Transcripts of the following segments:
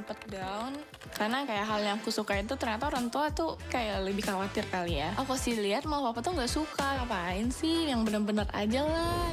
sempet down karena kayak hal yang aku suka itu ternyata orang tua tuh kayak lebih khawatir kali ya. Aku sih lihat mau papa tuh nggak suka, ngapain sih, yang bener-bener aja lah.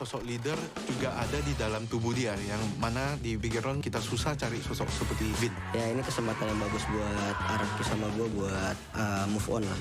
Sosok leader juga ada di dalam tubuh dia, yang mana di background kita susah cari sosok seperti BREN. Ya ini kesempatan yang bagus buat Araki sama gue buat move on lah.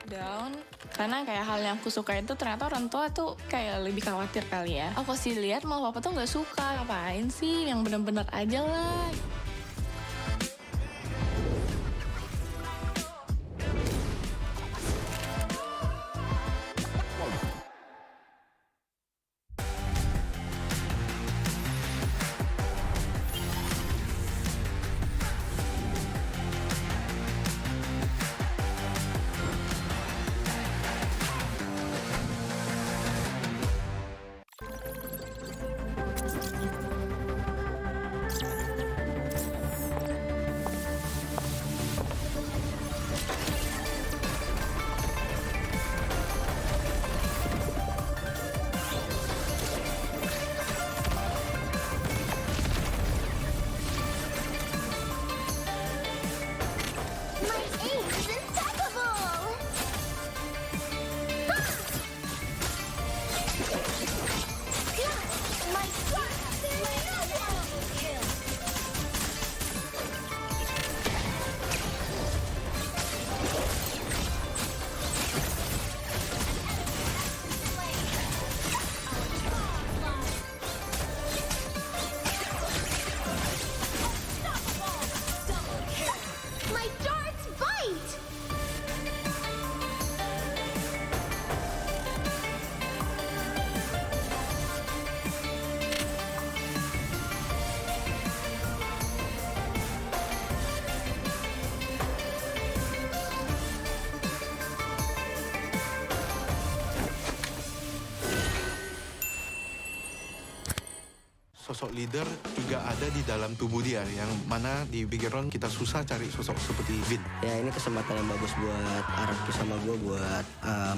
Down karena kayak hal yang aku suka itu ternyata orang tua tuh kayak lebih khawatir kali ya. Aku sih lihat mau papa tuh nggak suka, ngapain sih, yang bener-bener aja lah. Sosok leader juga ada di dalam tubuh dia, yang mana di background kita susah cari sosok seperti Vin. Ya ini kesempatan yang bagus buat Araki sama gue buat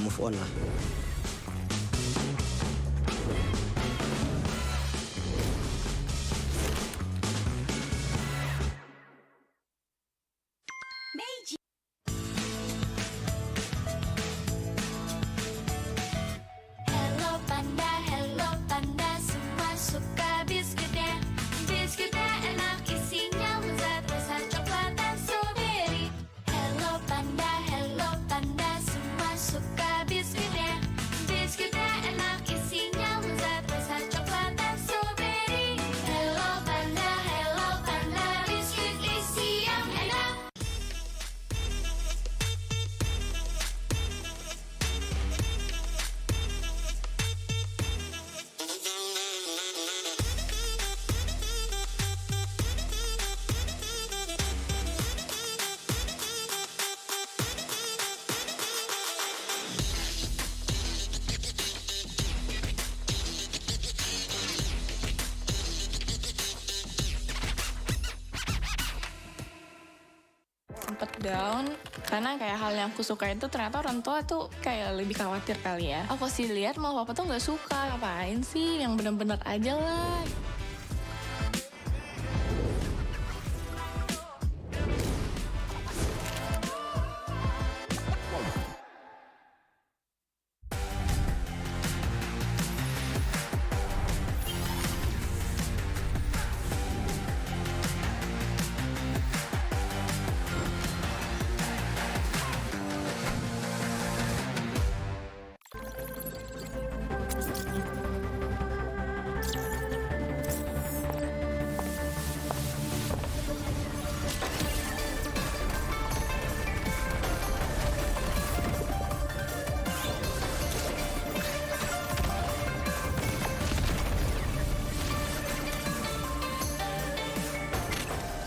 move on lah. Hello panda, semua suka biskuitnya. Biskuitnya enak, isinya lezat, rasa coklat dan strawberry. Hello panda, semua suka biskuitnya. Biskuitnya enak, isinya lezat, rasa coklat dan strawberry. Hello panda, biskuit isi yang enak. Sempet down karena kayak hal yang aku suka itu ternyata orang tua tuh kayak lebih khawatir kali ya. Aku sih lihat mau papa tuh nggak suka, ngapain sih, yang bener-bener aja lah.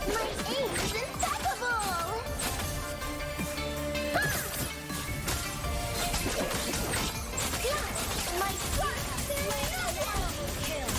My aim is impeccable! My shot is kill!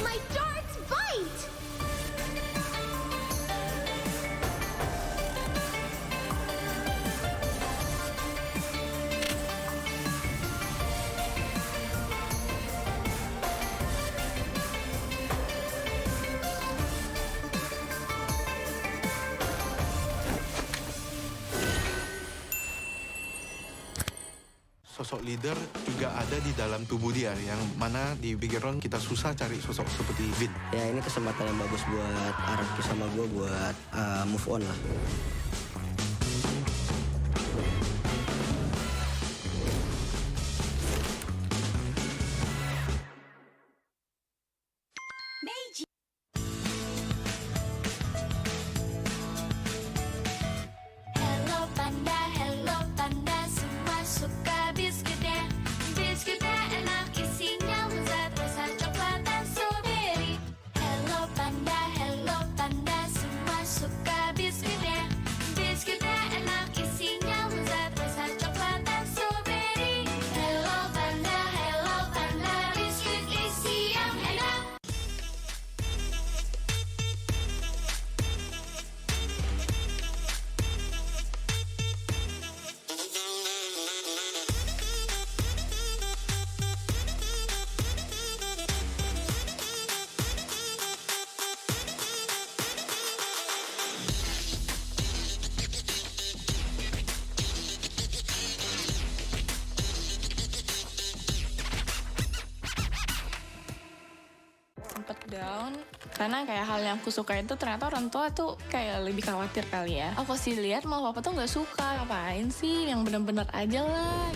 My darts bite! Sosok leader juga ada di dalam tubuh dia, yang mana di background kita susah cari sosok seperti Vin. Ya ini kesempatan yang bagus buat Araki sama gue buat move on lah. Hello panda, semua suka biskuitnya. Biskuitnya enak, isinya lezat, rasa coklat dan strawberry. Hello panda, semua suka biskuitnya. Biskuitnya enak, isinya lezat, rasa coklat dan strawberry. Hello panda, biskuit isi yang enak. Sempet down karena kayak hal yang aku suka itu ternyata orang tua tuh kayak lebih khawatir kali ya. Aku sih lihat mau papa tuh nggak suka, ngapain sih, yang bener-bener aja lah.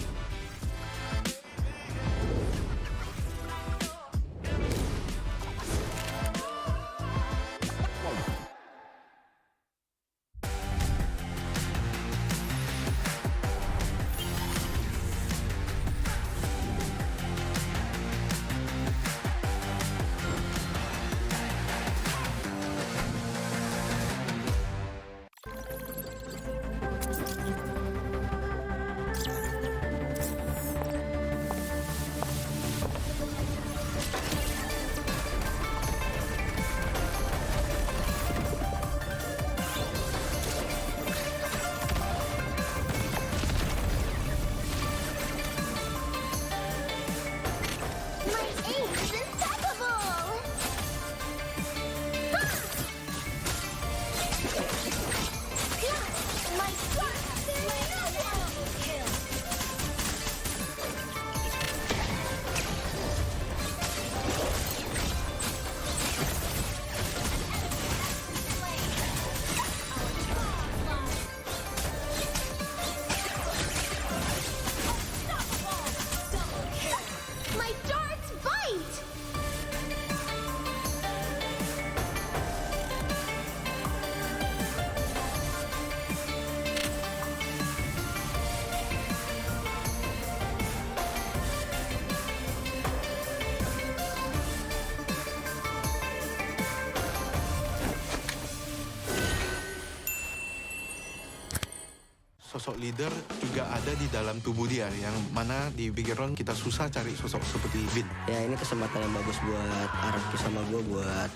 sosok leader juga ada di dalam tubuh dia, yang mana di background kita susah cari sosok seperti Vin. Ya ini kesempatan yang bagus buat Araki sama gue buat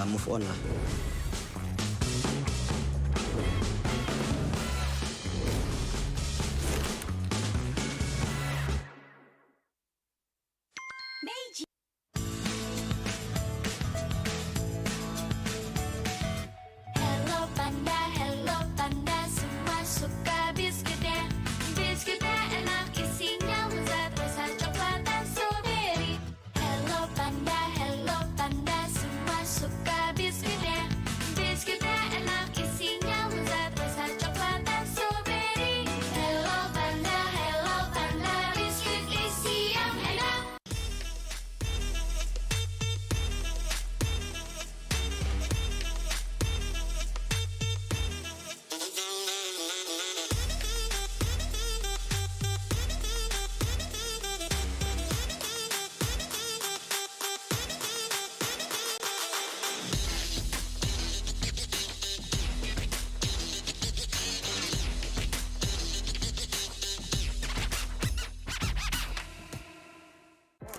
move on lah. Hello panda, semua suka biskuitnya. Biskuitnya enak, isinya lezat, rasa coklat dan strawberry. Hello panda, semua suka biskuitnya. Biskuitnya enak, isinya lezat, rasa coklat dan strawberry. Hello panda, biskuit isi yang enak.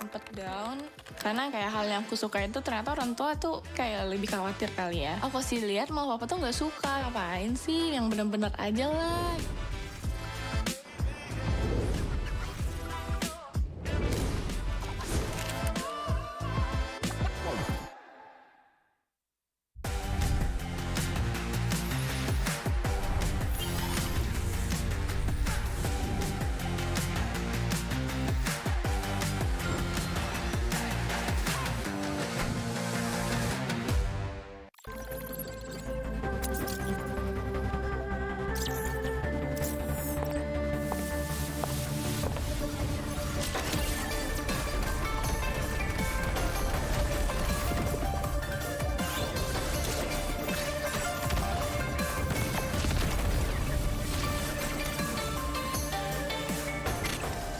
Sempet down karena kayak hal yang aku suka itu ternyata orang tua tuh kayak lebih khawatir kali ya. Aku sih lihat mau papa tuh nggak suka, ngapain sih, yang bener-bener aja lah.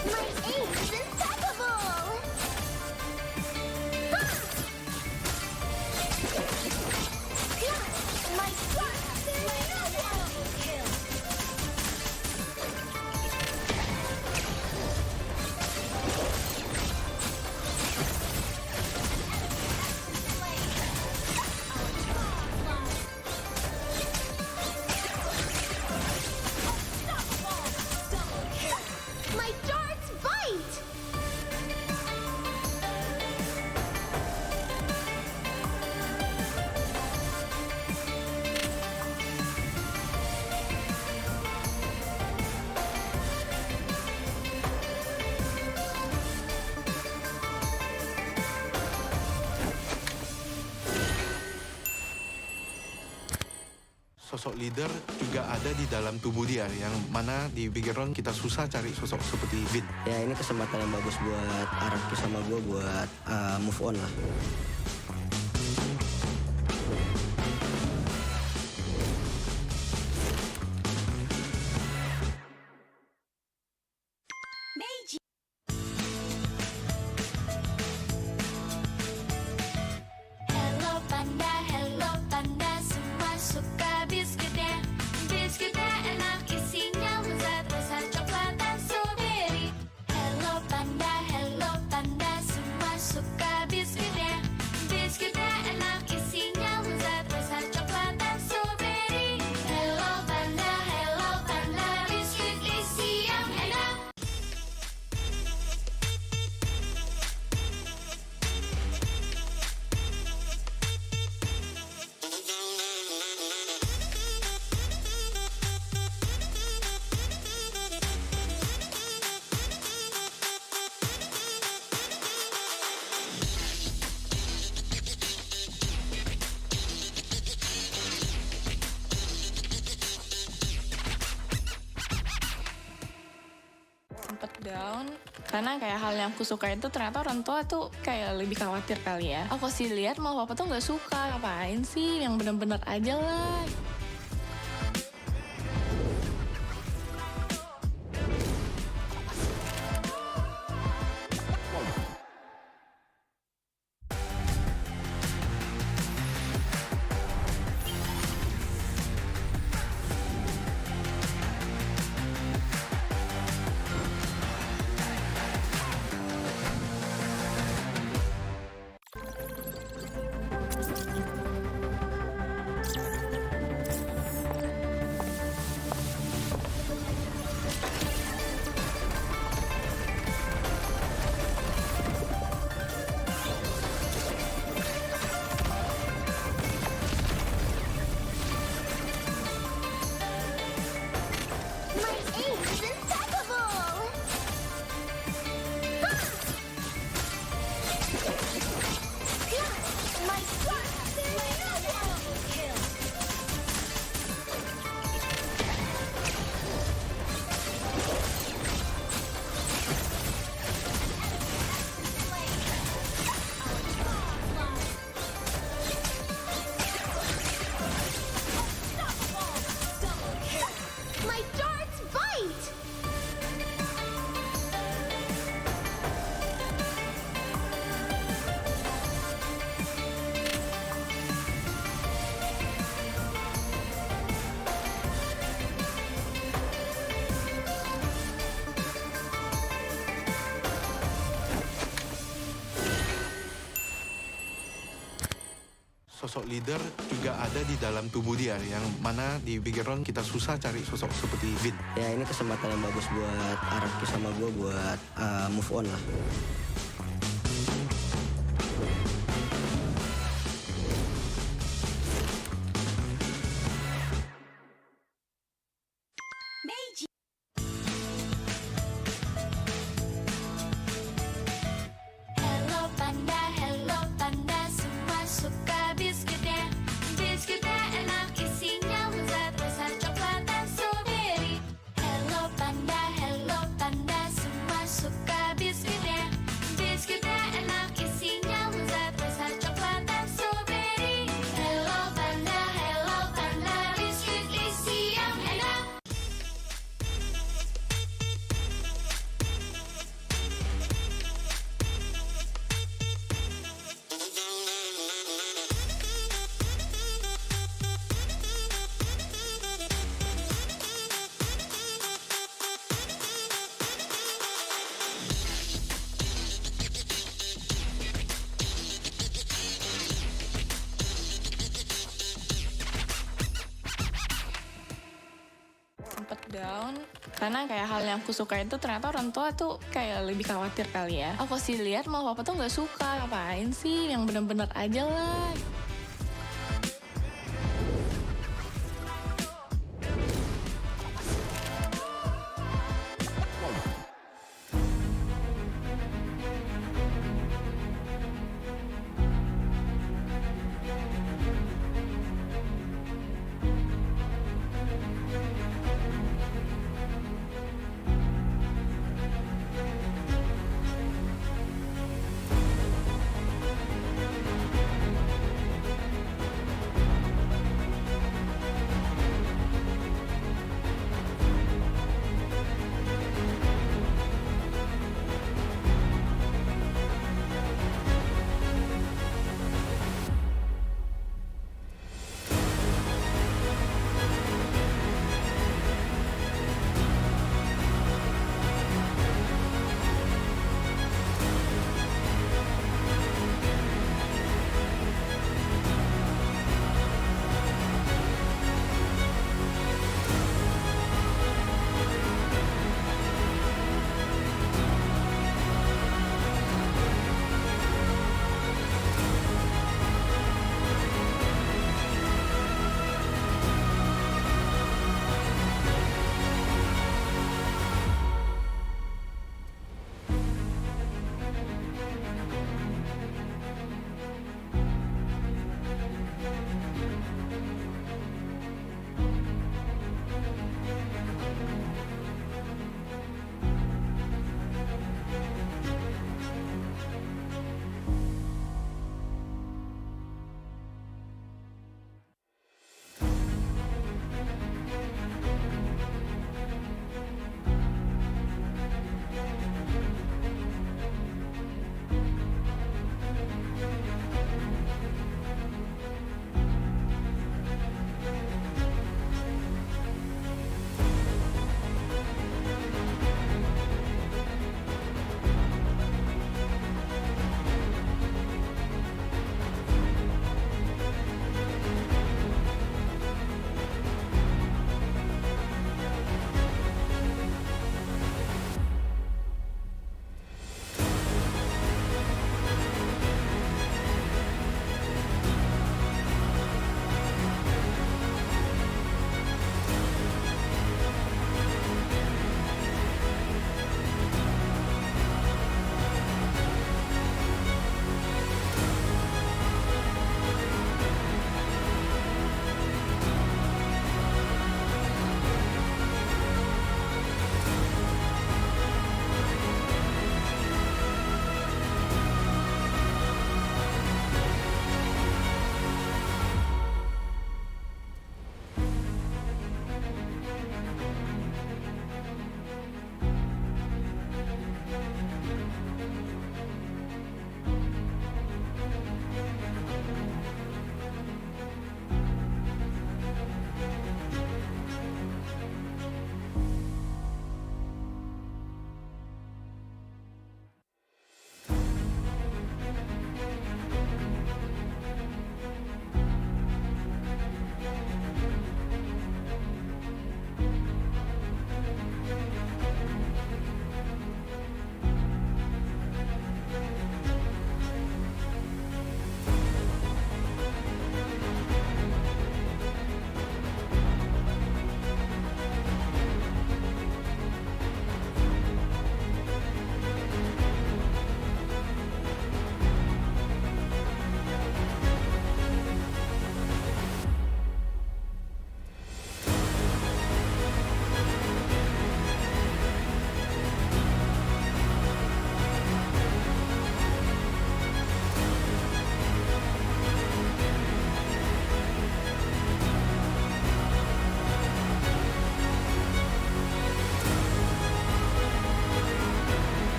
My aim is impeccable! My shot is kill! My darts bite! Sosok leader juga ada di dalam tubuh dia, yang mana di background kita susah cari sosok seperti Vin. Ya ini kesempatan yang bagus buat Araki sama gue buat move on lah. Hello panda, semua suka biskuitnya. Biskuitnya enak, isinya lezat, rasa coklat dan strawberry. Hello panda, semua suka biskuitnya. Biskuitnya enak, isinya lezat, rasa coklat dan strawberry. Hello panda, biskuit isi yang enak. Sempet down karena kayak hal yang aku suka itu ternyata orang tua tuh kayak lebih khawatir kali ya. Aku sih lihat mau papa tuh nggak suka, ngapain sih, yang bener-bener aja lah. sosok leader juga ada di dalam tubuh dia, yang mana di background kita susah cari sosok seperti Vin. Ya ini kesempatan yang bagus buat Araki sama gue buat move on lah. Hello panda, semua suka biskuitnya. Biskuitnya enak, isinya lezat, rasa coklat dan strawberry. Hello panda, semua suka biskuitnya. Biskuitnya enak, isinya lezat, rasa coklat dan strawberry. Hello panda, biskuit isi yang enak. Sempet down karena kayak hal yang aku suka itu ternyata orang tua tuh kayak lebih khawatir kali ya. Aku sih lihat malah papa tuh nggak suka, ngapain sih, yang bener-bener aja lah.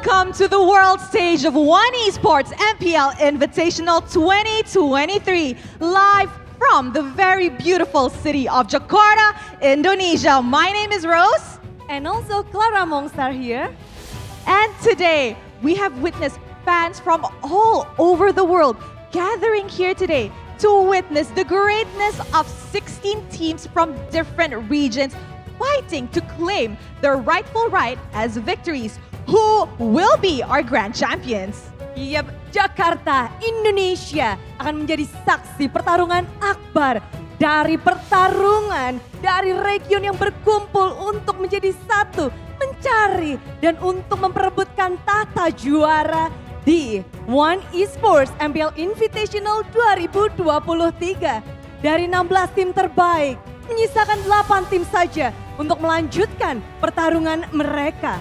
Welcome to the world stage of One Esports MPL Invitational 2023, live from the very beautiful city of Jakarta, Indonesia. My name is Rose. And also Clara Mongstar here. And today, we have witnessed fans from all over the world gathering here today to witness the greatness of 16 teams from different regions fighting to claim their rightful right as victories. Who will be our grand champions? Yap, Jakarta, Indonesia akan menjadi saksi pertarungan akbar dari pertarungan dari region yang berkumpul untuk menjadi satu, mencari dan untuk memperebutkan tahta juara di One Esports MPL Invitational 2023. Dari 16 tim terbaik, menyisakan 8 tim saja untuk melanjutkan pertarungan mereka.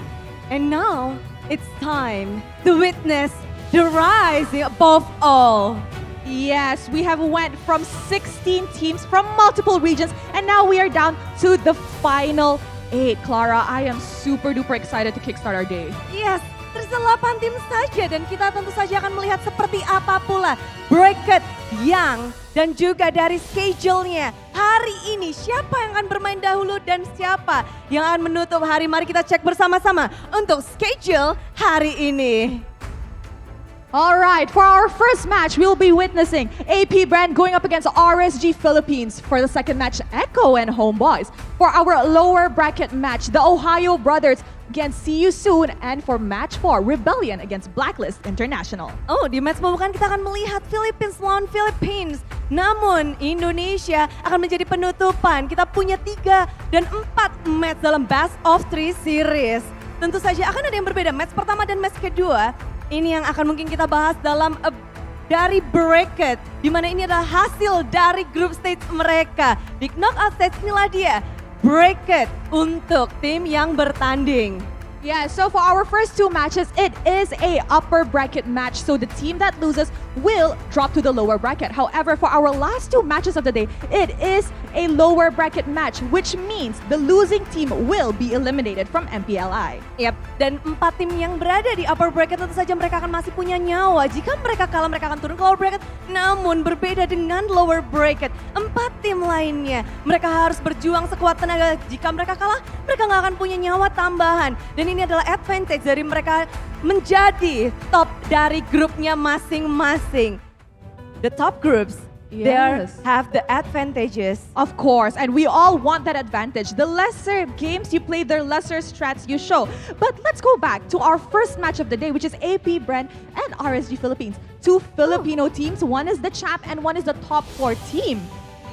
And now, it's time to witness the rise above all. Yes, we have went from 16 teams from multiple regions and now we are down to the final 8. Clara, I am super duper excited to kickstart our day. Yes, tersisa 8 tim saja dan kita tentu saja akan melihat seperti apa pula bracket yang dan juga dari schedule-nya. Hari ini siapa yang akan bermain dahulu dan siapa yang akan menutup hari. Mari kita cek bersama-sama untuk schedule hari ini. Alright, for our first match, we'll be witnessing AP BREN going up against RSG Philippines. For the second match, Echo and HomeBois. For our lower bracket match, TheOhioBrothers against See You Soon. And for match 4, Rebellion against Blacklist International. Oh, di match pembukaan kita akan melihat Philippines lawan Philippines. Namun Indonesia akan menjadi penutupan. Kita punya 3 dan 4 match dalam best of 3 series. Tentu saja akan ada yang berbeda. Match pertama dan match kedua. Ini yang akan mungkin kita bahas dalam dari bracket. Dimana ini adalah hasil dari group stage mereka. Di knockout stage inilah dia. Bracket untuk tim yang bertanding. Yeah, so for our first 2 matches, it is a upper bracket match. So the team that loses will drop to the lower bracket. However, for our last 2 matches of the day, it is a lower bracket match, which means the losing team will be eliminated from MPLI. Yap, dan 4 tim yang berada di upper bracket tentu saja mereka akan masih punya nyawa. Jika mereka kalah, mereka akan turun ke lower bracket. Namun berbeda dengan lower bracket, 4 tim lainnya mereka harus berjuang sekuat tenaga. Jika mereka kalah, mereka nggak akan punya nyawa tambahan. Dan ini adalah advantage dari mereka menjadi top dari grupnya masing-masing. The top groups, they have the advantages. Of course, and we all want that advantage. The lesser games you play, the lesser strats you show. But let's go back to our first match of the day, which is AP BREN and RSG Philippines. 2 Filipino teams, one is the champ and one is the top 4 team.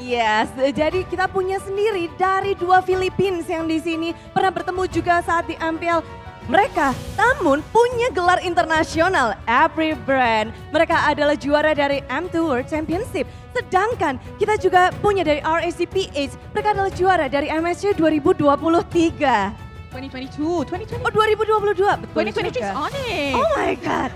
Yes, jadi kita punya sendiri dari 2 Philippines yang di sini pernah bertemu juga saat di MPL. Mereka namun punya gelar internasional, AP BREN. Mereka adalah juara dari M2 World Championship. Sedangkan kita juga punya dari RACPH, mereka adalah juara dari MSC 2023. 2022, 2020. Oh 2022, betul 2023 is juga. on it. Oh my God.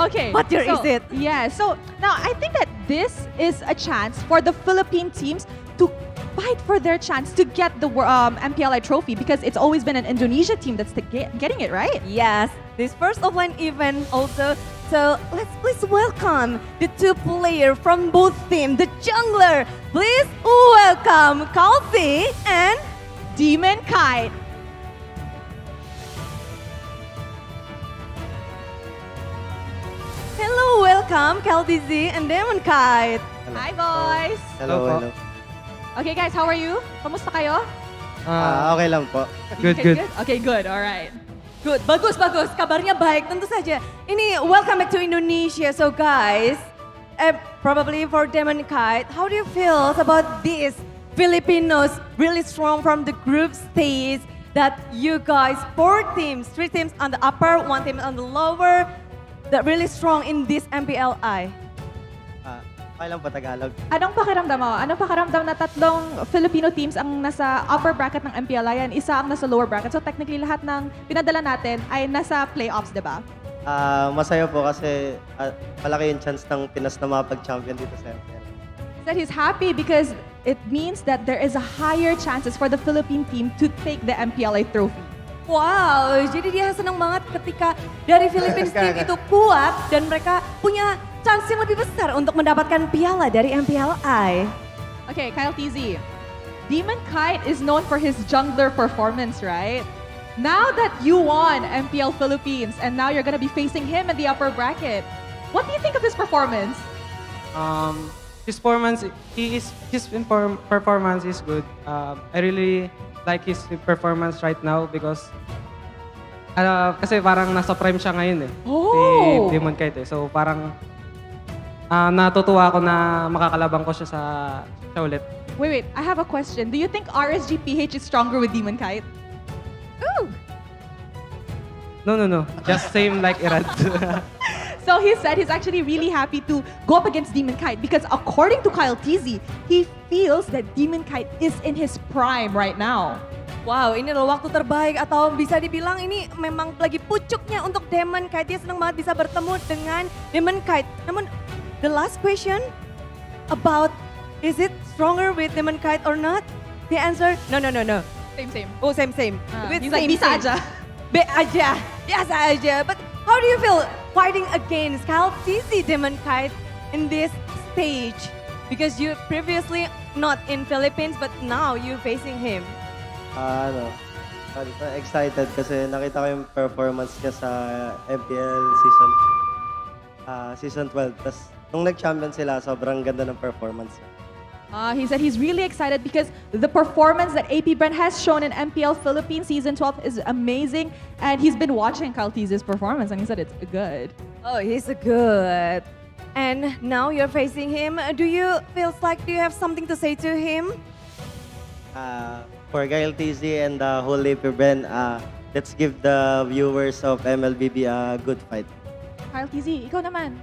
Okay. What year is it? Yeah, so now I think that this is a chance for the Philippine teams to fight for their chance to get the MPLI trophy because it's always been an Indonesia team that's getting it, right? Yes, this first offline event also. So let's please welcome the 2 players from both teams, the jungler. Please welcome Kalsi and Demon Kite. Hello, welcome Kaldizi and Demon Kite. Hi, boys. Hello. Okay, guys, how are you? Kamusta kayo? Okay lang po. Good. Okay, good. All right. Good, bagus. Kabarnya baik, tentu saja. Ini welcome back to Indonesia. So guys, probably for Demon Kite, how do you feel about this Filipinos really strong from the group stage that you guys 3 teams on the upper, 1 team on the lower, that really strong in this MPLI? Okay lang po Tagalog. Anong pakiramdam mo? Anong pakiramdam na 3 Filipino teams ang nasa upper bracket ng MPLI and isa ang nasa lower bracket? So technically lahat ng pinadala natin ay nasa playoffs, di ba? Masaya po kasi malaki yung chance ng Pinas na mapag-champion dito sa MPL. That he's happy because it means that there is a higher chances for the Philippine team to take the MPLI trophy. Wow, jadi dia senang banget ketika dari Philippines team itu kuat dan mereka punya chance yang lebih besar untuk mendapatkan piala dari MPLI. Okay, Kyle TZ. Demon Kite is known for his jungler performance, right? Now that you won MPL Philippines and now you're gonna be facing him in the upper bracket, what do you think of his performance? His performance, performance is good. I really like his performance right now because kasi parang nasa prime siya ngayon Oh! si Demon Kite. So parang natutuwa ako na makakalabang ko siya siya ulit. Wait, I have a question. Do you think RSGPH is stronger with Demon Kite? Ooh! No. Just same like Irad. So he said he's actually really happy to go up against Demon Kite because according to Kyle TZ, he feels that Demon Kite is in his prime right now. Wow, ini loh waktu terbaik atau bisa dibilang ini memang lagi pucuknya untuk Demon Kite. Dia senang banget bisa bertemu dengan Demon Kite. Namun the last question about is it stronger with Demon Kite or not? The answer, no. Same. Oh, same. With He's like, same, bisa same. aja. Biasa aja. But how do you feel fighting against Kyle TZ Demon Kite in this stage? Because you previously not in Philippines, but now you facing him. Excited kasi nakita ko yung performance niya sa MPL season 12. Tapos nung nag-champion sila, sobrang ganda ng performance niya. He said he's really excited because the performance that AP BREN has shown in MPL Philippines Season 12 is amazing. And he's been watching Kyle TZ's performance and he said it's good. Oh, he's good. And now you're facing him. Do you have something to say to him? For Kyle TZ and the whole AP BREN, let's give the viewers of MLBB a good fight. Kyle TZ, ikaw naman.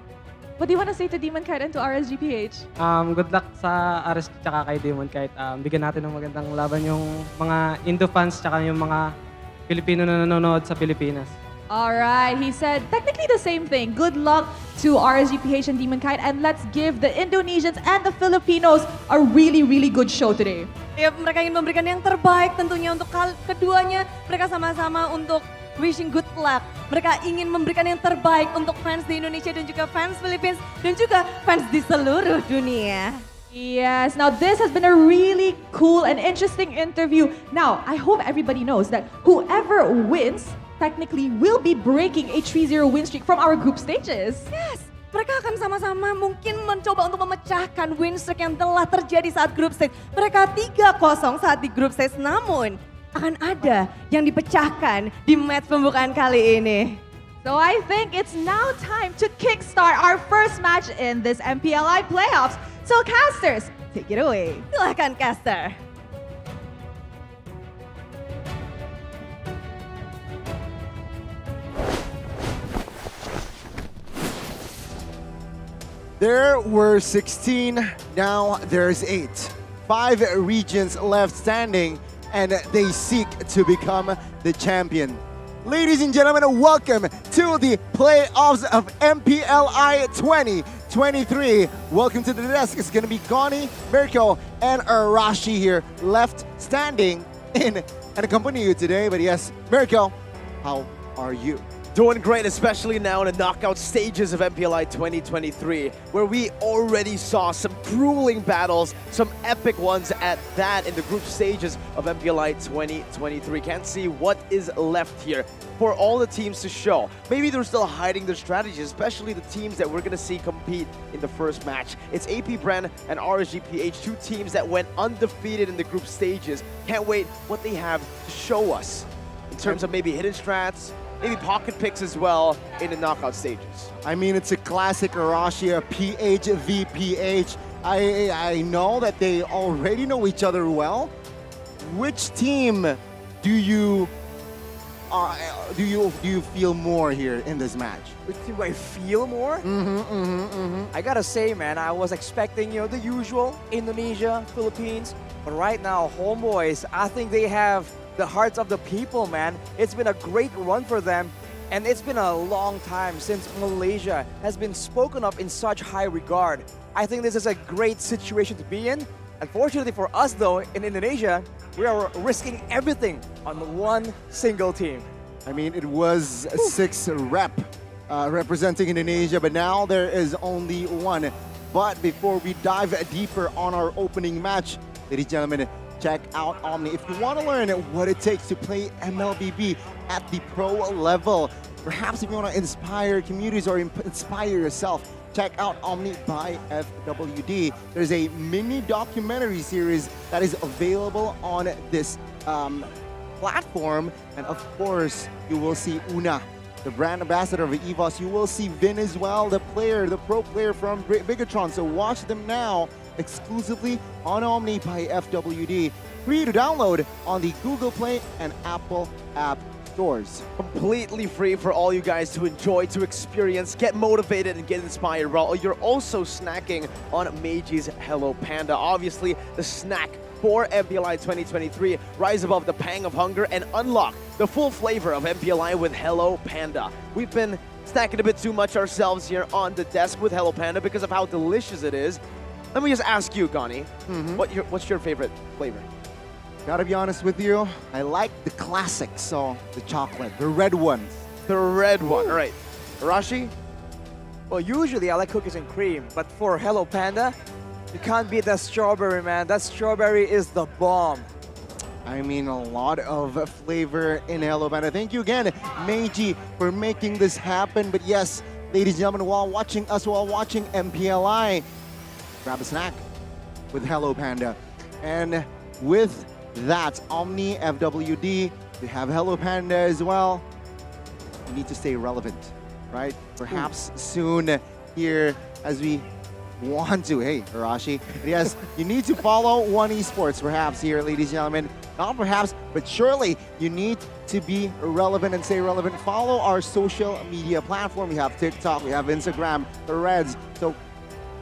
What do you want to say to Demon Kite and to RSGPH? Good luck sa RS tsaka kay Demon Kite. Bigyan natin ng magandang laban yung mga Indo fans tsaka yung mga Pilipino na nanonood sa Pilipinas. Alright, he said technically the same thing. Good luck to RSGPH and Demon Kite and let's give the Indonesians and the Filipinos a really, really good show today. Ya, mereka ingin memberikan yang terbaik tentunya untuk keduanya. Mereka sama-sama untuk wishing good luck. Mereka ingin memberikan yang terbaik untuk fans di Indonesia dan juga fans Philippines dan juga fans di seluruh dunia. Yes, now this has been a really cool and interesting interview. Now, I hope everybody knows that whoever wins technically will be breaking a 3-0 win streak from our group stages. Yes, mereka akan sama-sama mungkin mencoba untuk memecahkan win streak yang telah terjadi saat group stage. Mereka 3-0 saat di group stage, namun akan ada yang dipecahkan di match pembukaan kali ini. So I think it's now time to kickstart our first match in this MPLI playoffs. So casters, take it away. Silahkan caster. There were 16, now there's 8. 5 regions left standing and they seek to become the champion. Ladies and gentlemen, welcome to the playoffs of MPLI 2023. Welcome to the desk. It's going to be Connie, Mirko, and Arashi here left standing and accompany you today. But yes, Mirko, how are you? Doing great, especially now in the knockout stages of MPLI 2023, where we already saw some grueling battles, some epic ones at that in the group stages of MPLI 2023. Can't see what is left here for all the teams to show. Maybe they're still hiding their strategies, especially the teams that we're going to see compete in the first match. It's AP BREN and RSGPH, two teams that went undefeated in the group stages. Can't wait what they have to show us in terms of maybe hidden strats, maybe pocket picks as well in the knockout stages. I mean, it's a classic Arashi, a PH v PH. I know that they already know each other well. Which team do you feel more here in this match? Which team do I feel more? I gotta say, man, I was expecting, the usual Indonesia, Philippines, but right now, HomeBois, I think they have the hearts of the people, man. It's been a great run for them, and it's been a long time since Malaysia has been spoken of in such high regard. I think this is a great situation to be in. Unfortunately for us, though, in Indonesia, we are risking everything on one single team. I mean, it was 6 representing Indonesia, but now there is only 1. But before we dive deeper on our opening match, ladies and gentlemen, check out Omni. If you want to learn what it takes to play MLBB at the pro level, perhaps if you want to inspire communities or inspire yourself, check out Omni by FWD. There's a mini documentary series that is available on this platform. And of course, you will see Una, the brand ambassador of EVOS. You will see Vin as well, the pro player from Bigatron. So watch them now exclusively on Omni by FWD. Free to download on the Google Play and Apple App Stores. Completely free for all you guys to enjoy, to experience, get motivated, and get inspired. While you're also snacking on Meiji's Hello Panda. Obviously, the snack for MPLI 2023. Rise above the pang of hunger and unlock the full flavor of MPLI with Hello Panda. We've been snacking a bit too much ourselves here on the desk with Hello Panda because of how delicious it is. Let me just ask you, Gani, what's your favorite flavor? Gotta be honest with you, I like the classics, so the chocolate, the red ones. The red one, all right. Arashi? Well, usually I like cookies and cream, but for Hello Panda, you can't beat that strawberry, man. That strawberry is the bomb. I mean, a lot of flavor in Hello Panda. Thank you again, Meiji, for making this happen. But yes, ladies and gentlemen, while watching MPLI, grab a snack with Hello Panda. And with that, Omni, FWD, we have Hello Panda as well. We need to stay relevant, right? Perhaps soon here as we want to. Hey, Arashi. Yes, you need to follow One Esports, perhaps here, ladies and gentlemen. Not perhaps, but surely you need to be relevant and stay relevant. Follow our social media platform. We have TikTok, we have Instagram, the Reds. So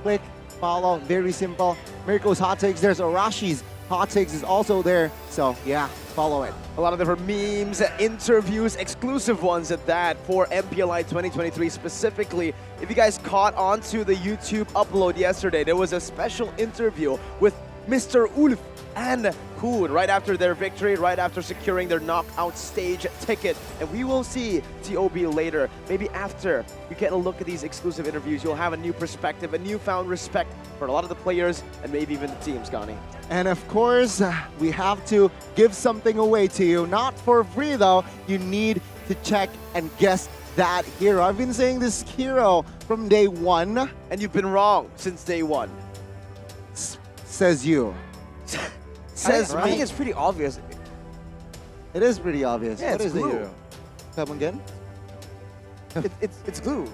click, follow, very simple. Mirko's Hot Takes, there's Arashi's Hot Takes is also there. So yeah, follow it. A lot of different memes, interviews, exclusive ones at that for MPLI 2023 specifically. If you guys caught on to the YouTube upload yesterday, there was a special interview with Mr. Ulf and Koon right after their victory, right after securing their knockout stage ticket. And we will see TOB later. Maybe after you get a look at these exclusive interviews, you'll have a new perspective, a newfound respect for a lot of the players and maybe even the teams, Gani. And of course, we have to give something away to you. Not for free though. You need to check and guess that hero. I've been saying this hero from day 1. And you've been wrong since day 1. Says you. Says I think it's pretty obvious. It is pretty obvious. Yeah, what it's is the glue. hero? Come again? It's glue.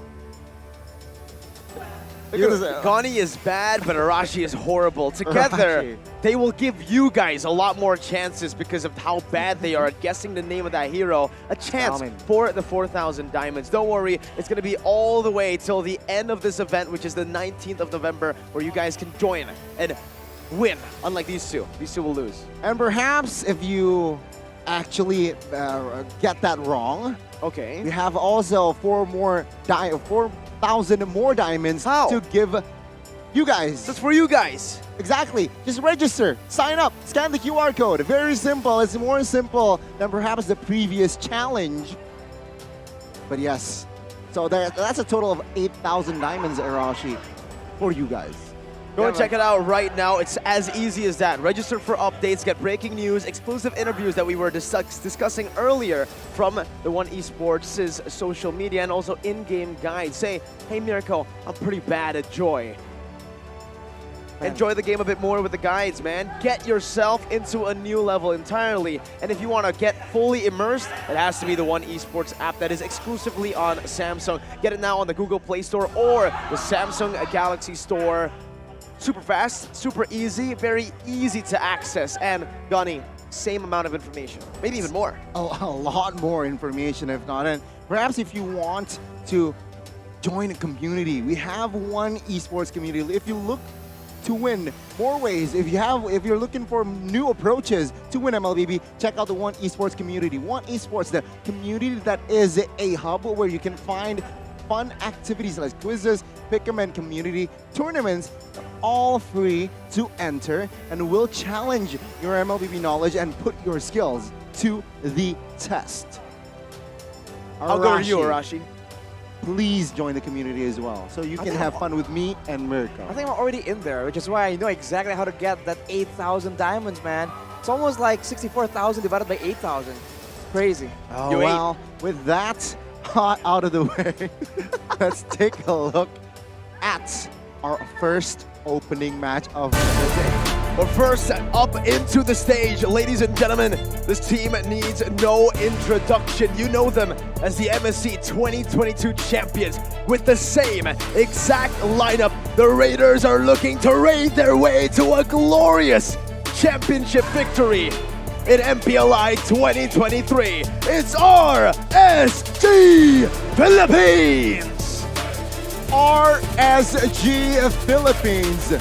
Gani is bad, but Arashi is horrible. Together, Arashi. they will give you guys a lot more chances because of how bad they are at guessing the name of that hero. A chance for the 4,000 diamonds. Don't worry, it's going to be all the way till the end of this event, which is the 19th of November, where you guys can join and win, unlike these two. These two will lose. And perhaps if you actually get that wrong, okay, we have also 4,000 more diamonds to give you guys. That's for you guys. Exactly. Just register, sign up, scan the QR code. Very simple. It's more simple than perhaps the previous challenge. But yes, so that's a total of 8,000 diamonds, Arashi, for you guys. Go and check it out right now. It's as easy as that. Register for updates, get breaking news, exclusive interviews that we were discussing earlier from the One Esports' social media, and also in-game guides. Say, hey Mirko, I'm pretty bad at Joy. Enjoy the game a bit more with the guides, man. Get yourself into a new level entirely. And if you want to get fully immersed, it has to be the One Esports app that is exclusively on Samsung. Get it now on the Google Play Store or the Samsung Galaxy Store. Super fast, super easy, very easy to access. And Gani, same amount of information, maybe even more. A lot more information, if not. And perhaps if you want to join a community, we have One Esports community. If you look to win more ways, if you're looking for new approaches to win MLBB, check out the One Esports community. One Esports, the community that is a hub where you can find fun activities like quizzes, pick'em, and community tournaments, all free to enter, and will challenge your MLBB knowledge and put your skills to the test. I'll go to you, Arashi, Arashi. please join the community as well, so you can think have I'm- fun with me and Mirko. I think I'm already in there, which is why I know exactly how to get that 8,000 diamonds, man. It's almost like 64,000 divided by 8,000. Crazy. Oh, You well, with that out of the way, let's take a look at our first opening match of the day. But first, up into the stage, ladies and gentlemen, this team needs no introduction. You know them as the MSC 2022 champions. With the same exact lineup, the Raiders are looking to raid their way to a glorious championship victory in MPLI 2023. It's RSG Philippines! RSG Philippines.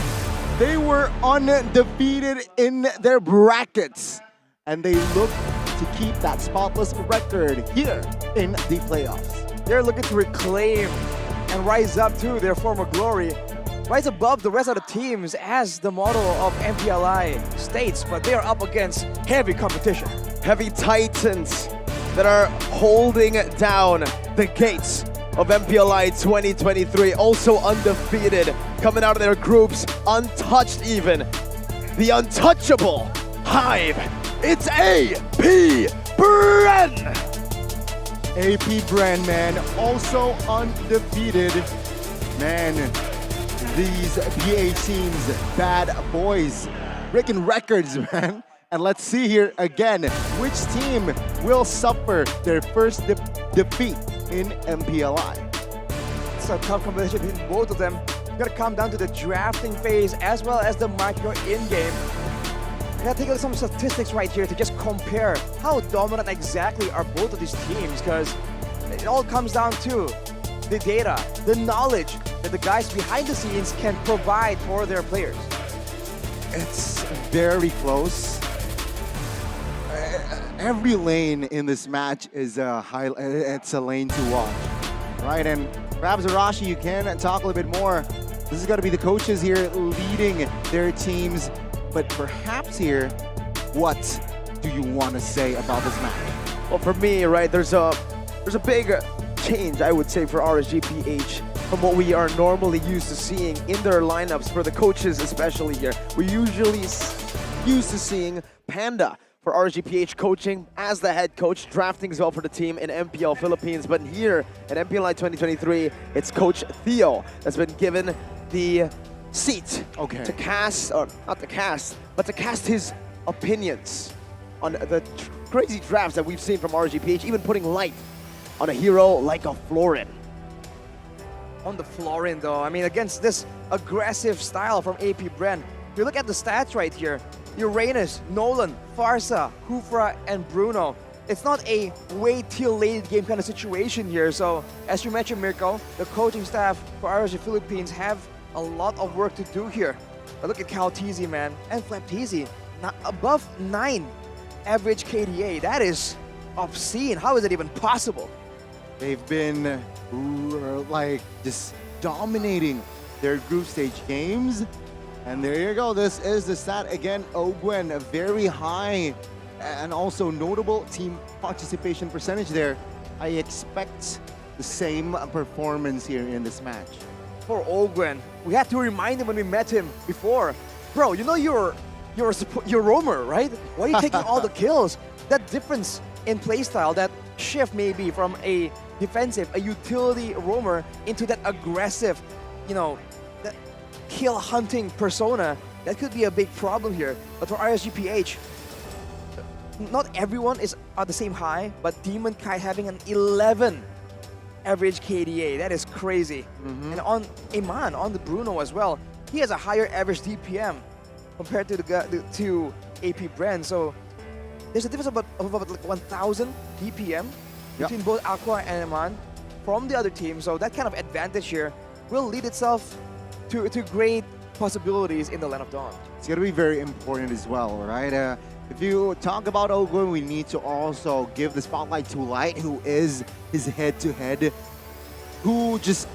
They were undefeated in their brackets, and they look to keep that spotless record here in the playoffs. They're looking to reclaim and rise up to their former glory. Rise above the rest of the teams as the motto of MPLI states, but they are up against heavy competition. Heavy titans that are holding down the gates of MPLI 2023, also undefeated, coming out of their groups, untouched even. The untouchable Hive, it's AP BREN! AP BREN, man, also undefeated. Man, these BA teams, bad boys, breaking records, man. And let's see here again, which team will suffer their first defeat in MPLI. It's a tough competition between both of them. It's gonna come down to the drafting phase as well as the micro in-game. I gotta take a look at some statistics right here to just compare how dominant exactly are both of these teams, because it all comes down to the data, the knowledge that the guys behind the scenes can provide for their players. It's very close. Every lane in this match is it's a lane to watch, right? And perhaps Arashi, you can talk a little bit more. This is going to be the coaches here leading their teams, but perhaps here, what do you want to say about this match? Well, for me, right, there's a big change, I would say, for RSGPH from what we are normally used to seeing in their lineups, for the coaches especially here. We're usually used to seeing Panda for RSGPH coaching as the head coach, drafting as well for the team in MPL Philippines. But here at MPLI 2023, it's Coach Theo that's been given the seat to cast, or not to cast, but to cast his opinions on the crazy drafts that we've seen from RSGPH, even putting light on a hero like a Florin. On the Florin though, I mean, against this aggressive style from AP BREN, if you look at the stats right here, Uranus, Nolan, Farsa, Kufra, and Bruno. It's not a wait till late game kind of situation here. So, as you mentioned, Mirko, the coaching staff for RSG Philippines have a lot of work to do here. But look at Calteezy, man, and Flapteezy, not above 9 average KDA. That is obscene. How is it even possible? They've been like just dominating their group stage games. And there you go. This is the stat again. Ogwen, a very high and also notable team participation percentage there. I expect the same performance here in this match. For Ogwen, we had to remind him when we met him before. Bro, you know you're roamer, right? Why are you taking all the kills? That difference in playstyle, that shift maybe from a defensive, a utility roamer into that aggressive, you know, that kill hunting persona, that could be a big problem here. But for RSGPH, not everyone is at the same high, but Demon Kai having an 11 average KDA, that is crazy. And on Iman, on the Bruno as well, he has a higher average DPM compared to to AP BREN. So there's a difference of about like 1,000 DPM between both Aqua and Iman from the other team. So that kind of advantage here will lead itself to great possibilities in the Land of Dawn. It's going to be very important as well, right? If you talk about Ogwen, we need to also give the spotlight to Light, who is his head-to-head, who just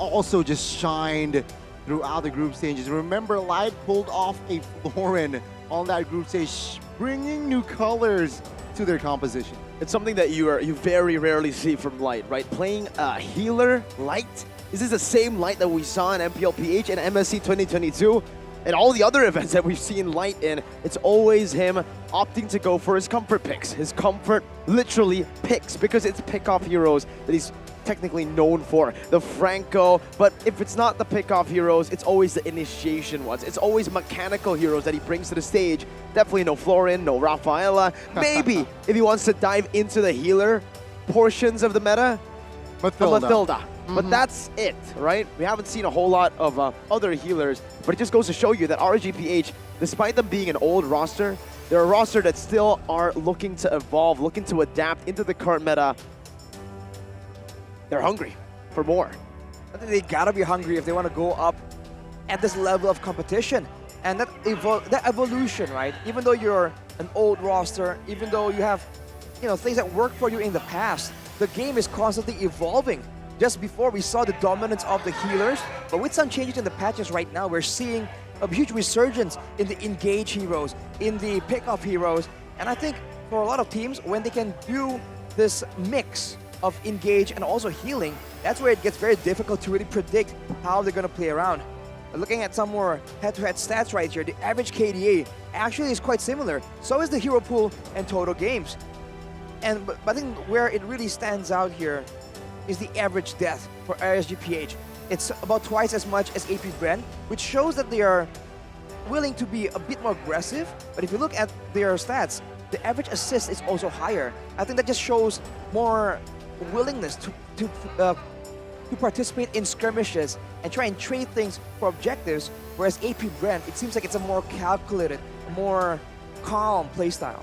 shined throughout the group stages. Remember, Light pulled off a Florin on that group stage, bringing new colors to their composition. It's something that you very rarely see from Light, right? Playing a healer Light. Is this the same Light that we saw in MPLPH and MSC 2022? And all the other events that we've seen Light in, it's always him opting to go for his comfort picks. His comfort literally picks, because it's pick-off heroes that he's technically known for. The Franco, but if it's not the pick-off heroes, it's always the initiation ones. It's always mechanical heroes that he brings to the stage. Definitely no Florin, no Rafaela. Maybe if he wants to dive into the healer portions of the meta, Mathilda. But that's it, right? We haven't seen a whole lot of other healers, but it just goes to show you that RGPH, despite them being an old roster, they're a roster that still are looking to evolve, looking to adapt into the current meta. They're hungry for more. I think they gotta be hungry if they want to go up at this level of competition. And that evolution, right? Even though you're an old roster, even though you have, things that worked for you in the past, the game is constantly evolving. Just before, we saw the dominance of the healers, but with some changes in the patches right now, we're seeing a huge resurgence in the engage heroes, in the pick-off heroes. And I think for a lot of teams, when they can do this mix of engage and also healing, that's where it gets very difficult to really predict how they're going to play around. Looking at some more head-to-head stats right here, the average KDA actually is quite similar. So is the hero pool and total games. But I think where it really stands out here is the average death for RSGPH. It's about twice as much as AP BREN, which shows that they are willing to be a bit more aggressive. But if you look at their stats, the average assist is also higher. I think that just shows more willingness to participate in skirmishes and try and trade things for objectives, whereas AP BREN, it seems like it's a more calculated, more calm playstyle.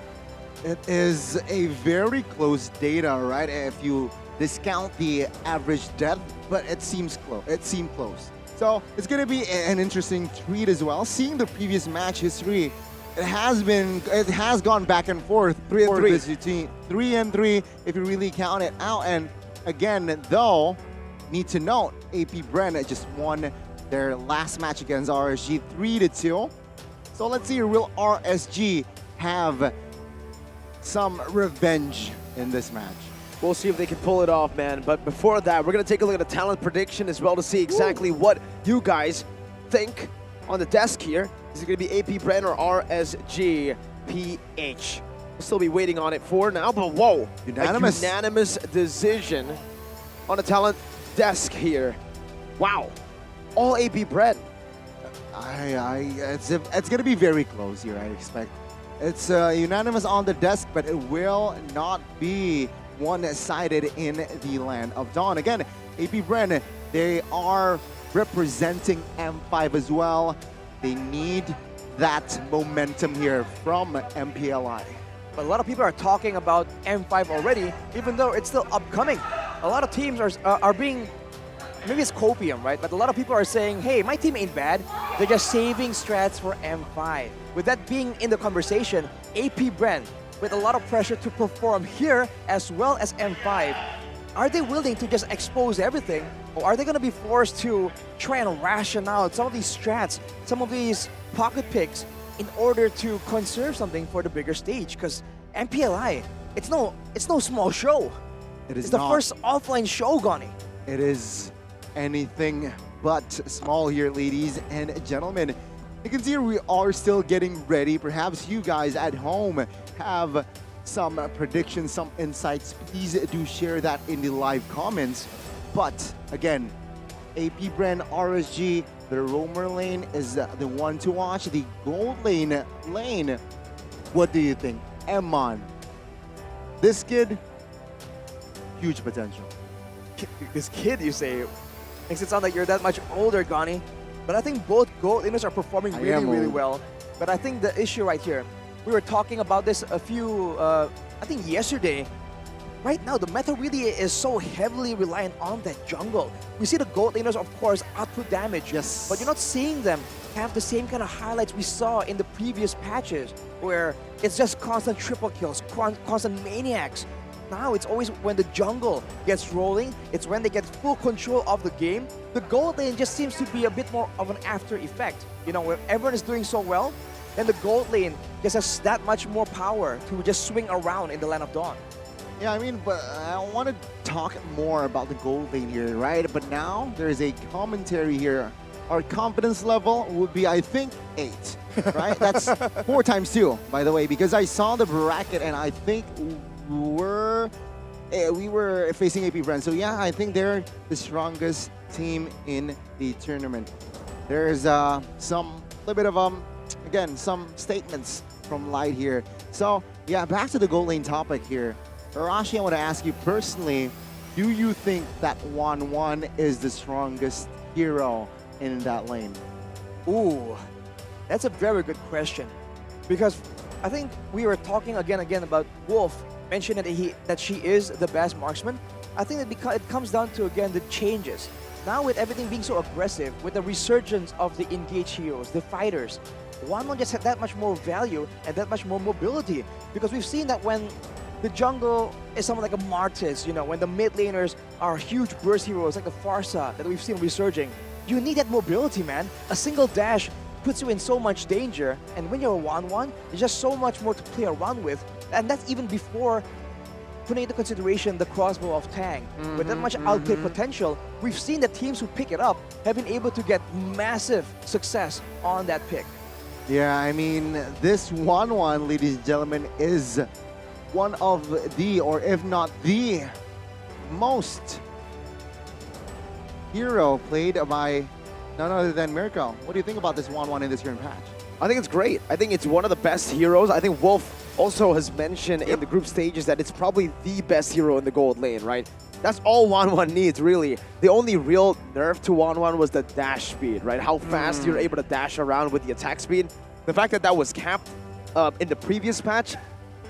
It is a very close data, right? If you discount the average depth, but it seems close. It seemed close. So it's going to be an interesting treat as well. Seeing the previous match history, it has gone back and forth. 3-3. 3-3 if you really count it out. And again, though, need to note, AP BREN just won their last match against RSG 3-2. So let's see, will RSG have some revenge in this match? We'll see if they can pull it off, man. But before that, we're going to take a look at the talent prediction as well to see exactly what you guys think on the desk here. Is it going to be AP BREN or RSG PH? We'll still be waiting on it for now, but whoa. Unanimous. A unanimous decision on the talent desk here. Wow. All AP BREN. It's going to be very close here, I expect. It's unanimous on the desk, but it will not be one-sided in the land of Dawn. Again, AP BREN, they are representing M5 as well. They need that momentum here from MPLI. But a lot of people are talking about M5 already, even though it's still upcoming. A lot of teams are being, maybe it's copium, right? But a lot of people are saying, hey, my team ain't bad. They're just saving strats for M5. With that being in the conversation, AP BREN, with a lot of pressure to perform here as well as M5, are they willing to just expose everything, or are they going to be forced to try and ration out some of these strats, some of these pocket picks, in order to conserve something for the bigger stage? Because MPLI, it's no small show. It's the first offline show, Goni. It is anything but small here, ladies and gentlemen. You can see we are still getting ready. Perhaps you guys at home have some predictions, some insights. Please do share that in the live comments. But again, AP BREN, RSG, the roamer lane is the one to watch. The gold lane, what do you think? Emon, this kid, huge potential. This kid, you say, makes it sound like you're that much older, Goni. But I think both gold laners are performing really well. But I think the issue right here, we were talking about this a few, I think yesterday. Right now, the meta really is so heavily reliant on that jungle. We see the gold laners, of course, output damage. Yes. But you're not seeing them have the same kind of highlights we saw in the previous patches, where it's just constant triple kills, constant maniacs. Now it's always when the jungle gets rolling, it's when they get full control of the game. The gold lane just seems to be a bit more of an after effect. You know, when everyone is doing so well, then the gold lane just has that much more power to just swing around in the Land of Dawn. Yeah, I mean, but I want to talk more about the gold lane here, right? But now there is a commentary here. Our confidence level would be, I think, 8, right? That's 4 times 2, by the way, because I saw the bracket and I think we were facing AP BREN. So yeah, I think they're the strongest team in the tournament. There's some little bit of again, some statements from Light here. So yeah, back to the gold lane topic here. Arashi, I want to ask you personally, do you think that 1-1 is the strongest hero in that lane? Ooh, that's a very good question. Because I think we were talking again about Wolf, mentioned that she is the best marksman. I think that it comes down to, again, the changes. Now with everything being so aggressive, with the resurgence of the engaged heroes, the fighters, 1-1 just had that much more value and that much more mobility. Because we've seen that when the jungle is someone like a Martis, you know, when the mid laners are huge burst heroes like the Farsa that we've seen resurging, you need that mobility, man. A single dash puts you in so much danger, and when you're 1-1, there's just so much more to play around with, and that's even before putting into consideration the crossbow of Tang. With that much outplay potential, we've seen that teams who pick it up have been able to get massive success on that pick. Yeah, I mean, this 1-1, ladies and gentlemen, is one of the, or if not the most hero played by none other than Mirko. What do you think about this 1-1 in this current patch? I think it's great. I think it's one of the best heroes. I think Wolf also has mentioned in the group stages that it's probably the best hero in the gold lane, right? That's all 1-1 needs, really. The only real nerf to 1-1 was the dash speed, right? How fast you're able to dash around with the attack speed. The fact that that was capped in the previous patch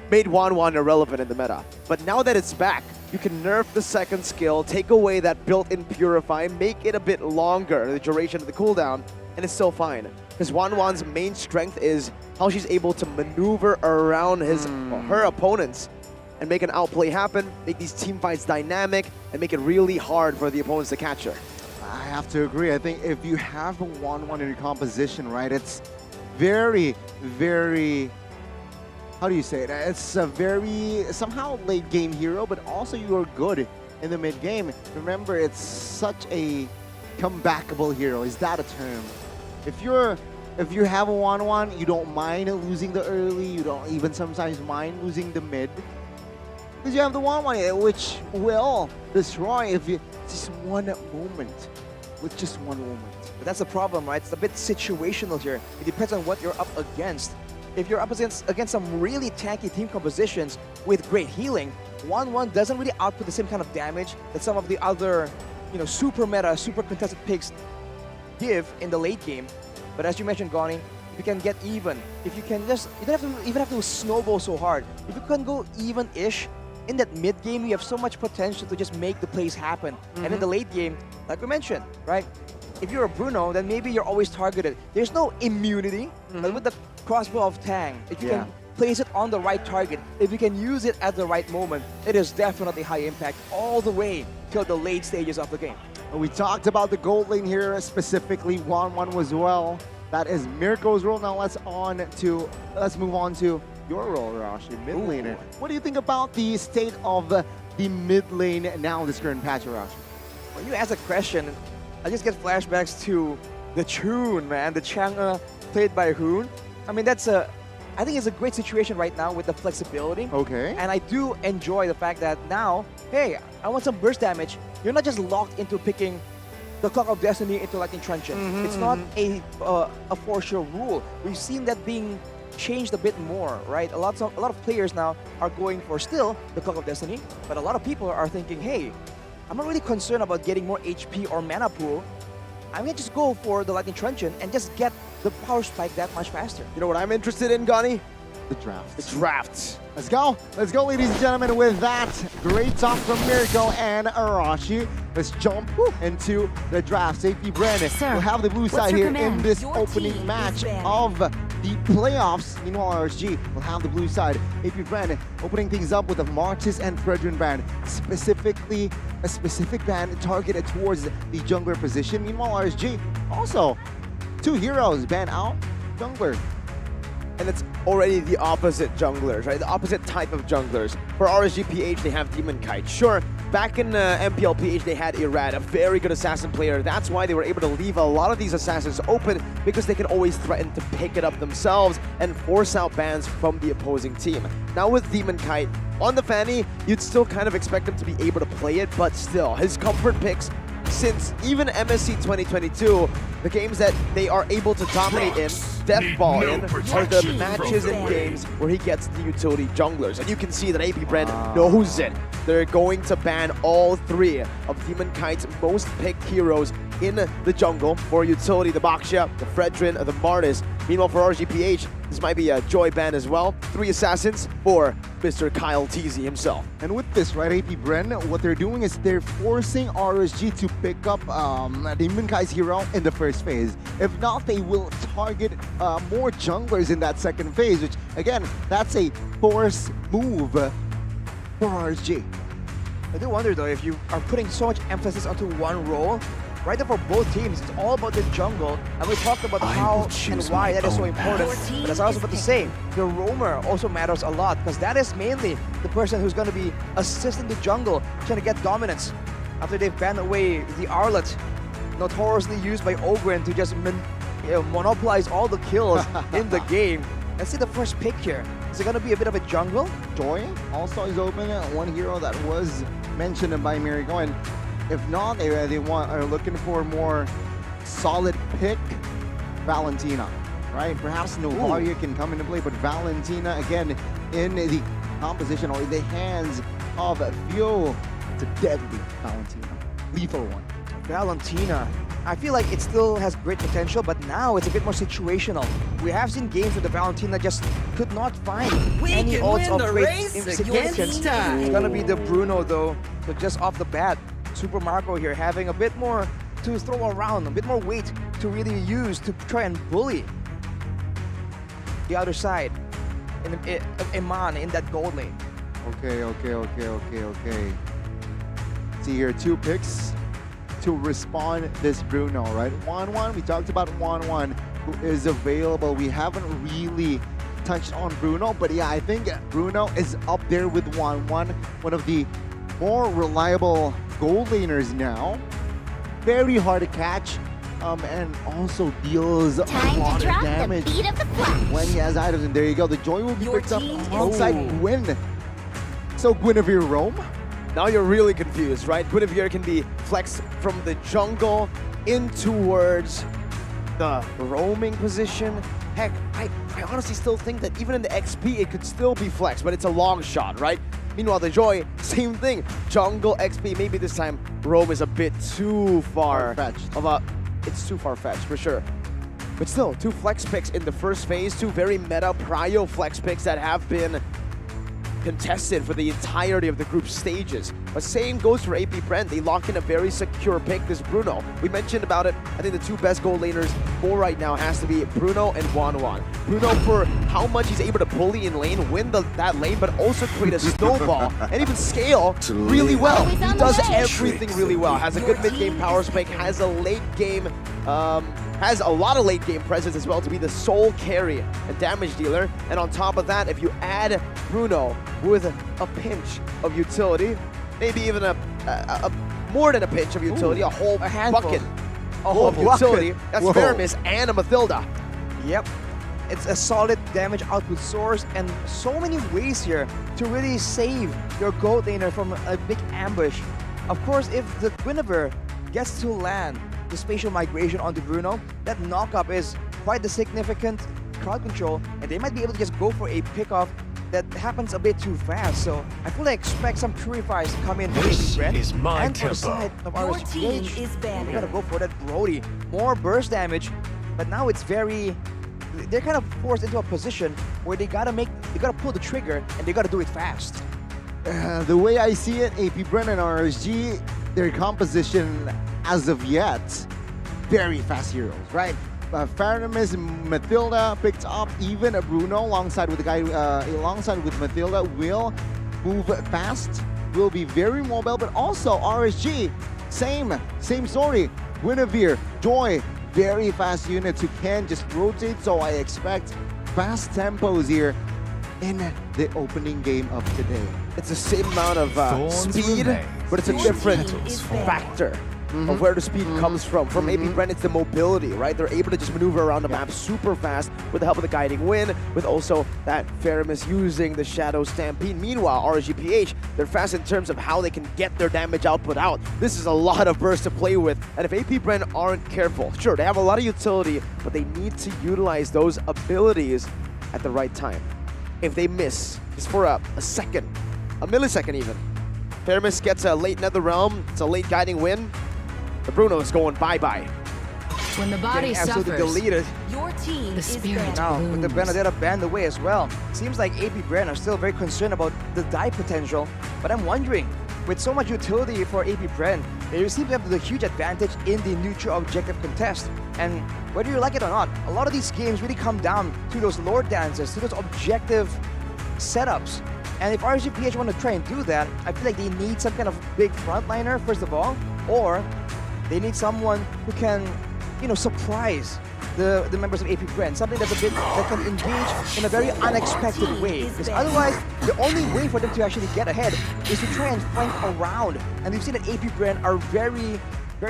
made 1-1 irrelevant in the meta. But now that it's back, you can nerf the second skill, take away that built-in Purify, make it a bit longer, the duration of the cooldown, and it's still fine. Because 1-1's main strength is how she's able to maneuver around her opponents and make an outplay happen, make these team fights dynamic, and make it really hard for the opponents to catch her. I have to agree. I think if you have a 1-1 in your composition, right, it's very, very, how do you say it? It's a very, somehow late game hero, but also you are good in the mid game. Remember, it's such a comebackable hero. Is that a term? If you have a 1-1, you don't mind losing the early, you don't even sometimes mind losing the mid. Because you have the 1-1, which will destroy if you just one moment. With just one moment. But that's the problem, right? It's a bit situational here. It depends on what you're up against. If you're up against some really tanky team compositions with great healing, 1-1 doesn't really output the same kind of damage that some of the other, you know, super meta, super contested picks give in the late game. But as you mentioned, Goni, if you can get even, if you can just, you don't even have to snowball so hard. If you can go even-ish, in that mid game, you have so much potential to just make the plays happen. And in the late game, like we mentioned, right? If you're a Bruno, then maybe you're always targeted. There's no immunity, but with the crossbow of Tang, if you can place it on the right target, if you can use it at the right moment, it is definitely high impact all the way till the late stages of the game. We talked about the gold lane here, specifically 1-1 as well. That is Mirko's role. Now let's move on to your role, Rashi, mid laner. What do you think about the state of the mid lane now in this current patch, Rashi? When you ask a question, I just get flashbacks to the Chun, man, the Chang'e played by Hoon. I mean, I think it's a great situation right now with the flexibility. Okay. And I do enjoy the fact that now, hey, I want some burst damage. You're not just locked into picking the Clock of Destiny into Lightning Truncheon. It's not a for sure rule. We've seen that being changed a bit more, right? A lot of players now are going for still the Clock of Destiny, but a lot of people are thinking, hey, I'm not really concerned about getting more HP or mana pool. I'm gonna just go for the Lightning Truncheon and just get the power spike that much faster. You know what I'm interested in, Gani? The draft. The draft. Let's go. Let's go, ladies and gentlemen. With that, great talk from Mirko and Arashi. Let's jump into the draft. Safety BREN will have the blue side here in this opening match of the playoffs. Meanwhile, RSG will have the blue side. AP BREN opening things up with a Martis and Fredrin ban, specifically a specific ban targeted towards the jungler position. Meanwhile, RSG also 2 heroes ban out jungler. and it's already the opposite junglers, right? The opposite type of junglers. For RSGPH, they have Demon Kite. Sure, back in MPLPH, they had Irad, a very good assassin player. That's why they were able to leave a lot of these assassins open, because they can always threaten to pick it up themselves and force out bans from the opposing team. Now with Demon Kite on the Fanny, you'd still kind of expect him to be able to play it, but still, his comfort picks since even MSC 2022, the games that they are able to dominate in, death ball in, are the matches and games where he gets the utility junglers. And you can see that AP BREN knows it. They're going to ban all three of Demon Kite's most picked heroes in the jungle for utility, the Baxia, the Fredrin, the Martis. Meanwhile, for RGPH, this might be a Joy ban as well. 3 assassins for Mr. Kyle Teasy himself. And with this, right, AP BREN, what they're doing is they're forcing RSG to pick up Demon Kai's hero in the first phase. If not, they will target more junglers in that second phase, which, again, that's a force move for RSG. I do wonder though, if you are putting so much emphasis onto one role, right there for both teams, it's all about the jungle, and we talked about how and why that is so important. But as I was about to say, the roamer also matters a lot, because that is mainly the person who's going to be assisting the jungle, trying to get dominance. After they've banned away the Arlet, notoriously used by Ogren to just monopolize all the kills in the game. Let's see the first pick here. Is it going to be a bit of a jungle? Joy also is open, one hero that was mentioned by Mirago, and if not, they are looking for more solid pick. Valentina, right? Perhaps Novaria can come into play, but Valentina again in the composition or in the hands of Theo. It's a deadly Valentina, lethal one. Valentina. I feel like it still has great potential, but now it's a bit more situational. We have seen games where the Valentina just could not find any odds of great significance. It's gonna be the Bruno though, so just off the bat, Super Marco here having a bit more to throw around, a bit more weight to really use to try and bully the other side. Iman in that gold lane. Okay. See here, 2 picks to respond this Bruno, right? 1-1, we talked about 1-1 who is available. We haven't really touched on Bruno, but yeah, I think Bruno is up there with 1-1, one of the more reliable gold laners now. Very hard to catch, and also deals a lot of damage when he has items. And there you go, the Joy will be picked up alongside Gwen. So Guinevere roam. Now you're really confused, right? Guinevere can be flexed from the jungle in towards the roaming position. Heck, I honestly still think that even in the XP, it could still be flexed, but it's a long shot, right? Meanwhile, the Joy, same thing. Jungle XP, maybe this time roam is a bit too far-fetched. It's too far-fetched, for sure. But still, 2 flex picks in the first phase, 2 very meta prio flex picks that have been contested for the entirety of the group stages. But same goes for AP BREN. They lock in a very secure pick, this Bruno. We mentioned about it. I think the 2 best gold laners for right now has to be Bruno and Wanwan. Bruno for how much he's able to bully in lane, win that lane, but also create a snowball and even scale really well. He does everything really well. Has a good mid-game power spike, has a late game has a lot of late game presence as well to be the sole carry and damage dealer. And on top of that, if you add Bruno with a pinch of utility, maybe even a more than a pinch of utility, a whole bucket of utility, that's Veramis and a Mathilda. Yep. It's a solid damage output source, and so many ways here to really save your gold laner from a big ambush. Of course, if the Guinevere gets to land the spatial migration onto Bruno, that knockup is quite the significant crowd control, and they might be able to just go for a pickoff that happens a bit too fast. So I fully expect some purifiers to come in for BREN, and for the side of RSGH, we gotta go for that Brody. More burst damage, but now it's they're kind of forced into a position where they gotta pull the trigger, and they gotta do it fast. The way I see it, AP BREN and RSG, their composition as of yet, very fast heroes, right? Faramis, Mathilda picked up, even Bruno alongside with the guy, alongside with Mathilda, will move fast, will be very mobile, but also RSG, same story. Guinevere, Joy, very fast units who can just rotate, so I expect fast tempos here in the opening game of today. It's the same amount of speed, but it's a different factor of where the speed comes from. From AP BREN, it's the mobility, right? They're able to just maneuver around the map super fast with the help of the guiding wind, with also that Faramis using the Shadow Stampede. Meanwhile, RSGPH, they're fast in terms of how they can get their damage output out. This is a lot of burst to play with, and if AP BREN aren't careful, sure, they have a lot of utility, but they need to utilize those abilities at the right time. If they miss, just for a second, a millisecond even, Faramis gets a late Nether Realm, it's a late guiding wind, the Bruno is going bye-bye. When the body absolutely suffers, deleted. your team the spirit Now, with the blooms. Benedetta banned away as well, seems like AP BREN are still very concerned about the die potential. But I'm wondering, with so much utility for AP BREN, they seem to have the huge advantage in the neutral objective contest. And whether you like it or not, a lot of these games really come down to those lore dances, to those objective setups. And if RSGPH want to try and do that, I feel like they need some kind of big frontliner, first of all, or they need someone who can, you know, surprise the members of AP BREN, something that's a bit that can engage in a very unexpected way. Because otherwise, the only way for them to actually get ahead is to try and flank around. And we've seen that AP BREN are very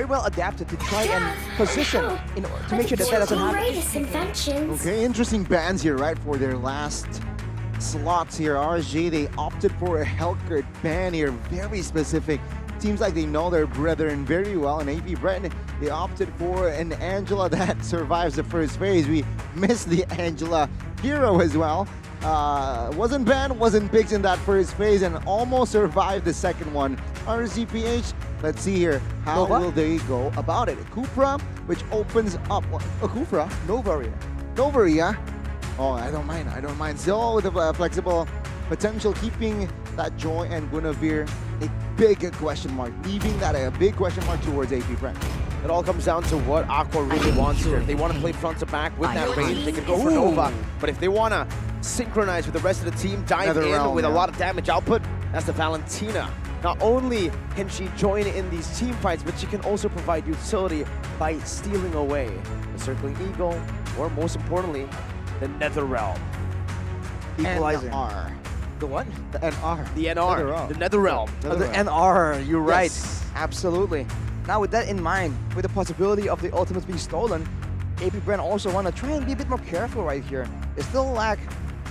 well adapted to try and position to make sure that that doesn't happen. Okay, interesting bans here, right, for their last slots here. RSG, they opted for a Hellcurt ban here, very specific. Seems like they know their brethren very well. And AP BREN, they opted for an Angela that survives the first phase. We missed the Angela hero as well. Wasn't banned, wasn't picked in that first phase, and almost survived the second one. RSGPH, let's see here. How will they go about it? Kupra, which opens up. Kupra? Novaria. Novaria. Oh, I don't mind. Still with a flexible potential, keeping that Joy and Guinevere a big question mark, leaving that a big question mark towards AP BREN. It all comes down to what Aqua really wants here. If they want to play front to back with that range, they can go for Nova. But if they want to synchronize with the rest of the team, dive in with a lot of damage output, that's the Valentina. Not only can she join in these team fights, but she can also provide utility by stealing away the Circling Eagle, or most importantly, the Nether Realm. Equalizer. NR. The what? The NR. The NR. The Nether Realm. The NR, you're right. Yes. Absolutely. Now with that in mind, with the possibility of the ultimates being stolen, AP BREN also want to try and be a bit more careful right here. They still lack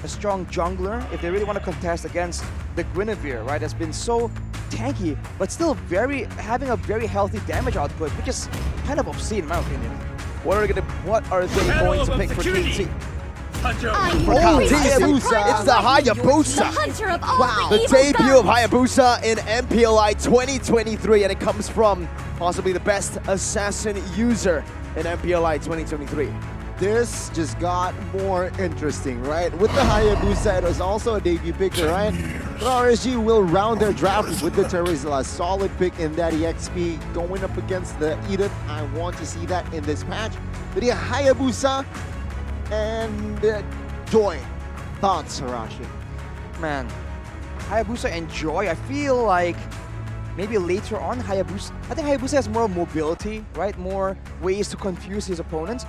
a strong jungler if they really want to contest against the Guinevere, right? That's been so tanky, but still having a very healthy damage output, which is kind of obscene in my opinion. What are they going to pick for TNT? Hayabusa. It's the Hayabusa. Wow. The debut of Hayabusa in MPLI 2023, and it comes from possibly the best assassin user in MPLI 2023. This just got more interesting, right? With the Hayabusa, it was also a debut picker, right? But RSG will round their draft with the Terizla. Solid pick in that EXP going up against the Edith. I want to see that in this match. But yeah, Hayabusa and Joy. Thoughts, Harashi? Man, Hayabusa and Joy, I feel like maybe later on Hayabusa, I think Hayabusa has more mobility, right? More ways to confuse his opponents.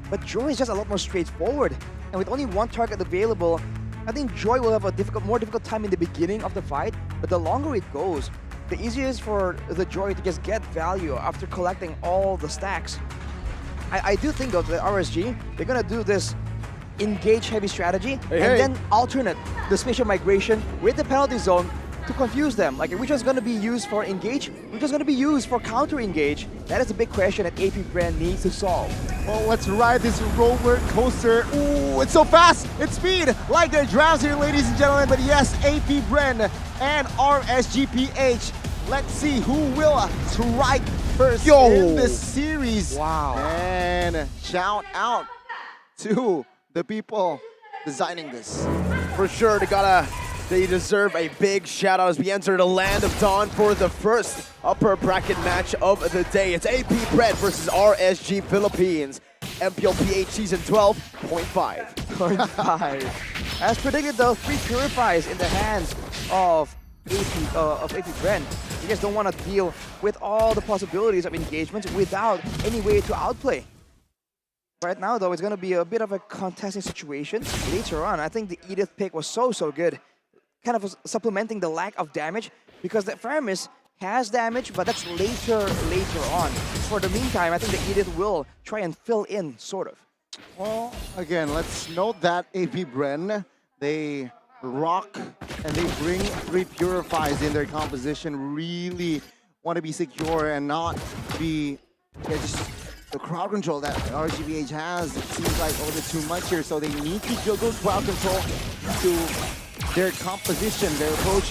But Joy is just a lot more straightforward. And with only one target available, I think Joy will have a more difficult time in the beginning of the fight. But the longer it goes, the easier it is for the Joy to just get value after collecting all the stacks. I do think though that RSG, they're gonna do this engage heavy strategy and then alternate the spatial migration with the penalty zone to confuse them. Like which one's gonna be used for engage, which one's gonna be used for counter engage. That is a big question that AP BREN needs to solve. Well, let's ride this roller coaster. Ooh, it's so fast. It's speed. Like their drafts here, ladies and gentlemen. But yes, AP BREN and RSGPH. Let's see who will strike first in this series. Wow. And shout out to the people designing this. For sure, they deserve a big shout out as we enter the land of Dawn for the first upper bracket match of the day. It's AP BREN versus RSG Philippines. MPLPH Season 12.5. 0.5. As predicted though, 3 purifies in the hands of AP BREN. You guys don't want to deal with all the possibilities of engagements without any way to outplay. Right now, though, it's going to be a bit of a contesting situation. Later on, I think the Edith pick was so good. Kind of supplementing the lack of damage, because the Faramis has damage, but that's later on. For the meantime, I think the Edith will try and fill in, sort of. Well, again, let's note that AP BREN, they rock and they bring 3 Purifies in their composition. Really want to be secure and not be just the crowd control that RGBH has. It seems like a little bit too much here, so they need to juggle crowd control to their composition, their approach,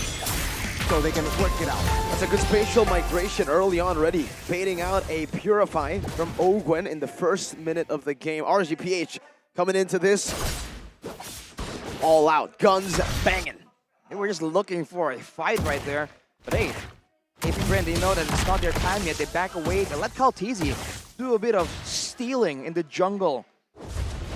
so they can work it out. That's a good spatial migration early on already. Baiting out a Purify from Ogwen in the first minute of the game. RGPH coming into this all out, guns banging. They were just looking for a fight right there. But hey, AP BREN, they know that it's not their time yet. They back away. They let Kaltizi do a bit of stealing in the jungle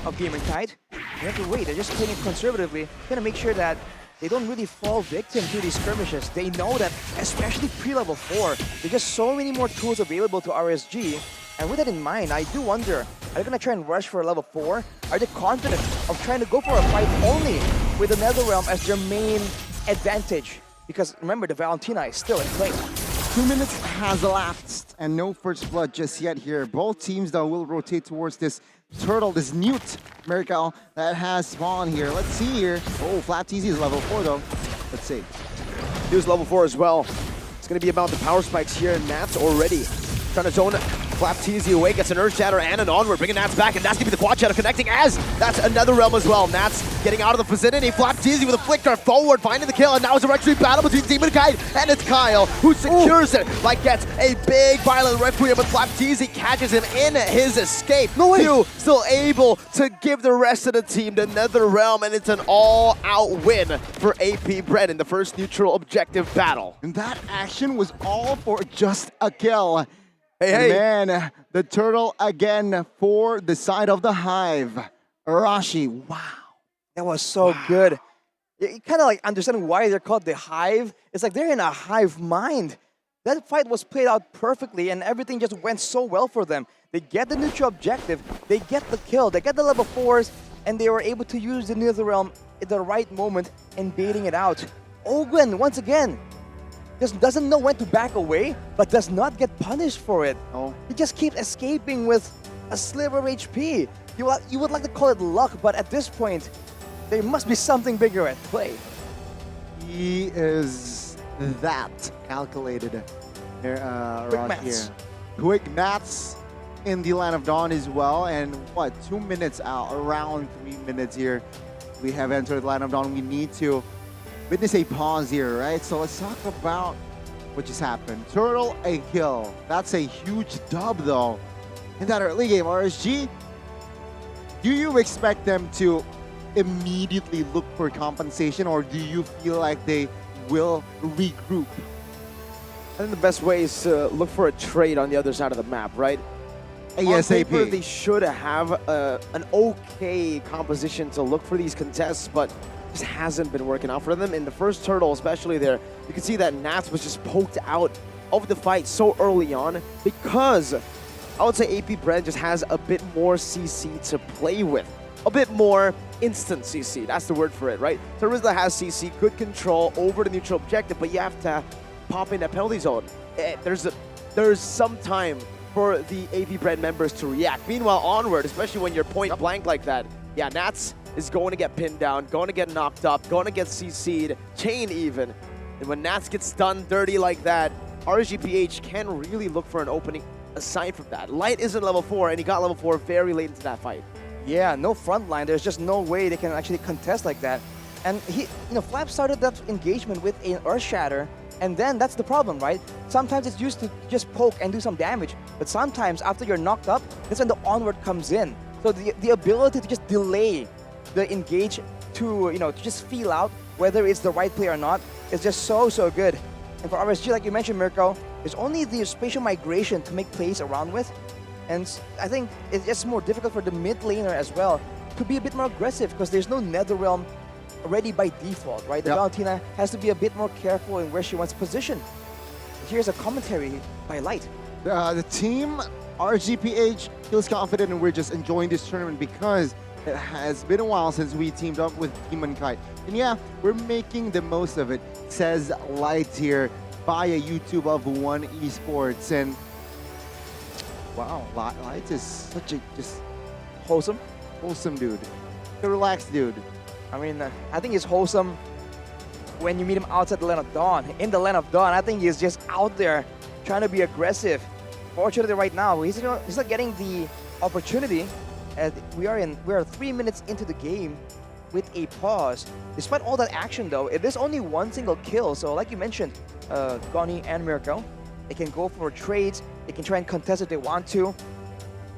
of Gaming Tide. You have to wait. They're just playing it conservatively. Gonna make sure that they don't really fall victim to these skirmishes. They know that, especially pre-level 4, there's just so many more tools available to RSG. And with that in mind, I do wonder, are they gonna try and rush for a level 4? Are they confident of trying to go for a fight only with the Netherrealm as their main advantage? Because remember, the Valentina is still in play. 2 minutes has elapsed and no first blood just yet here. Both teams though will rotate towards this turtle, this newt Miracle that has spawned here. Let's see here. Oh, Flat TZ is level 4 though. Let's see. He was level 4 as well. It's going to be about the power spikes here, and Nats already trying to zone Flap TZ away, gets an Earth Shatter and an Onward, bringing Nats back, and Nats gonna be the Quad Shatter connecting as that's another realm as well. Nats getting out of the vicinity, Flap TZ with a flicker forward, finding the kill, and now it's a Requiem battle between Demon Kite and it's Kyle who secures it, like gets a big violent Requiem, but Flap TZ catches him in his escape. No way! Still able to give the rest of the team the Nether Realm, and it's an all-out win for AP BREN in the first neutral objective battle. And that action was all for just a kill. Hey. Man, the turtle again for the side of the Hive. Arashi, wow. That was so good. You kind of like understand why they're called the Hive. It's like they're in a hive mind. That fight was played out perfectly and everything just went so well for them. They get the neutral objective, they get the kill, they get the level 4s, and they were able to use the Netherrealm at the right moment and baiting it out. Ogwen, once again, just doesn't know when to back away, but does not get punished for it. Oh. He just keeps escaping with a sliver of HP. You would like to call it luck, but at this point, there must be something bigger at play. He is that calculated here, Quick here. Quick Mats in the Land of Dawn as well, and what, 2 minutes out, around 3 minutes here. We have entered the Land of Dawn. We need to witness a pause here, right? So let's talk about what just happened. Turtle, a kill. That's a huge dub, though. In that early game, RSG, do you expect them to immediately look for compensation, or do you feel like they will regroup? I think the best way is to look for a trade on the other side of the map, right? ASAP. On paper, they should have an okay composition to look for these contests, but just hasn't been working out for them. In the first turtle, especially there, you can see that Nats was just poked out of the fight so early on because I would say AP BREN just has a bit more CC to play with. A bit more instant CC, that's the word for it, right? Terizla has CC, good control over the neutral objective, but you have to pop in that penalty zone. There's some time for the AP BREN members to react. Meanwhile, Onward, especially when you're point blank like that, yeah, Nats is going to get pinned down, going to get knocked up, going to get CC'd, chain even. And when Nats gets done dirty like that, RGPH can really look for an opening aside from that. Light isn't level 4, and he got level 4 very late into that fight. Yeah, no front line. There's just no way they can actually contest like that. And Flap started that engagement with an Earth Shatter, and then that's the problem, right? Sometimes it's used to just poke and do some damage, but sometimes after you're knocked up, that's when the Onward comes in. So the ability to just delay the engage to, to just feel out whether it's the right play or not is just so good. And for RSG, like you mentioned, Mirko, there's only the spatial migration to make plays around with. And I think it's just more difficult for the mid laner as well to be a bit more aggressive because there's no Netherrealm already by default, right? The Valentina has to be a bit more careful in where she wants to position. Here's a commentary by Light. The team RGPH feels confident and we're just enjoying this tournament because it has been a while since we teamed up with Demon Kite. And yeah, we're making the most of it, says Light here via YouTube of One Esports. And wow, Light is such a just Wholesome. dude. A relaxed dude. I mean, I think he's wholesome when you meet him outside the Land of Dawn. In the Land of Dawn, I think he's just out there trying to be aggressive. Fortunately, right now, he's not getting the opportunity. As we are 3 minutes into the game with a pause. Despite all that action, though, it is only one single kill. So, like you mentioned, Goni and Mirko, they can go for trades. They can try and contest if they want to.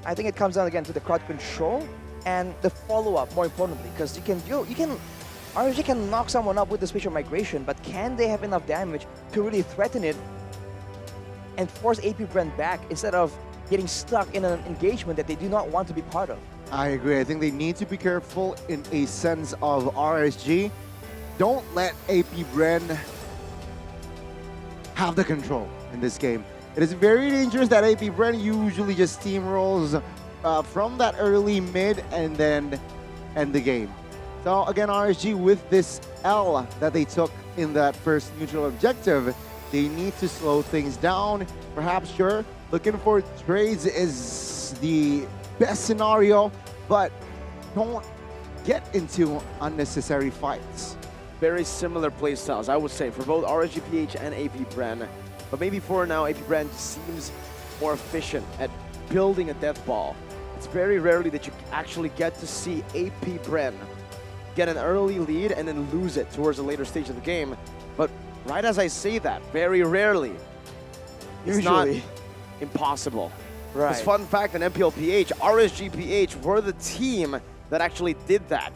I think it comes down again to the crowd control and the follow-up, more importantly, because RSG can knock someone up with the spatial migration, but can they have enough damage to really threaten it and force AP BREN back instead of getting stuck in an engagement that they do not want to be part of? I agree. I think they need to be careful in a sense of RSG. Don't let AP BREN have the control in this game. It is very dangerous that AP BREN usually just steamrolls from that early mid and then end the game. So again, RSG with this L that they took in that first neutral objective, they need to slow things down. Perhaps, sure, looking for trades is the best scenario, but don't get into unnecessary fights. Very similar playstyles, I would say, for both RSGPH and AP BREN. But maybe for now, AP BREN seems more efficient at building a death ball. It's very rarely that you actually get to see AP BREN get an early lead and then lose it towards the later stage of the game. But right as I say that, very rarely, it's not impossible. Right. This fun fact in MPLPH, RSGPH were the team that actually did that.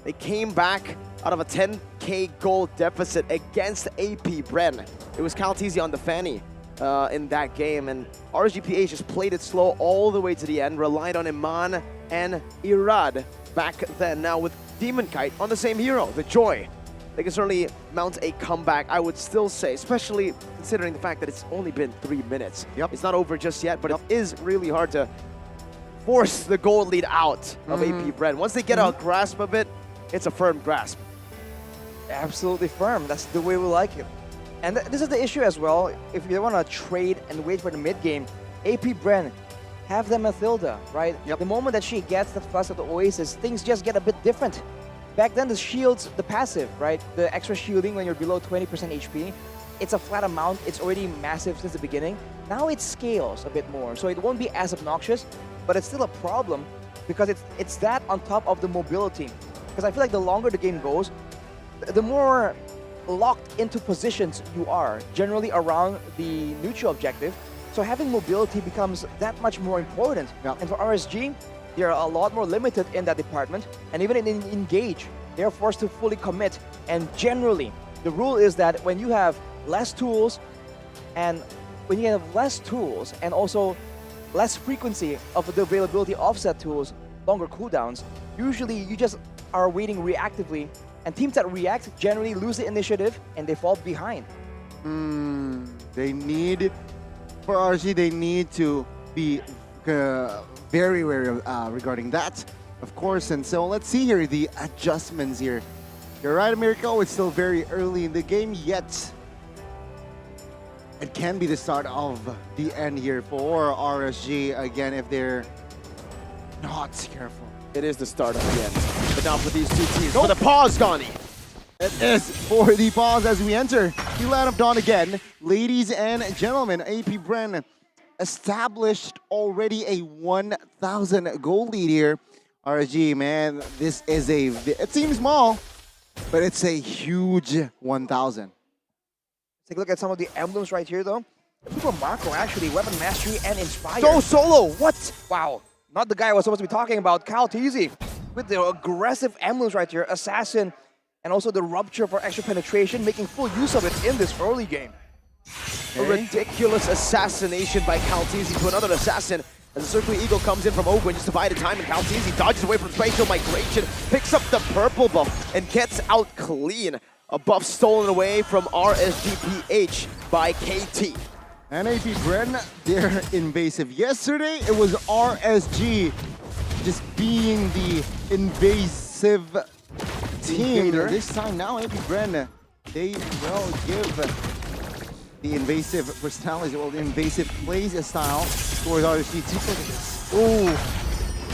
They came back out of a 10k goal deficit against AP BREN. It was Caltesi on the Fanny in that game, and RSGPH just played it slow all the way to the end, relied on Iman and Irad back then. Now with Demon Kite on the same hero, the Joy, they can certainly mount a comeback, I would still say, especially considering the fact that it's only been 3 minutes. Yep. It's not over just yet, but it is really hard to force the goal lead out of AP BREN. Once they get a grasp of it, it's a firm grasp. Absolutely firm. That's the way we like it. And this is the issue as well. If you want to trade and wait for the mid game, AP BREN have them Mathilda, right? Yep. The moment that she gets the flash of the Oasis, things just get a bit different. Back then, the shields, the passive, right? The extra shielding when you're below 20% HP, it's a flat amount. It's already massive since the beginning. Now it scales a bit more, so it won't be as obnoxious, but it's still a problem because it's that on top of the mobility. Because I feel like the longer the game goes, the more locked into positions you are, generally around the neutral objective. So having mobility becomes that much more important. Yeah. And for RSG, they're a lot more limited in that department. And even in Engage, they're forced to fully commit. And generally, the rule is that when you have less tools and also less frequency of the availability of set tools, longer cooldowns, usually you just are waiting reactively. And teams that react generally lose the initiative and they fall behind. They need, for RSG, they need to be very wary regarding that, of course. And so let's see here the adjustments here. You're right, Mirko, it's still very early in the game, yet it can be the start of the end here for RSG again if they're not careful. It is the start of the end, but not for these two teams. For the pause, Gani. It is for the pause as we enter the Land of Dawn again. Ladies and gentlemen, AP BREN established already a 1,000 goal lead here. RSG, man, this is it seems small, but it's a huge 1,000. Take a look at some of the emblems right here, though. Super Marco, actually, Weapon Mastery and Inspire. Go solo, what? Wow, not the guy I was supposed to be talking about, Caltesi, with the aggressive emblems right here, Assassin, and also the Rupture for extra penetration, making full use of it in this early game. A ridiculous assassination by Caltesi to another assassin. As the Circular Eagle comes in from Ogun just to buy the time, and Caltesi dodges away from spatial migration, picks up the purple buff, and gets out clean. A buff stolen away from RSGPH by KT. And AP BREN, they're invasive. Yesterday, it was RSG just being the invasive team. Invader. This time now, AP BREN, they will give the invasive personality, well, the invasive plays style towards RSG. Take a look at this. Ooh.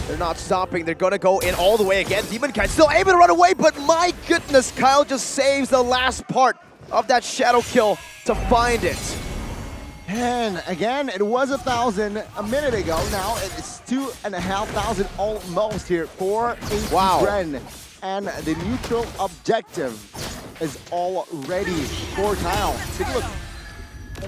They're not stopping. They're going to go in all the way again. Demon Kite still able to run away, but my goodness, Kyle just saves the last part of that shadow kill to find it. And again, it was 1,000 a minute ago. Now it's 2,500 almost here for AP BREN. And the neutral objective is already for Kyle. Take a look.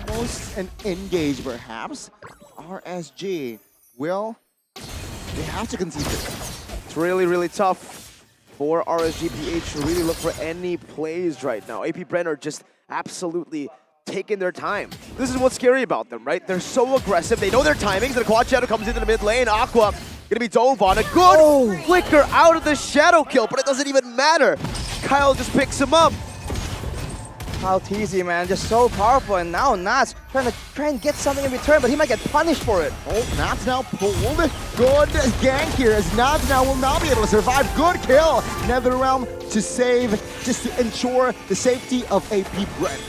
Almost an engage, perhaps. RSG will, they have to concede this. It's really, really tough for RSGPH to really look for any plays right now. AP BREN are just absolutely taking their time. This is what's scary about them, right? They're so aggressive. They know their timings. The quad shadow comes into the mid lane. Aqua gonna be dove on. A good flicker out of the shadow kill, but it doesn't even matter. Kyle just picks him up. How TZ, man, just so powerful, and now Nats trying to get something in return, but he might get punished for it. Oh, Nats now pulled. Good gank here, as Nats now will not be able to survive. Good kill. Netherrealm to save, just to ensure the safety of AP BREN.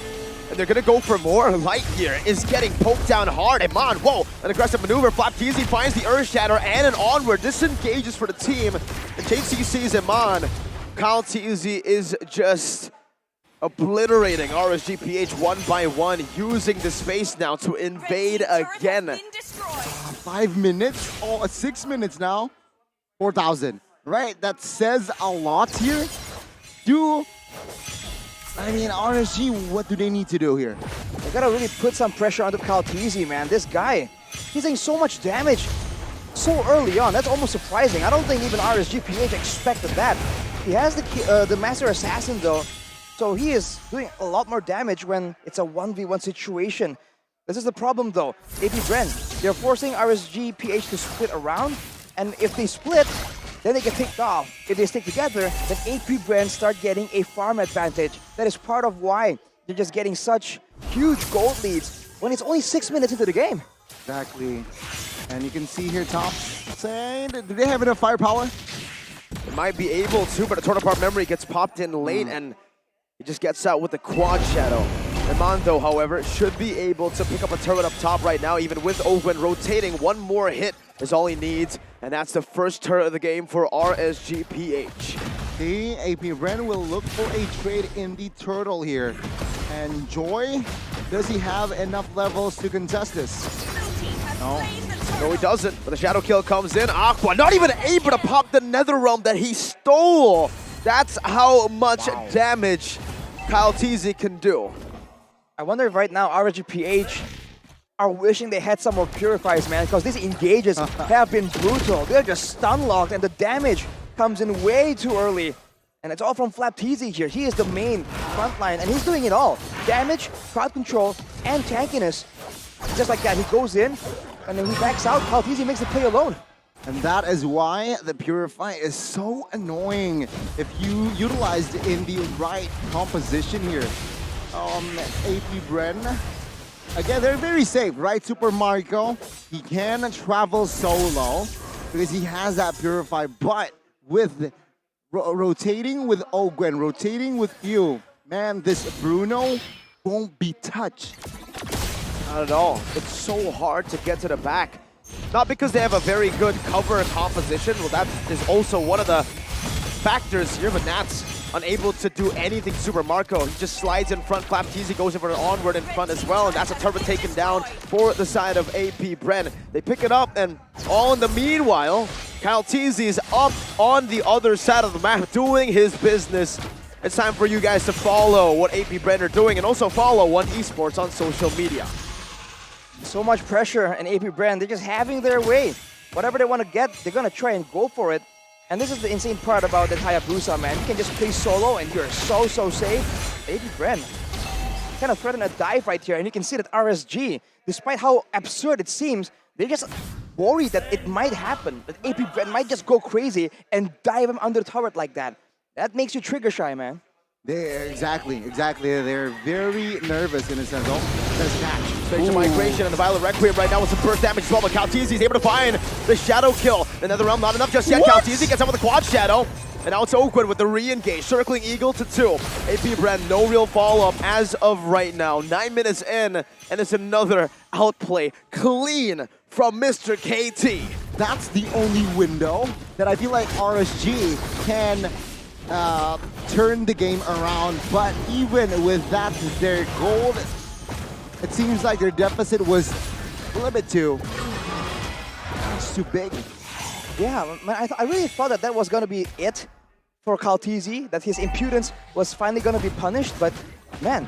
And they're gonna go for more. Lightyear is getting poked down hard. Iman, whoa, an aggressive maneuver. Flapteezy finds the Earth Shatter and an onward. Disengages for the team. And JC sees Iman. Kyle TZ is just obliterating RSGPH one by one, using the space now to invade again. 5 minutes, 6 minutes now, 4,000. Right, that says a lot here. I mean, RSG, what do they need to do here? They gotta really put some pressure onto Kyle TZ, man. This guy, he's doing so much damage so early on. That's almost surprising. I don't think even RSGPH expected that. He has the Master Assassin though, so he is doing a lot more damage when it's a 1v1 situation. This is the problem though. AP BREN, they're forcing RSGPH to split around, and if they split, then they get picked off. If they stick together, then AP BREN start getting a farm advantage. That is part of why they're just getting such huge gold leads when it's only 6 minutes into the game. Exactly. And you can see here, top saying, do they have enough firepower? They might be able to, but the torn apart memory gets popped in late, and he just gets out with the quad shadow. Iman, though, however, should be able to pick up a turret up top right now, even with Owen rotating. One more hit is all he needs, and that's the first turret of the game for RSGPH. The AP BREN will look for a trade in the turtle here. And Joy, does he have enough levels to contest this? No. No, he doesn't, but the shadow kill comes in. Aqua not even able to pop the Netherrealm that he stole. That's how much damage Kyle TZ can do. I wonder if right now RSGPH are wishing they had some more purifiers, man, because these engages have been brutal. They're just stun locked, and the damage comes in way too early. And it's all from Flapteezy here. He is the main frontline, and he's doing it all. Damage, crowd control, and tankiness. Just like that, he goes in, and then he backs out. Flapteezy makes the play alone. And that is why the Purify is so annoying if you utilized it in the right composition here. AP BREN, again, they're very safe, right? Super Marco, he can travel solo because he has that Purify, but with rotating with Ogwen, rotating with you, man, this Bruno won't be touched. Not at all. It's so hard to get to the back. Not because they have a very good cover composition. Well, that is also one of the factors here, but Nats unable to do anything Super Marco. He just slides in front. Flapteezy goes in for an onward in front as well, and that's a turret taken down for the side of AP BREN. They pick it up, and all in the meanwhile, Kyle TZ is up on the other side of the map doing his business. It's time for you guys to follow what AP BREN are doing, and also follow One Esports on social media. So much pressure, and AP BREN, they're just having their way. Whatever they want to get, they're going to try and go for it. And this is the insane part about the Hayabusa, man. You can just play solo and you're so safe. AP BREN kind of threaten a dive right here, and you can see that RSG, despite how absurd it seems, they're just worried that it might happen, that AP BREN might just go crazy and dive him under the turret like that. That makes you trigger shy, man. Exactly. They're very nervous in a sense. Oh, there's catch. Spatial migration and the Violet Requiem right now with some burst damage as well, but Calteezy is able to find the Shadow kill. The Netherrealm not enough just yet. Calteezy gets out with the Quad Shadow. And now it's Oakwood with the re-engage, circling Eagle to 2. AP BREN, no real follow-up as of right now. 9 minutes in, and it's another outplay. Clean from Mr. KT. That's the only window that I feel like RSG can turn the game around. But even with that, their goal, it seems like their deficit was a little bit too big. Yeah, man, I really thought that was going to be it for Calteezy, that his impudence was finally going to be punished, but man,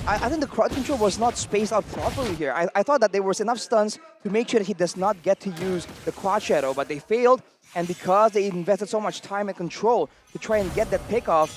I think the crowd control was not spaced out properly here. I thought that there was enough stuns to make sure that he does not get to use the Quad Shadow, but they failed, and because they invested so much time and control to try and get that pick off,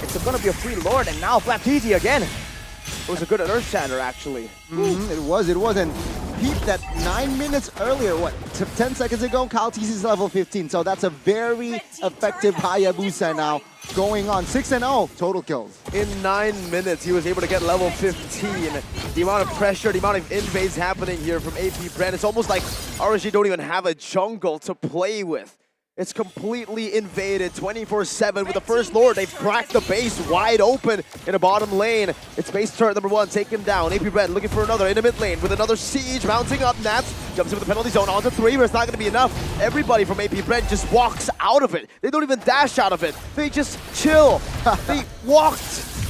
it's going to be a free Lord, and now Blacklist again. It was a good Earth Shander, actually. It was, and peep that 9 minutes earlier, 10 seconds ago, Calteezy's level 15. So that's a very effective Hayabusa now going on. 6-0 total kills. In 9 minutes, he was able to get level 15. The amount of pressure, the amount of invades happening here from AP BREN, it's almost like RSG don't even have a jungle to play with. It's completely invaded 24/7 with the first Lord. They've cracked the base wide open in the bottom lane. It's base turret number 1 taken down. AP BREN looking for another in the mid lane with another siege mounting up. Nats jumps in with the penalty zone onto 3, but it's not going to be enough. Everybody from AP BREN just walks out of it. They don't even dash out of it. They just chill. They walked.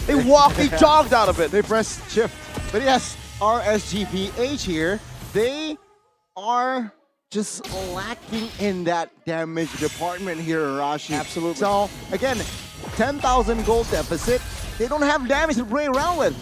They jogged out of it. They pressed shift. But yes, RSGPH here, they are just lacking in that damage department here, Rashi. Absolutely. So, again, 10,000 gold deficit. They don't have damage to play around with.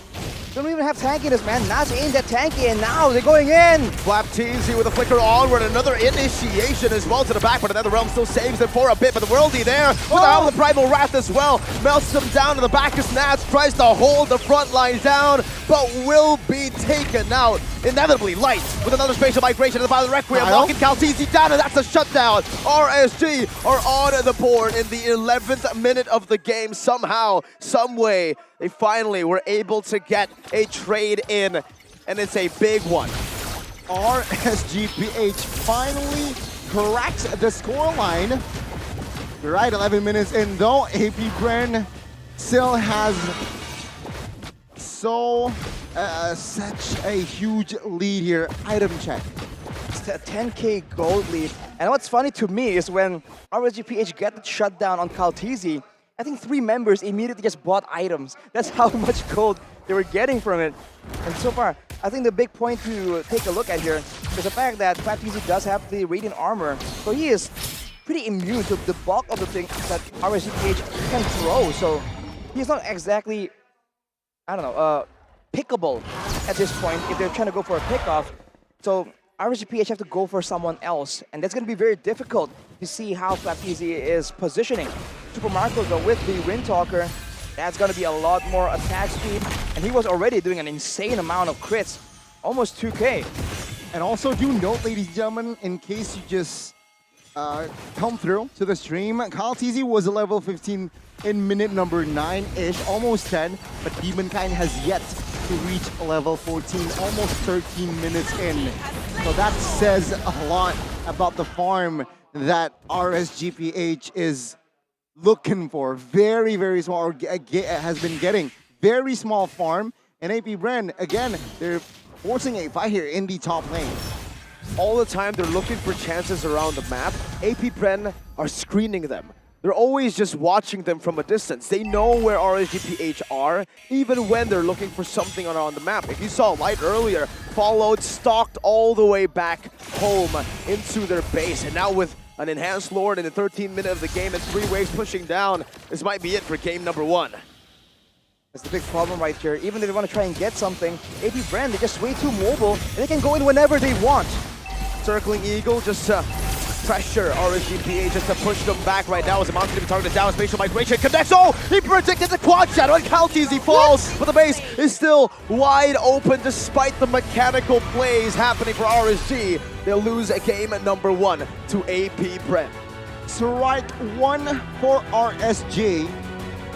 They don't even have tankiness, man. Nats aimed at tanky, and now they're going in. Blacklist with a flicker onward, another initiation as well to the back, but the Netherrealm still saves them for a bit, but the Worldie there with the Howl of the Primal Wrath as well. Melts them down to the back as Nats tries to hold the front line down, but will be taken out. Inevitably, Light with another spatial migration to the Violet Requiem, locking Calteezy down, and that's a shutdown. RSG are on the board in the 11th minute of the game. Somehow, some way, they finally were able to get a trade in, and it's a big one. RSGPH finally cracks the scoreline. Right, 11 minutes in though, AP BREN still has such a huge lead here. Item check. It's a 10k gold lead. And what's funny to me is when RSGPH get the shutdown on Calteezy, I think 3 members immediately just bought items. That's how much gold they were getting from it. And so far, I think the big point to take a look at here is the fact that Blacklist does have the Radiant Armor, so he is pretty immune to the bulk of the things that RSGPH can throw. So he's not exactly, I don't know, pickable at this point if they're trying to go for a pickoff. So RSGPH have to go for someone else, and that's going to be very difficult to see how Blacklist is positioning. Super Marco though with the Windtalker, that's going to be a lot more attack speed, and he was already doing an insane amount of crits, almost 2k. And also do note, ladies and gentlemen, in case you just come through to the stream, Calteezy was a level 15 in minute number 9-ish, almost 10, but Demonkind has yet to reach level 14, almost 13 minutes in. So that says a lot about the farm that RSGPH is looking for. Very, very small, or has been getting. Very small farm. And AP BREN, again, they're forcing a fight here in the top lane. All the time they're looking for chances around the map. AP BREN are screening them. They're always just watching them from a distance. They know where RSGPH are, even when they're looking for something around the map. If you saw Light earlier, followed, stalked all the way back home into their base. And now with an enhanced Lord in the 13th minute of the game and 3 waves pushing down, this might be it for game number 1. That's the big problem right here. Even if they want to try and get something, AP BREN, they're just way too mobile, and they can go in whenever they want. Circling Eagle just to pressure RSGPH just to push them back right now as the monster to be targeted down. Spatial migration connects. Oh, he predicted the quad shadow and Calteezy falls, but the base is still wide open despite the mechanical plays happening for RSG. They'll lose a game at number 1 to AP BREN. Strike 1 for RSG,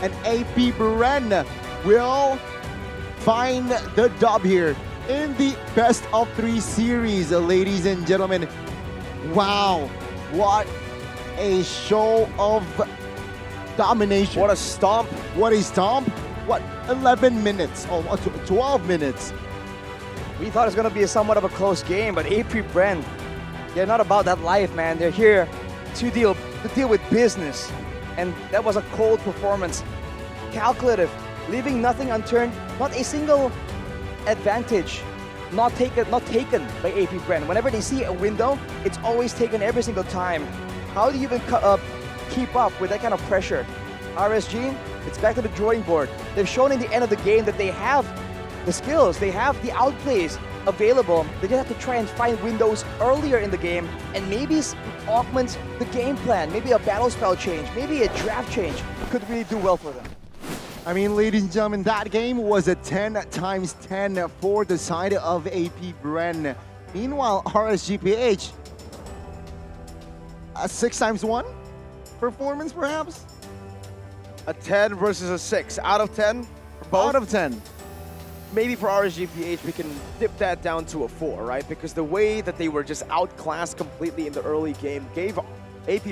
and AP BREN will find the dub here. in the best of 3 series, ladies and gentlemen. Wow, what a show of domination. What a stomp. What a stomp. What, 11 minutes, oh, 12 minutes. We thought it was going to be somewhat of a close game, but BREN, they're not about that life, man. They're here to deal with business. And that was a cold performance. Calculative, leaving nothing unturned, not a single advantage not taken by BREN. Whenever they see a window, it's always taken every single time. How do you even keep up with that kind of pressure? RSG, it's back to the drawing board. They've shown in the end of the game that they have the skills, they have the outplays available. They just have to try and find windows earlier in the game and maybe augment the game plan. Maybe a battle spell change, maybe a draft change could really do well for them. I mean, ladies and gentlemen, that game was a 10 times 10 for the side of BREN. Meanwhile, RSGPH, a 6 times 1 performance, perhaps? A 10 versus a 6. Out of 10? Both? Out of 10. Maybe for RSGPH, we can dip that down to a 4, right? Because the way that they were just outclassed completely in the early game gave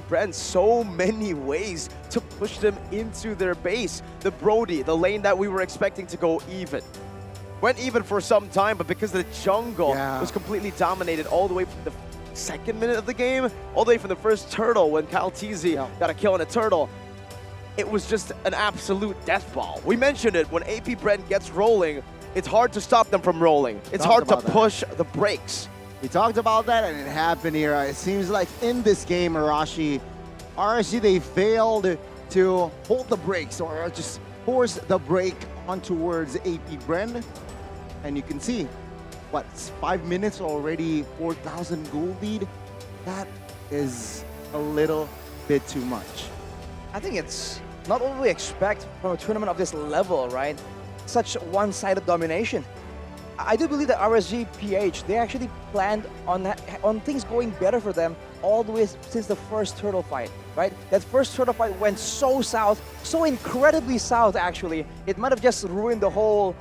BREN so many ways to push them into their base. The Brody, the lane that we were expecting to go even. Went even for some time, but because the jungle was completely dominated all the way from the 2nd minute of the game, all the way from the first turtle when Kyle TZ got a kill on a turtle, it was just an absolute death ball. We mentioned it, when BREN gets rolling, it's hard to stop them from rolling. It's hard to push the brakes. We talked about that, and it happened here. It seems like in this game, Arashi, RSG, they failed to hold the brakes or just force the brake on towards BREN. And you can see, what, 5 minutes already, 4,000 gold lead? That is a little bit too much. I think it's not what we expect from a tournament of this level, right? Such one-sided domination. I do believe that RSGPH, they actually planned on things going better for them all the way since the first turtle fight, right? That first turtle fight went so south, so incredibly south actually. It might have just ruined the whole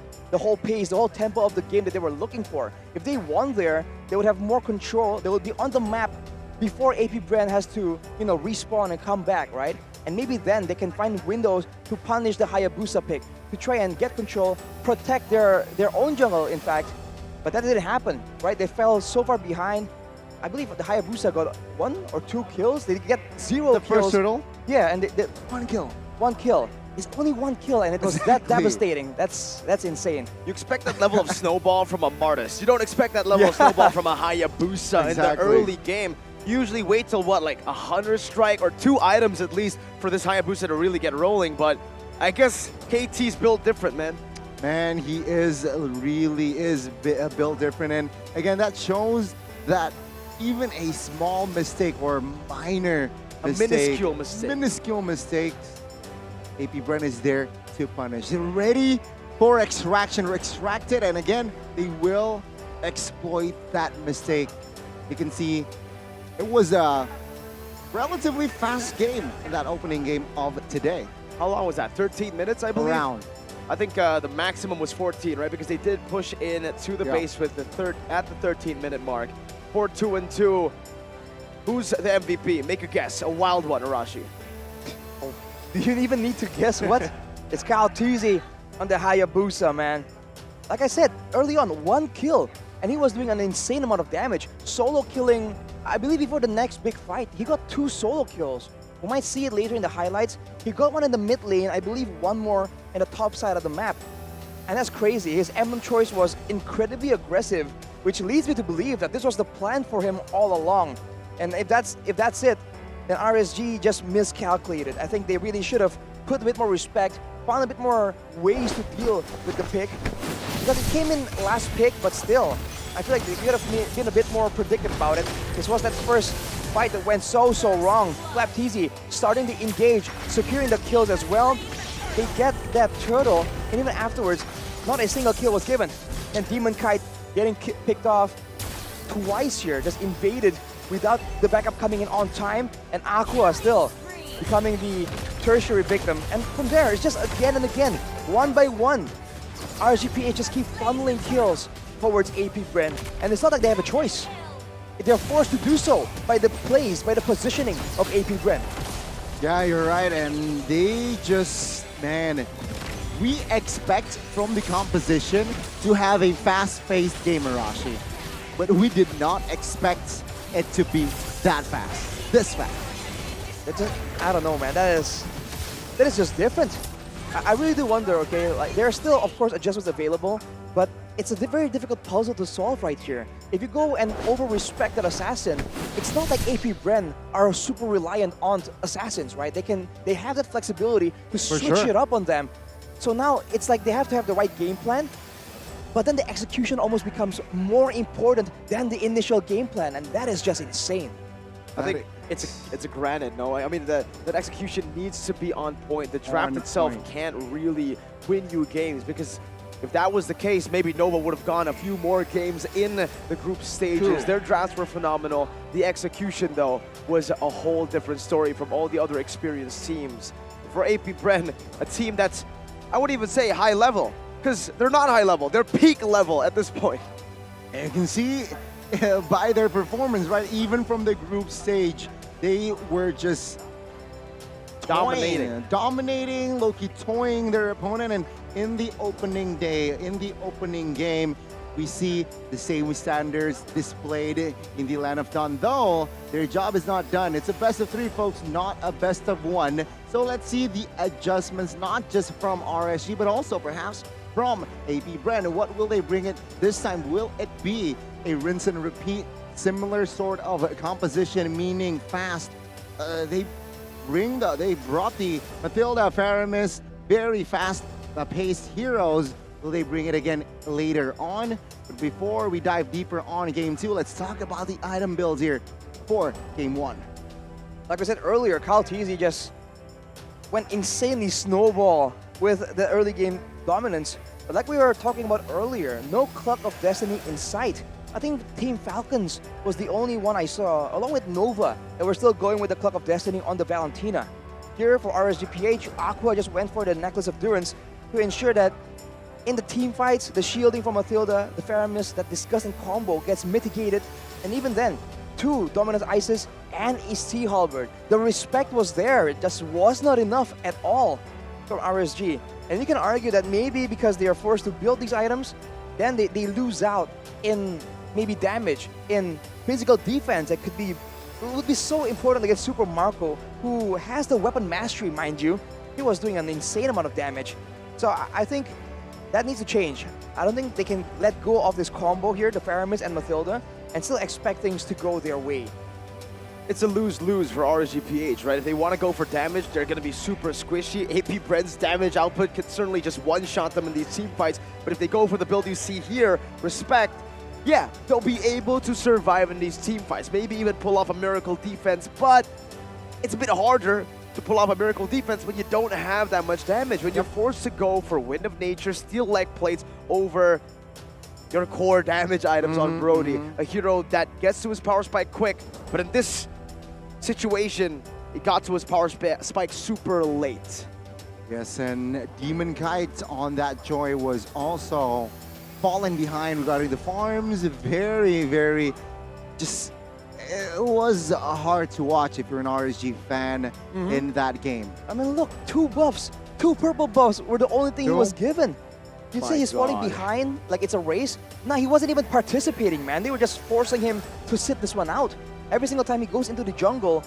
pace, the whole tempo of the game that they were looking for. If they won there, they would have more control. They would be on the map before BREN has to, respawn and come back, right? And maybe then they can find windows to punish the Hayabusa pick, to try and get control, protect their own jungle, in fact. But that didn't happen, right? They fell so far behind. I believe the Hayabusa got 1 or 2 kills. They get 0 kills. The first turtle? Yeah, and 1 kill. 1 kill. It's only 1 kill, and it was that devastating. That's insane. You expect that level of snowball from a Martis. You don't expect that level of snowball from a Hayabusa in the early game. Usually wait till what, like 100 strike or 2 items at least for this Hayabusa to really get rolling, but I guess KT's built different, man. Man, he really is built different, and again, that shows that even a small mistake or minor mistake, minuscule mistakes, BREN is there to punish. They're ready for extraction or extracted, and again, they will exploit that mistake. You can see it was a relatively fast game in that opening game of today. How long was that? 13 minutes, I believe? Around. I think the maximum was 14, right? Because they did push in to the base with the at the 13-minute mark. 4-2-2. Who's the MVP? Make a guess. A wild one, Arashi. Oh, do you even need to guess what? It's Kyle TZ on the Hayabusa, man. Like I said, early on, 1 kill. And he was doing an insane amount of damage. Solo killing, I believe before the next big fight, he got 2 solo kills. We might see it later in the highlights. He got 1 in the mid lane, I believe 1 more in the top side of the map. And that's crazy. His emblem choice was incredibly aggressive, which leads me to believe that this was the plan for him all along. And if that's it, then RSG just miscalculated. I think they really should have put a bit more respect, found a bit more ways to deal with the pick. Because it came in last pick, but still, I feel like they could have been a bit more predictive about it. This was that first fight that went so wrong. FlapTZ starting to engage, securing the kills as well. They get that turtle, and even afterwards, not a single kill was given. And Demon Kite getting picked off twice here, just invaded without the backup coming in on time, and Aqua still becoming the tertiary victim. And from there, it's just again and again, 1 by 1. RSGPH just keep funneling kills towards AP BREN, and it's not like they have a choice. They're forced to do so by the plays, by the positioning of AP BREN. Yeah, you're right, and they just, man, we expect from the composition to have a fast-paced game, Arashi, but we did not expect it to be that fast, this fast. I don't know, man. That is just different. I really do wonder. Okay, like there are still, of course, adjustments available, but it's a very difficult puzzle to solve right here. If you go and over-respect that assassin, it's not like AP BREN are super reliant on assassins, right? They have that flexibility to switch it up on them. So now it's like they have to have the right game plan, but then the execution almost becomes more important than the initial game plan, and that is just insane. I think it's a granted, no? I mean, that execution needs to be on point. The draft itself can't really win you games, because if that was the case, maybe Nova would have gone a few more games in the group stages. Their drafts were phenomenal. The execution, though, was a whole different story from all the other experienced teams. For AP BREN, a team that's, I wouldn't even say high level, because they're not high level. They're peak level at this point. And you can see by their performance, right? Even from the group stage, they were just dominating, low-key toying their opponent. And in the opening day, in the opening game, we see the same standards displayed in the Land of Dawn. Though their job is not done. It's a best of 3, folks, not a best of 1. So let's see the adjustments, not just from RSG, but also perhaps from AP BREN. What will they bring it this time? Will it be a rinse and repeat, similar sort of composition, meaning fast? They brought the Matilda, Faramis, very fast paced heroes. Will they bring it again later on? But before we dive deeper on Game 2, let's talk about the item builds here for Game 1. Like I said earlier, Kyle Teasy just went insanely snowball with the early game dominance. But like we were talking about earlier, no Clock of Destiny in sight. I think Team Falcons was the only one I saw, along with Nova, that were still going with the Clock of Destiny on the Valentina. Here for RSGPH, Aqua just went for the Necklace of Durance to ensure that in the team fights, the shielding from Matilda, the Faramis, that disgusting combo gets mitigated. And even then, 2 Dominus Ices and a Sea Halberd. The respect was there, it just was not enough at all from RSG. And you can argue that maybe because they are forced to build these items, then they lose out in maybe damage, in physical defense that would be so important against Super Marco, who has the weapon mastery, mind you. He was doing an insane amount of damage. So I think that needs to change. I don't think they can let go of this combo here, the Faramis and Matilda, and still expect things to go their way. It's a lose-lose for RSGPH, right? If they want to go for damage, they're going to be super squishy. AP BREN's damage output could certainly just one-shot them in these team fights. But if they go for the build you see here, Respect, yeah, they'll be able to survive in these team fights. Maybe even pull off a miracle defense, but it's a bit harder to pull off a miracle defense when you don't have that much damage. When you're forced to go for Wind of Nature, Steel Leg Plates over your core damage items on Brody. A hero that gets to his power spike quick, but in this situation, it got to his power spike super late. Yes, and Demon Kite on that Joy was also falling behind regarding the farms. Very, just, it was hard to watch if you're an RSG fan in that game. I mean, look, 2 buffs, 2 purple buffs were the only thing he was given. You'd say he's falling behind, like it's a race. No, he wasn't even participating, man. They were just forcing him to sit this one out. Every single time he goes into the jungle,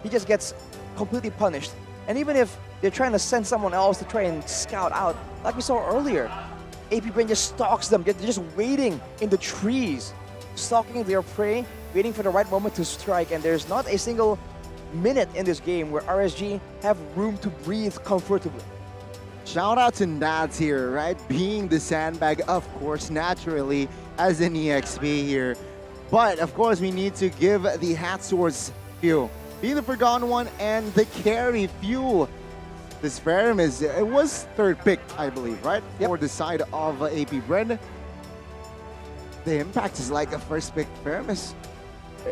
he just gets completely punished. And even if they're trying to send someone else to try and scout out, like we saw earlier, AP BREN just stalks them. They're just waiting in the trees, stalking their prey, waiting for the right moment to strike. And there's not a single minute in this game where RSG have room to breathe comfortably. Shout out to Nads here, right? Being the sandbag, of course, naturally, as an EXP here. But, of course, we need to give the Hat Swords Fuel. Being the Forgotten One and the carry Fuel. This Faramis, it was 3rd pick, I believe, right? For the side of AP BREN. The impact is like a 1st pick Faramis.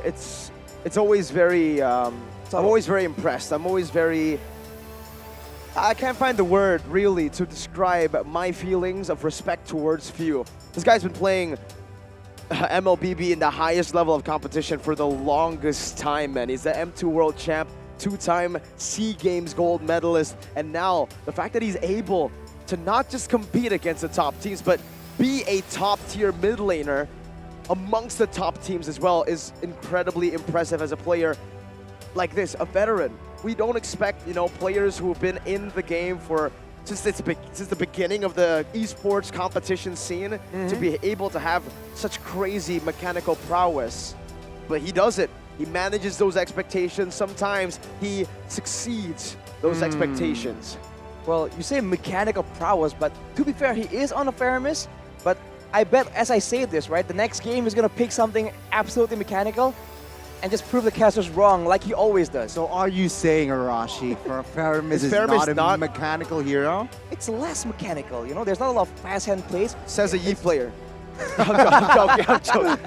It's always very, I'm always very impressed. I'm always very I can't find the word really to describe my feelings of respect towards Few. This guy's been playing MLBB in the highest level of competition for the longest time, man. He's the M2 World Champ, 2-time SEA Games gold medalist, and now the fact that he's able to not just compete against the top teams, but be a top-tier mid laner amongst the top teams as well is incredibly impressive as a player like this, a veteran. We don't expect, you know, players who have been in the game for since the beginning of the esports competition scene to be able to have such crazy mechanical prowess. But he does it. He manages those expectations. Sometimes he succeeds those expectations. Well, you say mechanical prowess, but to be fair, he is on a fair miss. But I bet as I say this, right, the next game he's going to pick something absolutely mechanical and just prove the casters wrong like he always does. So are you saying, Arashi, for Faramis is not a mechanical hero? It's less mechanical, you know? There's not a lot of fast hand plays. Says a Yi player. I'm joking.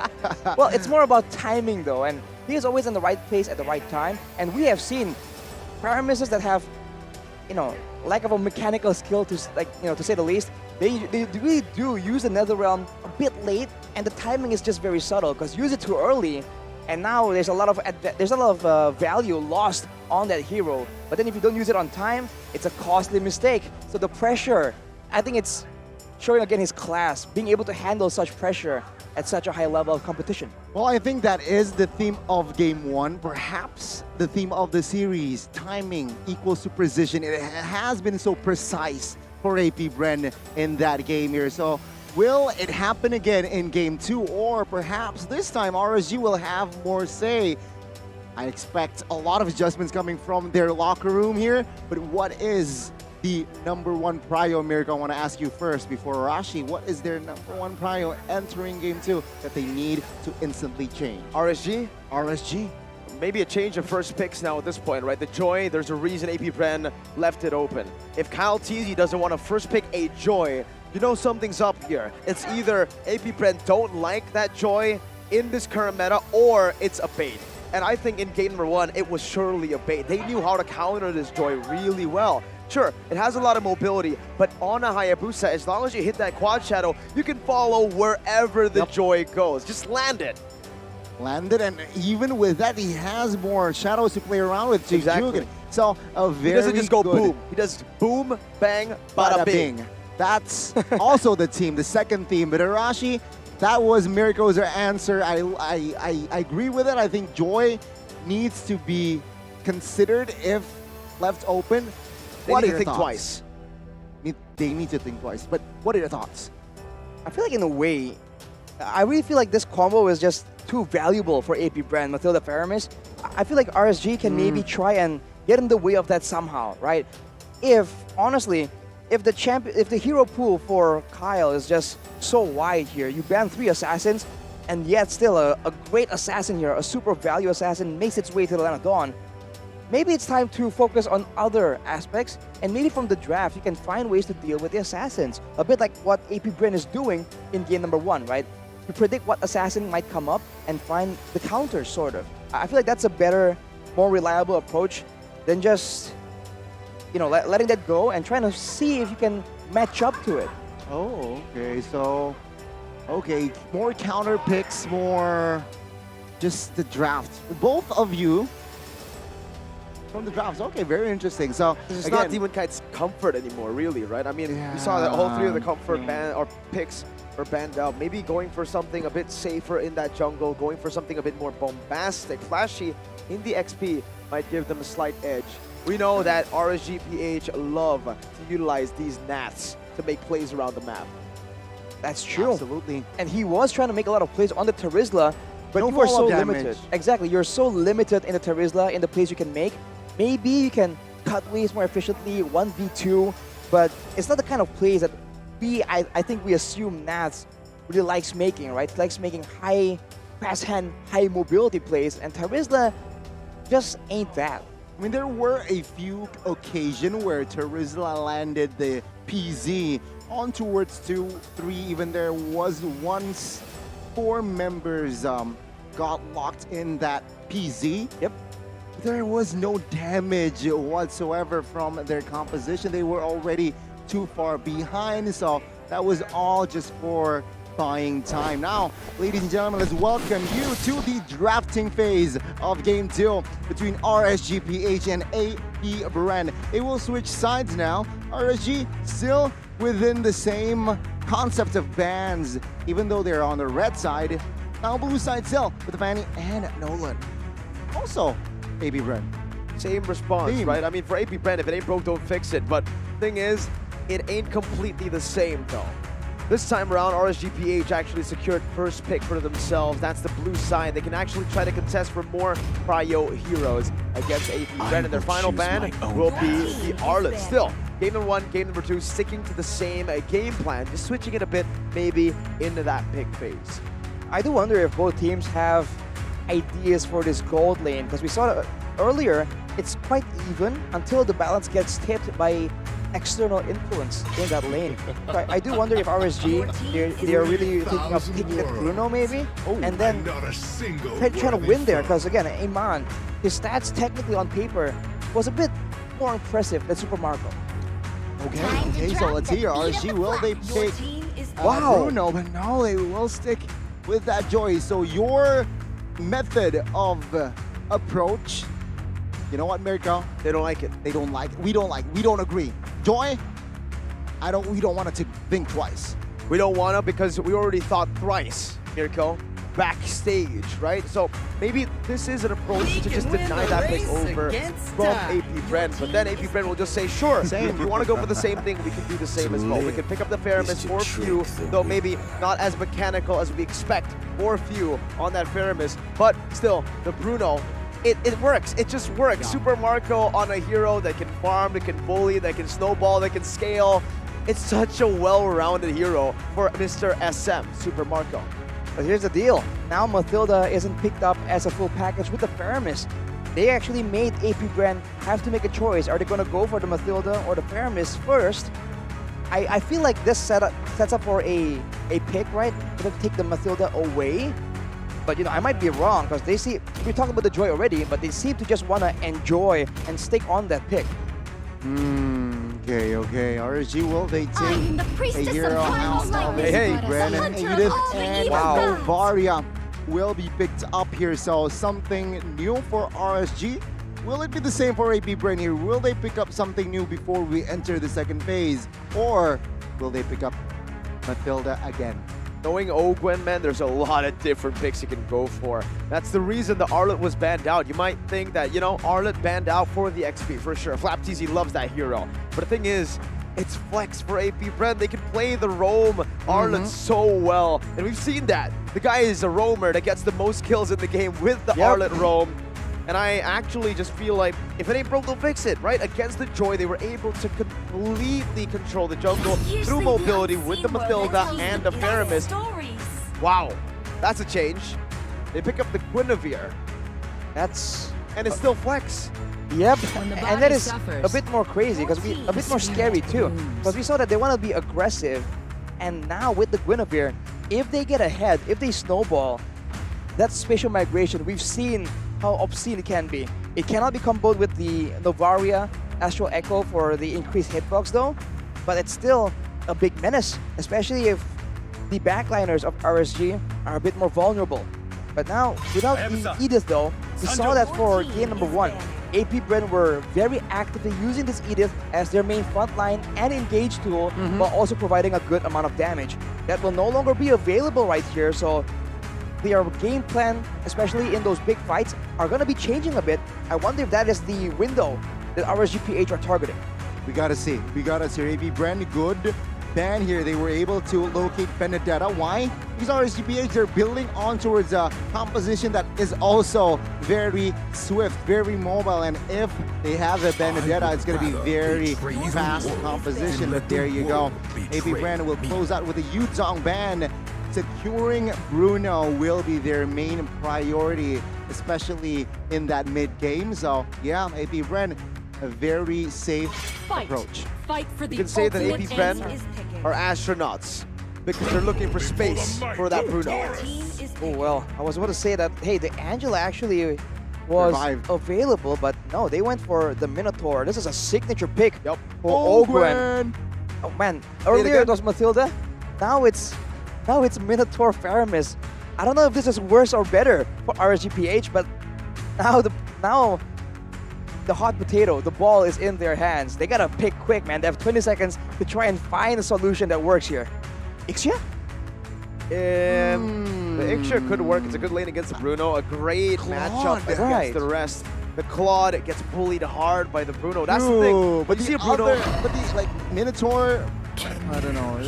Well, it's more about timing though, and he is always in the right place at the right time. And we have seen Faramises that have, you know, lack of a mechanical skill to, like, you know, to say the least. They really do use the Netherrealm a bit late, and the timing is just very subtle because use it too early, and now there's a lot of value lost on that hero. But then if you don't use it on time, it's a costly mistake. So the pressure, I think it's showing again his class, being able to handle such pressure at such a high level of competition. Well, I think that is the theme of Game 1, perhaps the theme of the series. Timing equals to precision. It has been so precise for AP BREN in that game here. So will it happen again in Game 2? Or perhaps this time RSG will have more say? I expect a lot of adjustments coming from their locker room here. But what is the #1 prio, Mirko? I want to ask you first before Arashi. What is their #1 prio entering Game 2 that they need to instantly change? RSG? RSG? Maybe a change of first picks now at this point, right? The Joy, there's a reason AP BREN left it open. If Kyle Teasy doesn't want to first pick a Joy, you know something's up here. It's either AP BREN don't like that Joy in this current meta, or it's a bait. And I think in game #1, it was surely a bait. They knew how to counter this Joy really well. Sure, it has a lot of mobility, but on a Hayabusa, as long as you hit that quad shadow, you can follow wherever the Joy goes. Just land it. Landed, and even with that, he has more shadows to play around with. Exactly. So a very He doesn't just go good boom. He does boom, bang, bada, bing. That's also the team, the second team. But Arashi, that was Mirko's answer. I agree with it. I think Joy needs to be considered if left open. They need to think twice. They need to think twice. But what are your thoughts? I feel like in a way, I really feel like this combo is just too valuable for AP BREN, Matilda Faramis. I feel like RSG can maybe try and get in the way of that somehow, right? If, honestly, if the hero pool for Kyle is just so wide here, you ban 3 assassins, and yet still a great assassin here, a super value assassin, makes its way to the Land of Dawn, maybe it's time to focus on other aspects, and maybe from the draft, you can find ways to deal with the assassins. A bit like what AP BREN is doing in game #1, right? You predict what assassin might come up and find the counters, sort of. I feel like that's a better, more reliable approach than just, you know, letting that go and trying to see if you can match up to it. Oh, okay. So, okay, more counter picks, more just the draft. Both of you from the drafts. Okay, very interesting. So it's not Demon Kite's comfort anymore, really, right? I mean, we saw that all 3 of the comfort picks are banned out. Maybe going for something a bit safer in that jungle, going for something a bit more bombastic, flashy in the XP might give them a slight edge. We know that RSGPH love to utilize these Nats to make plays around the map. That's true. Absolutely. And he was trying to make a lot of plays on the Terizla, but no you are so damage. limited. Exactly, you're so limited in the Terizla, in the plays you can make. Maybe you can cut waves more efficiently, 1v2, but it's not the kind of plays that I think we assume Nats really likes making, right? He likes making high pass hand, high mobility plays, and Terizla just ain't that. I mean, there were a few occasions where Terizla landed the PZ on towards 2, 3. Even there was once 4 members got locked in that PZ. Yep. there was no damage whatsoever from their composition. They were already too far behind, so that was all just for buying time. Now, ladies and gentlemen, let's welcome you to the drafting phase of Game 2 between RSGPH and AP BREN. It will switch sides now. RSG still within the same concept of bans, even though they're on the red side. Now blue side still with Fanny and Nolan. Also, AP BREN. Same response, right? I mean, for AP BREN, if it ain't broke, don't fix it. But thing is, it ain't completely the same, though. This time around, RSGPH actually secured first pick for themselves. That's the blue side. They can actually try to contest for more prio heroes against AP BREN. And their final ban will be the Arlet. Still, game number 1, game number 2, sticking to the same game plan, just switching it a bit, maybe into that pick phase. I do wonder if both teams have ideas for this gold lane, because we saw that earlier, it's quite even until the balance gets tipped by external influence in that lane. So I do wonder if RSG, they're really thinking of taking it Bruno maybe, and then trying to win there, because again, Iman, his stats technically on paper was a bit more impressive than Super Marco. Okay, so let's hear RSG. Will they pick Bruno? But no, they will stick with that Joy. So your method of approach, you know what, Mirko? They don't like it. They don't like it. We don't agree. Joy, we don't want to think twice. We don't want to because we already thought thrice, Mirko, backstage, right? So maybe this is an approach to just deny that pick over from AP BREN, but then AP BREN will just say, sure, if you want to go for the same thing, we can do the same as well. We can pick up the Faramis for few, though maybe not as mechanical as we expect for few on that Faramis, but still, the Bruno, it works. It just works. Yeah. Super Marco on a hero that can farm, that can bully, that can snowball, that can scale. It's such a well-rounded hero for Mr. SM, Super Marco. But here's the deal. Now Mathilda isn't picked up as a full package with the Faramis. They actually made AP BREN have to make a choice. Are they going to go for the Mathilda or the Faramis first? I feel like this sets up for a pick, right? They're going to take the Mathilda away. But, you know, I might be wrong because they see, we're talking about the Joy already, but they seem to just want to enjoy and stick on that pick. Okay. RSG, will they take a hero out of AP BREN and Edith and Varia will be picked up here. So something new for RSG. Will it be the same for AP BREN here? Will they pick up something new before we enter the second phase? Or will they pick up Mathilda again? Knowing Ogwen, man, there's a lot of different picks you can go for. That's the reason the Arlet was banned out. You might think that, you know, Arlet banned out for the XP, for sure. FlapTZ loves that hero. But the thing is, it's flex for AP BREN. They can play the roam Arlet so well. And we've seen that. The guy is a roamer that gets the most kills in the game with the Arlet roam. And I actually just feel like if it ain't broke, they'll fix it, right? Against the Joy, they were able to completely control the jungle through mobility with the Mathilda and the Faramis. Wow, that's a change. They pick up the Guinevere. And it's still flex. Yep, and that is a bit more crazy, because a bit more scary too. Because we saw that they want to be aggressive, and now with the Guinevere, if they get ahead, if they snowball, that spatial migration, we've seen how obscene it can be. It cannot be comboed with the Novaria Astral Echo for the increased hitbox though, but it's still a big menace, especially if the backliners of RSG are a bit more vulnerable. But now, without the Edith though, we saw that for game number 1. AP BREN were very actively using this Edith as their main frontline and engage tool, while also providing a good amount of damage. That will no longer be available right here, so their game plan, especially in those big fights, are going to be changing a bit. I wonder if that is the window that RSGPH are targeting. We gotta see. AP BREN, good ban here. They were able to locate Benedetta. Why? Because RSGPH, they're building on towards a composition that is also very swift, very mobile. And if they have a Benedetta, it's going to be very fast composition. But there you go. AP BREN will close out with a Yuzong ban. Securing Bruno will be their main priority, especially in that mid-game. So, yeah, AP BREN, a very safe approach. You can say that AP BREN are astronauts because they're looking for space for that Bruno. Oh, well, I was about to say that, hey, the Angela actually was Revived. available, but no, they went for the Minotaur. This is a signature pick Yep. for Ogwen. Gwen. Oh man, earlier again. it was Matilda. Now it's Minotaur Faramis. I don't know if this is worse or better for RSGPH, but now the hot potato, the ball is in their hands. They gotta pick quick, man. They have 20 seconds to try and find a solution that works here. Ixia? The Ixia could work. It's a good lane against Bruno. A great matchup against right. the rest. The Claude gets bullied hard by the Bruno. That's the thing. But You see the a Bruno. but the like Minotaur, I don't know.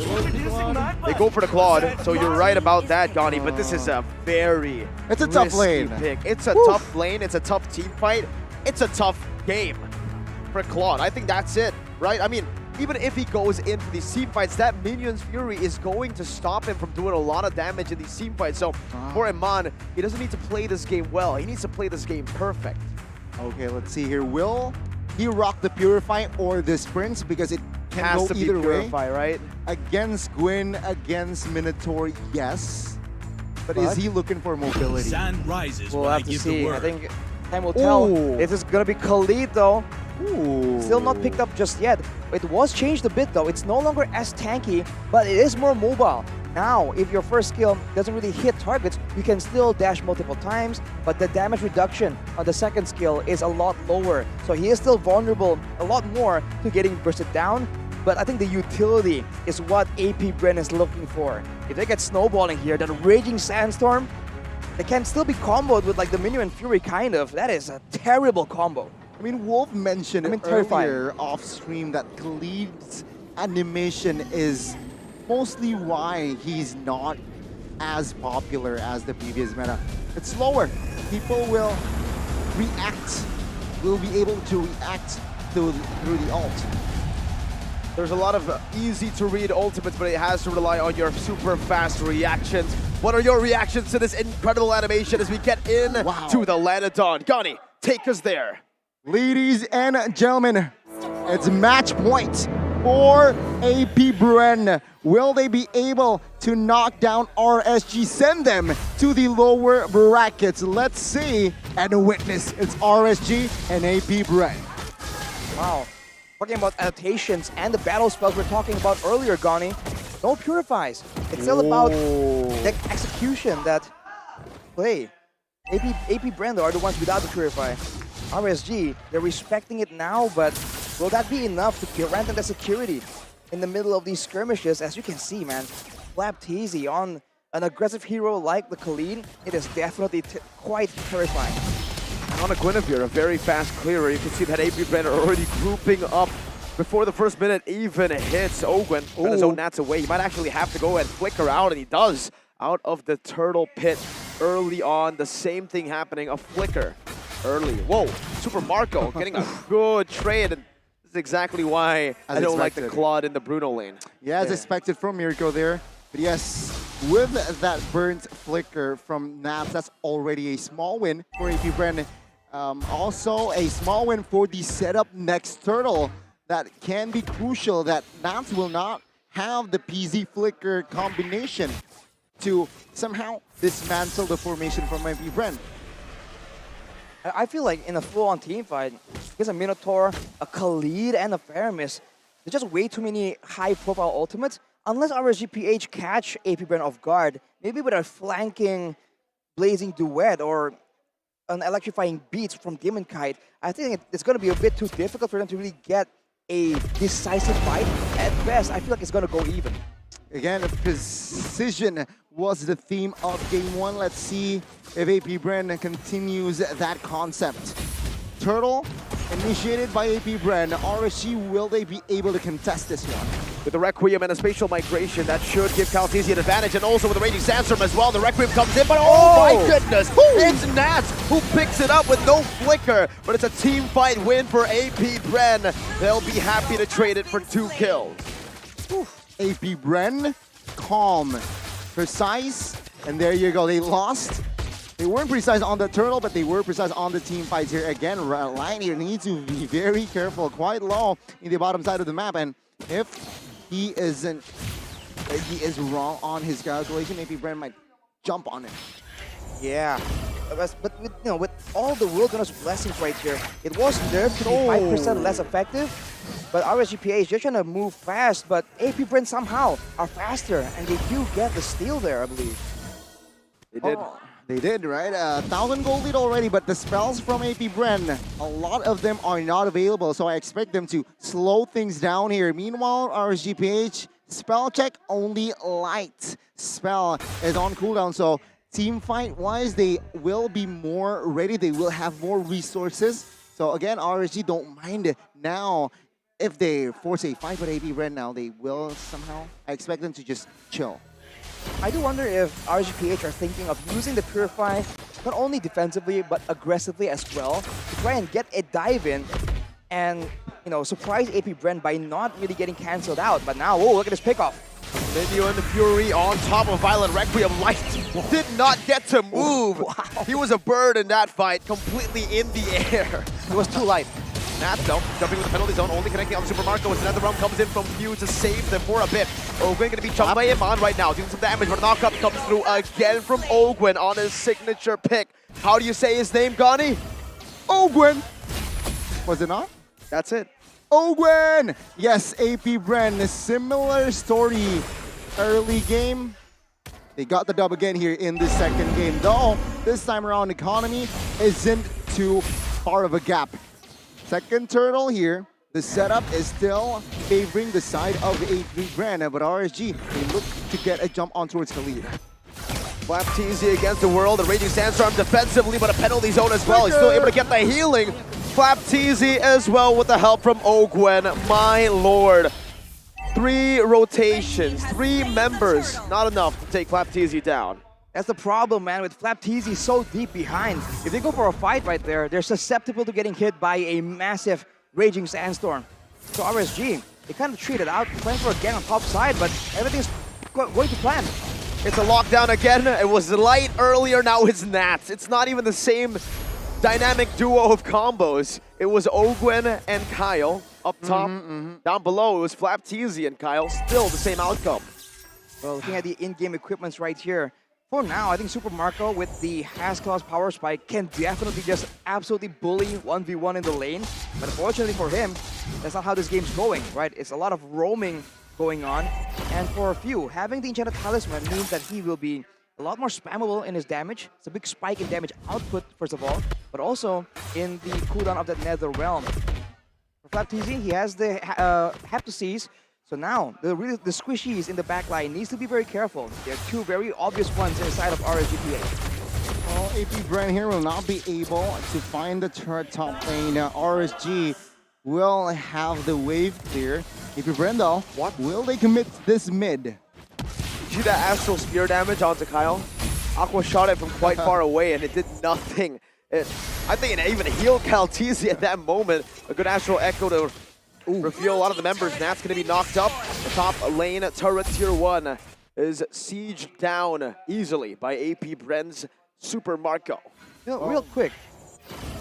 They go for the Claude, so you're right about that, Gani. But this is a very It's a tough risky lane. pick. It's a tough lane. It's a tough team fight. It's a tough game for Claude. I think that's it, right? I mean, even if he goes in for these team fights, that Minion's Fury is going to stop him from doing a lot of damage in these team fights. So for Iman, he doesn't need to play this game well. He needs to play this game perfect. Okay, let's see here. Will he rock the Purify or the Sprints? Because it can Has go to be either way. Purify, right? Against Gwyn, against Minotaur, yes. But is he looking for mobility? Sun rises We'll when I have to give the see. I word. think time will tell. Ooh. This is gonna be Khalid though. Ooh. Still not picked up just yet. It was changed a bit though. It's no longer as tanky, but it is more mobile. Now, if your first skill doesn't really hit targets, you can still dash multiple times, but the damage reduction on the second skill is a lot lower. So he is still vulnerable a lot more to getting bursted down, but I think the utility is what AP BREN is looking for. If they get snowballing here, that Raging Sandstorm, they can still be comboed with like the Minion Fury kind of. That is a terrible combo. I mean, Wolf mentioned terrifying. earlier off stream that Khalid's animation is mostly why he's not as popular as the previous meta. It's slower. People will be able to react through the ult. There's a lot of easy to read ultimates, but it has to rely on your super fast reactions. What are your reactions to this incredible animation as we get in to the Lanadon? Gani, take us there. Ladies and gentlemen, it's match point for AP BREN. Will they be able to knock down RSG, send them to the lower brackets? Let's see and witness. It's RSG and AP BREN. Wow. Talking about adaptations and the battle spells we were talking about earlier, Gani. No purifies. It's still about the execution that play. AP BREN though are the ones without the purify. RSG, they're respecting it now, but will that be enough to grant them the security in the middle of these skirmishes? As you can see, man, Flapteasy on an aggressive hero like the Khalid, it is definitely quite terrifying. On a Guinevere, a very fast clearer. You can see that AP BREN are already grouping up before the first minute even hits. Ogwen trying to zone Nats away. He might actually have to go and flicker out, and he does out of the turtle pit early on. The same thing happening, a flicker early. Whoa, Super Marco getting a good trade. And this is exactly why I don't like the Claude in the Bruno lane. Yeah, as expected from Mirko there. But yes, with that burnt flicker from Naps, that's already a small win for AP BREN. Also, a small win for the setup next turtle. That can be crucial, that Naps will not have the PZ flicker combination to somehow dismantle the formation from AP BREN. I feel like in a full-on team fight, there's a Minotaur, a Khalid, and a Faramis. There's just way too many high-profile ultimates. Unless RSGPH catch AP BREN off guard, maybe with a flanking blazing duet or an electrifying beat from Demon Kite, I think it's going to be a bit too difficult for them to really get a decisive fight. At best, I feel like it's going to go even. Again, precision was the theme of Game 1. Let's see if AP BREN continues that concept. Turtle, initiated by AP BREN. RSG, will they be able to contest this one? With the Requiem and a spatial migration, that should give Kaltesi an advantage, and also with the Raging Sandstorm as well. The Requiem comes in, but oh my goodness! It's Nats who picks it up with no flicker, but it's a team fight win for AP BREN. They'll be happy to trade it for 2 kills. AP BREN, calm, precise, and there you go. They lost. They weren't precise on the turtle, but they were precise on the team fights here. Again, Line here needs to be very careful, quite low in the bottom side of the map, and if he is wrong on his calculation, maybe BREN might jump on it. Yeah, but with, you know, with all the wilderness blessings right here, it was nerfed to be 5% less effective. But RSGPH, they're trying to move fast, but AP BREN somehow are faster, and they do get the steal there, I believe. They did. Oh, they did, right? 1,000 gold lead already, but the spells from AP BREN, a lot of them are not available, so I expect them to slow things down here. Meanwhile, RSGPH, spell check only light. Spell is on cooldown, so team fight-wise, they will be more ready. They will have more resources. So again, RSG don't mind now. If they force a fight with AP BREN now, they will somehow. I expect them to just chill. I do wonder if RSGPH are thinking of using the Purify not only defensively but aggressively as well to try and get a dive in and, you know, surprise AP BREN by not really getting cancelled out. But now, whoa, look at this pickoff. Menu and the Fury on top of Violent Requiem. Light did not get to move. Wow. He was a bird in that fight, completely in the air. It was too light. Nats though, jumping with the penalty zone, only connecting on Super Marco as another round comes in from Few to save them for a bit. Ogwen gonna be chunked by Iman right now, doing some damage, but a knockup comes through again from Ogwen on his signature pick. How do you say his name, Gani? Ogwen! Was it not? That's it. Ogwen! Yes, AP BREN, a similar story. Early game, they got the dub again here in the second game. Though, this time around, economy isn't too far of a gap. Second turtle here, the setup is still favoring the side of AP BREN, but RSG, they look to get a jump on towards the lead. Flapteezy against the world, a Raging Sandstorm defensively, but a penalty zone as well. He's still able to get the healing. Flapteezy as well with the help from Ogwen, my lord. 3 rotations, 3 members, not enough to take Flapteezy down. That's the problem, man, with Flapteezy so deep behind. If they go for a fight right there, they're susceptible to getting hit by a massive Raging Sandstorm. So RSG, they kind of treat it out, playing for a gang on top side, but everything's going to plan. It's a lockdown again. It was Light earlier, now it's Nats. It's not even the same dynamic duo of combos. It was Ogwen and Kyle up top. Down below, it was Flapteezy and Kyle. Still the same outcome. Well, looking at the in-game equipments right here, for now, I think Super Marco with the Has-Claws Power Spike can definitely just absolutely bully 1v1 in the lane. But unfortunately for him, that's not how this game's going, right? It's a lot of roaming going on. And for a few, having the Enchanted Talisman means that he will be a lot more spammable in his damage. It's a big spike in damage output, first of all, but also in the cooldown of that Nether Realm. For Flapteezy, he has the Heptoseize. So now, the squishies in the back line needs to be very careful. There are 2 very obvious ones inside of RSGPH. Well, AP BREN here will not be able to find the turret top lane. RSG will have the wave clear. AP BREN though, will they commit this mid? See that Astral Spear damage onto Kyle? Aqua shot it from quite far away and it did nothing. I think it even healed Kalteezy at that moment. A good Astral Echo to reveal a lot of the members. Nat's going to be knocked up. The top lane turret tier 1 is sieged down easily by AP BREN's Super Marco. You know, real quick,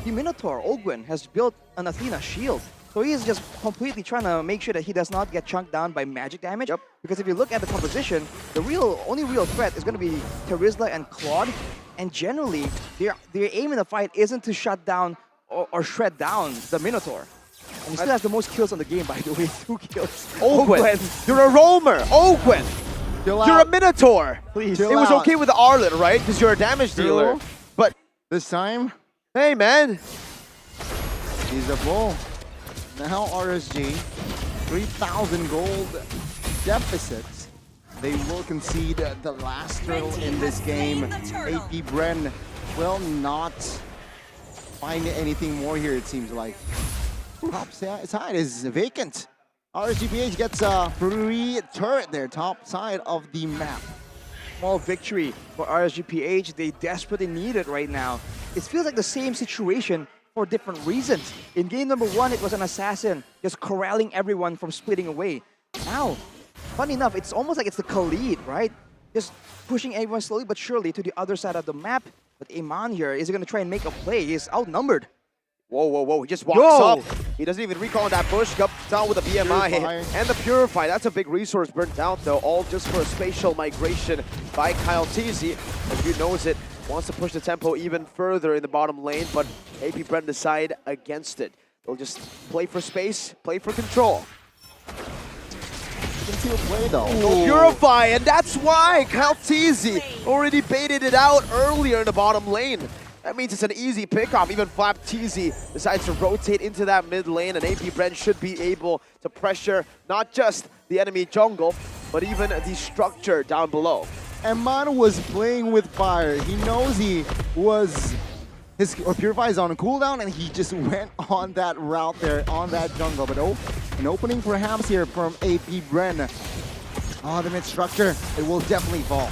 the Minotaur, Ogwen, has built an Athena shield. So he is just completely trying to make sure that he does not get chunked down by magic damage. Yep. Because if you look at the composition, the only real threat is going to be Terizla and Claude. And generally, their aim in the fight isn't to shut down or shred down the Minotaur. And he still has the most kills on the game, by the way. 2 kills. Ogwen, you're a roamer. Ogwen, you're a Minotaur. Please. It was okay with the Arlet, right? Because you're a damage dealer. But this time, hey, man. he's a bull. Now RSG, 3,000 gold deficit. They will concede the last turtle in this game. AP BREN will not find anything more here, it seems like. Top side is vacant. RSGPH gets a free turret there, top side of the map. Small victory for RSGPH. They desperately need it right now. It feels like the same situation for different reasons. In game number 1, it was an assassin just corralling everyone from splitting away. Now, funny enough, it's almost like it's the Khalid, right? Just pushing everyone slowly but surely to the other side of the map. But Iman here is going to try and make a play. He's outnumbered. Whoa, whoa, whoa. He just walks up. He doesn't even recall on that push. Comes down with a BMI and the Purify. That's a big resource burnt out, though. All just for a spatial migration by Kalteezy. If you knows it, wants to push the tempo even further in the bottom lane, but AP BREN decide against it. They'll just play for space, play for control. Concealed play though. No Purify, and that's why Kaltizi already baited it out earlier in the bottom lane. That means it's an easy pickoff. Even FlapTZ decides to rotate into that mid lane, and AP BREN should be able to pressure not just the enemy jungle, but even the structure down below. Eman was playing with fire. He knows his Purify is on a cooldown, and he just went on that route there, on that jungle. But an opening perhaps here from AP BREN. Oh, the mid structure, it will definitely fall.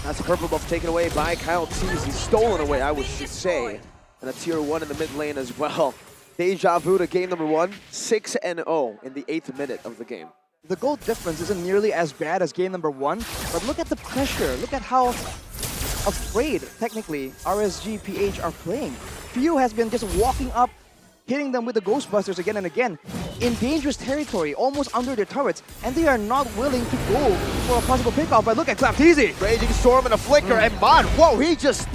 That's a purple buff taken away by Kaltizi. Stolen away, I should say. And a tier 1 in the mid lane as well. Deja vu to game number 1, 6-0 in the 8th minute of the game. The goal difference isn't nearly as bad as game number 1, but look at the pressure. Look at how afraid, technically, RSG PH are playing. Pio has been just walking up, hitting them with the Ghostbusters again and again, in dangerous territory, almost under their turrets, and they are not willing to go for a possible pickoff. But look at FlapTZ. Raging Storm and a Flicker, and Mon, whoa, he just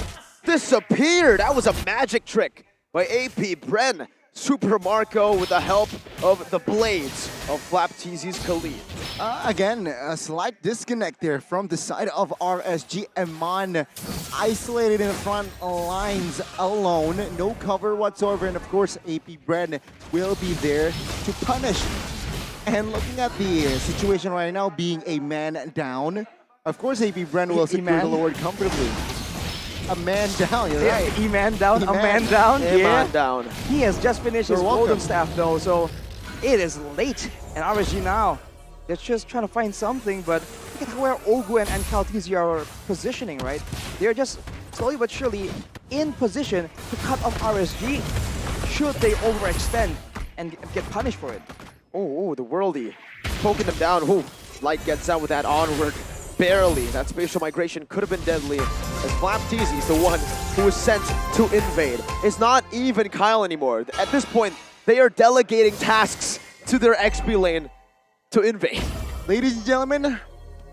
disappeared. That was a magic trick by AP BREN. Super Marco with the help of the blades of FlapTZ's Khalid. Again, a slight disconnect there from the side of RSG. Eman isolated in the front lines alone. No cover whatsoever. And of course, AP BREN will be there to punish. And looking at the situation right now, being a man down, of course AP BREN will secure the Lord comfortably. A man down, you're right. E-man down, a man down. Man down. He has just finished his golden staff though, so it is late. And RSG now, they're just trying to find something, but look at where Ogwen and Kaltizi are positioning, right? They're just slowly but surely in position to cut off RSG should they overextend and get punished for it. Oh, the worldie. Poking them down. Ooh, Light gets out with that onward. Barely. That spatial migration could have been deadly, as FlapTZ is the one who was sent to invade. It's not even Kyle anymore. At this point, they are delegating tasks to their XP lane to invade. Ladies and gentlemen,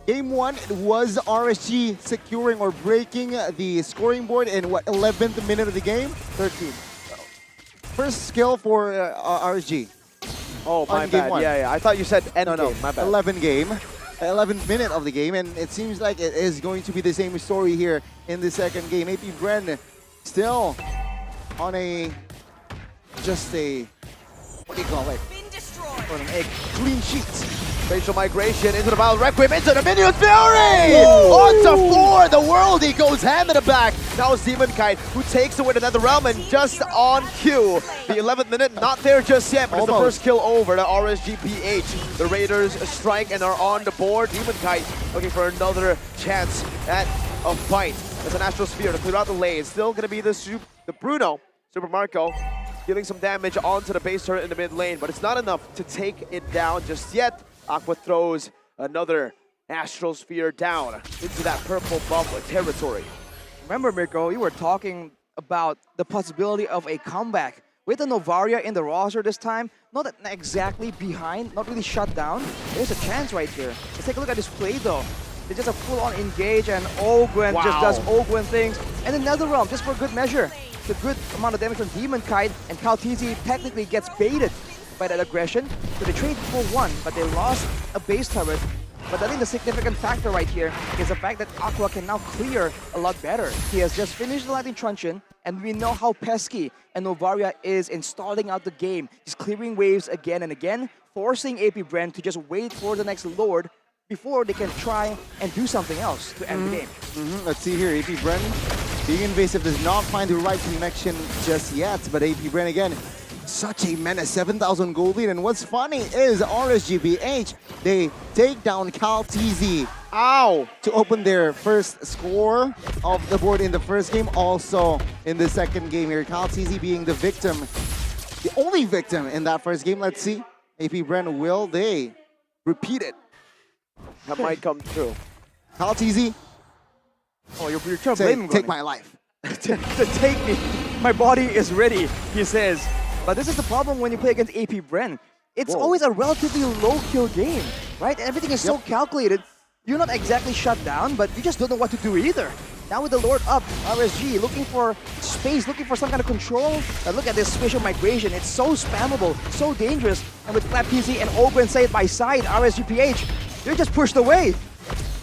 game 1 was RSG securing or breaking the scoring board in what, 11th minute of the game? 13. First skill for RSG. Oh, my bad. Yeah, I thought you said end game. My bad. 11th minute of the game, and it seems like it is going to be the same story here in the second game. AP BREN still on a what do you call it? On a clean sheet. Spatial migration into the Battle Requiem, into the minions, Fury! On to 4, the worldie goes hand in the back. Now it's Demon Kite who takes away the Netherrealm, and just on cue. The 11th minute, not there just yet, but it's the first kill over the RSGPH. The Raiders strike and are on the board. Demon Kite looking for another chance at a fight. There's an Astral Sphere to clear out the lane. Still going to be the Bruno, Super Marco, dealing some damage onto the base turret in the mid lane, but it's not enough to take it down just yet. Aqua throws another Astral Sphere down into that purple buff territory. Remember, Mirko, you were talking about the possibility of a comeback. With the Novaria in the roster this time, not exactly behind, not really shut down. There's a chance right here. Let's take a look at this play though. It's just a full-on engage, and Ogwen just does Ogwen things. And another realm, just for good measure. It's a good amount of damage from Demon Kite, and Kaltizi technically gets baited by that aggression. So they trade for 1, but they lost a base turret. But I think the significant factor right here is the fact that Aqua can now clear a lot better. He has just finished the Lightning Truncheon, and we know how pesky and Novaria is in stalling out the game. He's clearing waves again and again, forcing AP BREN to just wait for the next Lord before they can try and do something else to end the game. Let's see here, AP BREN being invasive does not find the right connection just yet, but AP BREN again, such a menace, 7,000 gold lead. And what's funny is RSGPH, they take down Kaltizi to open their first score of the board in the first game. Also in the second game here, Kaltizi being the victim, the only victim in that first game. Let's see, AP BREN, will they repeat it? That might come true. Kaltizi, oh, you're trying to blame him. Take my life. to take me. My body is ready, he says. But this is the problem when you play against AP BREN. It's always a relatively low kill game, right? Everything is so calculated. You're not exactly shut down, but you just don't know what to do either. Now with the Lord up, RSG looking for space, looking for some kind of control. Look at this spatial migration. It's so spammable, so dangerous. And with Clap TZ and Ogwen side by side, RSGPH, they're just pushed away.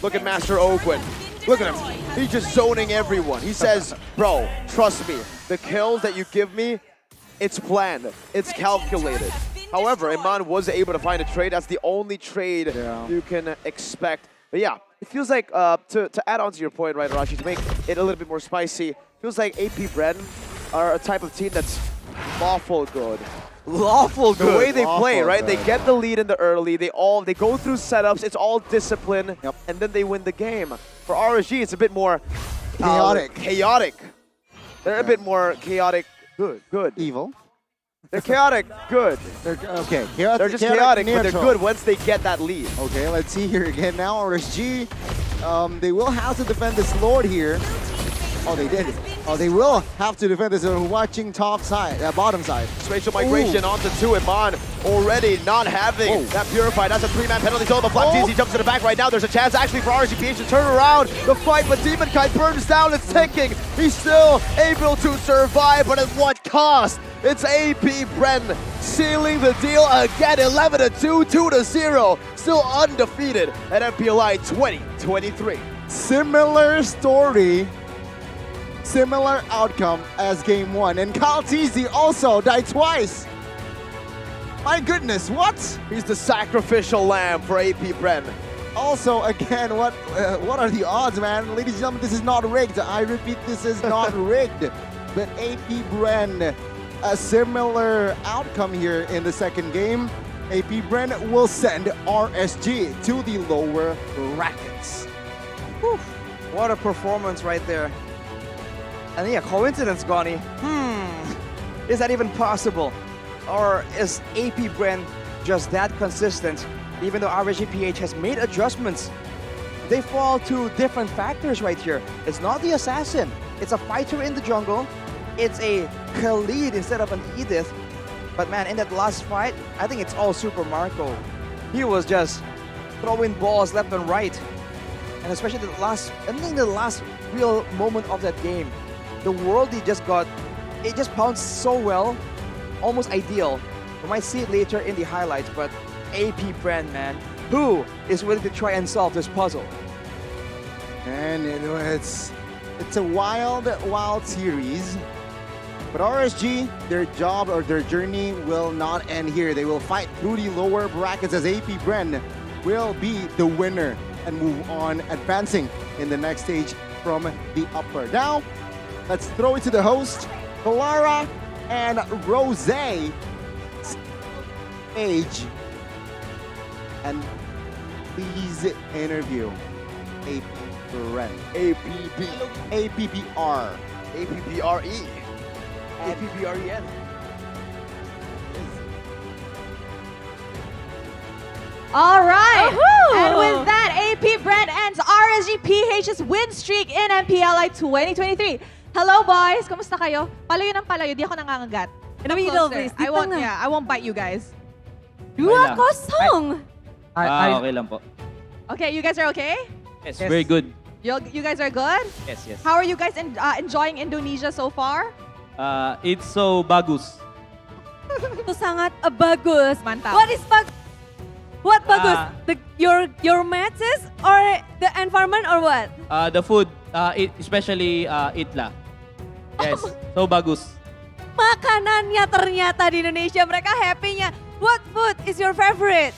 Look at Master Ogwen. Look at him. He's just zoning everyone. He says, bro, trust me. The kills that you give me, it's planned. It's calculated. However, Iman was able to find a trade. That's the only trade you can expect. But yeah, it feels like, to add on to your point, right, Rashi, to make it a little bit more spicy, feels like AP BREN are a type of team that's lawful good. Lawful good. The way they play, Lawful right? good. They get the lead in the early. They go through setups. It's all discipline, and then they win the game. For RSG, it's a bit more Chaotic. They're a bit more chaotic. Good. Evil. They're chaotic. Good. Okay. They're just chaotic, but they're neutral. good once they get that lead. Okay, let's see here again now. RSG, they will have to defend this Lord here. Oh, they did. Oh, they will have to defend this. Watching top side, bottom side. Spatial migration onto 2. Iman already not having that purified. That's a 3-man penalty zone. But Black TZ jumps to the back right now. There's a chance actually for RSGPH to turn around the fight, but Demon Kite burns down. It's ticking. He's still able to survive, but at what cost? It's AP BREN sealing the deal again. 11-2, 2-0. Still undefeated at MPLI 2023. Similar story. Similar outcome as game 1. And Kyle TZ also died twice. My goodness, what? He's the sacrificial lamb for AP BREN. Also, again, what are the odds, man? Ladies and gentlemen, this is not rigged. I repeat, this is not rigged. But AP BREN, a similar outcome here in the second game. AP BREN will send RSG to the lower brackets. Whew. What a performance right there. And yeah, coincidence, Goni. Is that even possible? Or is AP BREN just that consistent? Even though RSGPH has made adjustments, they fall to different factors right here. It's not the assassin. It's a fighter in the jungle. It's a Khalid instead of an Edith. But man, in that last fight, I think it's all Super Marco. He was just throwing balls left and right. And especially the last real moment of that game. The worldie it just bounced so well, almost ideal. We might see it later in the highlights, but AP BREN, man, who is willing to try and solve this puzzle? And it's a wild series. But RSG, their job or their journey will not end here. They will fight through the lower brackets as AP BREN will be the winner and move on, advancing in the next stage from the upper. Now, let's throw it to the host, Clara and Rose. Age. And please interview AP BREN. APPR. APPRE. APPREN. All right. And with that, AP BREN ends RSGPH's win streak in MPLI 2023. Hello, boys. Kumusta kayo? Palayo ng palayo. Di ako nangangagat. In the middle, please. I won't bite you guys. 2-0. Okay lang po. Okay, you guys are okay? Yes, very good. You guys are good? Yes, yes. How are you guys enjoying Indonesia so far? It's so bagus. Ito sangat bagus. Mantap. What is bagus? What bagus? Your matches or the environment or what? The food, especially itla. Yes, so bagus. Makanannya ternyata di Indonesia mereka happy-nya. What food is your favorite?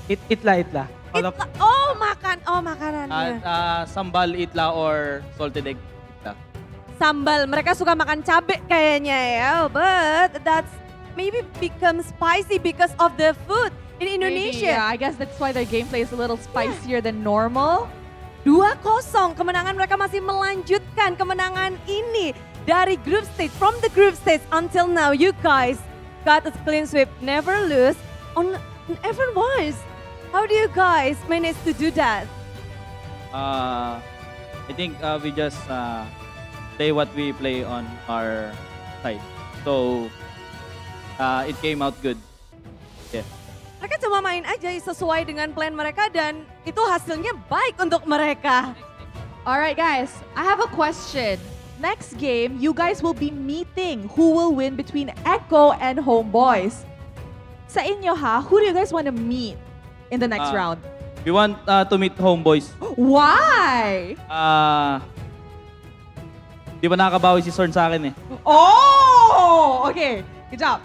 Itla. Makanannya. Sambal itla or salted egg itla. Sambal, mereka suka makan cabai kayaknya ya. But that's maybe become spicy because of the food in Indonesia. Maybe, yeah, I guess that's why their gameplay is a little spicier than normal. 2-0, kemenangan mereka masih melanjutkan kemenangan ini dari group stage. From the group stage until now, you guys got a clean sweep, never lose on ever once. How do you guys manage to do that? I think we just play what we play on our side. So it came out good. Yeah. Mereka cuma main aja sesuai dengan plan mereka dan itu hasilnya baik untuk mereka. All right, guys, I have a question. Next game, you guys will be meeting who will win between Echo and HomeBois. Sa inyo ha, who do you guys want to meet in the next round? We want to meet HomeBois. Why? Di ba nakakabawi si Zorn sa akin eh? Oh! Okay, good job.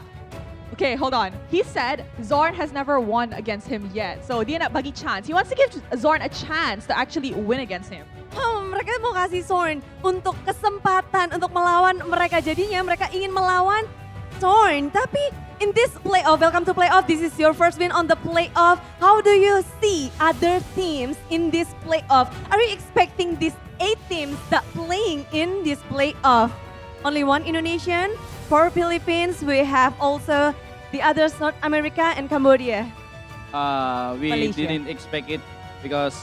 Okay, hold on. He said Zorn has never won against him yet. So, di na bagi chance. He wants to give Zorn a chance to actually win against him. Mereka mau kasih Zorn untuk kesempatan untuk melawan mereka. Jadinya mereka ingin melawan Zorn. Tapi in this playoff, welcome to playoff. This is your first win on the playoff. How do you see other teams in this playoff? Are you expecting these 8 teams that playing in this playoff? Only one Indonesian, 4 Philippines. We have also the others, North America and Cambodia. We Malaysia. didn't expect it because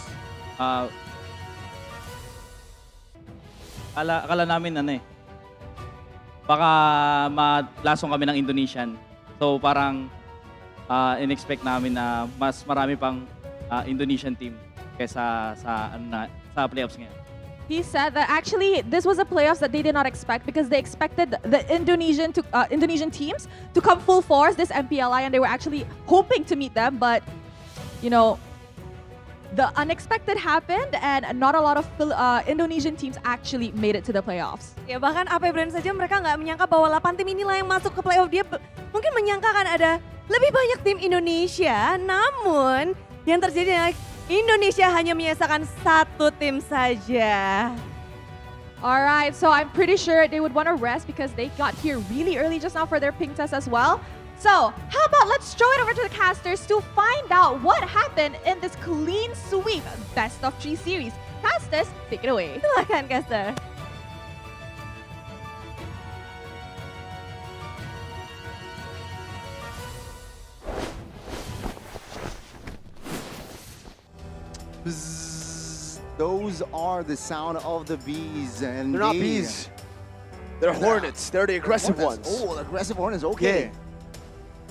akala namin baka malasong kami ng Indonesian. So parang in-expect namin na mas marami pang Indonesian team kaysa sa playoffs ngayon. He said that actually this was a playoffs that they did not expect because they expected the Indonesian teams to come full force this MPLI, and they were actually hoping to meet them, but you know, the unexpected happened and not a lot of Indonesian teams actually made it to the playoffs. Ya bahkan AP BREN saja mereka nggak menyangka bahwa 8 tim inilah yang masuk ke playoff. Dia mungkin menyangka kan ada lebih banyak tim Indonesia, namun yang terjadi adalah Indonesia hanya menyisakan 1 tim saja. Alright, so I'm pretty sure they would want to rest because they got here really early just now for their ping test as well. So, how about let's throw it over to the casters to find out what happened in this clean sweep best of 3 series. Casters, take it away. Silakan, caster. Those are the sound of the bees. And They're not bees. They're hornets. They're the aggressive ones. Oh, the aggressive hornets. Okay.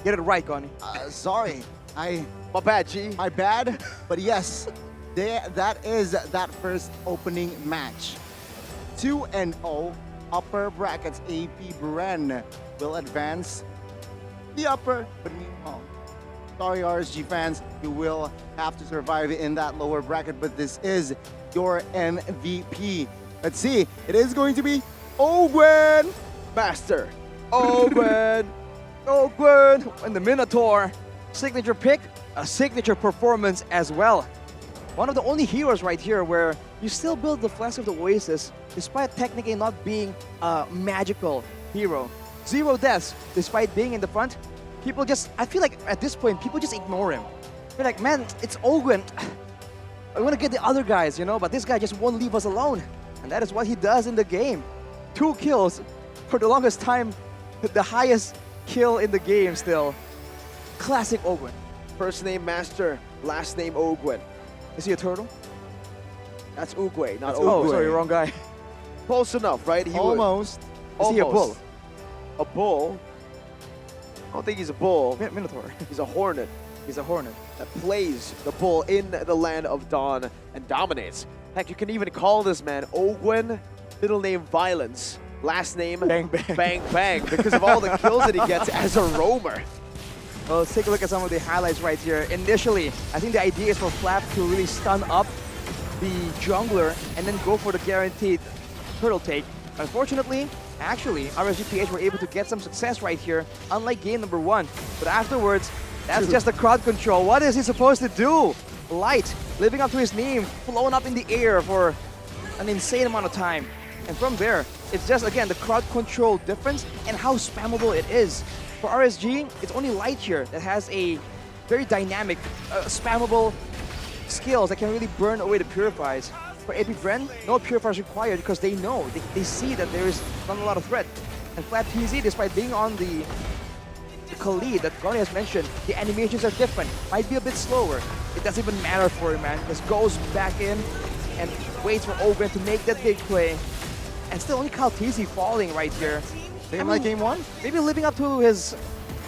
Get it right, Connie. Sorry. My bad, G. My bad. But yes, that is that first opening match. 2-0 upper brackets. AP BREN will advance the upper. But meanwhile, sorry, RSG fans, you will have to survive in that lower bracket, but this is your MVP. Let's see, it is going to be Ogwen! Master. Ogwen. Ogwen. And the Minotaur. Signature pick, a signature performance as well. One of the only heroes right here where you still build the Flask of the Oasis despite technically not being a magical hero. 0 deaths despite being in the front. People just, I feel like at this point, people just ignore him. They're like, man, it's Ogwen. I want to get the other guys, you know, but this guy just won't leave us alone. And that is what he does in the game. 2 kills for the longest time, the highest kill in the game still. Classic Ogwen. First name Master, last name Ogwen. Is he a turtle? That's Oogway, not Oh, Ogwen. sorry, wrong guy. Close enough, right? Almost. Is he a bull? A bull? I don't think he's a bull. Minotaur. He's a hornet He's a hornet. that plays the bull in the land of Dawn and dominates. Heck, you can even call this man Ogwen, middle name Violence, last name Bang Bang. Bang Bang, because of all the kills that he gets as a roamer. Well, let's take a look at some of the highlights right here. Initially, I think the idea is for Flap to really stun up the jungler and then go for the guaranteed turtle take. Unfortunately, actually, RSGPH were able to get some success right here, unlike game number 1. But afterwards, that's just the crowd control. What is he supposed to do? Light, living up to his name, flown up in the air for an insane amount of time. And from there, it's just, again, the crowd control difference and how spammable it is. For RSG, it's only Light here that has a very dynamic, spammable skills that can really burn away the Purifies. For AP BREN, no Purifiers required because they know, they see that there is not a lot of threat. And Flat TZ, despite being on the Khalid that Connie has mentioned, the animations are different, might be a bit slower. It doesn't even matter for him, man. Just goes back in and waits for Ogwen to make that big play. And still only Kaltizi falling right here. Same like game 1? Maybe living up to his,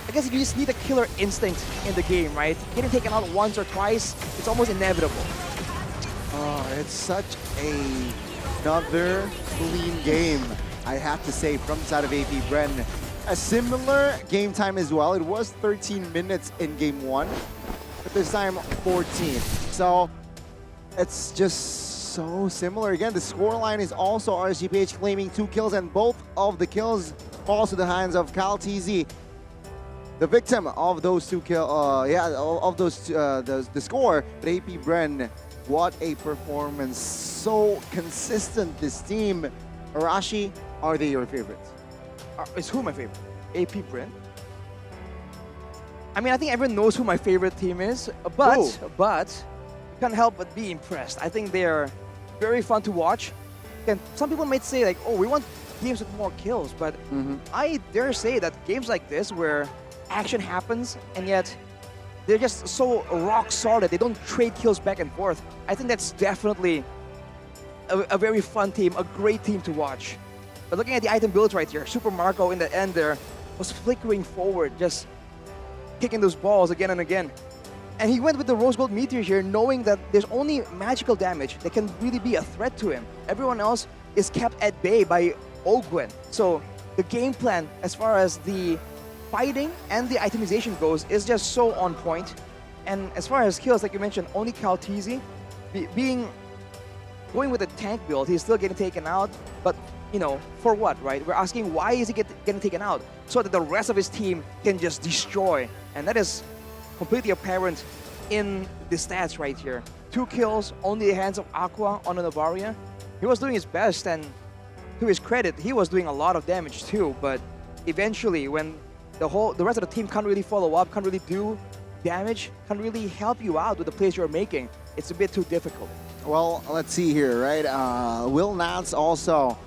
I guess you just need a killer instinct in the game, right? Getting taken out once or twice, it's almost inevitable. Oh, it's such a Another clean game, I have to say, from the side of AP BREN. A similar game time as well. It was 13 minutes in game 1, but this time 14. So it's just so similar. Again, the scoreline is also RSGPH claiming 2 kills, and both of the kills fall to the hands of KalTZ. The victim of those 2 kills, the score, but AP BREN, what a performance. So consistent, this team. Arashi, are they your favorites? Is who my favorite? AP BREN? I mean, I think everyone knows who my favorite team is, but you can't help but be impressed. I think they're very fun to watch. And some people might say like, oh, we want games with more kills, but I dare say that games like this where action happens and yet they're just so rock solid, they don't trade kills back and forth. I think that's definitely a very fun team, a great team to watch. But looking at the item builds right here, Super Marco in the end there was flickering forward, just kicking those balls again and again. And he went with the Rose Gold Meteor here, knowing that there's only magical damage that can really be a threat to him. Everyone else is kept at bay by Ogwen. So the game plan as far as the fighting and the itemization goes is just so on point. And as far as kills, like you mentioned, only KalTZ going with a tank build, he's still getting taken out, but you know, for what, right? We're asking why is he getting taken out? So that the rest of his team can just destroy. And that is completely apparent in the stats right here. 2 kills, only the hands of Aqua on a Novaria. He was doing his best, and to his credit, he was doing a lot of damage too, but eventually when the rest of the team can't really follow up, can't really do damage, can't really help you out with the plays you're making, it's a bit too difficult. Well, let's see here, right? Will Nats also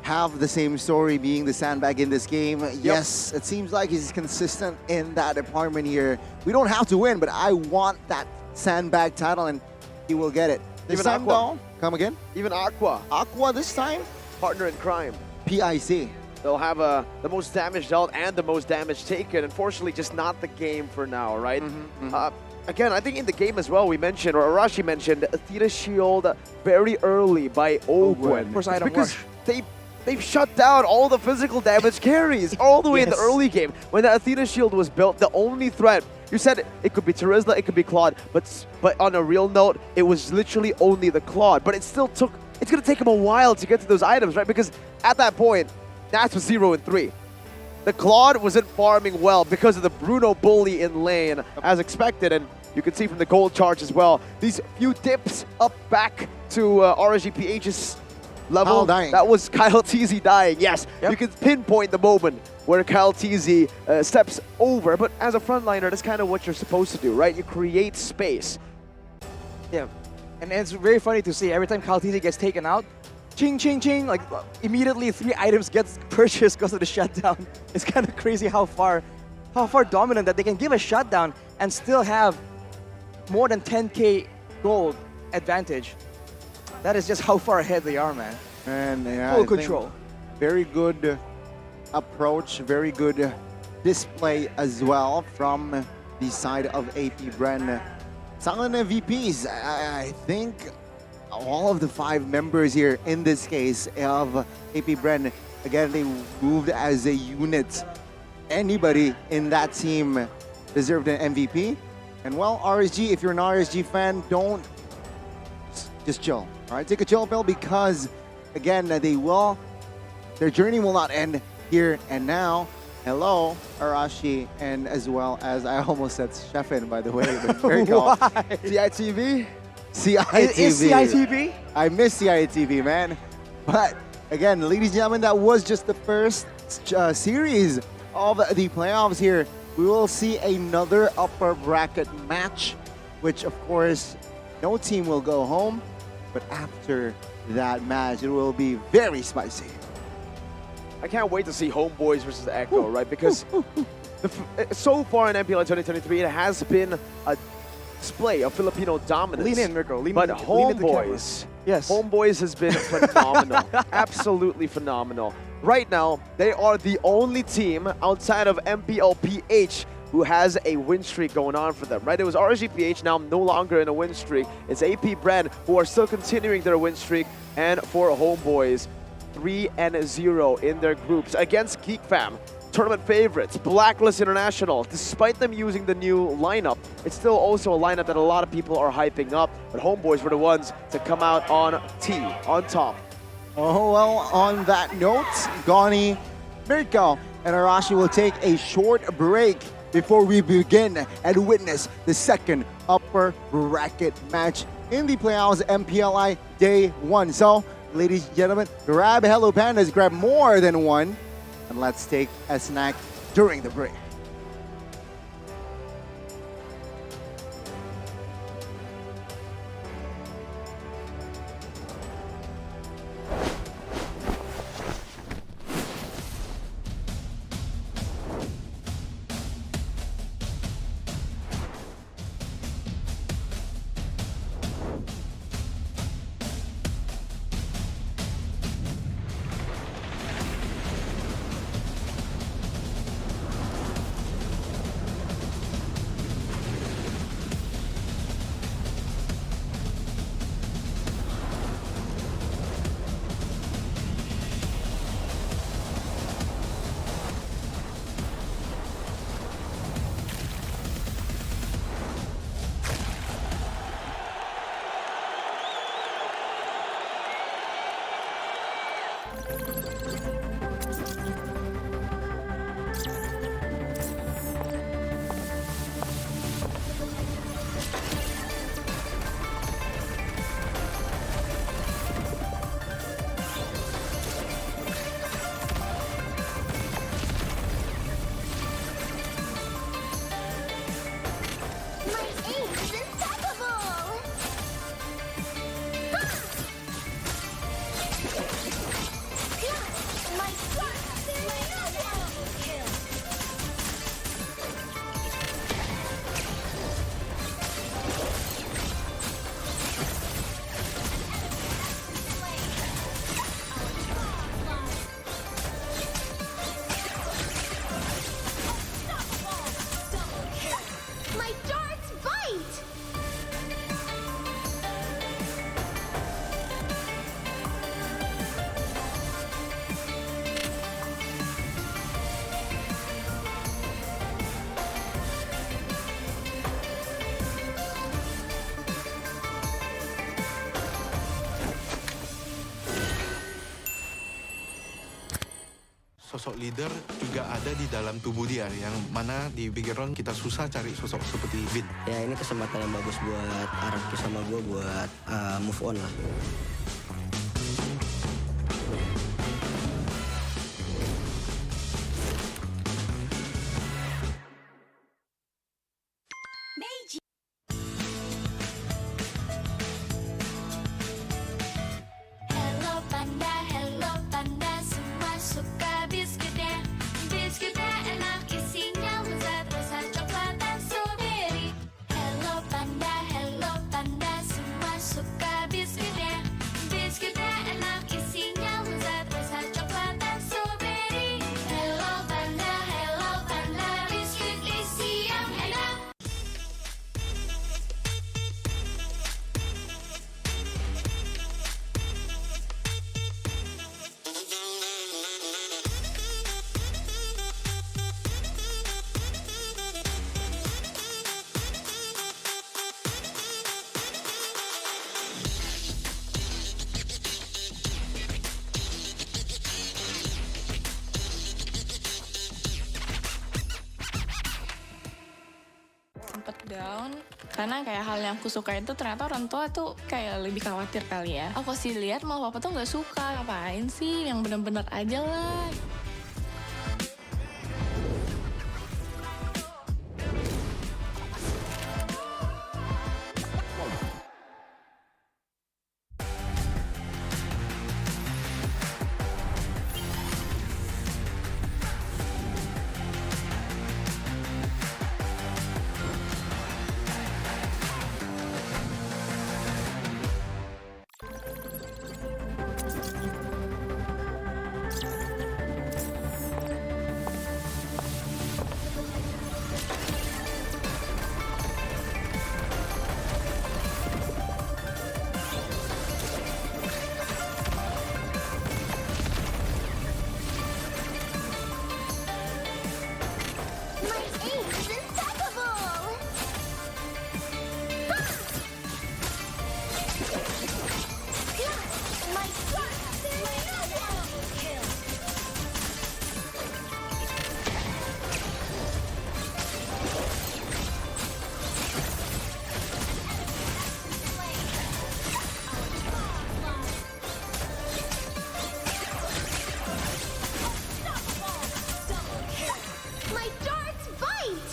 have the same story, being the sandbag in this game? Yep. Yes, it seems like he's consistent in that department here. We don't have to win, but I want that sandbag title, and he will get it. This time, though, come again? Even Aqua. Aqua this time? Partner in crime. PIC. They'll have the most damage dealt and the most damage taken. Unfortunately, just not the game for now, right? Again, I think in the game as well, we mentioned, or Arashi mentioned, Athena Shield very early by Ogwen. Because they've shut down all the physical damage carries all the way in the early game. When the Athena Shield was built, the only threat, you said it could be Terizla, it could be Claude, but on a real note, it was literally only the Claude. But it's going to take him a while to get to those items, right? Because at that point, Nats was 0-3. The Claude wasn't farming well because of the Bruno bully in lane, as expected, and you can see from the gold charge as well. These few dips up back to RSGPH's level, that was KalTZ dying. Yes, you can pinpoint the moment where KalTZ steps over, but as a frontliner, that's kind of what you're supposed to do, right? You create space. Yeah, and it's very funny to see every time KalTZ gets taken out, ching, ching, ching, like immediately 3 items gets purchased because of the shutdown. It's kind of crazy how far dominant that they can give a shutdown and still have more than 10k gold advantage. That is just how far ahead they are, man. And yeah, full control. Very good approach, very good display as well from the side of AP BREN. Silent MVPs, I think all of the 5 members here in this case of AP BREN, again, they moved as a unit. Anybody in that team deserved an MVP. And well, RSG, if you're an RSG fan, don't just chill. All right, take a chill pill because, again, their journey will not end here and now. Hello, Arashi, and as well as, I almost said Sheffin, by the way. But very cool. CITV? CITV. Is CITV? I miss CITV, man. But again, ladies and gentlemen, that was just the first series of the playoffs here. We will see another upper bracket match, which of course, no team will go home. But after that match, it will be very spicy. I can't wait to see HomeBois versus Echo, right? Because so far in MPL 2023, it has been a display of Filipino dominance. Lean in, Mirko. But HomeBois, HomeBois has been phenomenal. Absolutely phenomenal. Right now, they are the only team outside of MPLPH who has a win streak going on for them, right? It was RGPH, now no longer in a win streak. It's AP BREN who are still continuing their win streak, and for HomeBois, 3-0 in their groups against Geek Fam. Tournament favorites, Blacklist International. Despite them using the new lineup, it's still also a lineup that a lot of people are hyping up, but HomeBois were the ones to come out on top. Oh, well, on that note, Gani, Mirko, and Arashi will take a short break before we begin and witness the second upper bracket match in the playoffs MPLI Day 1. So, ladies and gentlemen, grab Hello Pandas, grab more than one, and let's take a snack during the break. Sosok leader juga ada di dalam tubuh dia, yang mana di Big Round kita susah cari sosok seperti Vin. Ya ini kesempatan yang bagus buat Araki sama gue buat move on lah. Hello panda, semua suka biskuitnya. Biskuitnya enak, isinya lezat, rasa coklat dan strawberry. Hello panda, semua suka biskuitnya. Biskuitnya enak, isinya lezat, rasa coklat dan strawberry. Hello panda, biskuit isi yang enak. Sempet down karena kayak hal yang aku suka itu ternyata orang tua tuh kayak lebih khawatir kali ya. Aku sih lihat malah papa tuh nggak suka, ngapain sih, yang bener-bener aja lah. My darts bite!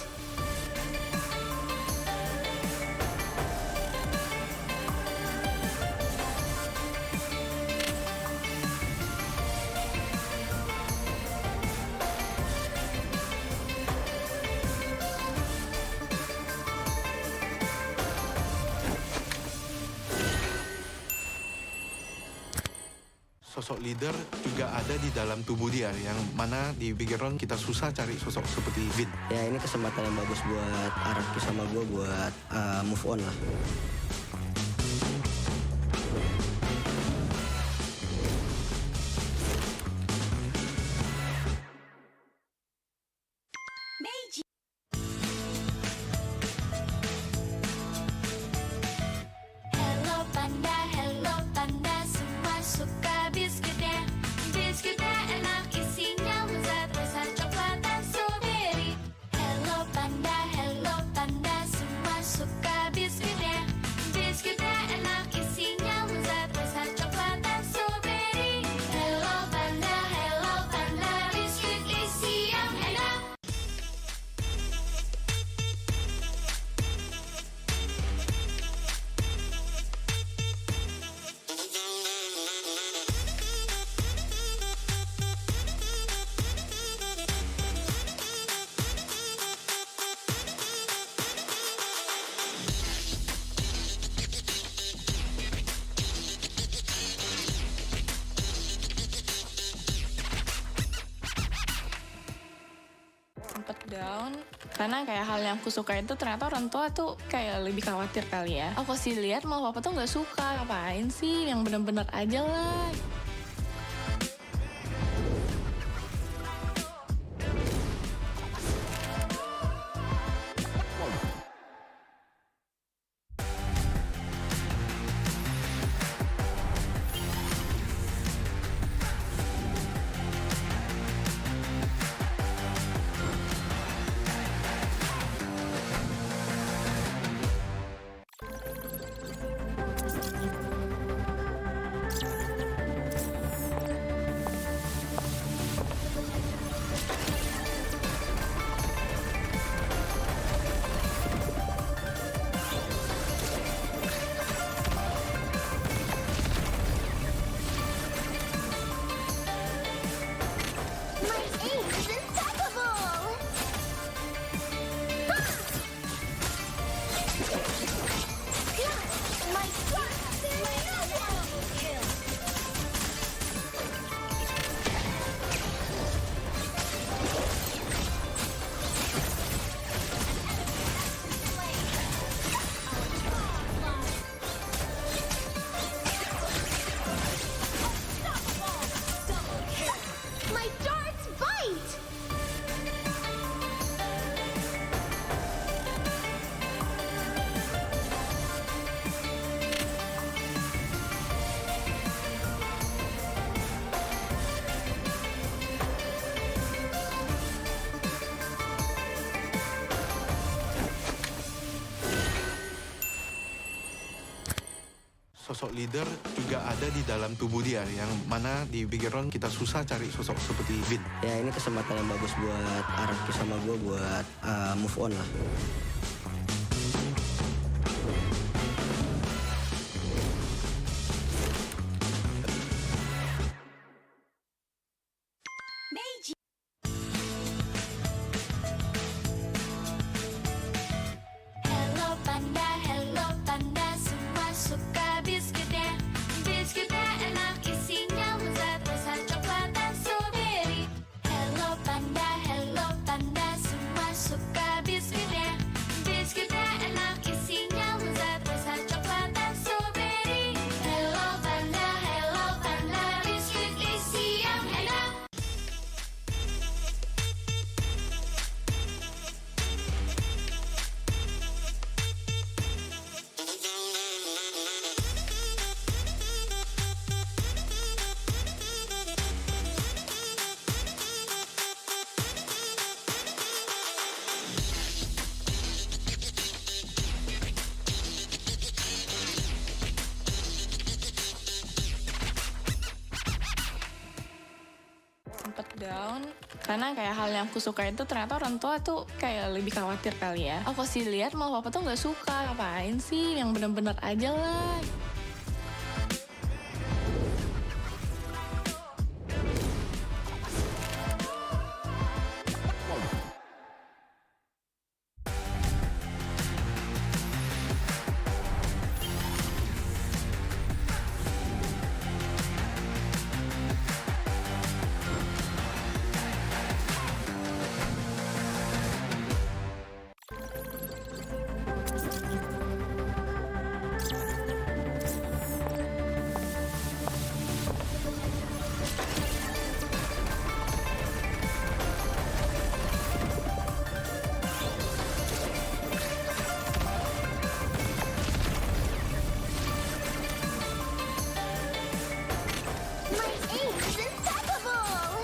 Sosok leader juga ada di dalam tubuh dia, yang mana di bigger round kita susah cari sosok seperti Vin. Ya ini kesempatan yang bagus buat Araki sama gue buat move on lah. Hello panda, semua suka biskuitnya. Biskuitnya enak, isinya lezat, rasa coklat dan strawberry. Hello panda, semua suka biskuitnya. Biskuitnya enak, isinya lezat, rasa coklat dan strawberry. Hello panda, biskuit isi yang enak. Sempet down karena kayak hal yang aku suka itu ternyata orang tua tuh kayak lebih khawatir kali ya. Aku sih lihat malah papa tuh nggak suka, ngapain sih, yang bener-bener aja lah. My aim is impeccable! My darts, kill! My darts bite! Sosok leader juga ada di dalam tubuh dia, yang mana di bigger round kita susah cari sosok seperti Vin. Ya ini kesempatan yang bagus buat Araki sama gue buat move on lah. Hello panda, semua suka biskuitnya. Biskuitnya enak, isinya lezat, rasa coklat dan strawberry. Hello panda, semua suka biskuitnya. down karena kayak hal yang aku suka itu ternyata orang tua tuh kayak lebih khawatir kali ya. Aku sih lihat malah papa tuh nggak suka, ngapain sih yang bener-bener aja lah. My aim is impeccable!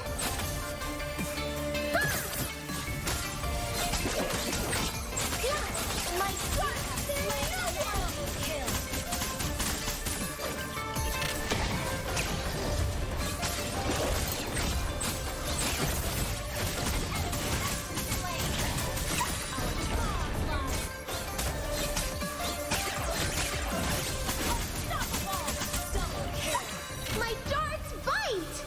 My shot is double kill! My darts bite!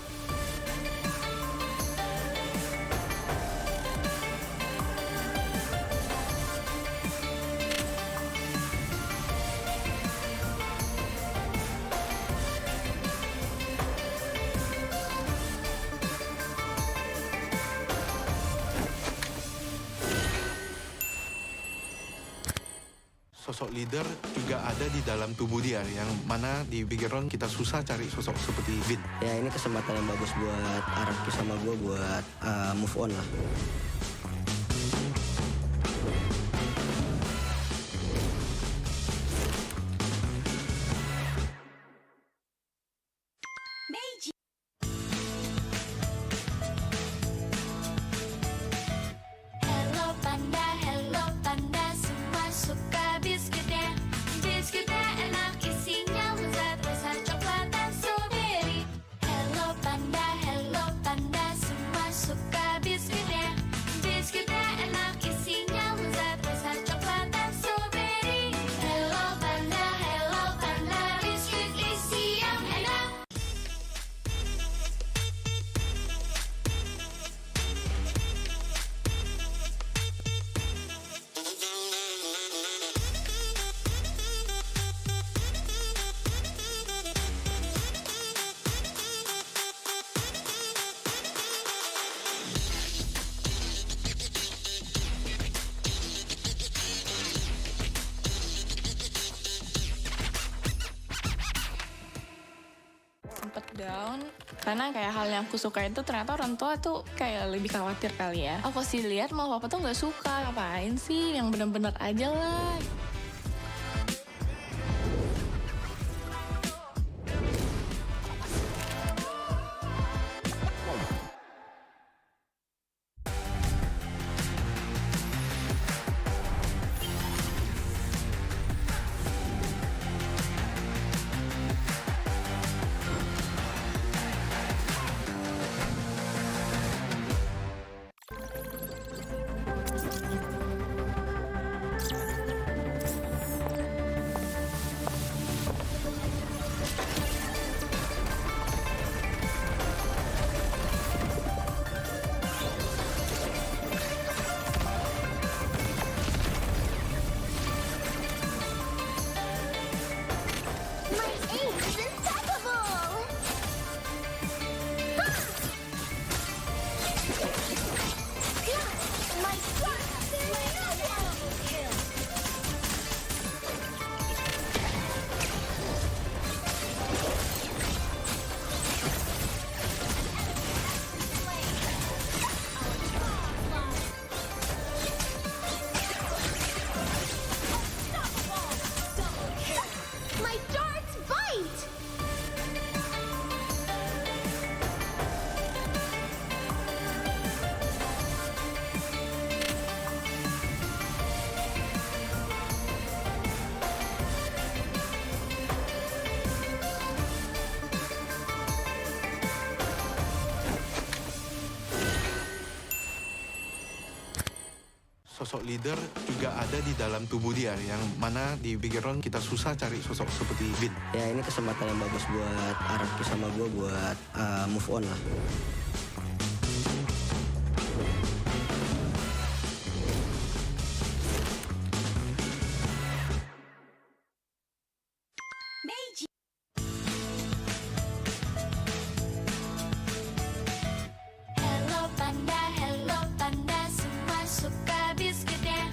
Sosok leader juga ada di dalam tubuh dia, yang mana di big round kita susah cari sosok seperti Vin. Ya ini kesempatan yang bagus buat Araki sama gue buat move on lah. Hello panda, semua suka biskuitnya. Biskuitnya enak, isinya lezat, rasa coklat dan strawberry. Hello panda, semua suka biskuitnya. Biskuitnya enak, isinya lezat, rasa coklat dan strawberry. Hello panda, biskuit isi yang enak. Sempet down karena kayak hal yang aku suka itu ternyata orang tua tuh kayak lebih khawatir kali ya. Aku sih lihat malah papa tuh nggak suka, ngapain sih yang bener-bener aja lah. sosok leader juga ada di dalam tubuh dia, yang mana di background kita susah cari sosok seperti Vin. Ya ini kesempatan yang bagus buat Araki sama gue buat move on lah. Hello panda, semua suka biskuitnya.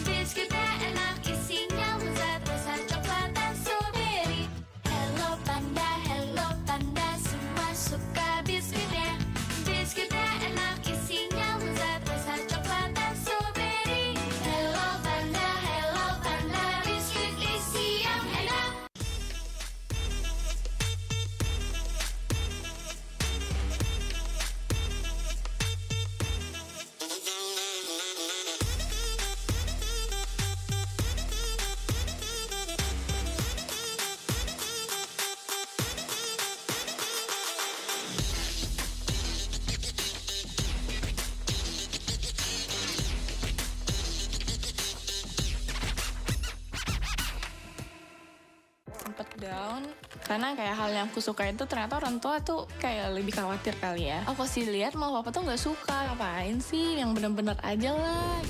Biskuitnya enak, isinya lezat, rasa coklat dan strawberry. Hello panda, semua suka biskuitnya. Biskuitnya enak, isinya lezat, rasa coklat dan strawberry. Hello panda, biskuit isi yang enak. Sempet down karena kayak hal yang aku suka itu ternyata orang tua tuh kayak lebih khawatir kali ya. Aku sih lihat mau papa tuh nggak suka, ngapain sih, yang bener-bener aja lah.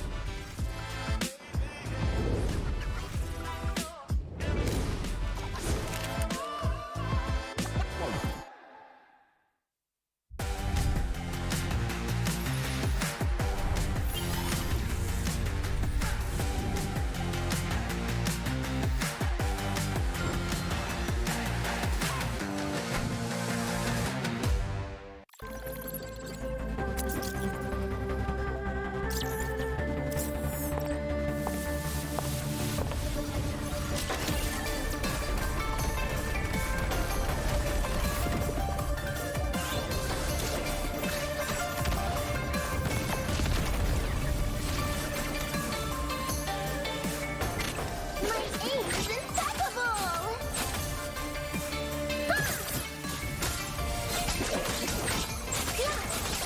My aim is impeccable!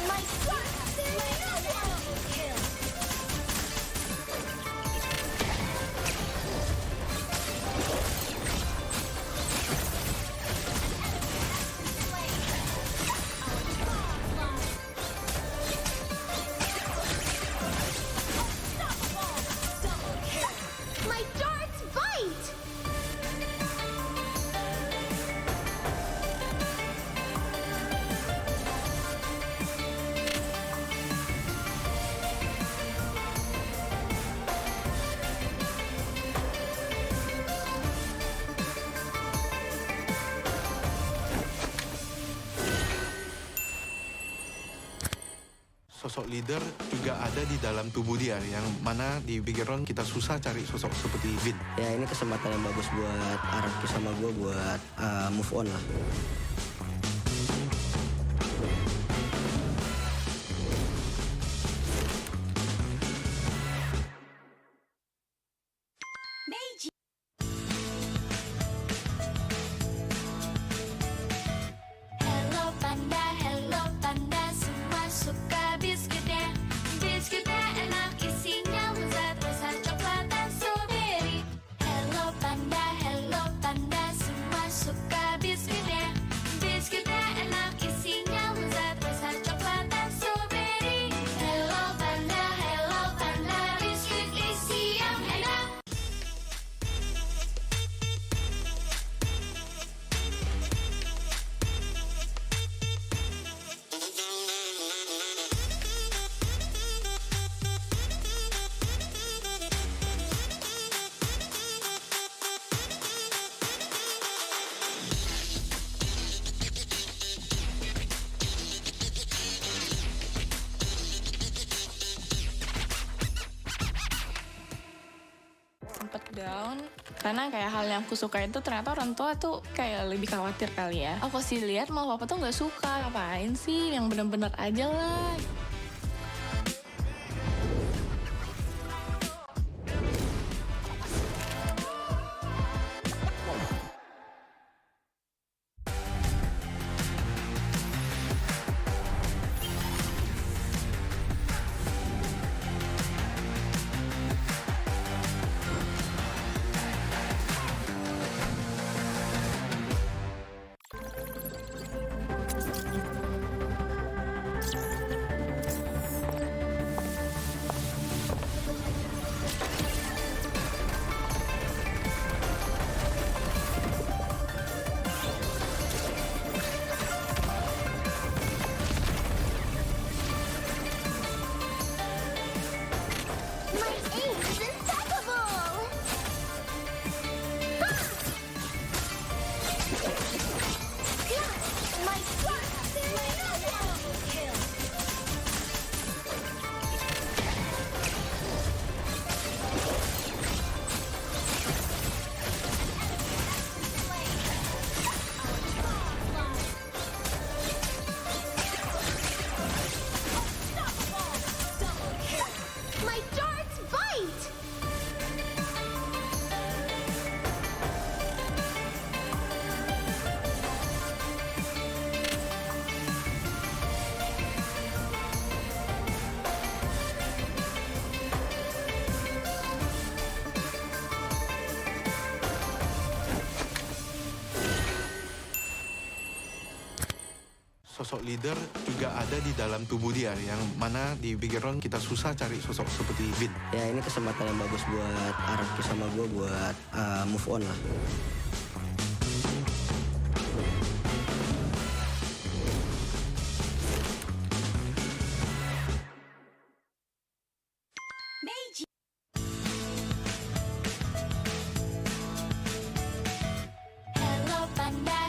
My shot is My darts bite! Sosok leader juga ada di dalam tubuh dia, yang mana di background kita susah cari sosok seperti Vin. Ya ini kesempatan yang bagus buat Araki sama gue buat move on lah. Hello panda, semua suka biskuitnya. Biskuitnya enak, isinya lezat, rasa coklat dan strawberry. Hello panda, semua suka biskuitnya. Biskuitnya enak, isinya lezat, rasa coklat dan strawberry. Hello panda, biskuit isi yang enak. Sempet down karena kayak hal yang aku suka itu ternyata orang tua tuh kayak lebih khawatir kali ya. Aku sih lihat mau papa tuh nggak suka, ngapain sih, yang bener-bener aja lah. sosok leader juga ada di dalam tubuh dia, yang mana di background kita susah cari sosok seperti Bin. Ya ini kesempatan yang bagus buat Araki sama gue buat move on lah.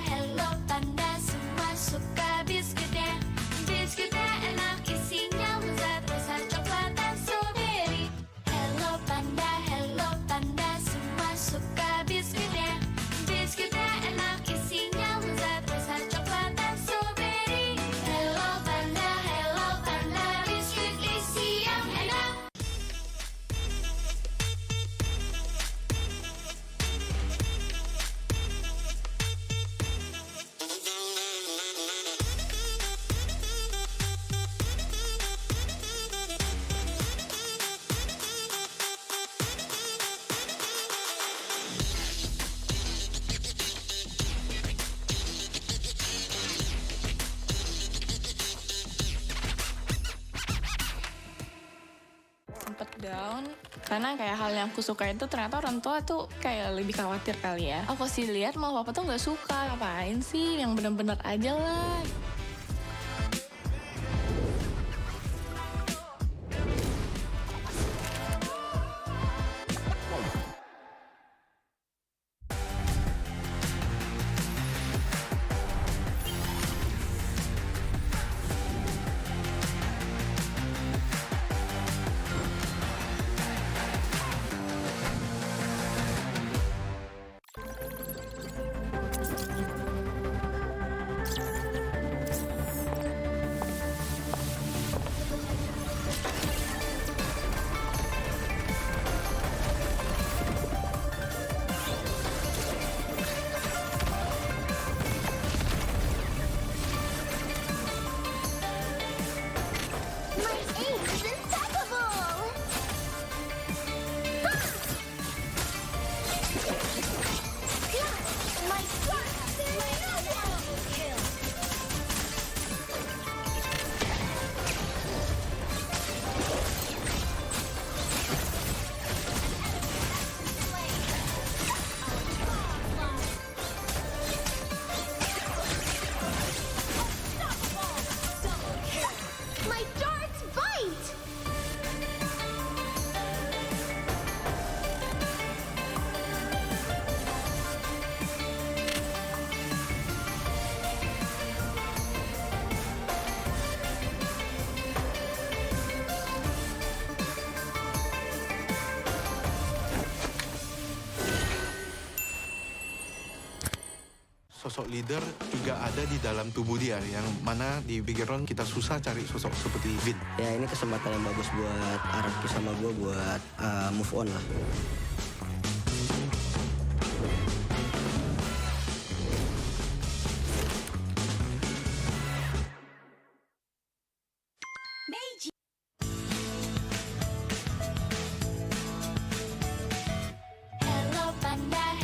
Hello panda, semua suka biskuitnya. Biskuitnya enak, isinya lezat, rasa coklat dan strawberry. Hello panda, semua suka biskuitnya. Biskuitnya enak, isinya lezat, rasa coklat dan strawberry. Hello panda, biskuit isi yang enak. Sempet down karena kayak hal yang aku suka itu ternyata orang tua tuh kayak lebih khawatir kali ya. Aku sih lihat malah papa tuh nggak suka, ngapain sih yang bener-bener aja lah. My aim is impeccable! My shot is kill! My darts bite! Sosok leader juga ada di dalam tubuh dia, yang mana di background kita susah cari sosok seperti Bin. Ya ini kesempatan yang bagus buat Araki sama gue buat move on lah.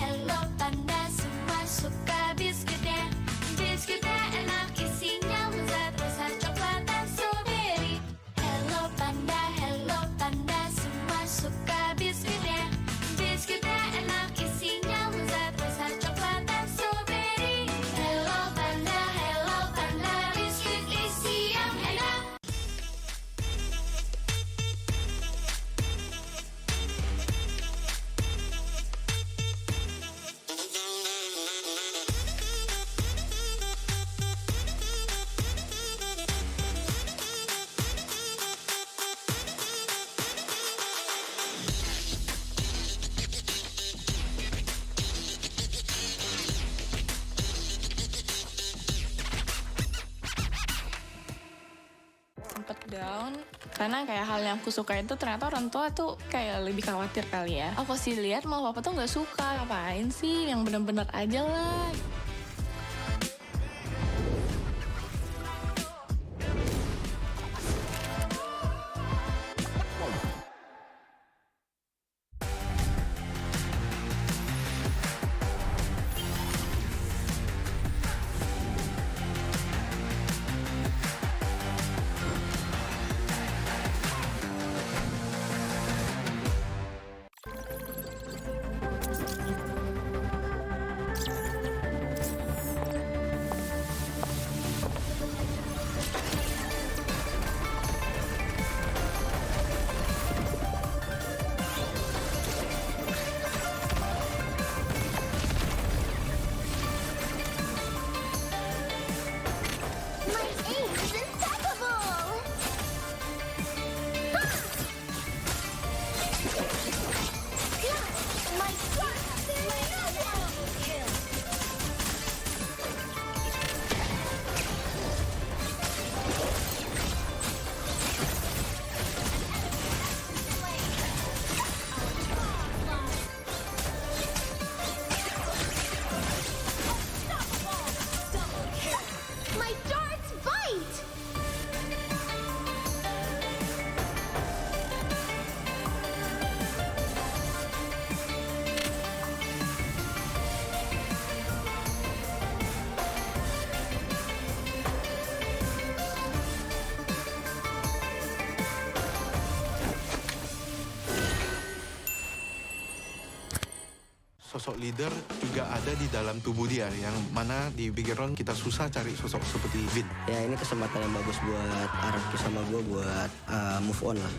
Hello panda, semua suka biskuitnya. Biskuitnya enak, isinya lezat, rasa coklat dan strawberry. Hello panda, semua suka biskuitnya. Biskuitnya enak, isinya lezat, rasa coklat dan strawberry. Hello panda, biskuit isi yang enak. Sempet down karena kayak hal yang aku suka itu ternyata orang tua tuh kayak lebih khawatir kali ya. Aku sih lihat malah papa tuh nggak suka, ngapain sih yang bener-bener aja lah. sosok leader juga ada di dalam tubuh dia, yang mana di background kita susah cari sosok seperti Vin. Ya ini kesempatan yang bagus buat Araki sama gue buat move on lah.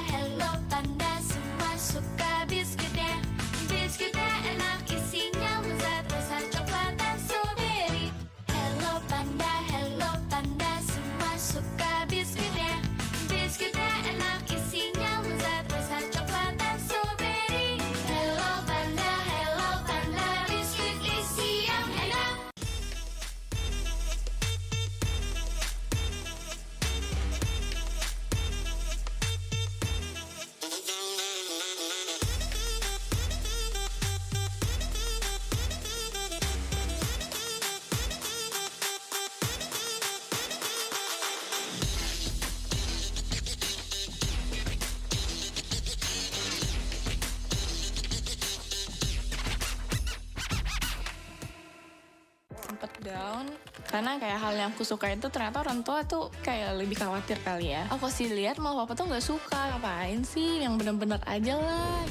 Hello panda, semua suka biskuitnya. Biskuitnya enak, isinya lezat, rasa coklat dan strawberry. Hello panda, semua suka biskuitnya. Biskuitnya enak, isinya lezat, rasa coklat dan strawberry. Hello panda, biskuit isi yang enak. Sempet down karena kayak hal yang aku suka itu ternyata orang tua tuh kayak lebih khawatir kali ya. Aku sih lihat mau papa tuh nggak suka, ngapain sih, yang bener-bener aja lah.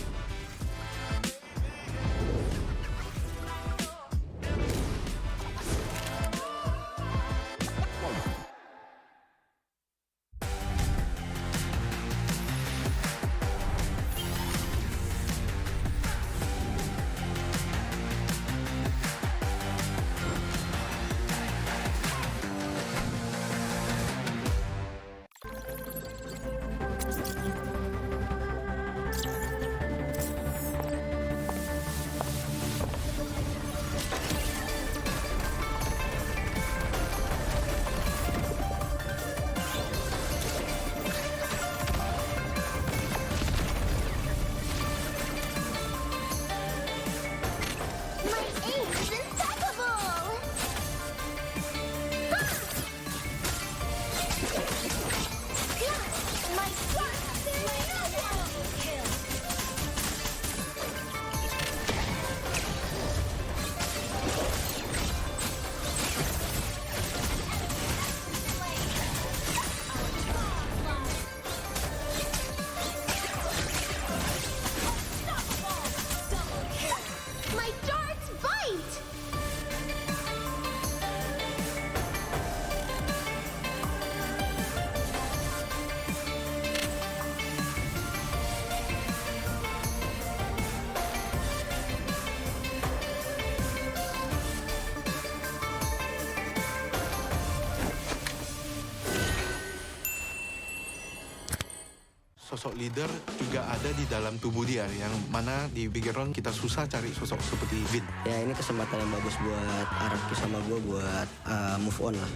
My aim is impeccable! My shot is double kill! My darts bite! Sosok leader juga ada di dalam tubuh dia, yang mana di background kita susah cari sosok seperti Vin. Ya ini kesempatan yang bagus buat Araki sama gue buat move on lah.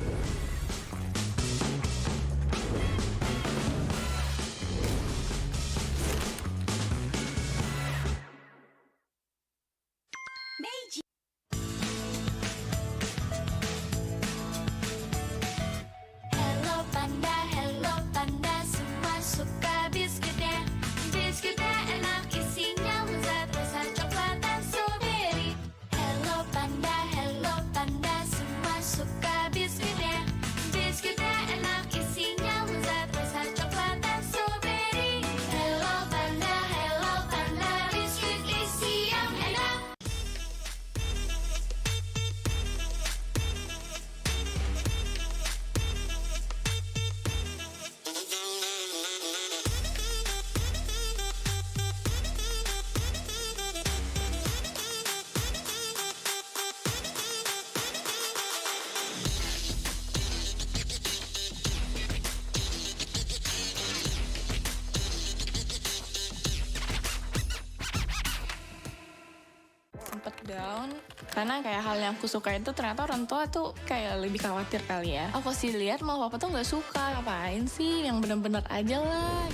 Hello panda, semua suka biskuitnya. Biskuitnya enak, isinya lezat, rasa coklat dan strawberry. Hello panda, semua suka biskuitnya. Biskuitnya enak, isinya lezat, rasa coklat dan strawberry. Hello panda, biskuit isi yang enak. Sempet down karena kayak hal yang aku suka itu ternyata orang tua tuh kayak lebih khawatir kali ya. Aku sih lihat mau papa tuh nggak suka, ngapain sih, yang bener-bener aja lah.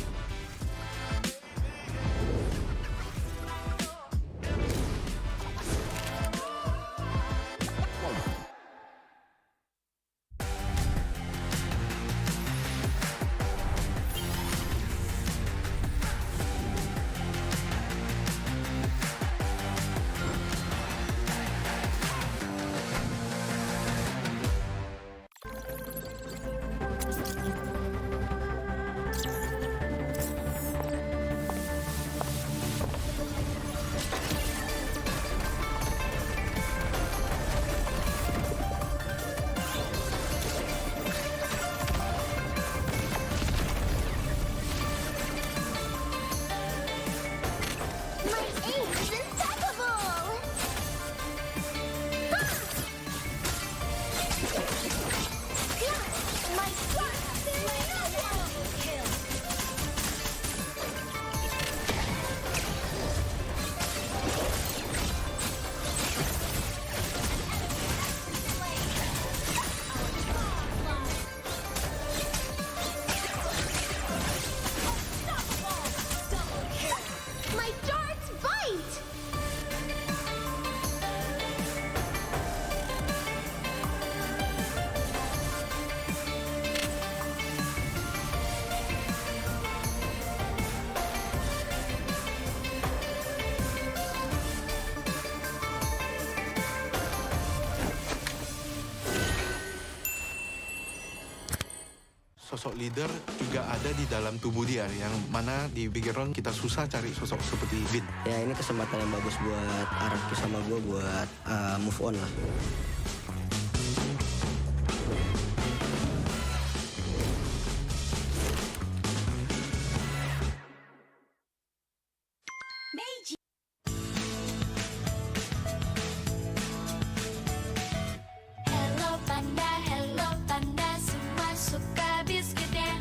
sosok leader juga ada di dalam tubuh dia, yang mana di background kita susah cari sosok seperti Vin. Ya ini kesempatan yang bagus buat Araki sama gue buat move on lah. Hello panda, semua suka biskuitnya.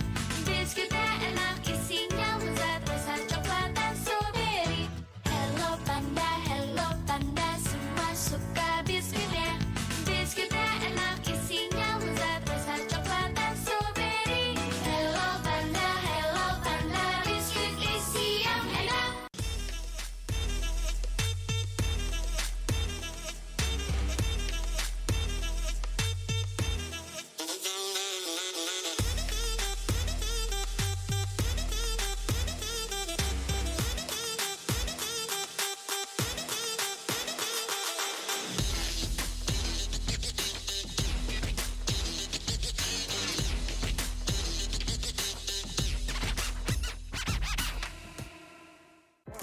Biskuitnya enak, isinya lezat, rasa coklat dan strawberry. Hello panda, semua suka biskuitnya. Biskuitnya enak, isinya lezat, rasa coklat dan strawberry. Hello panda, biskuit isi yang enak.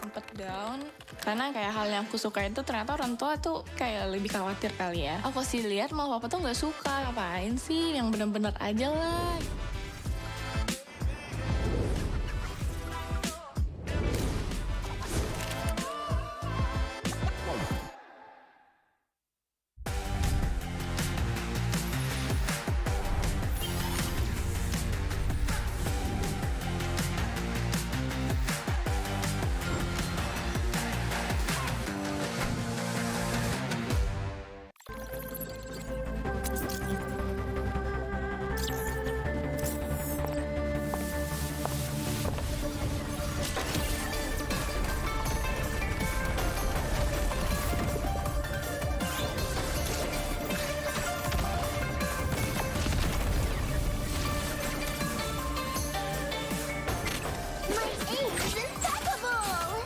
Sempet down karena kayak hal yang aku suka itu ternyata orang tua tuh kayak lebih khawatir kali ya. Aku sih lihat mau papa tuh nggak suka, ngapain sih, yang bener-bener aja lah. My aim is impeccable!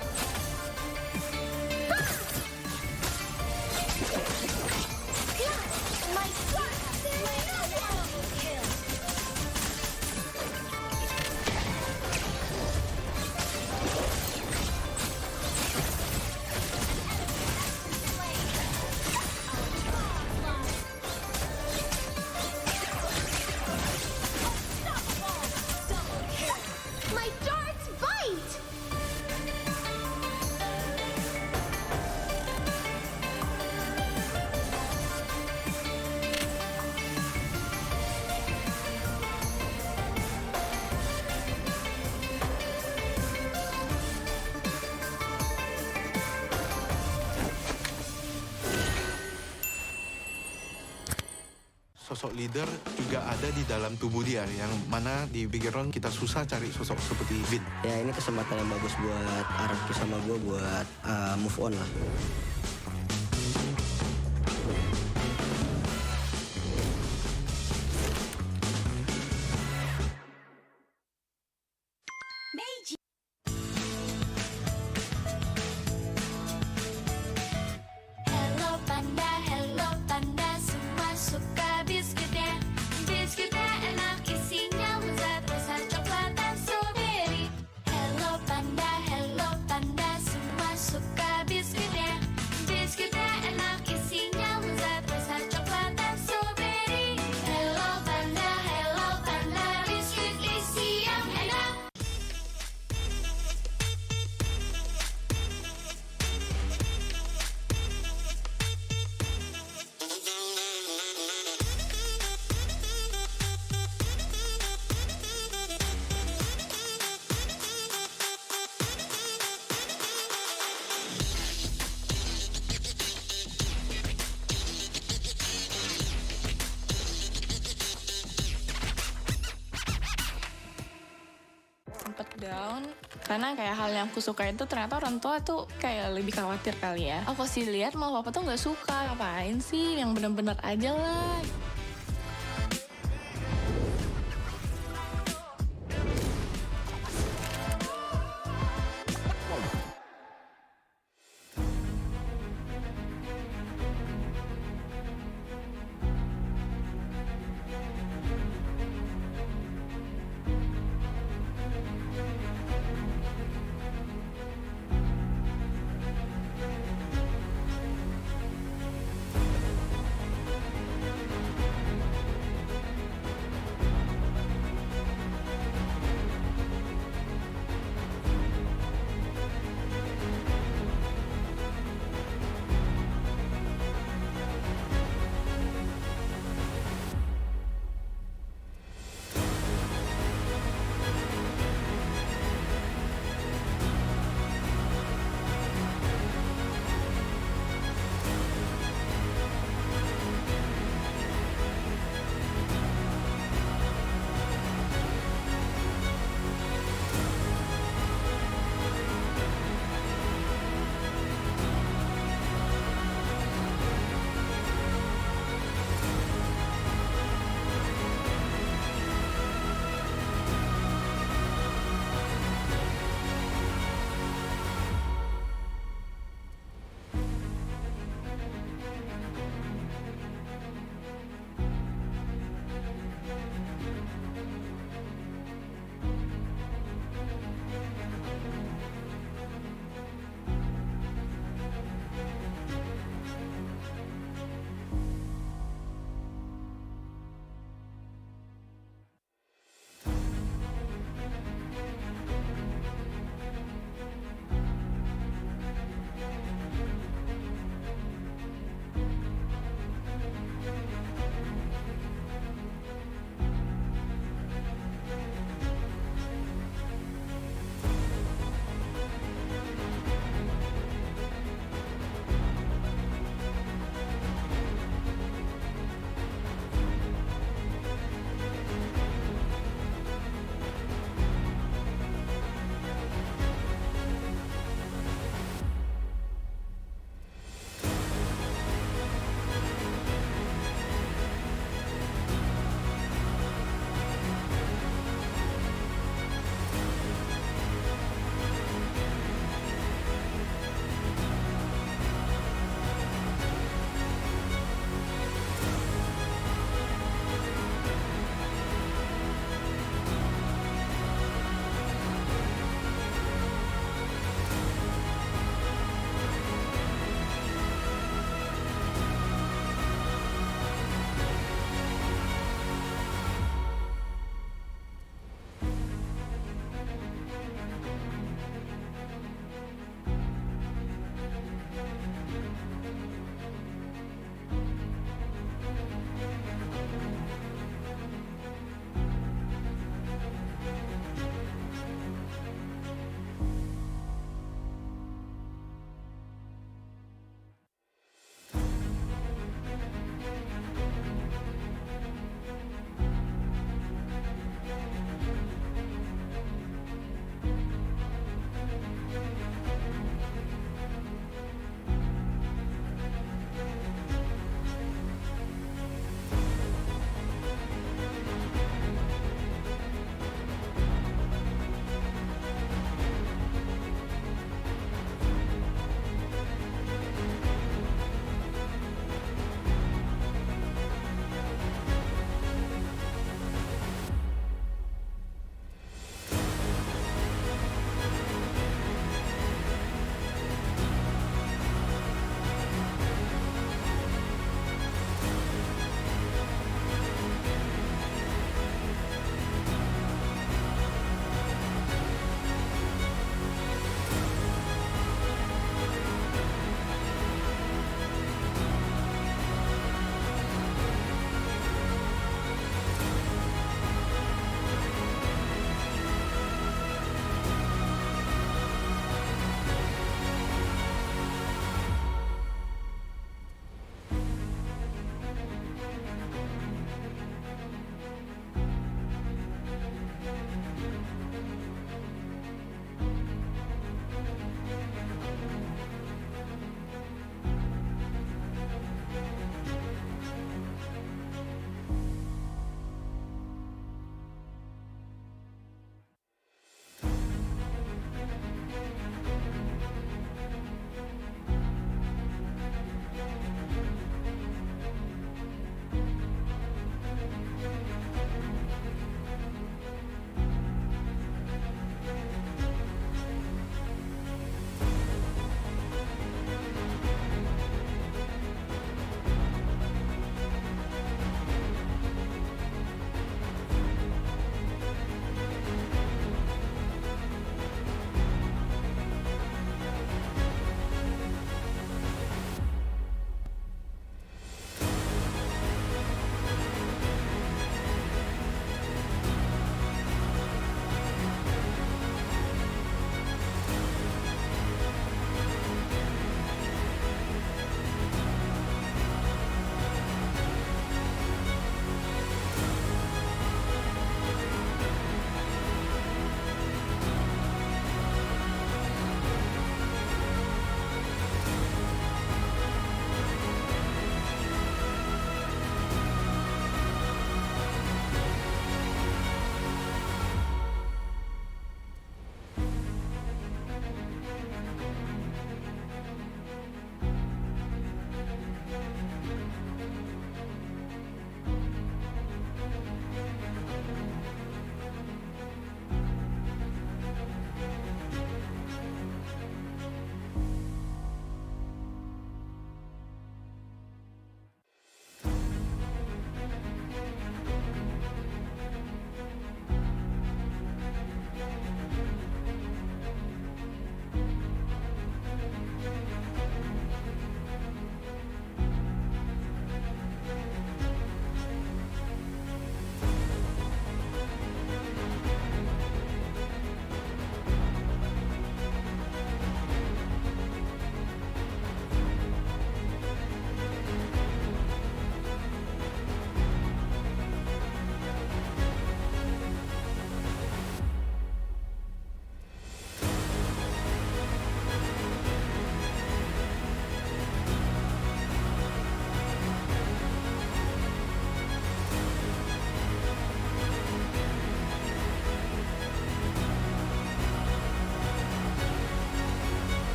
My shot is my darts bite! Sosok leader juga ada di dalam tubuh dia, yang mana di background kita susah cari sosok seperti Vin. Ya ini kesempatan yang bagus buat Araki sama gue buat move on lah. Hello panda, semua suka biskuitnya. Biskuitnya enak, isinya lezat, rasa coklat dan strawberry. Hello panda, semua suka biskuitnya. Biskuitnya enak, isinya lezat, rasa coklat dan strawberry. Hello panda, biskuit isi yang enak. Sempet down karena kayak hal yang aku suka itu ternyata orang tua tuh kayak lebih khawatir kali ya. Aku sih lihat mau papa tuh nggak suka, ngapain sih, yang bener-bener aja lah.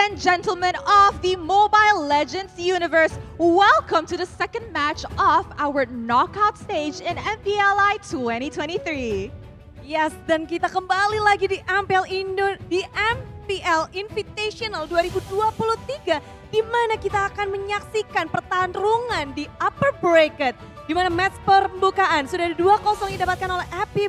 and gentlemen of the Mobile Legends universe, welcome to the second match of our knockout stage in MPLI 2023. Yes, dan kita kembali lagi di MPL Invitational 2023 di mana kita akan menyaksikan pertarungan di upper bracket di mana match pembukaan sudah ada 2-0 didapatkan oleh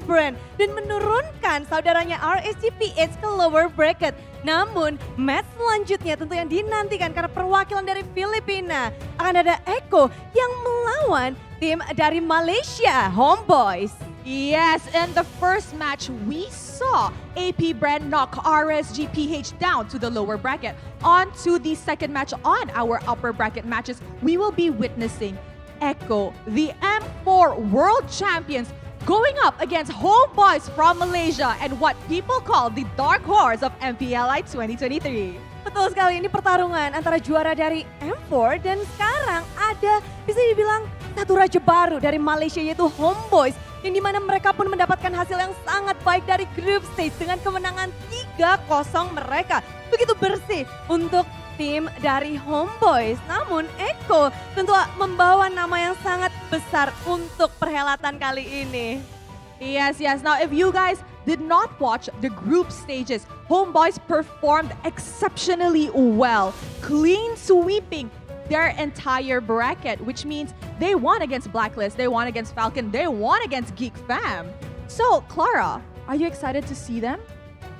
BREN dan menurunkan saudaranya RSGPH ke lower bracket. Namun match selanjutnya tentu yang dinantikan karena perwakilan dari Filipina akan ada Eko yang melawan tim dari Malaysia, HomeBois. Yes, in the first match, we saw BREN knock RSGPH down to the lower bracket. On to the second match on our upper bracket matches, we will be witnessing Eko, the M4 World Champions, going up against HomeBois from Malaysia and what people call the dark horse of MPLI 2023. Betul sekali, ini pertarungan antara juara dari M4 dan sekarang ada bisa dibilang satu raja baru dari Malaysia yaitu HomeBois. Yang dimana mereka pun mendapatkan hasil yang sangat baik dari group stage dengan kemenangan 3-0 mereka. Begitu bersih untuk tim dari HomeBois. Namun Eko tentu membawa nama yang sangat besar untuk perhelatan kali ini. Yes. Now, if you guys did not watch the group stages, HomeBois performed exceptionally well, clean sweeping their entire bracket, which means they won against Blacklist, they won against Falcon, they won against Geek Fam. So, Clara, are you excited to see them?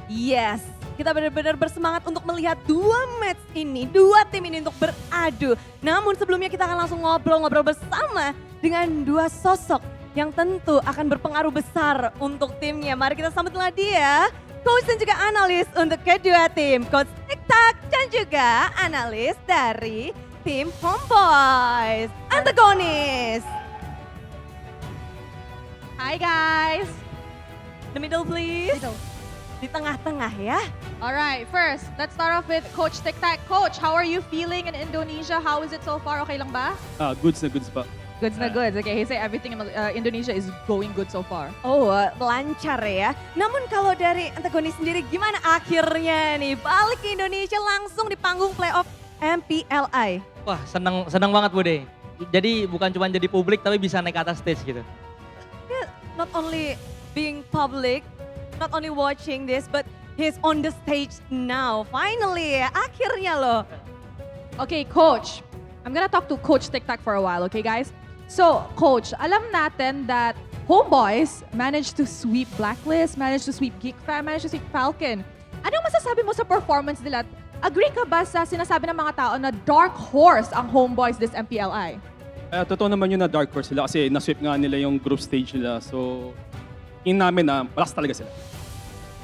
Yes, kita benar-benar bersemangat untuk melihat dua match ini, dua tim ini untuk beradu. Namun sebelumnya kita akan langsung ngobrol-ngobrol bersama dengan dua sosok yang tentu akan berpengaruh besar untuk timnya. Mari kita sambutlah dia, coach dan juga analis untuk kedua tim, Coach TikTok dan juga analis dari tim HomeBois, antagonis. Hi guys. The middle please. Di tengah-tengah ya. Alright, first, let's start off with Coach TikTok. Coach, how are you feeling in Indonesia? How is it so far? Okay lang ba? Goods na goods pa. Goods na goods. Okay, he say everything in Indonesia is going good so far. Oh, lancar ya. Namun kalau dari antagonis sendiri gimana akhirnya nih balik ke Indonesia langsung di panggung playoff MPLI? Wah, senang banget Bude. Jadi bukan cuma jadi publik tapi bisa naik ke atas stage gitu. Yeah, not only being public, not only watching this, but he's on the stage now. Finally, akhirnya loh. Okay, Coach. I'm gonna talk to Coach TikTok for a while, okay guys? So, Coach, alam natin that HomeBois managed to sweep Blacklist, managed to sweep Geek Fam, managed to sweep Falcon. Anong masasabi mo sa performance nila? Agree ka ba sa sinasabi ng mga tao na dark horse ang HomeBois this MPLI? Totoo naman yun na dark horse sila kasi na-sweep nga nila yung group stage nila. So, in namin na malakas talaga sila.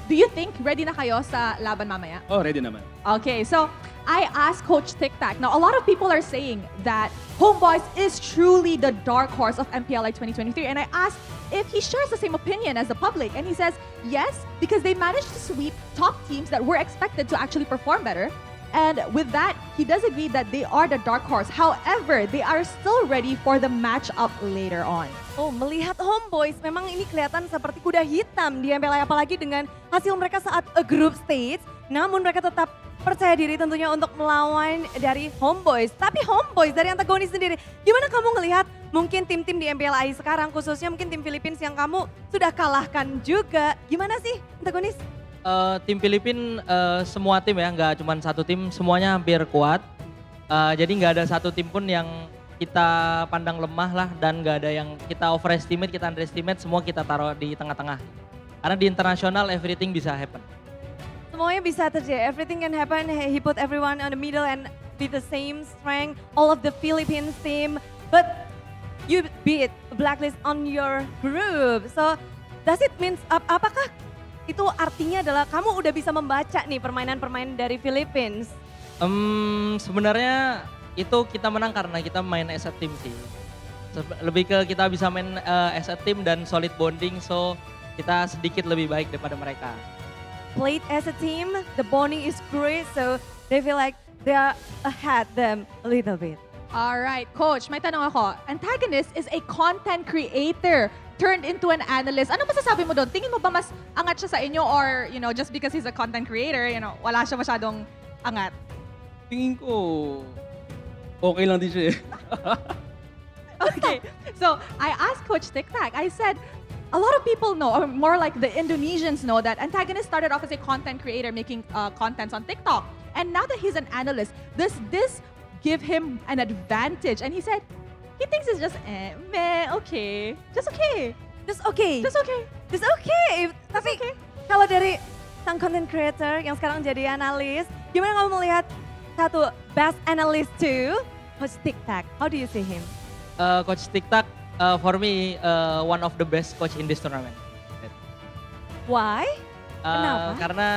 Do you think ready na kayo sa laban mamaya? Oh, ready naman. Okay, so I asked Coach TikTok. Now, a lot of people are saying that HomeBois is truly the dark horse of MPLI 2023. And I asked if he shares the same opinion as the public. And he says, yes, because they managed to sweep top teams that were expected to actually perform better. And with that, he does agree that they are the dark horse. However, they are still ready for the matchup later on. Oh, melihat HomeBois memang ini kelihatan seperti kuda hitam di MPLI apalagi dengan hasil mereka saat group stage. Namun mereka tetap percaya diri tentunya untuk melawan dari HomeBois. Tapi HomeBois dari antagonis sendiri, gimana kamu ngelihat mungkin tim-tim di MPLI sekarang khususnya mungkin tim Philippines yang kamu sudah kalahkan juga. Gimana sih antagonis? Tim Filipin semua tim ya, nggak cuma satu tim, semuanya hampir kuat. Jadi nggak ada satu tim pun yang kita pandang lemah lah dan nggak ada yang kita overestimate, kita underestimate, semua kita taruh di tengah-tengah. Karena di internasional everything bisa happen. Semuanya bisa terjadi, everything can happen. He put everyone on the middle and with the same strength, all of the Philippines team. But you beat Blacklist on your group. So does it mean apakah itu artinya adalah kamu udah bisa membaca nih permainan-permainan dari Philippines? Sebenarnya itu kita menang karena kita main as a team sih. Lebih ke kita bisa main as a team dan solid bonding, so kita sedikit lebih baik daripada mereka. Played as a team, the bonding is great, so they feel like they are ahead them a little bit. Alright, Coach, may tanong ako. Antagonist is a content creator turned into an analyst. Ano masasabi mo doon? Tingin mo ba mas angat siya sa inyo or, just because he's a content creator, wala siya masyadong angat? Tingin ko, okay lang din siya eh. Okay, so I asked Coach Tic Tac, I said, a lot of people know, or more like the Indonesians know, that Antagonist started off as a content creator making contents on TikTok. And now that he's an analyst, does this give him an advantage? And he said, he thinks it's just, meh, okay. Just okay. Just okay. Just okay. Just okay. Tapi kalau dari sang content creator yang sekarang jadi analis, gimana kamu melihat satu best analyst too, Coach Tic Tac? How do you see him? Coach Tic Tac, for me, one of the best coach in this tournament. Why? Kenapa? Karena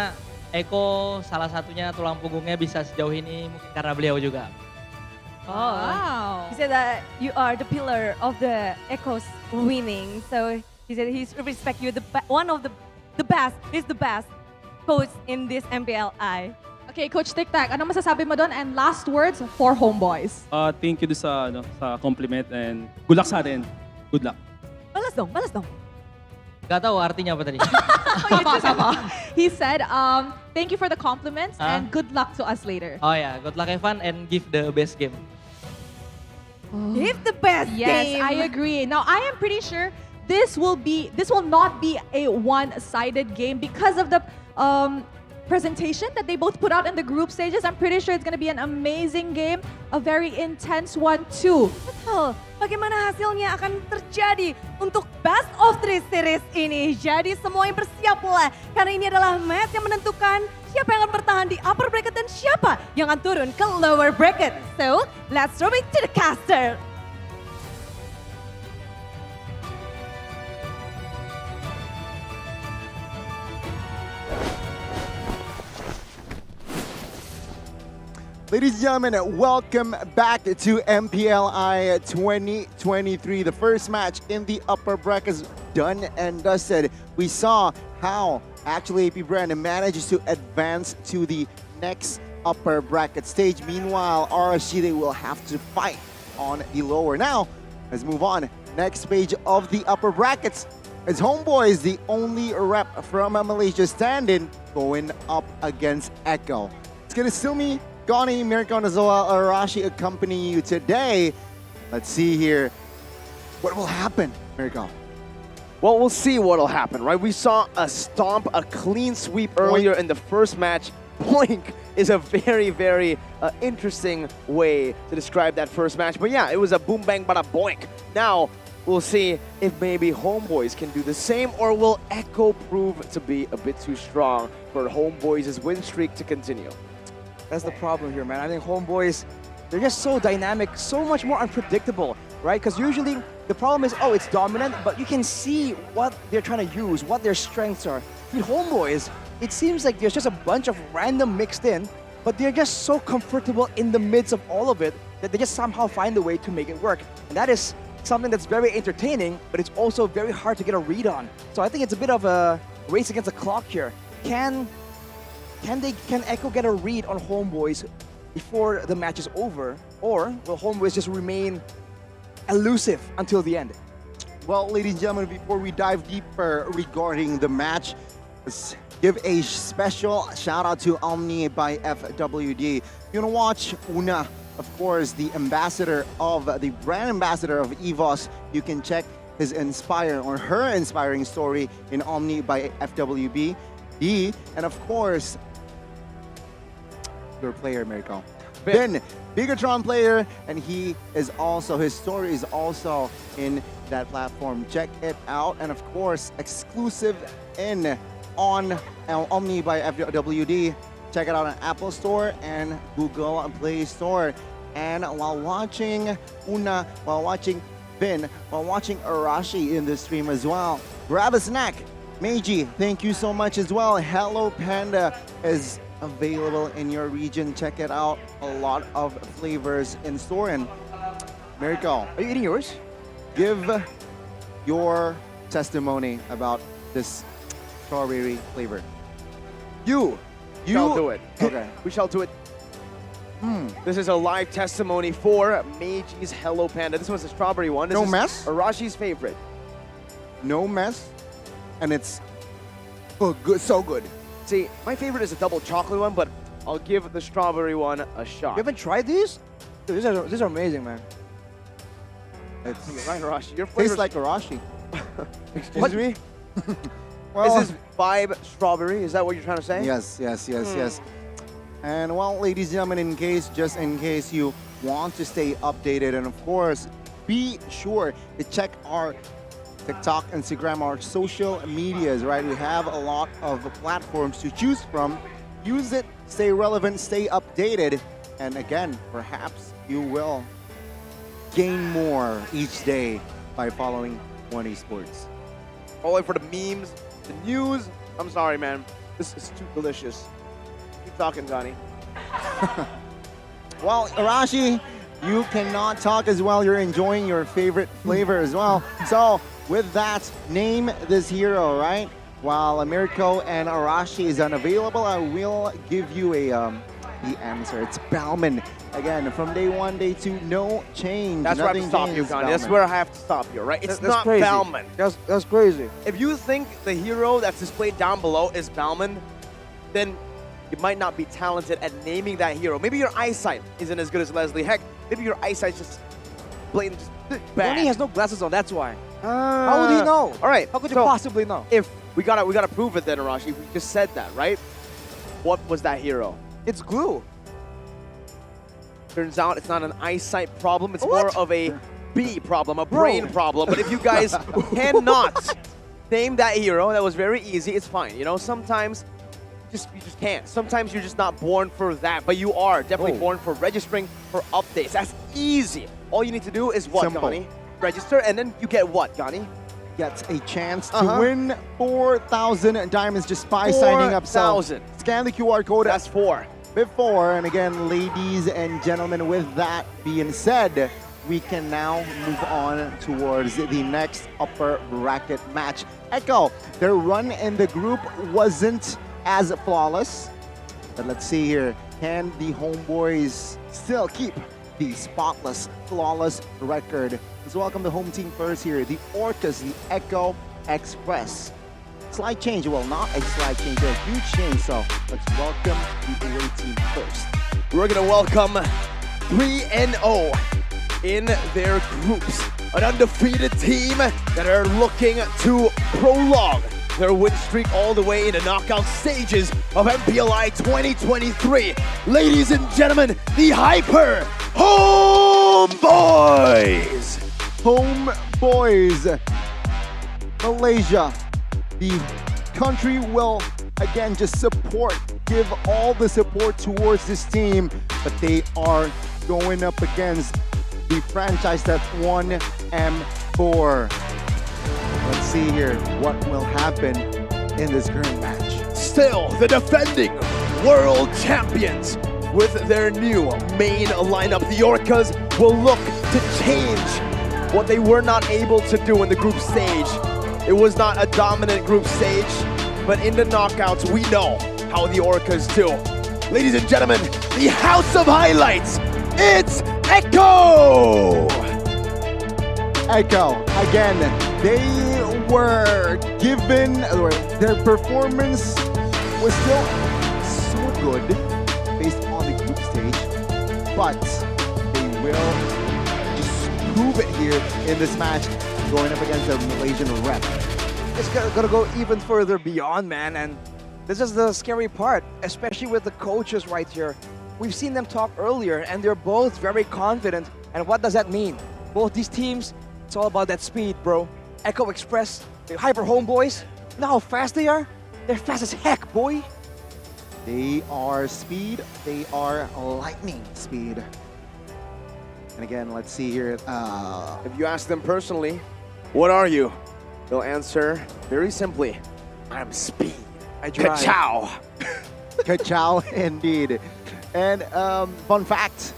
Eko salah satunya tulang punggungnya bisa sejauh ini mungkin karena beliau juga. Oh, wow. He said that you are the pillar of the Echo's winning. So he said he's respect you, one of the best, he's the best coach in this MPLI. Okay, Coach Tic Tac, ano masasabi mo doon? And last words for HomeBois. Thank you doon sa compliment and good luck sa atin. Good luck. Balas dong, balas dong. Gak tahu artinya apa tadi. He said, thank you for the compliments and good luck to us later. Oh ya, good luck Evan and give the best game. Give the best Yes, game. I agree. Now, I am pretty sure this will not be a one-sided game because of the presentation that they both put out in the group stages. I'm pretty sure it's going to be an amazing game, a very intense one too. Betul. Bagaimana hasilnya akan terjadi untuk Best of 3 series ini. Jadi semuanya bersiaplah karena ini adalah match yang menentukan siapa yang akan bertahan di upper bracket dan siapa yang akan turun ke lower bracket. So, let's throw it to the caster. Ladies and gentlemen, welcome back to MPLI 2023. The first match in the upper brackets done and dusted. We saw how actually AP BREN manages to advance to the next upper bracket stage. Meanwhile, RSG, they will have to fight on the lower. Now, let's move on. Next page of the upper brackets. It's HomeBois, the only rep from Malaysia standing, going up against Echo. It's gonna still me, Gani, Mirko, and Zola Arashi accompanying you today. Let's see here. What will happen, Mirko? Well, we'll see what'll happen, right? We saw a stomp, a clean sweep earlier in the first match. Boink is a very, very interesting way to describe that first match. But yeah, it was a boom, bang, bada, boink. Now, we'll see if maybe HomeBois can do the same, or will Echo prove to be a bit too strong for HomeBois' win streak to continue? That's the problem here, man. I think HomeBois, they're just so dynamic, so much more unpredictable, right? Because usually the problem is, oh, it's dominant, but you can see what they're trying to use, what their strengths are. With HomeBois, it seems like there's just a bunch of random mixed in, but they're just so comfortable in the midst of all of it that they just somehow find a way to make it work. And that is something that's very entertaining, but it's also very hard to get a read on. So I think it's a bit of a race against the clock here. Can Echo get a read on HomeBois before the match is over, or will HomeBois just remain elusive until the end? Well, ladies and gentlemen, before we dive deeper regarding the match, let's give a special shout out to Omni by FWD. If you want to watch Una, of course, the ambassador of the brand ambassador of EVOS, you can check his her inspiring story in Omni by FWB. And of course, your player, Mirko. Ben, Bigatron player, and his story is also in that platform. Check it out. And of course, exclusive on Omni by FWD. Check it out on Apple Store and Google Play Store. And while watching Una, while watching Ben, while watching Arashi in the stream as well, grab a snack. Meiji, thank you so much as well. Hello Panda is available in your region. Check it out. A lot of flavors in store. And Mirko, are you eating yours? Give your testimony about this strawberry flavor. You shall do it. Okay. We shall do it. This is a live testimony for Meiji's Hello Panda. This one's a strawberry one. This No is mess? Arashi's favorite. No mess, and it's good, so good. See, my favorite is a double chocolate one, but I'll give the strawberry one a shot. You haven't tried these? Dude, these are amazing, man. It's Right, Arashi. Your tastes flavors. like Arashi. Excuse me? Well, Is this vibe strawberry? Is that what you're trying to say? yes. And well, ladies and gentlemen, just in case you want to stay updated, and of course, be sure to check our TikTok, Instagram, our social medias, right? We have a lot of platforms to choose from. Use it, stay relevant, stay updated, and again, perhaps you will gain more each day by following One Esports. Only for the memes, the news. I'm sorry, man. This is too delicious. Keep talking, Johnny. Well, Arashi, you cannot talk as well. You're enjoying your favorite flavor as well. So, with that, name this hero, right? While Mirko and Arashi is unavailable, I will give you the answer. It's Bauman. Again, from day 1, day 2, no change. That's where I have to Nothing stop you, changed, Johnny. That's Bauman. where I have to stop you, right? It's That's not crazy. Bauman. That's crazy. If you think the hero that's displayed down below is Bauman, then you might not be talented at naming that hero. Maybe your eyesight isn't as good as Leslie. Heck, maybe your eyesight's just blatant, just bad. Johnny has no glasses on, that's why. How would he know? All right. How could you so possibly know? If we gotta prove it then, Arashi. We just said that, right? What was that hero? It's glue. Turns out it's not an eyesight problem. It's What? more of a B problem, a brain problem. But if you guys cannot name that hero, that was very easy. It's fine. You know, sometimes you just can't. Sometimes you're just not born for that. But you are definitely born for registering for updates. That's easy. All you need to do is what, Simple. Gani? Register, and then you get what, Gani? Gets a chance to win 4,000 diamonds just by signing up. So 4,000. scan the QR code. That's 4. Before, and again, ladies and gentlemen, with that being said, we can now move on towards the next upper bracket match. Echo, their run in the group wasn't as flawless, but let's see here. Can the HomeBois still keep the spotless, flawless record? Let's welcome the home team first here, the Orcas, the Echo Express. Slight change, well, not a slight change, a huge change, so let's welcome the away team first. We're gonna welcome 3-0 in their groups. An undefeated team that are looking to prolong their win streak all the way into knockout stages of MPLI 2023. Ladies and gentlemen, the Hyper HomeBois! HomeBois, Malaysia. The country will, again, just give all the support towards this team, but they are going up against the franchise that's 1M4. Let's see here what will happen in this current match. Still the defending world champions with their new main lineup. The Orcas will look to change what they were not able to do in the group stage. It was not a dominant group stage, but in the knockouts, we know how the Orcas do. Ladies and gentlemen, the House of Highlights, it's Echo! Echo, again, they were given, or their performance was still so good based on the group stage, but they will just prove it here in this match, going up against the Malaysian rep. It's gonna go even further beyond, man, and this is the scary part, especially with the coaches right here. We've seen them talk earlier, and they're both very confident. And what does that mean? Both these teams, it's all about that speed, bro. Echo Express, the Hyper HomeBois, you know how fast they are? They're fast as heck, boy. They are speed, they are lightning speed. And again, let's see here. If you ask them personally, what are you? They'll answer very simply, I'm speed. I drive. Ka-chow. Ka-chow, indeed. And fun fact,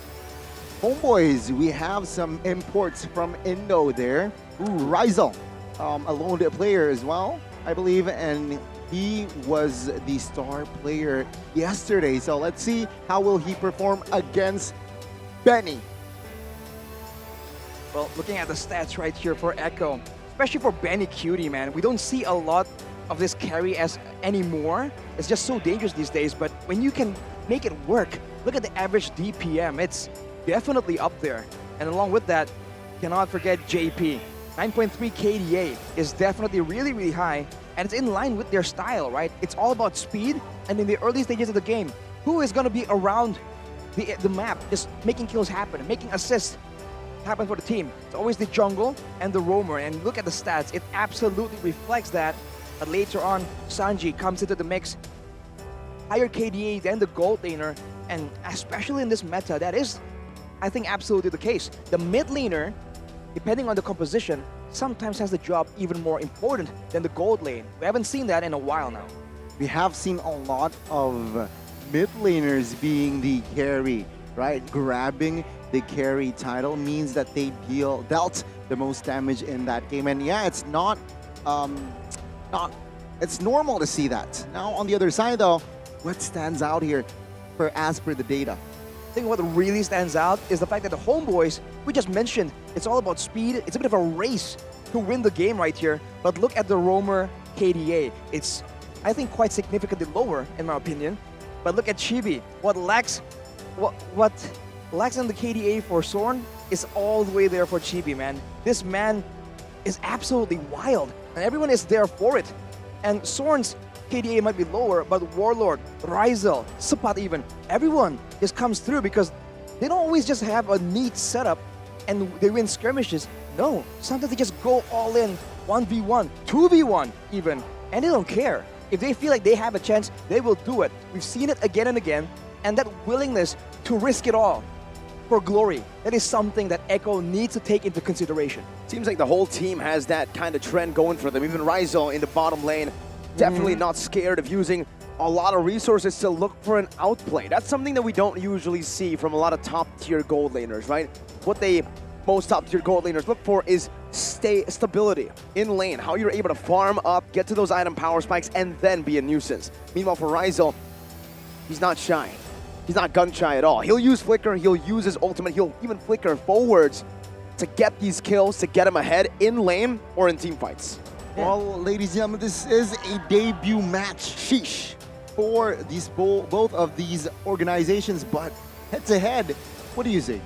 HomeBois, we have some imports from Indo there. Rizal, a lone player as well, I believe, and he was the star player yesterday. So let's see how will he perform against Benny. Well, looking at the stats right here for Echo, especially for Benny Cutie, man, we don't see a lot of this carry as anymore. It's just so dangerous these days, but when you can make it work. Look at the average DPM. It's definitely up there. And along with that, cannot forget JP. 9.3 KDA is definitely really, really high. And it's in line with their style, right? It's all about speed. And in the early stages of the game, who is going to be around the map, just making kills happen, making assists happen for the team? It's always the jungle and the roamer. And look at the stats. It absolutely reflects that. But later on, Sanji comes into the mix. Higher KDA than the gold laner. And especially in this meta, that is, I think, absolutely the case. The mid laner, depending on the composition, sometimes has the job even more important than the gold lane. We haven't seen that in a while now. We have seen a lot of mid laners being the carry, right? Grabbing the carry title means that they dealt the most damage in that game. And yeah, it's it's normal to see that. Now on the other side though, what stands out here as per the data? I think what really stands out is the fact that the HomeBois, we just mentioned, it's all about speed. It's a bit of a race to win the game right here. But look at the roamer KDA. It's, I think, quite significantly lower in my opinion. But look at Chibi. What lacks in the KDA for Sorn is all the way there for Chibi, man. This man is absolutely wild, and everyone is there for it. And Sorn's KDA might be lower, but Warlord, Ryzel, Sapat even, everyone just comes through because they don't always just have a neat setup and they win skirmishes. No, sometimes they just go all in, 1v1, 2v1 even, and they don't care. If they feel like they have a chance, they will do it. We've seen it again and again, and that willingness to risk it all for glory, that is something that Echo needs to take into consideration. Seems like the whole team has that kind of trend going for them. Even Ryzel in the bottom lane, definitely not scared of using a lot of resources to look for an outplay. That's something that we don't usually see from a lot of top-tier gold laners, right? What most top-tier gold laners look for is stability in lane, how you're able to farm up, get to those item power spikes, and then be a nuisance. Meanwhile, for Ryzel, he's not shy. He's not gun-shy at all. He'll use Flicker, he'll use his ultimate, he'll even flicker forwards to get these kills, to get him ahead in lane or in team fights. Well, ladies and gentlemen, this is a debut match, sheesh, for these both of these organizations, but head-to-head, what do you say?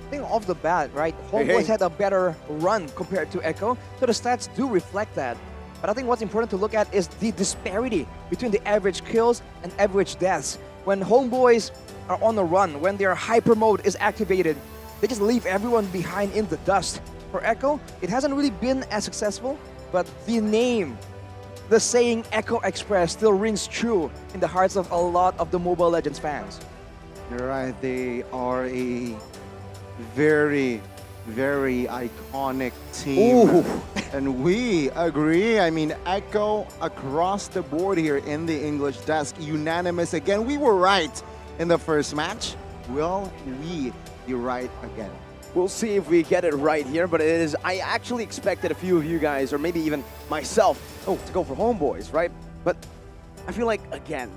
I think off the bat, right, HomeBois had a better run compared to Echo, so the stats do reflect that. But I think what's important to look at is the disparity between the average kills and average deaths. When HomeBois are on the run, when their hyper mode is activated, they just leave everyone behind in the dust. For Echo, it hasn't really been as successful, but the name, the saying Echo Express still rings true in the hearts of a lot of the Mobile Legends fans. You're right, they are a very, very iconic team. Ooh. And we agree. I mean, Echo across the board here in the English desk, unanimous again. We were right in the first match. Will we be right again? We'll see if we get it right here, but I actually expected a few of you guys, or maybe even myself, to go for HomeBois, right? But I feel like, again,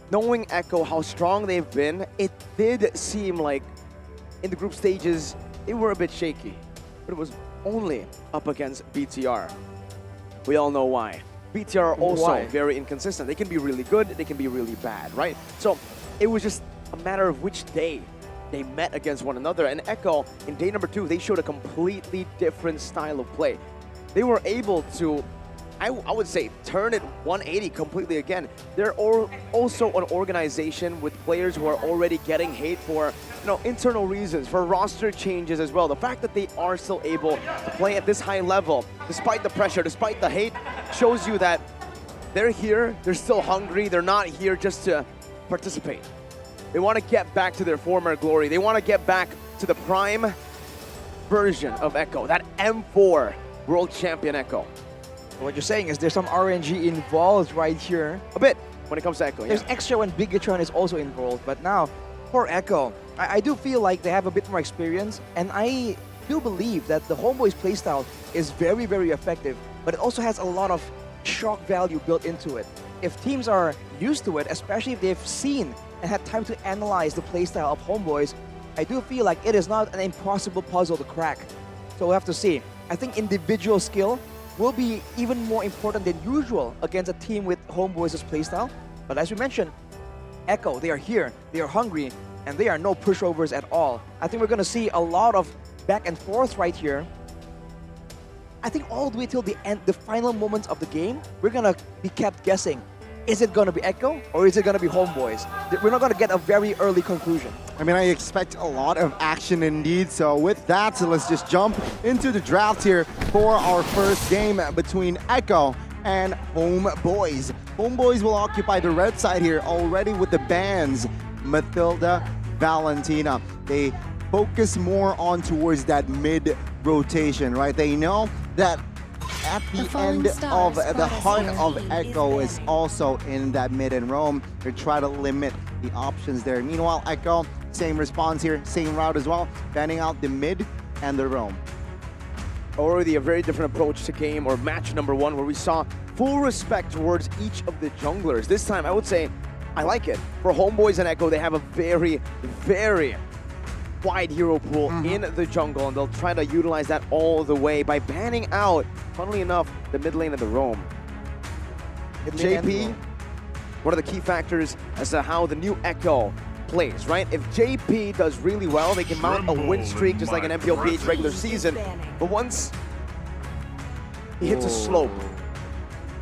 knowing Echo, how strong they've been, it did seem like in the group stages, they were a bit shaky. But it was only up against BTR. We all know why. BTR are also very inconsistent. They can be really good, they can be really bad, right? So it was just a matter of which day they met against one another. And Echo, in day number 2, they showed a completely different style of play. They were able to, I would say, turn it 180 completely again. They're also an organization with players who are already getting hate for internal reasons, for roster changes as well. The fact that they are still able to play at this high level, despite the pressure, despite the hate, shows you that they're here, they're still hungry, they're not here just to participate. They want to get back to their former glory. They want to get back to the prime version of Echo, that M4 World Champion Echo. What you're saying is there's some RNG involved right here. A bit, when it comes to Echo, There's extra when Bigatron is also involved, but now, for Echo, I do feel like they have a bit more experience, and I do believe that the HomeBois playstyle is very, very effective, but it also has a lot of shock value built into it. If teams are used to it, especially if they've seen and had time to analyze the playstyle of HomeBois, I do feel like it is not an impossible puzzle to crack. So we'll have to see. I think individual skill will be even more important than usual against a team with HomeBois' playstyle. But as we mentioned, Echo, they are here, they are hungry, and they are no pushovers at all. I think we're gonna see a lot of back and forth right here. I think all the way till the end, the final moments of the game, we're gonna be kept guessing. Is it gonna be Echo or is it gonna be HomeBois? We're not gonna get a very early conclusion. I mean, I expect a lot of action indeed. So with that, so let's just jump into the draft here for our first game between Echo and HomeBois. HomeBois will occupy the red side here already with the bans Matilda, Valentina. They focus more on towards that mid rotation, right? They know that at the end of the heart of Echo is also in that mid and roam. They try to limit the options there. Meanwhile, Echo, same response here, same route as well, banning out the mid and the roam. Already a very different approach to game or match number one, where we saw full respect towards each of the junglers. This time, I would say, I like it. For HomeBois and Echo, they have a very, very wide hero pool in the jungle, and they'll try to utilize that all the way by banning out, funnily enough, the mid lane and the roam. JP, what are the key factors as to how the new Echo plays, right? If JP does really well, they can mount a win streak just like an MPLBH regular season. But once he hits a slope,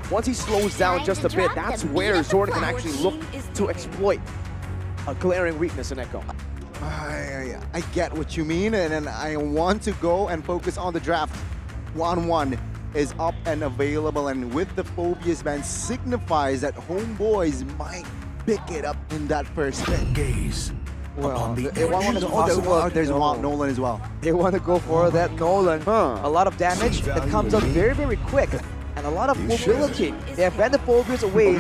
once he slows down just a bit, that's where Zord can actually look to exploit a glaring weakness in Echo. I get what you mean, and I want to go and focus on the draft. 1-1 is up and available, and with the Phobias ban signifies that HomeBois might pick it up in that first gaze. Well, there's Nolan as well. They want to go for that Nolan. A lot of damage that comes up very, very quick. And a lot of mobility. They have banned the Phobias away,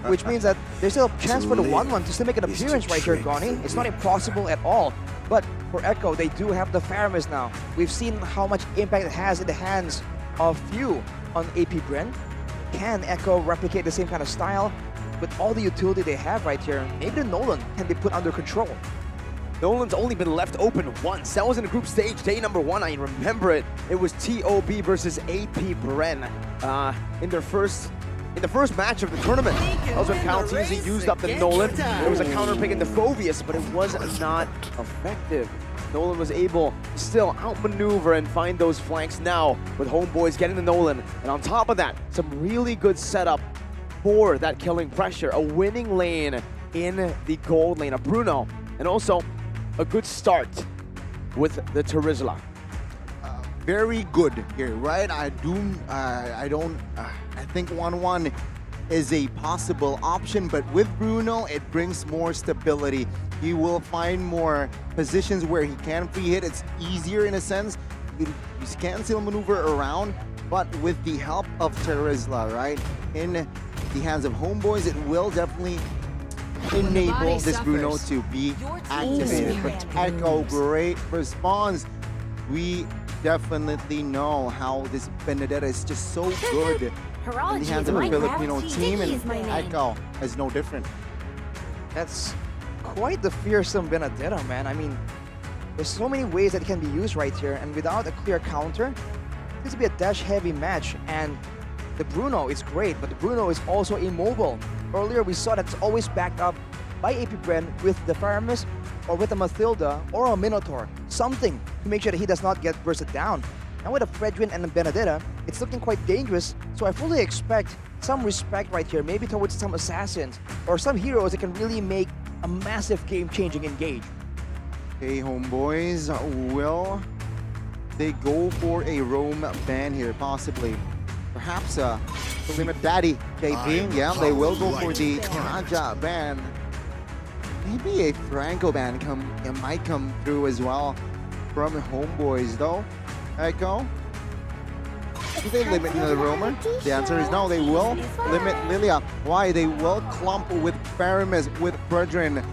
which means that there's still a chance for the 1-1 to still make an appearance right here, Goni. It's not impossible at all. But for Echo, they do have the Faramis now. We've seen how much impact it has in the hands of few on AP BREN. Can Echo replicate the same kind of style with all the utility they have right here? Maybe the Nolan can be put under control. Nolan's only been left open once. That was in the group stage, day number 1. I remember it. It was TOB versus AP BREN in the first match of the tournament. That was when Caltese used up the Nolan. There was a counter pick in the Phobias, but it was not effective. Nolan was able to still outmaneuver and find those flanks now with HomeBois getting the Nolan. And on top of that, some really good setup for that killing pressure. A winning lane in the gold lane, a Bruno, and also a good start with the Terizla. Very good here, right? I think 1-1 is a possible option, but with Bruno, it brings more stability. He will find more positions where he can free hit. It's easier in a sense. You can still maneuver around, but with the help of Terizla, right? In the hands of HomeBois, it will definitely enable this Bruno to be activated. But Echo, great response. We definitely know how this Benedetta is just so good in the hands of a Filipino team, and Echo is no different. That's quite the fearsome Benedetta, man. I mean, there's so many ways that it can be used right here, and without a clear counter, this will be a dash-heavy match. And the Bruno is great, but the Bruno is also immobile. Earlier, we saw that it's always backed up by AP BREN with the Faramis or with a Mathilda or a Minotaur. Something to make sure that he does not get bursted down. Now with a Fredrin and a Benedetta, it's looking quite dangerous, so I fully expect some respect right here, maybe towards some assassins or some heroes that can really make a massive game-changing engage. Okay, HomeBois, will they go for a roam ban here, possibly? Perhaps to limit Daddy JP. Yeah, they will go for the Raja ban. Maybe a Franco ban might come through as well from HomeBois, though. Echo, do they limit the roamer? The answer is no, they will limit Lilia. Why? They will clump with Faramis, with Fredrin.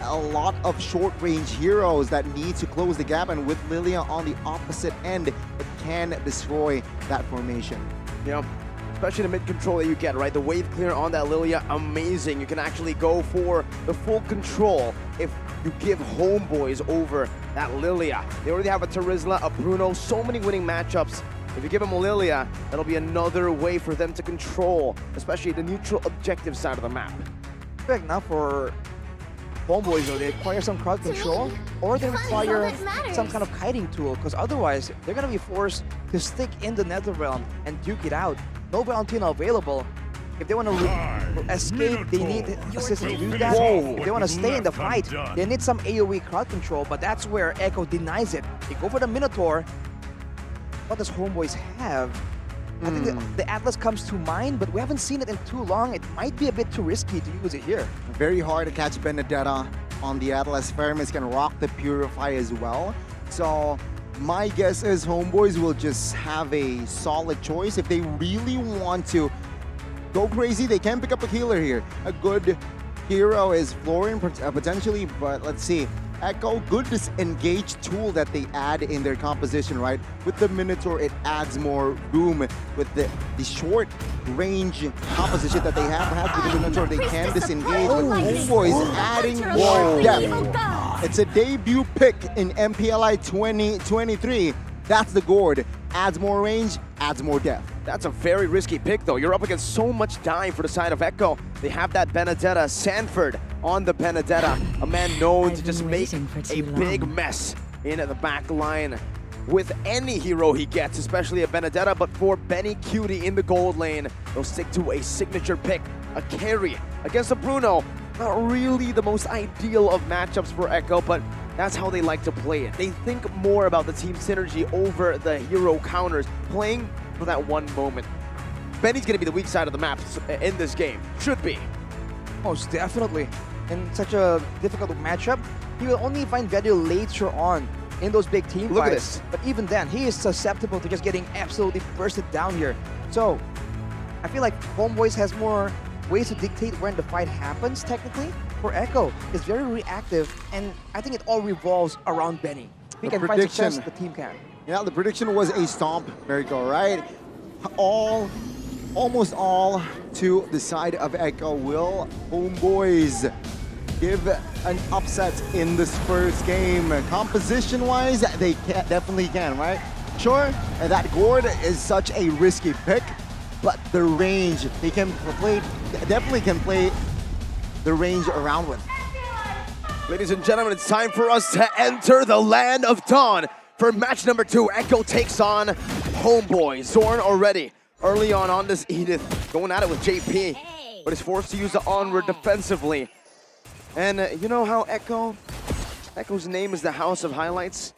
A lot of short-range heroes that need to close the gap, and with Lilia on the opposite end, it can destroy that formation. Yeah, especially the mid-control that you get, right? The wave clear on that Lilia, amazing. You can actually go for the full control if you give HomeBois over that Lilia. They already have a Terizla, a Bruno, so many winning matchups. If you give them a Lilia, that'll be another way for them to control, especially the neutral objective side of the map. Perfect now for HomeBois, though, they require some crowd control, or they require some kind of kiting tool, because otherwise they're gonna be forced to stick in the nether realm and duke it out. No Valentina available. If they want to escape, they need assistance to do that. If they want to stay in the fight, they need some AoE crowd control, but that's where Echo denies it. They go for the Minotaur. What does HomeBois have? I think the Atlas comes to mind, but we haven't seen it in too long. It might be a bit too risky to use it here. Very hard to catch Benedetta on the Atlas. Fairman's can rock the Purify as well. So my guess is HomeBois will just have a solid choice. If they really want to go crazy, they can pick up a healer here. A good hero is Florian potentially, but let's see. Echo, good disengage tool that they add in their composition, right? With the Minotaur, it adds more room. With the short range composition that they have, perhaps with the Minotaur, they can disengage. But HomeBois adding more depth. It's a debut pick in MPLI 2023. That's the Gourd. Adds more range, adds more depth. That's a very risky pick, though. You're up against so much dive for the side of Echo. They have that Benedetta, Sanford on the Benedetta, a man known to just make a big mess in the back line with any hero he gets, especially a Benedetta. But for Benny Cutie in the gold lane, they'll stick to a signature pick, a carry against a Bruno. Not really the most ideal of matchups for Echo, but that's how they like to play it. They think more about the team synergy over the hero counters, playing for that one moment. Benny's going to be the weak side of the map in this game. Should be. Most definitely. In such a difficult matchup, he will only find value later on in those big team Look fights. at this. But even then, he is susceptible to just getting absolutely bursted down here. So, I feel like HomeBois has more ways to dictate when the fight happens, technically. For Echo, it's very reactive, and I think it all revolves around Benny. He can find success, the team can. Yeah, the prediction was a stomp, Miracle, right? Almost all to the side of Echo. Will HomeBois give an upset in this first game? Composition-wise, they definitely can, right? Sure, that Gourd is such a risky pick, but the range, they can play, definitely can play the range around with. Ladies and gentlemen, it's time for us to enter the land of Dawn. For match number 2, Echo takes on HomeBois. Zorn already early on this Edith, going at it with JP, but is forced to use the onward defensively. And you know how Echo's name is the House of Highlights?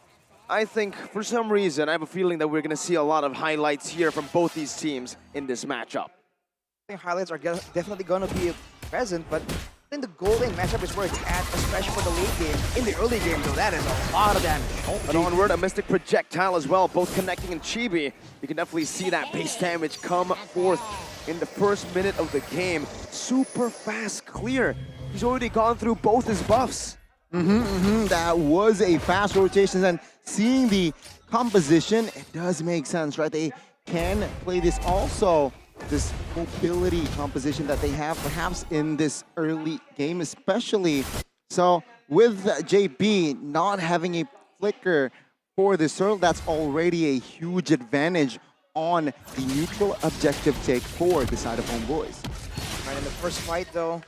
I think for some reason, I have a feeling that we're going to see a lot of highlights here from both these teams in this matchup. I think highlights are definitely going to be present, but I think the gold lane matchup is where it's at, especially for the late game. In the early game, though, that is a lot of damage. And onward, a Mystic Projectile as well, both connecting in Chibi. You can definitely see that base damage come forth in the first minute of the game. Super fast clear. He's already gone through both his buffs. That was a fast rotation, and seeing the composition, it does make sense, right? They can play this also. This mobility composition that they have perhaps in this early game especially. So with JP not having a flicker for the Searle, that's already a huge advantage on the neutral objective take for the side of HomeBois. Right, in the first fight though,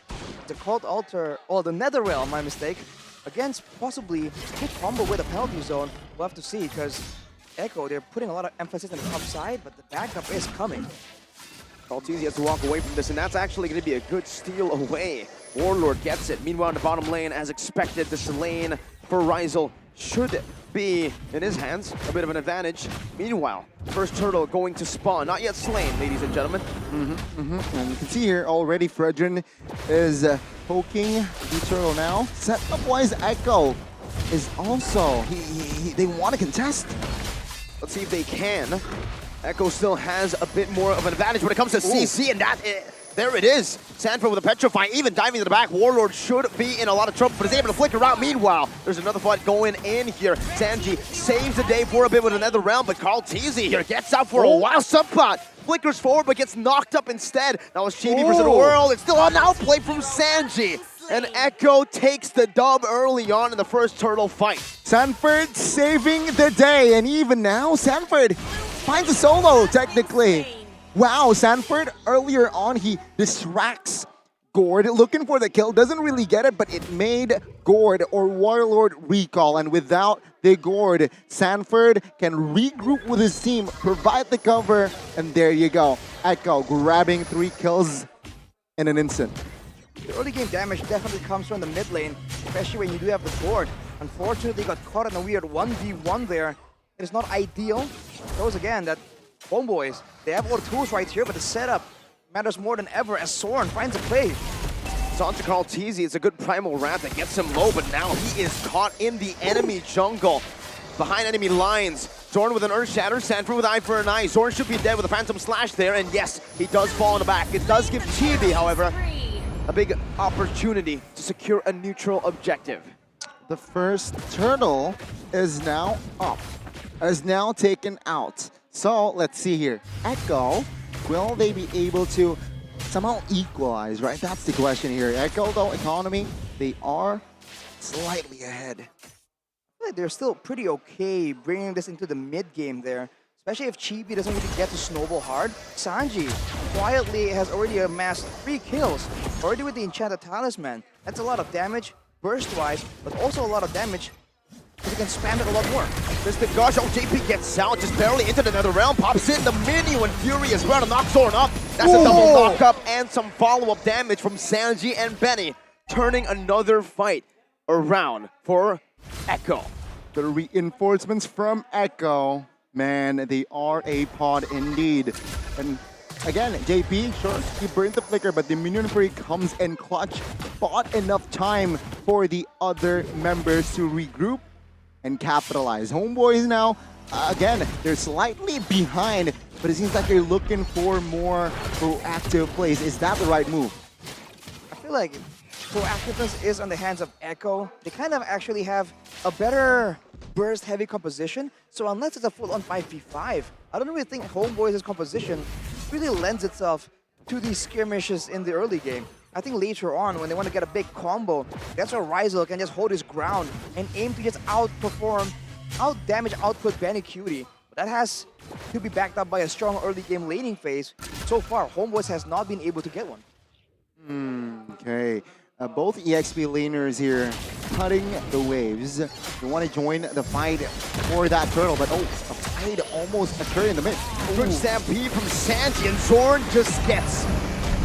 the Cold Altar, or the Netherrealm, my mistake, against possibly a combo with a penalty zone. We'll have to see, because Echo, they're putting a lot of emphasis on the top side, but the backup is coming. Kaltizi has to walk away from this, and that's actually going to be a good steal away. Warlord gets it. Meanwhile, in the bottom lane, as expected, this lane for Ryzel should be in his hands. A bit of an advantage. Meanwhile, first turtle going to spawn. Not yet slain, ladies and gentlemen. And you can see here already Fredrin is poking the turtle now. Setup-wise, Echo is also, they want to contest. Let's see if they can. Echo still has a bit more of an advantage when it comes to CC, and there it is. Sanford with a Petrify, even diving to the back. Warlord should be in a lot of trouble, but is able to flicker out. Meanwhile, there's another fight going in here. Sanji saves the day for a bit with another round, but Kaltizi here gets out for a while. Subpot flickers forward, but gets knocked up instead. Now it's Chibi versus the world. It's still an outplay from Sanji. And Echo takes the dub early on in the first turtle fight. Sanford saving the day, and even now, Sanford finds a solo, technically. Wow, Sanford, earlier on, he distracts Gord looking for the kill, doesn't really get it, but it made Gord or Warlord recall, and without the Gord, Sanford can regroup with his team, provide the cover, and there you go. Echo grabbing 3 kills in an instant. The early game damage definitely comes from the mid lane, especially when you do have the Gord. Unfortunately, got caught in a weird 1v1 there. It is not ideal. Shows again that HomeBois, they have all the tools right here, but the setup matters more than ever as Soren finds a play. It's on to Carl Teasy. It's a good primal ramp that gets him low, but now he is caught in the enemy jungle. Behind enemy lines. Zorn with an Earth Shatter, Sanford with Eye for an Eye. Zorn should be dead with a Phantom Slash there, and yes, he does fall in the back. It does give Chibi, however, a big opportunity to secure a neutral objective. The first turtle is now up, is now taken out. So let's see here. Echo, will they be able to somehow equalize, right? That's the question here. Echo, though, economy, they are slightly ahead. I feel like they're still pretty okay bringing this into the mid game there, especially if Chibi doesn't really get to snowball hard. Sanji quietly has already amassed 3 kills, already with the Enchanted Talisman. That's a lot of damage, burst-wise, but also a lot of damage because he can spam it a lot more. Mr. Gosh, JP gets out, just barely into the nether realm, pops in the mini when Fury is ready to knock Zorn up. That's a double knock up and some follow-up damage from Sanji and Benny, turning another fight around for Echo. The reinforcements from Echo, man, they are a pod indeed. And again, JP, sure, he burned the flicker, but the minion free comes in clutch, bought enough time for the other members to regroup and capitalize. HomeBois now, again, they're slightly behind, but it seems like they're looking for more proactive plays. Is that the right move? I feel like proactiveness is on the hands of Echo. They kind of actually have a better burst-heavy composition, so unless it's a full-on 5v5, I don't really think HomeBois' composition really lends itself to these skirmishes in the early game. I think later on, when they want to get a big combo, that's where Ryzel can just hold his ground and aim to just outperform, out-damage, output Benny Cutie. But that has to be backed up by a strong early game laning phase. So far, HomeBois has not been able to get one. Okay. Both EXP laners here cutting the waves. They want to join the fight for that turtle, but a fight almost occurred in the mid. Good stampede from Sanji, and Zorn just gets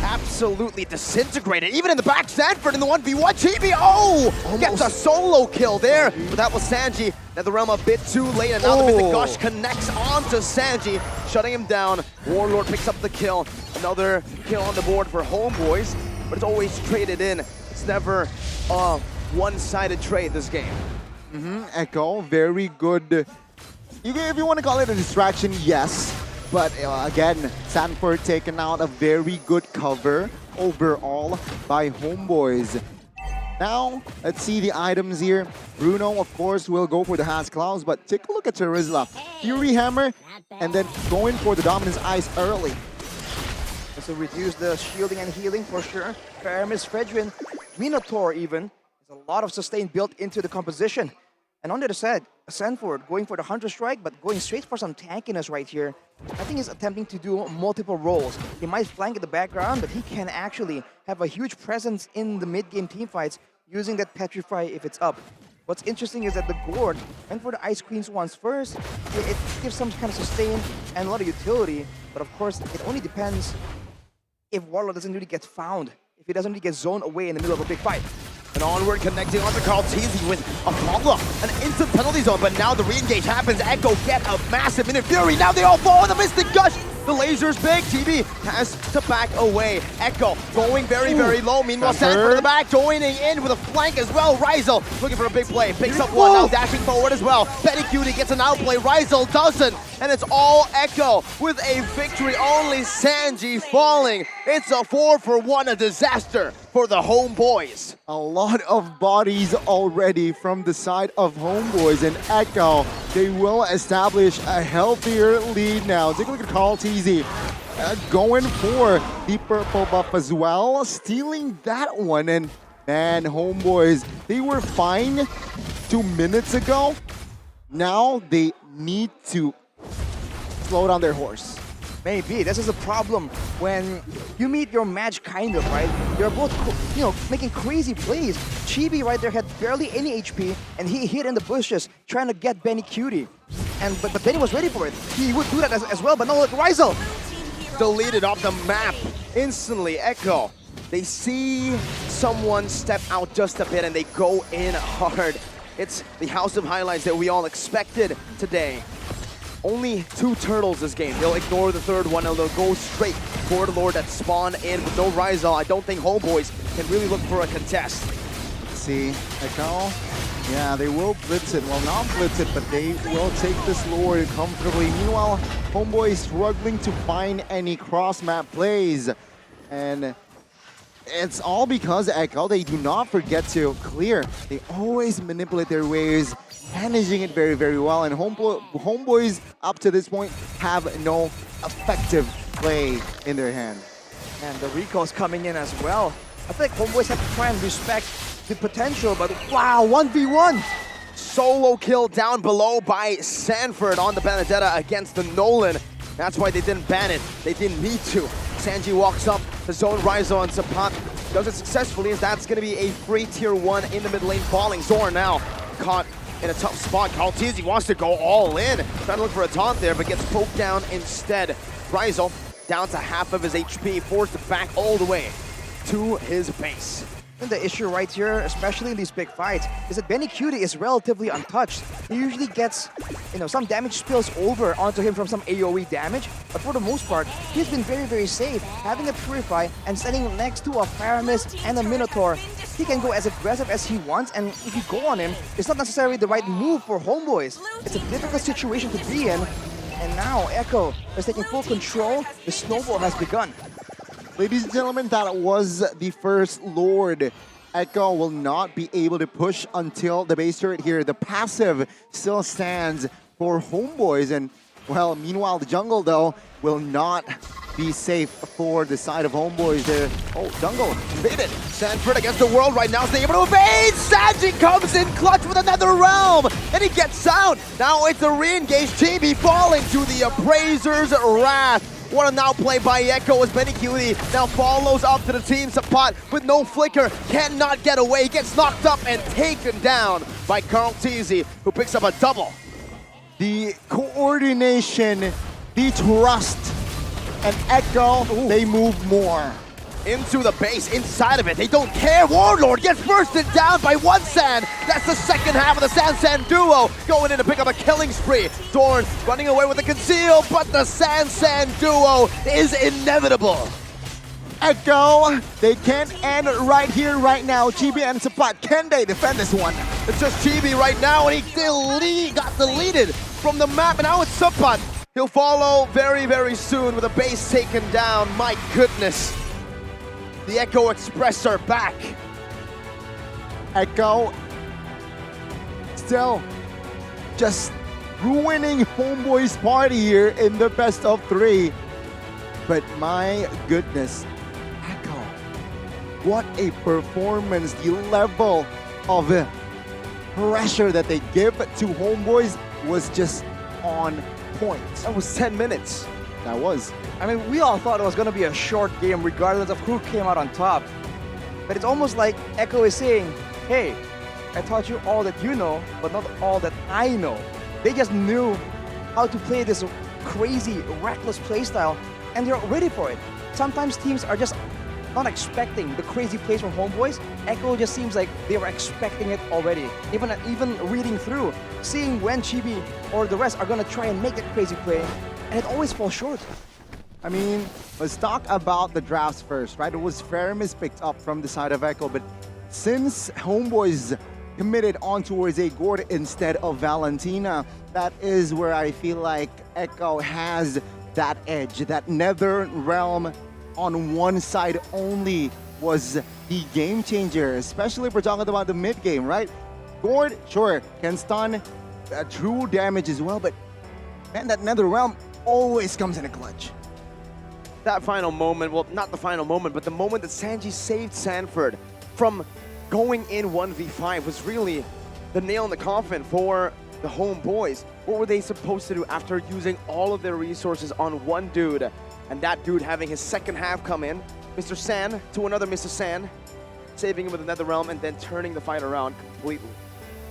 absolutely disintegrated. Even in the back, Sanford in the 1v1. Chibi, gets a solo kill there. But that was Sanji. NetherRealm a bit too late, and now the Mystic Gush connects onto Sanji, shutting him down. Warlord picks up the kill. Another kill on the board for HomeBois, but it's always traded in. It's never a one-sided trade this game. Echo, very good. If you want to call it a distraction, yes. But again, Sanford taken out a very good cover overall by HomeBois. Now, let's see the items here. Bruno, of course, will go for the Has Claws, but take a look at Charizla. Fury Hammer, and then going for the Dominance Ice early. This will reduce the shielding and healing for sure. Paramis, Fredrin, Minotaur even. There's a lot of sustain built into the composition. And on the other side, Sanford going for the Hunter Strike, but going straight for some tankiness right here. I think he's attempting to do multiple roles. He might flank in the background, but he can actually have a huge presence in the mid-game teamfights using that Petrify if it's up. What's interesting is that the Gord went for the Ice Queens once first. It gives some kind of sustain and a lot of utility, but of course, it only depends if Warlord doesn't really get found, if he doesn't really get zoned away in the middle of a big fight. And onward, connecting onto Carl Teasy with a follow-up, an instant penalty zone, but now the re-engage happens. Echo get a massive minute Fury. Now they all fall with a Mystic Gush. The laser's big. TB has to back away. Echo going very, very low. Meanwhile, Sanford in the back joining in with a flank as well. Ryzel looking for a big play. Picks up one, now dashing forward as well. Betty Cutie gets an outplay. Ryzel doesn't. And it's all Echo with a victory. Only Sanji falling. It's a 4-for-1, a disaster for the HomeBois. A lot of bodies already from the side of HomeBois, and Echo, they will establish a healthier lead now. Take a look at Carl Teasy going for the purple buff as well, stealing that one. And man, HomeBois, they were fine 2 minutes ago. Now they need to slow down their horse. Maybe. This is a problem when you meet your match, kind of, right? You're both, making crazy plays. Chibi right there had barely any HP, and he hid in the bushes trying to get Benny Cutie. But Benny was ready for it. He would do that as well, but no, look, Rizal deleted off the map instantly. Echo, they see someone step out just a bit and they go in hard. It's the house of highlights that we all expected today. Only 2 turtles this game. They'll ignore the third one and they'll go straight for the Lord that spawn in with no Rizal. I don't think HomeBois can really look for a contest. See, Echo, yeah, they will blitz it. Well, not blitz it, but they will take this Lord comfortably. Meanwhile, HomeBois is struggling to find any cross-map plays. And it's all because Echo, they do not forget to clear. They always manipulate their ways, managing it very, very well. And HomeBois, up to this point, have no effective play in their hand. And the recall's coming in as well. I feel like HomeBois have to try and respect the potential, but wow, 1v1! Solo kill down below by Sanford on the Benedetta against the Nolan. That's why they didn't ban it. They didn't need to. Sanji walks up, the zone Rizal and Sapat does it successfully, as that's going to be a free tier 1 in the mid lane falling. Zor now caught in a tough spot. Kaltizi wants to go all in, trying to look for a taunt there, but gets poked down instead. Rizal down to half of his HP, forced back all the way to his base. And the issue right here, especially in these big fights, is that Benny Cutie is relatively untouched. He usually gets, some damage spills over onto him from some AoE damage, but for the most part, he's been very, very safe. Having a Purify and standing next to a Pyramus and a Minotaur, he can go as aggressive as he wants, and if you go on him, it's not necessarily the right move for HomeBois. It's a difficult situation to be in, and now Echo is taking full control. The snowball has begun. Ladies and gentlemen, that was the first Lord. Echo will not be able to push until the base turret here. The passive still stands for HomeBois. And, well, meanwhile, the jungle, though, will not be safe for the side of HomeBois there. Oh, jungle invaded. Sanford against the world right now, staying able to evade. Sanji comes in clutch with another realm, and he gets out. Now it's a re-engage. Chibi falling to the Appraiser's wrath. What a now play by Echo as Benny Cutie now follows up to the team. Sapat with no flicker, cannot get away. Gets knocked up and taken down by Kaltizi, who picks up a double. The coordination, the trust, and Echo, they move more. Into the base, inside of it, they don't care. Warlord gets bursted down by one San. That's the second half of the San duo going in to pick up a killing spree. Dorn running away with the conceal, but the San duo is inevitable. Echo, they can't end right here, right now. Chibi and Sapat, can they defend this one? It's just Chibi right now, and he got deleted from the map, and now it's Sapat. He'll follow very, very soon with a base taken down. My goodness. The Echo Express are back. Echo still just ruining HomeBois' party here in the best of 3. But my goodness, Echo, what a performance. The level of pressure that they give to HomeBois was just on point. That was 10 minutes. That was. I mean, we all thought it was going to be a short game regardless of who came out on top. But it's almost like Echo is saying, hey, I taught you all that you know, but not all that I know. They just knew how to play this crazy, reckless playstyle, and they're ready for it. Sometimes teams are just not expecting the crazy plays from HomeBois. Echo just seems like they were expecting it already. Even reading through, seeing when Chibi or the rest are going to try and make that crazy play, and it always falls short. I mean, let's talk about the drafts first, right? It was Faramis picked up from the side of Echo, but since HomeBois committed on towards a Gord instead of Valentina, that is where I feel like Echo has that edge. That Nether Realm on one side only was the game changer, especially if we're talking about the mid game, right? Gord, sure, can stun true damage as well, but man, that Nether Realm always comes in a clutch. That final moment, well, not the final moment, but the moment that Sanji saved Sanford from going in 1v5 was really the nail in the coffin for the HomeBois. What were they supposed to do after using all of their resources on one dude? And that dude having his second half come in. Mr. San to another Mr. San, saving him with another realm and then turning the fight around completely.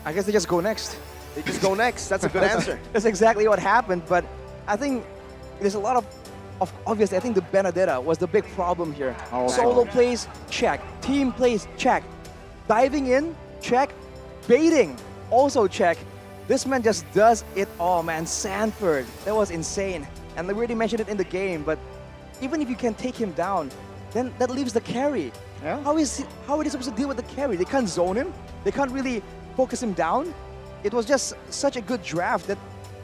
I guess they just go next. They just go next. That's a good answer. That's exactly what happened. But I think there's a lot of obviously, I think the Benedetta was the big problem here. Solo plays, check. Team plays, check. Diving in, check. Baiting, also check. This man just does it all, man. Sanford, that was insane. And we already mentioned it in the game, but even if you can take him down, then that leaves the carry. Yeah. How are they supposed to deal with the carry? They can't zone him. They can't really focus him down. It was just such a good draft that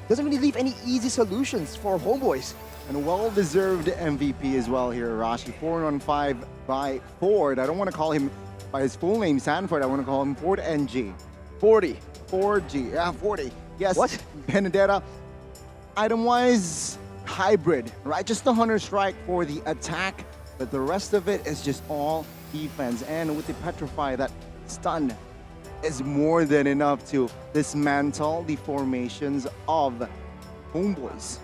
doesn't really leave any easy solutions for HomeBois. And a well-deserved MVP as well here, Rashi. 4-on-5 by Ford. I don't want to call him by his full name, Sanford. I want to call him Ford NG. 40. 4G. Yeah, 40. Yes. What? Benedetta. Item-wise, hybrid, right? Just the Hunter Strike for the attack, but the rest of it is just all defense. And with the Petrify, that stun is more than enough to dismantle the formations of HomeBois.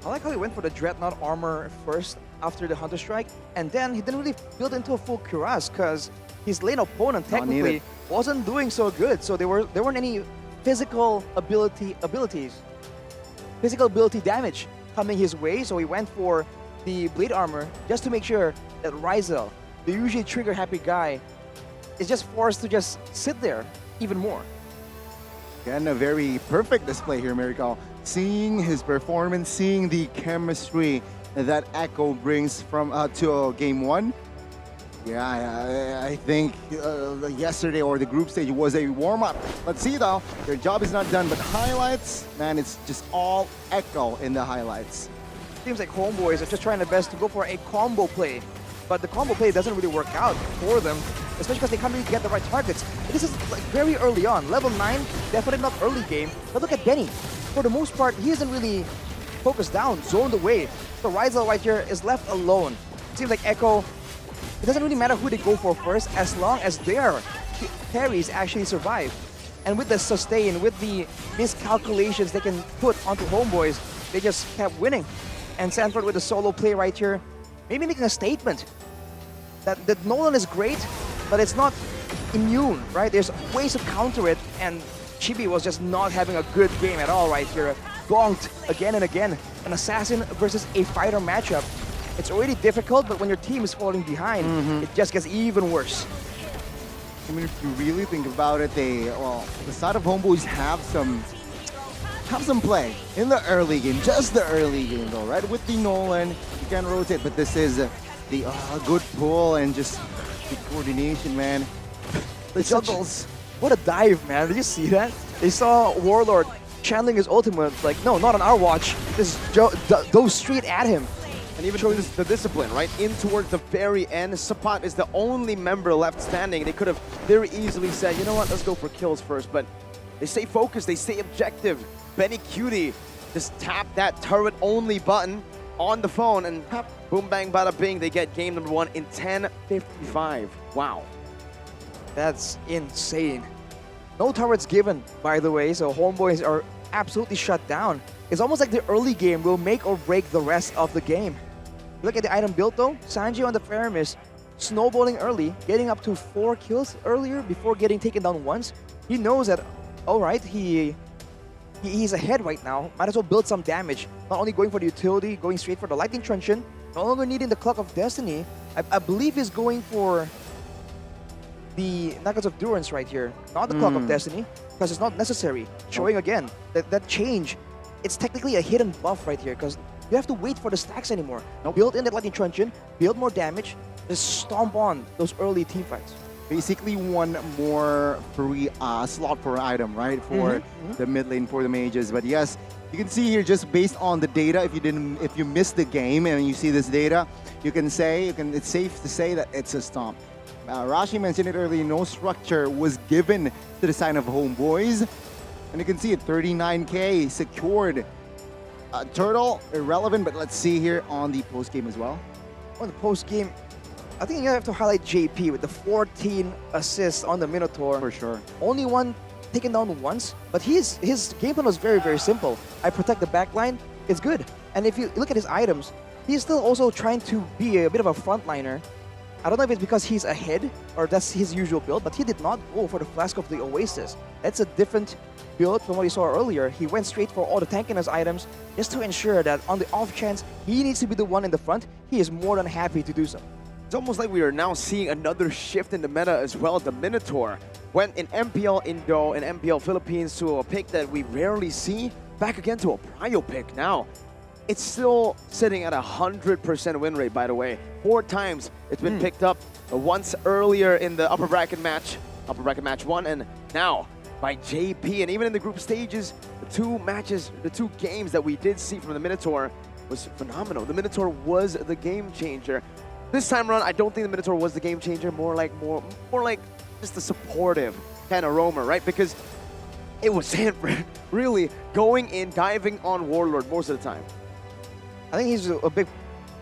I like how he went for the Dreadnought armor first after the Hunter Strike, and then he didn't really build into a full cuirass because his lane opponent technically wasn't doing so good. So there weren't any physical ability damage coming his way. So he went for the blade armor just to make sure that Ryzel, the usually trigger happy guy, is just forced to just sit there even more. Again, a very perfect display here, Miracle. Seeing his performance, seeing the chemistry that Echo brings from to game one. Yeah, I think yesterday or the group stage was a warm-up. Let's see though, their job is not done, but highlights, man, it's just all Echo in the highlights. Seems like HomeBois are just trying their best to go for a combo play, but the combo play doesn't really work out for them, especially because they can't really get the right targets. This is like very early on. Level 9, definitely not early game, but look at Benny. For the most part, he isn't really focused down, zoned away. So Ryzel right here is left alone. Seems like Echo, it doesn't really matter who they go for first as long as their carries actually survive. And with the sustain, with the miscalculations they can put onto HomeBois, they just kept winning. And Sanford with the solo play right here, maybe making a statement that Nolan is great, but it's not immune, right? There's ways to counter it, and Chibi was just not having a good game at all right here. Bonked again and again. An assassin versus a fighter matchup. It's already difficult, but when your team is falling behind, it just gets even worse. I mean, if you really think about it, the side of HomeBois have some play in the early game, just the early game though, right? With the Nolan, you can rotate, but this is the good pull and just the coordination, man. The juggles. What a dive, man. Did you see that? They saw Warlord channeling his ultimate, like, no, not on our watch. Just go straight at him. And even showing the discipline, right? In towards the very end, Sapat is the only member left standing. They could have very easily said, you know what, let's go for kills first, but they stay focused, they stay objective. Benny Cutie just tap that turret-only button on the phone, and boom, bang, bada, bing, they get game number 1 in 10:55. Wow. That's insane. No turrets given, by the way, so HomeBois are absolutely shut down. It's almost like the early game will make or break the rest of the game. Look at the item build though. Sanji on the Paramis, snowballing early, getting up to 4 kills earlier before getting taken down once. He knows that, all right, he's ahead right now. Might as well build some damage. Not only going for the utility, going straight for the Lightning Truncheon, no longer needing the Clock of Destiny. I believe he's going for the Nuggets of Durance right here, not the Clock of Destiny, because it's not necessary. Showing again that change, it's technically a hidden buff right here, because you have to wait for the stacks anymore. Build in that Lightning Truncheon, build more damage, just stomp on those early team fights. Basically, one more free slot per item, right? For the mid lane, for the mages. But yes, you can see here just based on the data, if you missed the game and you see this data, you can say, it's safe to say that it's a stomp. Rashi mentioned it earlier, no structure was given to the side of HomeBois. And you can see it, 39K secured. Turtle, irrelevant, but let's see here on the post-game as well. On the post-game, I think you have to highlight JP with the 14 assists on the Minotaur. For sure. Only one taken down once, but his game plan was very, very simple. I protect the back line, it's good. And if you look at his items, he's still also trying to be a bit of a frontliner. I don't know if it's because he's ahead or that's his usual build, but he did not go for the Flask of the Oasis. That's a different build from what you saw earlier. He went straight for all the tankiness items just to ensure that on the off chance he needs to be the one in the front, he is more than happy to do so. It's almost like we are now seeing another shift in the meta as well. The Minotaur went in MPL Indo and MPL Philippines to a pick that we rarely see, back again to a prio pick now. It's still sitting at 100% win rate, by the way. 4 times it's been picked up, once earlier in the upper bracket match 1, and now by JP. And even in the group stages, the two games that we did see from the Minotaur was phenomenal. The Minotaur was the game changer. This time around, I don't think the Minotaur was the game changer, more like just a supportive kind of roamer, right? Because it was Sanford really going in, diving on Warlord most of the time. I think he's a big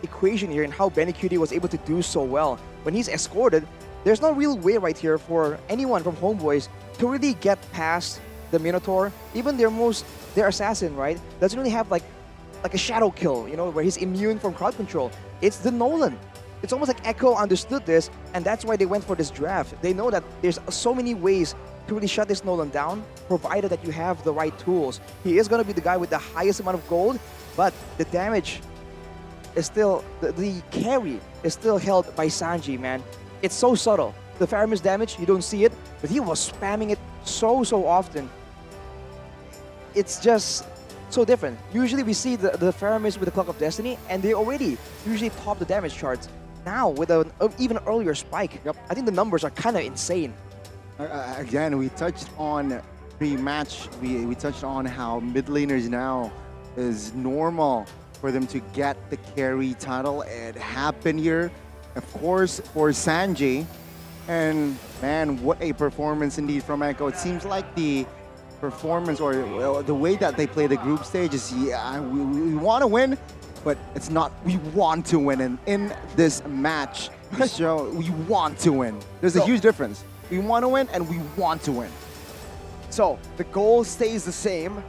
equation here in how Benecutie was able to do so well. When he's escorted, there's no real way right here for anyone from HomeBois to really get past the Minotaur. Even their assassin, right, doesn't really have like a shadow kill, you know, where he's immune from crowd control. It's the Nolan. It's almost like Echo understood this, and that's why they went for this draft. They know that there's so many ways to really shut this Nolan down, provided that you have the right tools. He is going to be the guy with the highest amount of gold, but the damage is still, the carry is still held by Sanji, man. It's so subtle. The Faramis damage, you don't see it, but he was spamming it so often. It's just so different. Usually we see the Faramis with the Clock of Destiny, and they already usually top the damage charts. Now, with an even earlier spike, I think the numbers are kind of insane. Again, we touched on pre-match, we touched on how mid laners now is normal for them to get the carry title. It happened here, of course, for Sanji. And man, what a performance indeed from Echo. It seems like the performance or the way that they play the group stage is, yeah, we want to win, but it's not we want to win. In this match, we want to win. There's a huge difference. We want to win and we want to win. So the goal stays the same,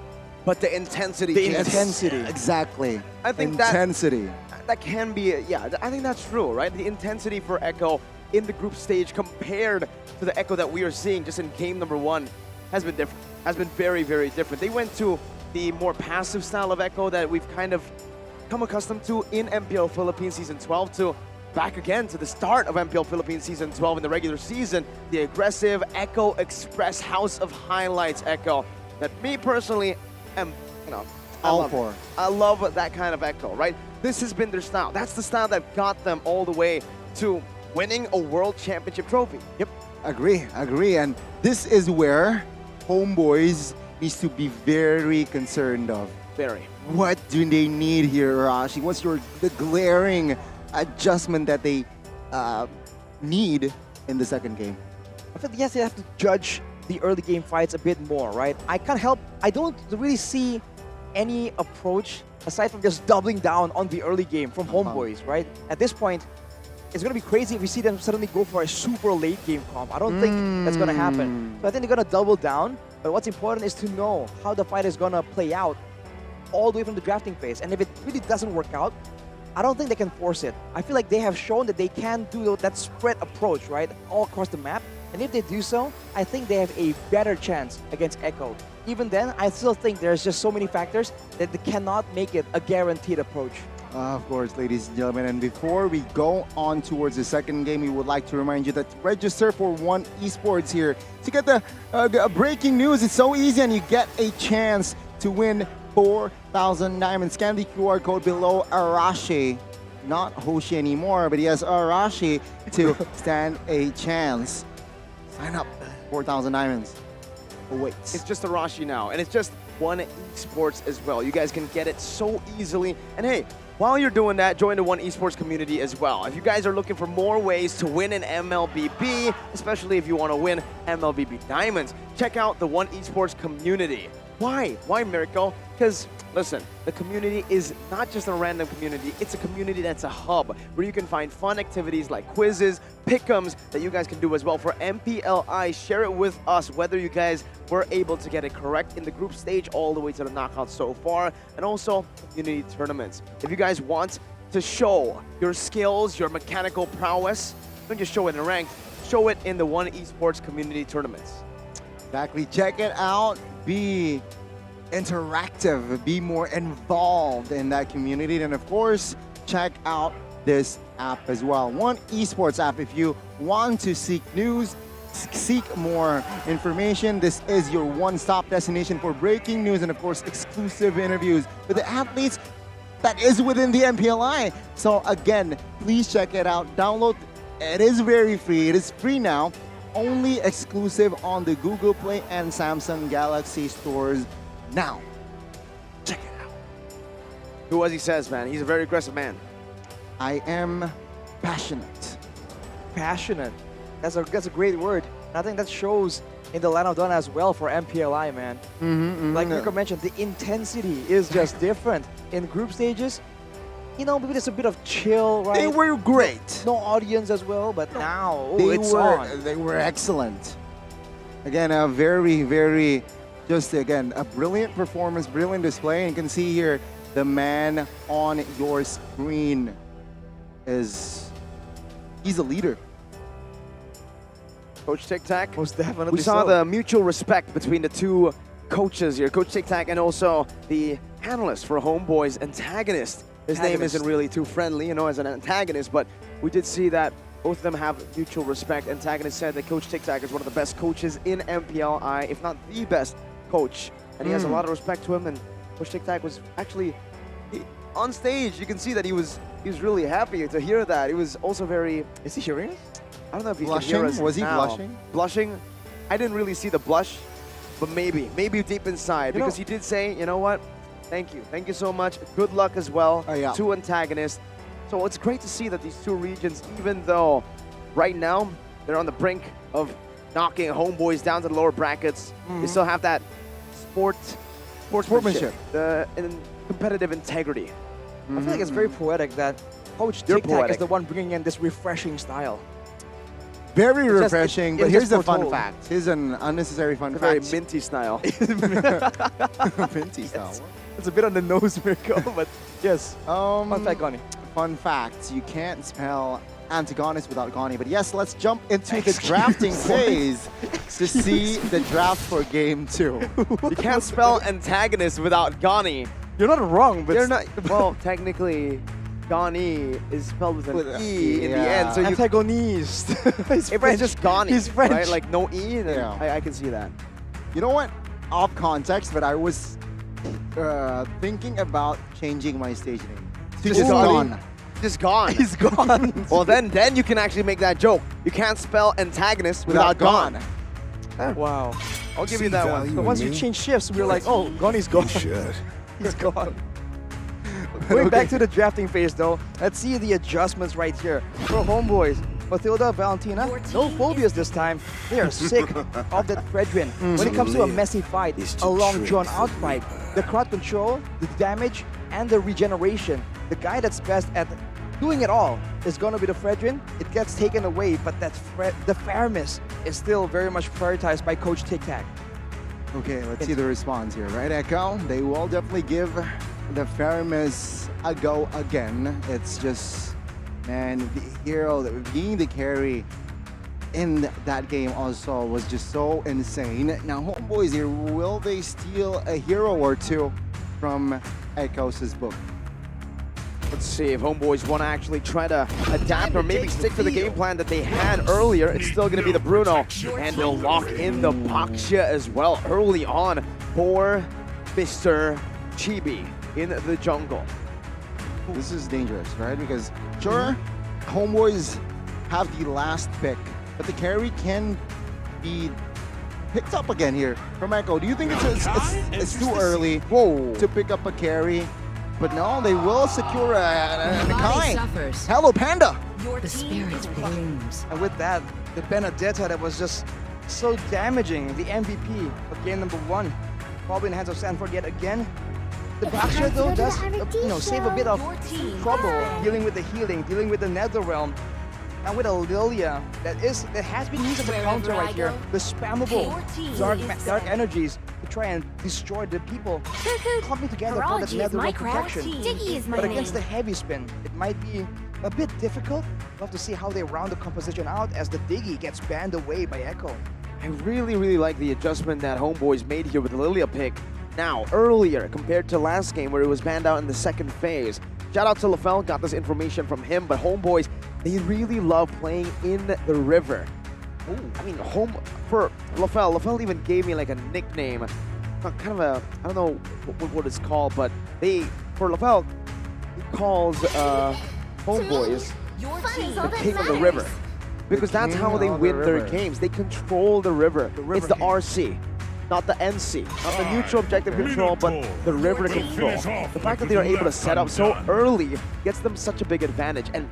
but the intensity changes. Exactly. I think intensity. That can be, yeah, I think that's true, right? The intensity for Echo in the group stage compared to the Echo that we are seeing just in game number 1 has been different. Has been very, very different. They went to the more passive style of Echo that we've kind of come accustomed to in MPL Philippines Season 12 to back again to the start of MPL Philippines Season 12 in the regular season. The aggressive Echo Express House of Highlights Echo that me personally am, you know, I love that kind of Echo, right? This has been their style. That's the style that got them all the way to winning a World Championship trophy. Yep, agree. And this is where HomeBois needs to be very concerned of. Very. What do they need here, Rashi? What's the glaring adjustment that they need in the second game? I feel yes, they have to judge the early game fights a bit more, right? I don't really see any approach aside from just doubling down on the early game from HomeBois, right? At this point, it's going to be crazy if we see them suddenly go for a super late game comp. I don't think that's going to happen. So I think they're going to double down. But what's important is to know how the fight is going to play out all the way from the drafting phase. And if it really doesn't work out, I don't think they can force it. I feel like they have shown that they can do that spread approach, right, all across the map. And if they do so, I think they have a better chance against Echo. Even then, I still think there's just so many factors that they cannot make it a guaranteed approach. Of course, ladies and gentlemen, and before we go on towards the second game, we would like to remind you that to register for One Esports here. To get the breaking news, it's so easy and you get a chance to win 4,000 diamonds. Scan the QR code below Arashi. Not Hoshi anymore, but he has Arashi to stand a chance. Sign up, 4,000 diamonds. Awaits. It's just Arashi now, and it's just One Esports as well. You guys can get it so easily. And hey, while you're doing that, join the One Esports community as well. If you guys are looking for more ways to win an MLBB, especially if you want to win MLBB Diamonds, check out the One Esports community. Why? Why, Miracle? Because Listen, the community is not just a random community, it's a community that's a hub where you can find fun activities like quizzes, pick'ems that you guys can do as well. For MPLI, share it with us whether you guys were able to get it correct in the group stage all the way to the knockouts so far, and also community tournaments. If you guys want to show your skills, your mechanical prowess, don't just show it in ranked, show it in the One Esports community tournaments. Exactly. Check it out. Be interactive. Be more involved in that community. And of course, check out this app as well. One Esports app. If you want to seek news, seek more information, this is your one-stop destination for breaking news and of course exclusive interviews with the athletes that is within the MPLI. So again, please check it out. Download. It is very free. It is free now. Only exclusive on the Google Play and Samsung Galaxy stores now. Check it out. Do as he says, man. He's a very aggressive man. I am passionate. Passionate. That's a great word. And I think that shows in the line of Donna as well for MPLI, man. Like Nico mentioned, the intensity is just different. In group stages, you know, maybe there's a bit of chill, right? They were great. No audience as well, but now They were excellent. Again, a very, just again, a brilliant performance, brilliant display. And you can see here, the man on your screen he's a leader. Coach Tic Tac. Most definitely. We saw the mutual respect between the two coaches here, Coach Tic Tac and also the analyst for HomeBois, Antagonist. His name isn't really too friendly, you know, as an antagonist, but we did see that both of them have mutual respect. Antagonist said that Coach Tic Tac is one of the best coaches in MPLI, if not the best coach. And he has a lot of respect to him, and Coach Tic Tac was actually, on stage, you can see that he was really happy to hear that. He was also very... Is he hearing us? I don't know if he can hear us. Was he now. blushing? Blushing? I didn't really see the blush, but maybe deep inside, because he did say, you know what? Thank you so much. Good luck as well to Antagonist. So it's great to see that these two regions, even though right now they're on the brink of knocking HomeBois down to the lower brackets, they still have that sportsmanship, the competitive integrity. I feel like it's very poetic that Coach Tic Tac is the one bringing in this refreshing style. Very refreshing, but here's the fun fact. Here's an unnecessary fun fact. Very minty style. Minty style. It's a bit on the nose, Mirko, but yes. Fun fact, Goni. Fun fact, you can't spell antagonist without Goni. But yes, let's jump into the drafting phase to see the draft for game 2. You can't spell antagonist without Goni. You're not wrong, but... You're not, well, technically, Goni is spelled with an E in the end. So Antagonist. If it's just Goni, He's French. right? Like no E, then I can see that. You know what? Off context, but I was thinking about changing my stage name. Just gone. Just gone. He's gone. Well, then you can actually make that joke. You can't spell antagonist without gone. Wow. I'll give you that one. But once you change shifts, we're like, oh, Goni's gone. He's gone. Going back to the drafting phase though, let's see the adjustments right here. For HomeBois, Matilda, Valentina, no phobias this time. They are sick of that Fredrin. When it comes to a messy fight, a long drawn out fight, the crowd control, the damage, and the regeneration, the guy that's best at doing it all is going to be the Fredrin. It gets taken away, but the fairness is still very much prioritized by Coach Tic Tac. Okay, let's see the response here, right, Echo? They will definitely give the Faramis a go again. It's just, man, the hero, being the carry in that game also was just so insane. Now, HomeBois here, will they steal a hero or two from Echo's book? Let's see if HomeBois want to actually try to adapt or maybe stick to the game plan that they had earlier. It's still going to be the Bruno, and they'll lock in the Baxia as well early on for Mr. Chibi in the jungle. This is dangerous, right? Because sure, HomeBois have the last pick, but the carry can be picked up again here from Echo. Do you think it's too early to pick up a carry? But no, they will secure a Kai. Hello, Panda. The spirit blooms. And with that, the Benedetta that was just so damaging, the MVP of game number 1, probably in the hands of Sanford yet again. The backshot though does save a bit of trouble dealing with the healing, dealing with the Netherrealm, and with a Lilia that has been used as a counter right here. The spammable dark energies to try and destroy the people coming together for that Netherrealm protection. But against the heavy spin, it might be a bit difficult. We'll have to see how they round the composition out as the Diggy gets banned away by Echo. I really like the adjustment that HomeBois made here with the Lilia pick. Now, earlier, compared to last game where it was banned out in the second phase. Shout out to LaFell, got this information from him, but HomeBois, they really love playing in the river. Ooh. I mean, for LaFell even gave me like a nickname, kind of a, I don't know what it's called, but for LaFell, he calls HomeBois the king of the river. Because that's how they win their games. They control the river. It's the RC, not the NC, not the neutral objective control, but the river control. The fact that they are able to set up so early gets them such a big advantage. And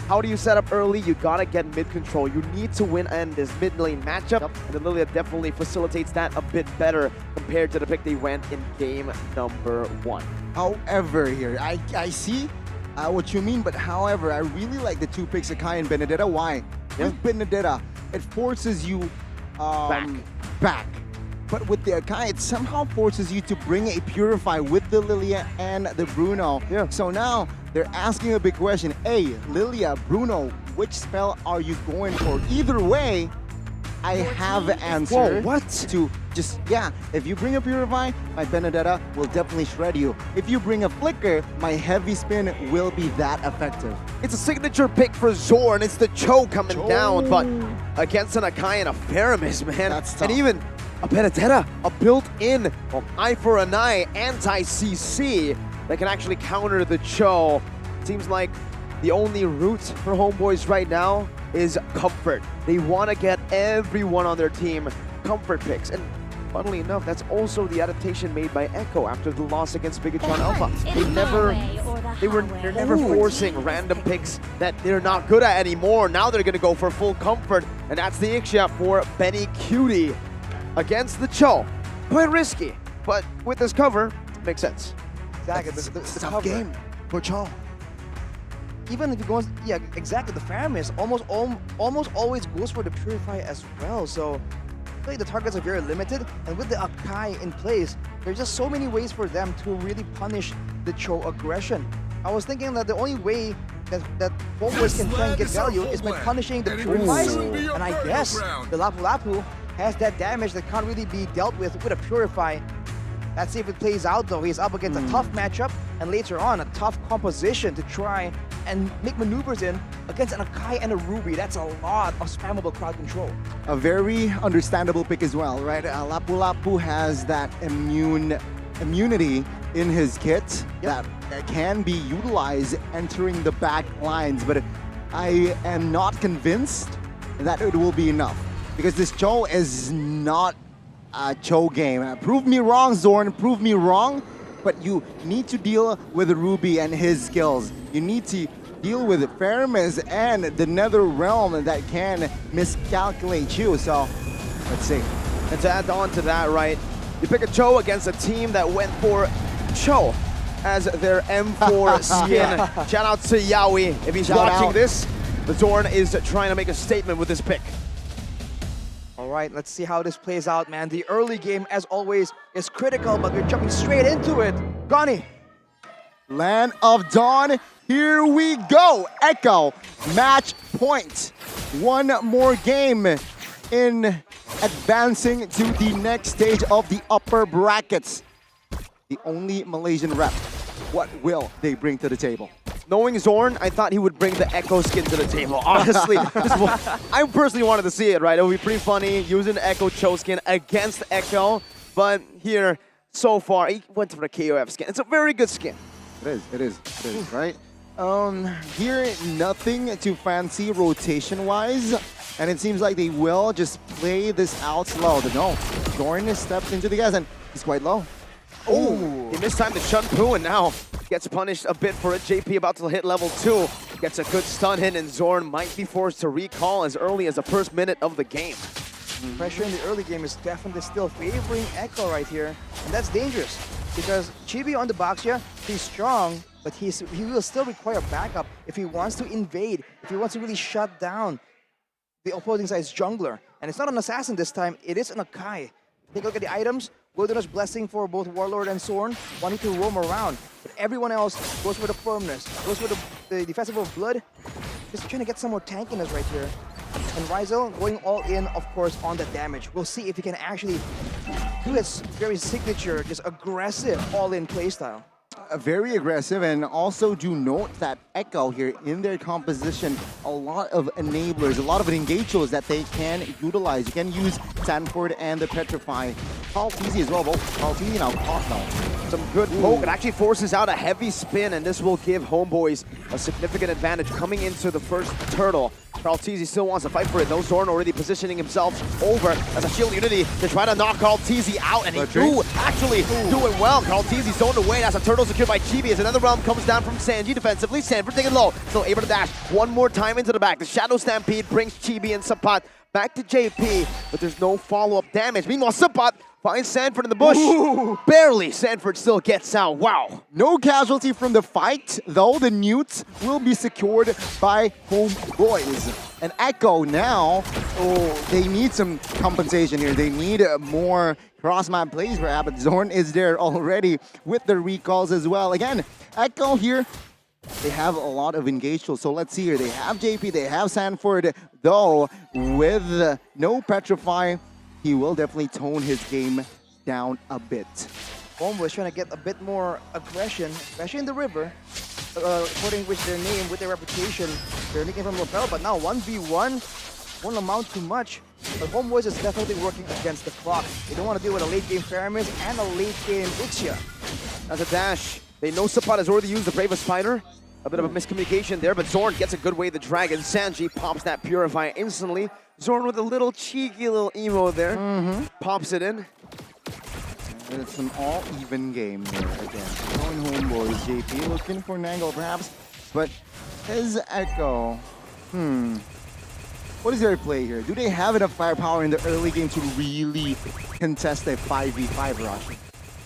how do you set up early? You gotta get mid control. You need to win in this mid lane matchup, and the Lilia definitely facilitates that a bit better compared to the pick they went in game number 1. However, here, I see what you mean, but however, I really like the two picks, Akai and Benedetta. Why? With Benedetta, it forces you back. But with the Akai, it somehow forces you to bring a Purify with the Lilia and the Bruno. Yeah. So now, they're asking a big question. Hey, Lilia, Bruno, which spell are you going for? Either way, I have an answer. Whoa, what? To just, if you bring a Purify, my Benedetta will definitely shred you. If you bring a Flicker, my Heavy Spin will be that effective. It's a signature pick for Zorn. It's the Cho coming down, but against an Akai and a Faramis, man. That's tough. And even a Benedetta, a built-in eye for an eye anti-CC that can actually counter the Cho. Seems like the only route for HomeBois right now is comfort. They want to get everyone on their team comfort picks. And funnily enough, that's also the adaptation made by Echo after the loss against Bigatron Alpha. They're never forcing random picks that they're not good at anymore. Now they're going to go for full comfort, and that's the Ixia for Benny Cutie against the Cho. Quite risky, but with this cover, makes sense. Exactly, the tough game for Cho. Even if it goes, exactly, the Faramis almost always goes for the Purify as well. So the targets are very limited, and with the Akai in place, there's just so many ways for them to really punish the Cho aggression. I was thinking that the only way that HomeBois can try and get value is by punishing the Purifies, and I guess the Lapu Lapu has that damage that can't really be dealt with a Purify. Let's see if it plays out though. He's up against a tough matchup, and later on a tough composition to try and make maneuvers in against an Akai and a Ruby. That's a lot of spammable crowd control. A very understandable pick as well, right? Lapu Lapu has that immunity in his kit that can be utilized entering the back lines, but I am not convinced that it will be enough because this Cho is not a Cho game. Prove me wrong, Zorn, prove me wrong, but you need to deal with Ruby and his skills. You need to deal with Faramis and the Netherrealm that can miscalculate you. So, let's see. And to add on to that, right, you pick a Cho against a team that went for Cho as their M4 skin. Shout out to Yaoi. If he's watching this, the Zorn is trying to make a statement with this pick. All right, let's see how this plays out, man. The early game, as always, is critical, but we're jumping straight into it. Gani. Land of Dawn, here we go. Echo, match point. One more game in advancing to the next stage of the upper brackets. The only Malaysian rep. What will they bring to the table? Knowing Zorn, I thought he would bring the Echo skin to the table. Honestly, I personally wanted to see it, right? It would be pretty funny using the Echo Cho skin against Echo. But here, so far, he went for the KOF skin. It's a very good skin. It is, right? Here, nothing too fancy rotation-wise. And it seems like they will just play this out slow. But no, Zorn has stepped into the gas and he's quite low. Oh, he missed time to Chun Poo and now gets punished a bit for it. JP about to hit level 2. Gets a good stun hit and Zorn might be forced to recall as early as the first minute of the game. Pressure in the early game is definitely still favoring Echo right here, and that's dangerous. because Chibi on the box here, he's strong, but he will still require backup if he wants to invade, if he wants to really shut down the opposing side's jungler. And it's not an assassin this time, it is an Akai. Take a look at the items. Wilderness Blessing for both Warlord and Zorn, wanting to roam around. But everyone else goes for the firmness, goes for the Festival of Blood. Just trying to get some more tankiness right here. And Ryzel going all in, of course, on the damage. We'll see if he can actually do his very signature, just aggressive all-in playstyle. Very aggressive, and also do note that Echo here in their composition, a lot of enablers, a lot of engagers that they can utilize. You can use Sanford and the Petrify. Call TZ as well, Call TZ now caught now. Some good poke. It actually forces out a heavy spin, and this will give HomeBois a significant advantage coming into the first turtle. Carl TZ still wants to fight for it. No, Zorn already positioning himself over as a shield unity to try to knock Carl TZ out, and he actually doing well. Carl TZ zoned away. That's a turtle secured by Chibi as another realm comes down from Sanji defensively. Sanford taking low, still able to dash one more time into the back. The Shadow Stampede brings Chibi and Sapat back to JP, but there's no follow-up damage. Meanwhile, Sapat finds Sanford in the bush. Barely. Sanford still gets out. Wow. No casualty from the fight, though the Newts will be secured by HomeBois. And Echo now, they need some compensation here. They need more cross-map plays perhaps, but Zorn is there already with the recalls as well. Again, Echo here, they have a lot of engagement, so let's see here. They have JP, they have Sanford, though with no Petrify, he will definitely tone his game down a bit. HomeBois trying to get a bit more aggression, especially in the river, according with their name, with their reputation. They're making from Lapel, but now 1v1 won't amount to much. But HomeBois is definitely working against the clock. They don't want to deal with a late game Faramis and a late game Ixia. As a dash, they know Sapat has already used the Brave of Spider. A bit of a miscommunication there, but Zorn gets a good way the dragon. Sanji pops that Purify instantly. Zorn with a little cheeky little emo there. Pops it in. And it's an all-even game there again. Going HomeBois, JP looking for an angle perhaps, but is Echo, what is their play here? Do they have enough firepower in the early game to really contest a 5v5 rush?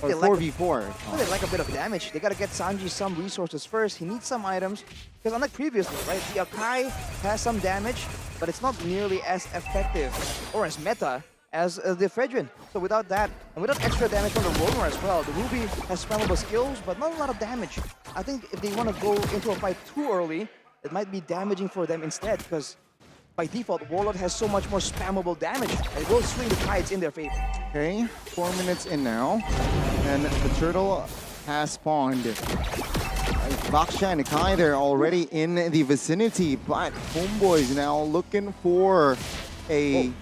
Or 4v4? They like a bit of damage. They gotta get Sanji some resources first. He needs some items, because unlike previously, right, the Akai has some damage, but it's not nearly as effective or as meta as the Fredrin. So without that, and without extra damage from the Roamer as well, the Ruby has spammable skills, but not a lot of damage. I think if they want to go into a fight too early, it might be damaging for them instead, because by default, Warlord has so much more spammable damage, and it will swing the tides in their favor. Okay, 4 minutes in now, and the turtle has spawned. Baksha and Kai, they're already in the vicinity, but HomeBois now looking for a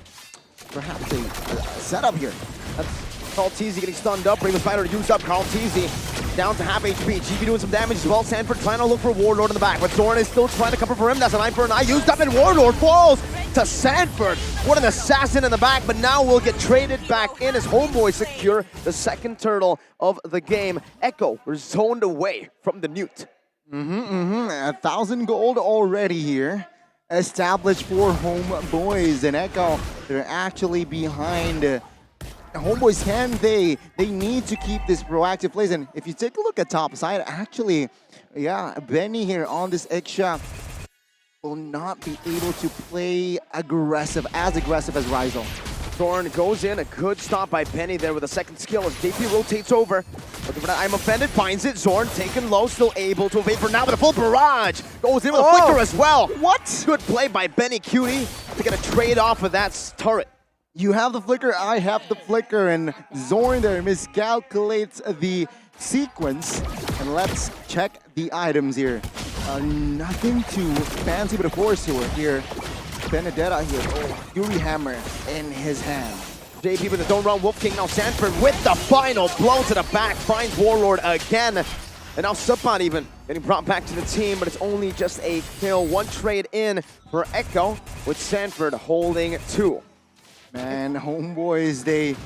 perhaps a setup here. That's Carl TZ getting stunned up, Brave Spider used up. Carl TZ down to half HP. GB doing some damage as well. Sanford trying to look for Warlord in the back, but Zorn is still trying to cover for him. That's an eye for an eye used up, and Warlord falls to Sanford. What an assassin in the back, but now we'll get traded back in as HomeBois secure the second turtle of the game. Echo were zoned away from the Newt. 1,000 gold already here. Established for HomeBois, and Echo, they're actually behind. HomeBois, they need to keep this proactive plays, and if you take a look at top side, actually, yeah, Benny here on this Ixia will not be able to play as aggressive as Ryzel. Zorn goes in, a good stop by Penny there with a second skill as JP rotates over. Looking for that I'm offended, finds it. Zorn taken low, still able to evade for now with a full barrage. Goes in with a flicker as well. What? Good play by Benny Cutie to get a trade off of that turret. You have the flicker, I have the flicker, and Zorn there miscalculates the sequence. And let's check the items here. Nothing too fancy, but of course here. Benedetta here, Fury Hammer in his hand. JP with the don't run Wolf King, now Sanford with the final blow to the back, finds Warlord again. And now Sapat even getting brought back to the team, but it's only just a kill. One trade in for Echo with Sanford holding 2. Man, HomeBois,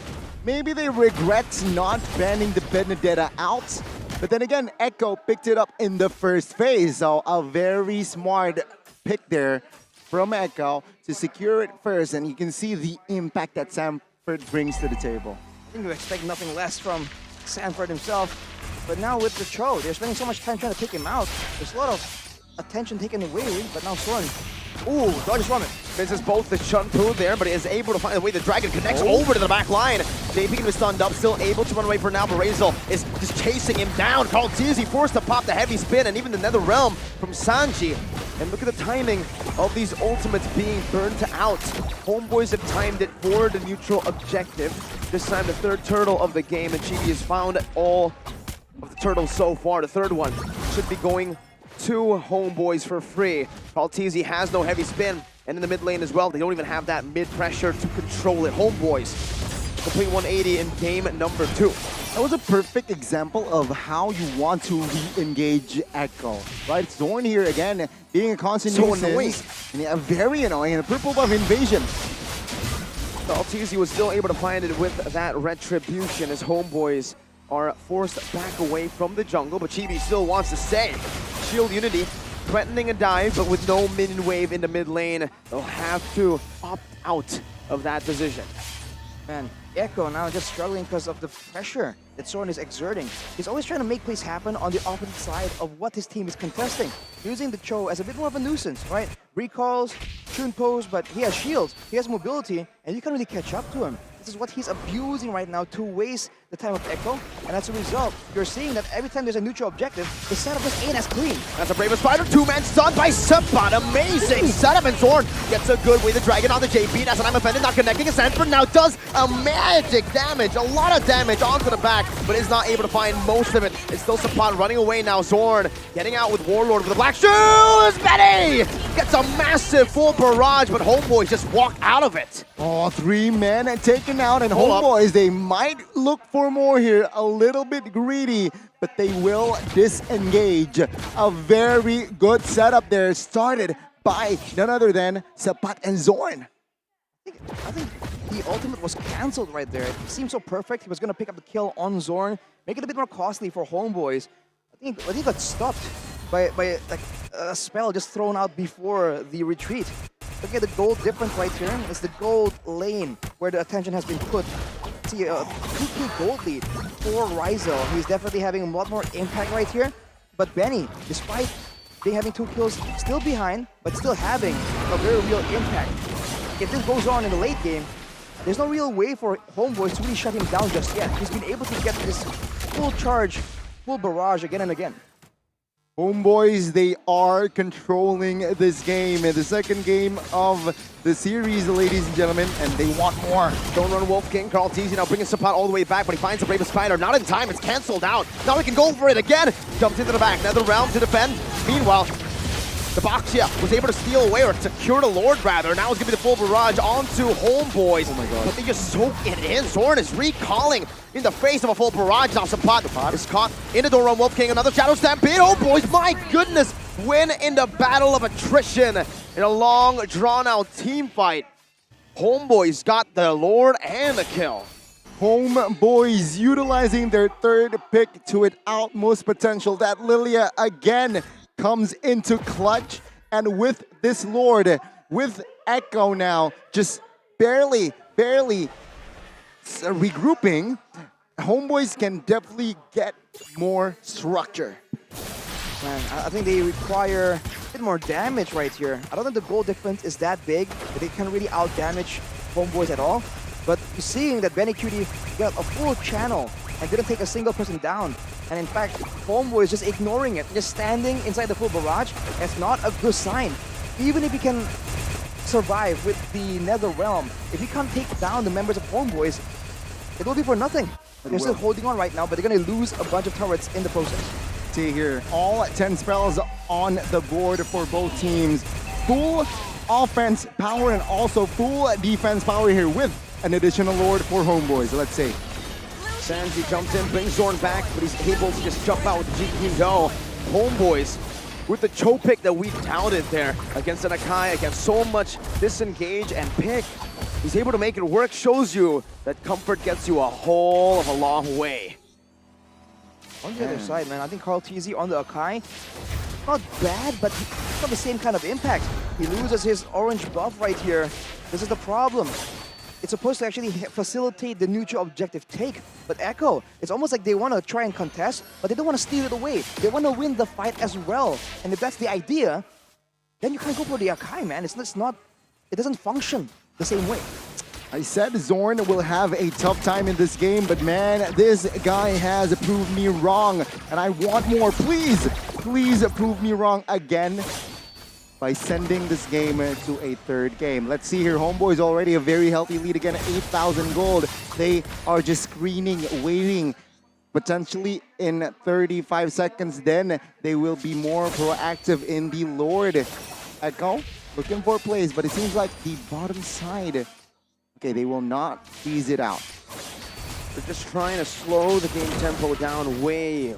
maybe they regret not banning the Benedetta out, but then again, Echo picked it up in the first phase, so a very smart pick there from Echo to secure it first, and you can see the impact that Sanford brings to the table. I think we expect nothing less from Sanford himself. But now with the Cho, they're spending so much time trying to take him out. There's a lot of attention taken away, but now Soren. Ooh, dodges from it. Misses both the Chun-Poo there, but is able to find a way. The Dragon connects over to the back line. JP can be stunned up, still able to run away for now, but Razel is just chasing him down. Carl Tizi forced to pop the heavy spin, and even the Nether Realm from Sanji. And look at the timing of these ultimates being burnt out. HomeBois have timed it for the neutral objective. This time the third turtle of the game, and Chibi has found all of the turtles so far. The third one should be going to HomeBois for free. Paltizi has no heavy spin, and in the mid lane as well, they don't even have that mid pressure to control it. HomeBois complete 180 in game number 2. That was a perfect example of how you want to re-engage Echo, right? Zorn here again, being a constant nuisance. And yeah, very annoying, and a purple buff invasion. Paltizi was still able to find it with that retribution as HomeBois are forced back away from the jungle, but Chibi still wants to stay. Shield Unity threatening a dive, but with no minion wave in the mid lane, they'll have to opt out of that position. Man, Echo now just struggling because of the pressure that Soren is exerting. He's always trying to make plays happen on the opposite side of what his team is contesting, using the Cho as a bit more of a nuisance, right? Recalls, Chun-Pos, but he has shields, he has mobility, and you can't really catch up to him. This is what he's abusing right now to waste the time of Echo, and as a result, you're seeing that every time there's a neutral objective, the setup just ain't as clean. That's a Bravest Spider, two-man stun by Sabat. Amazing setup, and Zorn gets a good way. The Dragon on the JP. That's an I'm offended, not connecting. And Sanford now does a magic damage, a lot of damage onto the back, but is not able to find most of it. It's still Sabat running away now. Zorn getting out with Warlord with the black shoes. Betty gets a massive full barrage, but HomeBois just walk out of it. Oh, 3 men taken out, and HomeBois, they might look for more here, a little bit greedy, but they will disengage. A very good setup there, started by none other than Sabat and Zorn. I think the ultimate was cancelled right there. It seemed so perfect. He was going to pick up the kill on Zorn, make it a bit more costly for HomeBois. I think he got stopped by like a spell just thrown out before the retreat. Look at the gold difference right here. It's the gold lane where the attention has been put. See, a 2k gold lead for Ryzel. He's definitely having a lot more impact right here. But Benny, despite being having 2 kills, still behind, but still having a very real impact. If this goes on in the late game, there's no real way for HomeBois to really shut him down just yet. He's been able to get this full charge, full barrage again and again. HomeBois, they are controlling this game in the second game of the series, ladies and gentlemen, and they want more. Don't run Wolf King. Carl Teasy now bringing Sapat all the way back, but he finds the Bravest Spider. Not in time, it's cancelled out. Now he can go for it again. Jumps into the back, Nether Realm to defend. Meanwhile, the Baxia was able to steal away, or secure the Lord rather. Now it's going to be the full barrage onto HomeBois. Oh my god. But they just soak it in. Zorn is recalling in the face of a full barrage. Now Sapat is caught in the door on Wolf King. Another Shadow Stampede. Oh boys, my goodness. Win in the battle of attrition in a long, drawn-out team fight. HomeBois got the Lord and the kill. HomeBois utilizing their third pick to its utmost potential. That Lilia again comes into clutch, and with this Lord, with Echo now just barely regrouping, HomeBois can definitely get more structure. Man, I think they require a bit more damage right here. I don't think the goal difference is that big, that they can't really out-damage HomeBois at all. But you're seeing that Benny Cutie got a full channel and didn't take a single person down. And in fact, HomeBois is just ignoring it, just standing inside the full barrage. That's not a good sign. Even if you can survive with the Nether Realm, if you can't take down the members of HomeBois, it will be for nothing. They're still holding on right now, but they're going to lose a bunch of turrets in the process. See here, all 10 spells on the board for both teams. Full offense power and also full defense power here with an additional Lord for HomeBois, let's see. Sanji jumps in, brings Zorn back, but he's able to just jump out with the GP go. HomeBois with the Cho pick that we doubted there against an Akai, against so much disengage and pick. He's able to make it work, shows you that comfort gets you a whole of a long way. On the other side, man, I think Carl TZ on the Akai, not bad, but it's not the same kind of impact. He loses his orange buff right here. This is the problem. it's supposed to actually facilitate the neutral objective take. But Echo, it's almost like they want to try and contest, but they don't want to steal it away. They want to win the fight as well. And if that's the idea, then you can't go for the Akai, man. It doesn't function the same way. I said Zorn will have a tough time in this game, but man, this guy has proved me wrong. And I want more. Please prove me wrong again by sending this game to a third game. Let's see here. HomeBois already a very healthy lead again, 8,000 gold. They are just screening, waiting. Potentially in 35 seconds, then they will be more proactive in the Lord. Echo looking for plays, but it seems like the bottom side, okay, they will not tease it out. They're just trying to slow the game tempo down way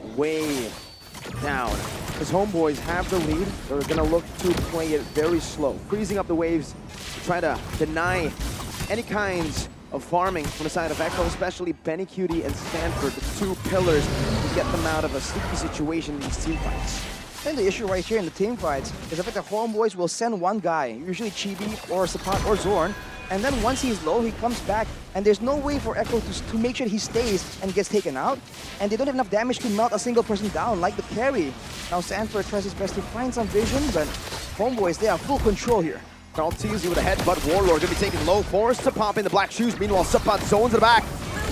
down. Because HomeBois have the lead, they're going to look to play it very slow, freezing up the waves, try to deny any kinds of farming from the side of Echo, especially Benny Cutie and Stanford, the two pillars to get them out of a sticky situation in these team fights. And the issue right here in the team fights is the fact that HomeBois will send one guy, usually Chibi or Sapat or Zorn, and then once he's low, he comes back, and there's no way for Echo to make sure he stays and gets taken out, and they don't have enough damage to melt a single person down, like the carry. Now Sanford tries his best to find some vision, but HomeBois, they have full control here. Carl Teasy with a headbutt. Warlord gonna be taking low, forced to pop in the black shoes. Meanwhile, Sapat zones in the back.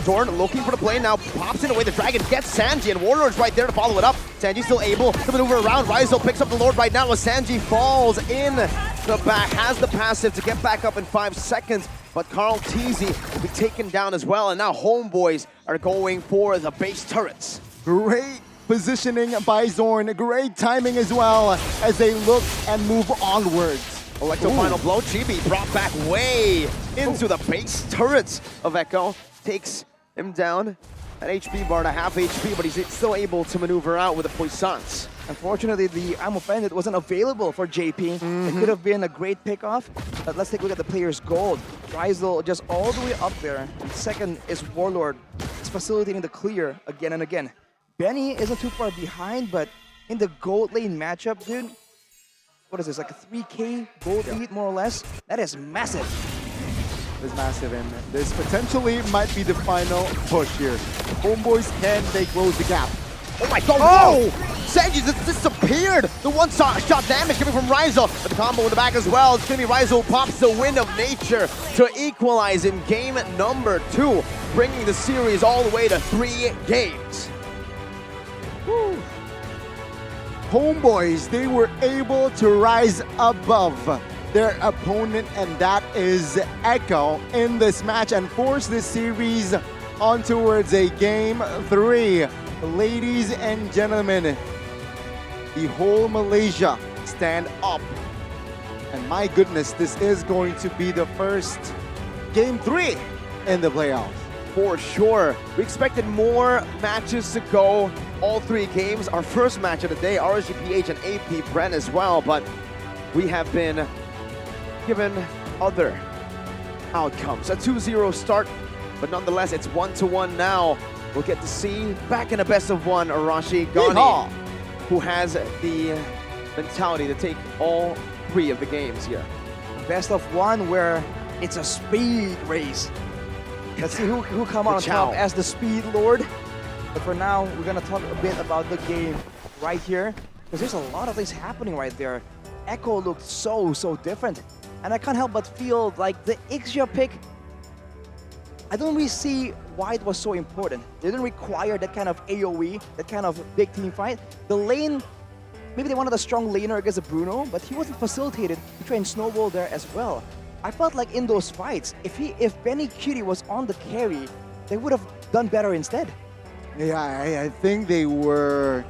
Zorn looking for the play now, pops in away. The Dragon gets Sanji, and Warlord's right there to follow it up. Sanji's still able to maneuver around. Rizzo picks up the Lord right now as Sanji falls in the back, has the passive to get back up in 5 seconds. But Carl Teasy will be taken down as well, and now HomeBois are going for the base turrets. Great positioning by Zorn, great timing as well as they look and move onwards. Electro final blow, Chibi brought back way into the base turrets of Echo. Takes him down at HP bar to half HP, but he's still able to maneuver out with the Puissance. Unfortunately, the I'm Offended wasn't available for JP. It could have been a great pickoff, but let's take a look at the player's gold. Rizal just all the way up there. Second is Warlord. It's facilitating the clear again and again. Benny isn't too far behind, but in the gold lane matchup, dude, what is this, like a 3K gold lead more or less? That is massive. It's massive, and this potentially might be the final push here. HomeBois, can they close the gap? Oh my god, oh! Sanji just disappeared! The one-shot damage coming from Rizal, but the combo in the back as well. It's gonna be Rizal who pops the Wind of Nature to equalize in game number 2, bringing the series all the way to 3 games. Woo. HomeBois, they were able to rise above their opponent, and that is Echo in this match, and force this series on towards a game 3. Ladies and gentlemen, the whole Malaysia stand up. And my goodness, this is going to be the first game 3 in the playoffs. For sure. We expected more matches to go, all 3 games. Our first match of the day, RSGPH and AP BREN as well, but we have been given other outcomes. A 2-0 start, but nonetheless, it's 1-1 now. We'll get to see, back in a best-of-1, Arashi Gani, who has the mentality to take all 3 of the games here. Best-of-1 where it's a speed race. Let's see who come out on top as the Speed Lord. But for now, we're gonna talk a bit about the game right here, because there's a lot of things happening right there. Echo looked so different. And I can't help but feel like the Ixia pick, I don't really see why it was so important. They didn't require that kind of AoE, that kind of big team fight. The lane, maybe they wanted a strong laner against a Bruno, but he wasn't facilitated to try and snowball there as well. I felt like in those fights, if Benny Cutie was on the carry, they would have done better instead. Yeah, I think they were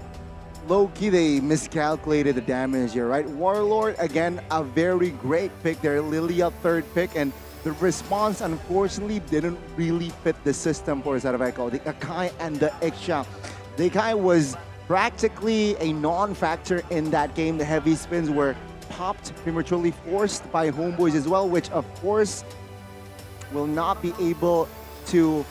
low-key, they miscalculated the damage here, right? Warlord, again, a very great pick there. Lilia, third pick, and the response, unfortunately, didn't really fit the system for side of Echo. The Akai and the Ixia. The Akai was practically a non-factor in that game. The heavy spins were popped prematurely, forced by HomeBois as well, which, of course, will not be able to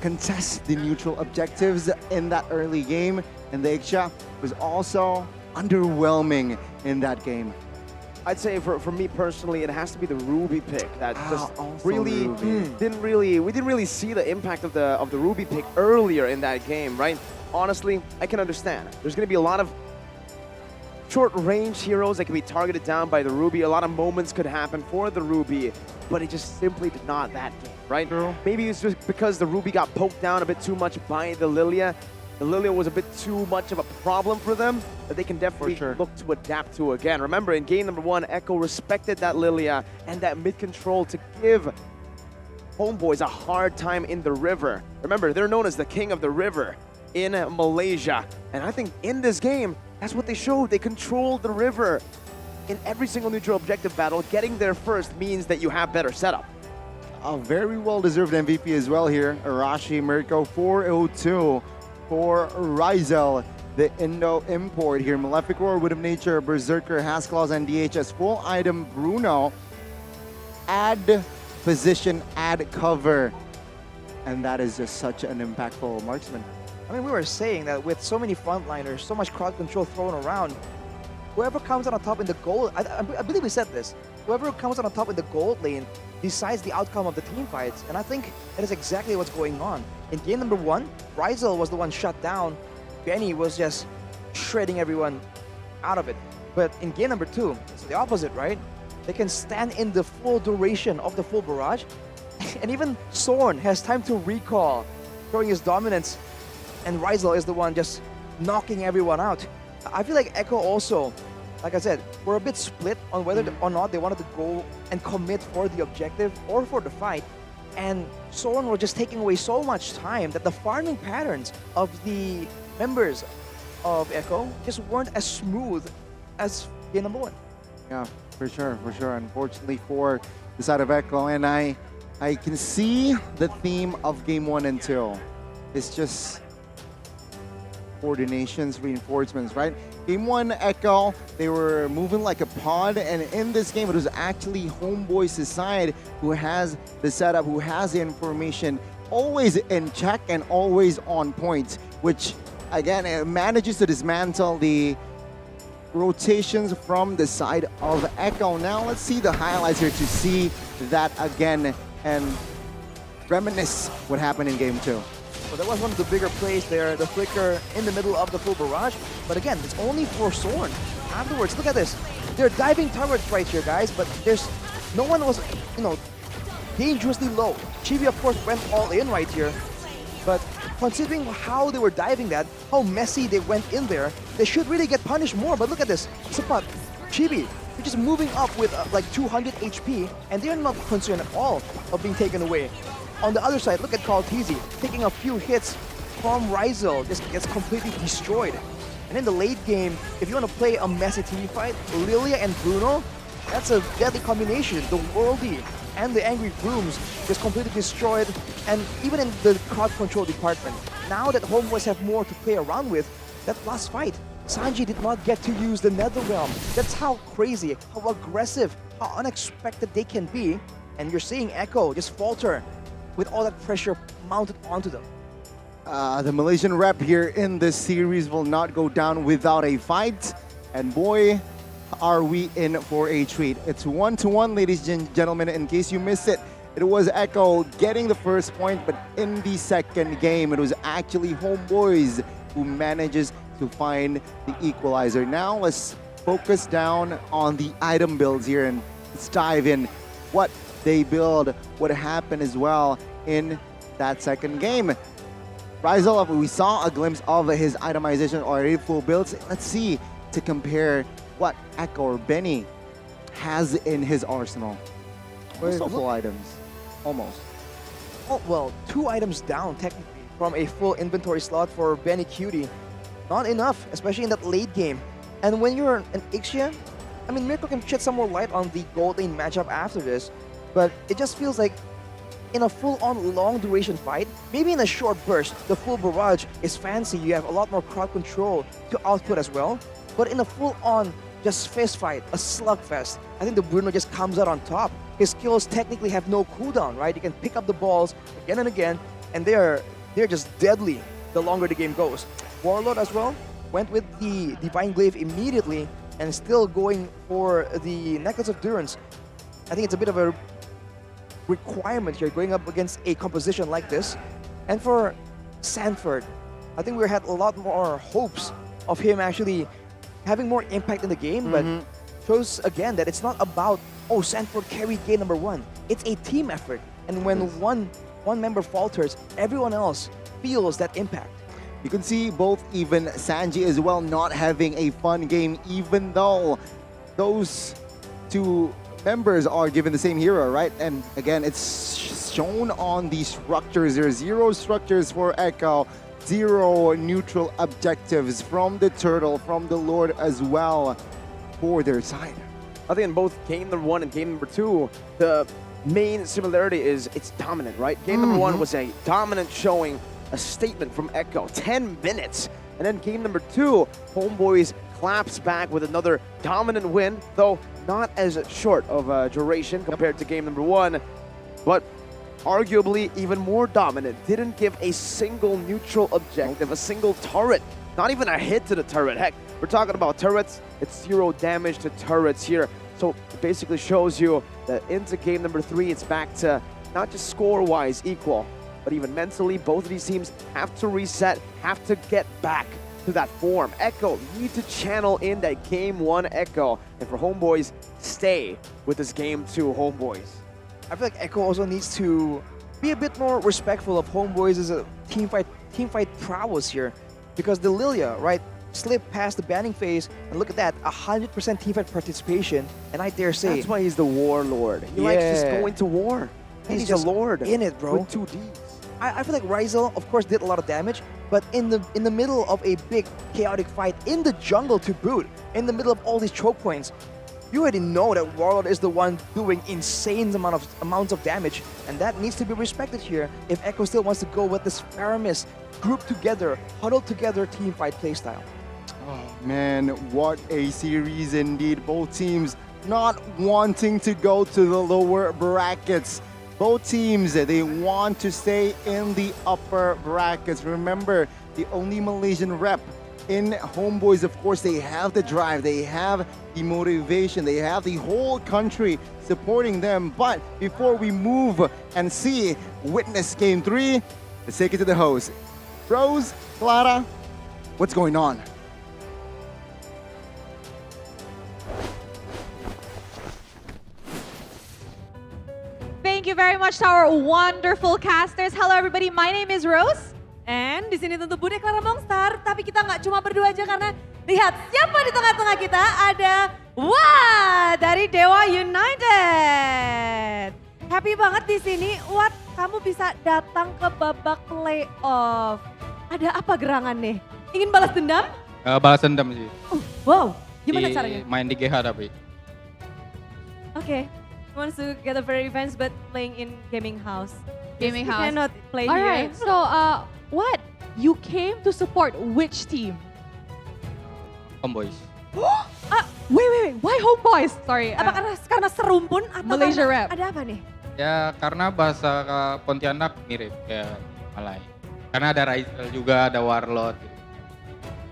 contest the neutral objectives in that early game. And the Ixia was also underwhelming in that game. I'd say for me personally, it has to be the Ruby pick that just also really Ruby. we didn't really see the impact of the Ruby pick earlier in that game, right? Honestly, I can understand. There's going to be a lot of short-range heroes that can be targeted down by the Ruby. A lot of moments could happen for the Ruby, but it just simply did not that game, right? Maybe it's just because the Ruby got poked down a bit too much by the Lilia. The Lilia was a bit too much of a problem for them that they can definitely look to adapt to again. Remember, in game number 1, Echo respected that Lilia and that mid-control to give HomeBois a hard time in the river. Remember, they're known as the king of the river in Malaysia. And I think in this game, that's what they showed. They controlled the river. In every single neutral objective battle, getting there first means that you have better setup. A very well-deserved MVP as well here. Arashi Mirko 402 for Rizel, the Indo import here. Malefic Roar, Wood of Nature, Berserker, Hasclaws, and DHS. Full item Bruno. Add position, add cover. And that is just such an impactful marksman. I mean, we were saying that with so many frontliners, so much crowd control thrown around, whoever comes out on top in the gold, I believe we said this, whoever comes out on top in the gold lane decides the outcome of the team fights. And I think that is exactly what's going on. In game number 1, Rizel was the one shut down. Benny was just shredding everyone out of it. But in game number 2, it's the opposite, right? They can stand in the full duration of the full barrage. And even Sorn has time to recall, showing his dominance. And Rizel is the one just knocking everyone out. I feel like Echo also, like I said, were a bit split on whether or not they wanted to go and commit for the objective or for the fight. And Sorn were just taking away so much time that the farming patterns of the members of Echo just weren't as smooth as game number 1. Yeah, for sure, for sure. Unfortunately for the side of Echo, and I can see the theme of game 1 and 2. It's just coordinations, reinforcements, right? Game 1, Echo, they were moving like a pod, and in this game, it was actually HomeBois' side who has the setup, who has the information, always in check and always on point, which, again, it manages to dismantle the rotations from the side of Echo. Now, let's see the highlights here to see that again and reminisce what happened in game 2. So that was one of the bigger plays there, the flicker in the middle of the full barrage. But again, it's only for Sorn. Afterwards, look at this. They're diving turrets right here, guys, but there's no one was, dangerously low. Chibi, of course, went all in right here. But considering how they were diving that, how messy they went in there, they should really get punished more. But look at this. Sapat, Chibi, they're just moving up with like 200 HP, and they're not concerned at all of being taken away. On the other side, look at Kaltizi taking a few hits from Rizel, just gets completely destroyed. And in the late game, if you want to play a messy team fight, Lilia and Bruno, that's a deadly combination. The Worldy and the Angry Grooms just completely destroyed. And even in the crowd control department, now that HomeBois have more to play around with, that last fight, Sanji did not get to use the Netherrealm. That's how crazy, how aggressive, how unexpected they can be. And you're seeing Echo just falter with all that pressure mounted onto them. The Malaysian rep here in this series will not go down without a fight. And boy, are we in for a treat. It's 1-1, ladies and gentlemen. In case you missed it, it was Echo getting the first point, but in the second game, it was actually HomeBois who manages to find the equalizer. Now let's focus down on the item builds here and let's dive in what they build, what happened as well in that second game. Rizel, we saw a glimpse of his itemization already, full builds. Let's see to compare what Echo or Benny has in his arsenal. Also full items, almost. Oh, well, 2 items down technically from a full inventory slot for Benny Cutie. Not enough, especially in that late game. And when you're an Ixia, I mean, Mirko can shed some more light on the gold lane matchup after this, but it just feels like in a full-on long-duration fight, maybe in a short burst, the full barrage is fancy. You have a lot more crowd control to output as well. But in a full-on just fist fight, a slugfest, I think the Bruno just comes out on top. His skills technically have no cooldown, right? You can pick up the balls again and again, and they're just deadly the longer the game goes. Warlord as well went with the Divine Glaive immediately, and still going for the necklace of Durance. I think it's a bit of a requirement here going up against a composition like this. And for Sanford, I think we had a lot more hopes of him actually having more impact in the game, but shows again that it's not about, oh, Sanford carried game number 1. It's a team effort. And when one member falters, everyone else feels that impact. You can see both even Sanji as well not having a fun game, even though those two members are given the same hero, right? And again, it's shown on the structures. There are 0 structures for Echo, 0 neutral objectives from the Turtle, from the Lord as well for their side. I think in both game number 1 and game number 2, the main similarity is it's dominant, right? Game number 1 was a dominant showing, a statement from Echo, 10 minutes. And then game number 2, HomeBois claps back with another dominant win, though not as short of a duration compared to game number 1, but arguably even more dominant. Didn't give a single neutral objective, a single turret, not even a hit to the turret. Heck, we're talking about turrets, it's 0 damage to turrets here. So it basically shows you that into game number 3, it's back to not just score-wise equal, but even mentally, both of these teams have to reset, have to get back to that form. Echo need to channel in that game 1 Echo, and for HomeBois, stay with this game 2 HomeBois. I feel like Echo also needs to be a bit more respectful of HomeBois as a team fight prowess here, because the Lilia, right, slipped past the banning phase, and look at that, 100% teamfight participation, and I dare say... That's why he's the warlord. He likes just going to war. He's a lord. In it, bro. With 2 Ds. I feel like Ryzel, of course, did a lot of damage, but in the middle of a big chaotic fight in the jungle to boot, in the middle of all these choke points, you already know that Warlord is the one doing insane amounts of damage, and that needs to be respected here if Echo still wants to go with this Faramis grouped together, huddled together teamfight playstyle. Oh man, what a series indeed. Both teams not wanting to go to the lower brackets. Both teams, they want to stay in the upper brackets. Remember, the only Malaysian rep in HomeBois, of course, they have the drive, they have the motivation, they have the whole country supporting them. But before we move and see, witness game 3, let's take it to the host. Rose, Clara, what's going on? Thank you very much to our wonderful casters. Hello everybody, my name is Rose. And di sini tentu Bude Clara Mongstar, tapi kita nggak cuma berdua aja karena lihat siapa di tengah-tengah kita, ada Wat dari Dewa United. Happy banget di sini, Wat, kamu bisa datang ke babak playoff. Ada apa gerangan nih? Ingin balas dendam? Balas dendam sih. Wow, gimana caranya? Main di GH tapi. Okay. Wants to get a very revenge but playing in gaming house. Gaming You house. cannot play All here. right, so what? You came to support which team? HomeBois. Wait, why HomeBois? Sorry. Apa karena serumpun atau Malaysia karena rep. ada apa nih? Ya karena bahasa Pontianak mirip kayak Malay. Karena ada Raisel juga, ada Warlord. Gitu.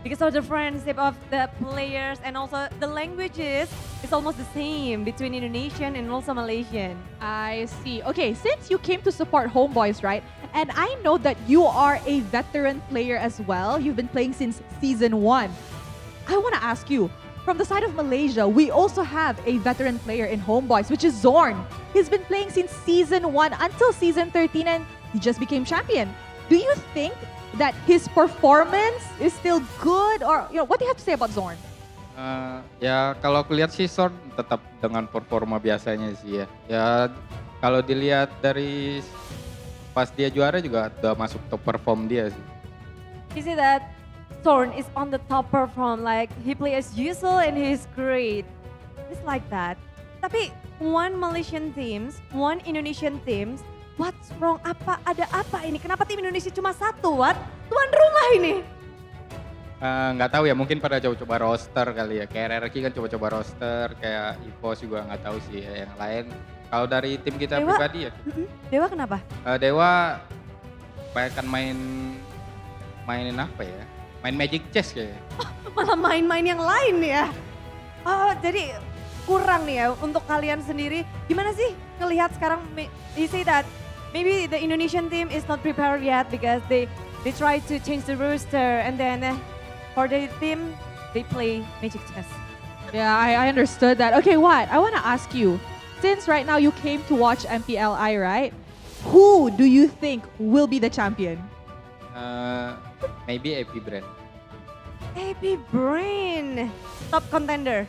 Because of the friendship of the players and also the languages is almost the same between Indonesian and also Malaysian. I see. Okay, since you came to support HomeBois, right? And I know that you are a veteran player as well. You've been playing since season 1. I want to ask you, from the side of Malaysia, we also have a veteran player in HomeBois, which is Zorn. He's been playing since season 1 until season 13 and he just became champion. Do you think that his performance is still good, or what do you have to say about Zorn? Ya kalau aku lihat sih Zorn tetap dengan performa biasanya sih ya. Ya kalau dilihat dari pas dia juara juga udah masuk top perform dia sih. You see that Zorn is on the top perform, like he play as usual and he's great. It's like that. Tapi one Malaysian teams, one Indonesian teams, what's wrong? Ada apa ini? Kenapa tim Indonesia cuma satu, Wat? Tuan rumah ini. Nggak tahu ya, mungkin pada coba-coba roster kali ya. Kayak RRQ kan coba-coba roster, kayak Esports juga nggak tahu sih ya, yang lain. Kalau dari tim kita Dewa? pribadi ya. Dewa kenapa? Dewa kan mainin apa ya? Main Magic Chess kayaknya. Malah main-main yang lain ya. Oh, jadi kurang nih ya untuk kalian sendiri. Gimana sih ngelihat sekarang, you say that maybe the Indonesian team is not prepared yet because they try to change the roster and then for the team, they play Magic Chess. Yeah, I understood that. Okay, what? I want to ask you, since right now you came to watch MPLI, right? Who do you think will be the champion? Maybe AP BREN. AP BREN, top contender.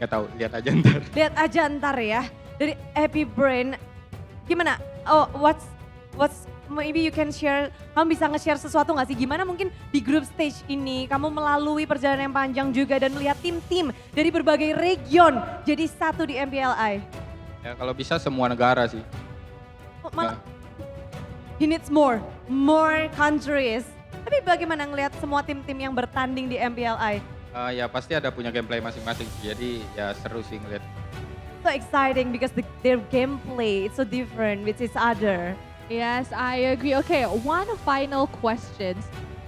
Gak tahu, lihat aja ntar. Lihat aja ntar ya. Dari AP BREN, gimana? Oh, what's maybe you can share, kamu bisa nge-share sesuatu gak sih? Gimana mungkin di group stage ini kamu melalui perjalanan yang panjang juga dan melihat tim-tim dari berbagai region jadi satu di MPLI? Ya kalau bisa semua negara sih. He needs more countries. Tapi bagaimana ngelihat semua tim-tim yang bertanding di MPLI? Ya pasti ada punya gameplay masing-masing, jadi ya seru sih ngeliat. So exciting because their gameplay is so different with each other. Yes, I agree. Okay, one final question.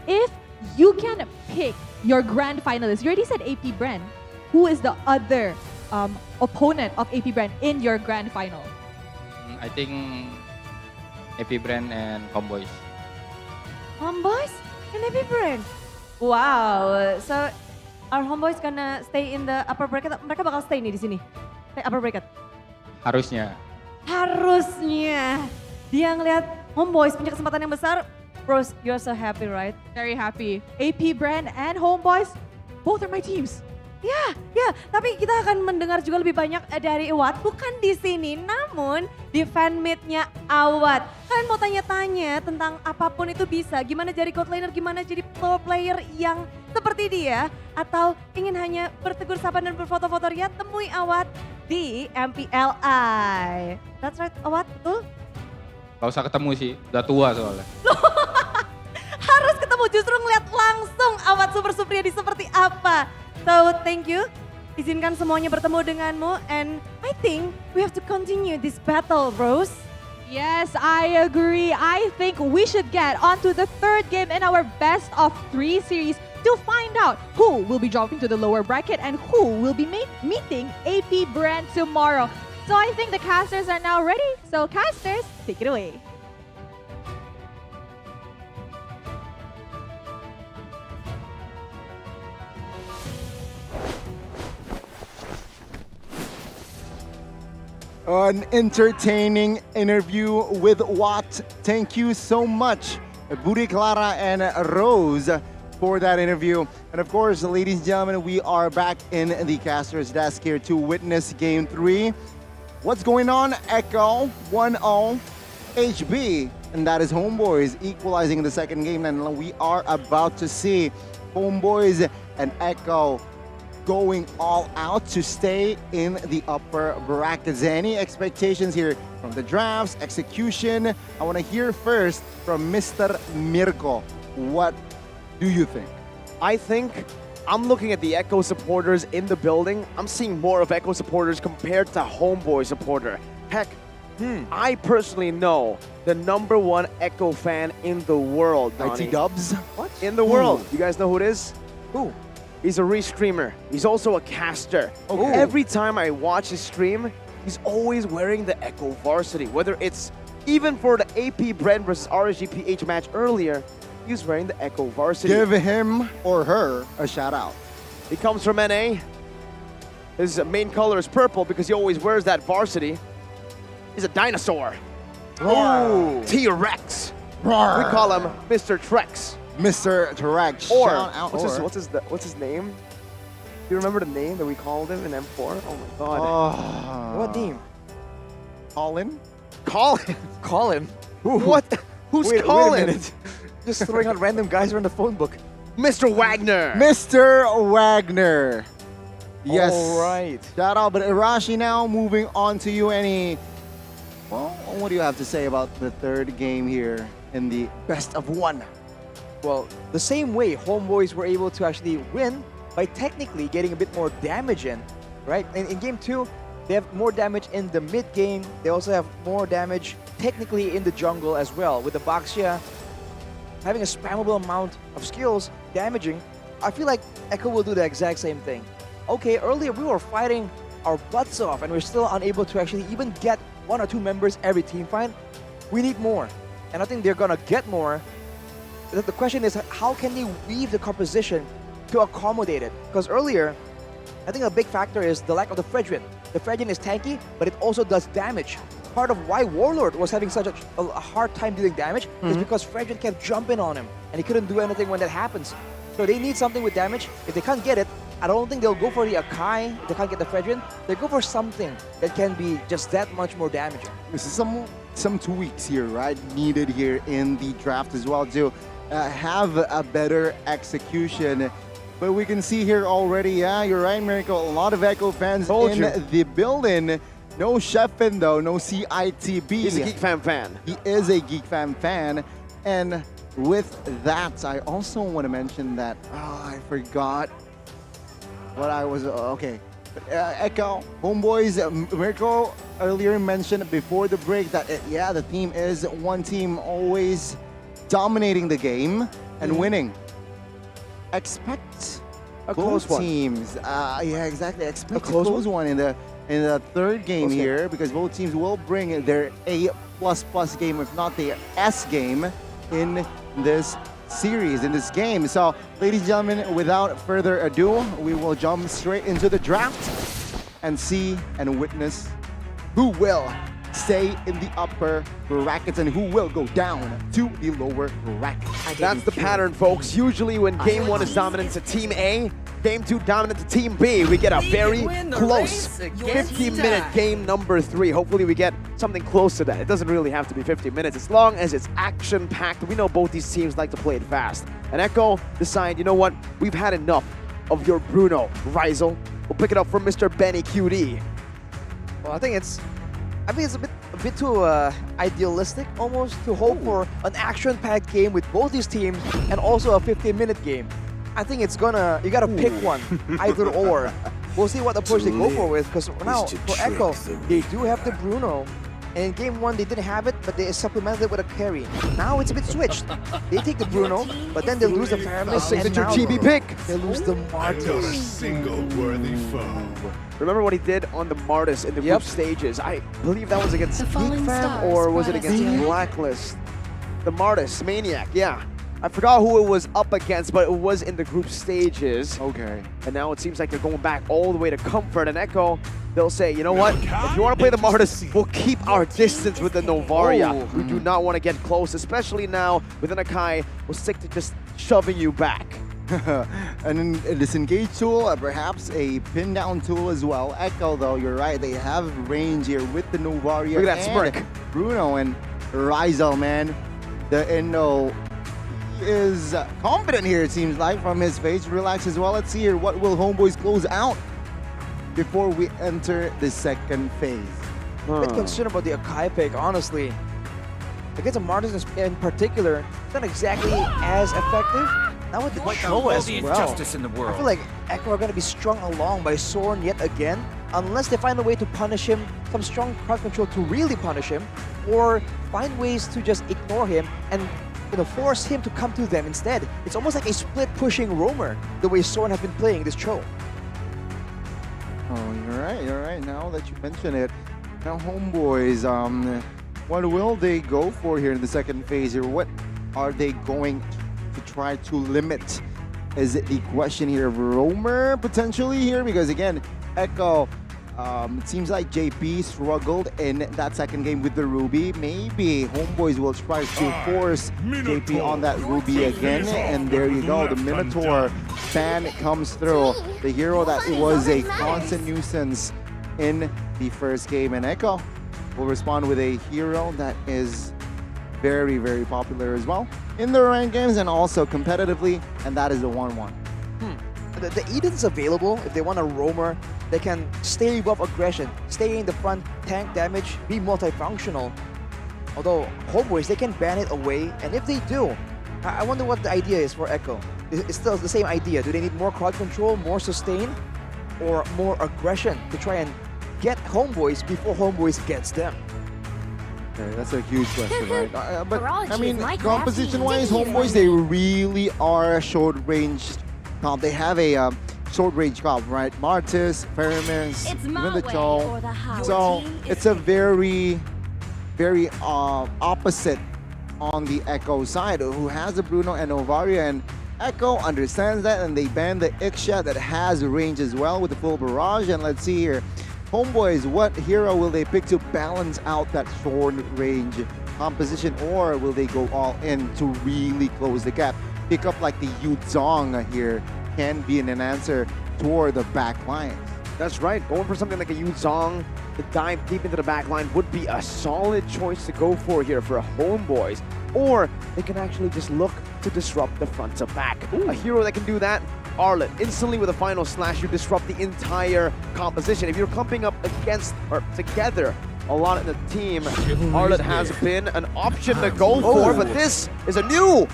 If you can pick your grand finalist, you already said AP BREN. Who is the other opponent of AP BREN in your grand final? I think AP BREN and HomeBois. HomeBois and AP BREN? Wow, so are HomeBois gonna stay in the upper bracket? Mereka bakal stay nih di sini, stay upper bracket? Harusnya. Harusnya. Dia ngelihat HomeBois punya kesempatan yang besar. Bros, you're so happy, right? Very happy. AP BREN and HomeBois, both are my teams. Ya, tapi kita akan mendengar juga lebih banyak dari Awad, bukan di sini, namun di fan meet-nya Awad. Kalian mau tanya-tanya tentang apapun itu bisa, gimana jadi god laner, gimana jadi pro player yang seperti dia, atau ingin hanya bertegur sapa dan berfoto-foto ria, temui Awad di MPLI. That's right, Awad, betul? Gak usah ketemu sih, udah tua soalnya. Harus ketemu, justru ngeliat langsung Awad Super Supriyadi seperti apa. So thank you, izinkan semuanya bertemu denganmu, and I think we have to continue this battle, bros. Yes, I agree. I think we should get onto the third game in our best of 3 series to find out who will be dropping to the lower bracket and who will be meeting AP BREN tomorrow. So I think the casters are now ready. So casters, take it away. An entertaining interview with Watt. Thank you so much, Budi Clara and Rose, for that interview. And of course, ladies and gentlemen, we are back in the caster's desk here to witness Game 3. What's going on? Echo 1-0 HB, and that is HomeBois equalizing in the second game. And we are about to see HomeBois and Echo going all out to stay in the upper brackets. Any expectations here from the drafts, execution? I want to hear first from Mr. Mirko. What do you think? I think I'm looking at the Echo supporters in the building. I'm seeing more of Echo supporters compared to HomeBois supporter. Heck, I personally know the #1 Echo fan in the world, Donnie. IT Dubs? What? In the world. You guys know who it is? Who? He's a restreamer. He's also a caster. Okay. Every time I watch his stream, he's always wearing the Echo varsity. Whether it's even for the AP BREN versus RSGPH match earlier, he was wearing the Echo varsity. Give him or her a shout out. He comes from NA. His main color is purple because he always wears that varsity. He's a dinosaur. Roar. T-Rex. Roar. We call him Mr. Trex. Mr. Trex. Or, Shout out. what's his name? Do you remember the name that we called him in M4? Oh my god. What name? Colin? Colin? Colin? What? Who's Wait Colin? a minute. Just throwing out random guys around the phone book. Mr. Wagner. Mr. Wagner. Yes. All right. Shout out. But Arashi, now moving on to you. Well, what do you have to say about the third game here in the best of 1? Well, the same way HomeBois were able to actually win by technically getting a bit more damage in, right? In Game 2, they have more damage in the mid game. They also have more damage technically in the jungle as well, with the Baxia having a spammable amount of skills, damaging I feel like Echo will do the exact same thing. Okay, earlier we were fighting our butts off and we're still unable to actually even get 1 or 2 members every team fight. We need more. And I think they're gonna get more. The question is, how can they weave the composition to accommodate it? Because earlier, I think a big factor is the lack of the Fredrin. The Fredrin is tanky, but it also does damage. Part of why Warlord was having such a hard time dealing damage is because Fredrin kept jumping on him, and he couldn't do anything when that happens. So they need something with damage. If they can't get it, I don't think they'll go for the Akai. If they can't get the Fredrin, they go for something that can be just that much more damaging. This is some tweaks here, right? Needed here in the draft as well to have a better execution. But we can see here already, yeah, you're right, Miracle. A lot of Echo fans in the building. No Sheffin though, no CITB. He's a Geek Fam fan. He is a Geek Fam fan. And with that, I also want to mention that, I forgot what I was, okay. Echo, HomeBois, Miracle earlier mentioned before the break that, yeah, the team is one team always dominating the game and winning. Expect both teams. Yeah, exactly. Expect a close one in the third game here, because both teams will bring their A++ game, if not their S game, in this series, in this game. So, ladies and gentlemen, without further ado, we will jump straight into the draft and see and witness who will stay in the upper brackets and who will go down to the lower brackets. That's the pattern, folks. Usually when game 1 is dominant to Team A, game 2 dominant to Team B, we get a very close 50-minute game number 3. Hopefully we get something close to that. It doesn't really have to be 50 minutes, as long as it's action-packed. We know both these teams like to play it fast. And Echo decide, you know what, we've had enough of your Bruno Rizel. We'll pick it up from Mr. Benny QD. Well, I think it's a bit too idealistic almost to hope for an action-packed game with both these teams and also a 15-minute game. I think you gotta pick one, either or. We'll see what approach they go for with, because now for Echo, they do have the Bruno. And in game 1, they didn't have it, but they supplemented it with a carry. Now it's a bit switched. They take the Bruno, but then they lose the Paramis. Signature GB pick. They lose the Martis. Single worthy foe. Remember what he did on the Martis in the group stages? I believe that was against Geek Fam, or was it against Blacklist? The Martis, Maniac, yeah. I forgot who it was up against, but it was in the group stages. Okay. And now it seems like they're going back all the way to Comfort and Echo. They'll say, you know what? If you want to play the Martis, we'll keep our distance with the Novaria. We do not want to get close, especially now with an Akai. We'll stick to just shoving you back. And a disengage tool, perhaps a pin down tool as well. Echo, though, you're right. They have range here with the Novaria. Look at that smirk. Bruno and Rizel, man. The Indo is confident here, it seems like, from his face. Relax as well. Let's see here. What will HomeBois close out before we enter the second phase? A bit concerned about the Akai pick, honestly. Against the Martis in particular, it's not exactly as effective. Not with the Cho as well. I feel like Echo are going to be strung along by Soren yet again, unless they find a way to punish him, some strong crowd control to really punish him, or find ways to just ignore him and force him to come to them instead. It's almost like a split pushing roamer, the way Soren has been playing this Cho. Oh, you're right. Now that you mention it, now HomeBois, what will they go for here in the second phase here? What are they going to try to limit? Is it the question here of roamer potentially here? Because again, Echo, it seems like JP struggled in that second game with the Ruby. Maybe HomeBois will try to force JP on that Ruby again. And there you go, the Minotaur ban comes through. The hero that was a constant nuisance in the first game. And Echo will respond with a hero that is very, very popular as well in the ranked games and also competitively, and that is the 1-1. The Eden's available if they want a roamer. They can stay above aggression, stay in the front, tank damage, be multifunctional. Although HomeBois, they can ban it away, and if they do, I wonder what the idea is for Echo. It's still the same idea. Do they need more crowd control, more sustain, or more aggression to try and get HomeBois before HomeBois gets them? Okay, that's a huge question, right? But I mean, composition-wise, HomeBois, they really are short-range comp. They have a short range comp, right? Martis, Paramis, even the Cho. So it's a very opposite on the Echo side, who has a Bruno and Ovaria, and Echo understands that, and they ban the Ixia that has range as well with the full barrage. And let's see here, HomeBois, what hero will they pick to balance out that short range composition, or will they go all in to really close the gap? Pick up like the Yuzong here can be an answer toward the back lines. That's right. Going for something like a Yuzong to dive deep into the back line would be a solid choice to go for here for a HomeBois. Or they can actually just look to disrupt the front to back. A hero that can do that, Arlet. Instantly with a final slash, you disrupt the entire composition. If you're clumping up against or together a lot in the team, Arlet has been an option to go for, but this is a new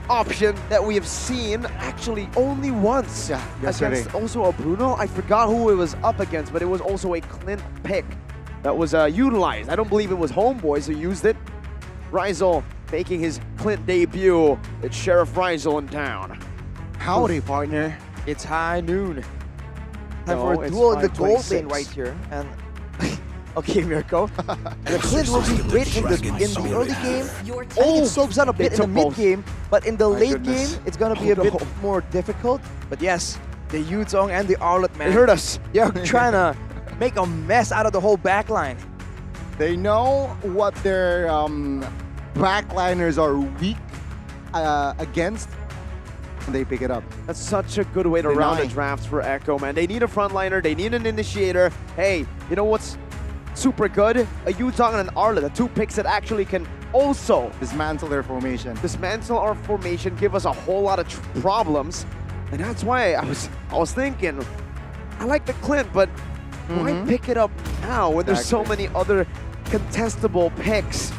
option that we have seen actually only once against also a Bruno. I forgot who it was up against, but it was also a Clint pick that was utilized. I don't believe it was HomeBois who used it. Rizel making his Clint debut. It's Sheriff Rizel in town. Howdy, partner. It's high noon. Time No, for a it's duel in the gold 5:26. lane right here. And okay, Mirko. The Clint will be great in the early game. I think it soaks out a bit in the mid game, but in the late game, it's gonna be a bit more difficult. But yes, the Yuzong and the Arlet, man. They hurt us. They're trying to make a mess out of the whole back line. They know what their backliners are weak against, and they pick it up. That's such a good way to round a draft for Echo, man. They need a frontliner, they need an initiator. Hey, you know what's super good? A Yuzong and an Arlet, the two picks that actually can also dismantle their formation. Dismantle our formation, give us a whole lot of problems. And that's why I was thinking, I like the Clint, but why pick it up now when there's so many other contestable picks?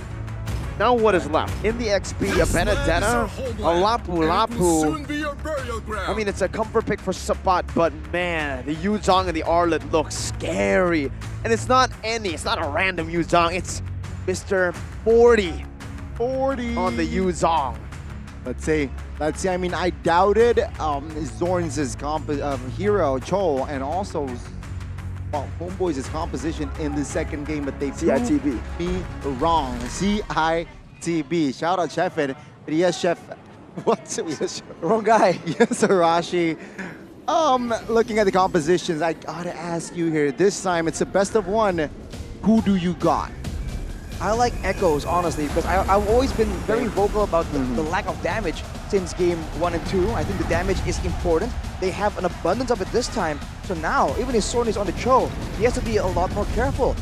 Now what is left? In the XP, a Benedetta, a Lapu Lapu. I mean, it's a comfort pick for Sabat, but man, the Yuzong and the Arlet look scary. And it's not a random Yuzong, it's Mr. 40. 40 on the Yuzong. Let's see. I mean, I doubted Zorn's hero, Cho, and also HomeBois' composition in the second game, but they proved me wrong. CITB. Shout out Chef. And yes, Chef. What's it? Wrong guy. Yes, Arashi. Looking at the compositions, I gotta ask you here. This time, it's a best of one. Who do you got? I like Echoes, honestly, because I've always been very vocal about the lack of damage since game 1 and 2. I think the damage is important. They have an abundance of it this time. So now, even if Sorn is on the Cho, he has to be a lot more careful.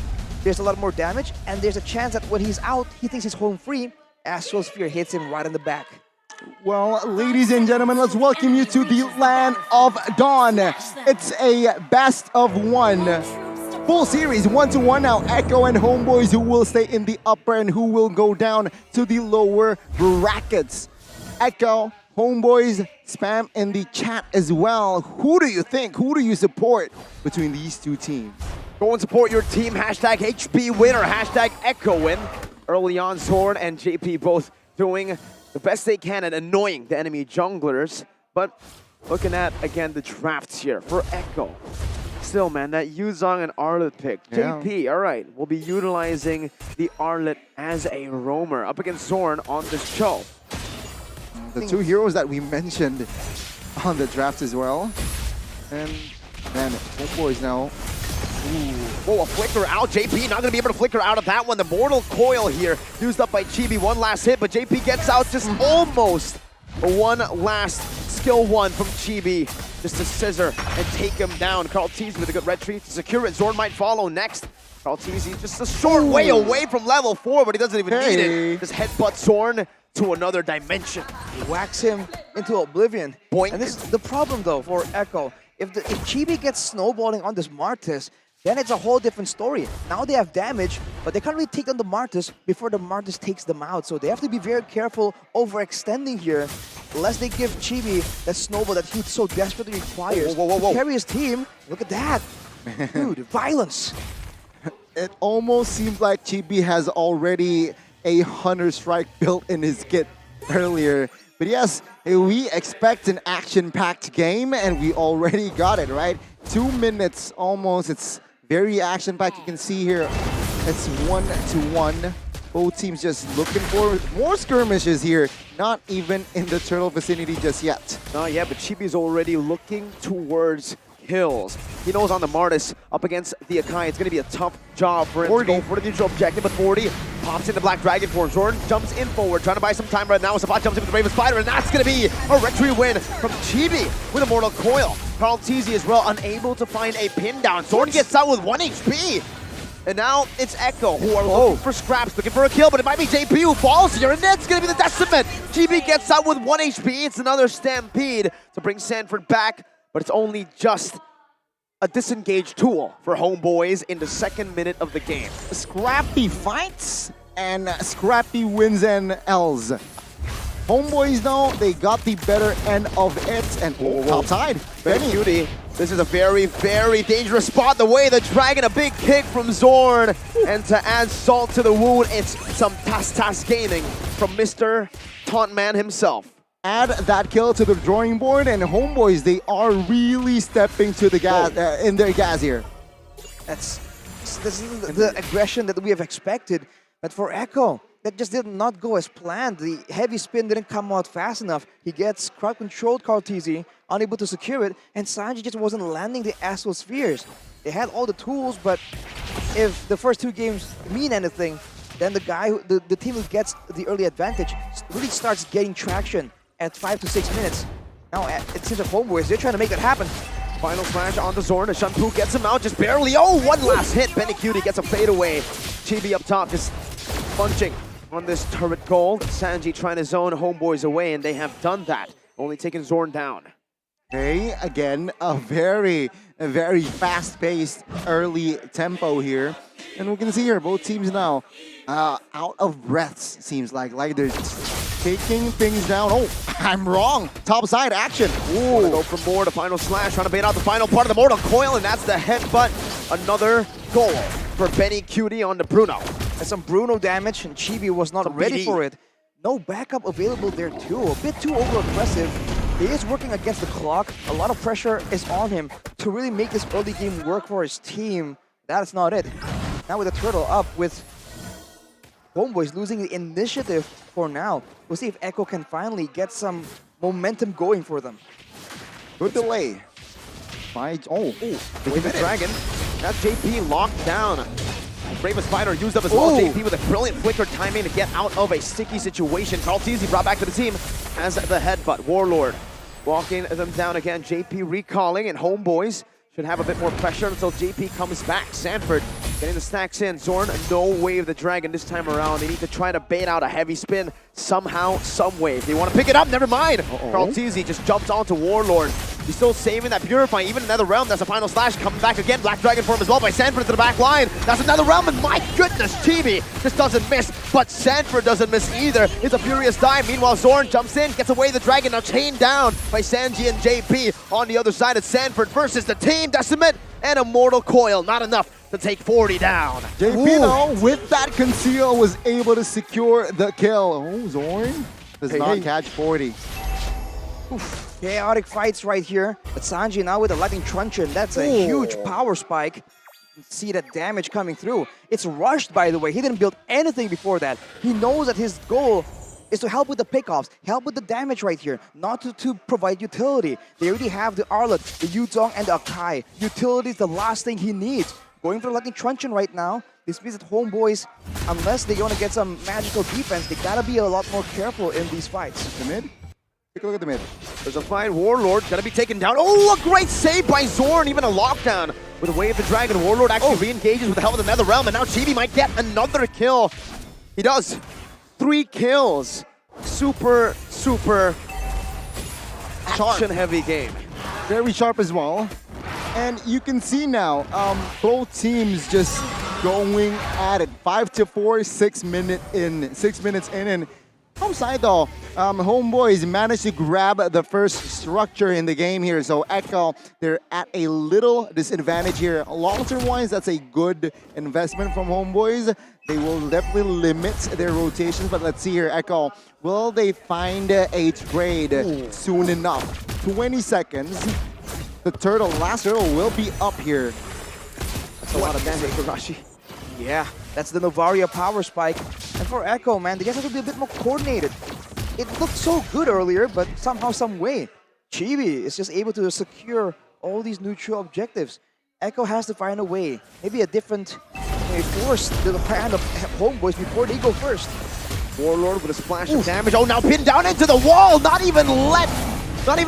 There's a lot more damage, and there's a chance that when he's out, he thinks he's home free. Astral Sphere hits him right in the back. Well, ladies and gentlemen, let's welcome you to the Land of Dawn. It's a best of one. Full series, 1-1 now. Echo and HomeBois who will stay in the upper and who will go down to the lower brackets. Echo, HomeBois, spam in the chat as well. Who do you think? Who do you support between these two teams? Go and support your team. Hashtag HB win or hashtag Echo win. Early on, Zorn and JP both doing the best they can at annoying the enemy junglers. But looking at, again, the drafts here for Echo. Still, man, that Yuzong and Arlet pick. Yeah. JP, all right, will be utilizing the Arlet as a roamer up against Zorn on this show. The two heroes that we mentioned on the draft as well. And man, HomeBois now. Whoa, a flicker out. JP not going to be able to flicker out of that one. The Mortal Coil here used up by Chibi. One last hit, but JP gets out just almost one last skill one from Chibi. Just to scissor and take him down. Carl Teasy with a good retreat to secure it. Zorn might follow next. Carl Teasy just a short way away from level 4, but he doesn't even need it. Just headbutt Zorn to another dimension. Whacks him into oblivion. Boink. And this is the problem though for Echo. If Chibi gets snowballing on this Martis, then it's a whole different story. Now they have damage, but they can't really take down the Martis before the Martis takes them out. So they have to be very careful overextending here, lest they give Chibi that snowball that he so desperately requires to carry his team. Look at that. Dude, violence. It almost seems like Chibi has already a Hunter Strike built in his kit earlier. But yes, we expect an action-packed game, and we already got it, right? 2 minutes almost. It's very action-packed. You can see here, it's 1-1. Both teams just looking for more skirmishes here. Not even in the turtle vicinity just yet. Not yet, but Chibi's already looking towards kills. He knows on the Martis up against the Akai, it's going to be a tough job for him 40. to go for the neutral objective, but 40 pops into Black Dragon form. Jordan jumps in forward, trying to buy some time right now. Safat jumps in with the Raven Spider, and that's going to be a retry win from Chibi with a Mortal Coil. Carl Teasy as well, unable to find a pin down. Jordan gets out with 1 HP. And now it's Echo who are looking for scraps, looking for a kill, but it might be JP who falls here, and that's going to be the Decimate. GB gets out with 1 HP. It's another Stampede to bring Sanford back, but it's only just a disengaged tool for HomeBois in the 2nd minute of the game. Scrappy fights and scrappy wins and L's. HomeBois, though, they got the better end of it, and outside. Benny Cutie. This is a very, very dangerous spot. The way the Dragon, a big kick from Zorn. And to add salt to the wound, it's some Tas gaming from Mr. Tauntman himself. Add that kill to the drawing board, and HomeBois, they are really stepping to the gas in their gas here. This is the aggression that we have expected, but for Echo, that just did not go as planned. The heavy spin didn't come out fast enough. He gets crowd-controlled Cartesi, unable to secure it, and Sanji just wasn't landing the Astral Spheres. They had all the tools, but if the first 2 games mean anything, then the team who gets the early advantage really starts getting traction at 5 to 6 minutes. Now, it seems like HomeBois, they're trying to make that happen. Final slash on the Zorn. Shampoo gets him out just barely. Oh, 1 last hit. Benny Cutie gets a fadeaway. Chibi up top just punching on this turret goal. Sanji trying to zone HomeBois away, and they have done that. Only taking Zorn down. Okay, again, a very fast-paced early tempo here. And we can see here, both teams now out of breaths, seems like they're taking things down. Oh, I'm wrong. Top side action. Ooh. Go from more to final slash, trying to bait out the final part of the Mortal Coil, and that's the headbutt. Another goal for Benny Cutie on the Bruno. And some Bruno damage, and Chibi was not ready for it. No backup available there too. A bit too over-aggressive. He is working against the clock. A lot of pressure is on him to really make this early game work for his team. That's not it. Now with the turtle up, with HomeBois losing the initiative for now. We'll see if Echo can finally get some momentum going for them. Good delay. With the Dragon. That's JP locked down. Raven Spider used up as well. JP with a brilliant flicker timing to get out of a sticky situation. Carl Teasy brought back to the team as the headbutt. Warlord walking them down again. JP recalling, and HomeBois should have a bit more pressure until JP comes back. Sanford getting the stacks in. Zorn, no way of the Dragon this time around. They need to try to bait out a heavy spin somehow, some way. If they want to pick it up, never mind. Carl Teasy just jumped onto Warlord. He's still saving that Purify, even another realm. That's a final slash coming back again. Black Dragon form as well by Sanford to the back line. That's another realm, and my goodness, Chibi just doesn't miss, but Sanford doesn't miss either. It's a furious dive. Meanwhile, Zorn jumps in, gets away the Dragon, now chained down by Sanji and JP. On the other side, it's Sanford versus the team. Decimate and a Mortal Coil, not enough to take 40 down. JP, though, with that conceal, was able to secure the kill. Oh, Zorn does not catch 40. Chaotic fights right here, but Sanji now with a Lightning Truncheon. That's a huge power spike. You can see that damage coming through. It's rushed, by the way. He didn't build anything before that. He knows that his goal is to help with the pickoffs, help with the damage right here, not to provide utility. They already have the Arlet, the Yuzong, and the Akai. Utility is the last thing he needs. Going for the Lightning Truncheon right now. This means that HomeBois, unless they want to get some magical defense, they gotta be a lot more careful in these fights. The mid? Take a look at the mid. There's a fine Warlord gonna be taken down. Oh, a great save by Zorn, even a lockdown. With a Wave of the Dragon, Warlord actually re-engages with the help of the Nether Realm, and now Chibi might get another kill. He does. 3 kills. Super action-heavy game. Very sharp as well. And you can see now, both teams just going at it. 5-4, 6 minutes in, and Home side though, HomeBois managed to grab the first structure in the game here. So Echo, they're at a little disadvantage here. Long-term wise, that's a good investment from HomeBois. They will definitely limit their rotations, but let's see here, Echo, will they find a trade soon enough? 20 seconds. The last turtle will be up here. That's a lot of damage for Rashi. Yeah, that's the Novaria power spike. And for Echo, man, they guys have to be a bit more coordinated. It looked so good earlier, but somehow, some way, Chibi is just able to secure all these neutral objectives. Echo has to find a way, maybe a different force to the hand of HomeBois before they go first. Warlord with a splash of damage. Oh, now pinned down into the wall. Not even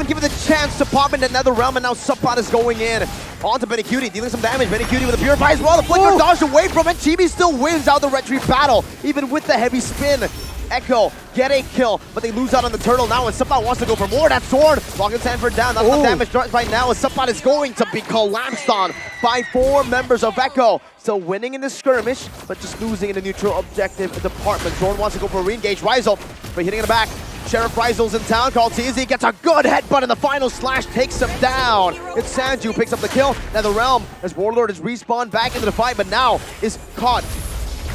given the chance to pop into Nether Realm, and now Subpot is going in. On to Benecutie, dealing some damage. Benecutie with a Purify as well. The Flicker dodged away from it. Chibi still wins out the retrieve battle, even with the heavy spin. Echo get a kill, but they lose out on the turtle now, and Subpot wants to go for more. That sword, locking Sanford down. Not enough damage done by now, and Subpot is going to be collapsed on by 4 members of Echo. Still winning in this skirmish, but just losing in the neutral objective department. Zorn wants to go for a re-engage. Rizel, but hitting in the back. Sheriff Rizel's in town. Kaltizi gets a good headbutt, and the final slash takes him down. It's Sanju who picks up the kill. Now the Realm, as Warlord is respawned back into the fight, but now is caught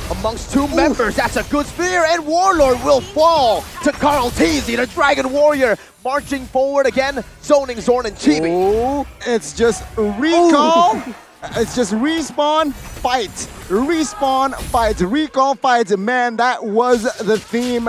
amongst 2 members. That's a good spear, and Warlord will fall to Kaltizi, the Dragon Warrior, marching forward again, zoning Zorn and Chibi. Oh, it's just recall. It's just respawn, fight. Respawn, fight. Recall, fight. Man, that was the theme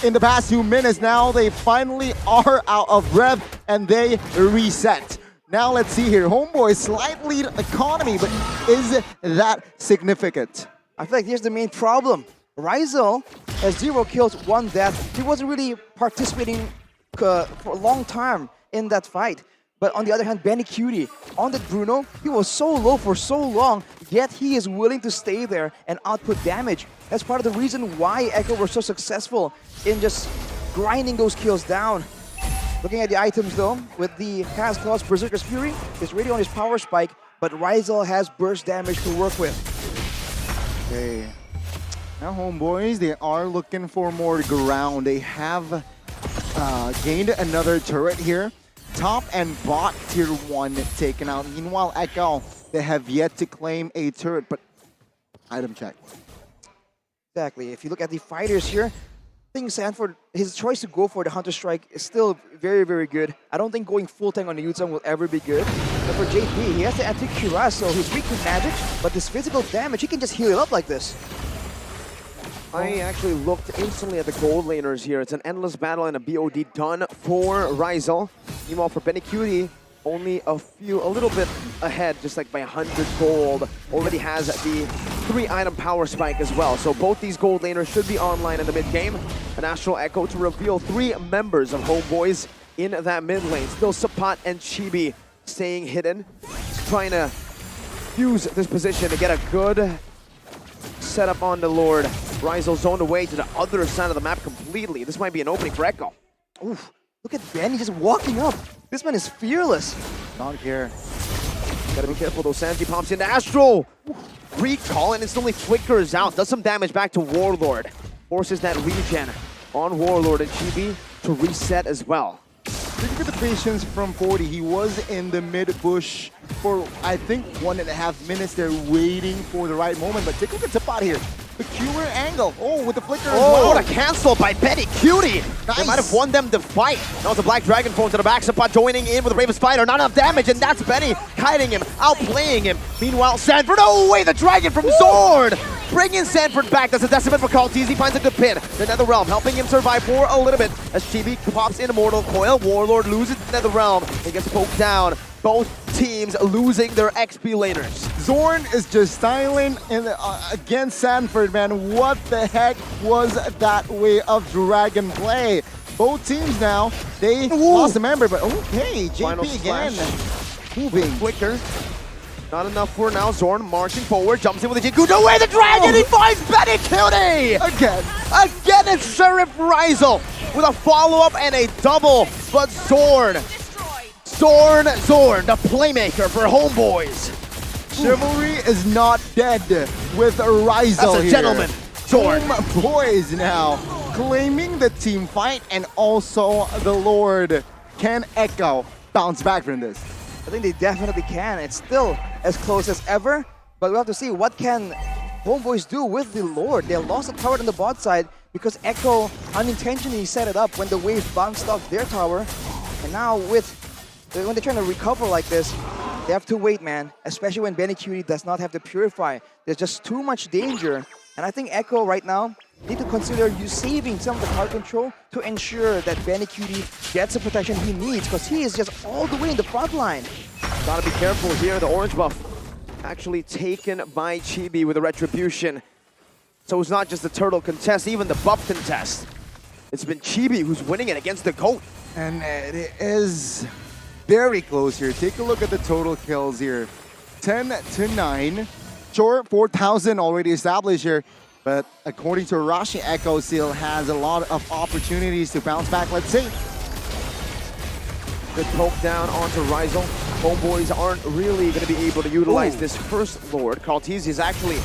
in the past 2 minutes. Now they finally are out of breath and they reset. Now let's see here. HomeBois slight lead economy, but is that significant? I feel like here's the main problem. Rizel has 0 kills, 1 death. He wasn't really participating for a long time in that fight. But on the other hand, Benecutie, on that Bruno, he was so low for so long, yet he is willing to stay there and output damage. That's part of the reason why Echo were so successful in just grinding those kills down. Looking at the items though, with the Chaos Claws, Berserker's Fury is ready on his power spike, but Rizel has burst damage to work with. Okay. Now HomeBois, they are looking for more ground. They have gained another turret here. Top and bot tier 1 taken out. Meanwhile, Echo, they have yet to claim a turret, but item check. Exactly. If you look at the fighters here, I think Sanford, his choice to go for the Hunter Strike is still very, very good. I don't think going full tank on the Yuuzhan will ever be good. But for JP, he has the anti-Cuirass, so he's weak to magic, but this physical damage, he can just heal it up like this. I actually looked instantly at the gold laners here. It's an endless battle and a BOD done for Rizel. Meanwhile, for Benecutie, only a little bit ahead, just like by 100 gold. Already has the 3-item power spike as well. So both these gold laners should be online in the mid-game. An Astral Echo to reveal 3 members of HomeBois in that mid lane. Still Subpot and Chibi staying hidden. Trying to use this position to get a good setup on the Lord. Rizel zoned away to the other side of the map completely. This might be an opening for Echo. Oof, look at Benny just walking up. This man is fearless. Not here. Gotta be careful though. Sanji pops into Astro. Recall and instantly flickers out. Does some damage back to Warlord. Forces that regen on Warlord and Chibi to reset as well. Look at the patience from 40. He was in the mid bush for, I think, 1.5 minutes. They're waiting for the right moment. But take a look at Subpot here. Peculiar angle. Oh, with the flicker as well. What a cancel by Benecutie. Nice. They might have won them the fight. Now it's a Black Dragon phone to the back. Subpot joining in with the Bravest Fighter. Not enough damage, and that's Benny kiting him, outplaying him. Meanwhile, Sanford, oh wait, the Dragon from Zord! Bringing Sanford back. That's a decimate for Kaltizi. He finds a good pin. The Nether Realm helping him survive for a little bit as Chibi pops in Immortal Coil. Warlord loses the Nether Realm. He gets poked down. Both teams losing their XP laners. Zorn is just styling against Sanford, man. What the heck was that way of Dragon play? Both teams now, they lost a member, but okay, JP again. Moving. Flicker. Not enough for now. Zorn marching forward, jumps in with a Jiku. No way, the Dragon! He finds Benecutie! Again, it's Sheriff Rizel with a follow-up and a double, but Zorn, the playmaker for HomeBois. Chivalry is not dead with Rizel. That's a gentleman. Zorn. HomeBois now claiming the team fight, and also the Lord. Can Echo bounce back from this? I think they definitely can. It's still as close as ever, but we'll have to see what can HomeBois do with the Lord. They lost the tower on the bot side because Echo unintentionally set it up when the wave bounced off their tower. And now when they're trying to recover like this, they have to wait, man. Especially when Benny Cutie does not have to purify. There's just too much danger. And I think Echo right now need to consider saving some of the card control to ensure that Benny Cutie gets the protection he needs, because he is just all the way in the front line. Gotta be careful here. The orange buff actually taken by Chibi with a retribution. So it's not just the turtle contest, even the buff contest. It's been Chibi who's winning it against the GOAT. And it is very close here. Take a look at the total kills here. 10-9. Sure, 4,000 already established here. But according to Arashi, Echo still has a lot of opportunities to bounce back. Let's see. Good poke down onto Rizal. HomeBois aren't really going to be able to utilize this first Lord. Karl'Tezi is actually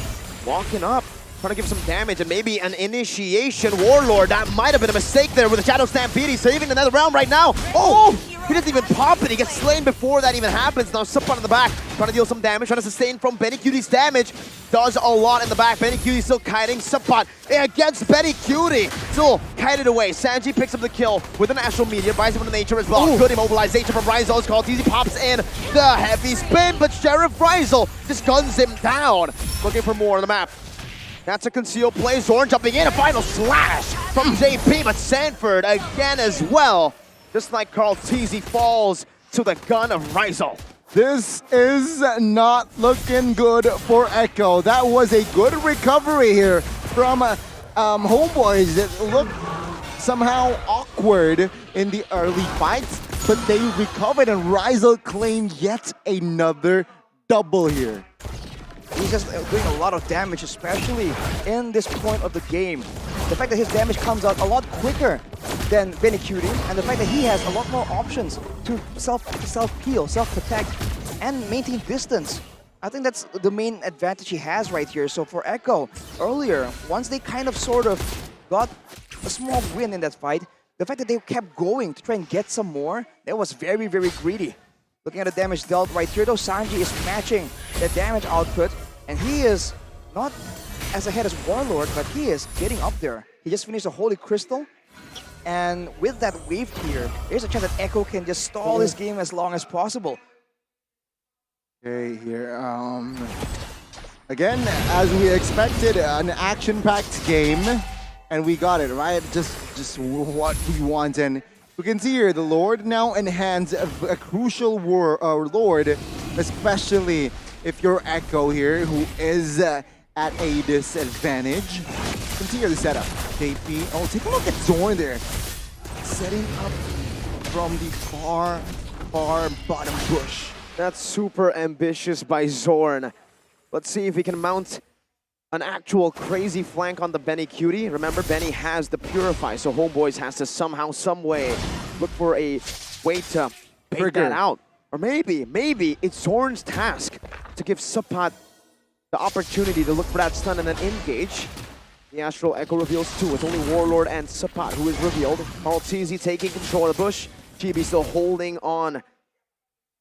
walking up, trying to give some damage, and maybe an initiation Warlord. That might have been a mistake there with the Shadow Stampede. He's saving another round right now. Oh! He doesn't even pop it. He gets slain before that even happens. Now Suppan in the back, trying to deal some damage, trying to sustain from Benny Cutie's damage. Does a lot in the back. Benny Cutie still kiting. Suppan against Benny Cutie. Still kited away. Sanji picks up the kill with an Astral Meteor. Buys him from the nature as well. Good immobilization from Rizal. As Karl'Tezi pops in the heavy spin, but Sheriff Rizal just guns him down. Looking for more on the map. That's a concealed play. Zorn jumping in. A final slash from JP, but Sanford again as well. Just like Karl'Tezi falls to the gun of Rizal. This is not looking good for Echo. That was a good recovery here from HomeBois. It looked somehow awkward in the early fights, but they recovered, and Rizal claimed yet another double here. He's just doing a lot of damage, especially in this point of the game. The fact that his damage comes out a lot quicker than Benny Cutie, and the fact that he has a lot more options to self-heal, self-protect, and maintain distance. I think that's the main advantage he has right here. So for Echo, earlier, once they kind of sort of got a small win in that fight, the fact that they kept going to try and get some more, that was very, very greedy. Looking at the damage dealt right here, though, Sanji is matching the damage output, and he is not as ahead as Warlord, but he is getting up there. He just finished a Holy Crystal, and with that wave clear, there's a chance that Echo can just stall this game as long as possible. Okay, here, again, as we expected, an action-packed game, and we got it, right? Just what we want, and we can see here the Lord now enhance a crucial Lord, especially if you're Echo here, who is at a disadvantage. Continue the setup. JP, oh, take a look at Zorn there. Setting up from the far bottom bush. That's super ambitious by Zorn. Let's see if he can mount an actual crazy flank on the Benny Cutie. Remember, Benny has the Purify, so HomeBois has to somehow, some way, look for a way to bait that out. Or maybe it's Zorn's task to give Suppan the opportunity to look for that stun and then engage. The Astral Echo reveals two. It's only Warlord and Suppan who is revealed. Karl'Tezi taking control of the bush. Chibi still holding on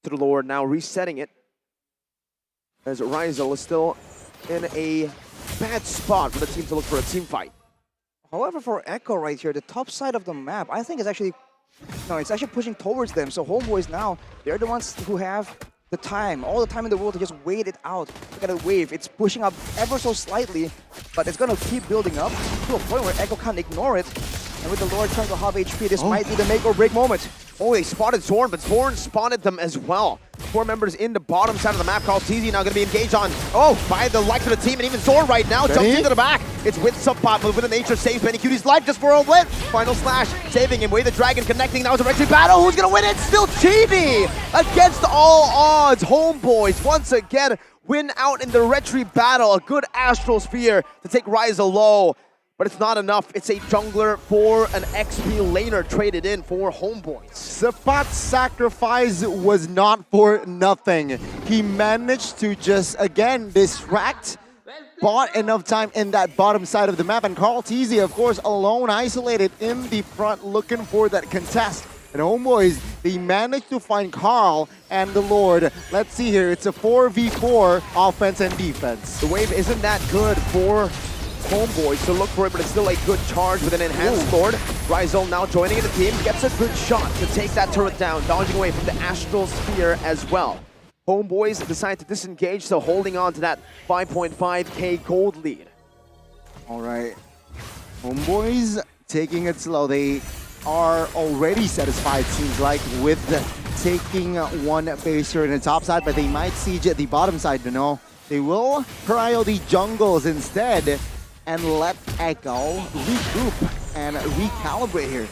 to the Lord, now resetting it. As Rizal is still in a bad spot for the team to look for a team fight. However, for Echo right here, the top side of the map, I think is actually, no, it's actually pushing towards them. So HomeBois now, they're the ones who have the time, all the time in the world to just wait it out. Look at the wave, it's pushing up ever so slightly, but it's gonna keep building up to a point where Echo can't ignore it. And with the Lord trying to halve HP, this might be the make or break moment. Oh, they spotted Zorn, but Zorn spotted them as well. 4 members in the bottom side of the map. Karl'Tezi now going to be engaged on, by the likes of the team, and even Zorn right now jumps into the back. It's with Suppan, but with the nature saves Benny Cutie's life just for a blip. Final slash, saving him. Way the Dragon connecting. Now it's a retreat battle. Who's going to win it? Still Chibi! Against all odds, HomeBois once again win out in the retreat battle. A good Astral Sphere to take Rizal low. But it's not enough. It's a jungler for an XP laner traded in for HomeBois. Suppan's sacrifice was not for nothing. He managed to just, again, distract bought enough time in that bottom side of the map. And Carl Teasy, of course, alone, isolated in the front, looking for that contest. And HomeBois, they managed to find Carl and the Lord. Let's see here, it's a 4v4 offense and defense. The wave isn't that good for HomeBois to look for it, but it's still a good charge with an enhanced Lord. Rizal now joining in the team, gets a good shot to take that turret down, dodging away from the Astral Sphere as well. HomeBois decide to disengage, so holding on to that 5.5k gold lead. All right, HomeBois taking it slow. They are already satisfied, seems like, with taking one baser in the top side, but they might siege at the bottom side, you know. They will prio the jungles instead and let Echo regroup and recalibrate here.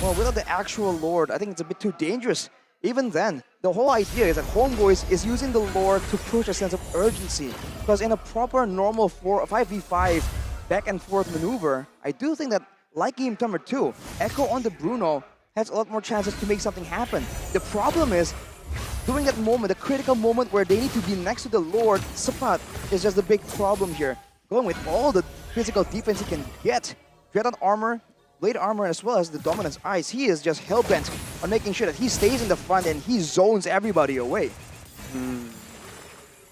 Well, without the actual Lord, I think it's a bit too dangerous. Even then, the whole idea is that HomeBois is using the Lord to push a sense of urgency. Because in a proper normal 5v5 back and forth maneuver, I do think that, like game number 2, Echo on the Bruno has a lot more chances to make something happen. The problem is, during that moment, the critical moment where they need to be next to the Lord, Sapat is just the big problem here. Going with all the physical defense he can get, Dread on armor, Blade armor, as well as the Dominance Eyes, he is just hell-bent on making sure that he stays in the front and he zones everybody away.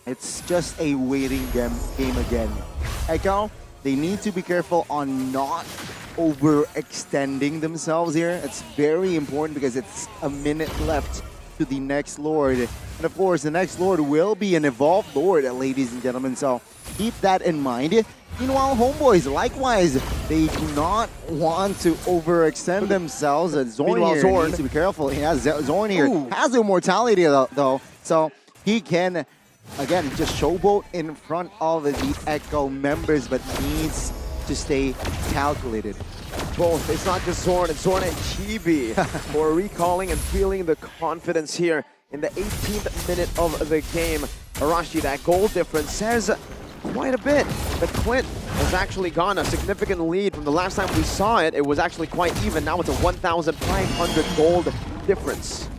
It's just a waiting game again. Echo, they need to be careful on not overextending themselves here. It's very important because it's a minute left to the next Lord. And of course, the next Lord will be an evolved Lord, ladies and gentlemen. So keep that in mind. Meanwhile, HomeBois, likewise, they do not want to overextend themselves. Zorn here needs to be careful. He has Zorn here has the immortality though, so he can again just showboat in front of the Echo members, but needs to stay calculated. Both. It's not just Zorn, it's Zorn and Chibi who are recalling and feeling the confidence here in the 18th minute of the game. Arashi, that goal difference says quite a bit. But Clint has actually gone a significant lead. From the last time we saw it, it was actually quite even. Now it's a 1,500 gold difference.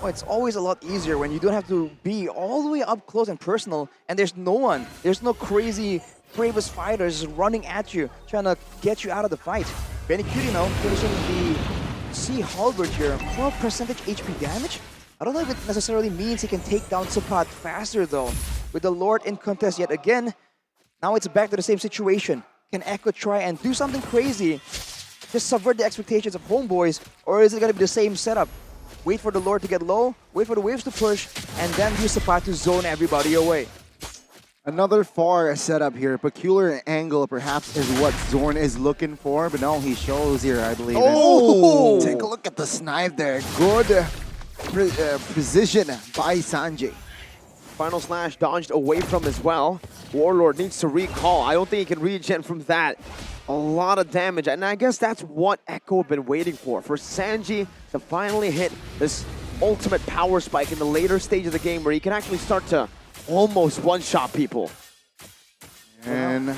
Oh, it's always a lot easier when you don't have to be all the way up close and personal, and there's no one. There's no crazy bravest fighters running at you, trying to get you out of the fight. Benny Cutie now finishing the C Halberd here. 12% HP damage? I don't know if it necessarily means he can take down Sapat faster though. With the Lord in contest yet again, now it's back to the same situation. Can Echo try and do something crazy? Just subvert the expectations of HomeBois, or is it going to be the same setup? Wait for the Lord to get low, wait for the waves to push, and then use Sapat to zone everybody away. Another far setup here. Peculiar angle perhaps is what Zorn is looking for, but no, he shows here, I believe. Oh! Take a look at the snipe there. Good precision by Sanjay. Final Slash dodged away from as well. Warlord needs to recall. I don't think he can regen from that. A lot of damage, and I guess that's what Echo have been waiting for Sanji to finally hit this ultimate power spike in the later stage of the game where he can actually start to almost one-shot people. And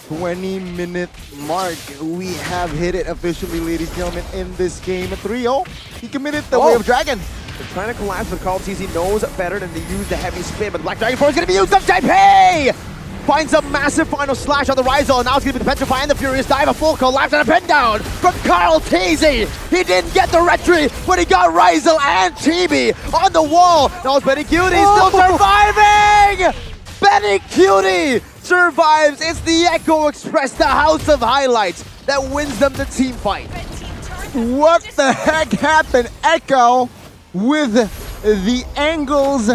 20-minute mark, we have hit it officially, ladies and gentlemen, in this game. 3-0, he committed the Wave Dragon. They're trying to collapse, but Carl TZ knows better than to use the heavy spin, but Black Dragon 4 is going to be used up. JP finds a massive Final Slash on the Rizal, and now it's going to be the Petrify and the Furious Dive, a full collapse and a pin down from Carl TZ. He didn't get the retry, but he got Rizal and Chibi on the wall. Now it's Benny Cutie still surviving! Benny Cutie survives. It's the Echo Express, the House of Highlights, that wins them the team fight. What the heck happened? Echo with the angles,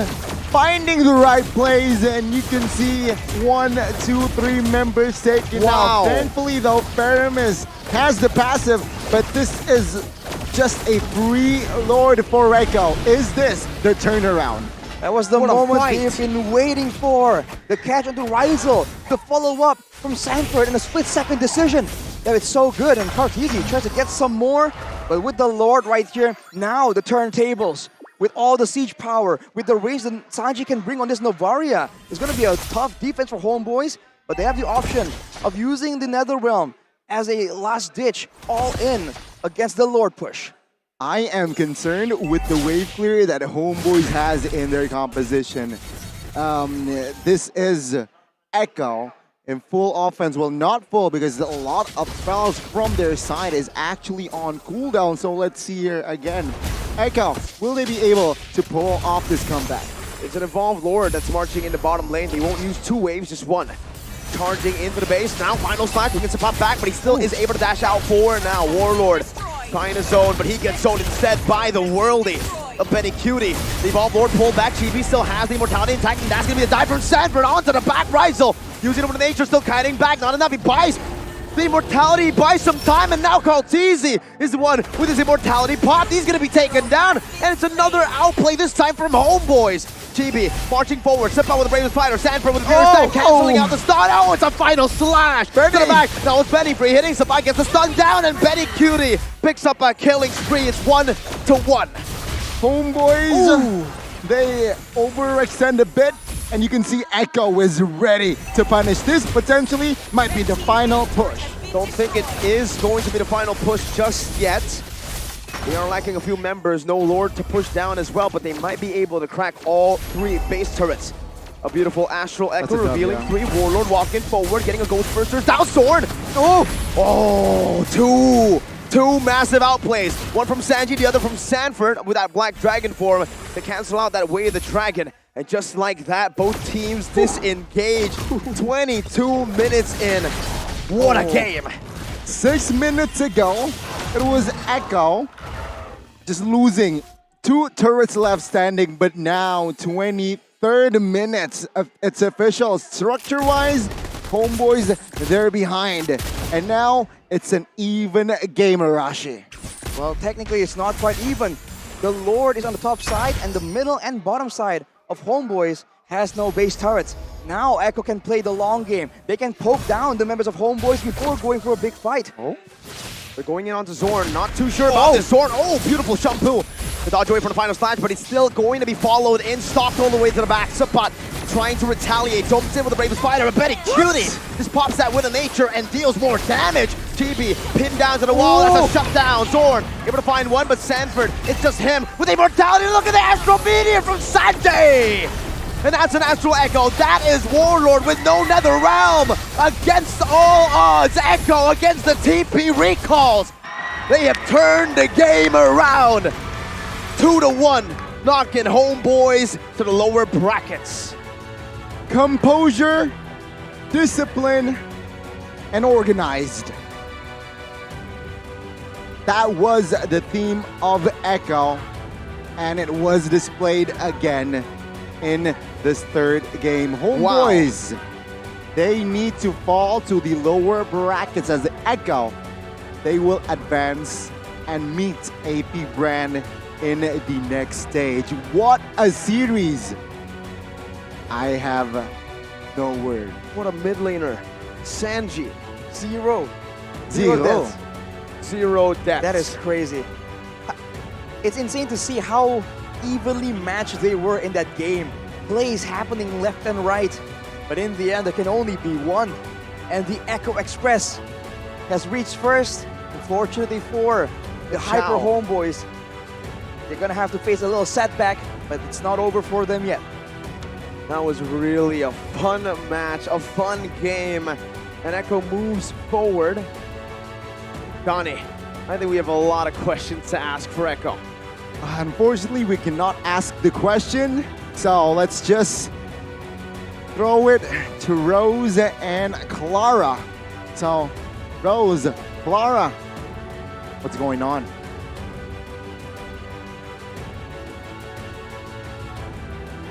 finding the right plays, and you can see 1, 2, 3 members taken out. Thankfully though, Paramis has the passive, but this is just a free Lord for Echo. Is this the turnaround? That was the moment they've been waiting for. The catch onto Rizal, the follow-up from Sanford in a split-second decision. That is so good, and Cartesi tries to get some more, but with the Lord right here, now the turntables. With all the siege power, with the range that Sanji can bring on this Novaria, it's going to be a tough defense for HomeBois, but they have the option of using the Netherrealm as a last ditch, all in against the Lord push. I am concerned with the wave clear that HomeBois has in their composition. This is Echo in full offense. Well, not full because a lot of fouls from their side is actually on cooldown. So let's see here again. Echo, will they be able to pull off this comeback? It's an evolved Lord that's marching in the bottom lane. They won't use 2 waves, just 1. Charging into the base. Now final slash, he gets a pop back, but he still is able to dash out forward now. Warlord trying to zone, but he gets zoned instead by the worldie of Benny Cutie. The evolved Lord pulled back. GB still has the immortality intact, and that's going to be a dive from Sanford onto the back. Rizel using it with nature, still kiting back. Not enough. He buys the immortality, buys some time, and now Kaltizi is the one with his immortality pop. He's going to be taken down, and it's another outplay, this time from HomeBois. GB marching forward, step out with the Bravest Fighter, Sanford with the Furious Step, canceling out the stun. Oh, it's a final slash. To the back. Now it's Benny free hitting. Sabai gets the stun down, and Benny Cutie picks up a killing spree. It's 1-1. HomeBois, they overextend a bit, and you can see Echo is ready to punish. This potentially might be the final push. Don't think it is going to be the final push just yet. They are lacking a few members, no Lord to push down as well, but they might be able to crack all 3 base turrets. A beautiful Astral Echo revealing 3. Warlord walking forward, getting a Ghost Burster. Down Sword! Oh, 2 massive outplays. One from Sanji, the other from Sanford with that Black Dragon form to cancel out that Way of the Dragon. And just like that, both teams disengage. 22 minutes in. What a game. 6 minutes ago, it was Echo just losing 2 turrets left standing, but now 23rd minutes, it's official. Structure-wise, HomeBois, they're behind. And now it's an even game, Arashi. Well, technically it's not quite even. The Lord is on the top side, and the middle and bottom side of HomeBois has no base turrets. Now Echo can play the long game. They can poke down the members of HomeBois before going for a big fight. They're going in onto Zorn. Not too sure about this. Zorn, beautiful shampoo. The dodge away from the final slash, but he's still going to be followed in, stalked all the way to the back. Sapat trying to retaliate. Jumps in with the Bravest Fighter. But Betty Cutie just pops that with a nature and deals more damage. GB pinned down to the wall. That's a shutdown. Zorn able to find one, but Sanford, it's just him with immortality. Look at the Astral Meteor from Sanjay. And that's an Astral Echo. That is Warlord with no Nether Realm. Against all odds, Echo against the TP recalls. They have turned the game around. 2-1, knocking HomeBois to the lower brackets. Composure, discipline, and organized. That was the theme of Echo, and it was displayed again in this 3rd game. HomeBois, they need to fall to the lower brackets as Echo. They will advance and meet AP BREN in the next stage. What a series! I have no word. What a mid laner. Sanji, 0 deaths. 0 deaths. That is crazy. It's insane to see how evenly matched they were in that game. Plays happening left and right. But in the end, there can only be one. And the Echo Express has reached first. Unfortunately for the Hyper HomeBois, they're gonna have to face a little setback, but it's not over for them yet. That was really a fun match, a fun game. And Echo moves forward. Donnie, I think we have a lot of questions to ask for Echo. Unfortunately, we cannot ask the question, so let's just throw it to Rose and Clara. So, Rose, Clara, what's going on?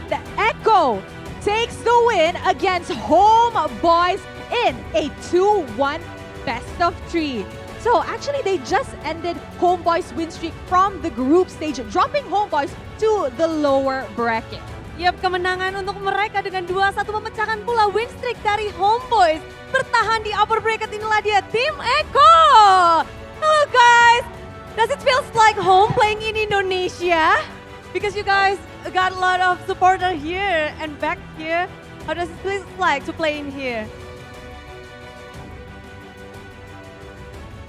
The Echo takes the win against HomeBois in a 2-1 best of 3. So actually, they just ended HomeBois' win streak from the group stage, dropping HomeBois to the lower bracket. Yap, kemenangan untuk mereka dengan 2-1 memecahkan pula win streak dari HomeBois. Bertahan di upper bracket, inilah dia Tim Echo. Hello guys, does it feel like home playing in Indonesia? Because you guys got a lot of supporter here and back here. How does it feel like to play in here?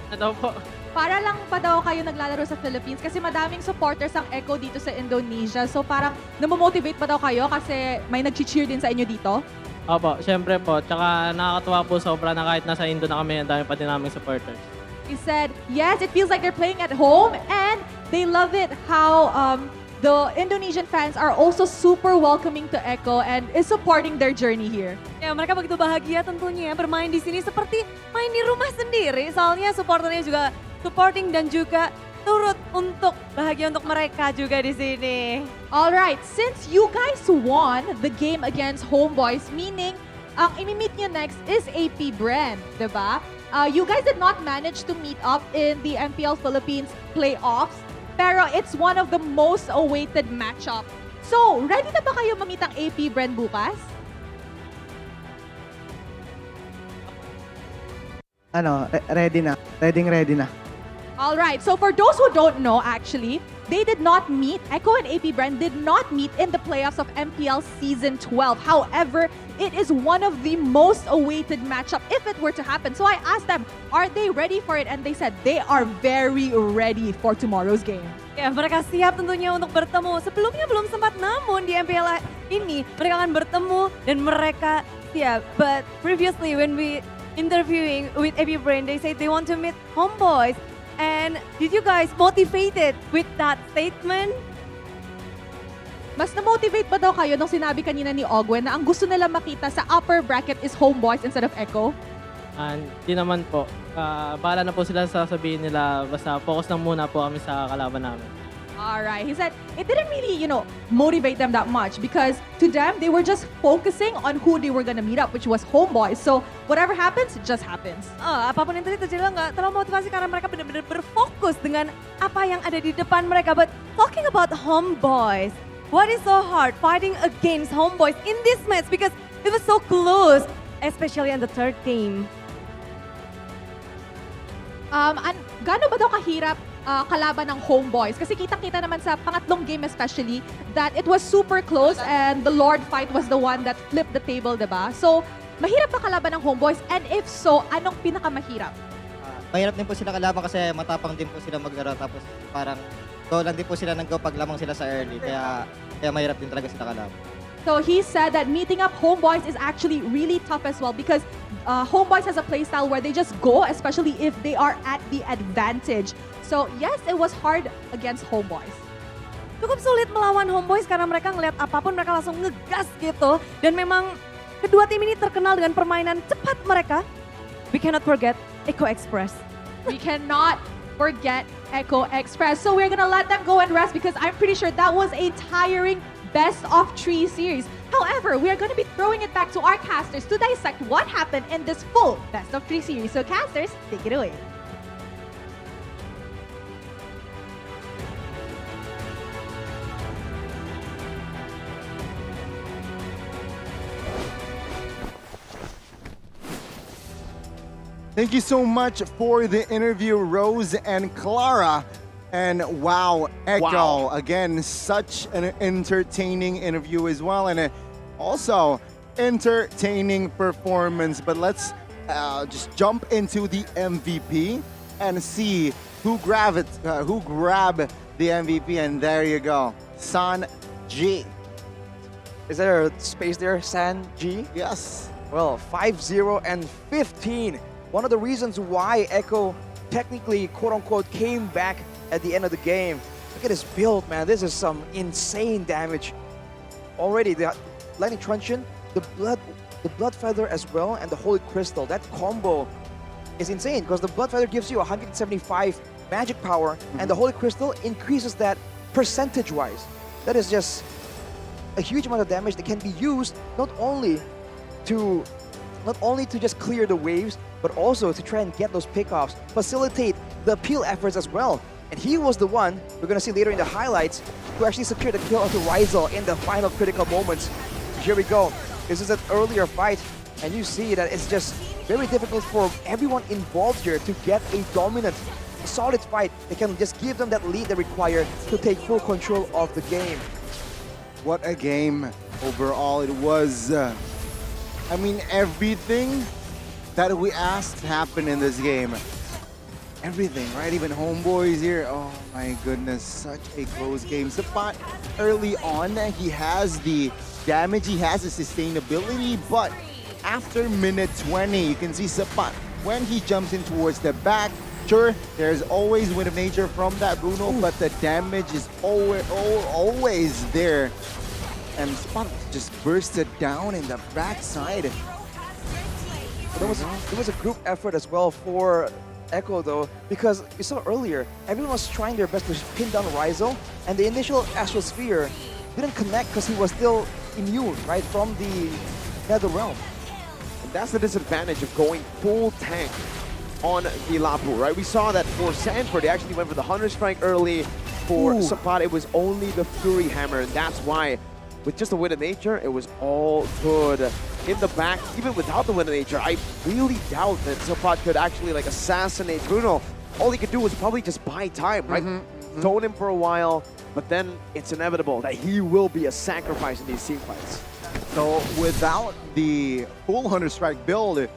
Ano po? Para lang pa daw kayo naglalaro sa Philippines kasi madaming supporters ang Echo dito sa Indonesia. So parang namomotivate pa daw kayo kasi may nag-cheer din sa inyo dito? Opo, syempre po. Tsaka nakakatuwa po sobra na kahit nasa Indo na kami, ang dami pa din naming supporters. He said, yes, it feels like they're playing at home and they love it how the Indonesian fans are also super welcoming to Echo and is supporting their journey here. Ya, mereka begitu bahagia tentunya ya bermain di sini seperti main di rumah sendiri. Soalnya supporternya juga supporting dan juga turut untuk bahagia untuk mereka juga di sini. Alright, since you guys won the game against HomeBois, meaning ang imi-meet nyo next is AP BREN, diba? You guys did not manage to meet up in the MPL Philippines playoffs, pero it's one of the most awaited matchup. So, ready na ba kayo mamit ang AP BREN bukas? Ready na. Ready na. Alright, so for those who don't know actually, they did not meet, Echo and AP BREN did not meet in the playoffs of MPL Season 12. However, it is one of the most awaited matchup if it were to happen. So I asked them, are they ready for it? And they said they are very ready for tomorrow's game. Ya, mereka siap tentunya untuk bertemu. Sebelumnya belum sempat, namun di MPL ini mereka akan bertemu dan mereka siap. But previously when we interviewing with AP BREN, they said they want to meet HomeBois. And did you guys motivated with that statement? Mas na-motivate ba daw kayo nung sinabi kanina ni Ogwen na ang gusto nila makita sa upper bracket is HomeBois instead of Echo? Hindi naman po. Bahala na po sila sa sasabihin nila. Basta focus lang muna po kami sa kalaban namin. Alright, he said it didn't really, motivate them that much because to them, they were just focusing on who they were gonna meet up, which was HomeBois. So whatever happens, just happens. Apapun yang terjadi nggak terlalu motivasi karena mereka benar-benar berfokus dengan apa yang ada di depan mereka. But talking about HomeBois, what is so hard fighting against HomeBois in this match because it was so close, especially in the third game. Gaano ba daw kahirap kalaban ng HomeBois? Kasi kitang-kita naman sa pangatlong game especially that it was super close and the Lord fight was the one that flipped the table, diba? So, mahirap ba kalaban ng HomeBois? And if so, anong pinakamahirap? Mahirap din po sila kalaban kasi matapang din po sila maglaro tapos parang lang din po sila nag-go pag lamang sila sa early. Kaya mahirap din talaga sila kalaban. So he said that meeting up HomeBois is actually really tough as well because HomeBois has a playstyle where they just go, especially if they are at the advantage. So yes, it was hard against HomeBois. Cukup sulit melawan HomeBois karena mereka ngelihat apapun mereka langsung ngegas gitu. Dan memang kedua tim ini terkenal dengan permainan cepat mereka. We cannot forget Echo Express. We cannot forget Echo Express. So we're gonna let them go and rest because I'm pretty sure that was a tiring best of 3 series. However, we are going to be throwing it back to our casters to dissect what happened in this full best of 3 series. So casters, take it away. Thank you so much for the interview, Rose and Clara. And wow, Echo, again, such an entertaining interview as well. And also entertaining performance. But let's just jump into the MVP and see who grabbed the MVP. And there you go, San G. Is there a space there, San G? Yes. Well, 5-0 and 15. One of the reasons why Echo technically, quote-unquote, came back at the end of the game. Look at this build, man. This is some insane damage. Already, the Lightning Truncheon, the Blood Feather as well, and the Holy Crystal. That combo is insane because the Blood Feather gives you 175 magic power, and the Holy Crystal increases that percentage-wise. That is just a huge amount of damage that can be used not only to just clear the waves, but also to try and get those pickoffs, facilitate the peel efforts as well. And he was the one, we're going to see later in the highlights, who actually secured the kill onto Ryzel in the final critical moments. Here we go. This is an earlier fight, and you see that it's just very difficult for everyone involved here to get a dominant, solid fight that can just give them that lead they require to take full control of the game. What a game overall it was. I mean, everything that we asked happened in this game. Everything, right? Even HomeBois here. Oh my goodness, such a close game. Sapat early on, he has the damage, he has the sustainability, but after minute 20, you can see Sapat, when he jumps in towards the back, sure, there's always Wind of Nature from that Bruno, but the damage is always there. And Sapat just bursted down in the backside. There was a group effort as well for Echo though, because you saw earlier, everyone was trying their best to pin down Rizal, and the initial Astral Sphere didn't connect because he was still immune, right, from the Nether Realm. And that's the disadvantage of going full tank on the Lapu, right? We saw that for Sanford, they actually went for the Hunter Strike early. For Sapat, it was only the Fury Hammer, and that's why, with just the Wind of Nature, it was all good. In the back, even without the Wind of Nature, I really doubt that Sapat could actually like assassinate Bruno. All he could do was probably just buy time, right? Zone him for a while, but then it's inevitable that he will be a sacrifice in these team fights. So without the full Hunter Strike build,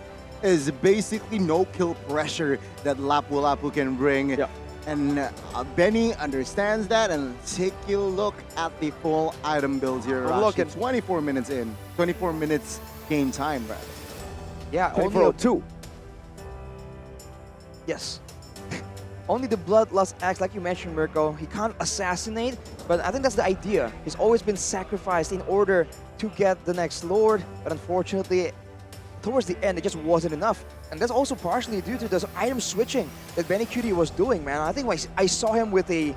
is basically no kill pressure that Lapu Lapu can bring. And Benny understands that, and take a look at the full item build here. Look at 24 minutes in, 24 minutes game time, rather. Yeah, only 2. Yes. Only the Bloodlust Axe, like you mentioned, Mirko, he can't assassinate, but I think that's the idea. He's always been sacrificed in order to get the next Lord, but unfortunately, towards the end, it just wasn't enough. And that's also partially due to the item switching that Benny Cutie was doing, man. I think I saw him with a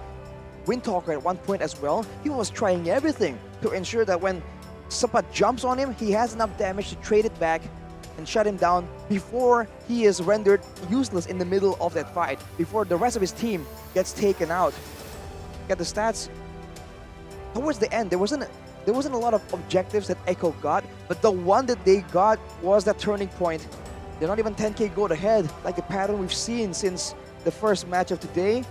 Windtalker at one point as well. He was trying everything to ensure that when Sapat jumps on him, he has enough damage to trade it back and shut him down before he is rendered useless in the middle of that fight, before the rest of his team gets taken out. Get the stats. Towards the end, there wasn't a lot of objectives that Echo got, but the one that they got was that turning point. They're not even 10k gold ahead, like the pattern we've seen since the first match of today.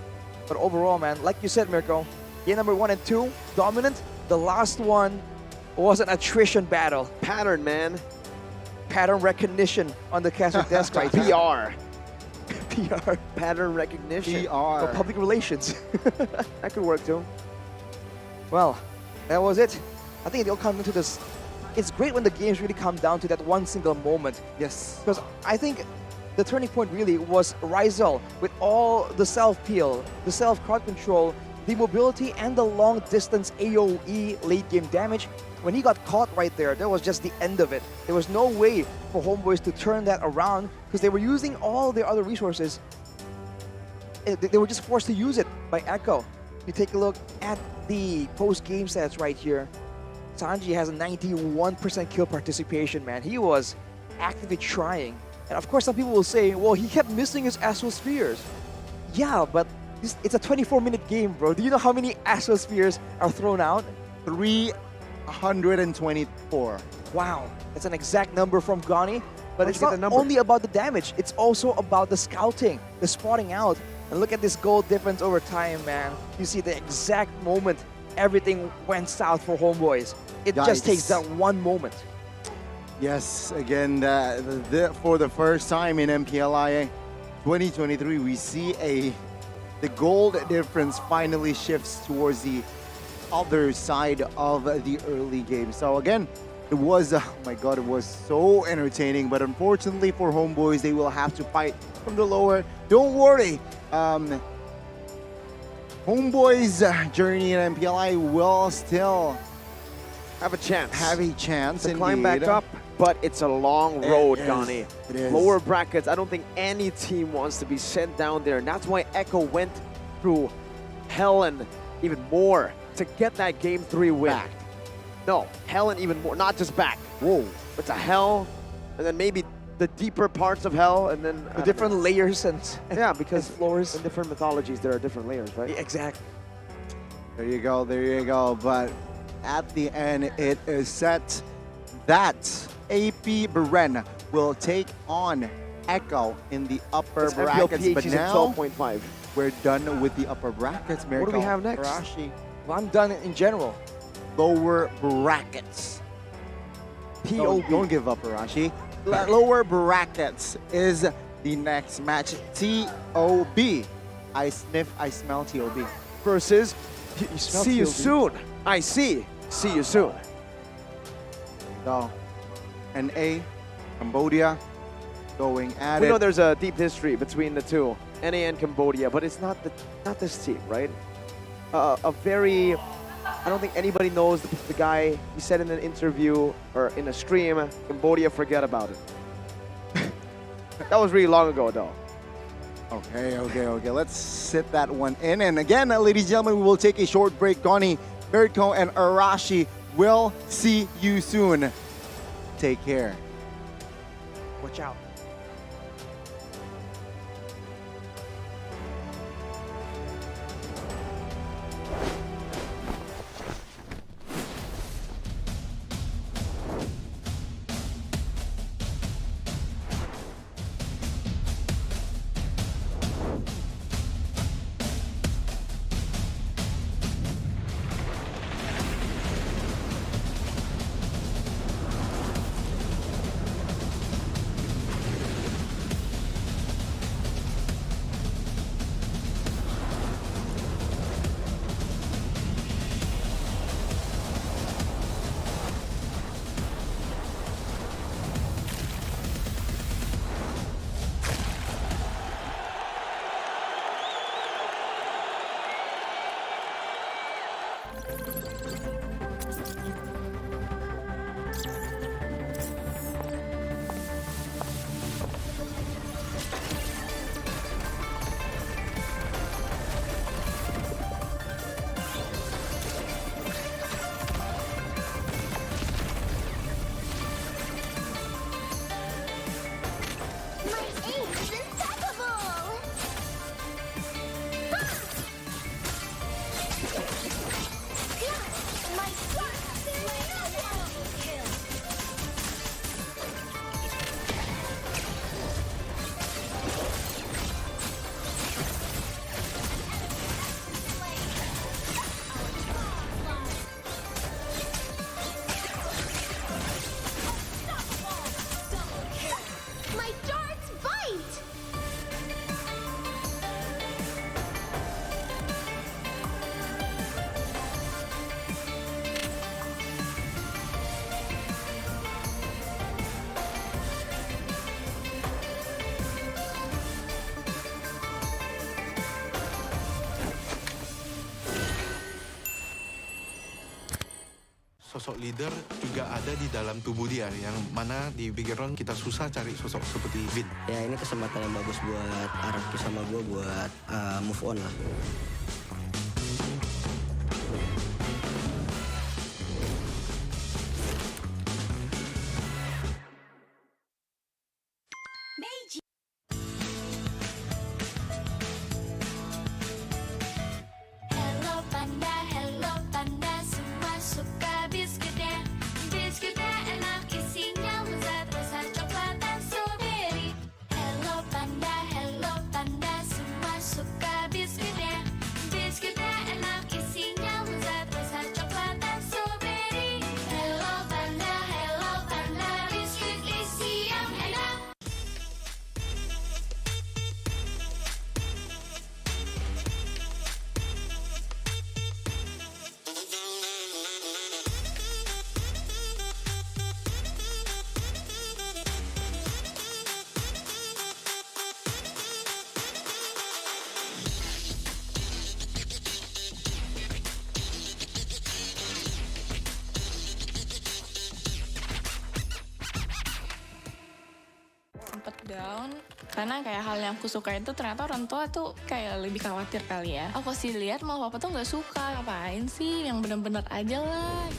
But overall, man, like you said, Mirko, game number 1 and 2, dominant. The last one was an attrition battle. Pattern, man. Pattern recognition on the caster desk right now. PR. Pattern recognition. Or public relations. That could work too. Well, that was it. I think it'll come into this. It's great when the games really come down to that one single moment. Yes. Because I think the turning point really was Rizal with all the self-peel, the self-crowd control, the mobility, and the long-distance AoE late-game damage. When he got caught right there, that was just the end of it. There was no way for HomeBois to turn that around because they were using all their other resources. They were just forced to use it by Echo. You take a look at the post-game stats right here. Sanji has a 91% kill participation, man. He was actively trying. And of course, some people will say, well, he kept missing his Astral Spheres. Yeah, but it's a 24-minute game, bro. Do you know how many Astral Spheres are thrown out? 324. Wow, that's an exact number from Gani. But it's not only about the damage. It's also about the scouting, the spotting out. And look at this goal difference over time, man. You see the exact moment everything went south for HomeBois. It just takes that one moment. Yes, again, for the first time in MPLI 2023, we see the gold difference finally shifts towards the other side of the early game. So again, it was, oh my god, it was so entertaining. But unfortunately for HomeBois, they will have to fight from the lower. Don't worry. HomeBois' journey in MPLI will still have a chance. To climb back up, but it's a long road, Gani. It is. Lower brackets, I don't think any team wants to be sent down there. And that's why Echo went through hell and even more to get that Game 3 win. Back. No, hell and even more, not just back. Whoa. It's a hell, and then maybe the deeper parts of hell, and then The different layers and yeah, because floors. in different mythologies there are different layers, right? Yeah, exactly. There you go, there you go. But at the end, it is set that AP BREN will take on Echo in the upper brackets. But now 12.5. We're done with the upper brackets. What do we have next? Arashi. Well, I'm done in general. Lower brackets. POB. Don't give up, Arashi. Lower brackets is the next match. TOB. I sniff, I smell TOB. Versus see you soon. I see. See you soon. So, NA, Cambodia, going at We it. know there's a deep history between the two, NA and Cambodia, but it's not this team, right? I don't think anybody knows the guy. He said in an interview or in a stream, Cambodia, forget about it. That was really long ago, though. Okay. Let's sit that one in. And again, ladies and gentlemen, we will take a short break. Goni, Berko, and Arashi will see you soon. Take care. Watch out. Sosok leader juga ada di dalam tubuh dia, yang mana di background kita susah cari sosok seperti Vin. Ya ini kesempatan yang bagus buat Araki sama gue buat move on lah. Hello panda, semua suka biskuitnya. Biskuitnya enak, isinya lezat, rasa coklat dan strawberry. Hello panda, semua suka biskuitnya. Biskuitnya enak, isinya lezat, rasa coklat dan strawberry. Hello panda, biskuit isi yang enak. Sempet down karena kayak hal yang aku suka itu ternyata orang tua tuh kayak lebih khawatir kali ya. Aku sih lihat malah papa tuh nggak suka, ngapain sih yang bener-bener aja lah.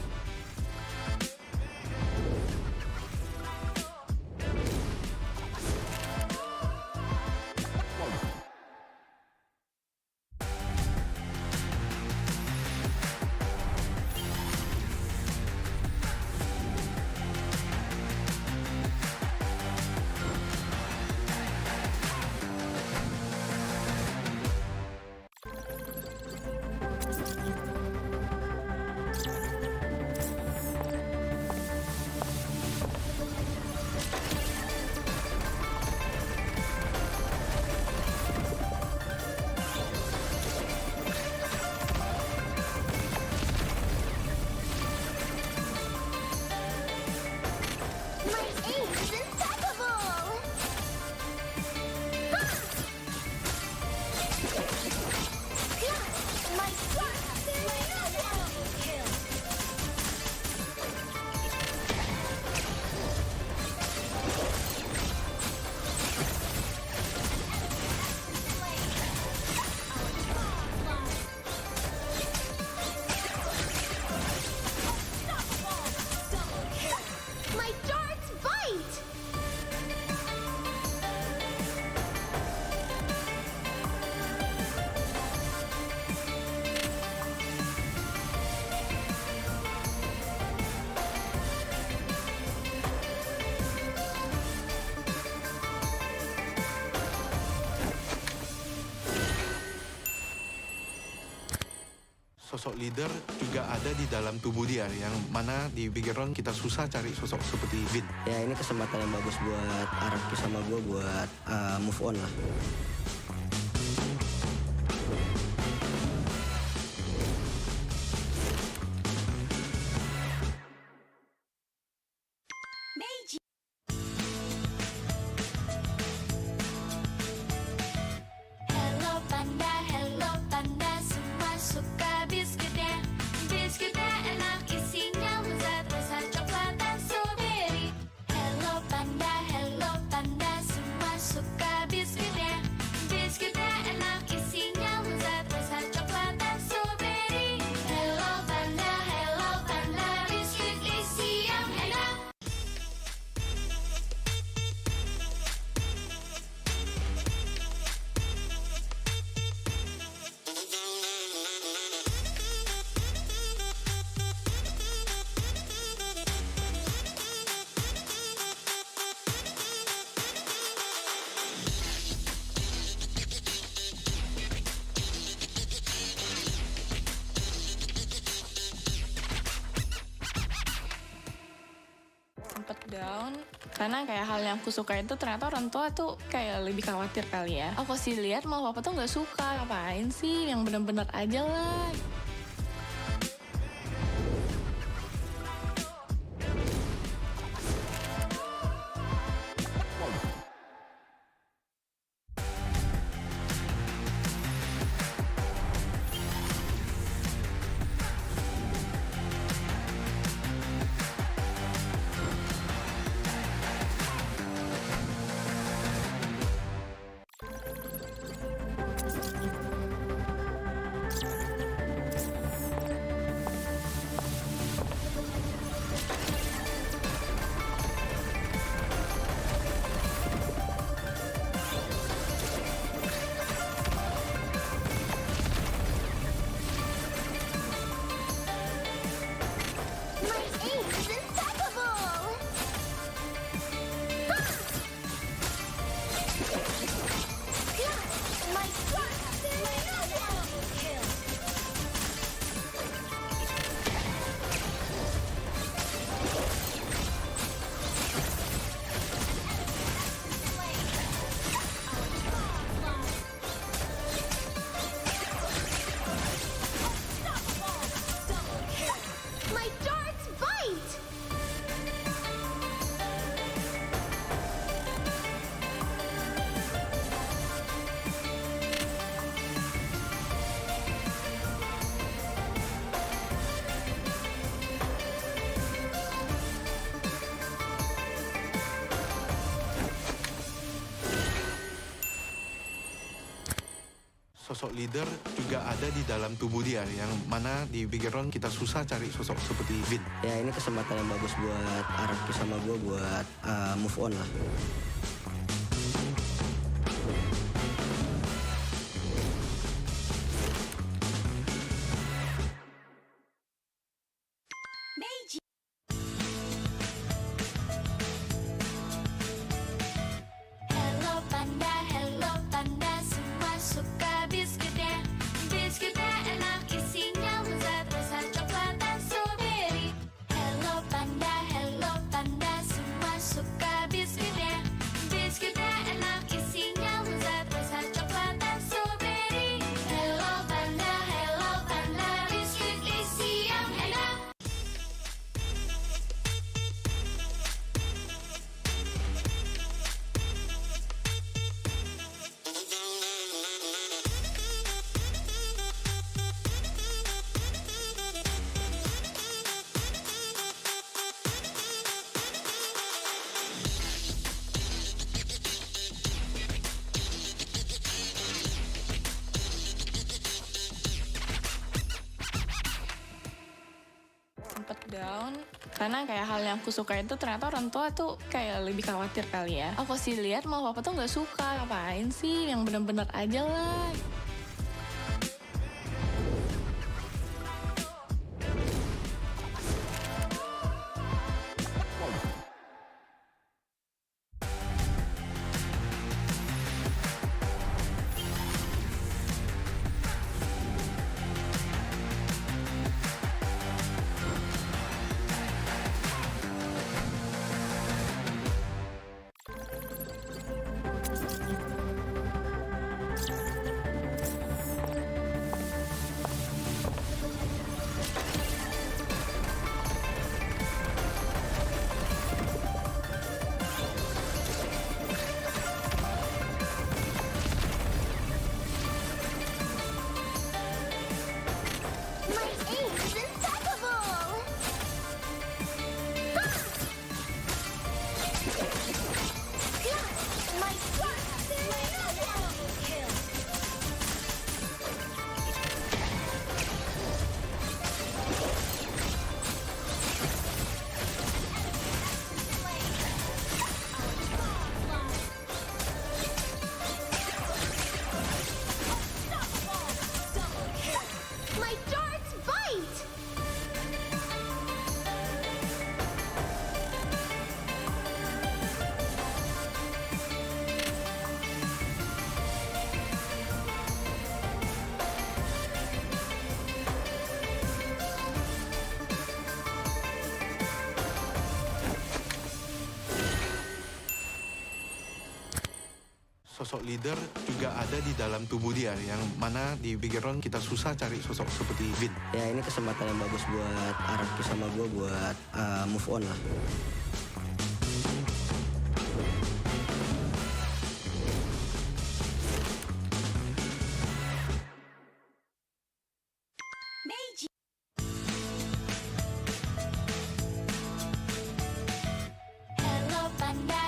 sosok leader juga ada di dalam tubuh dia, yang mana di background kita susah cari sosok seperti Vin. Ya ini kesempatan yang bagus buat Araki sama gue buat move on lah. Hello panda, semua suka biskuitnya. Biskuitnya enak, isinya lezat, rasa coklat dan strawberry. Hello panda, semua suka biskuitnya. Biskuitnya enak, isinya lezat, rasa coklat dan strawberry. Hello panda, biskuit isi yang enak. Sempet down karena kayak hal yang aku suka itu ternyata orang tua tuh kayak lebih khawatir kali ya. Aku sih lihat mau papa tuh nggak suka, ngapain sih, yang bener-bener aja lah. My darts bite! Sosok leader juga ada di dalam tubuh dia, yang mana di background kita susah cari sosok seperti Vin. Ya ini kesempatan yang bagus buat Araki sama gue buat move on lah. Hello panda, semua suka biskuitnya. Biskuitnya enak, isinya lezat, rasa coklat dan strawberry. Hello panda, semua suka biskuitnya. Biskuitnya enak, isinya lezat, rasa coklat dan strawberry. Hello panda, biskuit isi yang enak. Sempet down karena kayak hal yang aku suka itu ternyata orang tua tuh kayak lebih khawatir kali ya. Aku sih lihat mau papa tuh nggak suka, ngapain sih, yang bener-bener aja lah. My darts bite! Sosok leader juga ada di dalam tubuh dia, yang mana di bigger round kita susah cari sosok seperti Vin. Ya ini kesempatan yang bagus buat Araki sama gue buat move on lah.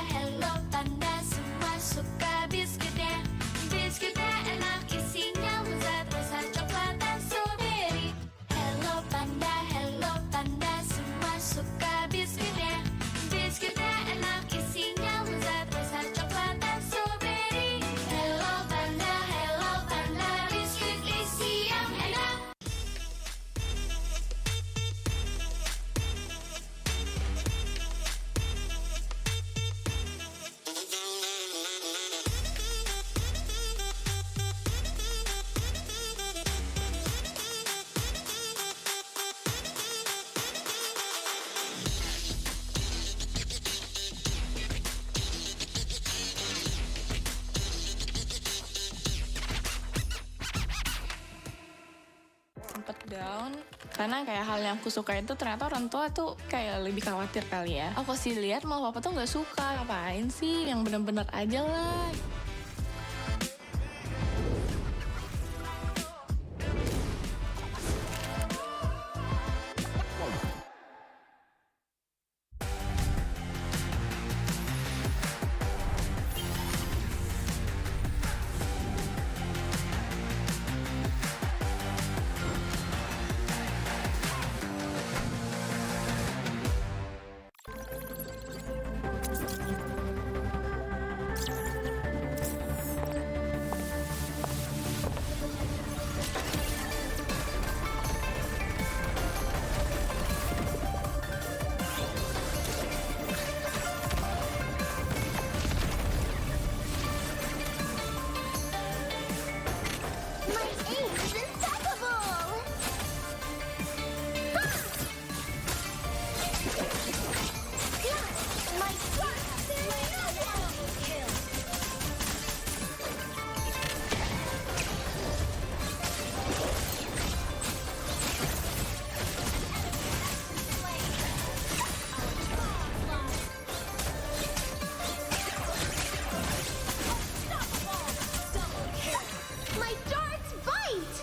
Hello panda, semua suka biskuitnya. Biskuitnya enak, isinya lezat, rasa coklat dan strawberry. Hello panda, semua suka biskuitnya. Biskuitnya enak, isinya lezat, rasa coklat dan strawberry. Hello panda, biskuit isi yang enak. Sempet down karena kayak hal yang aku suka itu ternyata orang tua tuh kayak lebih khawatir kali ya. Aku sih lihat mau papa tuh nggak suka, ngapain sih yang bener-bener aja lah. My aim is impeccable! My darts My darts bite!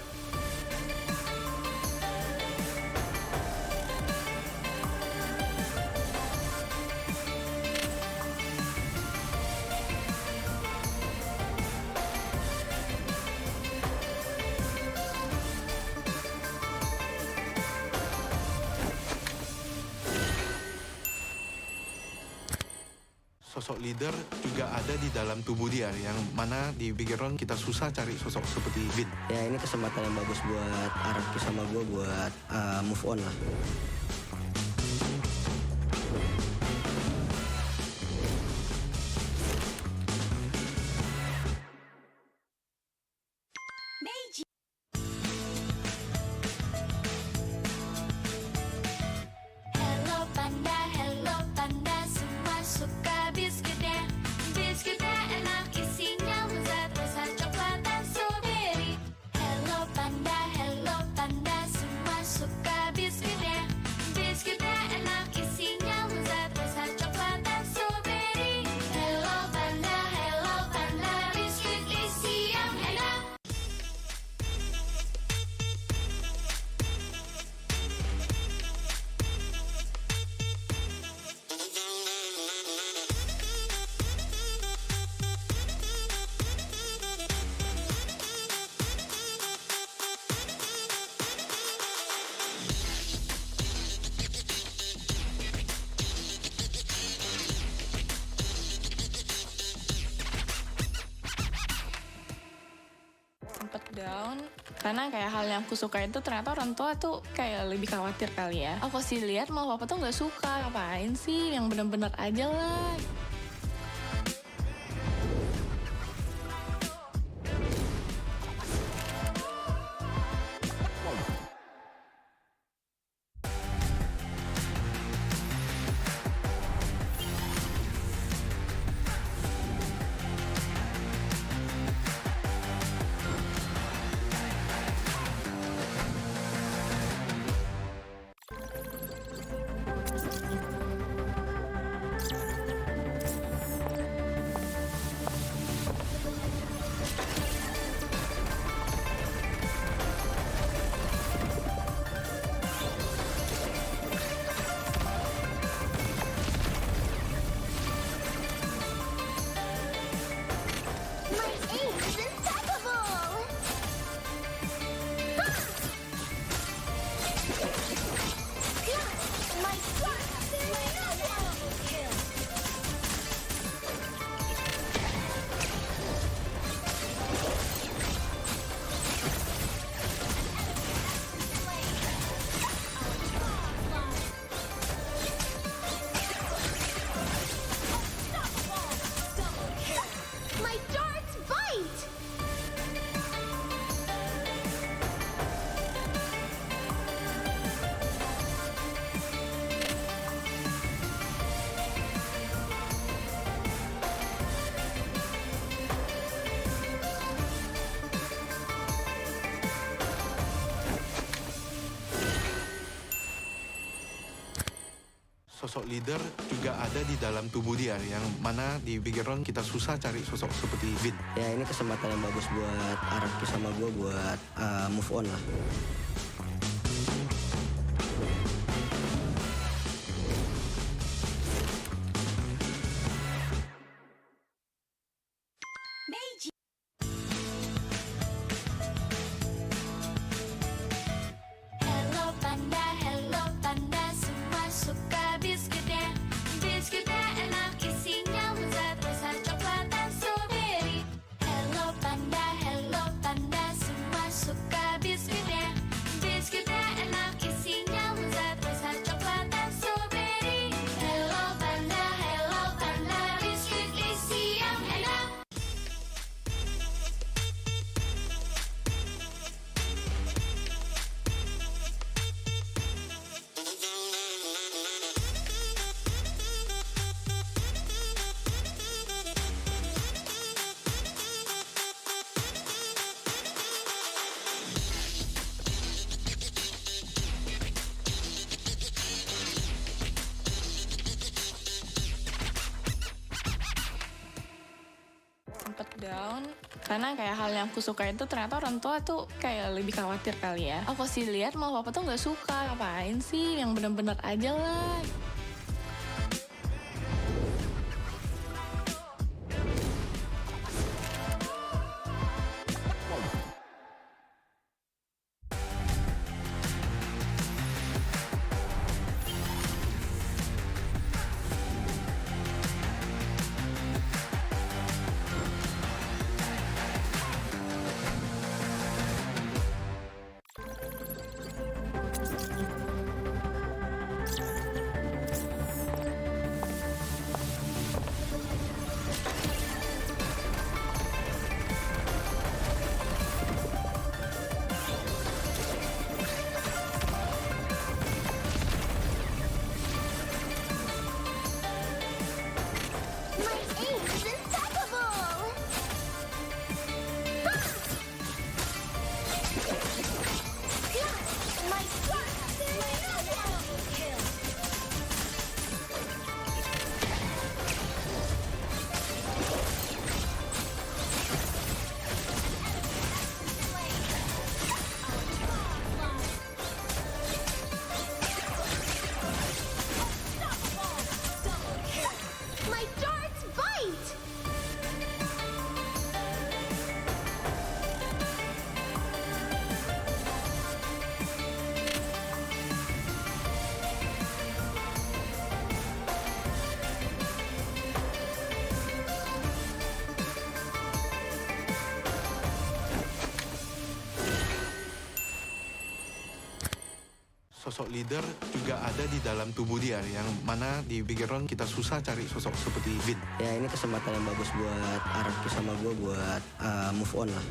Sosok leader juga ada di dalam tubuh dia, yang mana di bigger round kita susah cari sosok seperti Vin. Ya ini kesempatan yang bagus buat Araki sama gue buat move on lah. Hello panda, semua suka biskuitnya. Biskuitnya enak, isinya lezat, rasa coklat dan strawberry. Hello panda, semua suka biskuitnya. Biskuitnya enak, isinya lezat, rasa coklat dan strawberry. Hello panda, biskuit isi yang enak. down karena kayak hal yang aku suka itu ternyata orang tua tuh kayak lebih khawatir kali ya. Aku sih lihat mau papa tuh nggak suka, ngapain sih, yang bener-bener aja lah. Sosok leader juga ada di dalam tubuh dia, yang mana di background kita susah cari sosok seperti Vin. Ya ini kesempatan yang bagus buat Araki sama gue buat move on lah. Hello panda, semua suka biskuitnya. Biskuitnya enak, isinya lezat, rasa coklat dan strawberry. Hello panda, semua suka biskuitnya. Biskuitnya enak, isinya lezat, rasa coklat dan strawberry. Hello panda, biskuit isi yang enak. Sempet down karena kayak hal yang aku suka itu ternyata orang tua tuh kayak lebih khawatir kali ya. Aku sih lihat mau papa tuh nggak suka, ngapain sih, yang bener-bener aja lah. sosok leader juga ada di dalam tubuh dia, yang mana di background kita susah cari sosok seperti Vin. Ya ini kesempatan yang bagus buat Araki sama gue buat move on lah.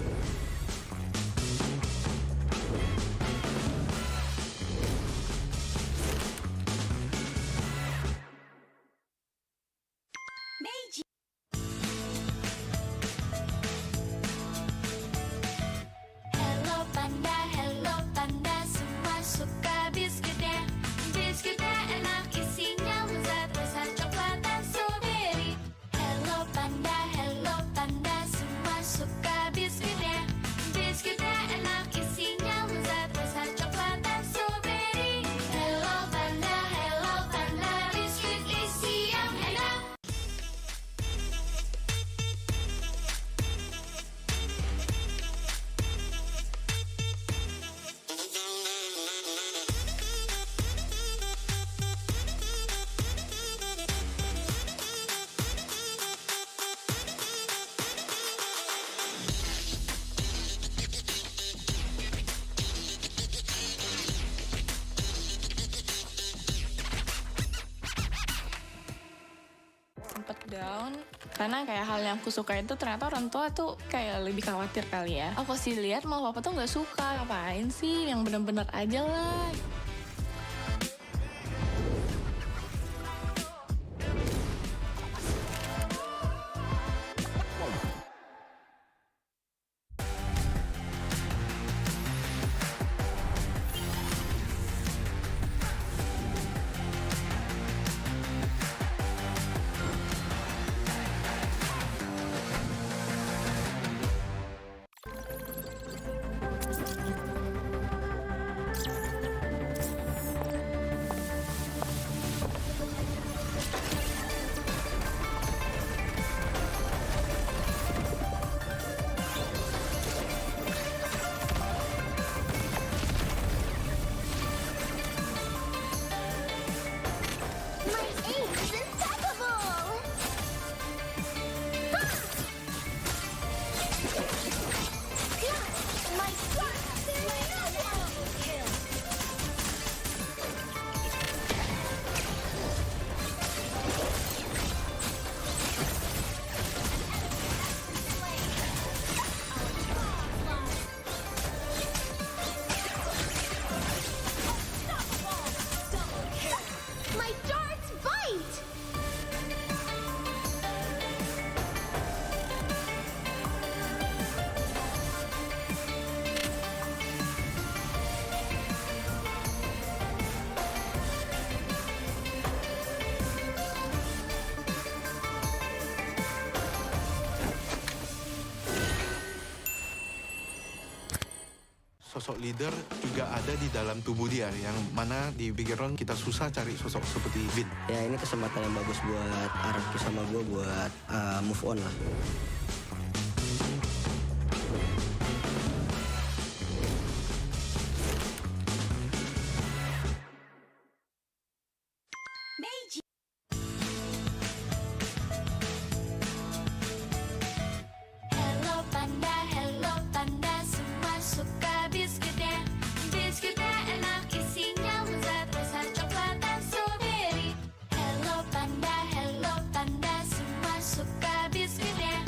Hello panda, semua suka biskuitnya. Biskuitnya enak, isinya lezat, rasa coklat dan strawberry. Hello panda, semua suka biskuitnya. Biskuitnya enak, isinya lezat, rasa coklat dan strawberry. Hello panda, biskuit isi yang enak. Sempet down karena kayak hal yang aku suka itu ternyata orang tua tuh kayak lebih khawatir kali ya. Aku sih lihat mau papa tuh nggak suka, ngapain sih yang bener-bener aja lah. Sosok leader juga ada di dalam tubuh dia, yang mana di background kita susah cari sosok seperti Vin. Ya ini kesempatan yang bagus buat Araki sama gue buat move on lah. Hello panda, semua suka biskuitnya. Biskuitnya enak, isinya lezat, rasa coklat dan strawberry. Hello panda, semua suka biskuitnya.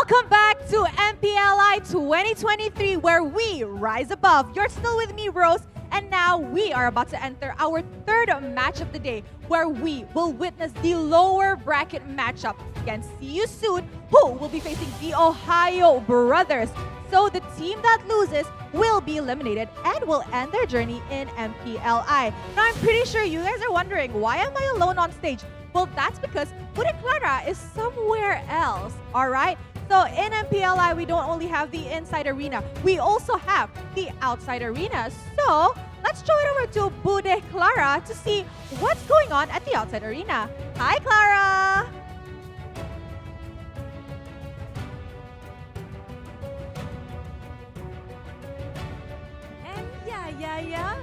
Welcome back to MPLI 2023, where we rise above. You're still with me, Rose, and now we are about to enter our third match of the day, where we will witness the lower bracket matchup against See You Soon, who will be facing the Ohio Brothers. So the team that loses will be eliminated and will end their journey in MPLI. Now I'm pretty sure you guys are wondering, why am I alone on stage? Well, that's because Bude Clara is somewhere else, all right? So in MPLI, we don't only have the inside arena, we also have the outside arena. So let's throw it over to Bude Clara to see what's going on at the outside arena. Hi, Clara! Yeah.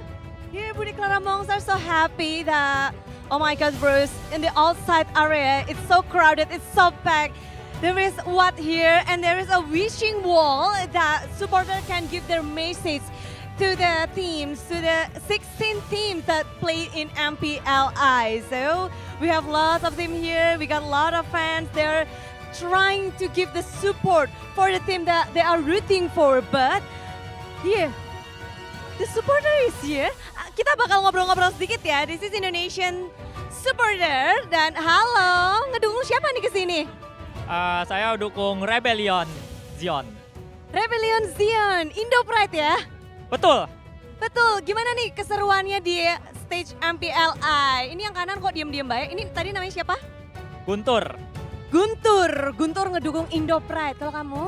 Here, Bude Clara Monks are so happy that, oh my God, Bruce, in the outside area, it's so crowded, it's so packed. There is what here, and there is a wishing wall that supporters can give their message to the teams, to the 16 teams that play in MPLI. So we have lots of them here. We got a lot of fans. They're trying to give the support for the team that they are rooting for. But here, the supporter is here. Kita bakal ngobrol-ngobrol sedikit ya. This is Indonesian supporter. Dan halo, ngedukung siapa nih kesini? Saya dukung Rebellion Zion. Rebellion Zion, Indo Pride ya? Betul. Betul, gimana nih keseruannya di stage MPLI? Ini yang kanan kok diem-diem baik. Ini tadi namanya siapa? Guntur. Guntur ngedukung Indo Pride. Kalau kamu?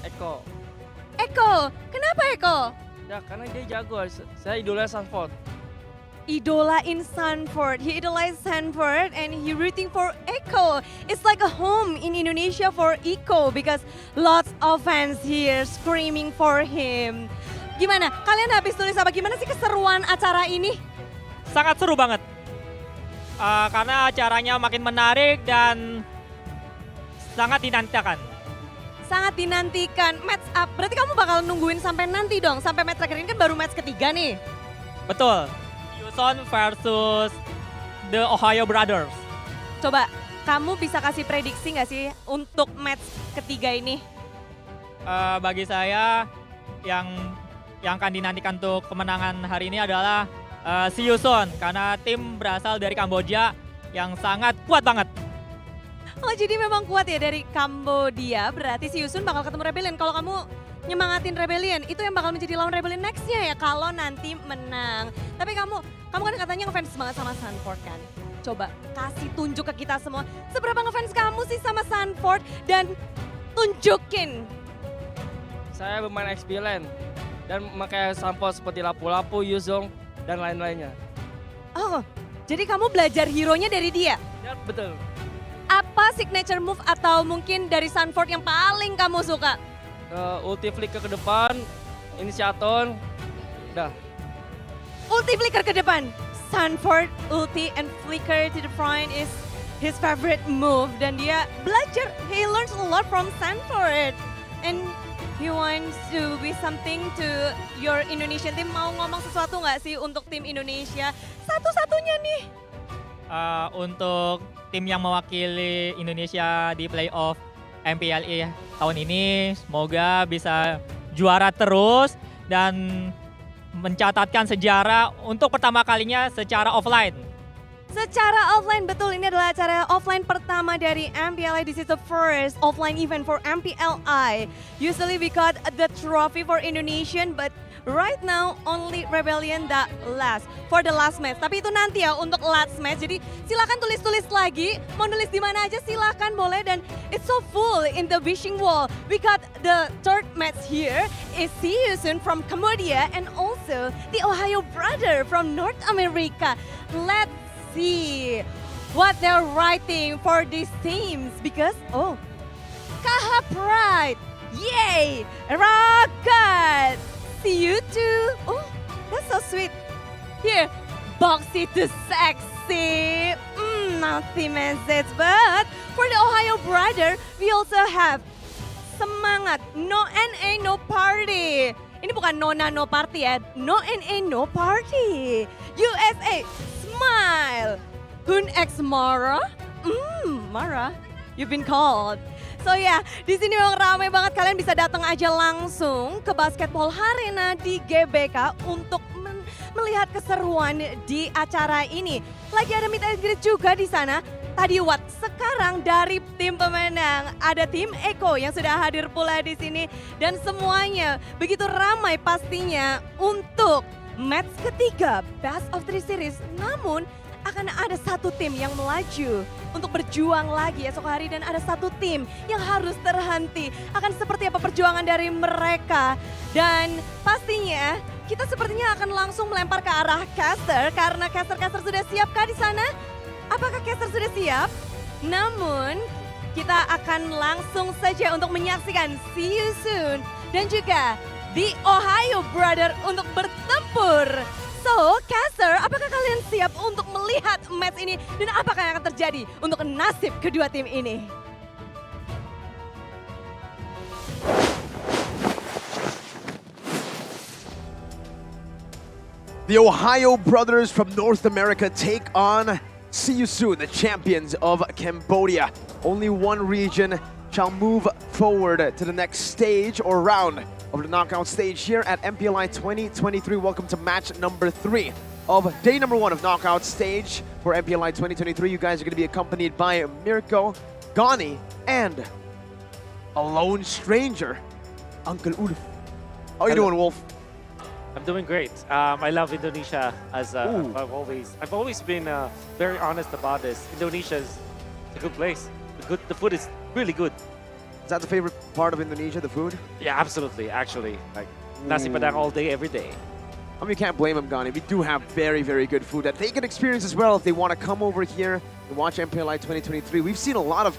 Eko. Eko, kenapa Eko? Ya karena dia jago, saya idola Sanford. Idola in Sanford. He idolized Sanford and he rooting for Eko. It's like a home in Indonesia for Eko because lots of fans here screaming for him. Gimana? Kalian habis tulis apa? Gimana sih keseruan acara ini? Sangat seru banget. Karena acaranya makin menarik dan sangat dinantikan. Sangat dinantikan. Match up. Berarti kamu bakal nungguin sampai nanti dong. Sampai match terakhir ini kan baru match ketiga nih. Betul. Houston versus TheOhioBrothers. Coba, kamu bisa kasih prediksi nggak sih untuk match ketiga ini? Bagi saya, yang akan dinantikan untuk kemenangan hari ini adalah See You Soon. Karena tim berasal dari Kamboja yang sangat kuat banget. Oh jadi memang kuat ya dari Kambodia, berarti Si Yusun bakal ketemu Rebellion. Kalau kamu nyemangatin Rebellion, itu yang bakal menjadi lawan Rebellion next-nya ya kalau nanti menang. Tapi kamu kan katanya ngefans banget sama Sanford kan? Coba kasih tunjuk ke kita semua, seberapa ngefans kamu sih sama Sanford dan tunjukin. Saya bermain XP dan memakai Sanford seperti lapu-lapu, Yuzong, dan lain-lainnya. Oh, jadi kamu belajar hero-nya dari dia? Ya betul. Apa signature move atau mungkin dari Sanford yang paling kamu suka? Ulti flicker ke depan, inisiator, udah. Ulti flicker ke depan. Sanford ulti and flicker to the front is his favorite move. Dan dia belajar, he learns a lot from Sanford. And he wants to be something to your Indonesian team. Mau ngomong sesuatu nggak sih untuk tim Indonesia? Satu-satunya nih. Untuk tim yang mewakili Indonesia di playoff MPLI tahun ini, semoga bisa juara terus dan mencatatkan sejarah untuk pertama kalinya secara offline. Secara offline, betul, ini adalah acara offline pertama dari MPLI. This is the first offline event for MPLI. Usually we got the trophy for Indonesian, but right now only Rebellion that last for the last match. Tapi itu nanti ya untuk last match. Jadi silakan tulis-tulis lagi. Mau nulis di mana aja silakan boleh, dan it's so full in the wishing wall. We got the third match here is See You Soon from Cambodia and also the Ohio brother from North America. Let's see what they're writing for these teams because KH Pride, yay, Rocket. See you too. Oh, that's so sweet. Here, boxy to sexy. Naughty message. But for the Ohio brother, we also have semangat. No NA, no party. Ini bukan Nona no party ya. No NA, no party. USA, smile. Hun X Mara. Mara, you've been called. So ya, di sini memang ramai banget. Kalian bisa datang aja langsung ke Basketball Arena di GBK untuk melihat keseruan di acara ini. Lagi ada meet and greet juga di sana. Tadi Wat, sekarang dari tim pemenang ada tim Eko yang sudah hadir pula di sini dan semuanya begitu ramai pastinya untuk match ketiga Best of 3 Series. Namun akan ada satu tim yang melaju untuk berjuang lagi esok hari dan ada satu tim yang harus terhenti. Akan seperti apa perjuangan dari mereka dan pastinya kita sepertinya akan langsung melempar ke arah caster karena caster sudah siapkah di sana? Apakah caster sudah siap? Namun kita akan langsung saja untuk menyaksikan See You Soon dan juga TheOhioBrothers untuk bertempur. So, caster, apakah kalian siap untuk melihat match ini dan apakah yang akan terjadi untuk nasib kedua tim ini? The Ohio Brothers from North America take on See You Soon, the champions of Cambodia. Only one region shall move forward to the next stage or round of the knockout stage here at MPLI 2023. Welcome to match number 3 of day number 1 of knockout stage for MPLI 2023. You guys are going to be accompanied by Mirko, Gani, and a lone stranger, Uncle Ulf. How are you doing, Wolf? I'm doing great. I love Indonesia. As I've always been very honest about this. Indonesia is a good place. The food is really good. Is that the favorite part of Indonesia, the food? Yeah, absolutely. Actually, like nasi padang all day, every day. I mean, you can't blame them, Gani. We do have very, very good food that they can experience as well if they want to come over here and watch MPLI 2023. We've seen a lot of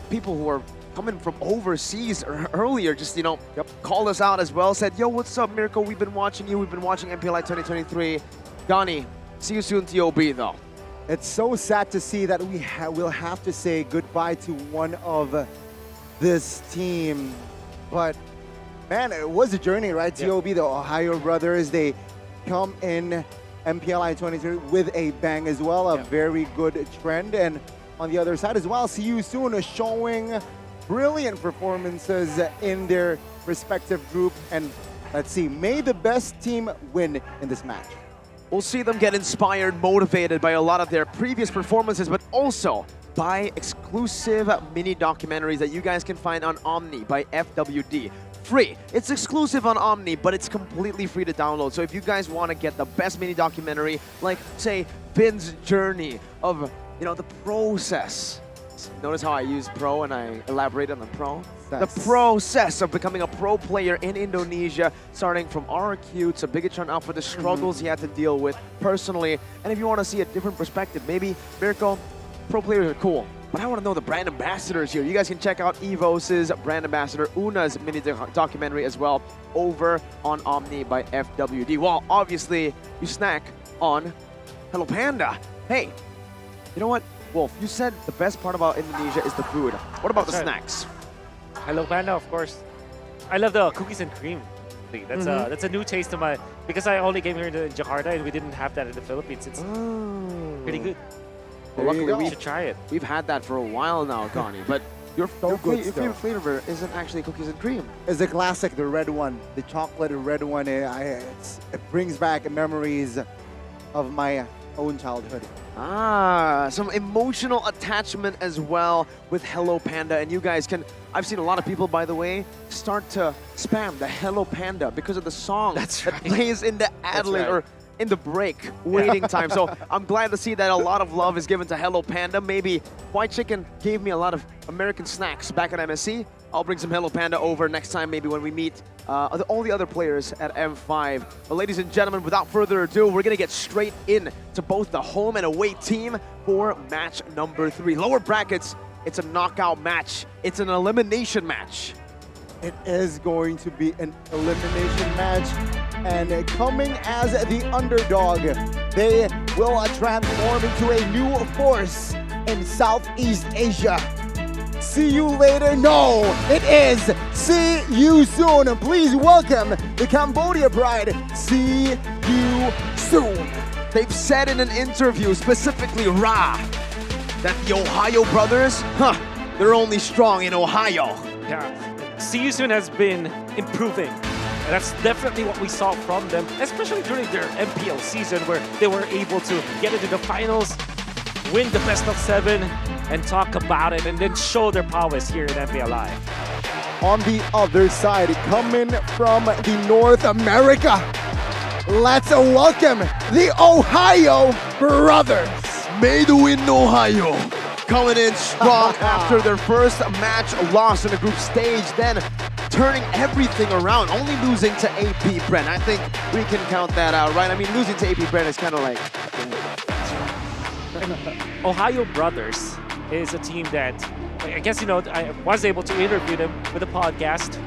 people who are coming from overseas earlier, just, you know, called us out as well, said, yo, what's up, Mirko? We've been watching you. We've been watching MPLI 2023. Gani, see you soon, TOB, though. It's so sad to see that we'll have to say goodbye to one of this team. But, man, it was a journey, right? Yeah. TOB, the Ohio Brothers, they come in MPLI 23 with a bang as well, a very good trend. And on the other side as well, See You Soon showing brilliant performances in their respective group. And let's see, may the best team win in this match. We'll see them get inspired, motivated by a lot of their previous performances, but also by exclusive mini documentaries that you guys can find on Omni by FWD. Free. It's exclusive on Omni, but it's completely free to download. So if you guys want to get the best mini documentary, like, say, Vin's journey of, you know, the process. Notice how I use pro and I elaborate on the pro? The process of becoming a pro player in Indonesia, starting from RQ to Bigatron Alpha, the struggles he had to deal with personally. And if you want to see a different perspective, maybe, Mirko, pro players are cool, but I want to know the brand ambassadors here. You guys can check out Evos's brand ambassador, Una's mini documentary as well, over on Omni by FWD. Well, obviously, you snack on Hello Panda. Hey, you know what? Wolf, you said the best part about Indonesia is the food. What about the snacks? Hello Panda, of course. I love the cookies and cream. That's a new taste of my, because I only came here to Jakarta and we didn't have that in the Philippines. It's pretty good. Well, luckily we should try it. We've had that for a while now, Gani, but your favorite flavor isn't actually cookies and cream. It's a classic, the red one, the chocolate red one. It brings back memories of my own childhood. Some emotional attachment as well with Hello Panda. And you guys can, I've seen a lot of people, by the way, start to spam the Hello Panda because of the song that plays in the ad-lib or in the break waiting time. So I'm glad to see that a lot of love is given to Hello Panda. Maybe White Chicken gave me a lot of American snacks back at MSC. I'll bring some Hello Panda over next time, maybe when we meet all the other players at M5. But ladies and gentlemen, without further ado, we're going to get straight in to both the home and away team for match number 3. Lower brackets, it's a knockout match. It's an elimination match. It is going to be an elimination match. And coming as the underdog, they will transform into a new force in Southeast Asia. See you later. No, it is See You Soon. Please welcome the Cambodia Pride. See You Soon. They've said in an interview, specifically Ra, that the Ohio Brothers, they're only strong in Ohio. Yeah, See You Soon has been improving. And that's definitely what we saw from them, especially during their MPL season where they were able to get into the finals, win the best of 7, and talk about it, and then show their prowess here in MPLI. On the other side, coming from the North America, let's welcome the Ohio Brothers. Made in Ohio. Coming in strong after their first match loss in the group stage, then turning everything around, only losing to AP BREN. I think we can count that out, right? I mean, losing to AP BREN is kind of like... Ohio Brothers is a team that, I guess, you know, I was able to interview them with a podcast.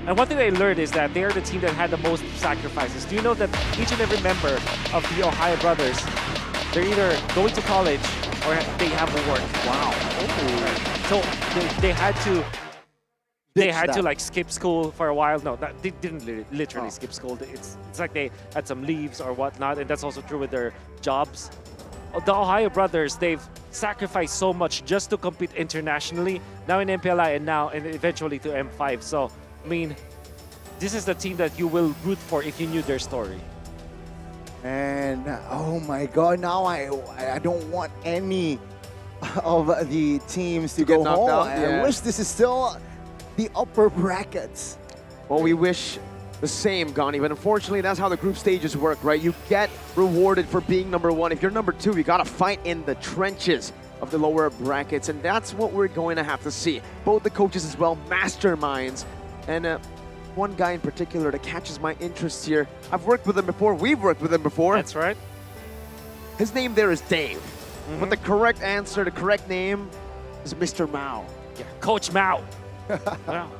And one thing I learned is that they are the team that had the most sacrifices. Do you know that each and every member of the Ohio Brothers, they're either going to college or they have work. Wow. So they had to... They had to like skip school for a while. No, they didn't literally skip school. It's like they had some leaves or whatnot, and that's also true with their jobs. The Ohio Brothers, they've sacrificed so much just to compete internationally, now in MPLI and eventually to M5. So, I mean, this is the team that you will root for if you knew their story. And oh my God, now I don't want any of the teams to go home. I wish this is still the upper brackets. Well, we wish the same, Gani, but unfortunately, that's how the group stages work, right? You get rewarded for being number 1. If you're number 2, you gotta fight in the trenches of the lower brackets, and that's what we're going to have to see. Both the coaches as well, masterminds, and one guy in particular that catches my interest here. I've worked with him before. We've worked with him before. That's right. His name there is Dave, but the correct answer, the correct name is Mr. Mao. Yeah, Coach Mao. Wow.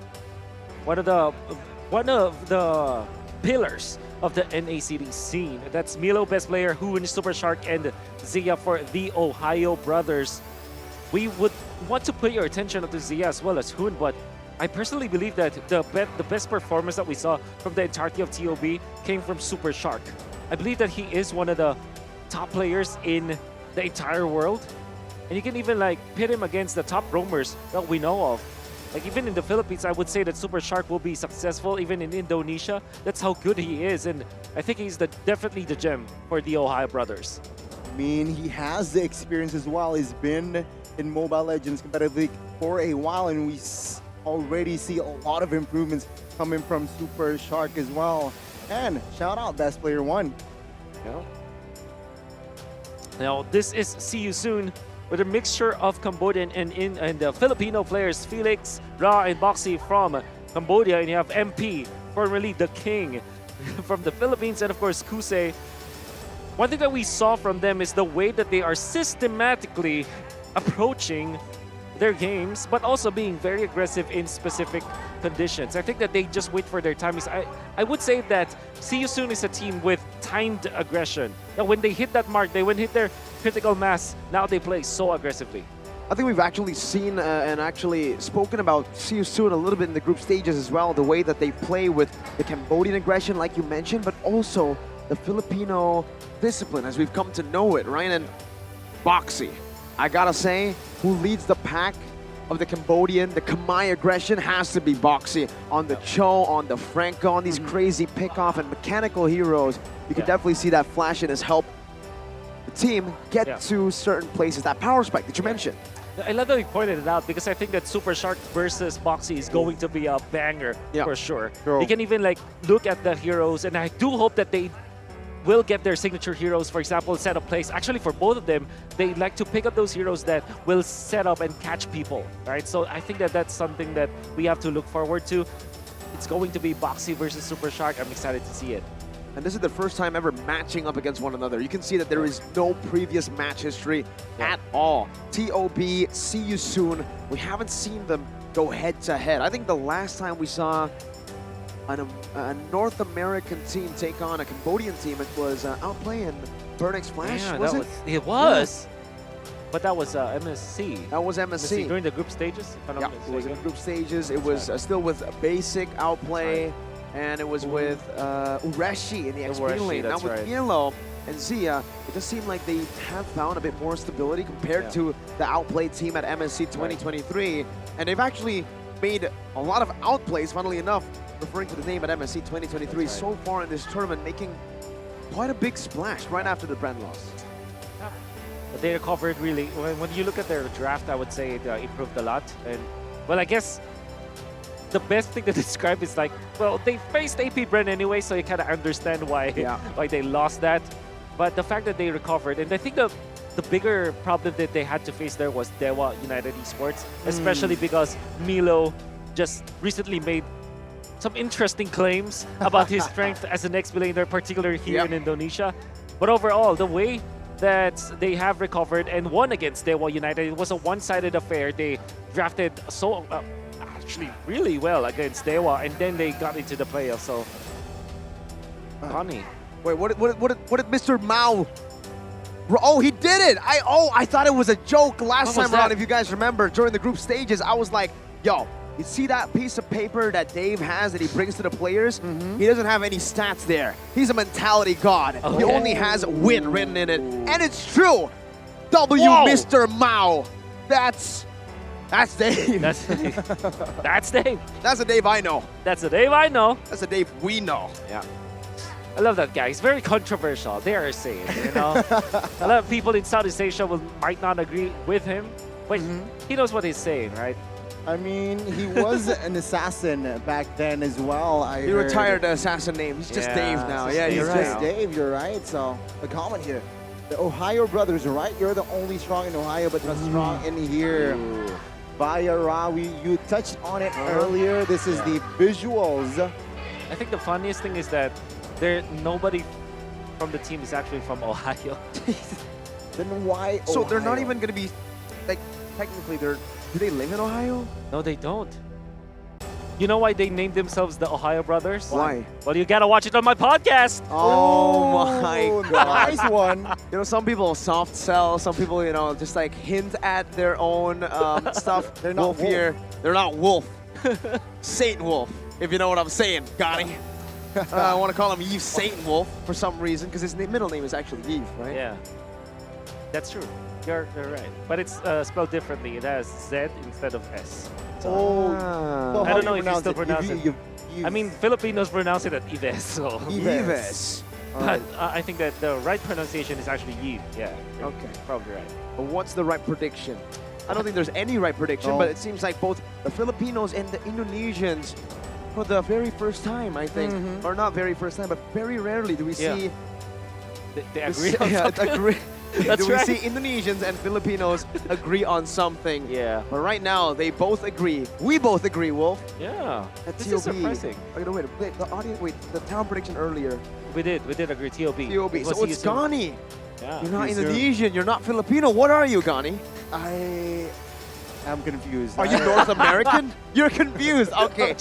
One of the pillars of the NACD scene. That's Milo, best player, Hoon, Super Shark, and Zia for the Ohio Brothers. We would want to put your attention to Zia as well as Hoon, but I personally believe that the best performance that we saw from the entirety of TOB came from Super Shark. I believe that he is one of the top players in the entire world, and you can even like pit him against the top roamers that we know of. Like even in the Philippines, I would say that Super Shark will be successful. Even in Indonesia, that's how good he is, and I think he's definitely the gem for the Ohio Brothers. I mean, he has the experience as well. He's been in Mobile Legends competitive league for a while, and we already see a lot of improvements coming from Super Shark as well. And shout out Best Player 1. Yeah. Now this is See You Soon, with a mixture of Cambodian and Filipino players, Felix, Ra, and Boxy from Cambodia, and you have MP, formerly the King, from the Philippines, and of course Kusei. One thing that we saw from them is the way that they are systematically approaching their games, but also being very aggressive in specific conditions. I think that they just wait for their timings. I would say that See You Soon is a team with timed aggression. Now, when they hit that mark, when hit their critical mass, now they play so aggressively. I think we've actually seen and actually spoken about See You Soon a little bit in the group stages as well, the way that they play with the Cambodian aggression, like you mentioned, but also the Filipino discipline as we've come to know it, right? And Boxy, I gotta say, who leads the pack of the Cambodian, the Khmer aggression has to be Boxy. On the Cho, on the Franco, on these crazy pickoff and mechanical heroes, you can definitely see that flashiness help the team get to certain places. That power spike that you mentioned. I love that you pointed it out because I think that Super Shark versus Boxy is going to be a banger for sure. You can even like look at the heroes, and I do hope that they will get their signature heroes, for example, set up plays. Actually, for both of them, they like to pick up those heroes that will set up and catch people, right? So I think that that's something that we have to look forward to. It's going to be Boxy versus Super Shark. I'm excited to see it. And this is the first time ever matching up against one another. You can see that there is no previous match history at all. TOB, See You Soon. We haven't seen them go head-to-head. I think the last time we saw a North American team take on a Cambodian team, it was Outplay and Burnix Flash, was it? It was. But that was MSC. That was MSC. During the group stages? Yeah, it was in the group stages. It was still with Basic, Outplay, and it was with Ureshi in the XP lane. Now with Mielo and Zia, it just seemed like they have found a bit more stability compared to the outplayed team at MSC 2023. And they've actually made a lot of outplays, funnily enough, referring to the name at MSC 2023 so far in this tournament, making quite a big splash right after the BREN loss. But they recovered really. When you look at their draft, I would say it improved a lot. And well, I guess the best thing to describe is like, well, they faced AP BREN anyway, so you kind of understand why why they lost that. But the fact that they recovered, and I think the bigger problem that they had to face there was Dewa United Esports, especially because Milo just recently made some interesting claims about his strength as an ex-billionaire, particularly here in Indonesia. But overall, the way that they have recovered and won against Dewa United, it was a one-sided affair. They drafted actually really well against Dewa, and then they got into the playoffs. So, funny. Wait, what did Mr. Mao? Oh, he did it! I thought it was a joke last time around. If you guys remember, during the group stages, I was like, yo, you see that piece of paper that Dave has that he brings to the players? He doesn't have any stats there. He's a mentality god. He only has win written in it. And it's true. Mr. Mao. That's Dave. That's Dave. That's Dave. That's the Dave I know. That's the Dave I know. That's the Dave we know. Yeah. I love that guy. He's very controversial. They are saying, you know. A lot of people in Southeast Asia might not agree with him, but he knows what he's saying, right? I mean, he was an assassin back then as well. He retired the assassin name. He's just Dave now. Yeah, he's you're just right. Dave, you're right. So, a comment here. The Ohio brothers, right? You're the only strong in Ohio, but not strong in here. Via Rawi, you touched on it earlier. This is the visuals. I think the funniest thing is that nobody from the team is actually from Ohio. Then why So Ohio? they're not even going to be, like, technically, do they live in Ohio? No, they don't. You know why they named themselves the Ohio Brothers? Why? Well, you gotta watch it on my podcast. Oh my God. Nice one. You know, some people soft sell, some people, you know, just like hint at their own stuff. They're not Wolf here. They're not Wolf. Satan Wolf, if you know what I'm saying, Gotti. I want to call him Yves Satan Wolf for some reason, because his middle name is actually Yves, right? Yeah, that's true. You're right. But it's spelled differently. It has Z instead of S. So So I how don't do know you if you still pronounce it. I mean, Filipinos pronounce it as Ives. So. Yves. But I think that the right pronunciation is actually Yves. Yeah. Okay. Probably right. But what's the right prediction? I don't think there's any right prediction, but it seems like both the Filipinos and the Indonesians, for the very first time, I think, or not very first time, but very rarely do we see... They agree on something. Agree. That's do we right. see Indonesians and Filipinos agree on something? Yeah. But right now, they both agree. We both agree, Wolf. Yeah. At This TOB. is surprising. Okay, no, wait, the audience, the town prediction earlier. We did agree. TOB. TOB. So it's Gani. Yeah. You're not Indonesian. You're not Filipino. What are you, Gani? I am confused. Are you North American? You're confused. Okay.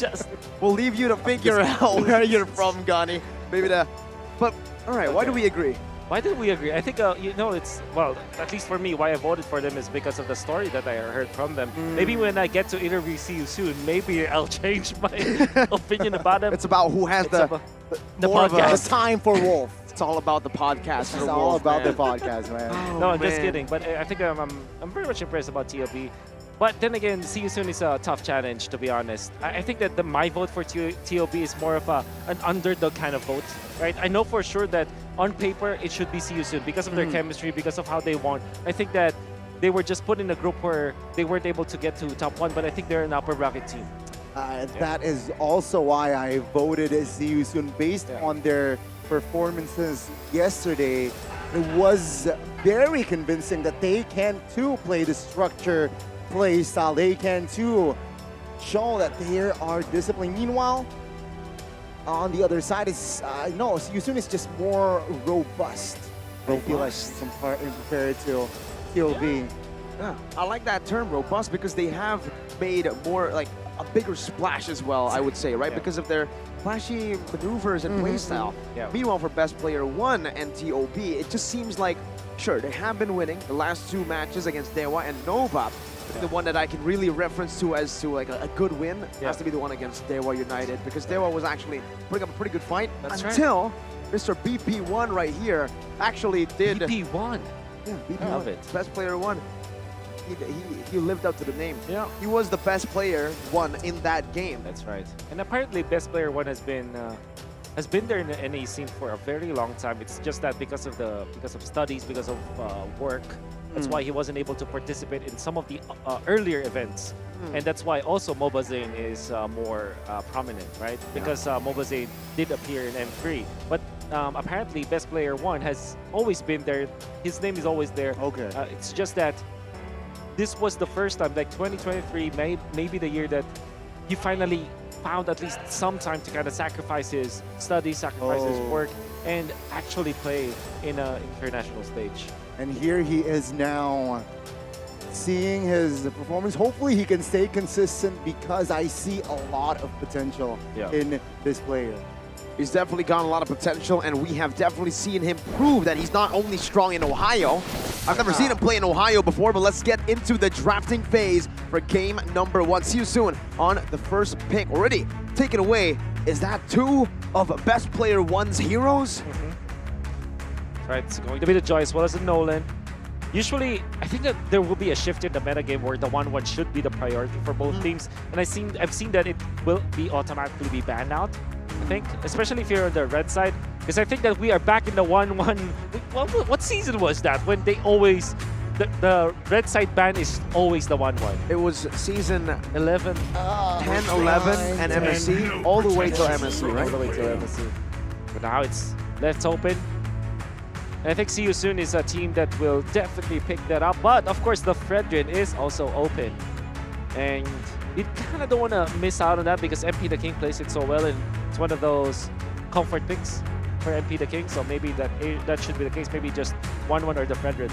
We'll leave you to figure out where you're from, Gani. Maybe But, all right, why do we agree? Why did we agree? I think, you know, it's, well, at least for me, why I voted for them is because of the story that I heard from them. Maybe when I get to interview See You Soon, maybe I'll change my opinion about them. It's about who has the more podcast. The time for Wolf. It's all about the podcast. It's all about the podcast, man. No, I'm just kidding. But I think I'm very much impressed about TOB. But then again, See You Soon is a tough challenge, to be honest. I think that my vote for TOB is more of an underdog kind of vote, right? I know for sure that on paper, it should be See You Soon because of their chemistry, because of how they won. I think that they were just put in a group where they weren't able to get to top 1, but I think they're an upper bracket team. That is also why I voted as See You Soon based on their performances yesterday. It was very convincing that they can too play the structure play style. They can too show that they are disciplined. Meanwhile, on the other side is no, See You Soon is just more robust. I feel like compared to TOB. Yeah, I like that term, robust, because they have made more like a bigger splash as well, I would say, right? Yeah. Because of their flashy maneuvers and play style. Meanwhile, for Best Player 1 and TOB, it just seems like, sure, they have been winning the last 2 matches against Dewa and Nova. the one that I can really reference to as to like a good win has to be the one against Dewa United, because Dewa was actually putting up a pretty good fight until Mr. BP1 right here actually did. BP1. Yeah, BP1. Love it. Best player one. He lived up to the name. Yeah. He was the best player one in that game. That's right. And apparently best player one has been there in the NA scene for a very long time. It's just that because of studies, because of work, that's why he wasn't able to participate in some of the earlier events. And that's why also Mobazane is more prominent, right? Because Mobazane did appear in M3. But apparently Best Player 1 has always been there. His name is always there. Okay. It's just that this was the first time, like 2023, maybe the year that he finally found at least some time to kind of sacrifice his studies, sacrifice his work, and actually play in an international stage. And here he is now seeing his performance. Hopefully he can stay consistent, because I see a lot of potential in this player. He's definitely got a lot of potential, and we have definitely seen him prove that he's not only strong in Ohio. I've never seen him play in Ohio before, but let's get into the drafting phase for game number 1. See you soon on the first pick. Already taken away. Is that 2 of Best Player 1's heroes? Right, it's going to be the Joy as well as the Nolan. Usually, I think that there will be a shift in the metagame where the 1-1 should be the priority for both teams. And I've seen that it will be automatically be banned out, I think, especially if you're on the red side. Because I think that we are back in the 1-1. What season was that when they always... The red side ban is always the 1-1. It was season 11, 10, 11, and MSC, all the way till MSC, right? All the way till MSC. But now it's left open. And I think See You Soon is a team that will definitely pick that up. But of course, the Fredrin is also open. And you kind of don't want to miss out on that because MP the King plays it so well. And it's one of those comfort picks for MP the King. So maybe that should be the case. Maybe just 1-1 or the Fredrin.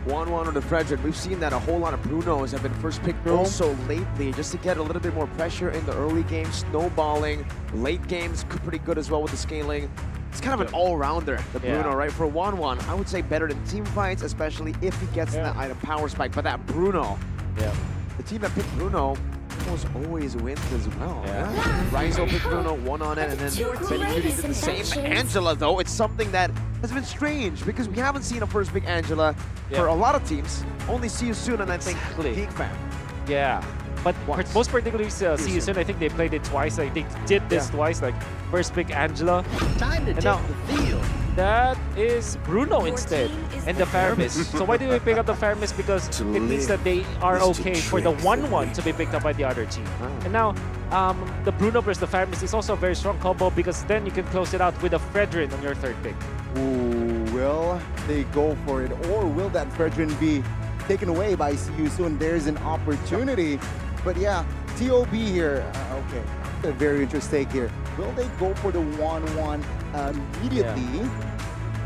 1-1 on the Fredrin. We've seen that a whole lot of Brunos have been first picked also lately, just to get a little bit more pressure in the early games, snowballing. Late games, pretty good as well with the scaling. It's kind of an all-rounder, the Bruno, right? For 1-1, I would say better than team fights, especially if he gets that item power spike. But that Bruno, the team that picked Bruno almost always wins as well. Raizo picked Bruno, 1 on it, and then Benny did the same. Angela, though, it's something that has been strange because we haven't seen a first pick Angela for a lot of teams. Only See You Soon, and I think Geek Fam. Yeah. But most particularly See You Soon, I think they played it twice. Like they did this twice, like first pick Angela. Time to and take now, the field. That is Bruno instead, and the Faramis. So why did we pick up the Faramis? Because it means that they are okay for the 1-1 to be picked up by the other team. And now, the Bruno versus the Faramis is also a very strong combo because then you can close it out with a Fredrin on your third pick. Ooh, will they go for it, or will that Fredrin be taken away by See You Soon? There's an opportunity, but yeah, TOB here. Okay, a very interesting here. Will they go for the 1-1 immediately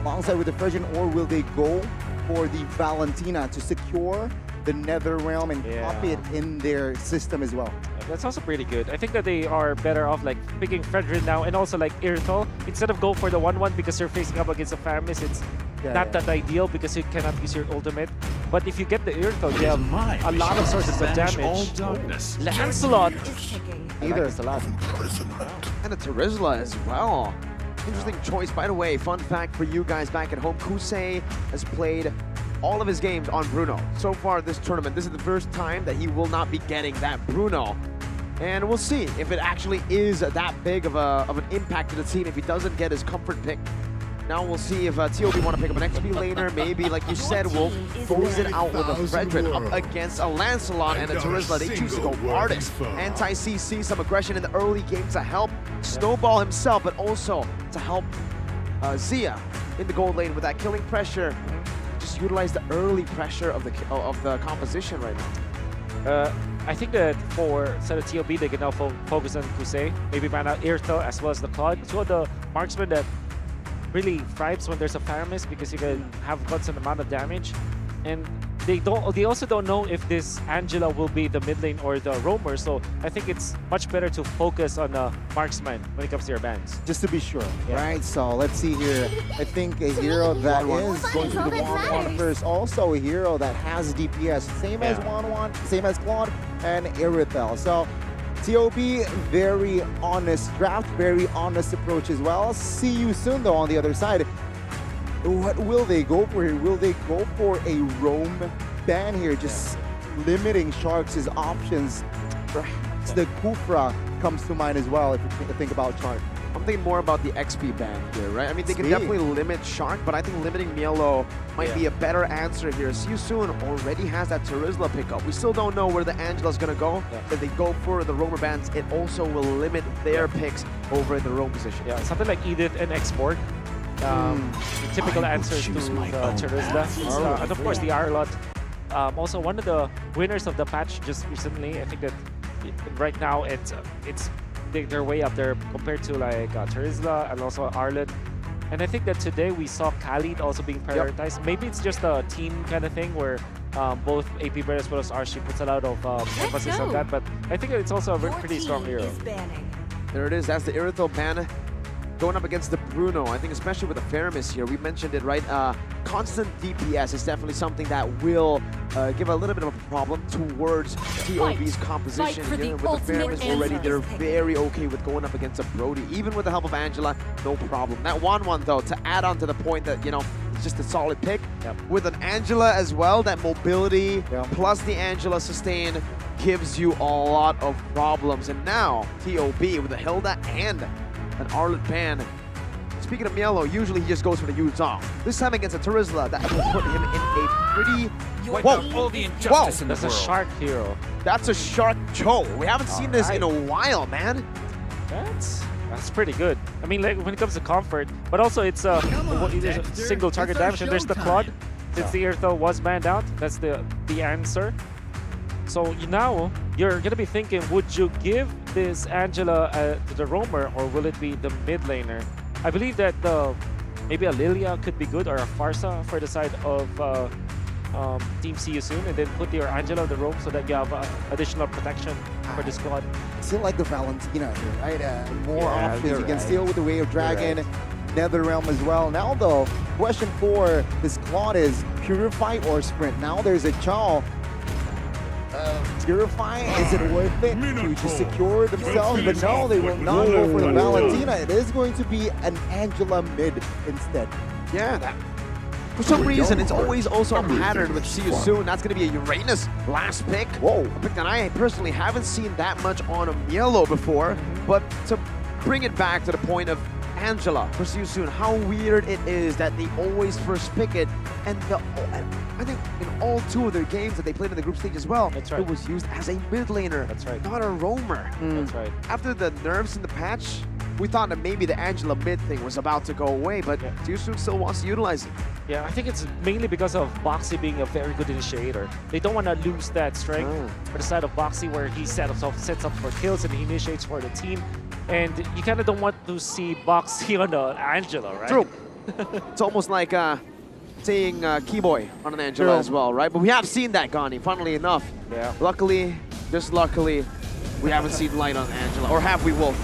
alongside with the Fredrin, or will they go for the Valentina to secure the Nether Realm and copy it in their system as well? That's also pretty good. I think that they are better off like picking Fredrin now and also like Irthal instead of go for the 1-1 because you're facing up against a Faramis. It's not that ideal because you cannot use your ultimate. But if you get the Irthal, you have a lot of sources of damage. Lancelot. Either. And a Terizla as well. Interesting choice. By the way, fun fact for you guys back at home, Kusei has played all of his games on Bruno. So far this tournament, this is the first time that he will not be getting that Bruno. And we'll see if it actually is that big of an impact to the team if he doesn't get his comfort pick. Now we'll see if TOB want to pick up an XP laner. Maybe, like you said, we'll close it out with a Fredrin up against a Lancelot and a Terizla. They choose to go hardest. Anti-CC, some aggression in the early game to help Snowball himself, but also to help Zia in the gold lane with that killing pressure. Just utilize the early pressure of the composition right now. I think that for instead of TOB, they can now focus on Kusei. Maybe ban out Irthal as well as the Claude. Two of the marksmen that really thrives when there's a Faramis because you can have constant amount of damage. And They also don't know if this Angela will be the mid lane or the roamer. So I think it's much better to focus on the marksman when it comes to your bans. Just to be sure, right? So let's see here. I think a hero that is going to be the 1-1 first. Also a hero that has DPS, same as 1-1, same as Claude and Irithel. So TOB, very honest draft, very honest approach as well. See you soon though on the other side. What will they go for here? Will they go for a roam ban here, just limiting Sharks' options? Perhaps the Kufra comes to mind as well if you think about Shark. I'm thinking more about the XP ban here, right? I mean, they can XP. definitely limit Shark, but I think limiting Mielo might be a better answer here. See You Soon already has that Terizla pickup. We still don't know where the Angela's going to go. If they go for the roamer bans, it also will limit their picks over in the roam position. Yeah, something like Edith and Export. The typical answers to the Terizla. And of course, the Arlot. Also, one of the winners of the patch just recently. I think that right now it's they're way up there compared to like Terizla and also Arlot. And I think that today we saw Khalid also being prioritized. Maybe it's just a team kind of thing where both AP Bread as well as Archie puts a lot of emphasis on that. But I think it's also a pretty strong hero. There it is. That's the Irithel ban. Going up against the Bruno, I think especially with the Faramis here, we mentioned it, right? Constant DPS is definitely something that will give a little bit of a problem towards TOB's composition here. With the Faramis already, they're very okay with going up against a Brody. Even with the help of Angela, no problem. That 1-1 though, to add on to the point that, you know, it's just a solid pick. With an Angela as well, that mobility plus the Angela sustain gives you a lot of problems. And now, TOB with a Hilda and an Arlot ban. Speaking of Mielo, usually he just goes for the Yuzong. This time against a Terizla, that will put him in a pretty... Whoa! That's a Shark hero. That's a Shark Cho. We haven't seen this in a while, man. That's pretty good. I mean, like, when it comes to comfort, but also it's a single target damage, and there's the Claude. Since the Irithel was banned out, that's the answer. So now you're gonna be thinking, would you give this Angela to the roamer, or will it be the mid laner? I believe that maybe a Lilia could be good, or a Farsa for the side of Team See You Soon, and then put your Angela on the roam so that you have additional protection for the squad. Still like the Valentina here, right? More options. You can right. steal with the Way of Dragon, NetherRealm as well. Now though, question for this Claude is Purify or Sprint? Now there's a Chao. Purify, is it worth it to just secure themselves? But no, they will not go for the Valentina. It is going to be an Angela mid instead. Yeah, for some reason, it's always also a pattern with See You Soon. That's going to be a Uranus last pick. Whoa. A pick that I personally haven't seen that much on a Mielo before. But to bring it back to the point of Angela for See You Soon, how weird it is that they always first pick it. And I think in all two of their games that they played in the group stage as well, it was used as a mid laner, not a roamer. That's right. After the nerfs in the patch, we thought that maybe the Angela mid thing was about to go away, but See You Soon still wants to utilize it. Yeah, I think it's mainly because of Boxy being a very good initiator. They don't want to lose that strength for the side of Boxy, where he sets up for kills and he initiates for the team. And you kind of don't want to see Boxy on the Angela, right? True. It's almost like seeing Keyboy on an Angela as well, right? But we have seen that, Gani, funnily enough. Yeah. Luckily, just luckily, we haven't seen light on Angela. Or have we, Wolf?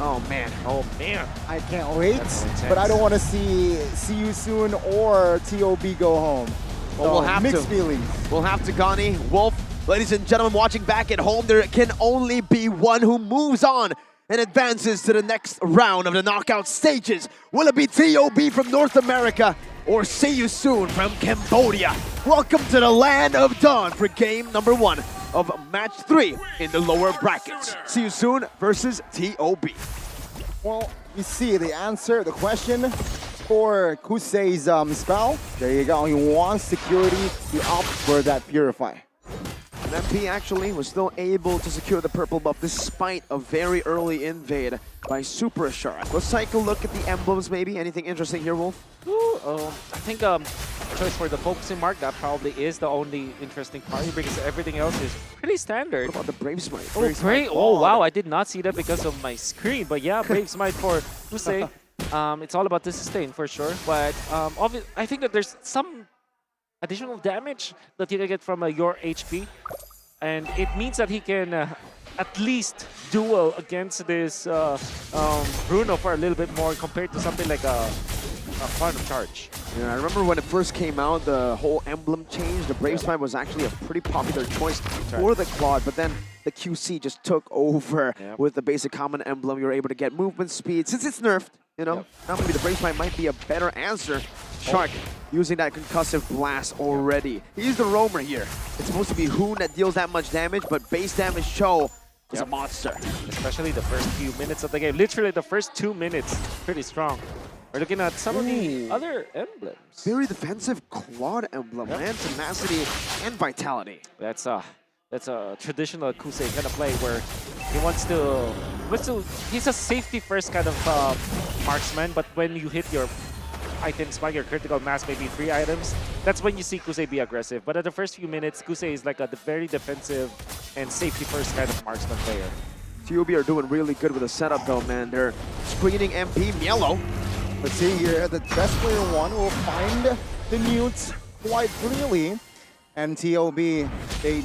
Oh, man. Oh, man. I can't wait, but I don't want to see You Soon or TOB go home. Well, we'll have mixed to. feelings. We'll have to, Gani. Wolf, ladies and gentlemen watching back at home, there can only be one who moves on and advances to the next round of the knockout stages. Will it be TOB from North America or See You Soon from Cambodia? Welcome to the land of dawn for game number 1 of match 3 in the lower brackets. See You Soon versus TOB. Well, you see the answer, the question for Kusei's spell. There you go. He wants security. He opts for that Purify. And MP actually was still able to secure the purple buff despite a very early invade by Super Shark. Let's take a look at the emblems maybe. Anything interesting here, Wolf? I think choice for the focusing mark, that probably is the only interesting part here, because everything else is pretty standard. What about the Brave Smite? Oh, wow, I did not see that because of my screen. But yeah, Brave Smite for Kusei. It's all about the sustain for sure. But I think that there's some additional damage that he can get from your HP. And it means that he can at least duel against this Bruno for a little bit more compared to something like a Quantum Charge. Yeah, I remember when it first came out, the whole emblem change. The Brave Smite was actually a pretty popular choice for the Claude, but then the QC just took over with the basic common emblem. You're able to get movement speed. Since it's nerfed, you know, now maybe the Brave Smite might be a better answer. Shark using that concussive blast already. He's the roamer here. It's supposed to be Hoon that deals that much damage, but base damage Cho is a monster. Especially the first few minutes of the game. Literally the first 2 minutes, pretty strong. We're looking at some of the other emblems. Very defensive Claude emblem, man. Tenacity and vitality. That's a traditional Kusei kind of play where he wants to he's a safety first kind of marksman, but when you hit your items by your critical mass, maybe 3 items, that's when you see Kusei be aggressive. But at the first few minutes, Kusei is like a very defensive and safety first kind of marksman player. TOB are doing really good with the setup though, man. They're screening MP Mielo. Let's see here, the best player one will find the mutes quite freely. And TOB, they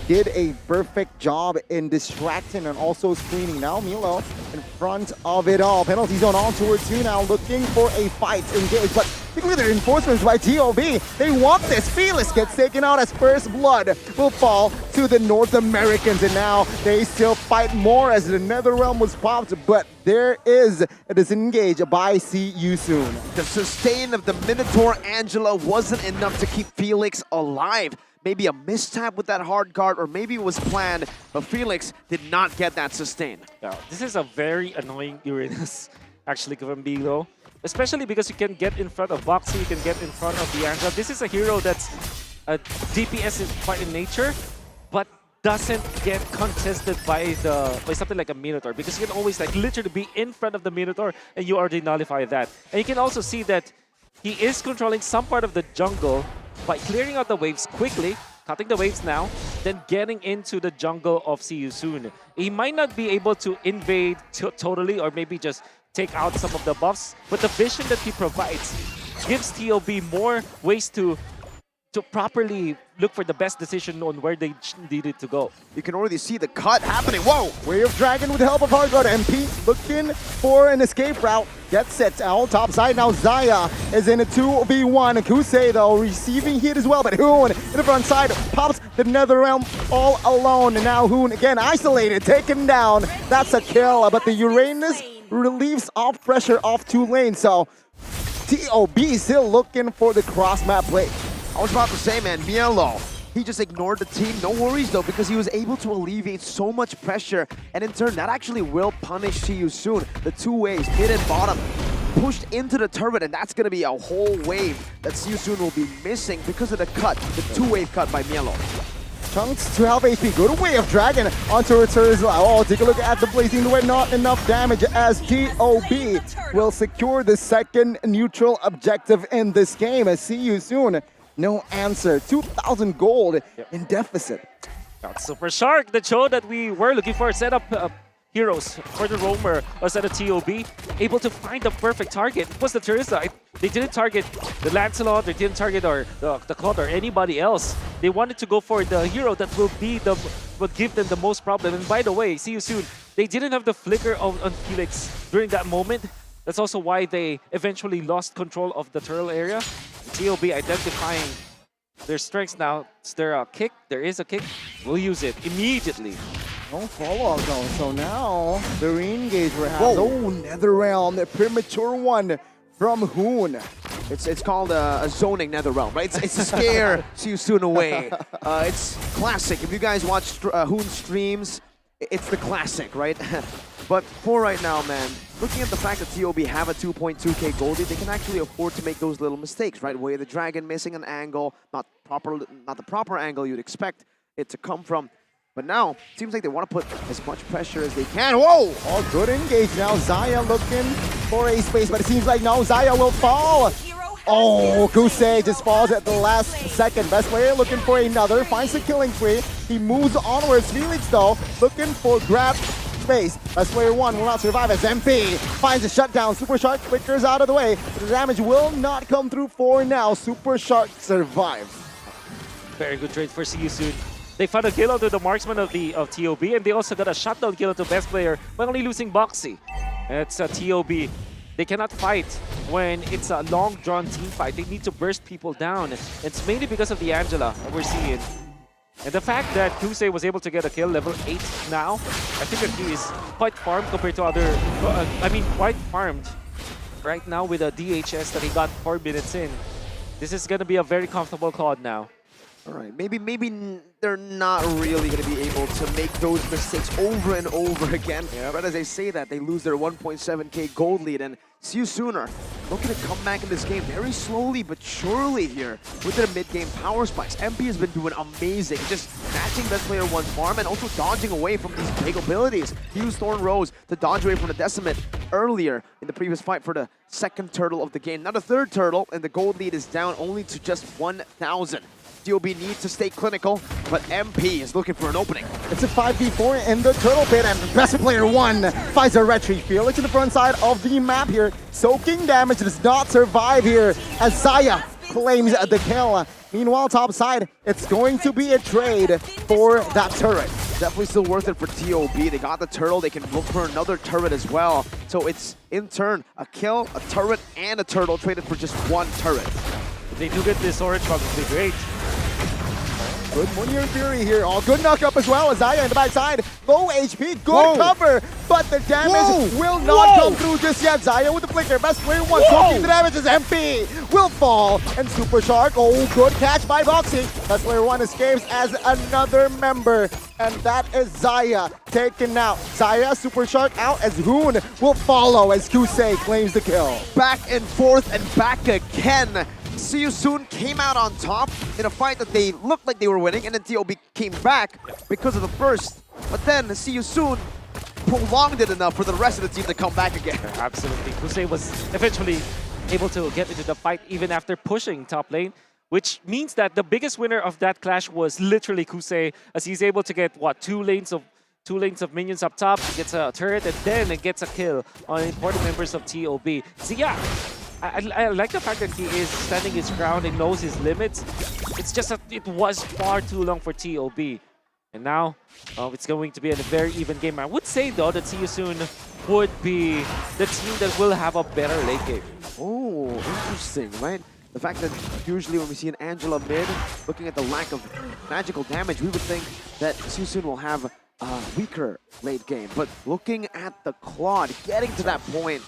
did a perfect job in distracting and also screening. Now Milo in front of it all. Penalty zone on towards 2 now, looking for a fight engage. But look at the reinforcements by TOB. They want this. Felix gets taken out as first blood will fall to the North Americans. And now they still fight more as the Netherrealm was popped. But there is a disengage by See You Soon. The sustain of the Minotaur Angela wasn't enough to keep Felix alive. Maybe a misstep with that hard guard, or maybe it was planned, but Felix did not get that sustain. Yeah, this is a very annoying Uranus, actually, Kavambilo. Especially because you can get in front of Boxy, you can get in front of the Angela. This is a hero that's DPS is quite in nature, but doesn't get contested by something like a Minotaur, because you can always like literally be in front of the Minotaur and you already nullify that. And you can also see that he is controlling some part of the jungle by clearing out the waves quickly, cutting the waves now, then getting into the jungle of See You Soon. He might not be able to invade totally, or maybe just take out some of the buffs, but the vision that he provides gives TOB more ways to properly look for the best decision on where they needed to go. You can already see the cut happening. Whoa! Way of Dragon with the help of Hardguard. MP looking for an escape route. Gets it out top side. Now Zaya is in a 2v1. Kusei though receiving hit as well, but Hoon in the front side pops the Netherrealm all alone. And now Hoon again isolated, taken down. That's a kill, but the Uranus relieves off pressure off 2 lanes. So TOB still looking for the cross-map play. I was about to say, man, Mielo, he just ignored the team. No worries, though, because he was able to alleviate so much pressure. And in turn, that actually will punish See You Soon. The 2 waves, mid and bottom, pushed into the turret, and that's going to be a whole wave that See You Soon will be missing because of the cut, the 2-wave cut by Mielo. Chunks to have HP. Good Way of Dragon onto her turret as well. Oh, take a look at the blazing away. Not enough damage as TOB will secure the second neutral objective in this game. As See You Soon, no answer. 2,000 gold in deficit. That's Super Shark, the show that we were looking for. Set up heroes for the roamer or set of TOB. Able to find the perfect target. It was the Teresa. They didn't target the Lancelot, they didn't target the Claude or anybody else. They wanted to go for the hero that will give them the most problem. And by the way, See You Soon, they didn't have the flicker on Felix during that moment. That's also why they eventually lost control of the turtle area. TOB identifying their strengths now. Is there a kick? There is a kick. We'll use it immediately. No follow-up though. So now the re-engage we're having. Oh, Netherrealm, the premature one from Hoon. It's called a zoning Netherrealm, right? It's a scare See You Soon away. It's classic. If you guys watch Hoon streams, it's the classic, right? But for right now, man, looking at the fact that TOB have a 2.2k goldie, they can actually afford to make those little mistakes, right? Way of the Dragon missing an angle, not the proper angle you'd expect it to come from. But now, it seems like they want to put as much pressure as they can. Whoa! Oh, good engage now. Zaya looking for a space, but it seems like now Zaya will fall. Oh, Kusei just falls at the last second. Best player looking for another, finds the killing spree. He moves onwards. Felix though, looking for grab space. Best player 1 will not survive as MP finds a shutdown. Super Shark flickers out of the way, but the damage will not come through for now. Super Shark survives. Very good trade for See You Soon. They found a kill onto the marksman of TOB, and they also got a shutdown kill onto best player by only losing Boxy. It's TOB. They cannot fight when it's a long drawn team fight. They need to burst people down. It's mainly because of the Angela that we're seeing. And the fact that Kusei was able to get a kill level 8 now, I think that he is quite farmed compared to other, quite farmed right now with a DHS that he got 4 minutes in. This is going to be a very comfortable COD now. All right, maybe they're not really going to be able to make those mistakes over and over again. Yeah. But as I say that, they lose their 1.7k gold lead, and See You Sooner looking to come back in this game very slowly but surely here with their mid-game power spikes. MP has been doing amazing, just matching best player 1's farm and also dodging away from these big abilities. He used Thorn Rose to dodge away from the Decimate earlier in the previous fight for the second turtle of the game. Now the third turtle, and the gold lead is down only to just 1,000. TOB needs to stay clinical, but MP is looking for an opening. It's a 5v4 in the turtle pit, and best player 1 finds a retreat. Felix in the front side of the map here. Soaking damage does not survive here as Zaya claims the kill. Meanwhile, top side, it's going to be a trade for that turret. Definitely still worth it for TOB. They got the turtle. They can look for another turret as well. So it's, in turn, a kill, a turret, and a turtle traded for just 1 turret. If they do get this orange box, it'll be great. Good one-year theory here. All good knock-up as well as Zaya in the backside. Low HP, good cover, but the damage will not come through just yet. Zaya with the flicker. Best player 1 soaking the damage as MP will fall. And Super Shark, good catch by Boxy. Best player 1 escapes as another member. And that is Zaya taken out. Zaya, Super Shark out as Hoon will follow as Kusei claims the kill. Back and forth and back again. See You Soon came out on top in a fight that they looked like they were winning, and then TOB came back because of the burst. But then See You Soon prolonged it enough for the rest of the team to come back again. Absolutely. Kusei was eventually able to get into the fight even after pushing top lane, which means that the biggest winner of that clash was literally Kusei, as he's able to get, what, two lanes of minions up top, he gets a turret, and then it gets a kill on important members of TOB. So yeah, I like the fact that he is standing his ground and knows his limits. It's just that it was far too long for TOB. And now, it's going to be a very even game. I would say, though, that See You Soon would be the team that will have a better late game. Oh, interesting, right? The fact that usually when we see an Angela mid, looking at the lack of magical damage, we would think that See You Soon will have a weaker late game. But looking at the Claude, getting to that point,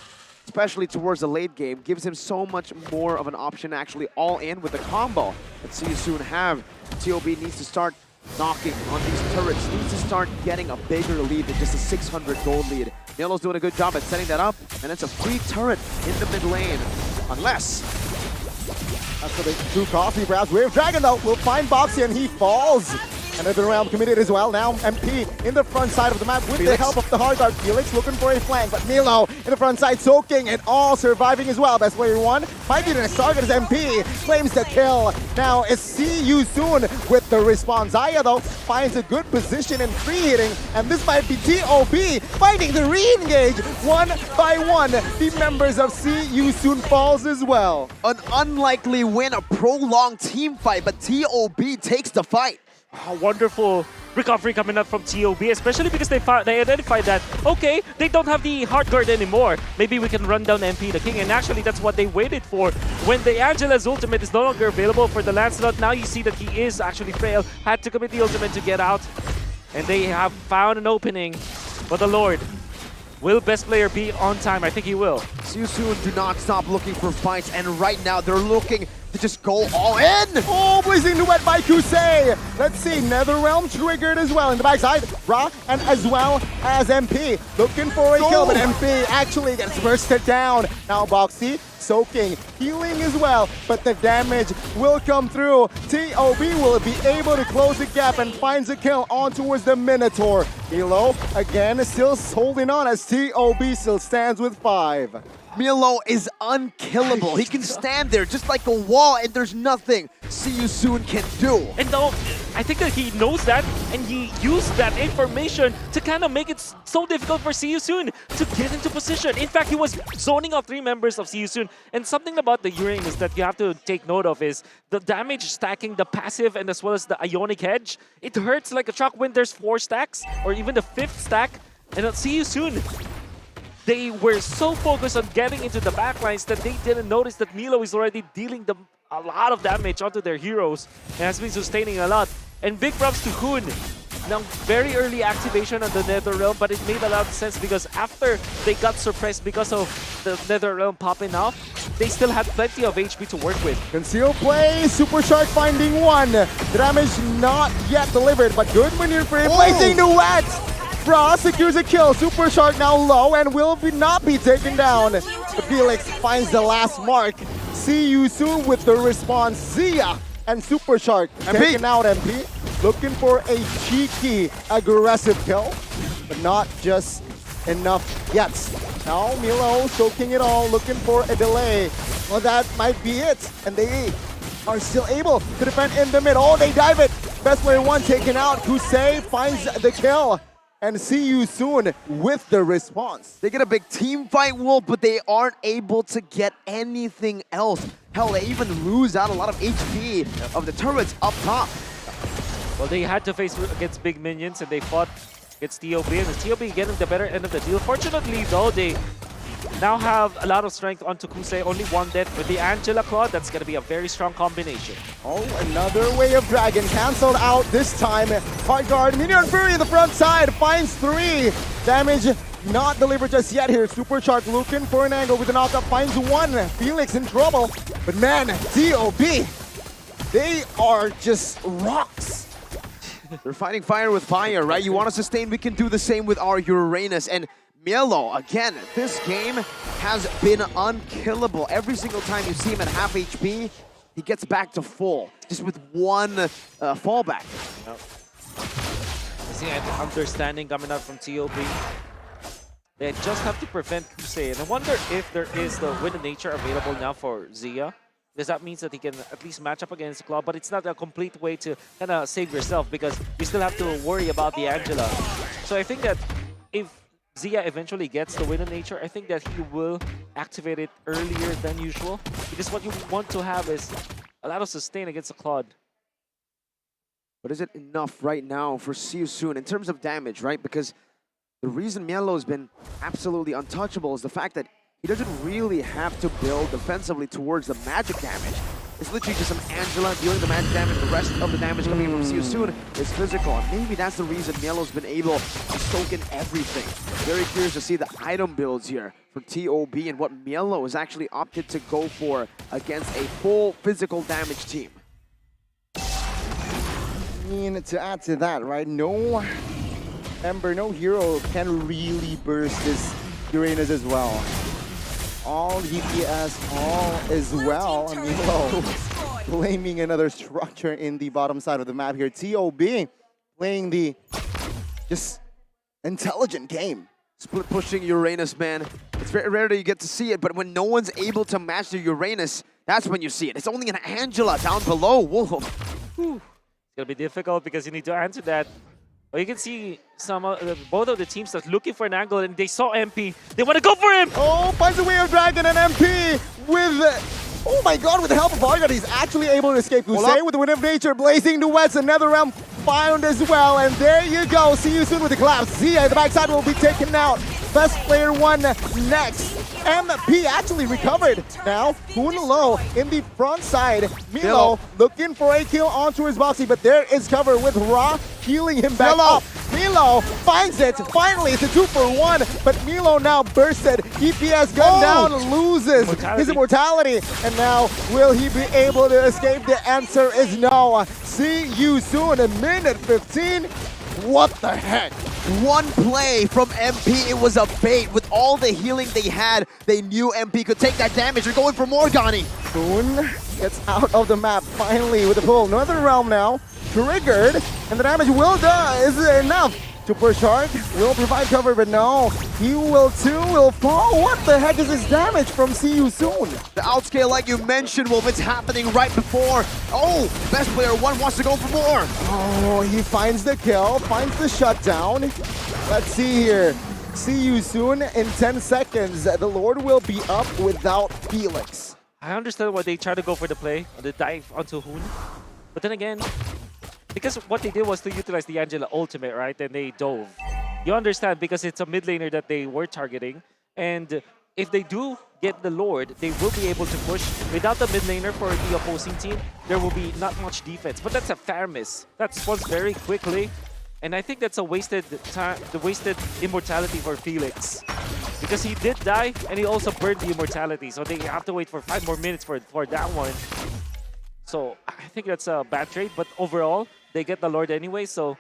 especially towards the late game, gives him so much more of an option actually all in with the combo that See You Soon have. TOB needs to start knocking on these turrets, needs to start getting a bigger lead than just a 600 gold lead. Nilo's doing a good job at setting that up, and it's a free turret in the mid lane. Unless... That's for the two coffee perhaps. Wave Dragon though will find Boxy and he falls. Another round committed as well. Now MP in the front side of the map with the help of the hard guard. Felix looking for a flank, but Milo in the front side soaking and all surviving as well. Best player 1 might be the next target as MP claims the kill. Now it's See You Soon with the respawn. Zaya though finds a good position in free hitting, and this might be TOB fighting the re-engage one by one. The members of See You Soon falls as well. An unlikely win, a prolonged team fight, but TOB takes the fight. A wonderful recovery coming up from TOB, especially because they identified that, okay, they don't have the hard guard anymore. Maybe we can run down MP the King, and actually that's what they waited for. When the Angela's ultimate is no longer available for the Lancelot, now you see that he is actually frail, had to commit the ultimate to get out. And they have found an opening for the Lord. Will best player be on time? I think he will. See You Soon do not stop looking for fights, and right now they're looking to just go all in! Oh, blazing duet by Kusei! Let's see, Netherrealm triggered as well in the backside. Ra and as well as MP looking for a kill, but MP actually gets bursted down. Now Boxy soaking, healing as well, but the damage will come through. TOB will be able to close the gap and finds a kill on towards the Minotaur. Milo again still holding on as TOB still stands with 5. Milo is unkillable. He can stand there just like a wall and there's nothing See You Soon can do. And though, I think that he knows that and he used that information to kind of make it so difficult for See You Soon to get into position. In fact, he was zoning out 3 members of See You Soon. And something about the Uranus that you have to take note of is the damage stacking, the passive, and as well as the Ionic Hedge. It hurts like a truck when there's 4 stacks or even the 5th stack. And See You Soon, they were so focused on getting into the backlines that they didn't notice that Milo is already dealing a lot of damage onto their heroes and has been sustaining a lot. And big props to Hoon. Now, very early activation on the Nether Realm, but it made a lot of sense because after they got suppressed because of the Nether Realm popping off, they still had plenty of HP to work with. Conceal play, Super Shark finding one. The damage not yet delivered, but good maneuver for him. Placing the wet. Frost secures a kill. Super Shark now low and will not be taken down. But Felix finds the last mark. See You Soon with the response. Zia and Super Shark taken out. MP looking for a cheeky, aggressive kill, but not just enough yet. Now Milo soaking it all, looking for a delay. Well, that might be it. And they are still able to defend in the middle. They dive it. Best player 1 taken out. Kusei finds the kill. And See You Soon with the response. They get a big team fight, Wolf, but they aren't able to get anything else. Hell, they even lose out a lot of HP of the turrets up top. Well, they had to face against big minions and they fought against TOB, and the TOB getting the better end of the deal. Fortunately, though, they now have a lot of strength onto Kusei, only 1 death. With the Angela Claw, that's going to be a very strong combination. Oh, another Way of Dragon cancelled out this time. Hard guard, Minion Fury in the front side, finds 3. Damage not delivered just yet here. Super Shark looking for an angle with the knockup, finds 1. Felix in trouble. But man, TOB, they are just rocks. They're fighting fire with fire, right? You want to sustain, we can do the same with our Uranus. And Milo, again, this game has been unkillable. Every single time you see him at half HP, he gets back to full, just with 1 fallback. Yep. I see an understanding coming out from TOB. They just have to prevent Kusei. And I wonder if there is the Wind of Nature available now for Zia. Because that means that he can at least match up against the Claw, but it's not a complete way to kind of save yourself because you still have to worry about the Angela. So I think that if Zia eventually gets the Wind of Nature, I think that he will activate it earlier than usual. Because what you want to have is a lot of sustain against the Claude. But is it enough right now for See You Soon in terms of damage, right? Because the reason Mielo has been absolutely untouchable is the fact that he doesn't really have to build defensively towards the magic damage. It's literally just some Angela dealing the magic damage. The rest of the damage coming in from See You Soon is physical. And maybe that's the reason Mielo's been able to soak in everything. Very curious to see the item builds here for TOB and what Mielo has actually opted to go for against a full physical damage team. I mean, to add to that, right? No Ember, no hero can really burst this Uranus as well. All DPS, all as well. Milo blaming another structure in the bottom side of the map here. TOB playing the just intelligent game. Split pushing Uranus, man. It's very rare that you get to see it, but when no one's able to match the Uranus, that's when you see it. It's only an Angela down below. Whoa. It's going to be difficult because you need to answer that. Well, you can see both of the teams that's looking for an angle, and they saw MP. They want to go for him! Oh, finds a Way of Dragon and MP with... Oh my god, with the help of Argot, he's actually able to escape. Kusei with the Wind of Nature, blazing the west, another realm found as well. And there you go, See You Soon with the collapse. Zia at the backside will be taken out. Best player 1 next. MP actually recovered. Now, Hoon low in the front side. Milo looking for a kill onto his boxy, but there is cover with Ra healing him back up. Milo finds it. Finally, it's a 2-for-1, but Milo now bursted. EPS gun down, loses his immortality. And now, will he be able to escape? The answer is no. See You Soon in minute 15. What the heck? One play from MP, it was a bait. With all the healing they had, they knew MP could take that damage. They're going for Morgani. Soon gets out of the map finally with a pull. Another realm now triggered, and the damage will do is enough Super Shark will provide cover, but no, he will fall. What the heck is this damage from See You Soon? The outscale, like you mentioned, Wolf, it's happening right before. Oh, best player one wants to go for more. Oh, he finds the kill, finds the shutdown. Let's see here. See You Soon in 10 seconds. The Lord will be up without Felix. I understand why they try to go for the play, the dive onto Hoon. But then again, because what they did was to utilize the Angela ultimate, right? And they dove. You understand because it's a mid laner that they were targeting. And if they do get the Lord, they will be able to push. Without the mid laner for the opposing team, there will be not much defense. But that's a fair miss. That spawns very quickly. And I think that's a wasted time, the wasted immortality for Felix. Because he did die and he also burned the immortality. So they have to wait for 5 more minutes for that one. So I think that's a bad trade. But overall, they get the Lord anyway. So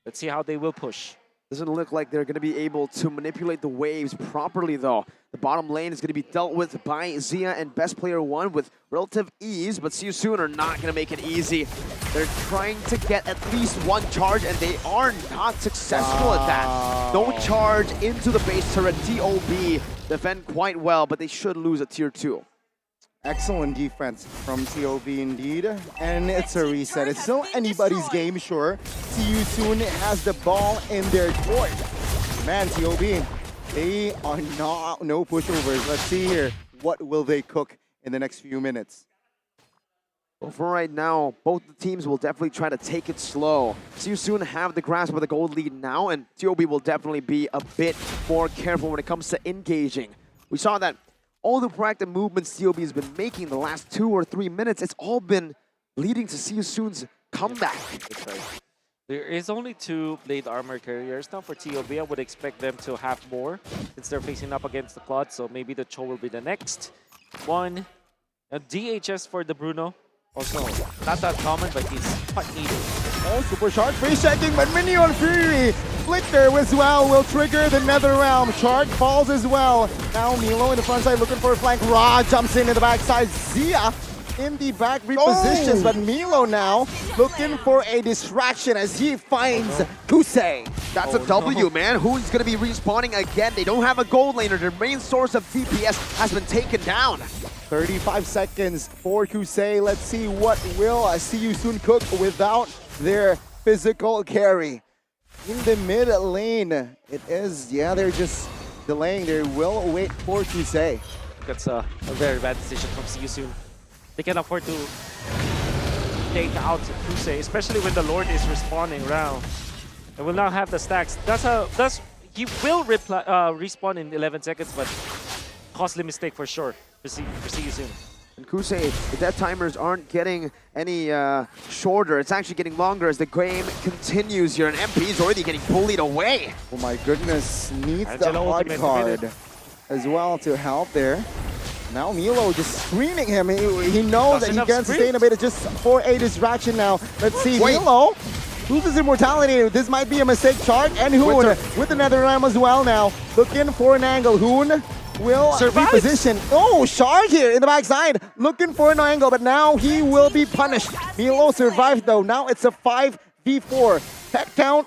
let's see how they will push. Doesn't look like they're going to be able to manipulate the waves properly, though. The bottom lane is going to be dealt with by Zia and Best Player 1 with relative ease, but See You Soon are not going to make it easy. They're trying to get at least one charge, and they are not successful at that. No charge into the base turret. TOB defend quite well, but they should lose at tier 2. Excellent defense from TOB indeed. And it's a reset. It's still anybody's game, sure. See You Soon has the ball in their court. Man, TOB, they are no pushovers. Let's see here. What will they cook in the next few minutes? Well, for right now, both the teams will definitely try to take it slow. See You Soon have the grasp of the gold lead now, and TOB will definitely be a bit more careful when it comes to engaging. We saw that all the proactive movements TOB has been making the last 2 or 3 minutes, it's all been leading to See You Soon's comeback. That's right. There is only 2 blade armor carriers now for TOB. I would expect them to have more since they're facing up against the Claude, so maybe the Cho will be the next one. A DHS for the Bruno. Also, not that common, but it's quite needed. Oh, Super Shark face checking, but Minion Fury Flicker as well will trigger the Nether Realm. Shark falls as well. Now Milo in the front side looking for a flank. Ra jumps into the backside. Zia in the back repositions, but Milo now looking for a distraction as he finds Kusei. That's a W, man. Hoon's going to be respawning again. They don't have a gold laner. Their main source of DPS has been taken down. 35 seconds for Kusei. Let's see what will See You Soon cook without their physical carry. In the mid lane, it is, yeah, they're just delaying. They will wait for Kusei. That's a very bad decision from See You Soon. They can afford to take out Kusei, especially when the Lord is respawning around. And will now have the stacks. He will respawn in 11 seconds, but costly mistake for sure for See You Soon. And Kusei, the death timers aren't getting any shorter. It's actually getting longer as the game continues here. And MP is already getting bullied away. Oh my goodness, needs the hard card as well to help there. Now Milo just screening him. He knows that he can sustain a bit. It's just for a distraction now. Let's see, Milo loses immortality. This might be a mistake. Shark and Hoon with the Nether Realm as well now. Looking for an angle. Hoon will reposition. Oh, Shark here in the backside. Looking for an angle, but now he will be punished. Milo survived though. Now it's a 5v4. Head count.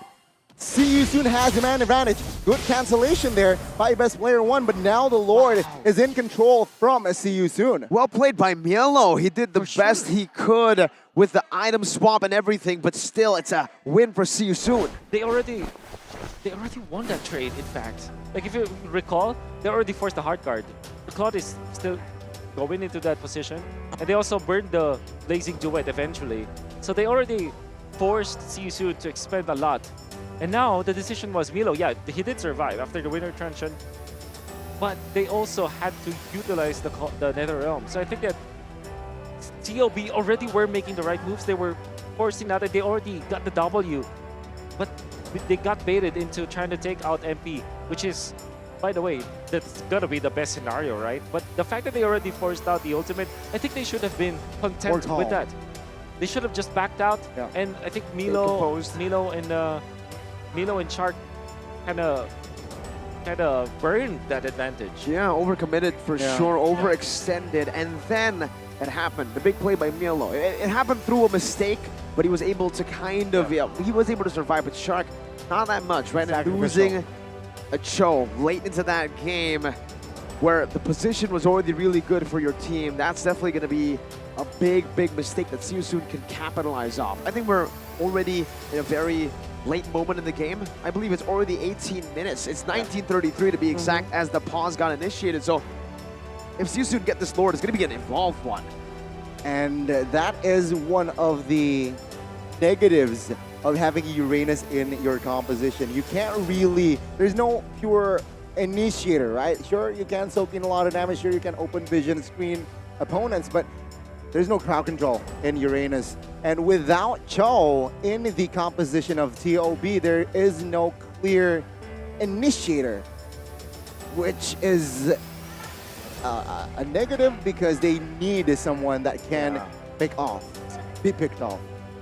See You Soon has the man advantage. Good cancellation there by Best Player 1, but now the Lord is in control from See You Soon. Well played by Milo. He did the best he could with the item swap and everything, but still it's a win for See You Soon. They already won that trade, in fact. Like if you recall, they already forced the hard card. The Claude is still going into that position, and they also burned the Blazing Duet eventually. So they already forced See You Soon to expend a lot. And now the decision was Milo. Yeah, he did survive after the winter truncheon, but they also had to utilize the Nether Realm. So I think that TOB already were making the right moves. They were forcing out that they already got the W, but they got baited into trying to take out MP, which is, by the way, that's gonna be the best scenario, right? But the fact that they already forced out the ultimate, I think they should have been content with that. They should have just backed out, and I think Milo and Shark kind of kind of burned that advantage. Yeah, overcommitted for sure, overextended, and then it happened. The big play by Milo. It happened through a mistake, but he was able to kind of, he was able to survive. But Shark, not that much, right? And losing a Cho late into that game where the position was already really good for your team, that's definitely going to be a big, big mistake that Seosoon can capitalize off. I think we're already in a very late moment in the game. I believe it's already 18 minutes. It's 19:33 to be exact as the pause got initiated. So if Seosoon get this Lord, it's going to be an involved one. And that is one of the negatives of having Uranus in your composition. You can't really, there's no pure initiator, right? Sure, you can soak in a lot of damage. Sure, you can open vision, screen opponents, but there's no crowd control in Uranus. And without Cho in the composition of TOB, there is no clear initiator, which is a negative because they need someone that can be picked off.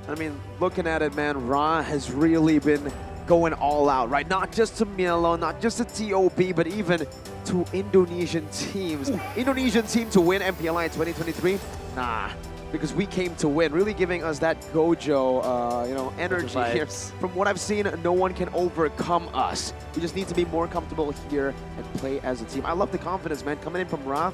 I mean, looking at it, man, Ra has really been going all out, right? Not just to Milo, not just to TOB, but even to Indonesian teams. Indonesian team to win MPLI 2023? Nah, because we came to win, really giving us that Gojo, energy here. From what I've seen, no one can overcome us. We just need to be more comfortable here and play as a team. I love the confidence, man, coming in from Ra.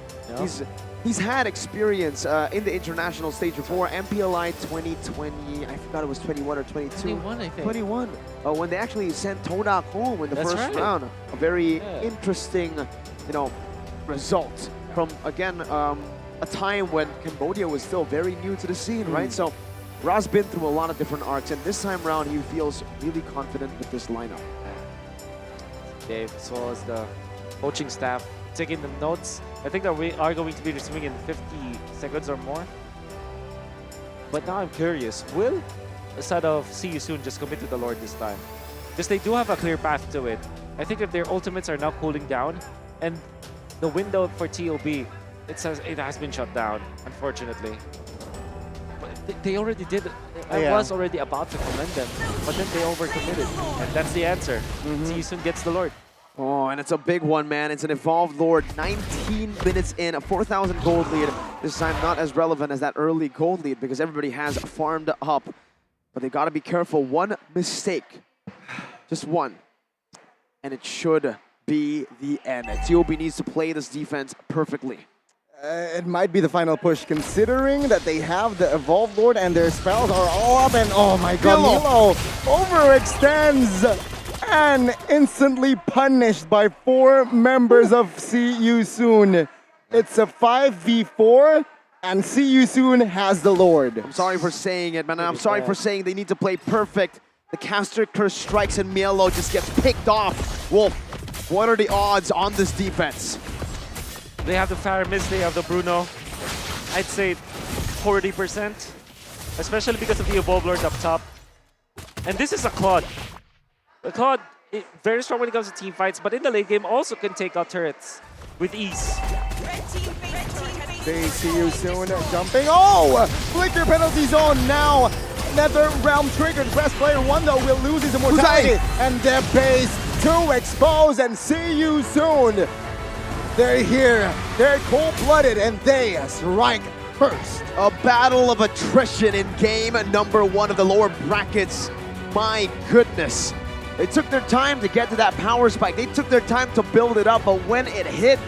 He's had experience in the international stage before. MPLI 2020, I forgot it was 21 or 22. 21, I think. 21. When they actually sent Todak home in the first round. A very interesting, result from, again, a time when Cambodia was still very new to the scene, right? So Ra's been through a lot of different arcs, and this time around he feels really confident with this lineup. Dave, as well as the coaching staff, taking the notes. I think that we are going to be resuming in 50 seconds or more. But now I'm curious, will the side of See You Soon just commit to the Lord this time? Because they do have a clear path to it. I think if their ultimates are now cooling down, and the window for TOB, it has been shut down, unfortunately. But they already did it. I was already about to commend them, but then they overcommitted. And that's the answer. See You Soon gets the Lord. Oh, and it's a big one, man. It's an evolved Lord. 19 minutes in, a 4,000 gold lead. This time not as relevant as that early gold lead because everybody has farmed up. But they got to be careful. One mistake, just one, and it should be the end. TOB needs to play this defense perfectly. It might be the final push, considering that they have the Evolved Lord and their spells are all up, and oh my god, Milo overextends and instantly punished by 4 members of See You Soon. It's a 5v4, and See You Soon has the Lord. I'm sorry for saying it, man. I'm sorry for saying they need to play perfect. The caster curse strikes and Milo just gets picked off. Wolf, what are the odds on this defense? They have the Faramis, they have the Bruno. I'd say 40%, especially because of the Evolve Lord up top. And this is a Claude. The Claude, very strong when it comes to team fights, but in the late game also can take out turrets with ease. They See You Soon jumping. Oh! Flicker penalty zone now. Nether Realm triggered. Best player 1 though will lose his immortality. And their base 2 exposed, and See You Soon. They're here, they're cold-blooded, and they strike first. A battle of attrition in game number 1 of the lower brackets. My goodness. They took their time to get to that power spike. They took their time to build it up, but when it hit,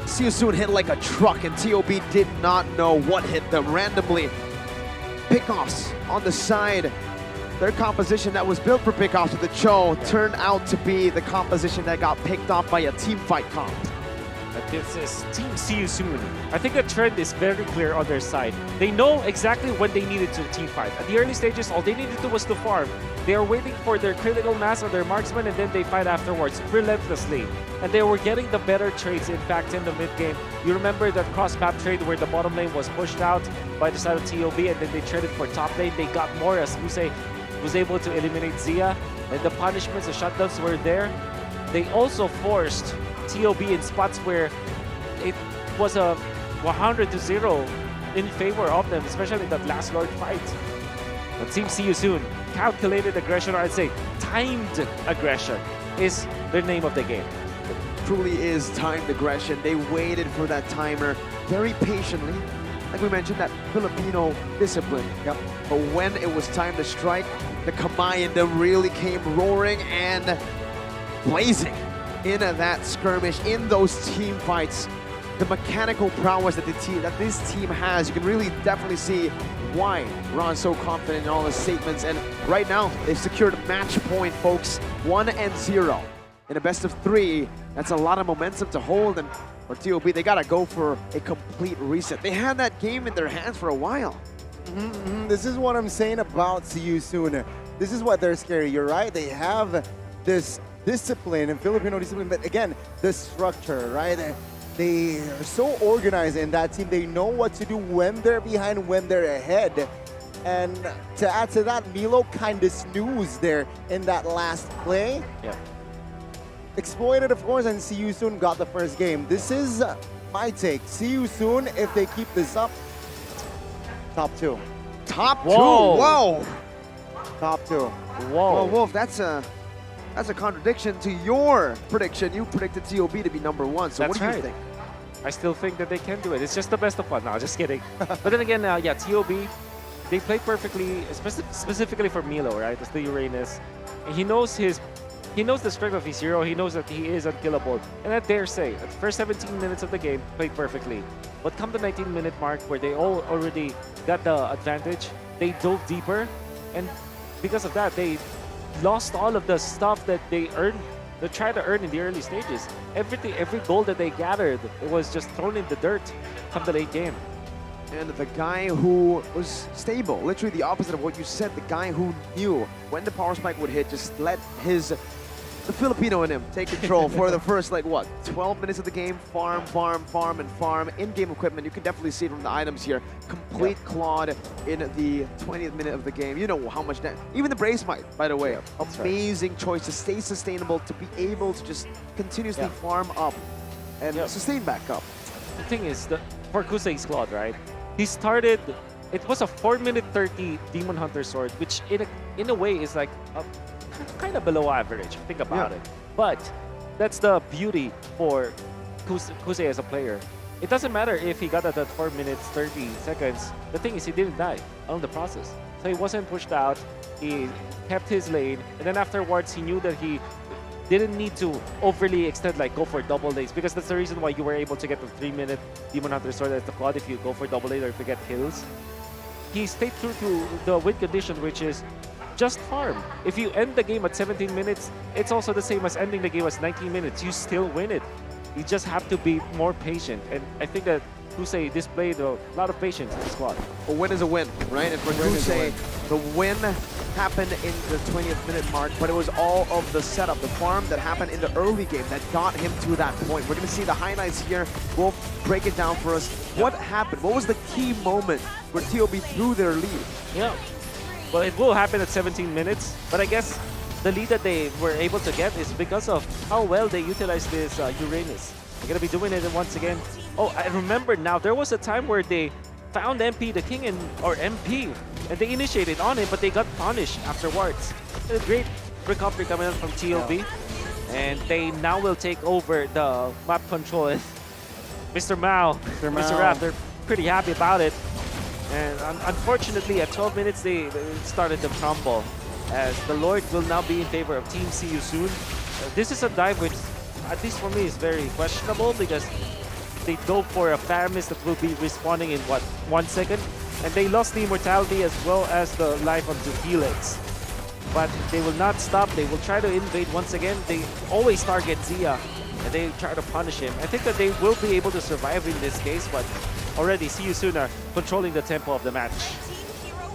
See You Soon hit like a truck, and TOB did not know what hit them randomly. Pickoffs on the side. Their composition that was built for pickoffs with the Cho turned out to be the composition that got picked off by a team fight comp. This is Team See You Soon. I think the trend is very clear on their side. They know exactly when they needed to team fight. At the early stages, all they needed to do was to farm. They are waiting for their critical mass on their marksman, and then they fight afterwards relentlessly. And they were getting the better trades, in fact, in the mid-game. You remember that cross-map trade where the bottom lane was pushed out by the side of TOB, and then they traded for top lane. They got more as Usei was able to eliminate Zia, and the punishments, the shutdowns were there. They also forced TOB in spots where it was a 100-0 in favor of them, especially that last Lord fight. But Team See You Soon, calculated aggression, or I'd say timed aggression, is the name of the game. truly is timed aggression. They waited for that timer very patiently. Like we mentioned, that Filipino discipline. Yep. But when it was time to strike, the Kamay in them really came roaring and blazing in that skirmish, in those team fights. The mechanical prowess that this team has, you can really definitely see why Ron's so confident in all his statements. And right now, they've secured a match point, folks. 1-0 in a best of 3. That's a lot of momentum to hold. And for TOB, they gotta go for a complete reset. They had that game in their hands for a while. This is what I'm saying about CU Soon. This is what they're scary. You're right. They have this discipline and Filipino discipline, but again, the structure, right? They are so organized in that team. They know what to do when they're behind, when they're ahead. And to add to that, Milo kind of snoozed there in that last play. Yeah. Exploited, of course, and CU Soon got the first game. This is my take. CU Soon, if they keep this up, top 2. Top 2? Whoa. Whoa! Top 2. Whoa. Well, Wolf, that's a contradiction to your prediction. You predicted TOB to be number 1. So That's what do you right. think? I still think that they can do it. It's just the best of 1. No, just kidding. But then again, yeah, TOB, they played perfectly, specifically for Milo, right? It's the Uranus. And he knows the strength of his hero. He knows that he is unkillable. And I dare say, at the first 17 minutes of the game, played perfectly. But come the 19-minute mark where they all already got the advantage, they dove deeper. And because of that, they lost all of the stuff that they tried to earn in the early stages. Every goal that they gathered, it was just thrown in the dirt come the late game. And the guy who was stable, literally the opposite of what you said, the guy who knew when the power spike would hit, just let the Filipino in him take control for the first, 12 minutes of the game. Farm, and farm. In-game equipment, you can definitely see it from the items here. Complete Claude in the 20th minute of the game. You know how much that, even the Brace Might, by the way. Amazing choice to stay sustainable, to be able to just continuously farm up and sustain back up. The thing is, for Kusei's Claude, right? He started, it was a 4-minute 30 Demon Hunter sword, which in a way is like kind of below average. Think about it. But that's the beauty for Kusei as a player. It doesn't matter if he got at that 4 minutes 30 seconds. The thing is, he didn't die along the process. So he wasn't pushed out. He kept his lane, and then afterwards he knew that he didn't need to overly extend, go for double lanes, because that's the reason why you were able to get the 3-minute Demon Hunter sword as the Claude if you go for double lane or if you get kills. He stayed true to the win condition, which is just farm. If you end the game at 17 minutes, it's also the same as ending the game at 19 minutes. You still win it. You just have to be more patient. And I think that Kusei displayed a lot of patience in the squad. A win is a win, right? And for Kusei, the win happened in the 20th minute mark, but it was all of the setup, the farm that happened in the early game that got him to that point. We're going to see the highlights here. We'll break it down for us. What happened? What was the key moment where TOB threw their lead? Yeah. Well, it will happen at 17 minutes, but I guess the lead that they were able to get is because of how well they utilized this Uranus. They're going to be doing it once again. Oh, I remember now, there was a time where they found MP the King or MP, and they initiated on it, but they got punished afterwards. A great recovery coming out from TLB, and they now will take over the map control. Mr. Mao, Mr. Rap, they're pretty happy about it. And unfortunately, at 12 minutes, they started to crumble, as the Lord will now be in favor of Team CU soon. This is a dive which, at least for me, is very questionable, because they dove for a Paramis that will be respawning in, 1 second? And they lost the immortality as well as the life onto Helix. But they will not stop. They will try to invade once again. They always target Zia, and they try to punish him. I think that they will be able to survive in this case, but already CU Soon are controlling the tempo of the match.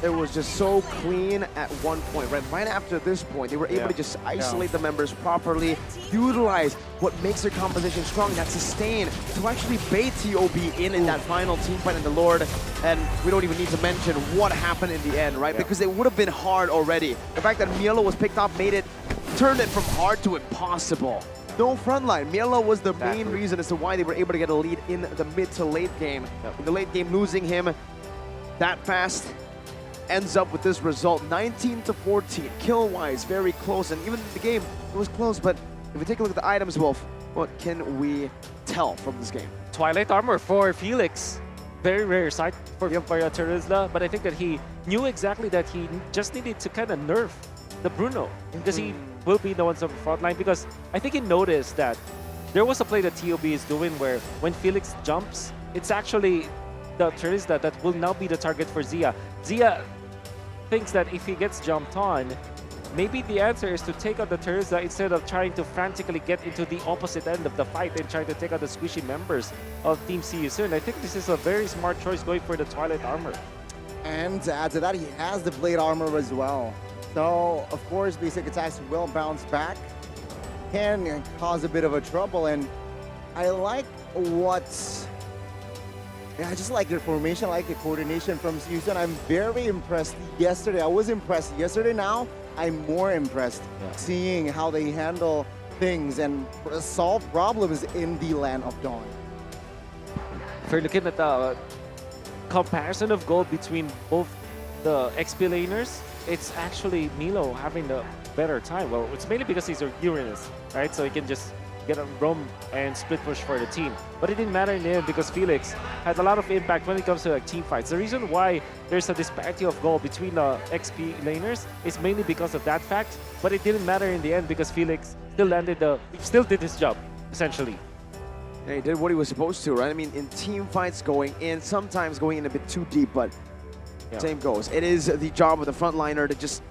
It was just so clean at one point, right? Right after this point, they were able to just isolate the members properly, utilize what makes their composition strong, that sustain, to actually bait TOB in that final team fight in the Lord. And we don't even need to mention what happened in the end, right? Because it would have been hard already. The fact that Mielo was picked up turned it from hard to impossible. No frontline. Mielo was the main reason as to why they were able to get a lead in the mid to late game. In the late game, losing him that fast ends up with this result, 19-14. Kill-wise, very close, and even in the game, it was close. But if we take a look at the items, Wolf, What can we tell from this game? Twilight Armor for Felix. Very rare sight for Terizla, but I think that he knew exactly that he just needed to kind of nerf the Bruno because he will be the ones on the front line, because I think he noticed that there was a play that TOB is doing where when Felix jumps, it's actually the Terizla that will now be the target for Zia. Zia thinks that if he gets jumped on, maybe the answer is to take out the Terizla instead of trying to frantically get into the opposite end of the fight and trying to take out the squishy members of Team CU soon. I think this is a very smart choice going for the Twilight Armor. And to add to that, he has the Blade Armor as well. So, of course, basic attacks will bounce back. Can cause a bit of a trouble, and I like what's... Yeah, I just like the formation, I like the coordination from Houston. I'm very impressed yesterday. I was impressed yesterday. Now I'm more impressed seeing how they handle things and solve problems in the land of Dawn. If you're looking at the comparison of gold between both the XP laners, it's actually Milo having the better time. Well, it's mainly because he's a Uranus, right? So he can just get a roam and split push for the team. But it didn't matter in the end because Felix had a lot of impact when it comes to like team fights. The reason why there's a disparity of goal between the XP laners is mainly because of that fact, but it didn't matter in the end because Felix still did his job, essentially. Yeah, he did what he was supposed to, right? I mean, in team fights going in, sometimes going in a bit too deep, but same goes. It is the job of the frontliner to just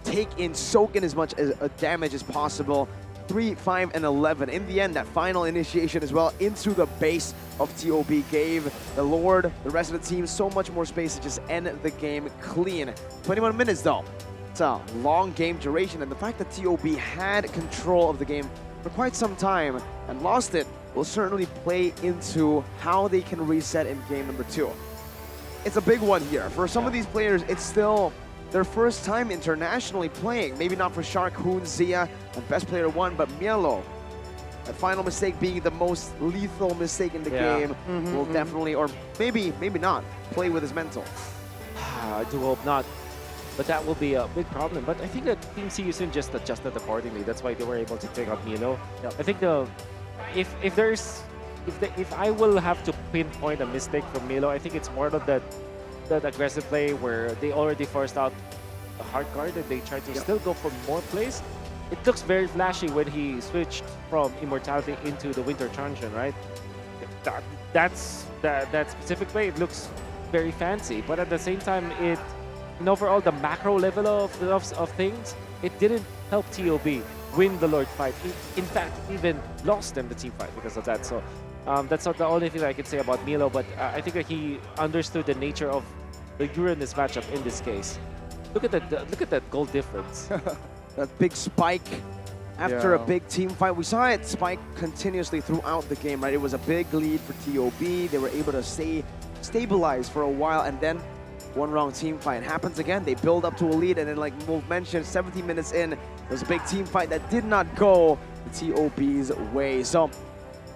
soak in as much damage as possible. 3, 5, and 11. In the end, that final initiation as well into the base of TOB gave the Lord, the rest of the team, so much more space to just end the game clean. 21 minutes though. It's a long game duration, and the fact that TOB had control of the game for quite some time and lost it will certainly play into how they can reset in game number 2. It's a big one here. For some of these players, it's still their first time internationally playing. Maybe not for Shark, Hoon, Zia, and Best Player 1, but Mielo, a final mistake being the most lethal mistake in the game, will definitely, or maybe not, play with his mental. I do hope not. But that will be a big problem. But I think that Team CU just adjusted accordingly. That's why they were able to take out Milo. I think if I will have to pinpoint a mistake from Milo, I think it's more of that aggressive play where they already forced out a hard guard and they try to still go for more plays. It looks very flashy when he switched from Immortality into the Winter Truncheon, right? That specific play, it looks very fancy, but at the same time, overall the macro level of things, it didn't help TOB win the Lord fight. In fact, even lost them the team fight because of that. So that's not the only thing I can say about Milo, but I think that he understood the nature of the Uranus matchup in this case. Look at that goal difference. That big spike after a big team fight. We saw it spike continuously throughout the game, right? It was a big lead for TOB. They were able to stay stabilized for a while, and then one wrong team fight happens again. They build up to a lead, and then like Wolf mentioned, 17 minutes in, there was a big team fight that did not go the TOB's way. So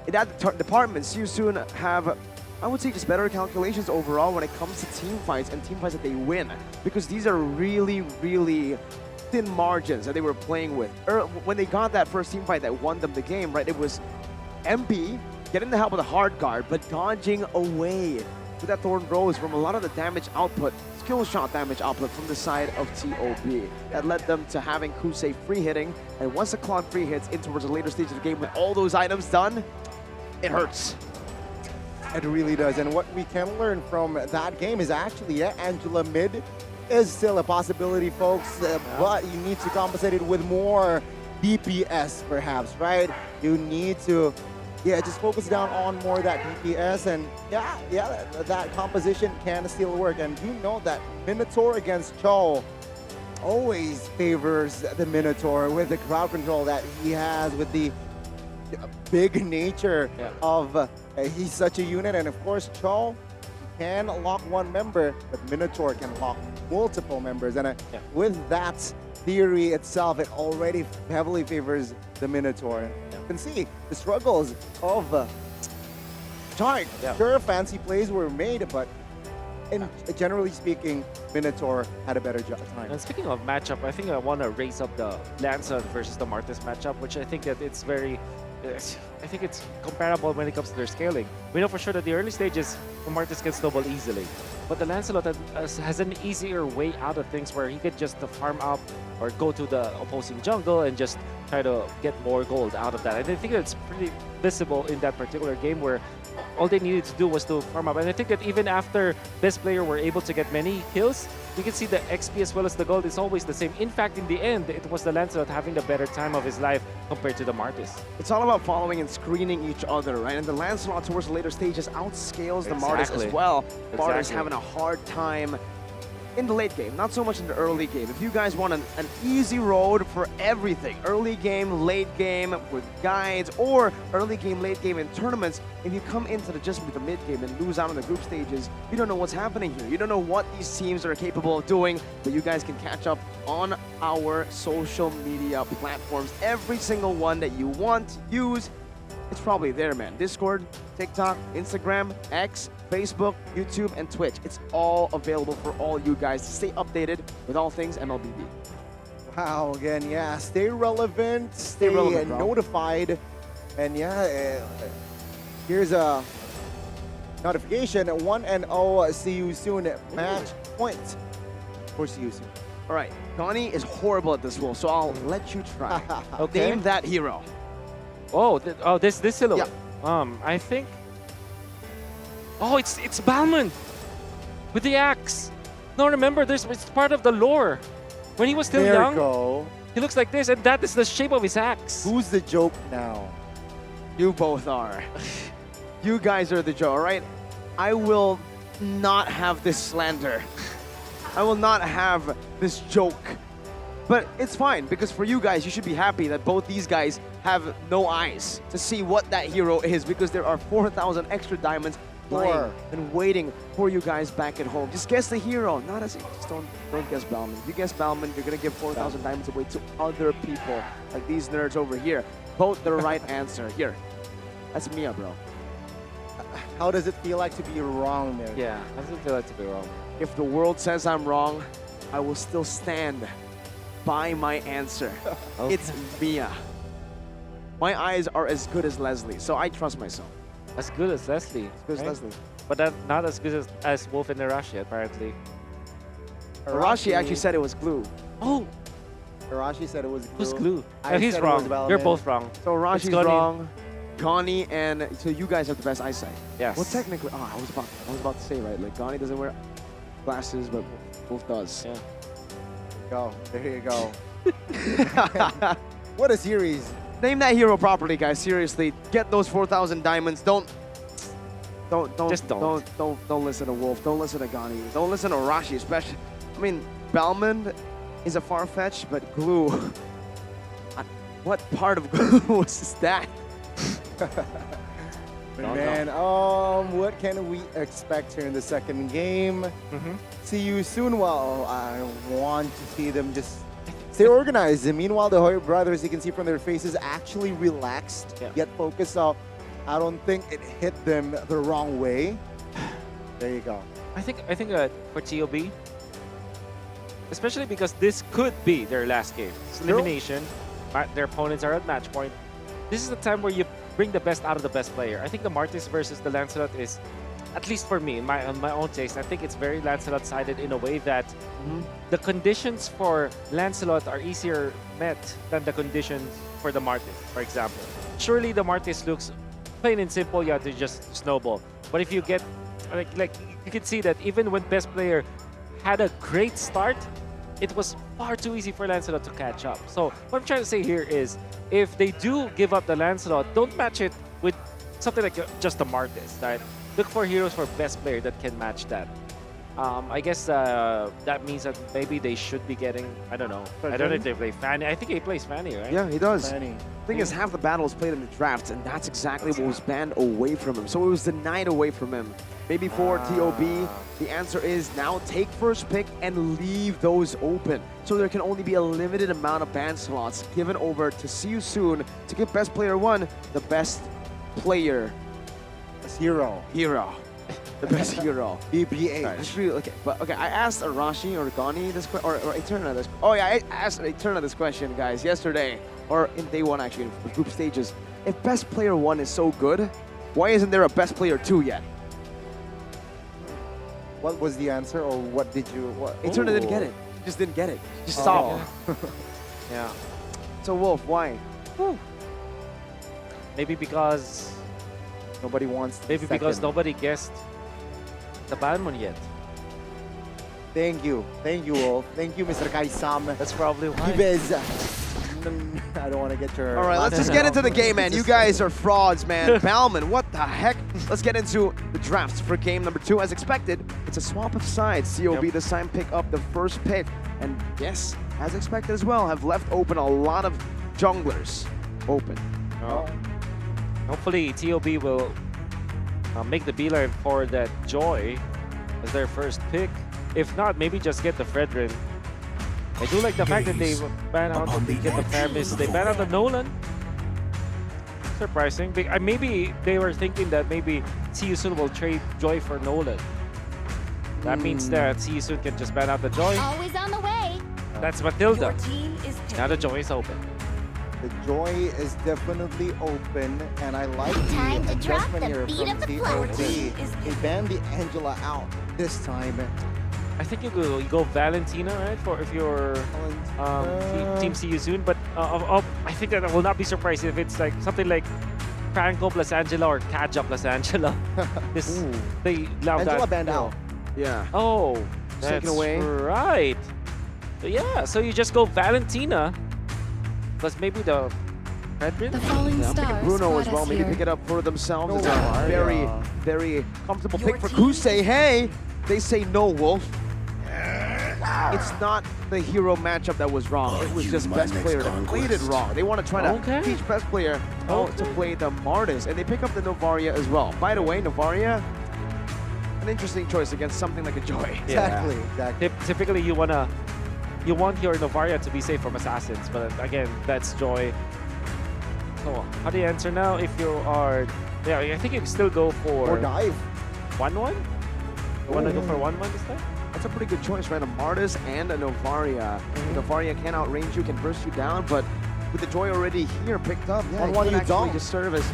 in that department, you soon have, I would say, just better calculations overall when it comes to team fights and team fights that they win, because these are really, really thin margins that they were playing with. When they got that first team fight that won them the game, right, it was MP getting the help of the hard guard, but dodging away with that Thorn Rose from a lot of the damage output, skill shot damage output from the side of TOB. That led them to having Kusei free hitting, and once the Cloud free hits in towards the later stage of the game with all those items done, it hurts. It really does, and what we can learn from that game is actually, Angela mid is still a possibility, folks, but you need to compensate it with more DPS, perhaps, right? You need to, just focus down on more of that DPS, and that composition can still work. And you know that Minotaur against Cho always favors the Minotaur with the crowd control that he has, with the big nature of he's such a unit. And of course, Cho can lock one member, but Minotaur can lock multiple members. And with that theory itself, it already heavily favors the Minotaur. You can see the struggles of Shark. Sure, fancy plays were made, but generally speaking, Minotaur had a better time. And speaking of matchup, I think I want to raise up the Lanza versus the Martis matchup, which I think that it's I think it's comparable when it comes to their scaling. We know for sure that the early stages, the Martis can snowball easily. But the Lancelot has an easier way out of things where he could just farm up or go to the opposing jungle and just try to get more gold out of that. And I think it's pretty visible in that particular game where all they needed to do was to farm up. And I think that even after best player were able to get many kills, you can see the XP as well as the gold is always the same. In fact, in the end, it was the Lancelot having the better time of his life compared to the Martis. It's all about following and screening each other, right? And the Lancelot towards the later stages outscales the Martis as well. Martis having a hard time in the late game, not so much in the early game. If you guys want an easy road for everything, early game, late game with guides, or early game, late game in tournaments, if you come into just the mid game and lose out on the group stages, you don't know what's happening here. You don't know what these teams are capable of doing, but you guys can catch up on our social media platforms. Every single one that you want to use, it's probably there, man. Discord, TikTok, Instagram, X, Facebook, YouTube, and Twitch. It's all available for all you guys to stay updated with all things MLBB. Wow, again, yeah, stay relevant, stay relevant, notified, and yeah, here's a notification, 1-0, see you soon, match point for see you soon. All right, Donnie is horrible at this wolf, so I'll let you try. Okay. Name that hero. Oh, this silhouette. I think. Oh, it's Balmond with the axe. No, remember, it's part of the lore. When he was still young, he looks like this, and that is the shape of his axe. Who's the joke now? You both are. You guys are the joke, all right? I will not have this slander. I will not have this joke. But it's fine, because for you guys, you should be happy that both these guys have no eyes to see what that hero is, because there are 4,000 extra diamonds playing and waiting for you guys back at home. Just guess the hero, not as just don't guess Balmond. If you guess Balmond, you're gonna give 4,000 diamonds away to other people, like these nerds over here. Vote the right answer. Here, that's Mia, bro. How does it feel like to be wrong there? Yeah, how does it feel like to be wrong? If the world says I'm wrong, I will still stand by my answer. Okay. It's Mia. My eyes are as good as Leslie, so I trust myself. As good as Leslie. As good as Leslie. But not as good as Wolf and Arashi, apparently. Arashi actually said it was glue. Oh! Arashi said it was glue. Who's glue? I He's said it was wrong. You're both wrong. So Arashi's Connie. wrong. Connie and so you guys have the best eyesight. Yes. Well, technically, I was about to say, right? Like Connie doesn't wear glasses, but Wolf does. Yeah. There you go. What a series. Name that hero properly, guys. Seriously, get those 4,000 diamonds. Don't listen to Wolf. Don't listen to Gani. Don't listen to Arashi, especially. I mean, Balmond is a far-fetched, but glue. What part of glue was that? Man, what can we expect here in the second game? See you soon. Well, I want to see them just stay organized. And meanwhile, the HomeBois, you can see from their faces, actually relaxed, yet focused. So I don't think it hit them the wrong way. There you go. I think for TOB, especially because this could be their last game. It's elimination. Their opponents are at match point. This is the time where you bring the best out of the best player. I think the Martis versus the Lancelot is, at least for me, in my own taste, I think it's very Lancelot-sided in a way that the conditions for Lancelot are easier met than the conditions for the Martis, for example. Surely the Martis looks plain and simple, you have to just snowball. But if you get, like you can see that even when best player had a great start, it was far too easy for Lancelot to catch up. So what I'm trying to say here is, if they do give up the Lancelot, don't match it with something like just the Martis, right? Look for heroes for best player that can match that. I guess that means that maybe they should be getting, I don't know. I don't know if they play Fanny. I think he plays Fanny, right? Yeah, he does. Fanny. The thing is, half the battles played in the drafts, and that's exactly what was banned away from him. So it was denied away from him. Maybe for TOB, the answer is now take first pick and leave those open. So there can only be a limited amount of ban slots given over to See You Soon to give best player one the best player. Best hero. Hero. The best hero. BBH. That's really, okay, I asked Arashi or Gani this question, or Eterna this. Oh yeah, I asked Eterna this question, guys, yesterday, or in day one actually, in group stages. if best player 1 is so good, why isn't there a best player 2 yet? What was the answer, or what did you? What? Eternal didn't get it. Just didn't get it. Just saw. Yeah. So Wolf, why? Maybe because nobody wants. Maybe because nobody guessed the Balmon yet. Thank you, Wolf. Thank you, Mr. Kaisam. That's probably why. I don't want to get your. All right, let's just get into the game, man. You guys are frauds, man. Balmon, what the heck? Let's get into the drafts for game number 2. As expected, it's a swap of sides. COB this time pick up the first pick. And yes, as expected as well, have left open a lot of junglers open. Hopefully, TOB will make the beeline for that Joy as their first pick. If not, maybe just get the Fredrin. I do like the fact that they ban out the Paramis. They ban out the Nolan. Surprising. Maybe they were thinking that maybe Siyusun will trade Joy for Nolan. That means that Siyusun can just ban out the Joy. Always on the way. That's Matilda. Your team is Now the Joy is open. The Joy is definitely open, and I like the adjustment here from TOB. They banned the Angela out this time. I think you go Valentina, right? For if you're Team Siyusun, but I think that I will not be surprised if it's like something like Franco plus Angela or Kaja plus Angela. They allow Angela that. banned out. Yeah. Oh, that's Taken away. right. So yeah, so you just go Valentina plus maybe the Fredrin. The falling I'm thinking Bruno as well. Maybe pick it up for themselves. It's a very, very comfortable pick for Kusei. Hey, they say no, Wolf. It's not the hero matchup that was wrong. It was just best player that played it wrong. They want to try to teach best player how to play the Martis, and they pick up the Novaria as well. By the way, Novaria, an interesting choice against something like a Joy. Exactly. Typically, you want your Novaria to be safe from assassins, but again, that's Joy. So how do you answer now? If you are, yeah, I think you can still go for Or dive. 1-1. You want to go for 1-1 this time? That's a pretty good choice, right? A Martis and a Novaria. Novaria can outrange you, can burst you down, but with the Joy already here picked up, yeah, One it could actually Yuzong. just serve as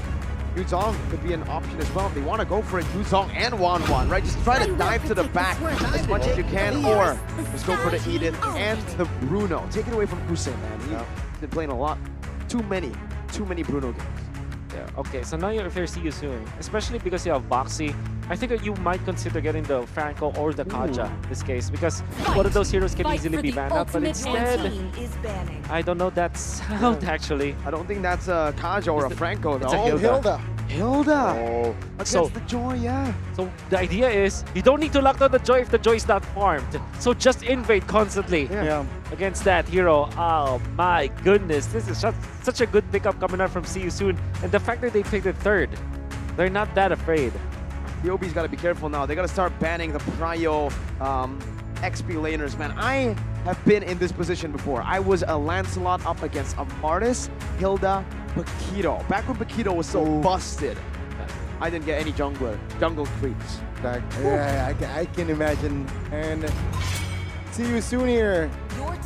Yuzong could be an option as well. If they want to go for it, Yuzong and Wanwan, right? Just try to dive to the back as much as you can, or just go for the Edith and the Bruno. Take it away from Kusei, man. He's been playing a lot. Too many Bruno games. Yeah. Okay. So now if you're Siyusun, especially because you have Boxy, I think that you might consider getting the Franco or the Kaja in this case, because one of those heroes can easily be banned out, but instead, I don't know that's out actually. I don't think that's a Kaja or a Franco though. It's a Hilda. Hilda. Oh. Against the Joy, yeah. So the idea is you don't need to lock down the Joy if the Joy is not farmed. So just invade constantly against that hero. Oh my goodness, this is such a good pickup coming out from Siyusun, and the fact that they picked it third, they're not that afraid. The OB's got to be careful now. They got to start banning the Prio XP laners, man. I have been in this position before. I was a Lancelot up against a Martis, Hilda, Paquito. Back when Paquito was so busted, I didn't get any jungle creeps. Yeah, I can imagine. And see you soon here.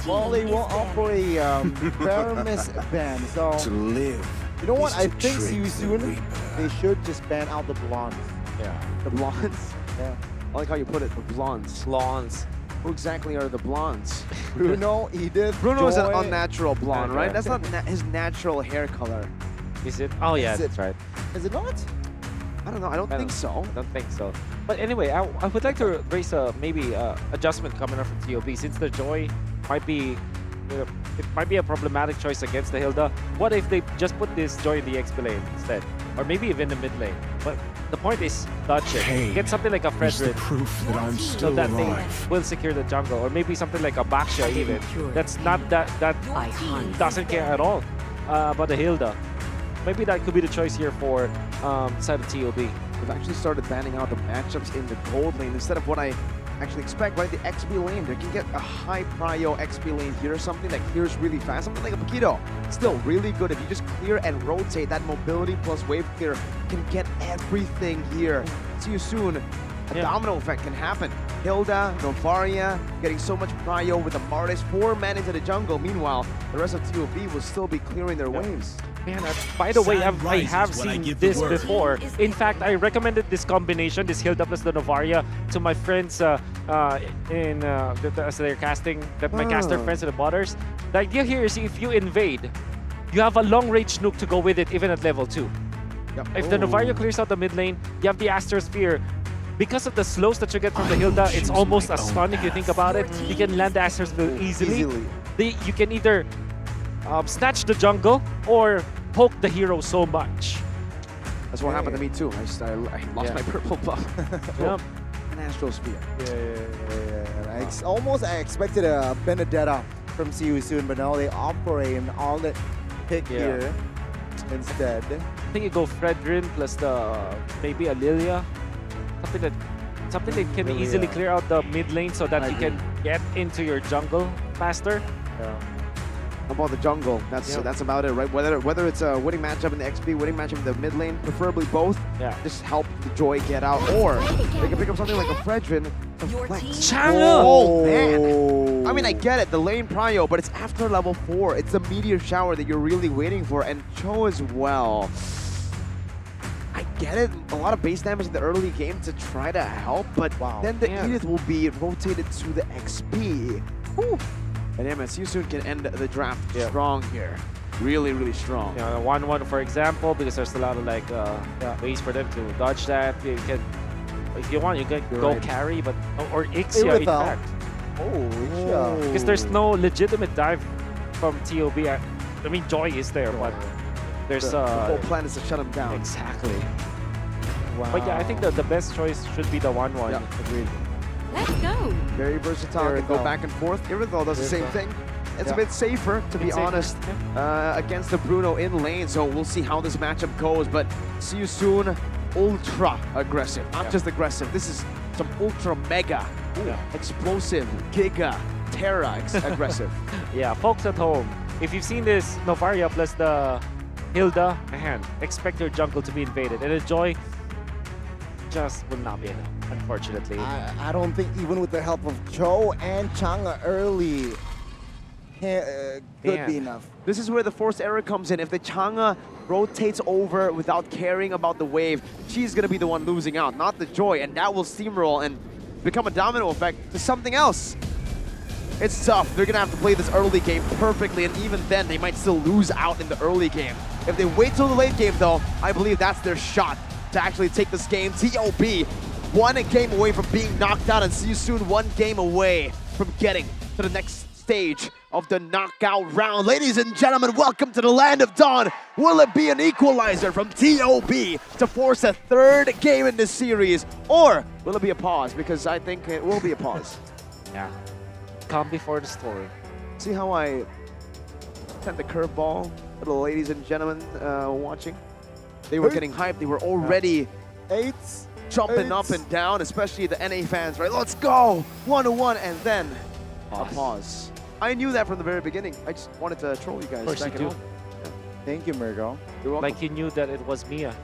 Well, they will offer a Paramis ban. So To live. you know what? I think straight see you soon. They should just ban out the blondes. Yeah. The blondes? Yeah. I like how you put it, the blondes. Blondes. Who exactly are the blondes? Bruno, Edith, Bruno is an Joy. unnatural blonde, right? That's not his natural hair color. Is it? Oh yeah, Is that's right. Is it not? I don't know. I don't think so. I don't think so. But anyway, I would like to raise maybe adjustment coming up from TOB, since the Joy might be it might be a problematic choice against the Hilda. What if they just put this Joy in the XP lane instead, or maybe even the mid lane? But the point is dodge it. Get something like a Fredrin, Proof that I'm so still that alive. they will secure the jungle, or maybe something like a Baxia even. That's not that doesn't care at all about the Hilda. Maybe that could be the choice here for side of TOB. They've actually started banning out the matchups in the gold lane instead of what I actually expect, right? The XP lane. They can get a high prio XP lane here, something that clears really fast. Something like a Paquito. Still really good. If you just clear and rotate, that mobility plus wave clear can get everything here. See you soon. a domino effect can happen. Hilda, Novaria, getting so much prio with the Martis, 4 men into the jungle. Meanwhile, the rest of TOB will still be clearing their waves. Man, by the way, I have seen this before. In fact, I recommended this combination, this Hilda plus the Novaria, to my friends as they're casting, my caster friends and the botters. The idea here is if you invade, you have a long-range nuke to go with it, even at level 2. Yep. If the Novaria clears out the mid lane, you have the Astrosphere. Because of the slows that you get from the Hilda, it's almost a stun if you think about it. You can land the Astrosphere easily. You can either snatch the jungle or poke the hero so much. That's what happened to me too. I lost my purple buff. Yep. An Astrosphere. I expected a Benedetta from See You Soon, but now they operate an all-in pick here instead. I think you go Fredrin plus the maybe a Lilia. Something that can easily clear out the mid lane so that you can get into your jungle faster. How about the jungle? That's about it, right? Whether it's a winning matchup in the XP, winning matchup in the mid lane, preferably both. Yeah. Just help the Joy get out, or they can pick up something like a Fredrin. Changa! Oh man! I mean, I get it, the lane prio, but it's after level 4. It's the meteor shower that you're really waiting for, and Cho as well. I get it, a lot of base damage in the early game to try to help, but then the Edith will be rotated to the XP. Whew. And MSU soon can end the draft strong here. Really, really strong. Yeah, 1-1 for example, because there's a lot of like ways for them to dodge that. You can, if you want, you can go carry, but or Ixia in fact. Oh, because there's no legitimate dive from TOB. I mean, Joy is there, but there's the whole plan is to shut him down. Exactly. Wow. But yeah, I think the best choice should be the 1-1. Yeah, agreed. Let's go. Very versatile, can go back and forth. Iridol does the same thing. It's a bit safer, to be honest, against the Bruno in lane. So we'll see how this matchup goes. But see you soon. Ultra aggressive, not just aggressive. This is some ultra mega, explosive, giga, terra aggressive. Yeah, folks at home, if you've seen this Novaria plus the Hilda, expect your jungle to be invaded. And the Joy just will not be enough, unfortunately. I don't think even with the help of Cho and Changa early, could be enough. This is where the forced error comes in. If the Changa rotates over without caring about the wave, she's going to be the one losing out, not the Joy, and that will steamroll and become a domino effect to something else. It's tough. They're going to have to play this early game perfectly, and even then, they might still lose out in the early game. If they wait till the late game, though, I believe that's their shot to actually take this game. TOB, 1 game away from being knocked out, and see you soon, 1 game away from getting to the next stage of the knockout round. Ladies and gentlemen, welcome to the Land of Dawn. Will it be an equalizer from TOB to force a 3rd game in this series? Or will it be a pause? Because I think it will be a pause. Yeah. Calm before the storm. See how I sent the curveball to the ladies and gentlemen watching? They were getting hyped. They were already jumping up and down, especially the NA fans, right? Let's go! 1-1, and then a pause. I knew that from the very beginning. I just wanted to troll you guys. Of course back you at do. home. Thank you, Mirgo. You're welcome. Like you knew that it was Mia.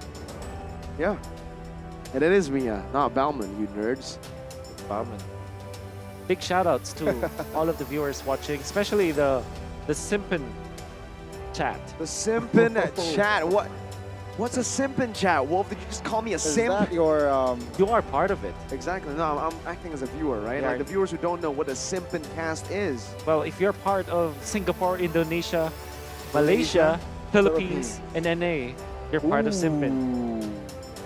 Yeah. And it is Mia, not Bauman, you nerds. Bauman. Big shout-outs to all of the viewers watching, especially the Simpin chat. The Simpin chat. What's a Simpin chat? Wolf, did you just call me a simp? Is that your, You are part of it. Exactly. No, I'm acting as a viewer, right? Yeah. Like the viewers who don't know what a Simpin cast is. Well, if you're part of Singapore, Indonesia, Malaysia, Philippines, and NA, you're part of Simpin.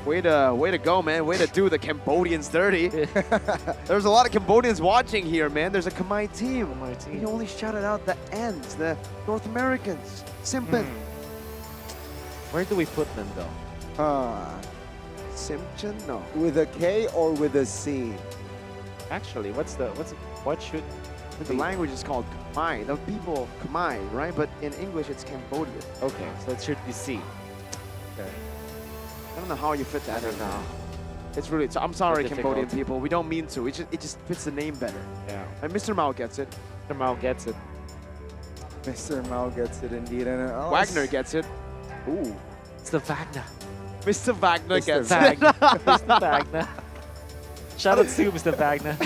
Way to go, man. Way to do the Cambodians dirty. There's a lot of Cambodians watching here, man. There's a Khmer team. You only shouted out the ends, the North Americans. Simpin. Where do we put them, though? Simpchin? No. With a K or with a C? Actually, what should the language is called Khmer. The people Khmer, right? But in English, it's Cambodian. Okay, so it should be C. Okay. I don't know how you fit that. I don't know. It's really. I'm sorry, It's Cambodian difficult. people. We don't mean to. It just fits the name better. Yeah. And Mr. Mao gets it. Mr. Mao gets it. Mr. Mao gets it indeed. And Wagner gets it. Ooh. It's the Wagner. Mr. Wagner gets Wagner. it. Mr. Wagner. Shout out to Mr. Wagner.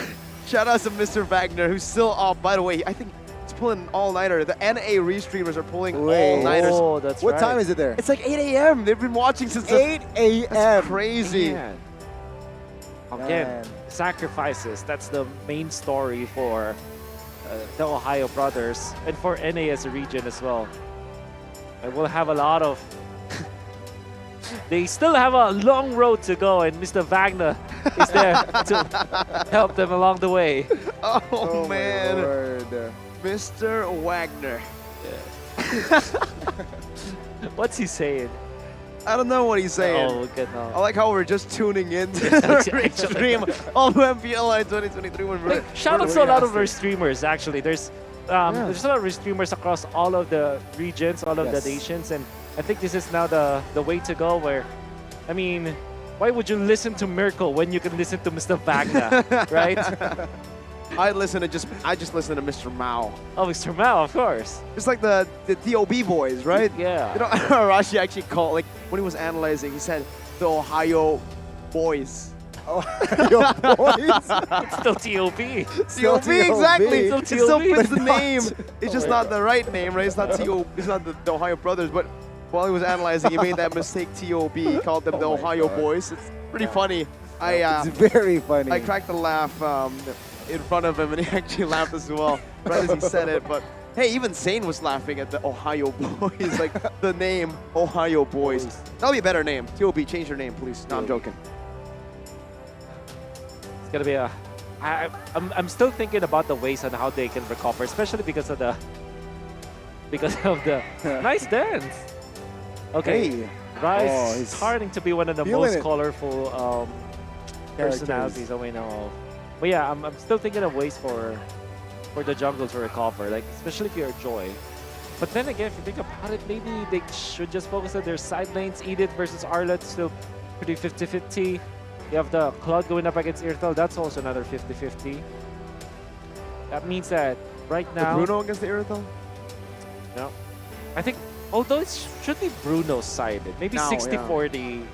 Shout out to Mr. Wagner, who's still up. By the way, I think he's pulling an all-nighter. The NA restreamers are pulling all-nighters. Oh, that's What right. time is it there? It's like 8 a.m. They've been watching since 8 a.m. That's crazy. Man. Again, sacrifices. That's the main story for the Ohio Brothers and for NA as a region as well. And we'll have a lot of... They still have a long road to go, and Mr. Wagner is there to help them along the way. Oh, my man. Lord. Mr. Wagner. What's he saying? I don't know what he's saying. Oh, good now. I like how we're just tuning in to the stream of MPLI 2023. When we're, Shout out we're to a lot of reacting. our streamers, actually. There's a lot of streamers across all of the regions, all of the nations, and I think this is now the way to go where, I mean, why would you listen to Miracle when you can listen to Mr. Wagner, right? I just listen to Mr. Mao. Oh, Mr. Mao, of course. It's like the TOB boys, right? Yeah. You know, Rashi actually called, like, when he was analyzing, he said, the Ohio boys. Ohio boys? It's still TOB. TOB, exactly. Still It still TOB. fits the name. It's just not the right name, right? It's not TOB. It's not the Ohio Brothers. But while he was analyzing, he made that mistake. TOB. He called them the Ohio boys. It's pretty funny. It's very funny. I cracked a laugh in front of him, and he actually laughed as well right as he said it. But hey, even Zane was laughing at the Ohio boys, like the name Ohio boys. That'll be a better name. TOB, change your name, please. No, I'm joking. It's gonna be a. I'm still thinking about the ways on how they can recover, especially because of the nice dance. Okay, Hey. Rise he's starting to be one of the feeling most it. colorful personalities that we know of. But yeah, I'm still thinking of ways for the jungle to recover, like especially if you're Joy. But then again, if you think about it, maybe they should just focus on their side lanes. Edith versus Arlet, still pretty 50-50. You have the Claude going up against Irtel, that's also another 50-50. That means that right now... Bruno against the Irithel? No. I think, although it should be Bruno's sided. Maybe Now, 60-40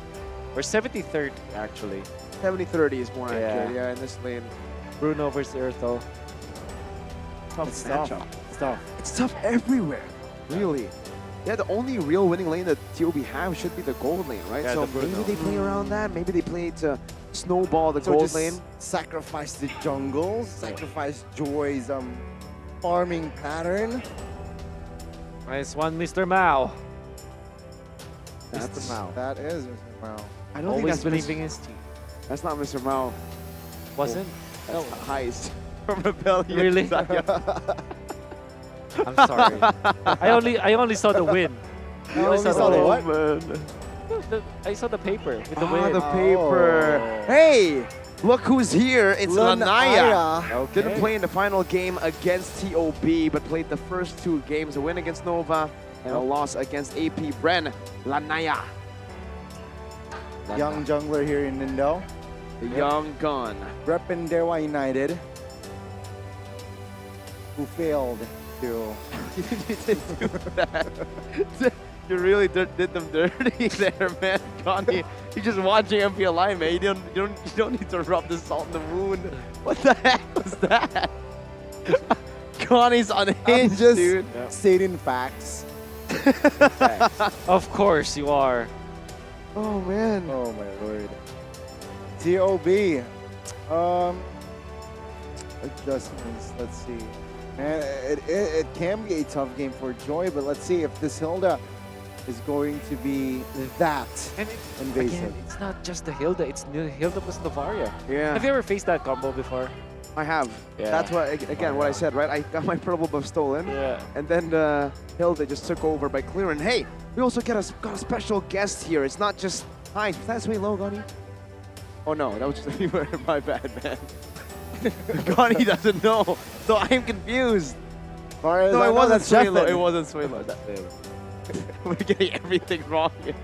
or 70-30 actually. 70-30 is more Yeah. accurate, yeah, in this lane. Bruno versus Irtel. Tough It's matchup. tough. It's tough. It's tough everywhere, really. Yeah, the only real winning lane that TOB have should be the gold lane, right? Yeah, so the Bruno. maybe they play around that. Maybe they play to snowball the So gold just lane. sacrifice the jungle, sacrifice Joy's farming pattern. Nice one, Mr. Mao. That's Mr. Mao. That is Mr. Mao. I don't Always think that's believing Mr. his team. That's not Mr. Mao. Wasn't? That's Heist from Rebellion. Really? I'm sorry. I only saw the win. I only saw the what? win. I saw the paper with the win. The paper. Hey, look who's here. It's Lanaya. Lanaya. Didn't play in the final game against TOB, but played the first two games. A win against Nova and a loss against AP BREN. Lanaya. Young jungler here in Nindo. The young gun. Reppin Dewa United. Who failed to... You didn't do that. You really did them dirty there, man. Connie, you're just watching MPLI, man. You don't need to rub the salt in the wound. What the heck was that? Connie's unhinged, I'm just dude. stating facts. Of course you are. Oh man. Oh my lord. TOB. Adjustments. Let's see. Man, it can be a tough game for Joy, but let's see if this Hilda is going to be that And invasive. again, it's not just the Hilda, it's Hilda plus Novaria. Yeah. Have you ever faced that combo before? I have. Yeah. That's what, again, what I said, right? I got my purple buff stolen. Yeah. And then Hilda just took over by clearing. Hey, we also got a special guest here. It's not just... Hi, that's way low, Gani. Oh no, that was just my bad, man. Gani doesn't know, so I'm confused. No, it wasn't Suelo. It wasn't Suelo. We're getting everything wrong here.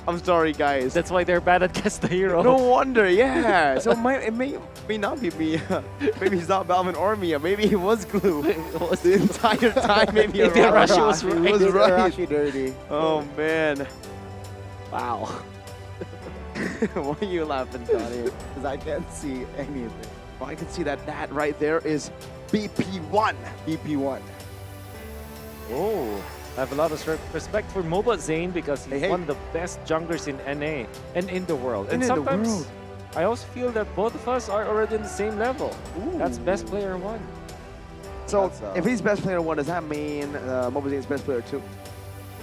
I'm sorry, guys. That's why they're bad at Guess the Hero. No wonder, yeah. So it may not be Mia. Maybe he's not Balvin or Mia. Maybe he was Glue. The entire time, maybe Arashi was right. He was right. Arashi dirty. Oh, man. Wow. Why are you laughing, Johnny? Because I can't see anything. Well, I can see that right there is BP1. BP1. Oh, I have a lot of respect for Mobile Zane because he's one of the best junglers in NA and in the world. And sometimes I also feel that both of us are already in the same level. That's best player 1. So if he's best player 1, does that mean Mobile Zane's best player 2?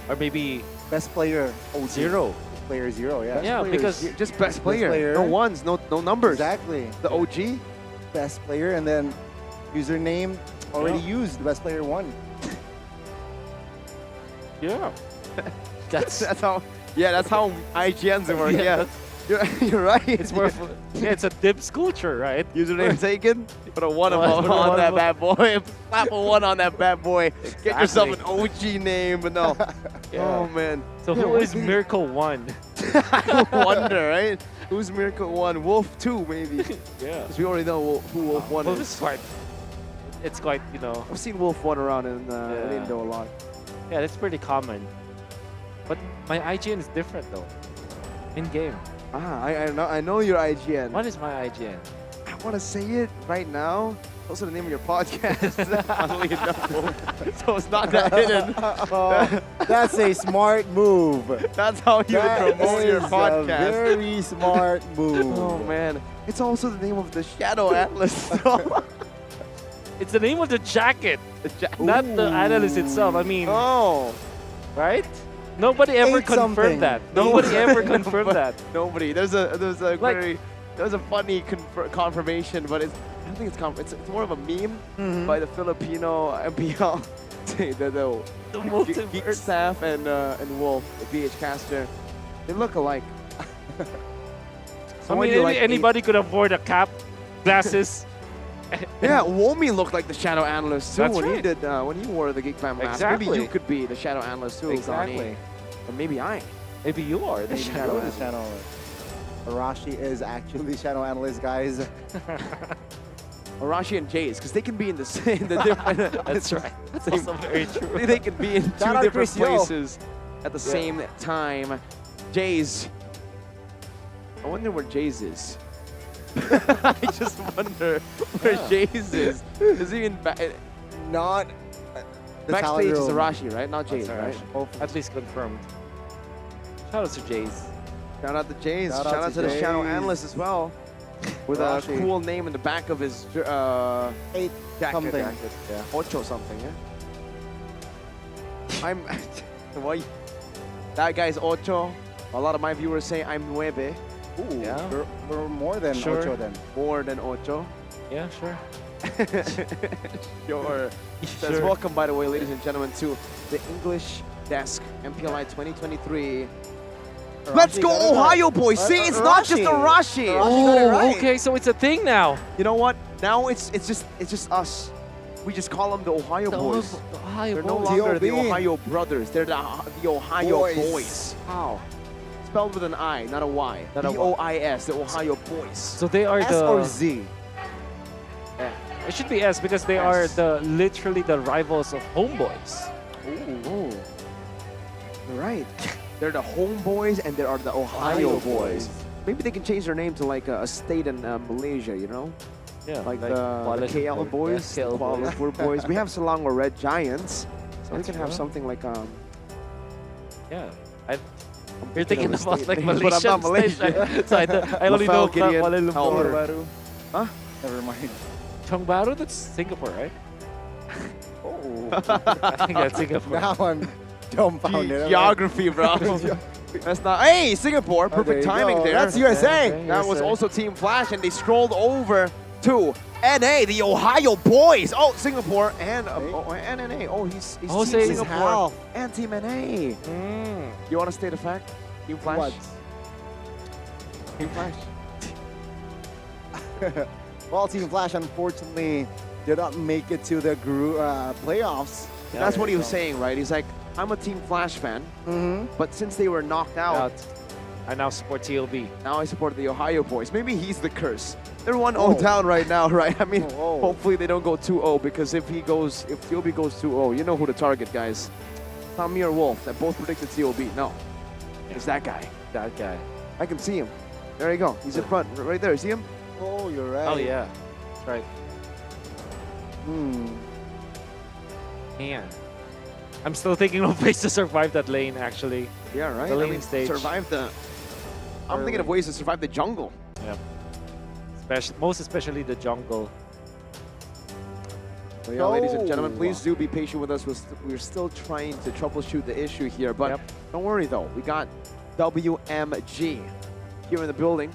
Or maybe best player 0. Player 0, yeah. Yeah, because just best player. No ones, no numbers. Exactly. The OG, best player, and then username already used, best player 1. Yeah. that's how. Yeah, that's how IGNs work. Yeah, you're right. It's more. It's a dips culture, right? Username taken. Put a 1 on that bad boy. Slap a 1 on that bad boy. Get yourself an OG name, but no. Oh man. So who is Miracle 1? I wonder, right? Who's Miracle 1? Wolf 2, maybe. Yeah. Because we already know who Wolf 1 Wolf is. is quite. It's quite, you know. I've seen Wolf 1 around in Indo a lot. Yeah, that's pretty common. But my IGN is different though. In game. I know your IGN. What is my IGN? I want to say it right now. Also the name of your podcast. Funnily enough. So it's not that hidden. That's a smart move. That's how you promote your podcast. A very smart move. Oh man. It's also the name of the Shadow Atlas. It's the name of the jacket, not the analyst itself. I mean, right? Nobody ever confirmed that. Nobody ever confirmed that. Nobody. There's a funny confirmation, but I don't think it's more of a meme by the Filipino MPL, the Geek staff and Wolf, the VH caster. They look alike. I mean, anybody could afford a cap, glasses. Yeah, Womi looked like the shadow analyst too That's when he wore the Geek Fan mask. Exactly. Maybe you could be the shadow analyst too, Exactly. Or maybe I. Maybe you are the shadow analyst. Arashi is actually shadow analyst, guys. Arashi and Jace, because they can be in the same. Different. That's right. That's also very true. They can be in 2 different places at the same time. Jace. I wonder where Jace is. I just wonder where Jace is. Is he in not backstage? Is Arashi, right? Not Jace, right? At least confirmed. Shout out to Jace. Shout out to Jace. Shout out to the shadow analyst as well. With a cool name in the back of his jacket. Yeah. Ocho something, yeah? Why? That guy's Ocho. A lot of my viewers say I'm Nueve. Ooh, yeah. we're more than Ocho then. More than Ocho. Yeah, sure. Sure. Says, welcome, by the way, ladies and gentlemen, to the English Desk MPLI 2023. Let's go, Ohio boys! See, it's not just Arashi. Oh, okay, so it's a thing now. You know what? Now it's just us. We just call them the Ohio boys. The Ohio They're boys. no longer the Ohio brothers. They're the Ohio boys. How? Spelled with an I, not a Y. B-O-I-S, the Ohio boys. So they are S the or Z? It should be S because they are literally the rivals of HomeBois. Ooh. Right. They're the HomeBois and they are the Ohio boys. Maybe they can change their name to like a state in Malaysia, you know? Yeah. Like the KL boys, the Kuala Lumpur boys. We have Selangor Red Giants. So we can have something like Yeah. You're thinking of about like names, but I'm not Malaysian. Malaysian. So I only know Kuala Lumpur. Baru. Huh? Never mind. Chong Baru, that's Singapore, right? Oh. I think that's Singapore. Now I'm dumbfounded. Geography, bro. That's not. Hey, Singapore. Perfect timing there. That's USA. That was also Team Flash, and they strolled over to NA, the Ohio boys. Oh, Singapore and NA. Oh, he's Team Singapore and Team NA. You want to state a fact? Team Flash. What? Team Flash. Well, Team Flash unfortunately did not make it to the playoffs. Yeah, that's what he was saying, right? He's like, I'm a Team Flash fan, but since they were knocked out, I now support TLB. Now I support the Ohio boys. Maybe he's the curse. They're 1-0 down right now, right? I mean, hopefully they don't go 2-0 because if TLB goes 2-0, you know who to target, guys. Tommy or Wolf that both predicted TLB. No, it's that guy. That guy. I can see him. There you go. He's in front, right there. See him? Oh, you're right. Oh yeah, that's right. Man, I'm still thinking of ways to survive that lane. Actually. Yeah, right. The I lane mean, stage. survive the. I'm thinking of ways to survive the jungle. Yeah. Most especially the jungle. So yeah, ladies and gentlemen, please do be patient with us. We're still trying to troubleshoot the issue here, but don't worry though. We got WMG here in the building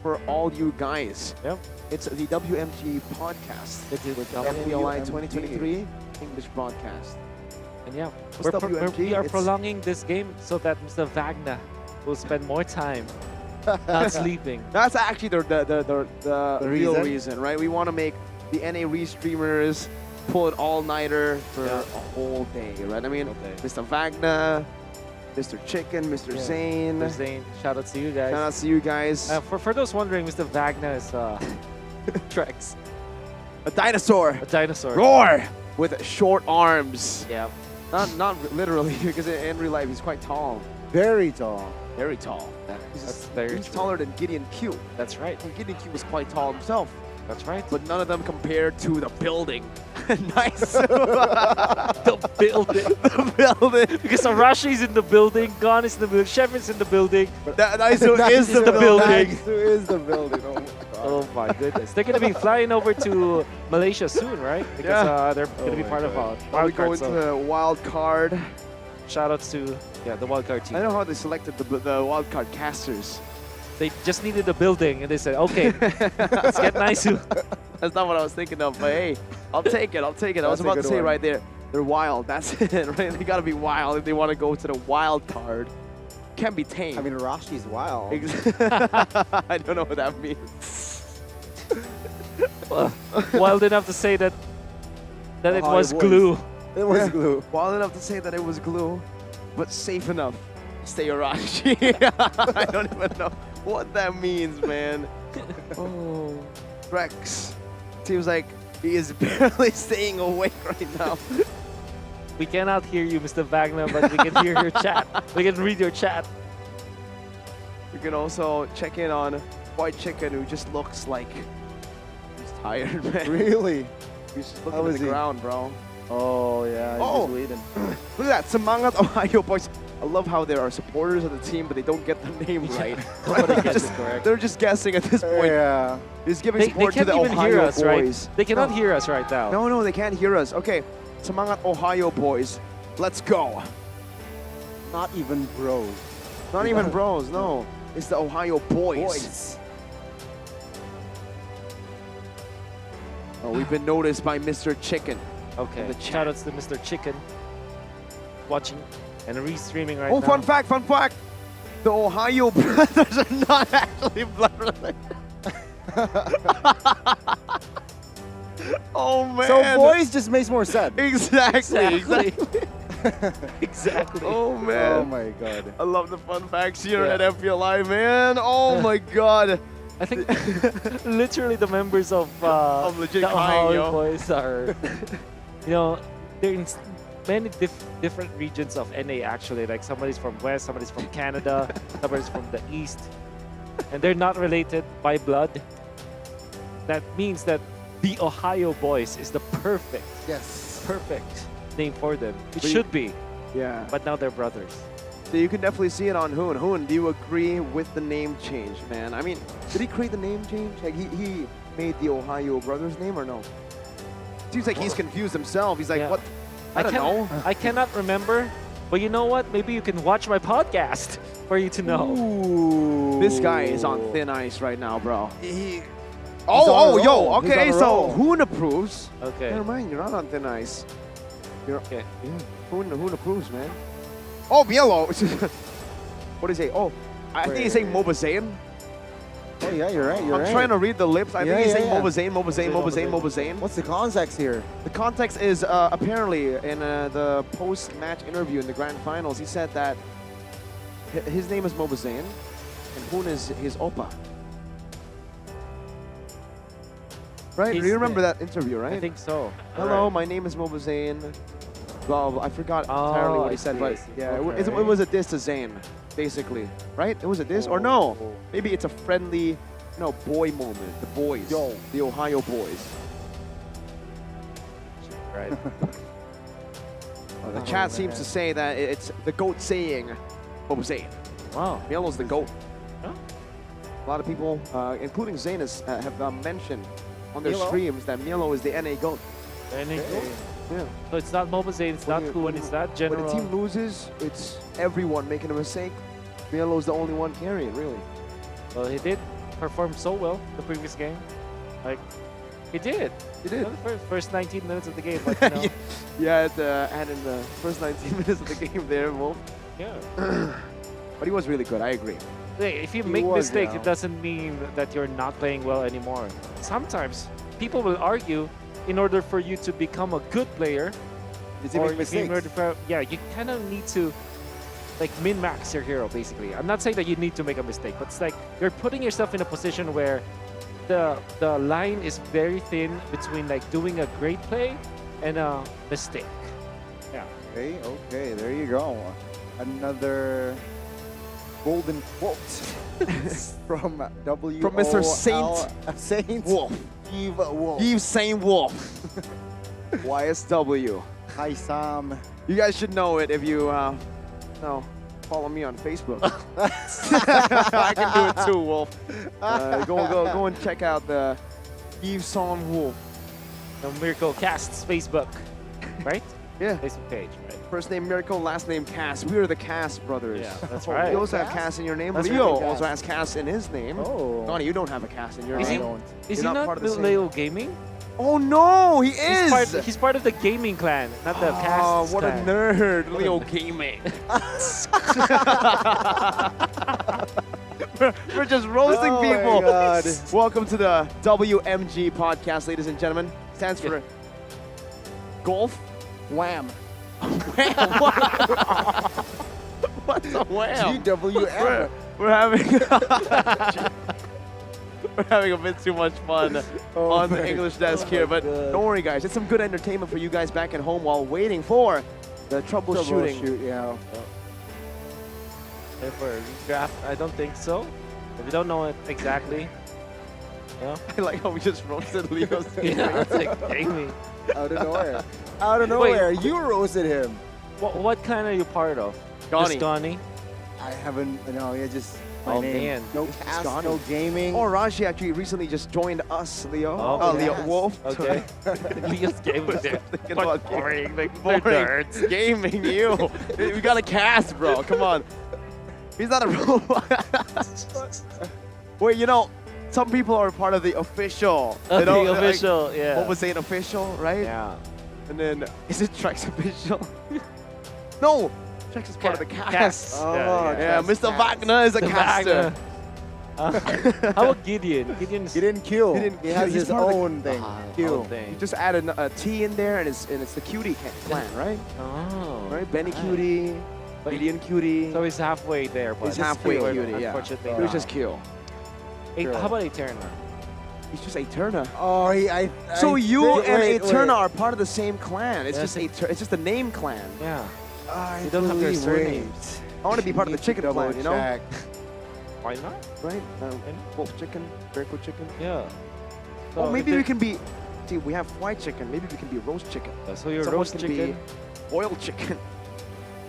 for all you guys. Yep. It's the WMG podcast. It's the MPLI 2023 English broadcast. And yeah, What's WMG? we are It's- prolonging this game so that Mr. Wagner will spend more time not sleeping. That's actually the real reason? reason, right? We want to make the NA re-streamers pull an all-nighter for a whole day, right? I mean, Mr. Wagner, Mr. Chicken, Mr. Zane. Mr. Zane, shout out to you guys. Shout out to you guys. For those wondering, Mr. Wagner is Trex. A dinosaur. A dinosaur. Roar! With short arms. Yeah. Not literally, because in real life he's quite tall. Very tall. Very tall. He's taller than Gideon Q. That's right. And Gideon Q was quite tall himself. That's right. But none of them compared to the building. Nice. The building. The building. Because Arashi's in the building, Gon is in the building, Chef is in the building. Daiso is the building. Daiso is the building. Oh my God. Oh my goodness. They're going to be flying over to Malaysia soon, right? Because they're going to be part of a Are we wild going card. to So the wild card? shout outs to the wild card team. I know how they selected the wild card casters. They just needed a building and they said, okay, let's get Naisu. That's not what I was thinking of, but hey, I'll take it. I'll take it. I was That's a about to good say one. right there, they're wild. That's it, right? They gotta be wild if they want to go to the wild card. Can't be tame. I mean, Rashi's wild. I don't know what that means. Wild enough to say that it Ohio was boys. glue. It was glue. Wild enough to say that it was glue, but safe enough. Stay Arashi. I don't even know what that means, man. Oh, Rex. Seems like he is barely staying awake right now. We cannot hear you, Mr. Wagner, but we can hear your chat. We can read your chat. We can also check in on White Chicken, who just looks like he's tired, man. Really? He's just looking How at is the he? ground, bro. Oh, yeah. He's Oh. just waiting. Look at that, Semangat Ohio boys. I love how there are supporters of the team, but they don't get the name right. Nobody gets it correct. They're just guessing at this point. Yeah. He's giving They support to can't the even Ohio hear us, boys. right? They cannot hear us right now. No, they can't hear us. Okay, Semangat Ohio boys. Let's go. Not even bros. Not even bros, no. It's the Ohio boys. Oh, we've been noticed by Mr. Chicken. Okay, in the chat. shout outs to Mr. Chicken watching and restreaming right Oh, now. fun fact. The Ohio brothers are not actually blood related. Oh, man. So boys just makes more sense. Exactly. Exactly. Oh, man. Oh my God. I love the fun facts here at MPLI, man. Oh, my God. I think literally the members of legit the crying, Ohio yo. boys are, they're in many different regions of NA actually. Like somebody's from West, somebody's from Canada, somebody's from the East, and they're not related by blood. That means that the Ohio boys is the perfect name for them. It should be. Yeah. But now they're brothers. So you can definitely see it on Hoon. Hoon, do you agree with the name change, man? I mean, did he create the name change? Like, he made the Ohio Brothers name or no? Seems like he's confused himself. He's like, what? I don't know. I cannot remember. But you know what? Maybe you can watch my podcast for you to know. Ooh. This guy is on thin ice right now, bro. He's Oh, on a yo, roll. He's okay, on a so roll. Hoon approves. Okay. Never mind, you're not on thin ice. You're okay. Yeah, Hoon approves, man. Oh, Bielo. What did he say? Oh, I think he's saying Mobazayan. Oh, yeah, you're right. You're I'm right. trying to read the lips. I think he's saying yeah. Mobazayan. What's the context here? The context is apparently in the post-match interview in the grand finals, he said that his name is Mobazayan and Hoon is his oppa. Right? Do you remember that interview, right? I think so. Hello, Right. my name is Mobazayan. Blah, blah, I forgot entirely what he said, but yeah, Okay. it was a diss to Zayn. basically, right? Was it this or no? Maybe it's a friendly, boy moment. The boys, the Ohio boys. Right. The chat seems to say that it's the GOAT saying, what was it? Wow. Mielo's the GOAT. Huh? A lot of people, including Zanus, have mentioned on their Mielo? streams that Mielo is the NA GOAT. NA GOAT? Yeah. So it's not Mobazane, it's not Kuan, it's not General. When a team loses, it's everyone making a mistake. Mielo's the only one carrying, really. Well, he did perform so well the previous game. Like, he did. He did. The first 19 minutes of the game. But, you know, Yeah, add in the first 19 minutes of the game there, Wolf. yeah. But he was really good, I agree. Hey, if you He make was, mistakes, yeah. it doesn't mean that you're not playing well anymore. Sometimes people will argue in order for you to become a good player, Did you or make mistakes? in order for, yeah, you kind of need to like min-max your hero, basically. I'm not saying that you need to make a mistake, but it's like you're putting yourself in a position where the line is very thin between like doing a great play and a mistake. Yeah. Okay, there you go. Another golden quote from W. From Mr. Saint Wolf. Eve Wolf. Yves Saint Wolf. YSW. Hi, Sam. You guys should know it if you follow me on Facebook. I can do it too, Wolf. Go and check out the Yves Saint Wolf. The Miracle Cast's Facebook, right? Yeah. Facebook page, right? First name Miracle, last name Cass. We are the Cass brothers. Yeah, that's right. You also have Cass in your name. That's Leo right. also has Cass in his name. Oh. Donnie, you don't have a Cass in your Is name. he You're not part of the same- Leo Gaming? Oh no, he is! He's part of the gaming clan, not the cast. Oh, what clan. a nerd. Leo Gaming. We're just roasting Oh my people. God. Welcome to the WMG podcast, ladies and gentlemen. Stands for Golf Wham. What's a wham? GWM. We're having a bit too much fun on the English desk here, but don't worry, guys. It's some good entertainment for you guys back at home while waiting for the troubleshooting. Troubleshoot, yeah. For draft, I don't think so. If you don't know it exactly, yeah. I like how we just roasted Leo's Yeah, it's like gaming. Out of nowhere. Out of nowhere. You roasted him. What clan are you part of? Ghani. Just Ghani? I haven't, just my Oh, name. man. No It's cast, Ghani. no gaming. Oh, Raji actually recently just joined us, Leo. Oh, Leo yes. Wolf. Okay. Leo's game was there. Thinking But about boring, like boring. nerds. Gaming, you. We got a cast, bro. Come on. He's not a robot. Wait, some people are part of the official. The official, yeah. What was saying official, right? Yeah. And then, is it Trex official? No, Trex is part of the cast. Oh, Yeah, Mr. Wagner is a caster. How about Gideon? He didn't kill. He has he's his part of the- own thing. Kill. You just added a T in there, and it's the cutie clan, right? Oh. Right, Benny Cutie, Gideon Cutie. So he's halfway there, but He's halfway cutie, yeah. Unfortunately, He was not. just kill. How about Eterna? He's just Eterna. Oh, So you and wait. Eterna are part of the same clan. It's Yes. just it's just a name clan. Yeah. I They don't have their believe- surnames. I want to be part of the Need to chicken double clan, you know? check. Why not? Right? Wolf chicken, Berkeley chicken. Yeah. Oh, So maybe if we it- can be. See, we have fried chicken. Maybe we can be roast chicken. So you're Someone roast can chicken. be boiled chicken.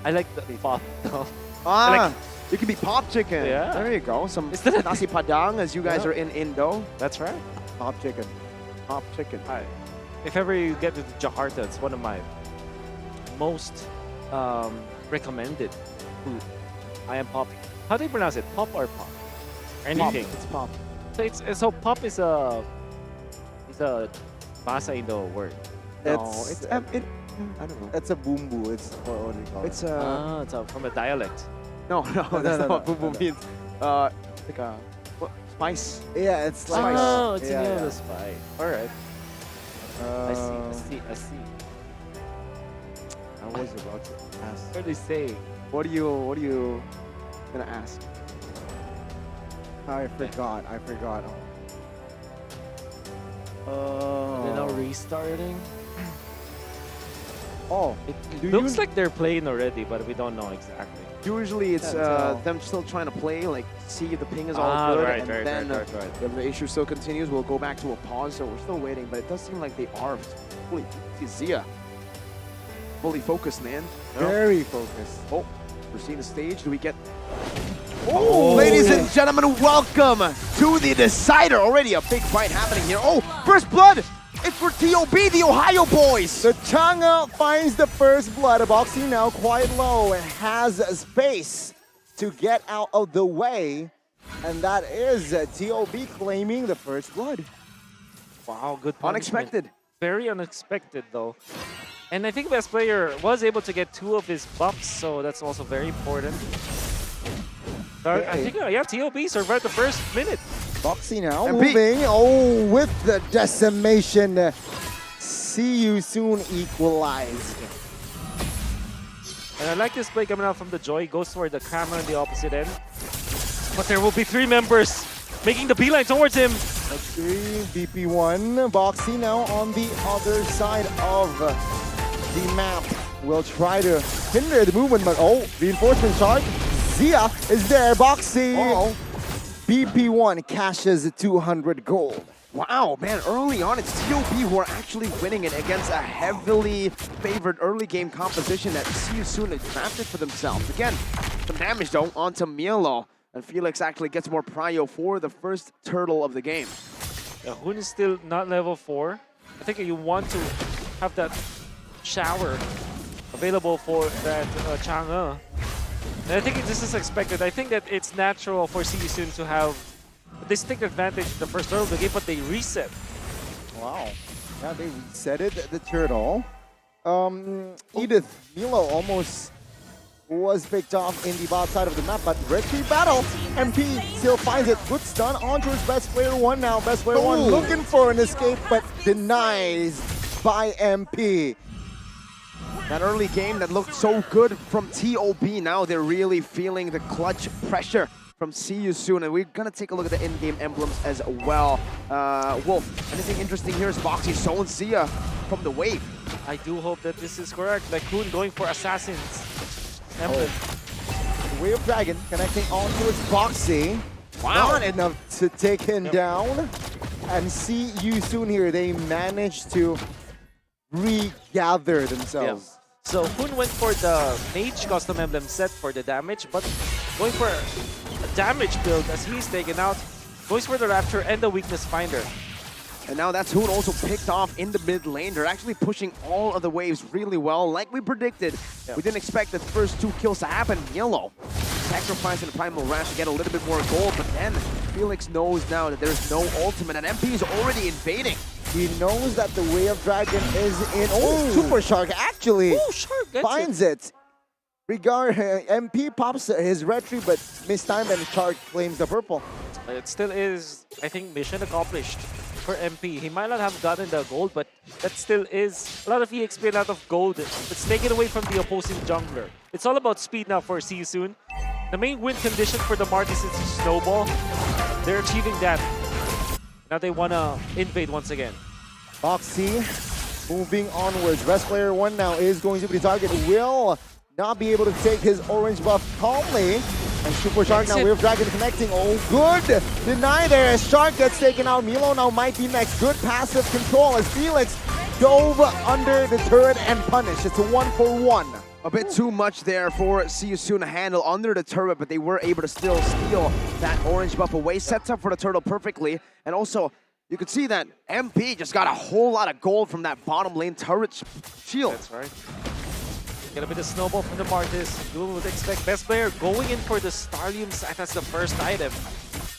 I like the pop. Ah, you can be pop chicken. Yeah. There you go. Some Is that a- nasi padang, as you guys Yeah. are in Indo. That's right. Pop chicken. Pop chicken. If ever you get to Jakarta, it's one of my most recommended food. I am pop. How do you pronounce it? Pop or pop? Anything. It's pop. So pop is a bahasa Indo word. It's, I don't know. It's a bumbu. It's what do you call it? It's It's from a dialect. no, that's no, not what no, boo no. means. Like a spice. Yeah, it's like Oh, it's yeah, the spice. All right. I see. I was about to ask. What are they saying? What are you gonna ask? I forgot. They're now restarting. Oh, It looks like they're playing already, but we don't know exactly. Usually it's them still trying to play, like see if the ping is all good, and then if the issue still continues, we'll go back to a pause. So we're still waiting, but it does seem like they are fully. See Zia, fully focused, man. Very focused. Oh, we're seeing the stage. Do we get? Oh, ladies and gentlemen, welcome to the decider. Already a big fight happening here. Oh, first blood. It's for TOB, the Ohio boys. The Chang'e finds the first blood. Boxy now quite low and has space to get out of the way. And that is TOB claiming the first blood. Wow, good punishment. Unexpected. Very unexpected, though. And I think best player was able to get 2 of his buffs, so that's also very important. I think, yeah, TOB survived the first minute. Boxy now moving. Oh, with the decimation. See you soon equalized. And I like this play coming out from the Joy. Goes for the camera on the opposite end. But there will be 3 members making the beeline towards him. Okay, BP1. Boxy now on the other side of the map. Will try to hinder the movement, but oh, reinforcement charge. Zia is there. Boxy. BP1 cashes 200 gold. Wow, man, early on, it's TOB who are actually winning it against a heavily favored early game composition that See You Soon has drafted for themselves. Again, some damage though onto Mielo, and Felix actually gets more prio for the first turtle of the game. Yeah, Hoon is still not level 4. I think you want to have that shower available for that Chang'e. And I think this is expected. I think that it's natural for See You Soon to have a distinct advantage in the first turtle of the game, but they reset. Wow. Yeah, they resetted the turtle. Edith Milo almost was picked off in the bot side of the map, but red tree battle. MP still finds it. Good stun on towards best player 1 now. Best player 1 looking for an escape, but denies by MP. That early game that looked so good from TOB, now they're really feeling the clutch pressure from See You Soon, and we're gonna take a look at the in-game emblems as well. Wolf, anything interesting here is Boxy showing Zia from the wave. I do hope that this is correct. Like Hoon going for Assassin's emblem. The Way of Dragon connecting on towards Boxy. Wow. Not enough to take him down. And See You Soon here, they managed to regather themselves. Yeah. So Hoon went for the Mage custom emblem set for the damage, but going for a damage build as he's taken out, goes for the Rapture and the Weakness Finder. And now that's Hoon also picked off in the mid lane. They're actually pushing all of the waves really well, like we predicted. Yeah. We didn't expect the first 2 kills to happen. Yellow sacrificing the Primal Rash to get a little bit more gold, but then Felix knows now that there's no ultimate, and MP is already invading. He knows that the Way of Dragon is in. Oh, Super Shark actually finds it. MP pops his red tree, but mistimed, and Shark claims the purple. It still is, I think, mission accomplished for MP. He might not have gotten the gold, but that still is a lot of EXP, a lot of gold. It's taken away from the opposing jungler. It's all about speed now for See You Soon. The main win condition for the Martis is Snowball. They're achieving that. Now they want to invade once again. Boxy moving onwards. Best player 1 now is going to be the target. Will not be able to take his orange buff calmly. And Super Shark now, Way of Dragon connecting. Oh, good. Deny there as Shark gets taken out. Milo now might be next. Good passive control as Felix dove under the turret and punished. It's a 1-for-1. A bit too much there for See You Soon to handle under the turret, but they were able to still steal that orange buff away. Sets up for the turtle perfectly. And also, you could see that MP just got a whole lot of gold from that bottom lane turret shield. That's right. Get a bit of snowball from the Martis. You would expect best player going in for the Starlium Sack as the first item.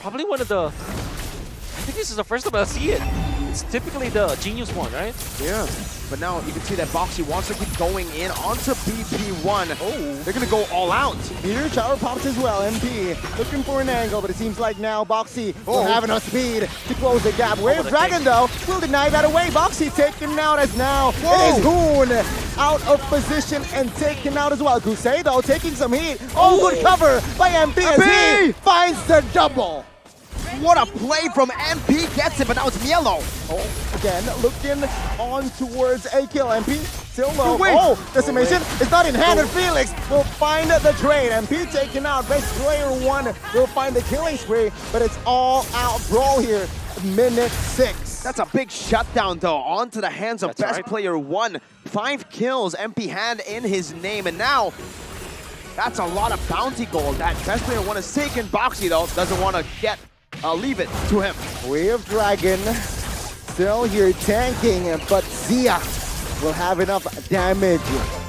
Probably one of the... I think this is the first time I see it. It's typically the Genius one, right? Yeah. But now you can see that Boxy wants to keep going in onto BP1. Oh, they're going to go all out. Meteor Shower pops as well. MP looking for an angle, but it seems like now Boxy will have enough speed to close the gap. Way of Dragon, though, will deny that away. Boxy taken out as now it is Hoon out of position and taken out as well. Gusei, though, taking some heat. Oh, good cover by MP as he finds the double. What a play from MP, gets it, but now it's Mielo. Oh, again, looking on towards a kill. MP still low. Oh, decimation is not in hand, and Felix will find the trade. MP taken out. Best player 1 will find the killing spree, but it's all out brawl here. Minute 6. That's a big shutdown, though, onto the hands of best player 1. 5 kills MP had in his name, and now that's a lot of bounty gold that best player 1 has taken. Boxy, though, doesn't want to leave it to him. Wave of Dragon still here tanking, but Zia will have enough damage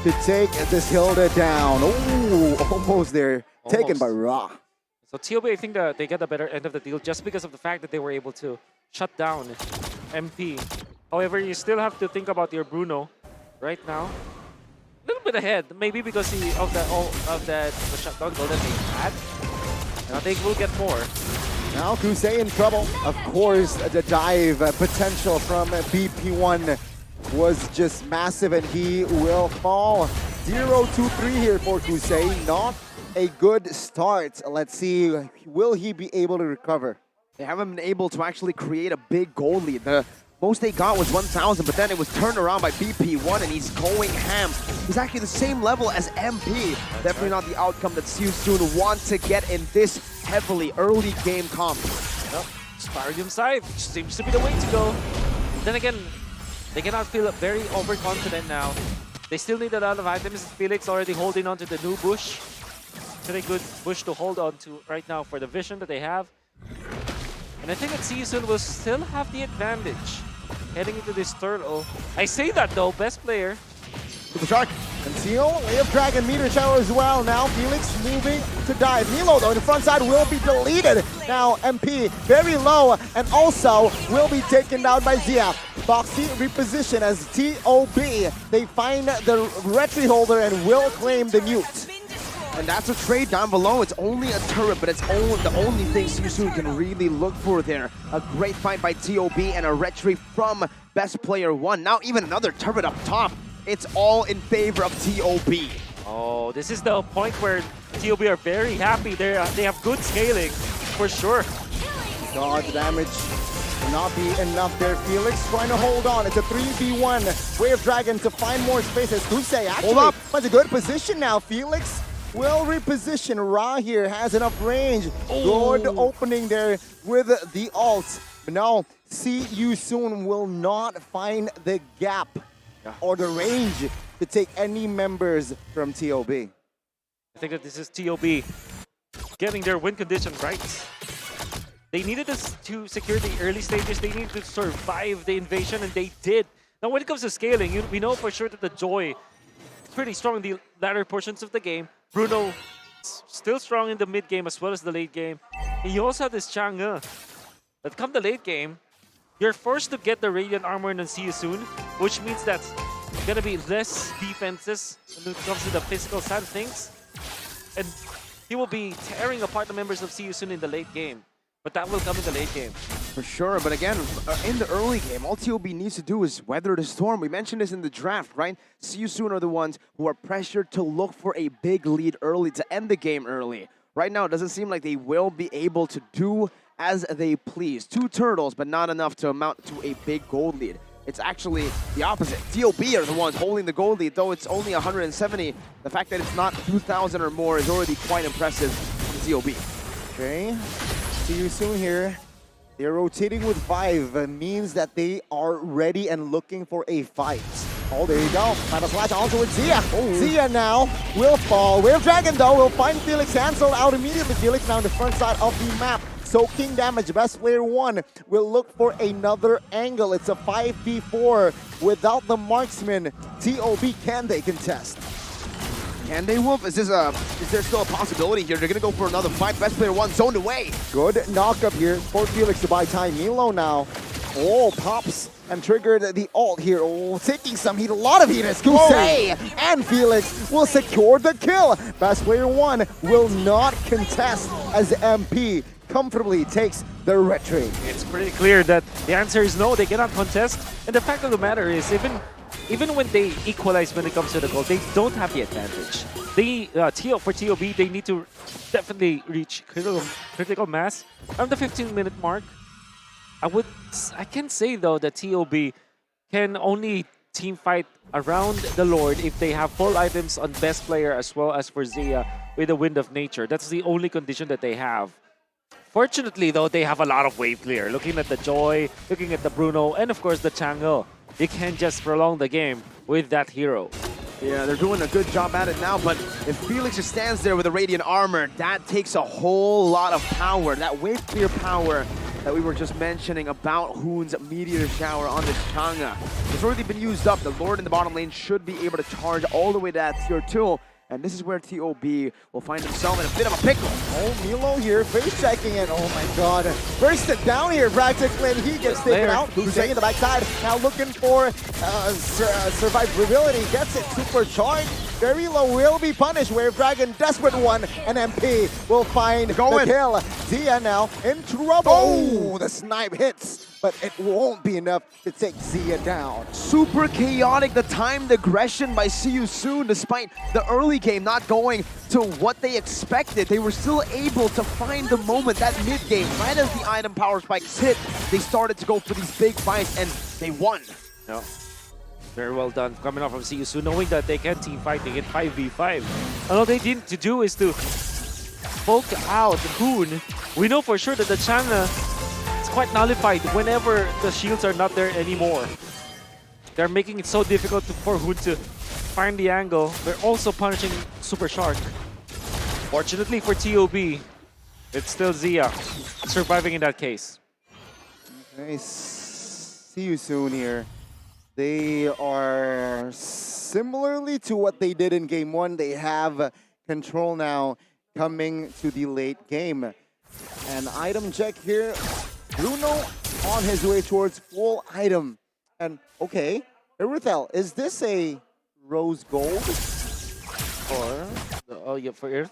to take this Hilda down. Ooh, almost there. Taken by Ra. So TOB, I think that they get the better end of the deal just because of the fact that they were able to shut down MP. However, you still have to think about your Bruno right now. A little bit ahead, maybe because of the shutdown goal that they had. And I think we'll get more. Now Kusei in trouble. Of course, the dive potential from BP1 was just massive, and he will fall. 0-2-3 here for Kusei. Not a good start. Let's see, will he be able to recover? They haven't been able to actually create a big goal lead. The most they got was 1,000, but then it was turned around by BP1, and he's going ham. He's actually the same level as MP. Definitely not the outcome that Seosoon want to get in this heavily early game comp. Well, Stadium side seems to be the way to go. Then again, they cannot feel very overconfident now. They still need a lot of items. Felix already holding on to the new bush. It's a very good bush to hold on to right now for the vision that they have. And I think that Seosoon will still have the advantage heading into this turtle. I say that though, best player. Super Shark, Conceal, Way of Dragon, Meteor Shower as well. Now Felix moving to dive. Milo though, the front side will be deleted. Now MP very low and also will be taken down by Zia. Boxy reposition as TOB. They find the retry holder and will claim the mute. And that's a trade down below. It's only a turret, but it's the only thing Seosoon can really look for there. A great fight by TOB and a retry from best player 1. Now even another turret up top. It's all in favor of TOB. Oh, this is the point where TOB are very happy. They have good scaling, for sure. God, the damage will not be enough there. Felix trying to hold on. It's a 3v1. Way of Dragon to find more spaces. Kusei actually finds a good position now. Felix will reposition. Ra here has enough range. Good opening there with the ult. But now, Seosoon will not find the gap or the range to take any members from TOB. I think that this is TOB getting their win condition right. They needed us to secure the early stages. They needed to survive the invasion, and they did. Now, when it comes to scaling, we know for sure that the Joy is pretty strong in the latter portions of the game. Bruno still strong in the mid game as well as the late game. And you also have this Chang'e that come the late game, you're forced to get the Radiant Armor on Seosoon, which means that's gonna be less defenses when it comes to the physical side of things. And he will be tearing apart the members of Seosoon in the late game. But that will come in the late game. For sure, but again, in the early game, all TOB needs to do is weather the storm. We mentioned this in the draft, right? Seosoon are the ones who are pressured to look for a big lead early, to end the game early. Right now, it doesn't seem like they will be able to do as they please. 2 turtles, but not enough to amount to a big gold lead. It's actually the opposite. TOB are the ones holding the gold lead, though it's only 170. The fact that it's not 2,000 or more is already quite impressive for TOB. Okay, Seosoon here. They're rotating with 5, means that they are ready and looking for a fight. Oh, there you go. Final slash onto with Zia. Zia now will fall. Wave Dragon, though, will find Felix cancelled out immediately. Felix now on the front side of the map. Soaking damage. Best player 1 will look for another angle. It's a 5v4 without the marksman. TOB, can they contest? Can they, Wolf? Is there still a possibility here? They're going to go for another fight. Best player 1 zoned away. Good knock up here for Felix to buy time. Milo now. Oh, pops and triggered the ult here. Oh, taking some heat. A lot of heat as Kusei and Felix will secure the kill. Best player 1 will not contest as MP comfortably takes the retry. It's pretty clear that the answer is no, they cannot contest. And the fact of the matter is, even when they equalize when it comes to the goal, they don't have the advantage. For TOB, they need to definitely reach critical mass around the 15-minute mark. I can say though that TOB can only team fight around the Lord if they have full items on best player as well as for Zia with the Wind of Nature. That's the only condition that they have. Fortunately, though, they have a lot of wave clear. Looking at the Joy, looking at the Bruno, and of course the Chango. They can just prolong the game with that hero. Yeah, they're doing a good job at it now, but if Felix just stands there with a Radiant Armor, that takes a whole lot of power. That wave clear power that we were just mentioning about Hoon's Meteor Shower on this Chang'e. It's already been used up. The Lord in the bottom lane should be able to charge all the way to that tier 2. And this is where TOB will find himself in a bit of a pickle. Oh, Milo here, face checking it. Oh my god. First down here, practically. He gets taken out. Hussein in the backside. Now looking for survivability. Gets it supercharged. Very low will be punished. Wave Dragon, desperate one. And MP will find the kill. Zia now in trouble. Oh, the snipe hits. But it won't be enough to take Zia down. Super chaotic, the timed aggression by See You Soon, despite the early game not going to what they expected. They were still able to find the moment, that mid-game, right as the item power spikes hit, they started to go for these big fights, and they won. No. Very well done coming off from See You Soon, knowing that they can team fight, they get 5v5. And all they need to do is to poke out Hoon. We know for sure that the Chang'e quite nullified whenever the shields are not there anymore. They're making it so difficult for Hoon to find the angle. They're also punishing Super Shark. Fortunately for TOB, it's still Zia surviving in that case. Okay, See You Soon here. They are similarly to what they did in game 1. They have control now coming to the late game. And item check here. Bruno on his way towards full item. And okay, Irithel, is this a rose gold? Or for Irithel?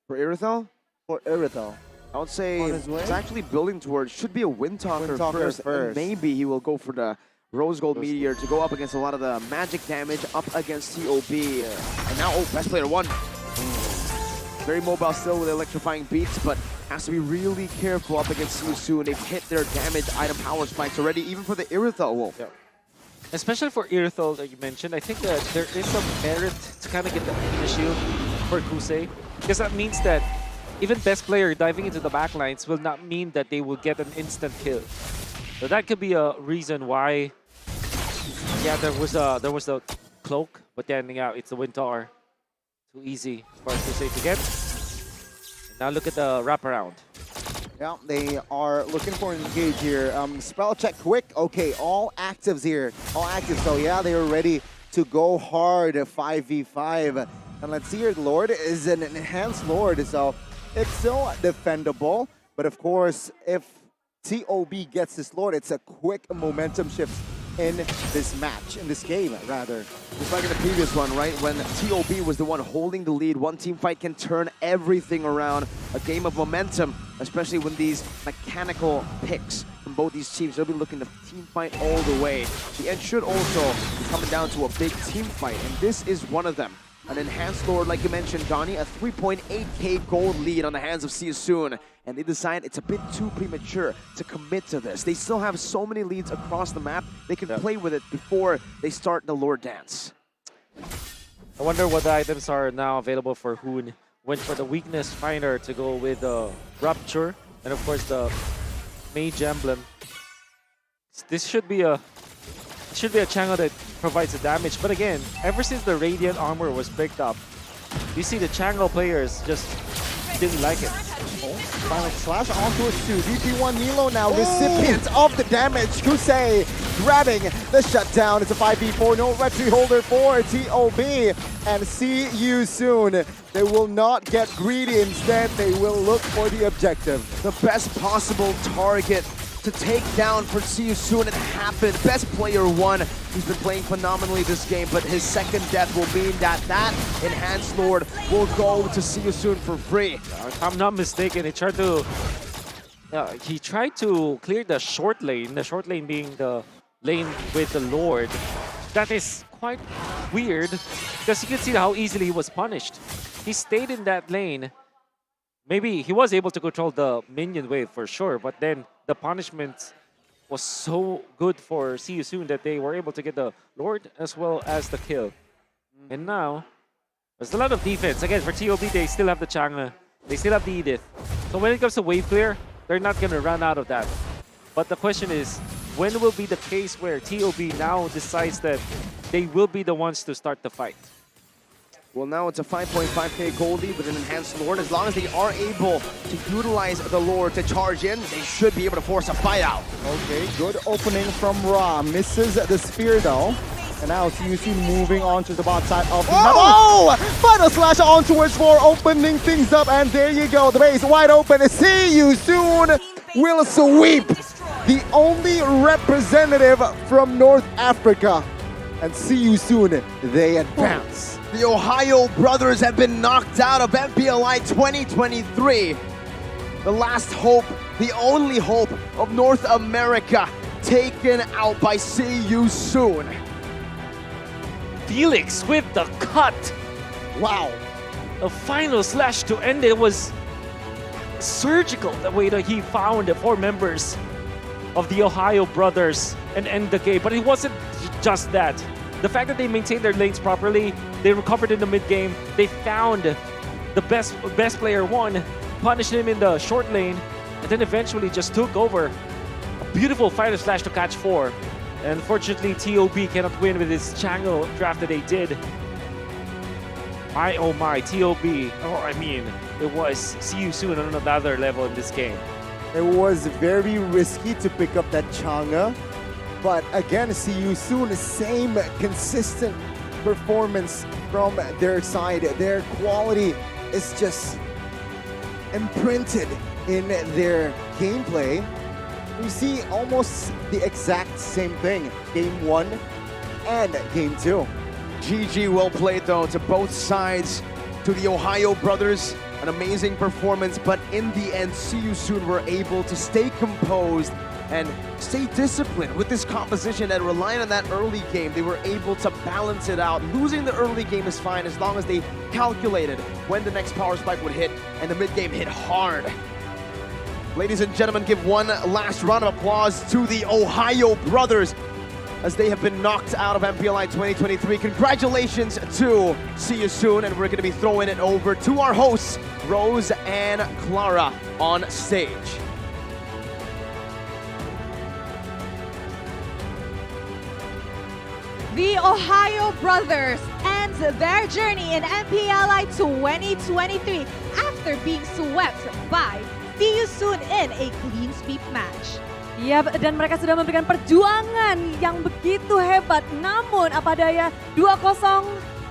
For Irithel? For Irithel. I would say it's actually building towards, should be a Windtalker first. And maybe he will go for the Rose Gold Meteor to go up against a lot of the magic damage up against TOB. And now, best player 1. Very mobile still with electrifying beats, but has to be really careful up against you soon. They've hit their damage item power spikes already, even for the Irithel Wolf. Yeah. Especially for Irithel that you mentioned, I think that there is some merit to kind of get the shield for Kusei, because that means that even best player diving into the backlines will not mean that they will get an instant kill. So that could be a reason why, yeah, there was the cloak, but then yeah, it's the Wind Tower. Too easy for Kusei to get. And now look at the wraparound. Yeah, they are looking for an engage here. Spell check quick. Okay, all actives here. All active. So yeah, they are ready to go hard 5v5. And let's see here, Lord is an enhanced Lord, so it's still defendable. But of course, if TOB gets this Lord, it's a quick momentum shift in this match, in this game, rather. Just like in the previous one, right? When TOB was the one holding the lead, one team fight can turn everything around. A game of momentum, especially when these mechanical picks from both these teams, they'll be looking to team fight all the way. The end should also be coming down to a big team fight, and this is one of them. An enhanced Lord, like you mentioned, Donnie, a 3.8k gold lead on the hands of See You Soon. And they decide it's a bit too premature to commit to this. They still have so many leads across the map. They can play with it before they start the Lord dance. I wonder what the items are now available for Hoon. Went for the Weakness Finder to go with the Rupture. And of course the Mage Emblem. This should be a Chang'e that provides the damage. But again, ever since the Radiant Armor was picked up, you see the Chang'e players just didn't like it. Oh, Final Slash onto a 2. DP1 Nilo now, recipient of the damage. Kusei grabbing the shutdown. It's a 5v4, no retry holder for TOB. And See You Soon. They will not get greedy. Instead, they will look for the objective. The best possible target to take down for See You Soon. It happened. Best player 1. He's been playing phenomenally this game, but his second death will mean that enhanced Lord will go to See You Soon for free. If I'm not mistaken, he tried to clear the short lane being the lane with the Lord. That is quite weird, because you can see how easily he was punished. He stayed in that lane. Maybe he was able to control the minion wave for sure, but then the punishment was so good for See You Soon that they were able to get the Lord as well as the kill. And now, there's a lot of defense. Again, for TOB, they still have the Chang'e. They still have the Edith. So when it comes to wave clear, they're not going to run out of that. But the question is, when will be the case where TOB now decides that they will be the ones to start the fight? Well, now it's a 5.5k gold lead with an enhanced Lord. As long as they are able to utilize the Lord to charge in, they should be able to force a fight out. Okay, good opening from Ra. Misses the spear though. And now CUC moving on to the bot side of the map. Oh! Final slash on towards 4, opening things up. And there you go, the base wide open. See you soon will sweep the only representative from North Africa. And see you soon, they advance. The Ohio Brothers have been knocked out of MPLI 2023. The last hope, the only hope of North America, taken out by See You Soon. Felix with the cut. Wow. The final slash to end it was surgical, the way that he found the 4 members of the Ohio Brothers and end the game. But it wasn't just that. The fact that they maintained their lanes properly, they recovered in the mid game, they found the best player one, punished him in the short lane, and then eventually just took over. A beautiful final slash to catch 4. And unfortunately, TOB cannot win with this Chang'e draft that they did. My oh my, TOB. Oh, I mean, it was See You Soon on another level in this game. It was very risky to pick up that Chang'e. But again, See You Soon, same consistent performance from their side. Their quality is just imprinted in their gameplay. We see almost the exact same thing, game 1 and game 2. GG, well played though to both sides. To the Ohio Brothers, an amazing performance, but in the end, See You Soon were able to stay composed and stay disciplined with this composition and relying on that early game. They were able to balance it out. Losing the early game is fine as long as they calculated when the next power spike would hit and the mid game hit hard. Ladies and gentlemen, give one last round of applause to the Ohio Brothers as they have been knocked out of MPLI 2023. Congratulations to See You Soon, and we're going to be throwing it over to our hosts, Rose and Clara, on stage. The Ohio Brothers ends their journey in MPLI 2023 after being swept by See You Soon in a clean sweep match. Yap, dan mereka sudah memberikan perjuangan yang begitu hebat. Namun apa daya 2-0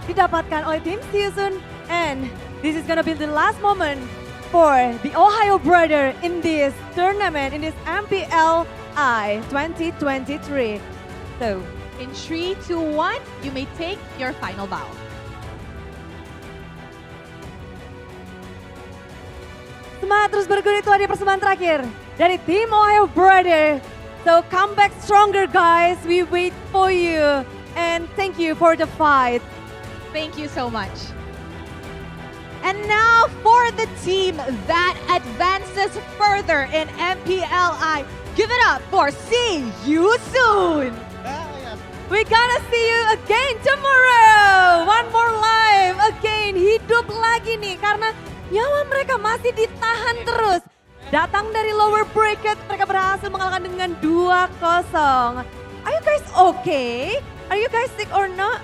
didapatkan oleh tim See You Soon. And this is gonna be the last moment for the Ohio Brother in this tournament, in this MPLI 2023. So, in 3, 2, 1, you may take your final bow. Semangat terus bergulir, itu adalah persembahan terakhir dari tim Ohio Brother. So come back stronger guys, we wait for you. And thank you for the fight. Thank you so much. And now for the team that advances further in MPLI. Give it up for See You Soon. We gonna see you again tomorrow. One more live again, hidup lagi nih karena nyawa mereka masih ditahan terus. Datang dari lower bracket, mereka berhasil mengalahkan dengan 2-0. Are you guys okay? Are you guys sick or not?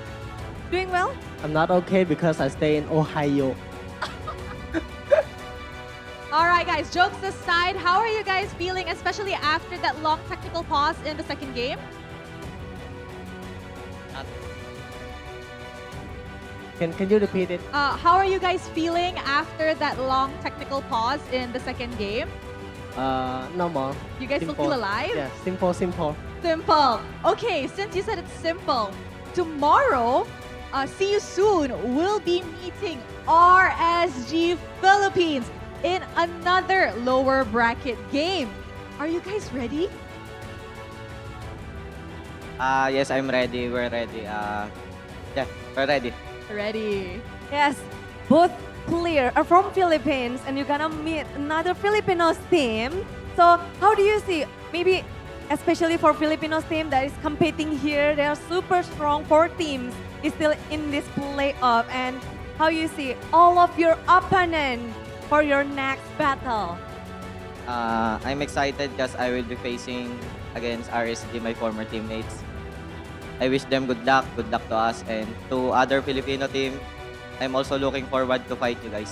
Doing well? I'm not okay because I stay in Ohio. All right, guys, jokes aside, how are you guys feeling, especially after that long technical pause in the second game? Can you repeat it? How are you guys feeling after that long technical pause in the second game? Normal. You guys Simple. still feel alive? Yeah, simple. Simple. Okay, since you said it's simple, tomorrow, See You Soon will be meeting RSG Philippines in another lower bracket game. Are you guys ready? Yes, I'm ready. We're ready. Yeah, we're ready. Ready. Yes, both player are from Philippines and you're gonna meet another Filipinos team. So how do you see? Maybe especially for Filipinos team that is competing here. They are super strong. 4 teams is still in this playoff. And how you see all of your opponent for your next battle? I'm excited because I will be facing against RSG, my former teammates. I wish them good luck to us, and to other Filipino team. I'm also looking forward to fight you guys.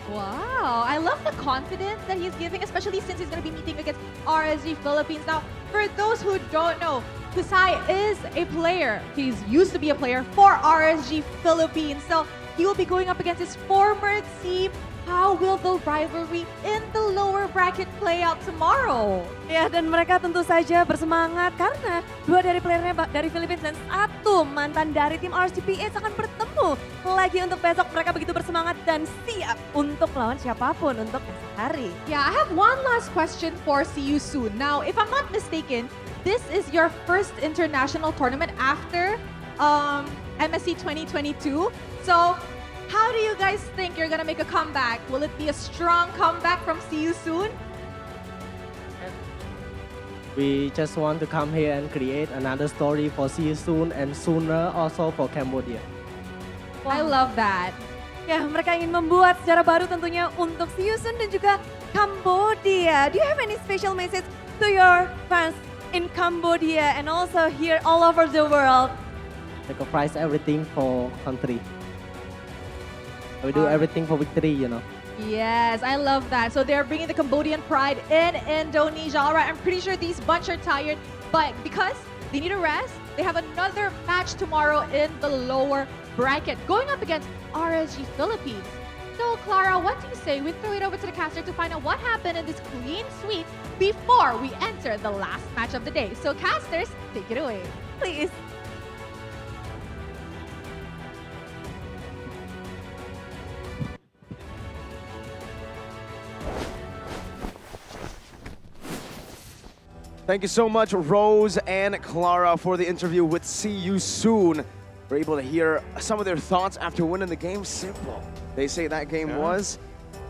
Wow, I love the confidence that he's giving, especially since he's going to be meeting against RSG Philippines. Now, for those who don't know, Kusai is a player. He's used to be a player for RSG Philippines. So he will be going up against his former team. How will the rivalry in the lower bracket play out tomorrow? Ya, dan mereka tentu saja bersemangat karena 2 dari playernya dari Philippines dan 1 mantan dari tim RCPS akan bertemu lagi untuk besok. Mereka begitu bersemangat dan siap untuk melawan siapapun untuk esok hari. Yeah, I have one last question for See You Soon. Now, if I'm not mistaken, this is your first international tournament after MSC 2022. So, how do you guys think you're gonna make a comeback? Will it be a strong comeback from See You Soon? We just want to come here and create another story for See You Soon and sooner also for Cambodia. I love that. Ya, mereka ingin membuat sejarah baru tentunya untuk See You Soon dan juga Cambodia. Do you have any special message to your fans in Cambodia and also here all over the world? Sacrifice everything for country. We do everything for victory, you know. Yes, I love that. So they're bringing the Cambodian pride in Indonesia. All right, I'm pretty sure these bunch are tired, but because they need a rest, they have another match tomorrow in the lower bracket, going up against RSG Philippines. So, Clara, what do you say? We throw it over to the caster to find out what happened in this clean sweep before we enter the last match of the day. So, casters, take it away. Please. Thank you so much, Rose and Clara, for the interview with See You Soon. We're able to hear some of their thoughts after winning the game. Simple. They say that game was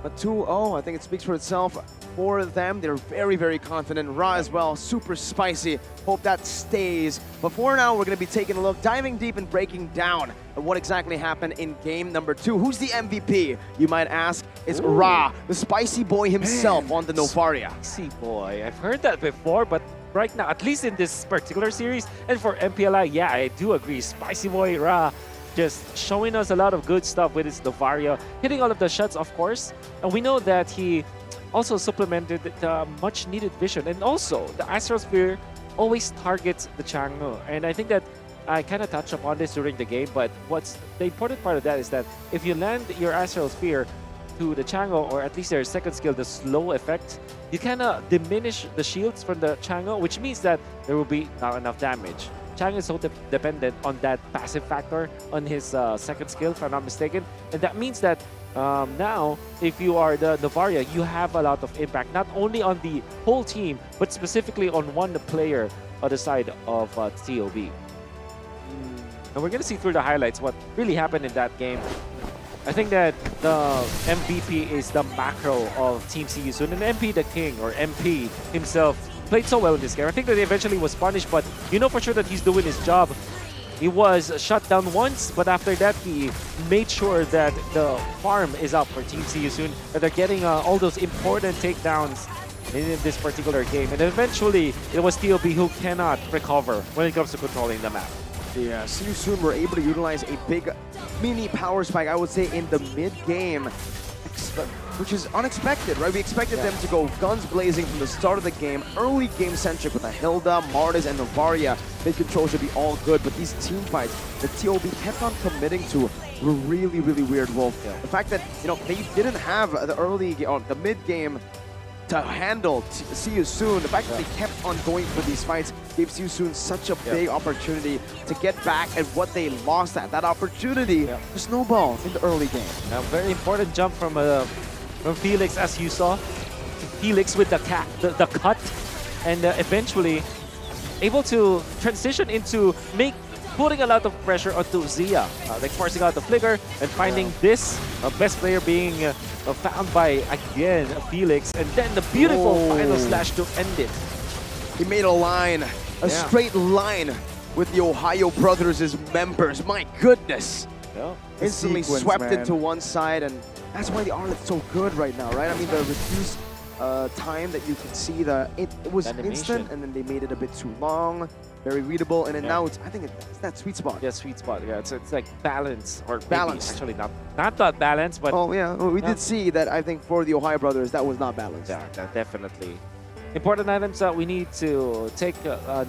a 2-0. I think it speaks for itself for them. They're very, very confident. Ra as well, super spicy. Hope that stays. But for now, we're going to be taking a look, diving deep and breaking down what exactly happened in game number 2. Who's the MVP, you might ask? It's Ra, the spicy boy himself on the Novaria. Spicy boy. I've heard that before, but right now, at least in this particular series, and for MPLI, yeah, I do agree. Spicy boy Ra just showing us a lot of good stuff with his Novaria, hitting all of the shots, of course. And we know that he also supplemented the much-needed vision. And also, the Astral Sphere always targets the Chang'e. And I think that I kind of touched upon this during the game, but what's the important part of that is that if you land your Astral Sphere to the Chang'e, or at least their second skill, the slow effect, you kind of diminish the shields from the Chang'e, which means that there will be not enough damage. Chang'e is so dependent on that passive factor on his second skill, if I'm not mistaken. And that means that now, if you are the Novaria, you have a lot of impact, not only on the whole team, but specifically on one player on the side of TOB. And we're going to see through the highlights what really happened in that game. I think that the MVP is the macro of Team See You Soon, and MP the King, or MP himself, played so well in this game. I think that he eventually was punished, but you know for sure that he's doing his job. He was shut down once, but after that, he made sure that the farm is up for Team See You Soon, that they're getting all those important takedowns in this particular game. And eventually, it was TOB who cannot recover when it comes to controlling the map. Yeah, See You Soon were able to utilize a big mini power spike, I would say, in the mid-game, which is unexpected, right? We expected them to go guns blazing from the start of the game, early game-centric with a Hilda, Martis, and Novaria. Mid-control should be all good, but these team fights that TOB kept on committing to were really, really weird, Wolf. The fact that, you know, they didn't have the early, the mid-game to handle See You Soon, the fact that they kept on going for these fights gave See You Soon such a big opportunity to get back at what they lost at. That opportunity to snowball in the early game. A very important jump from Felix, as you saw. Felix with the cut, and eventually able to transition into putting a lot of pressure onto Zia, like forcing out the flicker and finding this best player being found by, again, Felix, and then the beautiful final slash to end it. He made a line, a straight line with the Ohio Brothers' members. My goodness. The Instantly sequence, swept man. into one side, and that's why the art is so good right now, right? I mean, the reduced time that you can see, it was Animation. instant, and then they made it a bit too long, very readable, and then now I think it's that sweet spot. Yeah, sweet spot. Yeah, it's like balance or maybe Balance. Actually, not that balance, but Oh yeah, well, we did see that. I think for the Ohio Brothers, that was not balanced. yeah, definitely. Important items that we need to take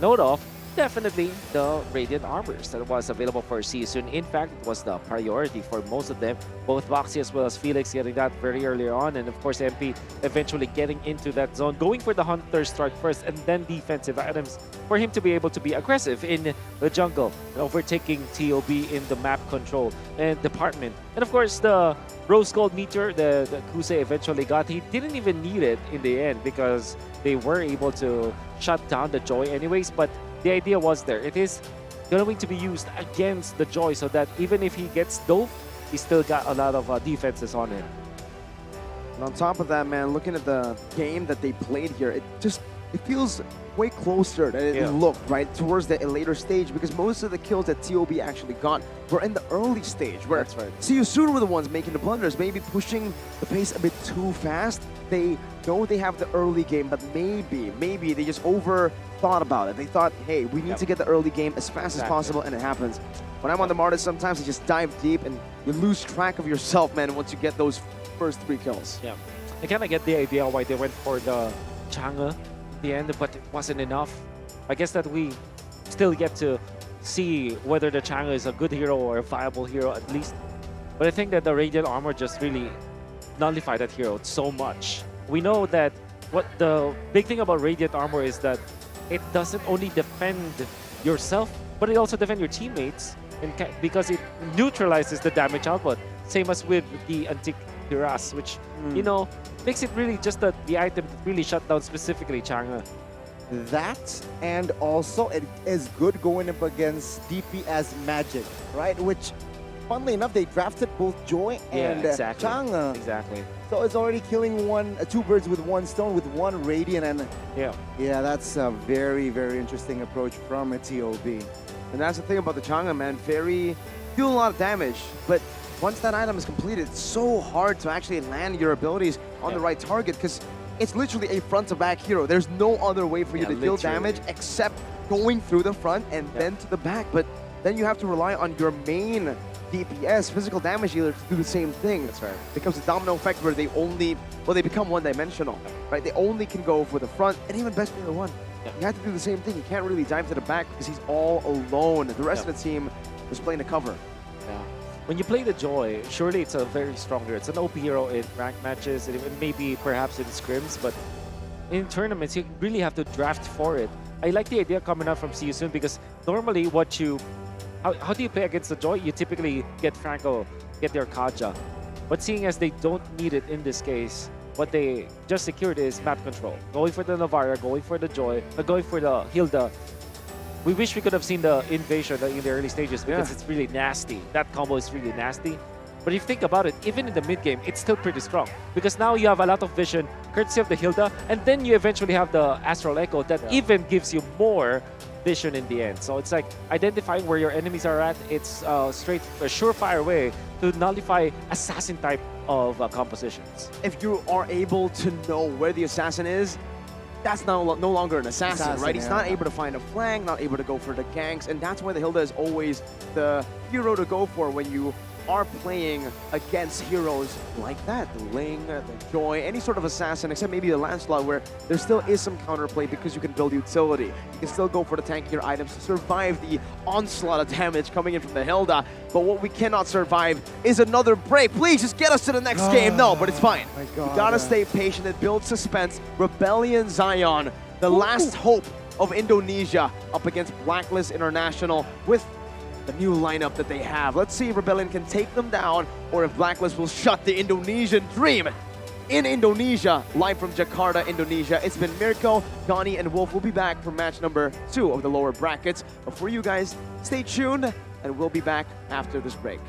note of. Definitely the Radiant Armors that was available for See Soon. In fact, it was the priority for most of them. Both Boxy as well as Felix getting that very early on. And of course, MP eventually getting into that zone, going for the Hunter Strike first and then defensive items for him to be able to be aggressive in the jungle, overtaking TOB in the map control and department. And of course, the Rose Gold Meteor, the Kuse eventually got. He didn't even need it in the end because they were able to shut down the Joy anyways. But the idea was there. It is going to be used against the Joy so that even if he gets dove, he still got a lot of defenses on him. And on top of that, man, looking at the game that they played here, it feels way closer than it looked, right, towards the later stage, because most of the kills that TOB actually got were in the early stage, where That's right. See You Soon were the ones making the blunders, maybe pushing the pace a bit too fast. They know they have the early game, but maybe they just thought about it. They thought, hey, we need to get the early game as fast as possible, and it happens. When I'm on the Martis, sometimes you just dive deep and you lose track of yourself, man, once you get those first 3 kills. Yeah, I kind of get the idea why they went for the Chang'e in the end, but it wasn't enough. I guess that we still get to see whether the Chang'e is a good hero or a viable hero at least. But I think that the Radiant Armor just really nullified that hero so much. We know that what the big thing about Radiant Armor is that it doesn't only defend yourself, but it also defends your teammates, and because it neutralizes the damage output. Same as with the Antique Cuirass, which, you know, makes it really just the item that really shut down specifically Chang'e. That, and also it is good going up against DPS Magic, right? Which, funnily enough, they drafted both Joy and exactly. Chang'e. Exactly. So it's already killing two birds with one stone with one Radiant, and yeah, that's a very, very interesting approach from a TOB. And that's the thing about the Chang'e, man. Do a lot of damage, but once that item is completed, it's so hard to actually land your abilities on the right target, because it's literally a front-to-back hero. There's no other way for you to deal damage except going through the front and then to the back. But then you have to rely on your main DPS, physical damage healer, to do the same thing. That's right. It becomes a domino effect where they become one-dimensional, right? They only can go for the front, and even best player one. You have to do the same thing. You can't really dive to the back because he's all alone. The rest of the team is playing the cover. Yeah. When you play the Joy, surely it's a very strong hero. It's an OP hero in ranked matches, and maybe perhaps in scrims, but in tournaments, you really have to draft for it. I like the idea coming out from See You Soon because normally how do you play against the Joy? You typically get Franco, get their Kaja. But seeing as they don't need it in this case, what they just secured is map control. Going for the Navara, going for the Joy, going for the Hilda. We wish we could have seen the Invasion in the early stages because it's really nasty. That combo is really nasty. But if you think about it, even in the mid game, it's still pretty strong. Because now you have a lot of vision, courtesy of the Hilda, and then you eventually have the Astral Echo that even gives you more vision in the end. So it's like identifying where your enemies are at. It's a surefire way to nullify assassin type of compositions. If you are able to know where the assassin is, that's no longer an assassin, right? He's not able to find a flank, not able to go for the ganks, and that's why the Hilda is always the hero to go for when you are playing against heroes like that. The Ling, the Joy, any sort of assassin, except maybe the Lancelot, where there still is some counterplay because you can build utility. You can still go for the tankier items to survive the onslaught of damage coming in from the Hilda. But what we cannot survive is another break. Please just get us to the next game. No, but it's fine. You gotta stay patient and build suspense. Rebellion Zion, the last hope of Indonesia, up against Blacklist International with the new lineup that they have. Let's see if Rebellion can take them down or if Blacklist will shut the Indonesian dream in Indonesia. Live from Jakarta, Indonesia. It's been Mirko, Donnie, and Wolf. We'll be back for match number 2 of the lower brackets. But for you guys, stay tuned and we'll be back after this break.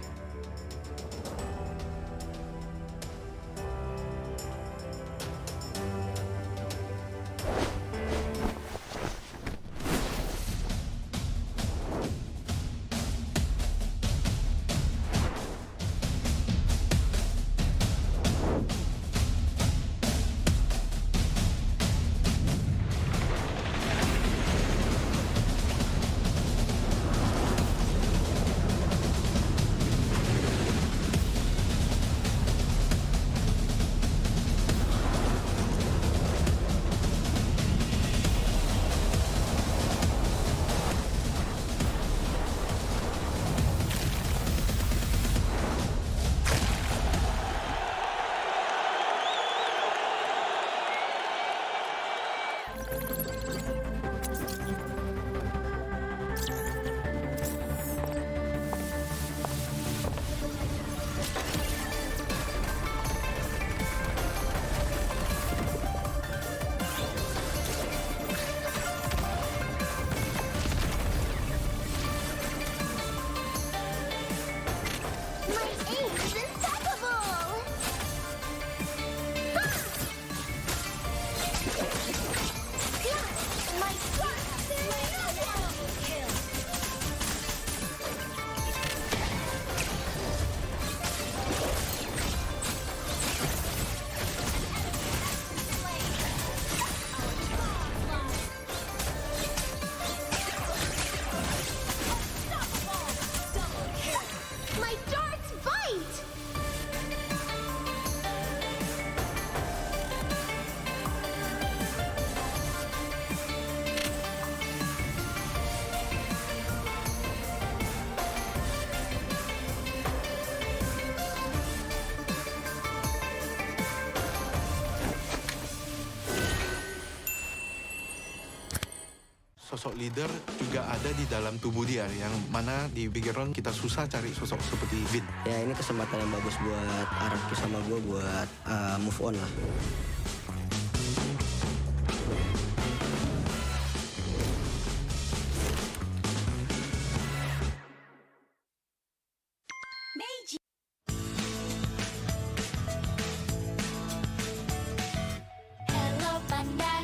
sosok leader juga ada di dalam tubuh dia, yang mana di background kita susah cari sosok seperti Vin. Ya ini kesempatan yang bagus buat Araki sama gue buat move on lah.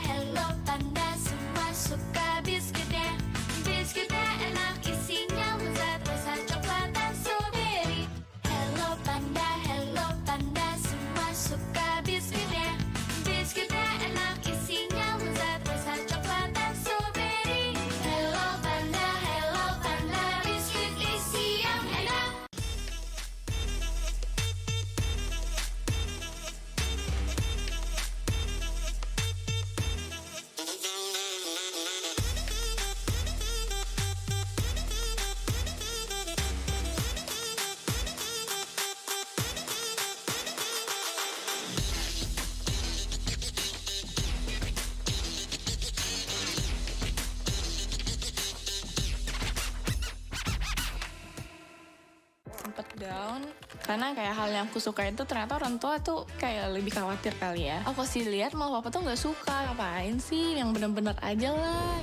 Hello panda, semua suka biskuitnya. Biskuitnya enak, isinya lezat, rasa coklat dan strawberry. Hello panda, semua suka biskuitnya. Biskuitnya enak, isinya lezat, rasa coklat dan strawberry. Hello panda, biskuit isi yang enak. Sempet down karena kayak hal yang aku suka itu ternyata orang tua tuh kayak lebih khawatir kali ya. Aku sih lihat malah papa tuh nggak suka, ngapain sih, yang bener-bener aja lah.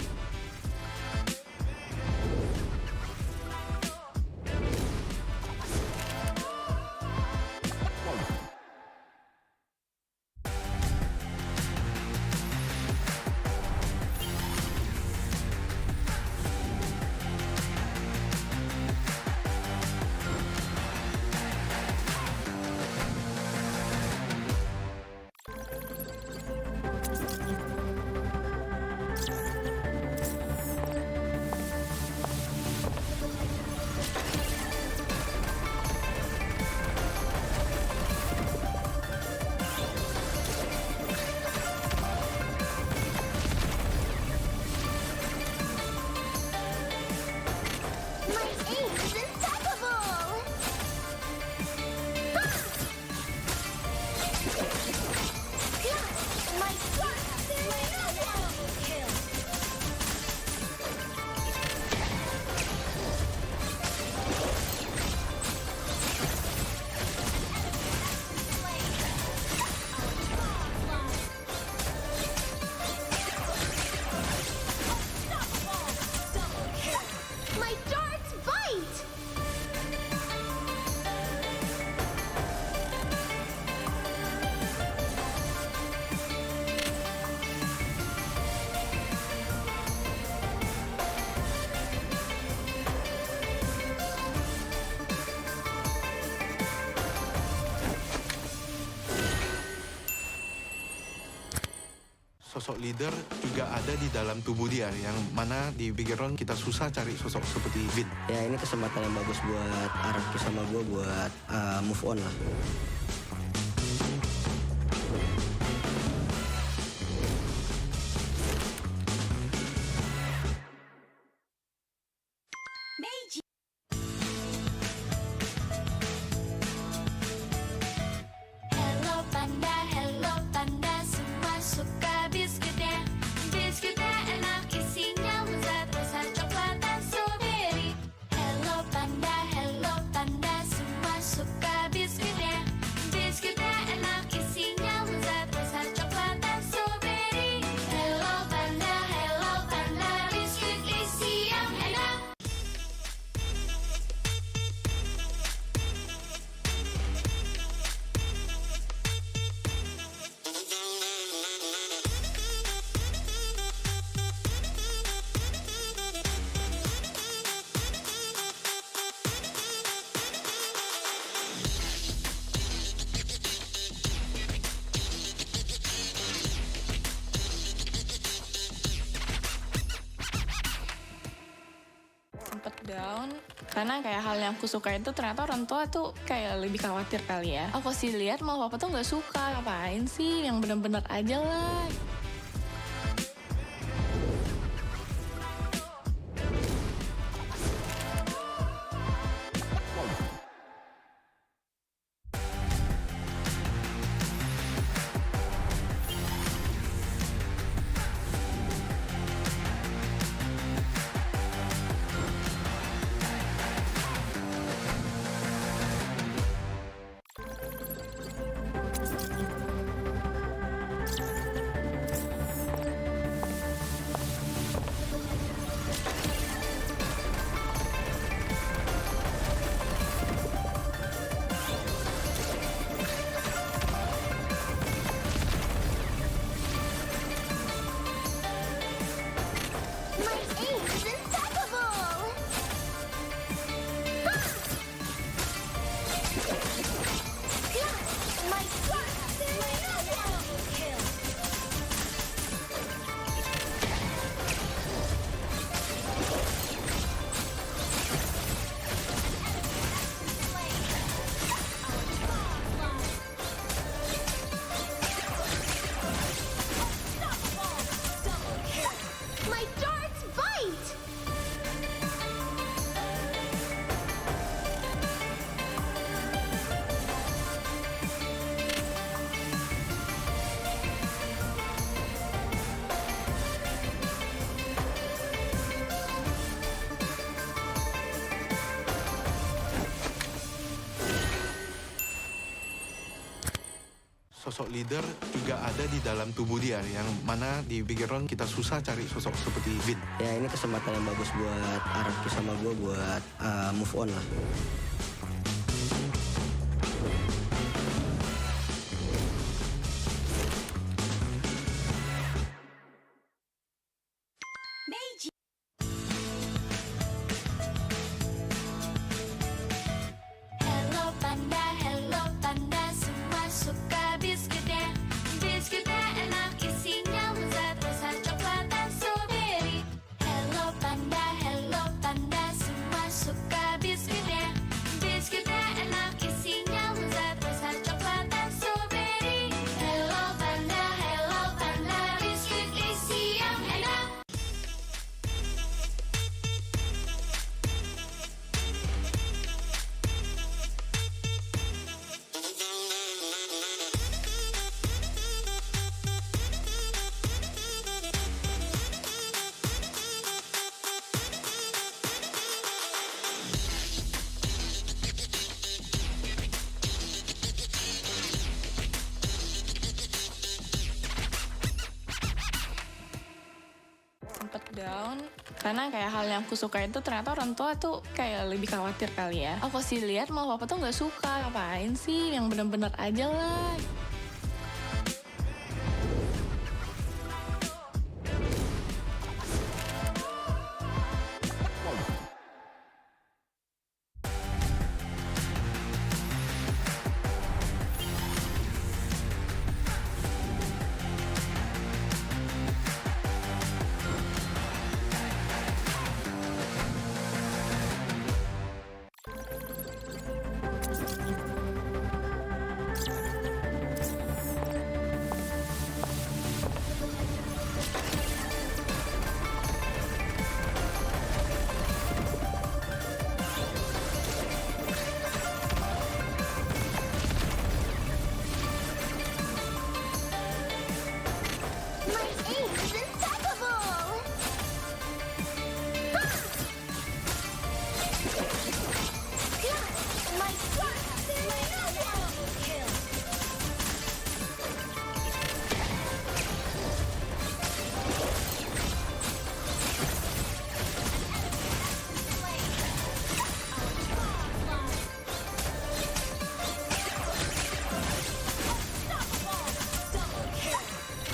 My darts bite! Sosok leader juga ada di dalam tubuh dia, yang mana di background kita susah cari sosok seperti Vin. Ya ini kesempatan yang bagus buat Araki sama gue buat move on lah. Hello panda, semua suka biskuitnya. Biskuitnya enak, isinya lezat, rasa coklat dan strawberry. Hello panda, semua suka biskuitnya. Biskuitnya enak, isinya lezat, rasa coklat dan strawberry. Hello panda, biskuit isi yang enak. Sempet down karena kayak hal yang aku suka itu ternyata orang tua tuh kayak lebih khawatir kali ya. Aku sih lihat malah papa tuh nggak suka, ngapain sih, yang bener-bener aja lah. sosok leader juga ada di dalam tubuh dia, yang mana di background kita susah cari sosok seperti Vin. Ya ini kesempatan yang bagus buat Araki sama gue buat move on lah. Hello panda, semua suka biskuitnya. Biskuitnya enak, isinya lezat, rasa coklat dan strawberry. Hello panda, semua suka biskuitnya. Biskuitnya enak, isinya lezat, rasa coklat dan strawberry. Hello panda, biskuit isi yang enak. Sempet down karena kayak hal yang aku suka itu ternyata orang tua tuh kayak lebih khawatir kali ya. Aku sih lihat mau papa tuh nggak suka, ngapain sih, yang bener-bener aja lah.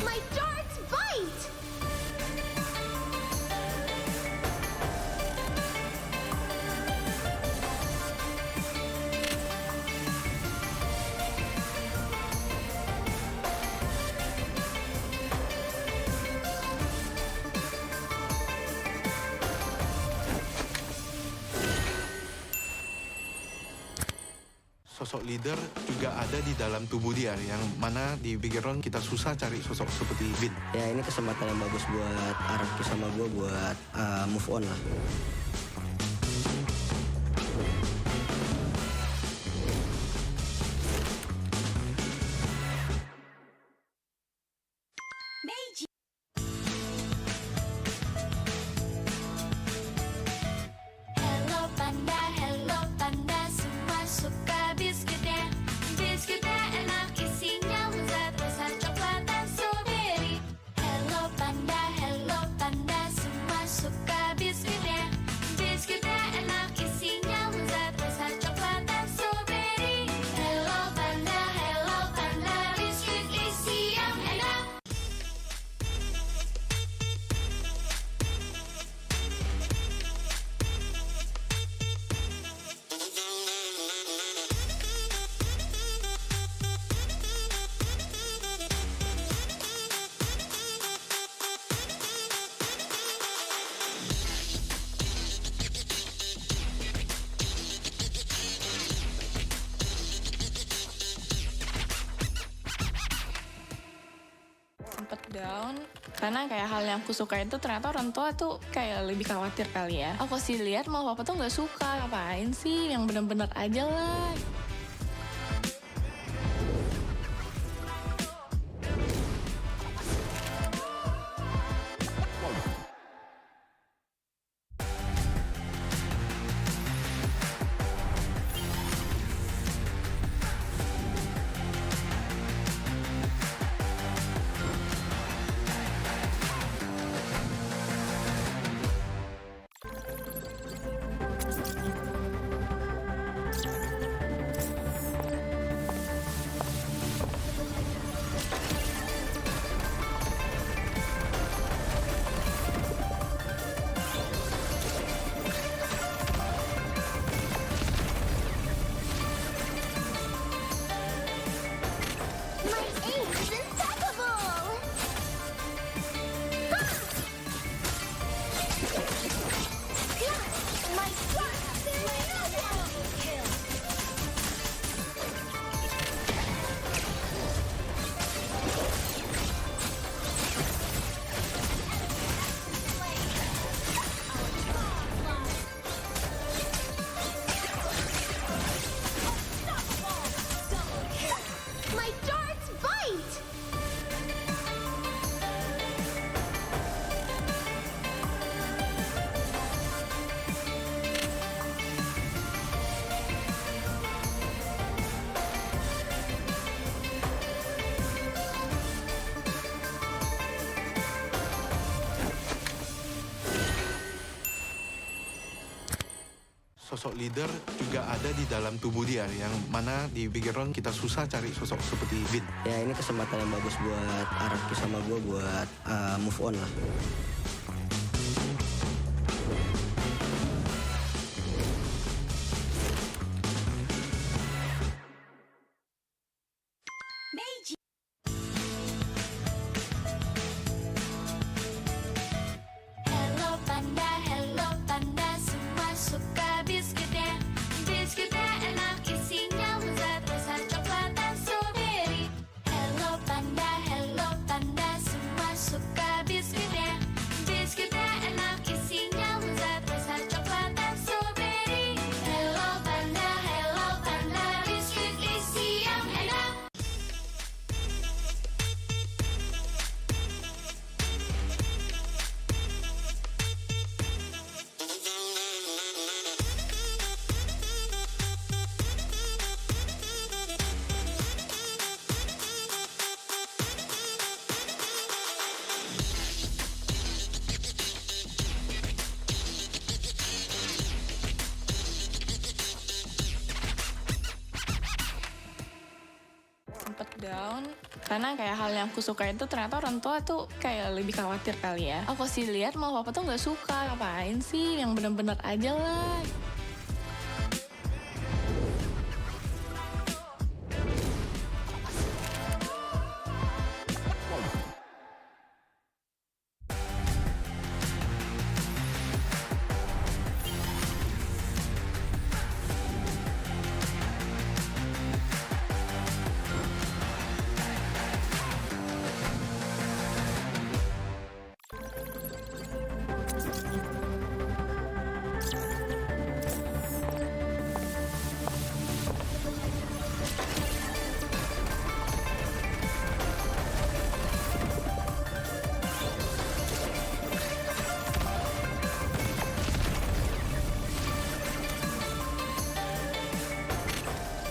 My darts bite! Sosok leader juga ada di dalam tubuh dia, yang mana di background kita susah cari sosok seperti Vin. Ya ini kesempatan yang bagus buat Araki sama gue buat move on lah. Hello panda, semua suka biskuitnya. Biskuitnya enak, isinya lezat, rasa coklat dan strawberry. Hello panda, semua suka biskuitnya. Biskuitnya enak, isinya lezat, rasa coklat dan strawberry. Hello panda, biskuit isi yang enak. Sempet down karena kayak hal yang aku suka itu ternyata orang tua tuh kayak lebih khawatir kali ya. Aku sih lihat mau papa tuh nggak suka, ngapain sih, yang bener-bener aja lah. sosok leader juga ada di dalam tubuh dia, yang mana di background kita susah cari sosok seperti Vin. Ya ini kesempatan yang bagus buat Araki sama gue buat move on lah. Hello panda, semua suka biskuitnya. Biskuitnya enak, isinya lezat, rasa coklat dan strawberry. Hello panda, semua suka biskuitnya. Biskuitnya enak, isinya lezat, rasa coklat dan strawberry. Hello panda, biskuit isi yang enak. Sempet down karena kayak hal yang aku suka itu ternyata orang tua tuh kayak lebih khawatir kali ya. Aku sih lihat mau papa tuh nggak suka, ngapain sih, yang bener-bener aja lah.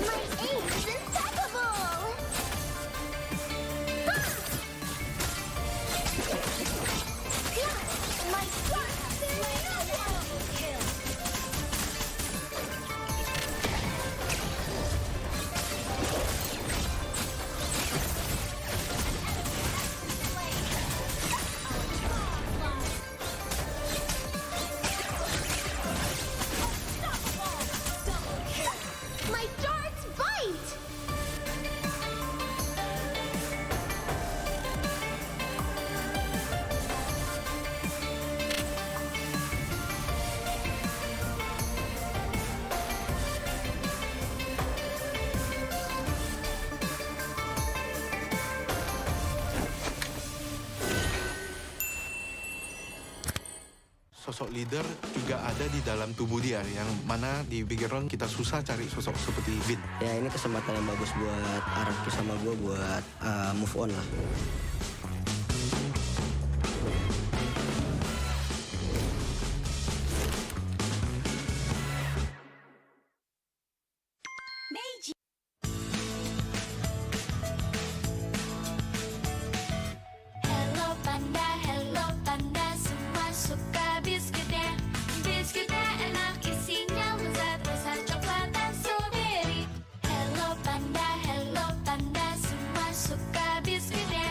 My aim is impeccable! My shot is double kill! My darts bite! Sosok leader juga ada di dalam tubuh dia, yang mana di background kita susah cari sosok seperti Vin. Ya ini kesempatan yang bagus buat Araki sama gue buat move on lah. Hello panda, semua suka biskuitnya. Biskuitnya enak, isinya lezat, rasa coklat dan strawberry. Hello panda, semua suka biskuitnya.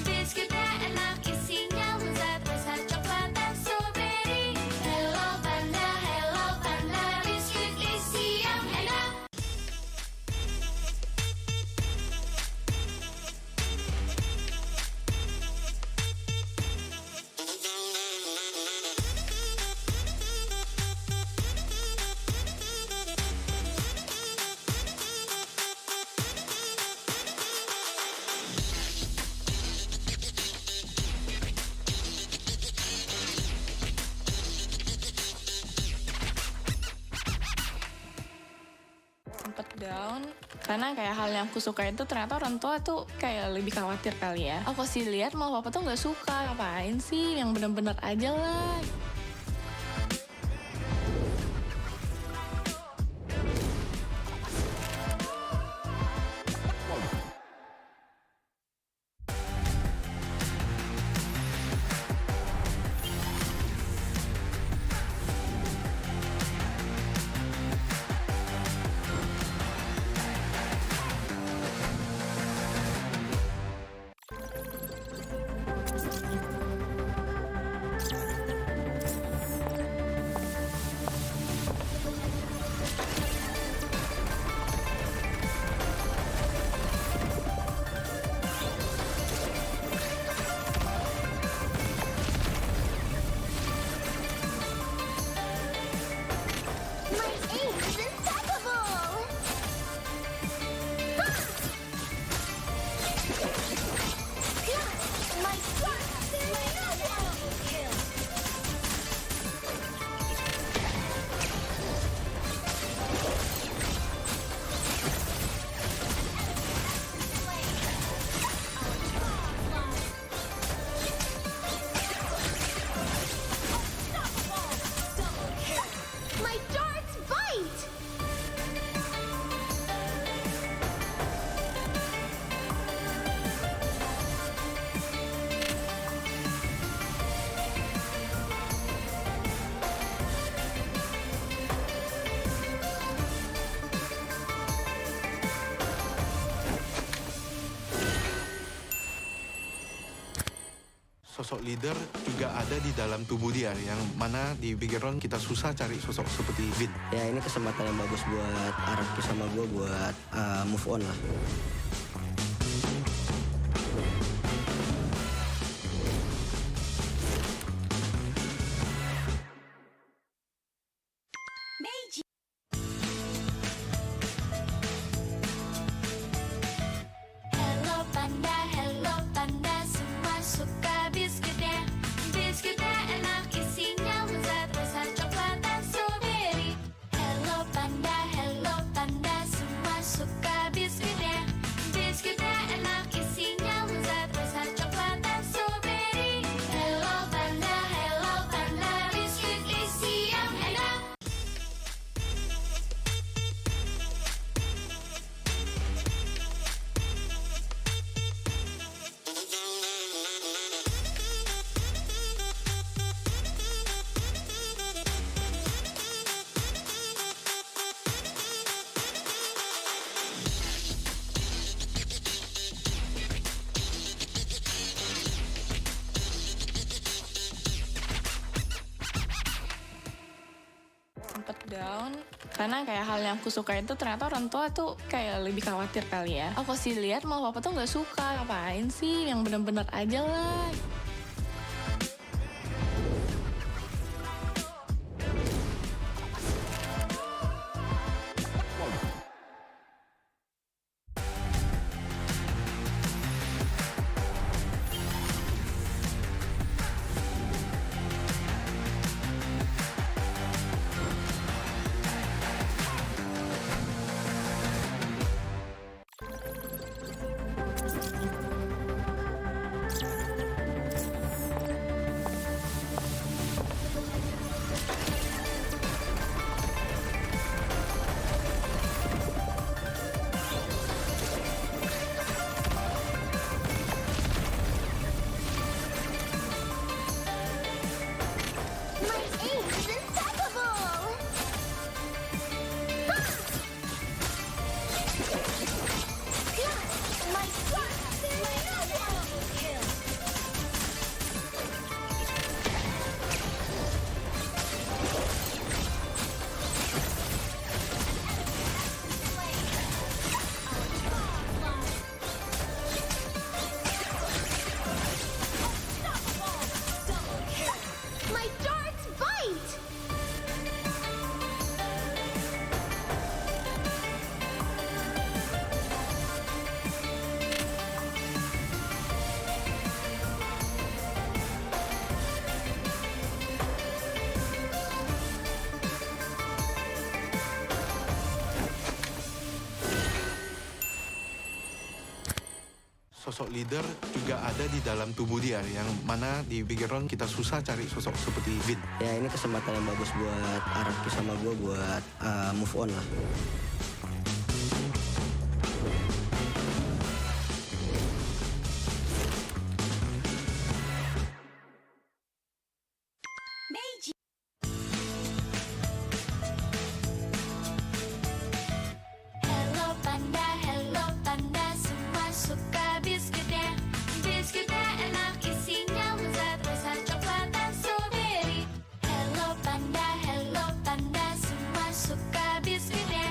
Biskuitnya enak, isinya lezat, rasa coklat dan strawberry. Hello panda, biskuit isi yang enak. Sempet down karena kayak hal yang aku suka itu ternyata orang tua tuh kayak lebih khawatir kali ya. Aku sih lihat mau papa tuh nggak suka, ngapain sih, yang bener-bener aja lah. sosok leader juga ada di dalam tubuh dia, yang mana di background kita susah cari sosok seperti Vin. Ya ini kesempatan yang bagus buat Araki sama gue buat move on lah. Hello panda, semua suka biskuitnya. Biskuitnya enak, isinya lezat, rasa coklat dan strawberry. Hello panda, semua suka biskuitnya. Biskuitnya enak, isinya lezat, rasa coklat dan strawberry. Hello panda, biskuit isi yang enak. Sempet down karena kayak hal yang aku suka itu ternyata orang tua tuh kayak lebih khawatir kali ya. Aku sih lihat mau papa tuh nggak suka, ngapain sih, yang bener-bener aja lah. My darts bite! Sosok leader juga ada di dalam tubuh dia, yang mana di background kita susah cari sosok seperti Vin. Ya ini kesempatan yang bagus buat Araki sama gue buat move on lah. Hello panda, semua suka biskuitnya. Biskuitnya enak, isinya lezat, rasa coklat dan strawberry. Hello panda, semua suka biskuitnya.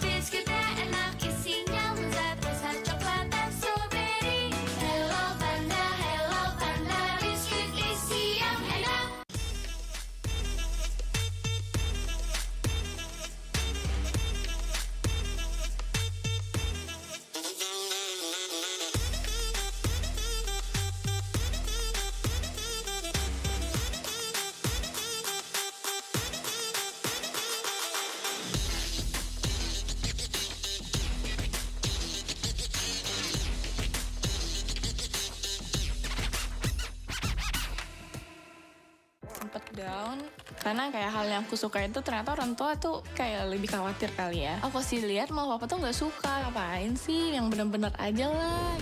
Biskuitnya enak, isinya lezat, rasa coklat dan strawberry. Hello panda, biskuit isi yang enak. Sempet down karena kayak hal yang aku suka itu ternyata orang tua tuh kayak lebih khawatir kali ya. Aku sih lihat mau papa tuh nggak suka, ngapain sih, yang bener-bener aja lah.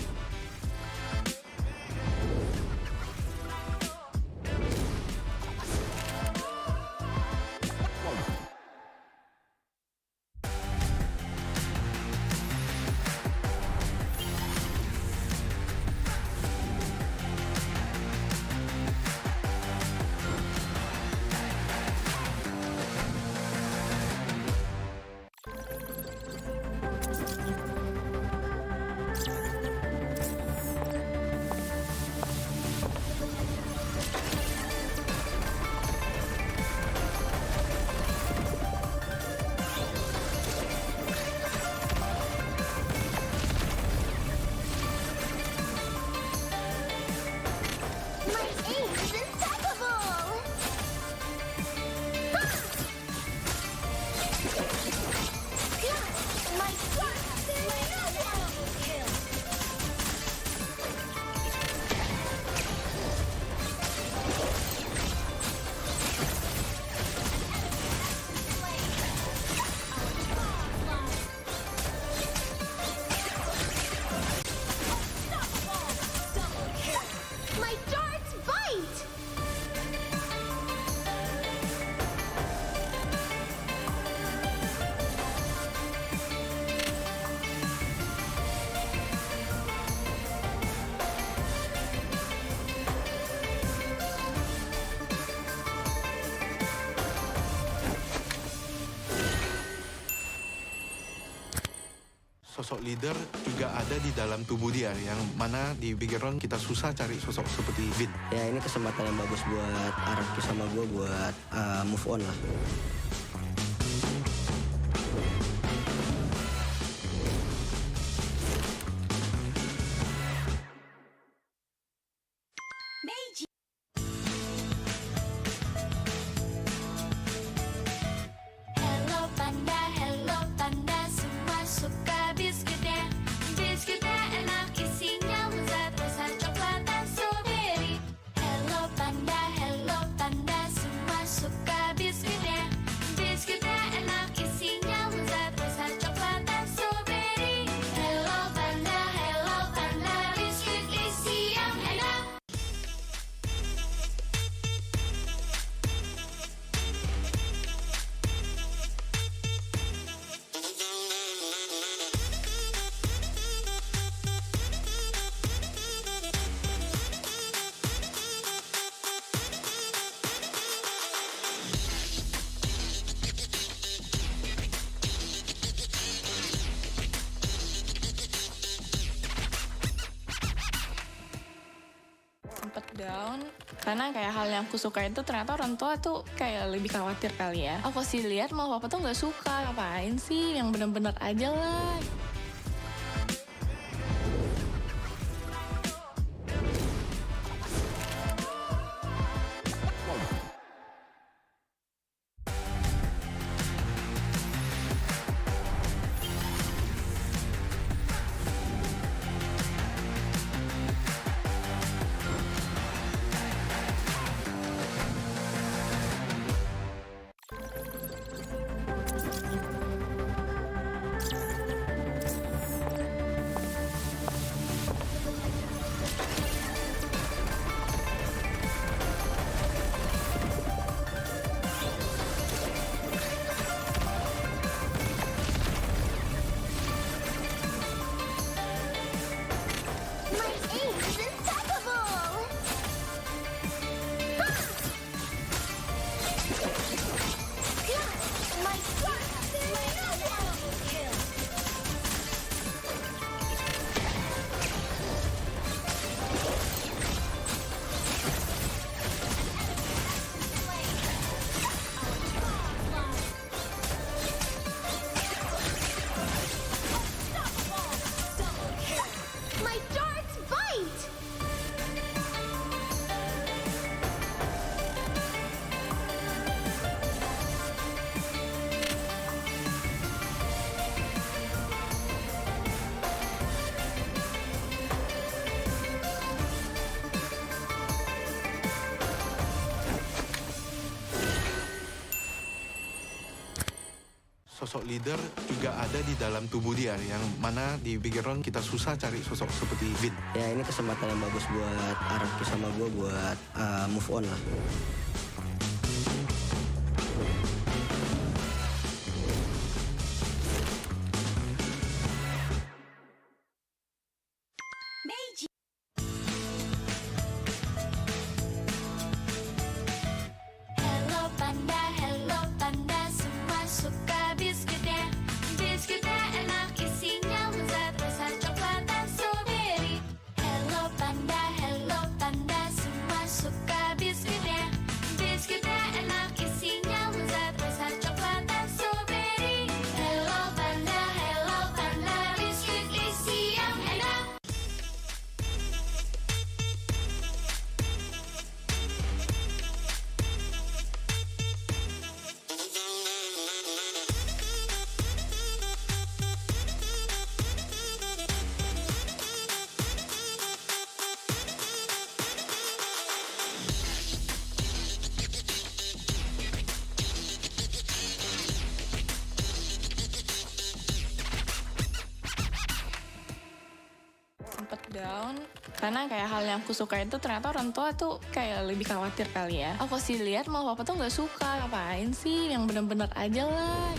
sosok leader juga ada di dalam tubuh dia, yang mana di background kita susah cari sosok seperti Vin. Ya ini kesempatan yang bagus buat Araki sama gue buat move on lah. Hello panda, semua suka biskuitnya. Biskuitnya enak, isinya lezat, rasa coklat dan strawberry. Hello panda, semua suka biskuitnya. Biskuitnya enak, isinya lezat, rasa coklat dan strawberry. Hello panda, biskuit isi yang enak. Sempet down karena kayak hal yang aku suka itu ternyata orang tua tuh kayak lebih khawatir kali ya. Aku sih lihat mau papa tuh nggak suka, ngapain sih, yang bener-bener aja lah. My darts bite! Sosok leader juga ada di dalam tubuh dia, yang mana di background kita susah cari sosok seperti Vin. Ya ini kesempatan yang bagus buat Araki sama gue buat move on lah. Hello panda, semua suka biskuitnya. Biskuitnya enak, isinya lezat, rasa coklat dan strawberry. Hello panda, semua suka biskuitnya. Biskuitnya enak, isinya lezat, rasa coklat dan strawberry. Hello panda, biskuit isi yang enak. Sempet down karena kayak hal yang aku suka itu ternyata orang tua tuh kayak lebih khawatir kali ya. Aku sih lihat mau papa tuh nggak suka, ngapain sih, yang bener-bener aja lah.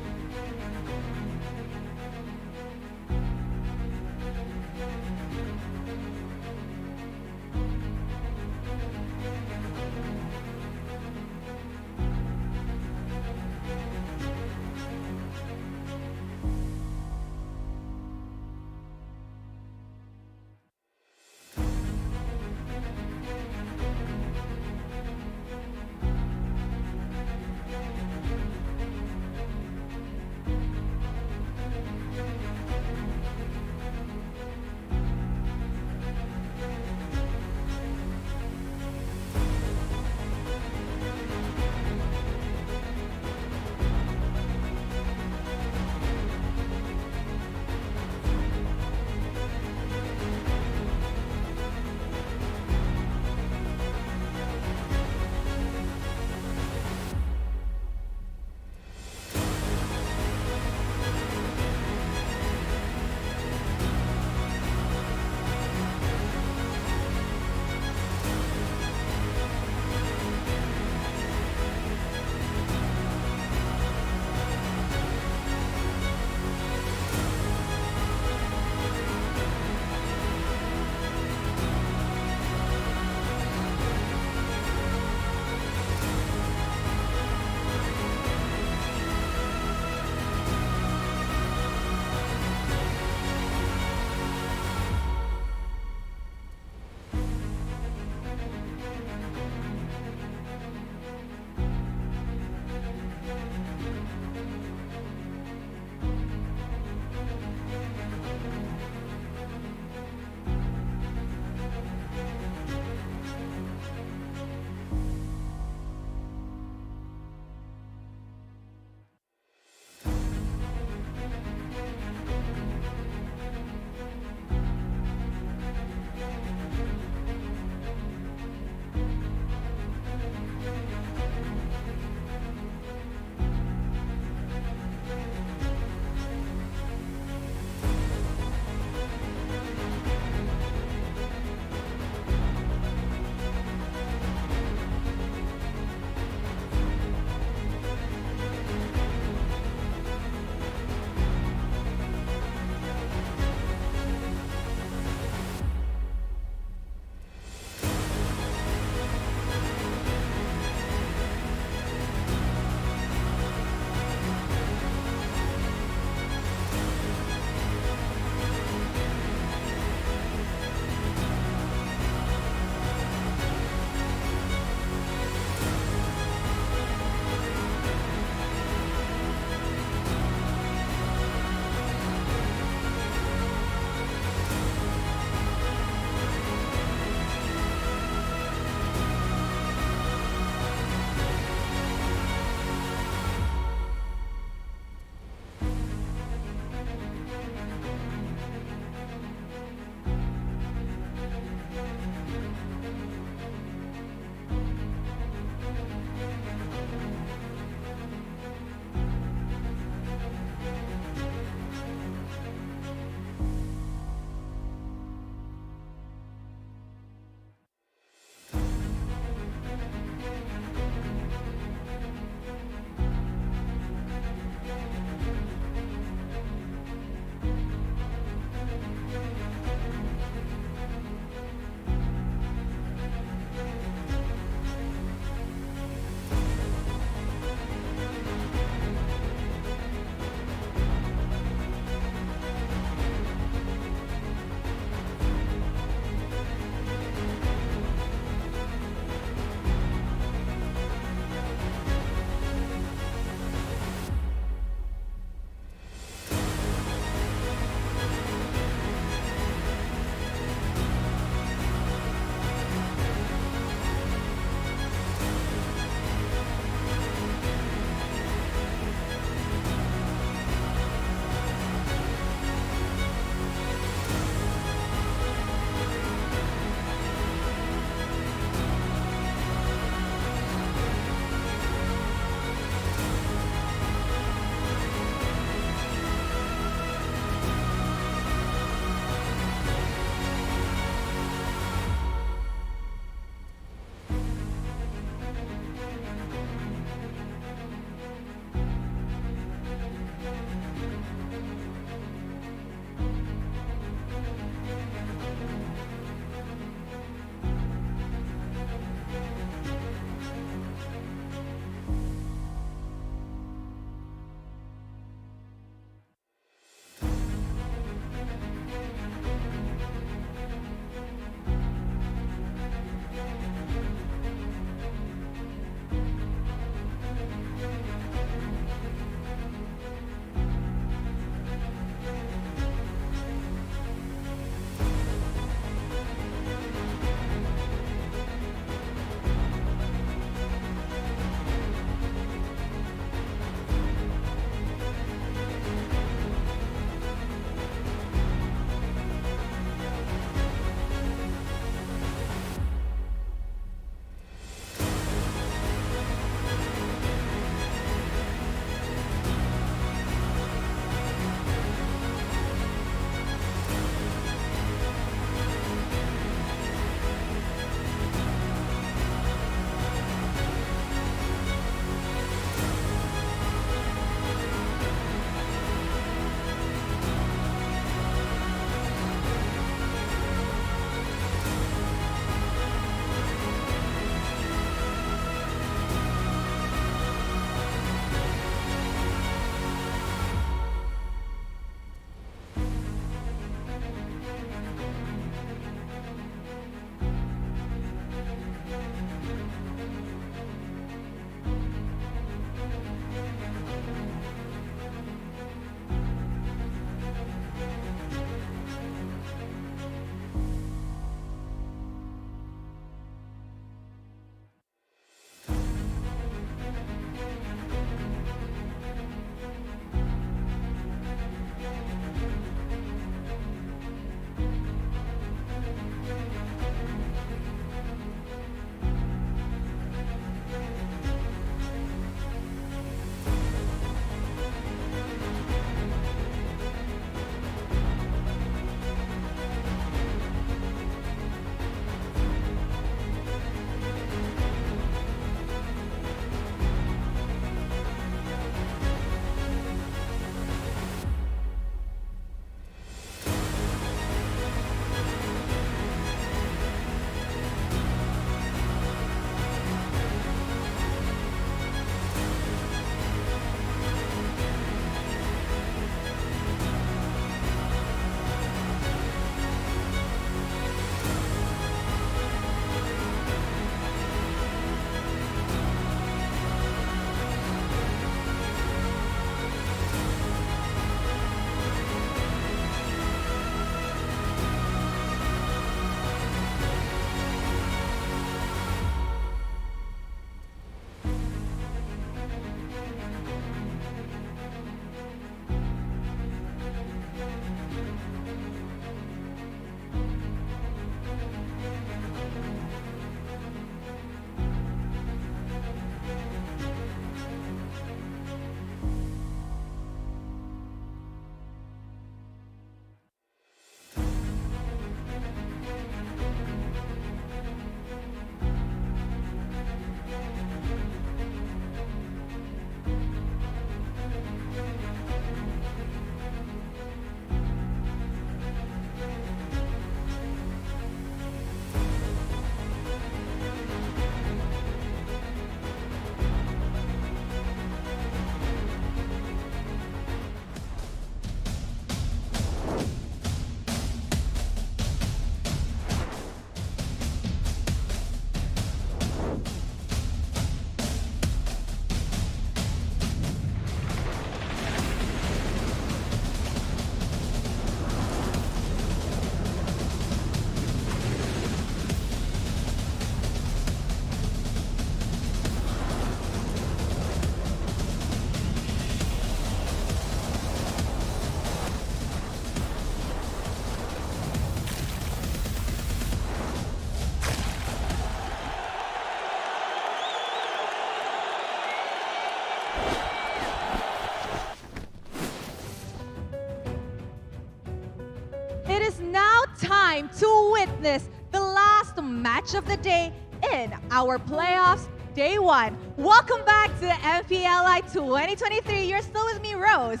it is now time to witness the last match of the day in our playoffs day 1. Welcome back to the MPLI 2023. You're still with me, Rose.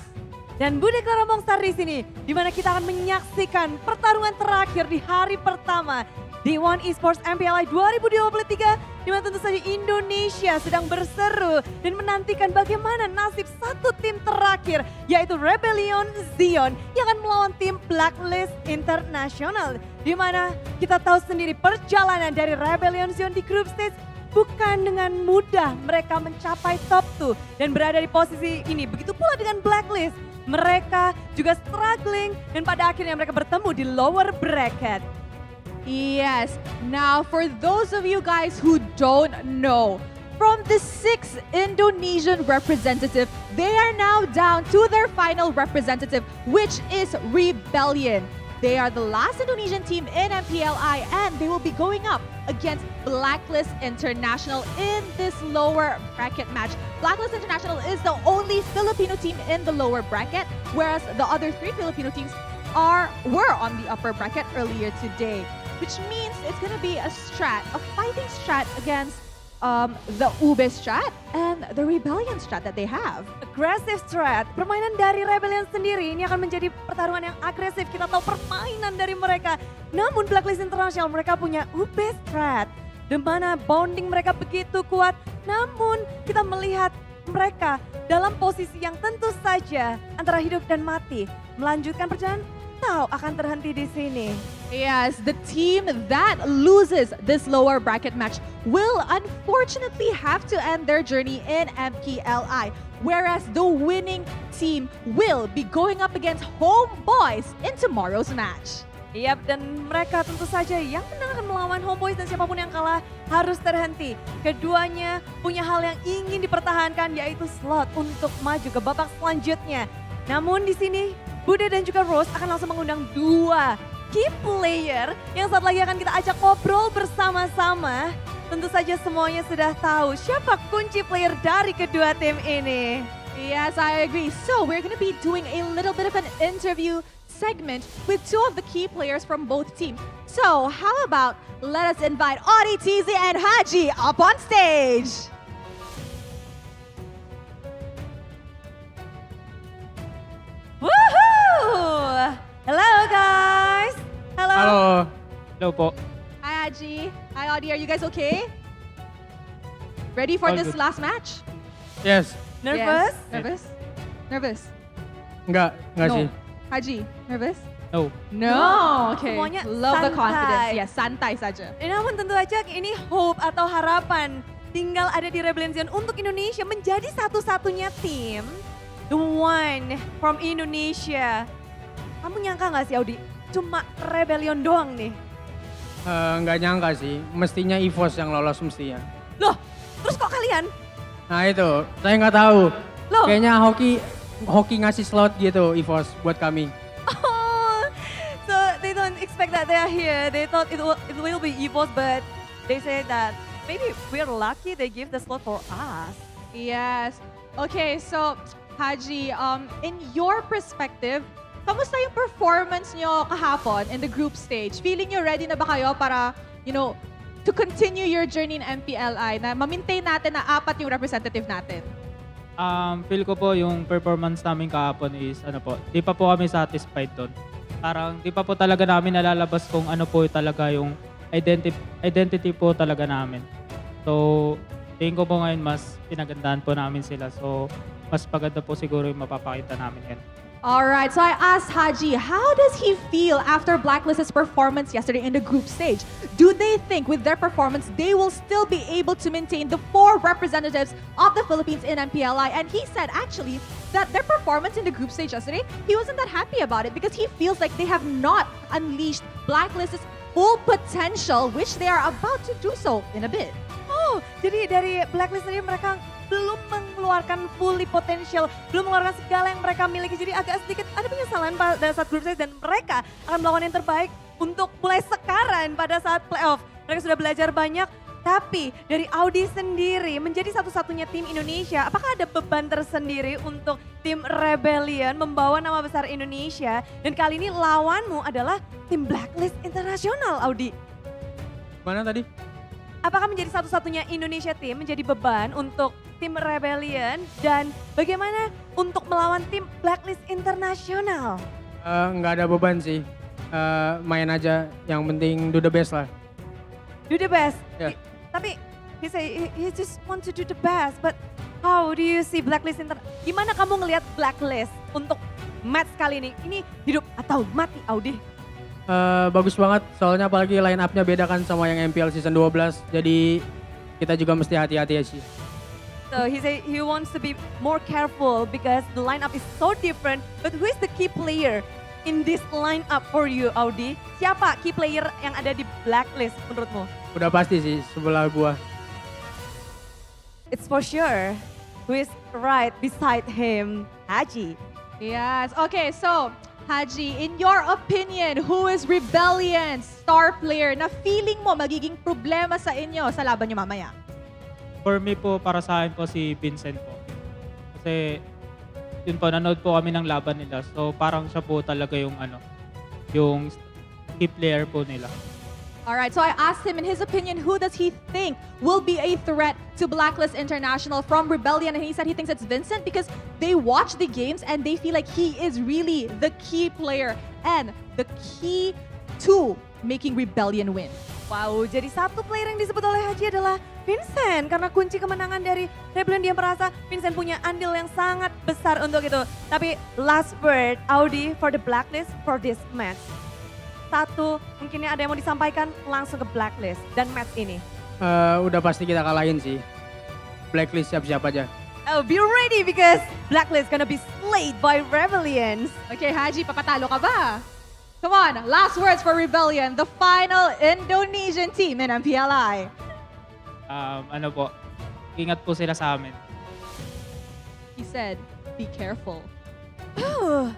Dan Bude Clara Mongstar di sini, di mana kita akan menyaksikan pertarungan terakhir di hari pertama D1 Esports MPLI 2023, di mana tentu saja Indonesia sedang berseru dan menantikan bagaimana nasib satu tim terakhir, yaitu Rebellion Zion yang akan melawan tim Blacklist International. Di mana kita tahu sendiri perjalanan dari Rebellion Zion di group stage bukan dengan mudah mereka mencapai top 2 dan berada di posisi ini. Begitu pula dengan Blacklist. Mereka juga struggling dan pada akhirnya mereka bertemu di lower bracket. Yes, now for those of you guys who don't know, from the 6 Indonesian representative, they are now down to their final representative, which is Rebellion. They are the last Indonesian team in MPLI and they will be going up against Blacklist International in this lower bracket match. Blacklist International is the only Filipino team in the lower bracket, whereas the other 3 Filipino teams were on the upper bracket earlier today, which means it's going to be a fighting strat against the Ube strat and the Rebellion strat that they have. Aggressive strat, permainan dari Rebellion sendiri ini akan menjadi pertarungan yang agresif. Kita tahu permainan dari mereka. Namun Blacklist International mereka punya Ube strat, di mana bonding mereka begitu kuat. Namun kita melihat mereka dalam posisi yang tentu saja antara hidup dan mati. Melanjutkan perjalanan tahu akan terhenti di sini. Yes, the team that loses this lower bracket match will unfortunately have to end their journey in MPLI, whereas the winning team will be going up against HomeBois in tomorrow's match. Yap, dan mereka tentu saja yang menang akan melawan HomeBois dan siapapun yang kalah harus terhenti. Keduanya punya hal yang ingin dipertahankan, yaitu slot untuk maju ke babak selanjutnya. Namun di sini Bude dan juga Rose akan langsung mengundang 2 key player yang saat lagi akan kita ajak ngobrol bersama-sama. Tentu saja semuanya sudah tahu siapa kunci player dari kedua tim ini. Yes, I agree. So we're going to be doing a little bit of an interview segment with 2 of the key players from both teams. So how about let us invite Audi, TZ, and Haji up on stage. Woohoo! Hello guys! Hello! Hello po. Hi Haji. Hi Audi, are you guys okay? Ready for All this good. last match? Yes. Yes. Nervous? Nervous? Nervous? Enggak No. sih. Haji, nervous? No. No. Okay. Semuanya Love the santai. confidence. Yes, santai saja. Namun tentu aja ini hope atau harapan tinggal ada di Rebellion untuk Indonesia menjadi satu-satunya tim, the one from Indonesia. Kamu nyangka gak sih Audi? Cuma Rebellion doang nih. Nggak nyangka sih, mestinya EVOS yang lolos mestinya. Loh, terus kok kalian? Nah itu, saya nggak tahu. Loh. Kayaknya hoki ngasih slot gitu EVOS buat kami. Oh, so they don't expect that they are here. They thought it will be EVOS, but they say that maybe we're lucky they give the slot for us. Yes. Okay, so Haji, in your perspective, kamusta yung performance nyo kahapon in the group stage? Feeling nyo ready na ba kayo para, to continue your journey in MPLI na ma-maintain natin na 4 yung representative natin? Feel ko po yung performance namin kahapon is di pa po kami satisfied doon. Parang di pa po talaga namin nalalabas kung ano po talaga yung identity po talaga namin. So, tingin ko po ngayon mas pinagandaan po namin sila. So, mas paganda po siguro yung mapapakita namin yan. All right, so I asked Haji, how does he feel after Blacklist's performance yesterday in the group stage? Do they think with their performance, they will still be able to maintain the 4 representatives of the Philippines in MPLI? And he said actually that their performance in the group stage yesterday, he wasn't that happy about it because he feels like they have not unleashed Blacklist's full potential, which they are about to do so in a bit. Oh, jadi dari Blacklist sendiri mereka belum mengeluarkan fully potential, belum mengeluarkan segala yang mereka miliki. Jadi agak sedikit ada penyesalan pada saat group stage dan mereka akan melakukan yang terbaik untuk mulai sekarang pada saat playoff. Mereka sudah belajar banyak Tapi dari Audi sendiri menjadi satu-satunya tim Indonesia, apakah ada beban tersendiri untuk tim Rebellion membawa nama besar Indonesia? Dan kali ini lawanmu adalah tim Blacklist Internasional, Audi. Mana tadi? Apakah menjadi satu-satunya Indonesia tim menjadi beban untuk tim Rebellion? Dan bagaimana untuk melawan tim Blacklist Internasional? Nggak ada beban sih. Main aja, yang penting do the best lah. Do the best. Yeah. Tapi he just want to do the best, but how do you see Blacklist Gimana kamu ngelihat Blacklist untuk match kali ini? Ini hidup atau mati, Audi? Bagus banget, soalnya apalagi line up-nya beda kan sama yang MPL season 12. Jadi kita juga mesti hati-hati sih. So he say he wants to be more careful because the lineup is so different. But who is the key player in this lineup for you, Audi? Siapa key player yang ada di Blacklist menurutmu? Udah pasti sih sebelah gua. It's for sure. Who is right beside him? Haji. Yes. Okay, so Haji, in your opinion, who is Rebellion's star player na feeling mo magiging problema sa inyo sa laban nyo mamaya? For me po, para sa akin po si Vincent po. Kasi yun po, nanood po kami ng laban nila. So parang siya po talaga yung yung key player po nila. All right, so I asked him in his opinion, who does he think will be a threat to Blacklist International from Rebellion? And he said he thinks it's Vincent because they watch the games and they feel like he is really the key player and the key to making Rebellion win. Wow, jadi satu player yang disebut oleh Haji adalah Vincent. Karena kunci kemenangan dari Rebellion, dia merasa Vincent punya andil yang sangat besar untuk itu. Tapi last word, Audi, for the Blacklist for this match. Satu, mungkinnya ada yang mau disampaikan langsung ke Blacklist dan match ini. Udah pasti kita kalahin sih. Blacklist siap-siap aja. Oh, be ready because Blacklist gonna be slayed by Rebellions. Okay, Haji, papatalo ka ba? Come on, last words for Rebellion, the final Indonesian team in MPLI. Ano po, ingat po sila sa amin. He said, be careful. Oh,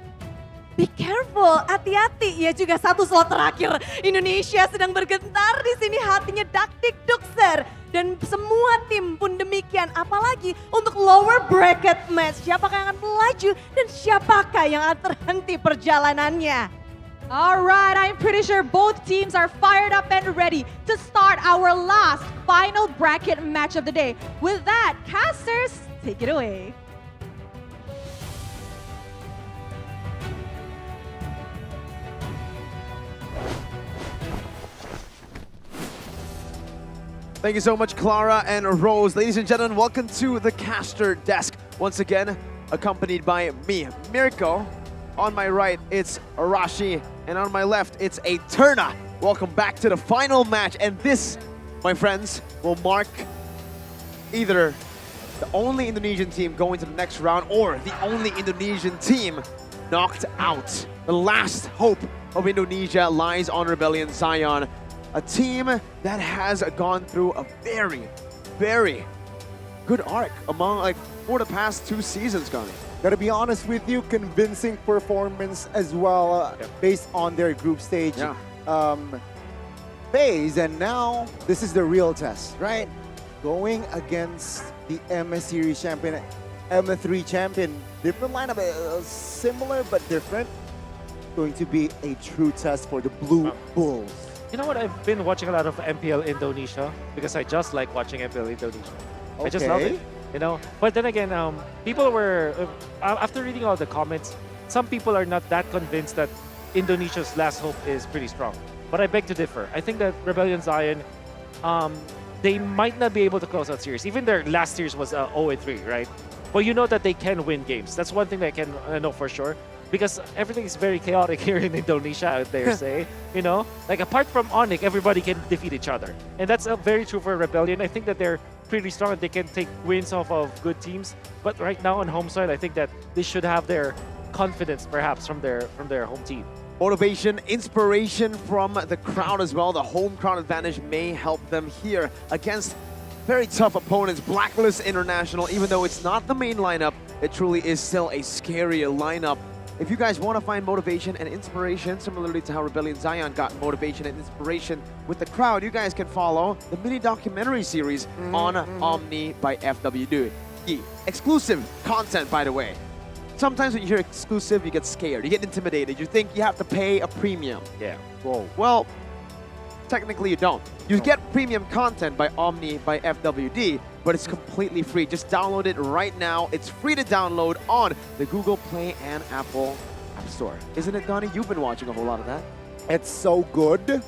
be careful, hati-hati. Ya juga satu slot terakhir. Indonesia sedang bergetar di sini, hatinya dak-dik-duk, sir. Dan semua tim pun demikian, apalagi untuk lower bracket match. Siapakah yang akan melaju dan siapakah yang akan terhenti perjalanannya? All right, I'm pretty sure both teams are fired up and ready to start our last final bracket match of the day. With that, casters, take it away. Thank you so much, Clara and Rose. Ladies and gentlemen, welcome to the caster desk. Once again, accompanied by me, Mirko. On my right, it's Arashi. And on my left, it's Eterna. Welcome back to the final match. And this, my friends, will mark either the only Indonesian team going to the next round or the only Indonesian team knocked out. The last hope of Indonesia lies on Rebellion Zion. A team that has gone through a very, very good arc for the past 2 seasons, Gani. Gotta be honest with you, convincing performance as well based on their group stage phase. And now, this is the real test, right? Going against the MS Series champion, M3 champion. Different lineup, similar but different. Going to be a true test for the Blue Bulls. You know what? I've been watching a lot of MPL Indonesia because I just like watching MPL Indonesia. I just love it, you know. But then again, people were, after reading all the comments, some people are not that convinced that Indonesia's last hope is pretty strong. But I beg to differ. I think that Rebellion Zion, they might not be able to close out series. Even their last series was 0-3, right? But you know that they can win games. That's one thing that I can know for sure. Because everything is very chaotic here in Indonesia, I dare say. You know, like apart from Onyx, everybody can defeat each other. And that's very true for Rebellion. I think that they're pretty strong and they can take wins off of good teams. But right now on home side, I think that they should have their confidence perhaps from their home team. Motivation, inspiration from the crowd as well. The home crowd advantage may help them here against very tough opponents. Blacklist International, even though it's not the main lineup, it truly is still a scary lineup. if you guys want to find motivation and inspiration, similarly to how Rebellion Zion got motivation and inspiration with the crowd, you guys can follow the mini documentary series on Omni by FWD. Exclusive content, by the way. Sometimes when you hear exclusive, you get scared, you get intimidated, you think you have to pay a premium. Yeah. Whoa. Well, technically you don't. You get premium content by Omni by FWD, but it's completely free. Just download it right now. It's free to download on the Google Play and Apple App Store. Isn't it, Donnie? You've been watching a whole lot of that. It's so good,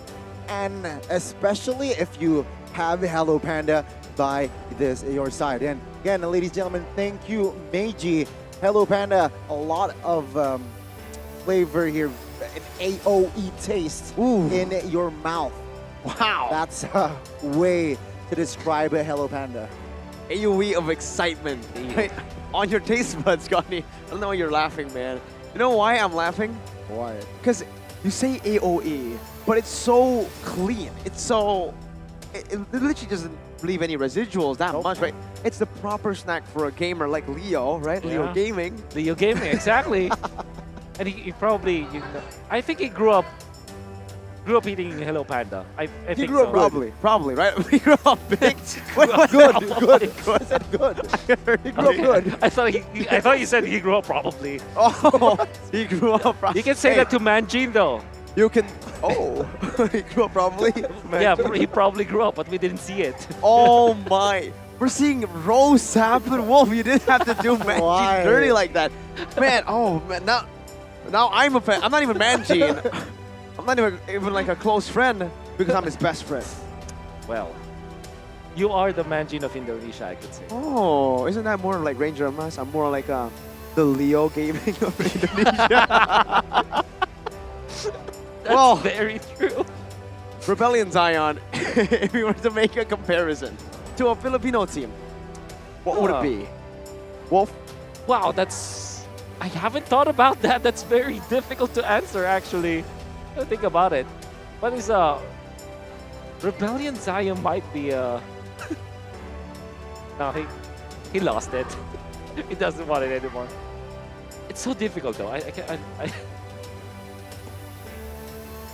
and especially if you have Hello Panda by your side. And again, ladies and gentlemen, thank you, Meiji. Hello Panda, a lot of flavor here, an AOE taste in your mouth. Wow. That's a way to describe a Hello Panda. AOE of excitement right on your taste buds, Scotty. I don't know why you're laughing, man. You know why I'm laughing? Why? Because you say AOE, but it's so clean. It's so... It literally doesn't leave any residuals that much, right? It's the proper snack for a gamer like Leo, right? Yeah. Leo Gaming. Leo Gaming, exactly. And he probably, I think he grew up eating Hello Panda. I think He grew up so. probably, right? He grew up big. Good. I said good. He grew up good. I thought you said he grew up probably. Oh, he grew up probably. You can say that to Manjin though. You can. Oh, he grew up probably. Yeah, he probably grew up, but we didn't see it. Oh my. We're seeing roast happen. Wolf, you didn't have to do Manjin dirty like that. Man, oh man, now I'm a fan. I'm not even Manjin. I'm not even like a close friend because I'm his best friend. Well, you are the Manjin of Indonesia, I could say. Oh, isn't that more like Ranger Amas? I'm more like the Leo Gaming of Indonesia. That's very true. Rebellion Zion, if we were to make a comparison to a Filipino team, what would it be? Wolf? Wow, I haven't thought about that. That's very difficult to answer, actually. I think about it. But it's Rebellion Zion might be no, he lost it. He doesn't want it anymore. It's so difficult though.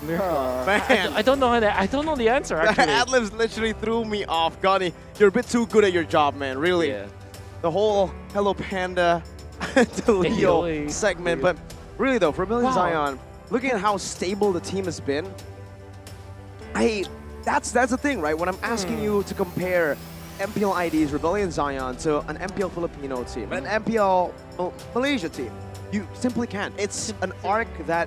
Man. I don't know. I don't know the answer. Actually, Ad-libs literally threw me off. Gunny, you're a bit too good at your job, man. Really. Yeah. The whole Hello Panda to Leo segment. But really though, for Rebellion Zion, looking at how stable the team has been, that's the thing, right? When I'm asking you to compare MPL ID's Rebellion Zion to an MPL Filipino team, an MPL Malaysia team, you simply can't. It's an arc that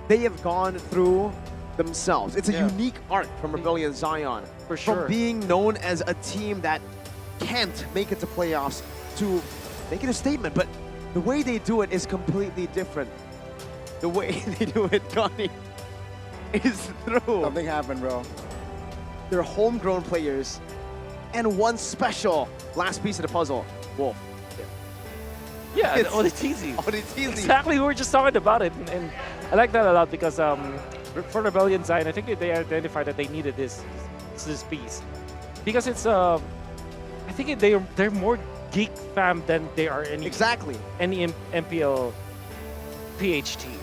they have gone through themselves. It's a unique arc from Rebellion Zion. For sure. From being known as a team that can't make it to playoffs to making a statement, but the way they do it is completely different. The way they do it, Connie, is through. Something happened, bro. They're homegrown players and one special last piece of the puzzle, Wolf. Yeah, the Oditizi. Oditizi. Exactly, we were just talking about it, and I like that a lot because for Rebellion Zion, I think they identified that they needed this piece because it's I think they're more geek fam than they are any MPL PH team.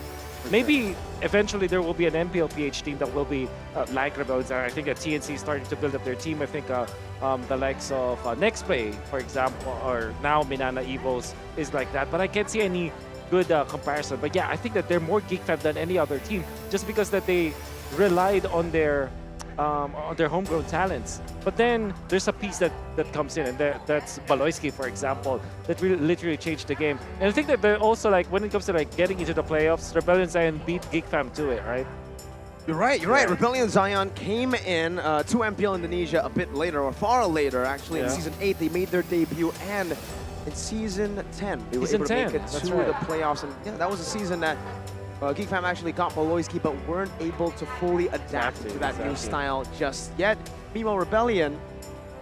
Maybe eventually there will be an MPL PH team that will be like Rebellion Zion. I think that TNC is starting to build up their team. I think the likes of Next Play, for example, or now Minana Evos is like that. But I can't see any good comparison. But yeah, I think that they're more geek fam than any other team just because that they relied on their homegrown talents. But then there's a piece that comes in, and that's Baloyski, for example, that really literally changed the game. And I think that they're also like, when it comes to like getting into the playoffs, Rebellion Zion beat Geek Fam to it, right? You're right. Rebellion Zion came in to MPL Indonesia a bit later, or far later actually. In Season 8, they made their debut, and in Season 10, they were able to make it to the playoffs. And yeah, that was a season that Geek Fam actually got Baloyski, but weren't able to fully adapt to that new style just yet. Meanwhile, Rebellion,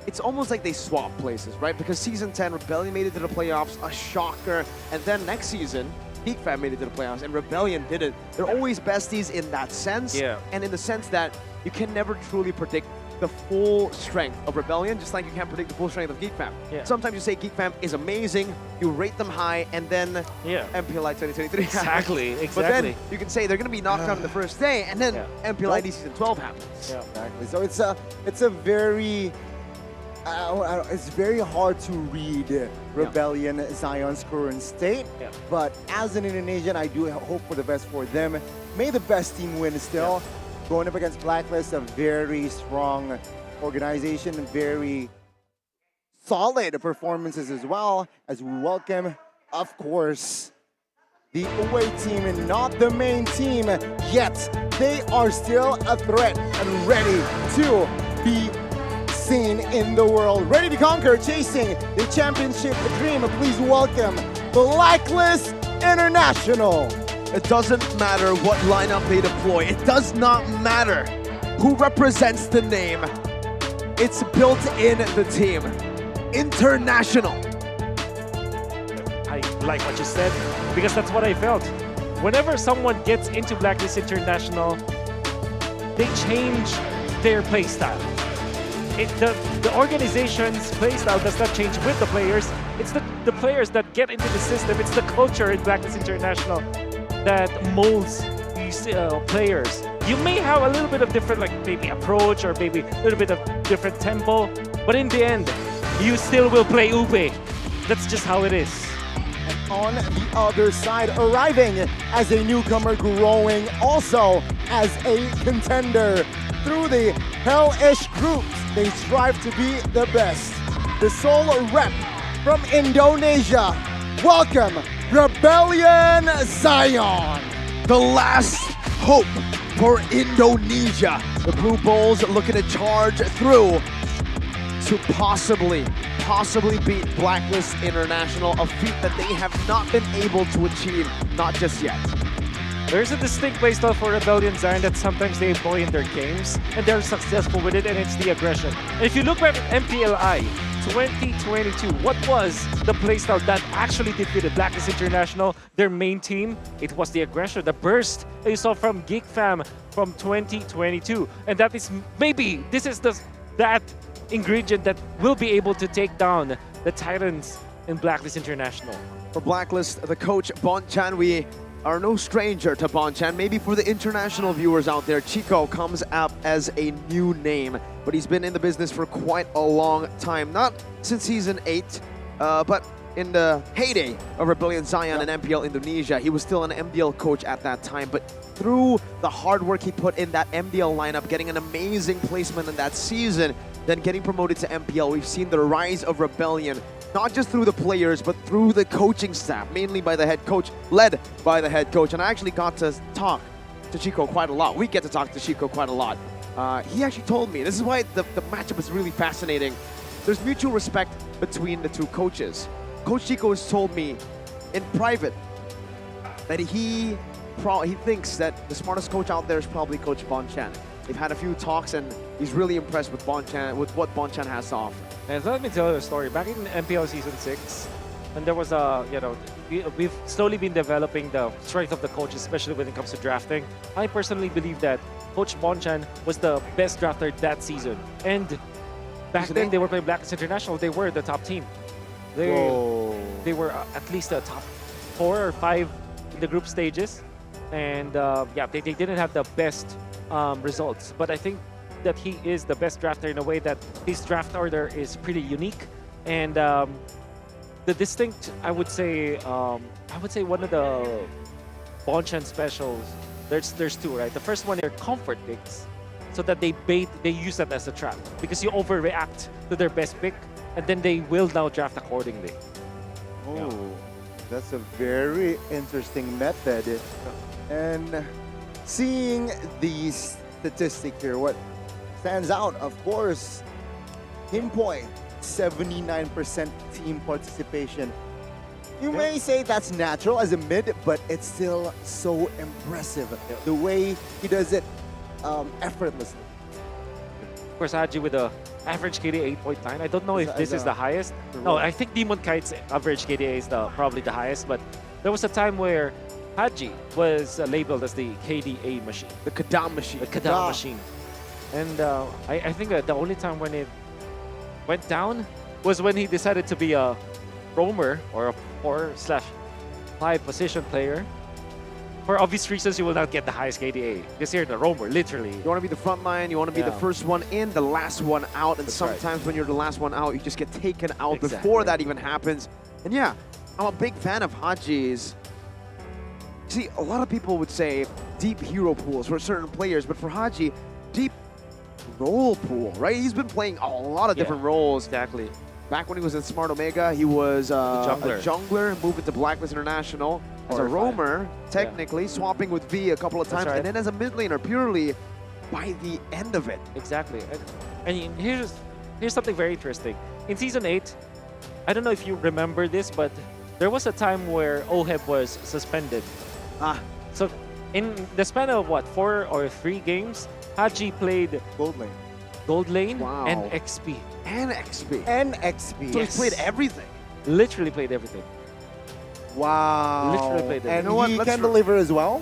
it's almost like they swapped places, right? Because Season 10, Rebellion made it to the playoffs, a shocker. And then next season, Geek Fam made it to the playoffs, and Rebellion didn't. They're always besties in that sense, and in the sense that you can never truly predict the full strength of Rebellion, just like you can't predict the full strength of Geek Fam. Yeah. Sometimes you say Geek Fam is amazing, you rate them high, and then MPLI 2023 Exactly, happens. exactly. But then you can say they're going to be knocked out on the first day, and then MPLI Season 12 happens. Yeah. Exactly. So it's a very it's very hard to read Rebellion Zion's current state. But as an Indonesian, I do hope for the best for them. May the best team win still. Going up against Blacklist, a very strong organization, very solid performances as well, as we welcome, of course, the away team and not the main team, yet they are still a threat and ready to be seen in the world. Ready to conquer, chasing the championship dream. Please welcome Blacklist International. It doesn't matter what lineup they deploy. It does not matter who represents the name. It's built in the team. International. I like what you said, because that's what I felt. Whenever someone gets into Blacklist International, they change their play style. The organization's play style does not change with the players. It's the players that get into the system. It's the culture in Blacklist International that molds these players. You may have a little bit of different, like maybe approach or maybe a little bit of different tempo, but in the end, you still will play Ube. That's just how it is. On the other side, arriving as a newcomer, growing also as a contender. Through the hellish groups, they strive to be the best. The sole rep from Indonesia. Welcome, Rebellion Zion. The last hope for Indonesia. The Blue Bulls looking to charge through to possibly beat Blacklist International, a feat that they have not been able to achieve, not just yet. There's a distinct playstyle for Rebellion Zion that sometimes they employ in their games, and they're successful with it, and it's the aggression. And if you look at MPLI 2022, what was the playstyle that actually defeated Blacklist International, their main team? It was the aggression, the burst that you saw from Geek Fam from 2022. And that is maybe, this is that ingredient that will be able to take down the Titans in Blacklist International. For Blacklist, the coach, Bonchan, we are no stranger to Bonchan. Maybe for the international viewers out there, Chico comes up as a new name, but he's been in the business for quite a long time. Not since Season 8, but in the heyday of Rebellion Zion and MPL Indonesia. He was still an MDL coach at that time, but through the hard work he put in that MDL lineup, getting an amazing placement in that season, then getting promoted to MPL, we've seen the rise of Rebellion, not just through the players, but through the coaching staff, mainly by the head coach, led by the head coach. And I actually got to talk to Chico quite a lot. We get to talk to Chico quite a lot. He actually told me, this is why the matchup is really fascinating. There's mutual respect between the two coaches. Coach Chico has told me in private that he thinks that the smartest coach out there is probably Coach Bonchan. They've had a few talks, and he's really impressed with Bonchan, with what Bonchan has to offer. And let me tell you a story. Back in MPL Season 6, and there was a, we've slowly been developing the strength of the coaches, especially when it comes to drafting. I personally believe that Coach Bonchan was the best drafter that season. And back then, they were playing Blacklist International. They were the top team. They were at least the top 4 or 5 in the group stages. And they didn't have the best results. But I think that he is the best drafter in a way that his draft order is pretty unique. And the distinct, I would say one of the Bonchan specials, there's two, right? The first one, they're comfort picks, so that they use that as a trap, because you overreact to their best pick, and then they will now draft accordingly. Oh, that's a very interesting method. And seeing the statistic here, what stands out, of course, HomeBois, 79% team participation. You may say that's natural as a mid, but it's still so impressive. The way he does it effortlessly. Of course, Haji with the average KDA 8.9. I don't know if this is the highest. No, I think Demon Kite's average KDA is probably the highest, but there was a time where Haji was labeled as the KDA machine. The Kadam machine. The Kadam machine. And I think the only time when it went down was when he decided to be a roamer or a 4/5 position player. For obvious reasons, you will not get the highest KDA because you're the roamer, literally. You want to be the front line, you want to be the first one in, the last one out, and sometimes when you're the last one out, you just get taken out before that even happens. And yeah, I'm a big fan of Haji's. See, a lot of people would say deep hero pools for certain players, but for Haji, deep role pool, right? He's been playing a lot of different roles. Exactly. Back when he was in Smart Omega, he was a jungler, moving to Blacklist International as a roamer, technically, swapping with V a couple of times, and then as a mid laner purely by the end of it. Exactly. And here's something very interesting. In Season 8, I don't know if you remember this, but there was a time where OHEB was suspended. So in the span of what, 4 or 3 games, Haji played Gold Lane and XP. And XP. So he played everything. Literally played everything. Wow. Literally played everything. And he can deliver as well?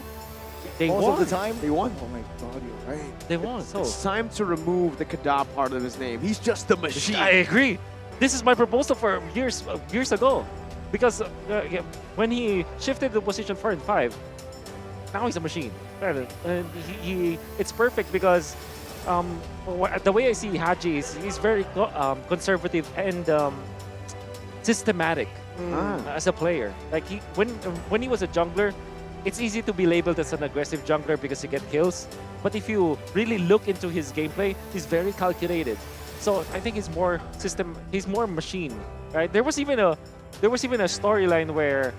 They Most won. of the time? They won. Oh my god, you're right. They won. It's time to remove the Kada part of his name. He's just a machine. I agree. This is my proposal for years ago. Because when he shifted the position 4 and 5, now he's a machine. And it's perfect because the way I see Haji is he's very conservative and systematic as a player. Like when he was a jungler, it's easy to be labeled as an aggressive jungler because he gets kills. But if you really look into his gameplay, he's very calculated. So I think he's more he's more machine, right? There was even a storyline where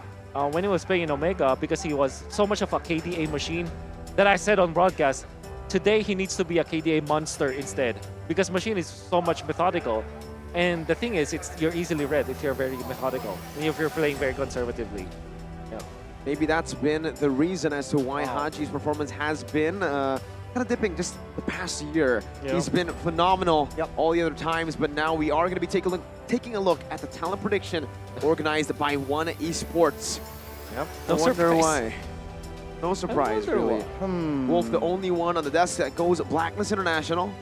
when he was playing in Omega, because he was so much of a KDA machine, that I said on broadcast, today he needs to be a KDA monster instead, because machine is so much methodical. And the thing is, you're easily read if you're very methodical, and if you're playing very conservatively. Yeah. Maybe that's been the reason as to why Haji's performance has been kind of dipping just the past year. Yeah. He's been phenomenal all the other times, but now we are going to be taking a look at the talent prediction organized by One Esports. Yep. No surprise. Why. No surprise, really. Wolf, the only one on the desk that goes Blacklist International.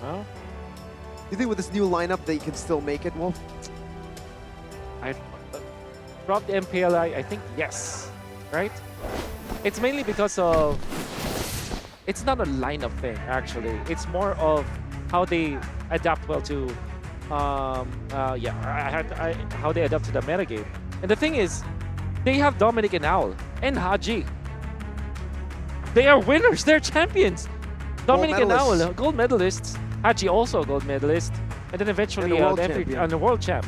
Well, you think with this new lineup they can still make it, Wolf? I dropped the MPLI, I think yes, right? It's mainly because of, it's not a lineup thing actually. It's more of how they adapt well to, how they adapt to the metagame. And the thing is, they have Dominic and Owl and Haji. They are winners. They're champions. Dominic and Owl, gold medalists. Haji also a gold medalist. And then eventually the world champ.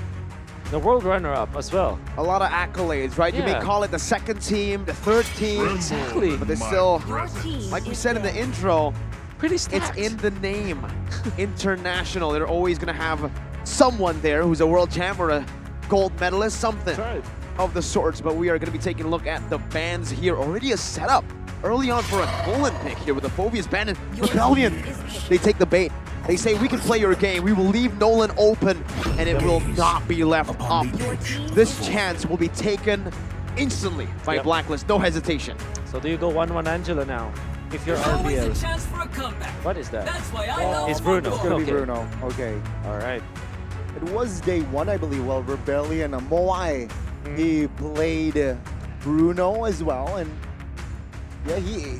The world runner-up as well. A lot of accolades, right? You may call it the second team, the third team. Exactly. But there's still, like we said in the intro, pretty stacked. It's in the name. International. They're always going to have someone there who's a world champ or a gold medalist, something of the sorts. But we are going to be taking a look at the bans here. Already a setup early on for a Nolan pick here with the Phobia's ban and Rebellion. They take the bait. They say, we can play your game. We will leave Nolan open, and it will not be left up. This chance will be taken instantly by Blacklist. No hesitation. So do you go 1-1 Angela now? If you're RBL. What is that? It's Bruno. It's going to be Bruno. Okay. All right. It was day 1, I believe. Well, Rebellion and Moai, he played Bruno as well, and yeah, he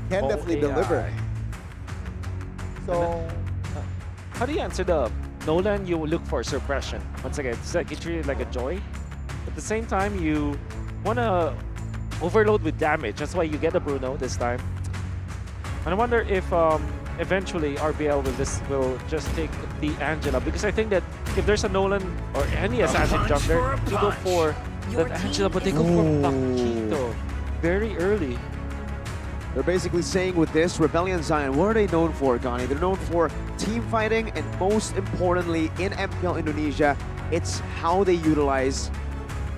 can definitely deliver. So, how do you answer the Nolan? You look for suppression. Once again, it's like, you treat it like a joy. At the same time, you want to overload with damage. That's why you get a Bruno this time. And I wonder if eventually RBL will just take the Angela, because I think that if there's a Nolan or any assassin jungler, you go for that Angela, but they go for Paquito very early. They're basically saying with this, Rebellion Zion, what are they known for, Gani? They're known for team fighting, and most importantly, in MPL Indonesia, it's how they utilize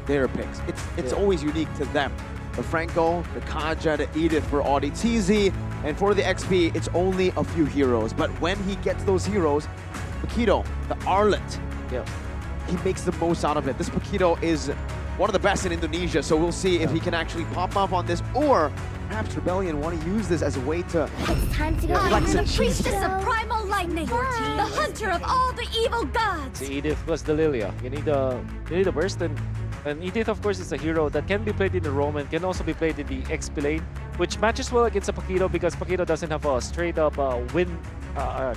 their picks. It's always unique to them. The Franco, the Kaja, the Edith for Audi TZ, and for the XP, it's only a few heroes. But when he gets those heroes, Paquito, the Arlet, he makes the most out of it. This Paquito is one of the best in Indonesia, so we'll see if he can actually pop up on this, or perhaps Rebellion want to use this as a way to Time to go. flex The a cheese. priestess of primal lightning, the hunter of all the evil gods. The Edith plus the Lilia. You need a burst, and Edith, of course, is a hero that can be played in the Roman, can also be played in the XP lane, which matches well against a Paquito because Paquito doesn't have a straight up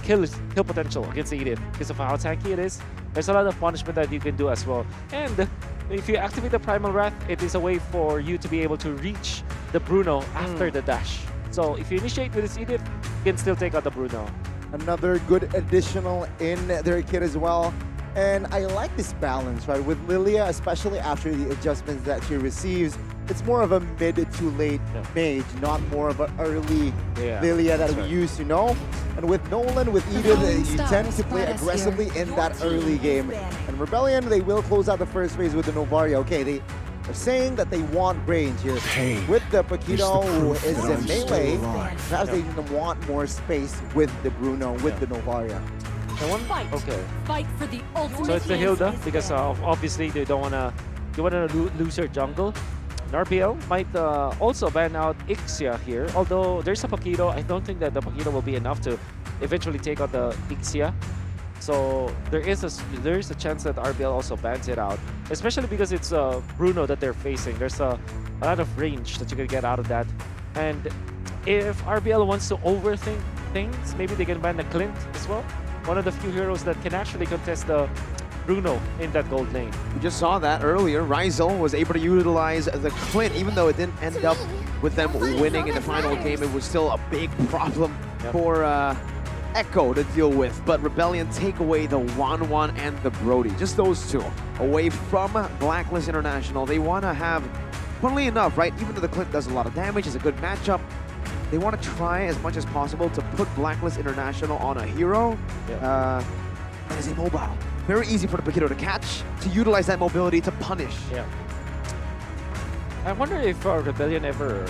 kill potential against the Edith because of how tanky it is. There's a lot of punishment that you can do as well. And if you activate the Primal Wrath, it is a way for you to be able to reach the Bruno after the dash. So if you initiate with this Edith, you can still take out the Bruno. Another good additional in their kit as well. And I like this balance, right? With Lilia, especially after the adjustments that she receives, it's more of a mid to late mage, not more of an early Lilia that we used to know. And with Nolan, with Edith, you tend to play aggressively in that early game. And Rebellion, they will close out the first phase with the Novaria. Okay, they are saying that they want range here. With the Paquito, who is in melee, perhaps they want more space with the Bruno, with the Novaria. Okay. Fight for the ultimate. So it's the Hilda because obviously they don't wanna lose their jungle. RPL might also ban out Ixia here, although there's a Paquito. I don't think that the Paquito will be enough to eventually take out the Ixia. So there is a chance that RPL also bans it out, especially because it's Bruno that they're facing. There's a lot of range that you can get out of that. And if RPL wants to overthink things, maybe they can ban the Clint as well. One of the few heroes that can actually contest the Bruno in that gold lane. We just saw that earlier. Ryzel was able to utilize the Clint, even though it didn't end up with them winning in the final game. It was still a big problem for Echo to deal with. But Rebellion take away the 1-1 and the Brody. Just those two away from Blacklist International. They want to have, funnily enough, right, even though the Clint does a lot of damage, it's a good matchup, they want to try as much as possible to put Blacklist International on a hero that is immobile. Very easy for the Paquito to catch, to utilize that mobility to punish. Yeah. I wonder if Rebellion ever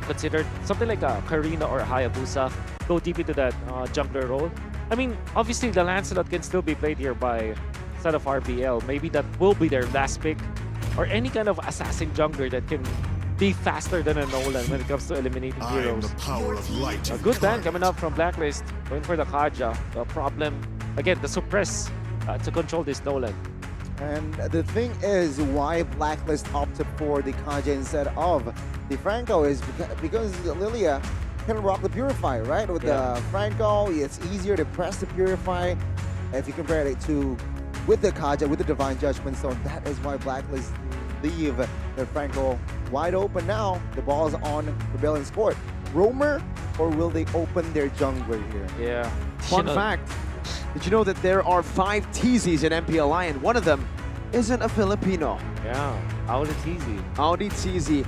considered something like a Karina or a Hayabusa go deep into that jungler role. I mean, obviously the Lancelot can still be played here by side of RBL. Maybe that will be their last pick, or any kind of assassin jungler that can be faster than a Nolan when it comes to eliminating heroes. The power of light. A good ban coming up from Blacklist, going for the Kaja. The problem, again, the suppress to control this Nolan. And the thing is, why Blacklist opted for the Kaja instead of the Franco is because Lilia can rock the Purify, right? With the Franco, it's easier to press the Purify if you compare it to with the Kaja, with the Divine Judgment. So that is why Blacklist leave the Franco wide open now. The ball is on Rebellion's court. Roamer, or will they open their jungler here? Yeah. Fun fact, did you know that there are 5 TZs in MPLI and one of them isn't a Filipino? Yeah, Audi TZ. Audi TZ.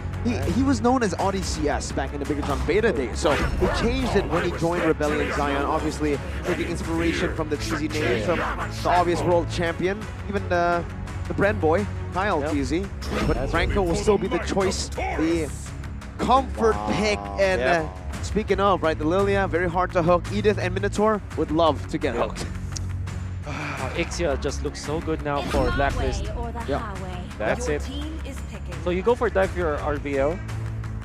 He was known as Audi CS back in the Bigotron beta days, so he changed it when he joined Rebellion Zion, obviously taking inspiration from the TZ name, from the obvious world champion, even the BREN boy, Kyle TZ. But Franco will still be the choice, the comfort pick. And speaking of, right, the Lilia, very hard to hook. Edith and Minotaur would love to get hooked. Ixia just looks so good now for Blacklist. That's it. So you go for dive for your RBL.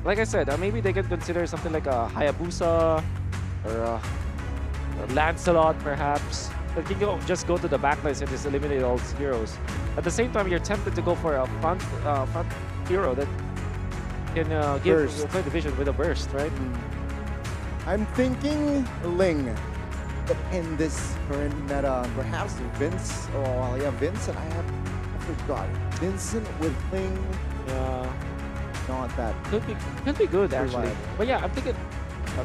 Like I said, maybe they can consider something like a Hayabusa or a Lancelot, perhaps. But you can just go to the backlines and just eliminate all these heroes. At the same time, you're tempted to go for a front hero that can give the division with a burst, right? I'm thinking Ling. But in this current meta, perhaps Vince. Oh, yeah, Vincent. I forgot. Vincent with Ling. Yeah, not that. Could be good actually. But yeah, I'm thinking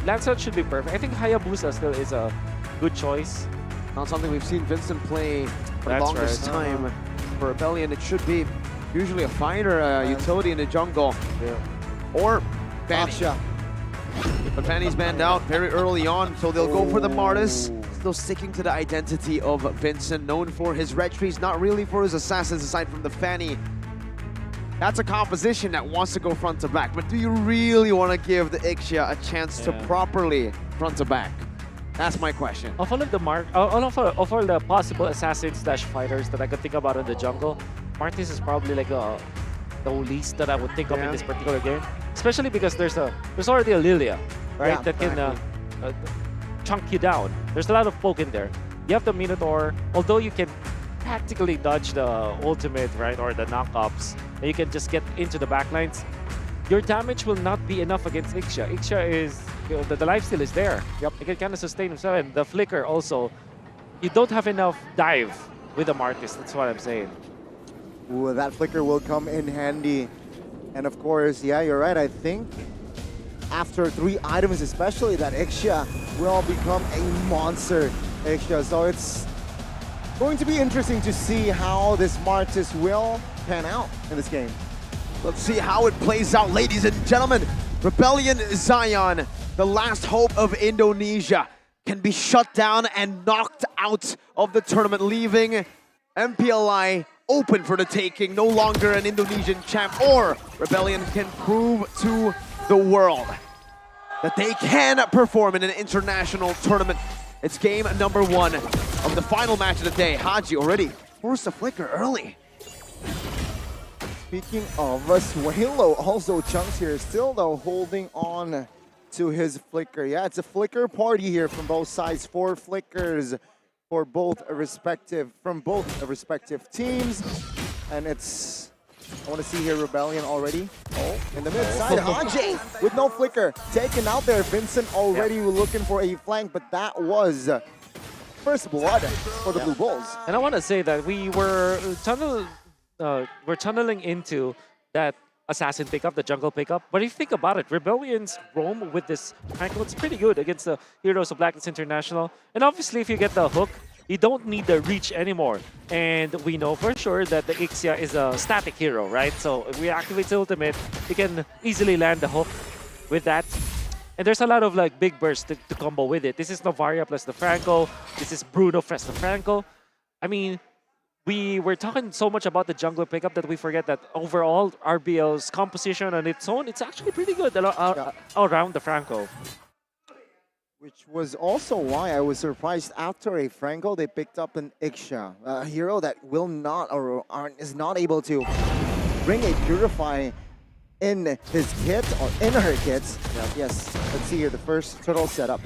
Lancelot should be perfect. I think Hayabusa still is a good choice. Not something we've seen Vincent play for the longest time. For Rebellion, it should be usually a fighter, utility in the jungle. Or Fanny. But Fanny's banned out very early on, so they'll go for the Martis. Still sticking to the identity of Vincent, known for his red trees, not really for his assassins aside from the Fanny. That's a composition that wants to go front to back, but do you really want to give the Ixia a chance to properly front to back? That's my question. Of all of the possible assassins / fighters that I could think about in the jungle, Martis is probably like the least that I would think of in this particular game. especially because there's already a Lilia, right? Yeah, that can chunk you down. There's a lot of poke in there. You have the Minotaur, although you can practically dodge the ultimate, right, or the knockups, and you can just get into the backlines. Your damage will not be enough against Ixia. Ixia is, the lifesteal is there. Yep. He can kind of sustain himself, and the flicker also. You don't have enough dive with the Martis, that's what I'm saying. Ooh, that flicker will come in handy. And of course, yeah, you're right. I think after 3 items especially, that Ixia will become a monster Ixia. So it's going to be interesting to see how this Martis will pan out in this game. Let's see how it plays out, ladies and gentlemen. Rebellion Zion, the last hope of Indonesia, can be shut down and knocked out of the tournament, leaving MPLI open for the taking, no longer an Indonesian champ, or Rebellion can prove to the world that they can perform in an international tournament. It's game number 1 of the final match of the day. Haji already forced a flicker early. Speaking of Suelo, also Chunks here, still though holding on to his flicker. Yeah, it's a flicker party here from both sides. 4 flickers for both respective teams, and it's, I want to see here Rebellion already. Oh, in the mid side, Haji with no flicker taken out there. Vincent already looking for a flank, but that was first blood for the Blue Bulls. And I want to say that we're tunneling into that assassin pickup, the jungle pickup. But if you think about it, Rebellion's roam with this Franco, it's pretty good against the heroes of Blacklist International. And obviously, if you get the hook, you don't need the reach anymore. And we know for sure that the Ixia is a static hero, right? So if we activate the ultimate, you can easily land the hook with that. And there's a lot of like big bursts to combo with it. This is Novaria plus the Franco. This is Bruno plus the Franco. I mean, we were talking so much about the jungler pickup that we forget that overall RBL's composition on its own, it's actually pretty good around the Franco. Which was also why I was surprised after a Franco, they picked up an Ixia, a hero that will not or is not able to bring a Purify in his kit or in her kits. Yes, let's see here the first turtle setup.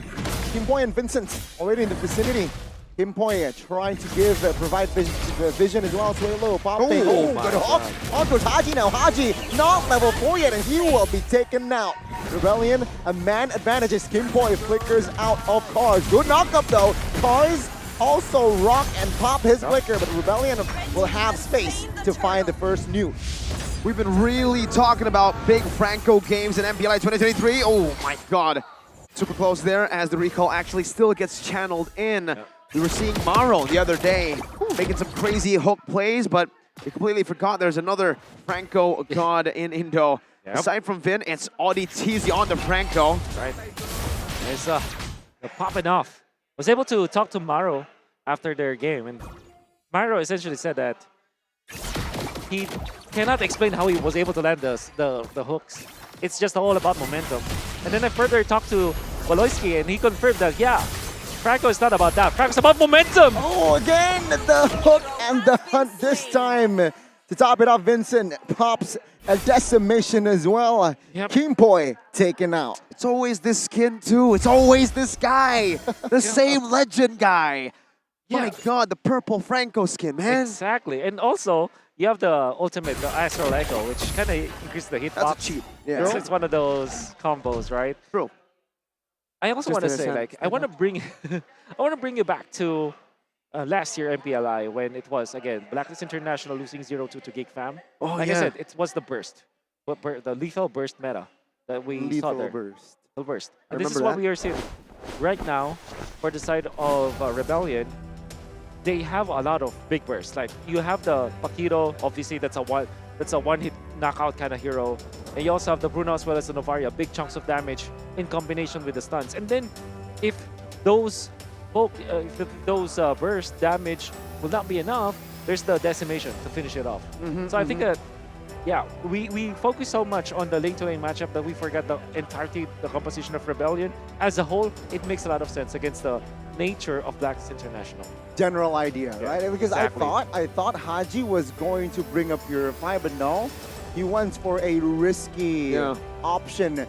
Kimboy and Vincent already in the vicinity. Kimboy trying to provide vision as well. Suelo popping. Oh, good hook. On towards Haji now. Haji not level 4 yet, and he will be taken out. Rebellion, a man advantage as Kimboy flickers out of Cars. Good knockup though. Cars also rock and pop his flicker, but Rebellion will have space to find the first nuke. We've been really talking about big Franco games in MPLI 2023. Oh my god. Super close there as the recall actually still gets channeled in. We were seeing Maro the other day making some crazy hook plays, but we completely forgot there's another Franco god in Indo. Aside from Vin, it's Audi TZ on the Franco. Right. It's popping off. Was able to talk to Maro after their game, and Maro essentially said that he cannot explain how he was able to land the hooks. It's just all about momentum. And then I further talked to Waloyski, and he confirmed that, yeah, Franco is not about that. Franco's about momentum! Oh, again, the hook and the hunt this time. To top it off, Vincent pops a decimation as well. Kimboy taken out. It's always this skin too. It's always this guy. The same legend guy. My god, the purple Franco skin, man. Exactly. And also, you have the ultimate, the Astral Echo, which kind of increases the hitbox. That's a cheat. Yeah. It's one of those combos, right? True. I also want to say, like, I want to bring you back to last year MPLI when it was, again, Blacklist International losing 0-2 to Geek Fam. Oh, like I said, it was the burst. The lethal burst meta that we saw there. Lethal burst. And this is what we are seeing right now for the side of Rebellion. They have a lot of big bursts. Like, you have the Paquito, obviously that's a one-hit knockout kind of hero. And you also have the Bruno as well as the Novaria, big chunks of damage in combination with the stuns. And then if those burst damage will not be enough, there's the decimation to finish it off. So I think that, yeah, we focus so much on the lane-to-lane matchup that we forget the entirety, the composition of Rebellion. As a whole, it makes a lot of sense against the nature of Blacklist International. General idea, right? Because exactly. I thought Haji was going to bring up Purify, but no. He went for a risky option,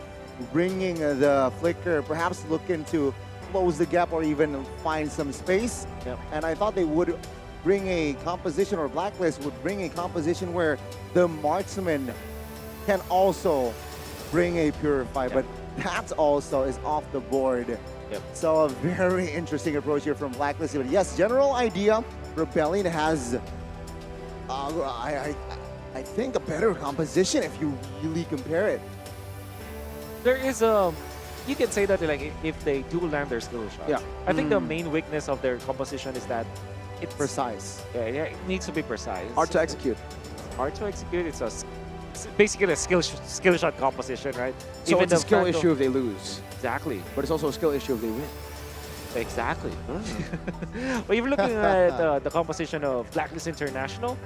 bringing the flicker, perhaps looking to close the gap or even find some space. And I thought they would bring a composition, or Blacklist would bring a composition where the marksman can also bring a purify, but that also is off the board. So a very interesting approach here from Blacklist. But yes, general idea, Rebellion has, I think, a better composition if you really compare it. There is you can say that like if they do land their skill shots. I think the main weakness of their composition is that it's precise. Yeah, it needs to be precise. Hard to execute. Hard to execute. It's basically a skill shot composition, right? So it's a skill issue if they lose. Exactly. But it's also a skill issue if they win. Exactly. But if you're looking at the composition of Blacklist International,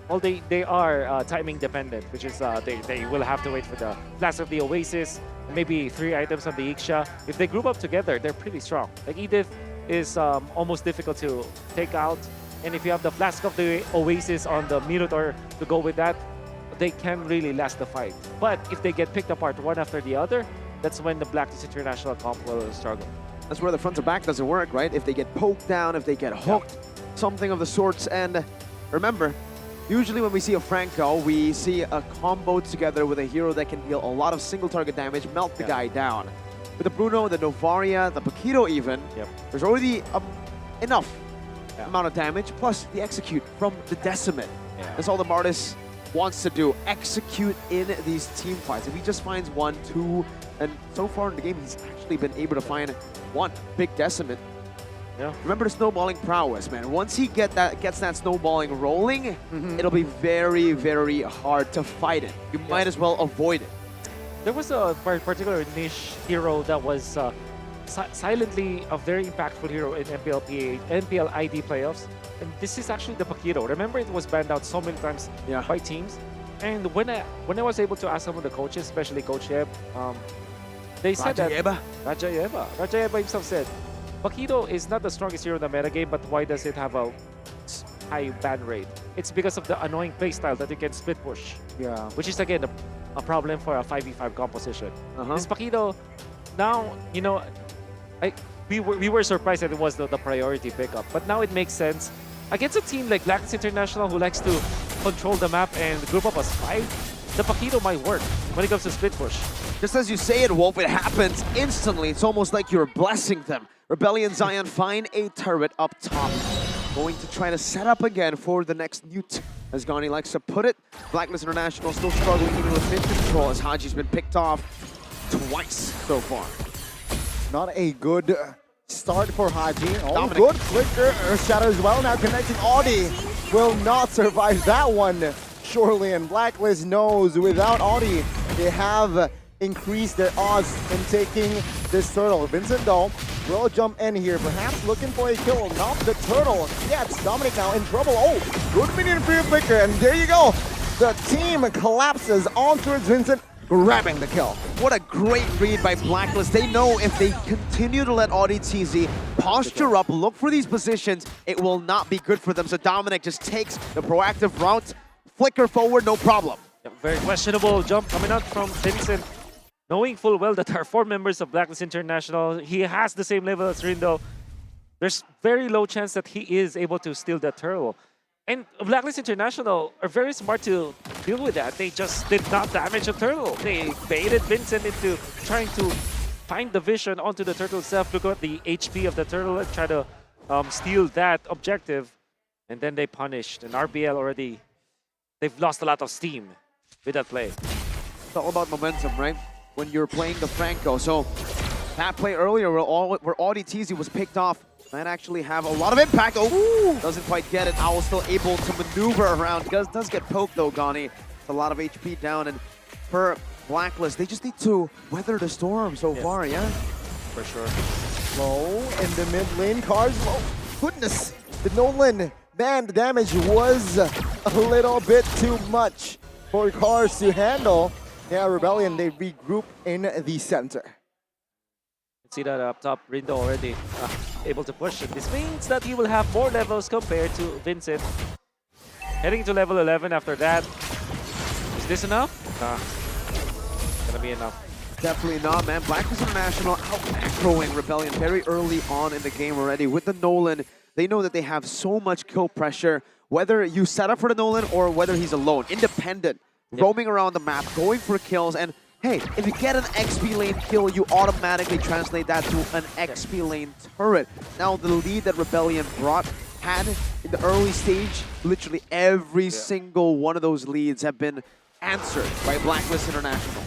well, they are timing dependent, which is they will have to wait for the Blast of the Oasis, maybe 3 items of the Iksha. If they group up together, they're pretty strong. Like Edith is almost difficult to take out, and if you have the Flask of the Oasis on the Minotaur to go with that, they can really last the fight. But if they get picked apart one after the other, that's when the Blacklist International comp will struggle. That's where the front to back doesn't work, right? If they get poked down, if they get hooked, something of the sorts. And remember, usually when we see a Franco, we see a combo together with a hero that can deal a lot of single target damage, melt the guy down. With the Bruno, the Novaria, the Paquito even, there's already enough amount of damage, plus the execute from the Decimate. That's all the Martis wants to do, execute in these team fights. If he just finds 1, 2, and so far in the game, he's actually been able to find 1 big Decimate. Remember the snowballing prowess, man. Once he gets that snowballing rolling, it'll be very, very hard to fight it. You might as well avoid it. There was a particular niche hero that was silently a very impactful hero in MPL ID playoffs, and this is actually the Paquito. Remember, it was banned out so many times by teams, and when I was able to ask some of the coaches, especially Coach Yeb, they said that Raja Yeba himself said, Paquito is not the strongest hero in the metagame, but why does it have a high ban rate? It's because of the annoying playstyle that you can split push. Which is again a problem for a 5v5 composition. This Paquito, now, you know, we were surprised that it was the priority pickup, but now it makes sense. Against a team like Blacklist International who likes to control the map and group up as 5, the Paquito might work when it comes to split push. Just as you say it, Wolf, it happens instantly. It's almost like you're blessing them. Rebellion Zion find a turret up top. Going to try to set up again for the next newt, as Garni likes to put it. Blacklist International still struggling even with mid control as Haji's been picked off twice so far. Not a good start for Haji. Oh, good flicker. Earth Shatter as well. Now connecting. Audi will not survive that one, surely. And Blacklist knows without Audi, they have increased their odds in taking this turtle. Vincent, though, will jump in here, perhaps looking for a kill. Not the turtle. Yeah, it's Dominic now in trouble. Oh, good minion for your flicker. And there you go. The team collapses on towards Vincent, grabbing the kill. What a great read by Blacklist. They know if they continue to let Audi TZ posture up, look for these positions, it will not be good for them. So Dominic just takes the proactive route, flicker forward, no problem. Very questionable jump coming out from Vincent. Knowing full well that there are 4 members of Blacklist International, he has the same level as Rindo. There's very low chance that he is able to steal that turtle. And Blacklist International are very smart to deal with that. They just did not damage a turtle. They baited Vincent into trying to find the vision onto the turtle itself, look at the HP of the turtle and try to steal that objective. And then they punished. And RBL already, they've lost a lot of steam with that play. It's all about momentum, right? When you're playing the Franco. So that play earlier where Audi TZ was picked off might actually have a lot of impact. Oh, doesn't quite get it. Owl still able to maneuver around. Does get poked though, Gani. It's a lot of HP down. And for Blacklist, they just need to weather the storm so far, yeah? For sure. Low in the mid lane. Cars low. Goodness. The Nolan, man, the damage was a little bit too much for Cars to handle. Yeah, Rebellion, they regroup in the center. See that up top, Rindo already able to push it. This means that he will have more levels compared to Vincent. Heading to level 11 after that. Just this enough? Nah. Gonna be enough. Definitely not, man. Blacklist International out-macroing Rebellion very early on in the game already. With the Nolan, they know that they have so much kill pressure, whether you set up for the Nolan or whether he's alone, independent, roaming around the map, going for kills, and hey, if you get an XP lane kill, you automatically translate that to an XP lane turret. Now, the lead that Rebellion had in the early stage, literally every single one of those leads have been answered by Blacklist International.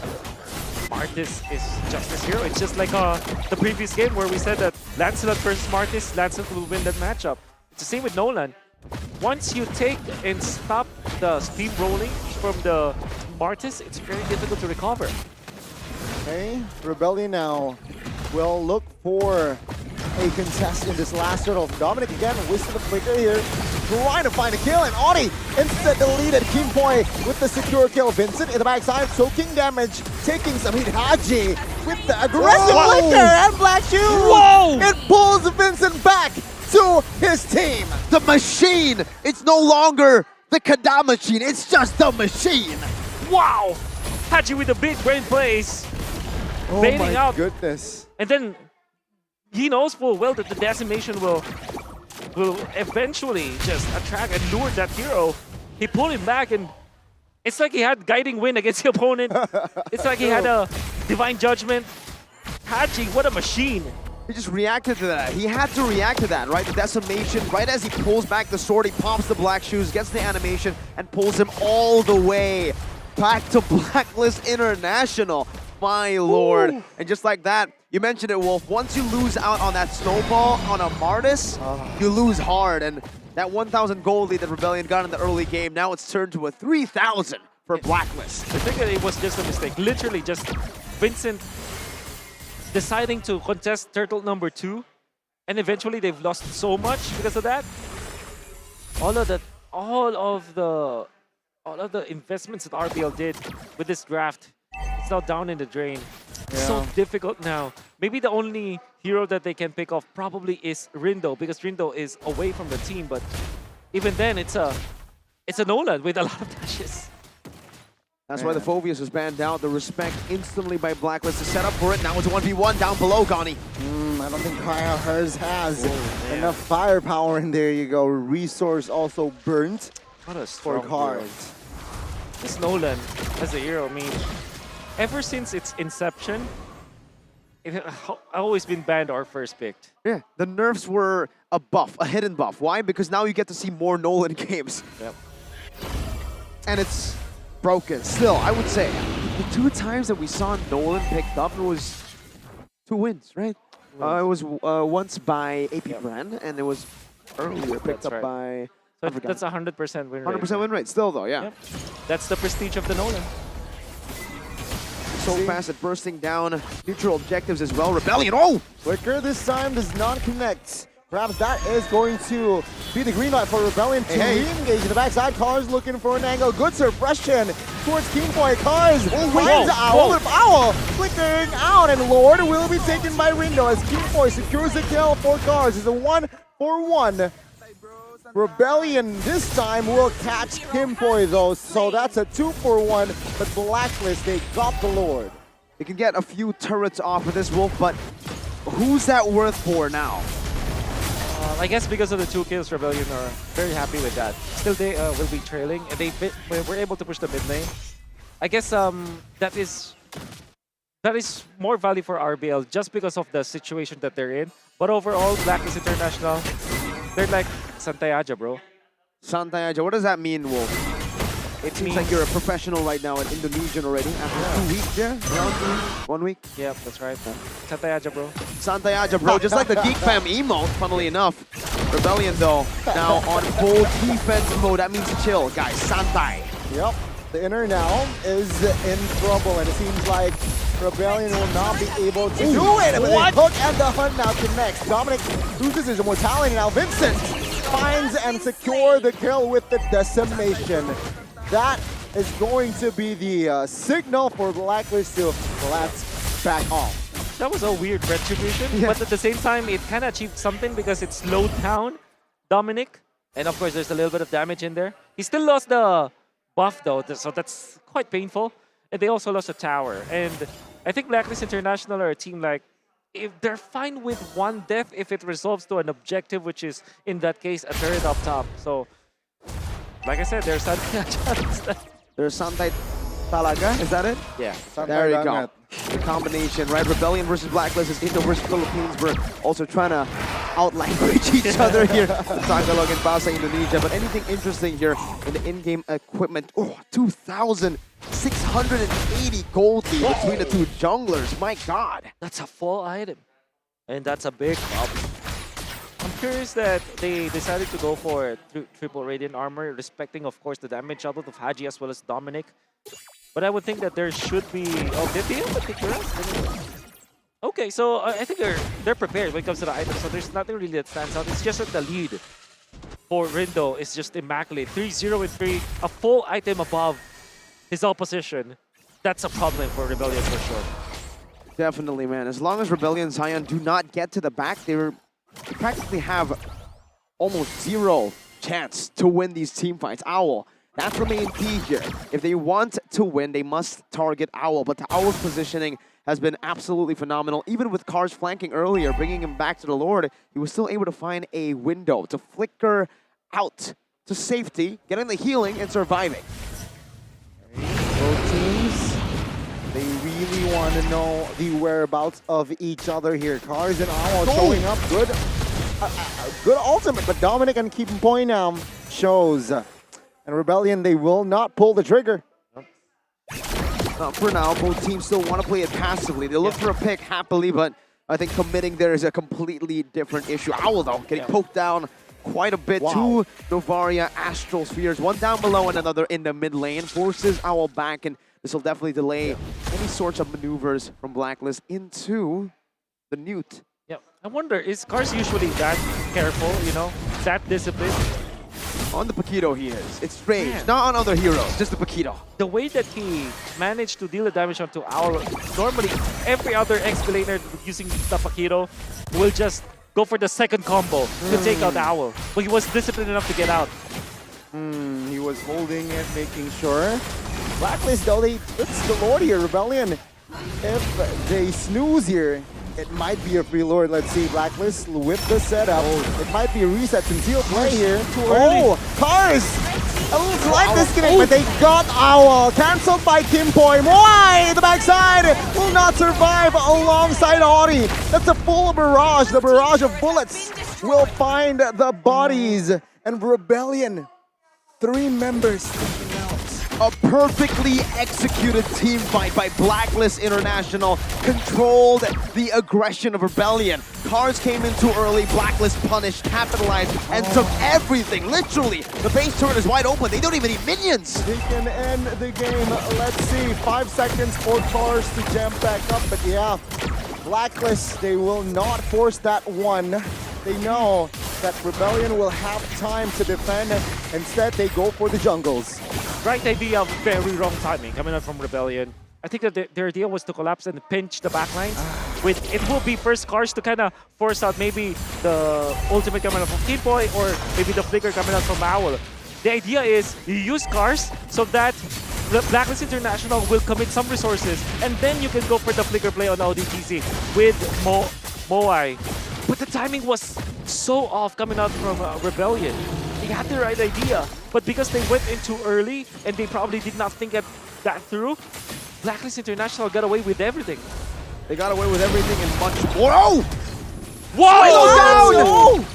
Martis is just this hero. It's just like the previous game where we said that Lancelot versus Martis, Lancelot will win that matchup. It's the same with Nolan. Once you take and stop the steamrolling from the Martis, it's very difficult to recover. Okay, Rebellion now will look for a contest in this last turtle. Dominic again, whistling the flicker here, trying to find a kill, and Audi instead deleted. Kimpoy with the secure kill. Vincent in the backside, soaking damage, taking some hit. Haji with the aggressive flicker, and Black Shoes! Whoa! It pulls Vincent back to his team. The machine! It's no longer the Kada machine, it's just the machine! Wow! Haji with the big brain plays. Oh baiting my out. goodness. And then he knows full well that the decimation will eventually just attract and lure that hero. He pulled him back, and it's like he had guiding wind against the opponent. It's like he had a divine judgment. Haji, what a machine. He just reacted to that. He had to react to that, right? The decimation, right as he pulls back the sword, he pops the Black Shoes, gets the animation, and pulls him all the way back to Blacklist International. My lord. Ooh. And just like that, you mentioned it, Wolf, once you lose out on that snowball on a Martis, you lose hard. And that 1,000 gold lead that Rebellion got in the early game, now it's turned to a 3,000 for Blacklist. I think that it was just a mistake. Literally just Vincent deciding to contest turtle number 2, and eventually they've lost so much because of that. All of the investments that RBL did with this draft, it's now down in the drain. It's so difficult now. Maybe the only hero that they can pick off probably is Rindo, because Rindo is away from the team, but even then it's a Nolan with a lot of dashes. That's why the Phobius was banned out. The respect instantly by Blacklist to set up for it. Now it's a 1v1 down below, Gani. I don't think hers has enough firepower, and there you go. Resource also burnt for cards. This Nolan as a hero, I mean, ever since its inception, it has always been banned or first picked. Yeah, the nerfs were a buff, a hidden buff. Why? Because now you get to see more Nolan games. Yep. And it's broken. Still, I would say, the 2 times that we saw Nolan picked up, it was 2 wins, right? It was once by AP BREN, and it was earlier picked up by... So that's a 100% win rate. 100% win rate, still though, yeah. Yep. That's the prestige of the Nolan. So fast at bursting down neutral objectives as well. Rebellion, Flicker this time does not connect. Perhaps that is going to be the green light for Rebellion to re-engage in the backside. Cars looking for an angle. Good suppression towards Kimpoy. Cars finds Owl. Owl flickering out, and Lord will be taken by Rindo as Kimpoy secures the kill for Cars. It's a 1-for-1. Rebellion this time will catch Kimpoy though, so that's a 2-for-1, but Blacklist, they got the Lord. They can get a few turrets off of this, Wolf, but who's that worth for now? I guess because of the 2 kills, Rebellion are very happy with that. Still, they will be trailing, and they were able to push the mid lane. I guess that is more value for RBL just because of the situation that they're in. But overall, Blacklist International, they're like Santayaja, bro. Santayaja, what does that mean, Wolf? It seems like you're a professional right now in Indonesian already. After 2 weeks, yeah? Around 2 weeks? 1 week? Yep, that's right. Santayaja, bro. Santayaja, bro. Just like the Geek Fam emote, funnily enough. Rebellion, though, now on full defense mode. That means chill, guys. Santai. Yep. The inner now is in trouble, and it seems like Rebellion will not be able to do it. But the hook and the hunt now connects. Dominic loses his immortality. Now Vincent finds and secure the kill with the decimation. That is going to be the signal for Blacklist to let's back off. That was a weird retribution, but at the same time, it kind of achieved something because it slowed down Dominic. And of course, there's a little bit of damage in there. He still lost the buff though, so that's quite painful. And they also lost a tower. And I think Blacklist International are a team like, if they're fine with one death if it resolves to an objective, which is in that case a turret up top. So, like I said, there's There's Santai Talaga, is that it? Yeah, Santai there you banget. go. The combination, right? Rebellion versus Blacklist is Indo versus Philippines. We're also trying to out-language each other here. Tagalog and Bahasa Indonesia. But anything interesting here in the in-game equipment? Oh, 2,680 gold lead between the two junglers. My God. That's a full item. And that's a big problem. I'm curious that they decided to go for triple radiant armor, respecting, of course, the damage output of Haji as well as Dominic. But I would think that there should be... Oh, did they have a particular? Okay, so I think they're prepared when it comes to the items. So there's nothing really that stands out. It's just that the lead for Rindo is just immaculate. 3-0 and 3, a full item above his opposition. That's a problem for Rebellion for sure. Definitely, man. As long as Rebellion and Zion do not get to the back, they practically have almost zero chance to win these team fights. Owl, that's the main key here. If they want to win, they must target Owl. But the Owl's positioning has been absolutely phenomenal. Even with Cars flanking earlier, bringing him back to the Lord, he was still able to find a window to flicker out to safety, getting the healing and surviving. Both teams, they really want to know the whereabouts of each other here. Cars and Owl showing up. Good ultimate, but Dominic and Keeping Point now shows. And Rebellion, they will not pull the trigger. For now, both teams still want to play it passively. They look for a pick happily, but I think committing there is a completely different issue. Owl, though, getting poked down quite a bit. Two Novaria Astral Spheres, one down below and another in the mid lane, forces Owl back, and this will definitely delay any sorts of maneuvers from Blacklist into the Newt. Yeah, I wonder, is Cars usually that careful, you know, that disciplined? On the Paquito he is. It's strange, not on other heroes, just the Paquito. The way that he managed to deal the damage onto Owl, normally every other XP laner using the Paquito will just go for the second combo to take out Owl. But he was disciplined enough to get out. He was holding it, making sure. Blacklist, though, it's the Lord here, Rebellion. If they snooze here, it might be a free Lord. Let's see, Blacklist with the setup. It might be a reset. Concealed play here. Cars! A little slight disconnect, but they got Owl. Cancelled by Kimpoy. Moai, the backside, will not survive alongside Ori. That's a full barrage. The barrage of bullets will find the bodies. And Rebellion, 3 members taken out. A perfectly executed team fight by Blacklist International controlled the aggression of Rebellion. Cars came in too early, Blacklist punished, capitalized, and took everything. Literally, the base turret is wide open. They don't even need minions. They can end the game. Let's see, 5 seconds for Cars to jump back up. But yeah, Blacklist, they will not force that one. They know that Rebellion will have time to defend. Instead, they go for the jungles. Right idea, very wrong timing coming out from Rebellion. I think that their idea was to collapse and pinch the backlines. It will be first Cars to kind of force out maybe the ultimate coming out from Kimpoy or maybe the flicker coming out from Owl. The idea is you use Cars so that the Blacklist International will commit some resources and then you can go for the flicker play on ODTC with Moai. But the timing was so off coming out from Rebellion. They had the right idea, but because they went in too early and they probably did not think that through, Blacklist International got away with everything. They got away with everything and much more. Oh! Whoa!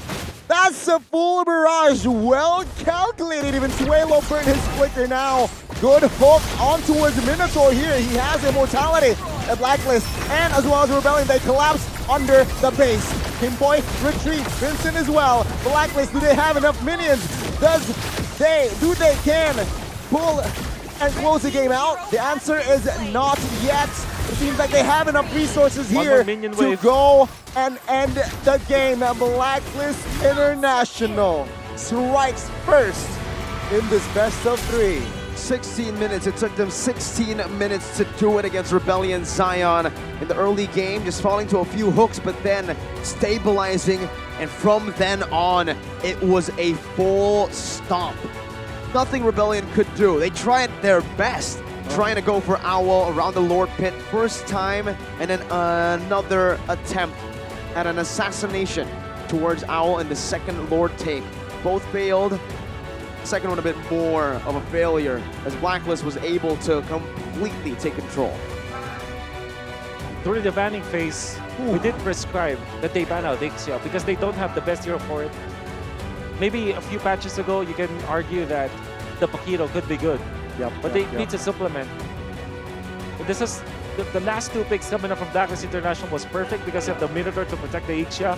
That's a full barrage. Well calculated. Even Suelo burned his flicker now. Good hook on towards Minotaur here. He has immortality at Blacklist. And as well as Rebellion, they collapse under the base. Kimpoy retreat. Vincent as well. Blacklist, do they have enough minions? Do they can pull and close the game out? The answer is not yet. It seems like they have enough resources here to go and end the game. Blacklist International strikes first in this best of 3. 16 minutes. It took them 16 minutes to do it against Rebellion Zion in the early game, just falling to a few hooks, but then stabilizing. And from then on, it was a full stomp nothing Rebellion could do. They tried their best, trying to go for Owl around the Lord Pit first time, and then another attempt at an assassination towards Owl in the second Lord take. Both failed. Second one a bit more of a failure, as Blacklist was able to completely take control. During the banning phase, we did prescribe that they ban out Ixia because they don't have the best hero for it. Maybe a few patches ago, you can argue that the Paquito could be good, but they need to supplement. This is the last two picks coming up from Blacklist International was perfect because of the Minotaur to protect the Ixia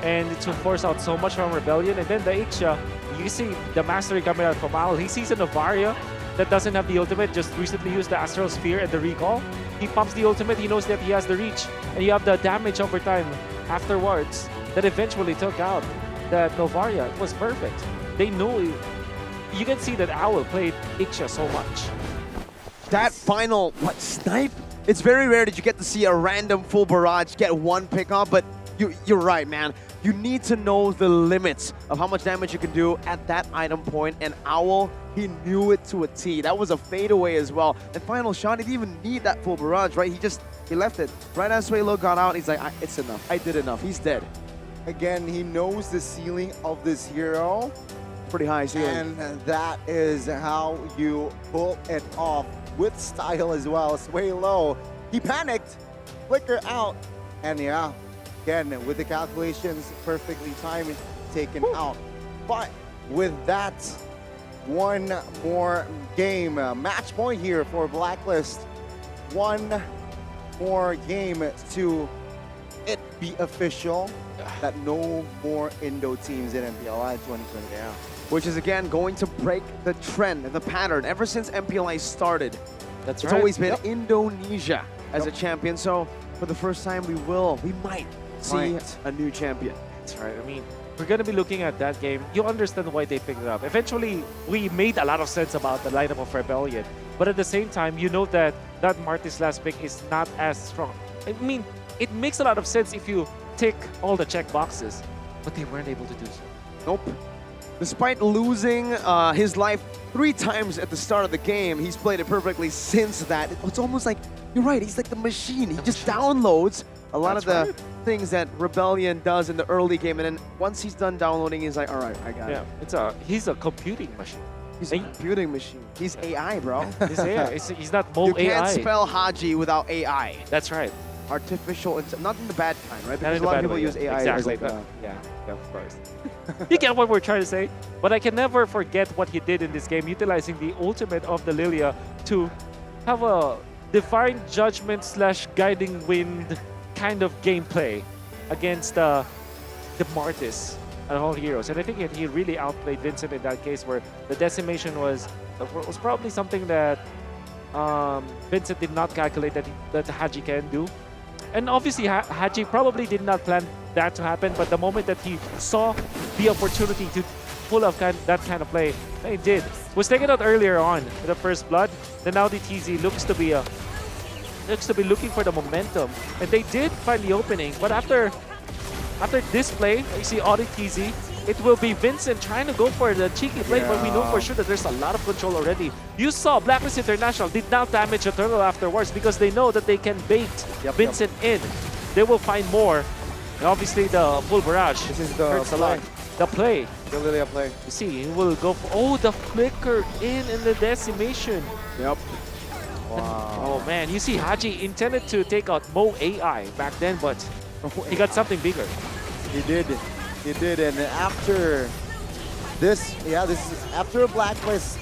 and to force out so much from Rebellion. And then the Ixia, you see the mastery coming out from Owl. He sees a Novaria that doesn't have the ultimate, just recently used the Astral Sphere and the recall. He pumps the ultimate, he knows that he has the reach, and you have the damage over time afterwards that eventually took out that Novaria. It was perfect. They knew. You can see that Owl played Ixia so much. That final, snipe? It's very rare that you get to see a random full barrage get one pick off, but you're right, man. You need to know the limits of how much damage you can do at that item point, and Owl, he knew it to a T. That was a fadeaway as well. And final shot, he didn't even need that full barrage, right? He left it. Right as Suelo got out, he's like, it's enough. I did enough. He's dead. Again, he knows the ceiling of this hero. Pretty high ceiling. And that is how you pull it off with style as well. Suelo, he panicked, flicker out, and yeah, again, with the calculations perfectly timed, taken out. But with that, one more game. Match point here for Blacklist. One more game to it be official that no more Indo teams in MPLI 2020. Yeah. Which is, again, going to break the trend, the pattern. Ever since MPLI started, it's always been Indonesia as a champion. So for the first time, we might see a new champion. That's right. I mean, we're going to be looking at that game. You understand why they picked it up. Eventually, we made a lot of sense about the lineup of Rebellion. But at the same time, you know that Marty's last pick is not as strong. I mean, it makes a lot of sense if you tick all the check boxes, but they weren't able to do so. Nope. Despite losing his life 3 times at the start of the game, he's played it perfectly since that. It's almost like, you're right, he's like the machine. He just downloads a lot of the things that Rebellion does in the early game, and then once he's done downloading, he's like, all right, I got it. He's a computing machine. He's a computing machine. He's AI, bro. He's AI. He's not Mo AI. You can't spell Haji without AI. That's right. Artificial, not in the bad kind, right? Because a lot of people use AI. Exactly. Yeah, of course. You get what we're trying to say? But I can never forget what he did in this game, utilizing the ultimate of the Lilia to have a divine judgment / guiding wind kind of gameplay against the Martis and all heroes. And I think he really outplayed Vincent in that case, where the decimation was probably something that Vincent did not calculate that Haji can do. And obviously, Haji probably did not plan that to happen, but the moment that he saw the opportunity to pull off that kind of play, he did. Was taken out earlier on in the first blood. Then now the TZ looks to be looking for the momentum, and they did find the opening. But after this play, you see Audi TZ. It will be Vincent trying to go for the cheeky play, but we know for sure that there's a lot of control already. You saw Blacklist International did not damage the turtle afterwards because they know that they can bait Vincent in. They will find more. And obviously the full barrage hurts a lot. The play. The Lilia play. You see, he will go for, the flicker in the decimation. Yep. Wow. Oh man, you see Haji intended to take out Mo AI back then, but he got something bigger. He did. He did, and after this, after Blacklist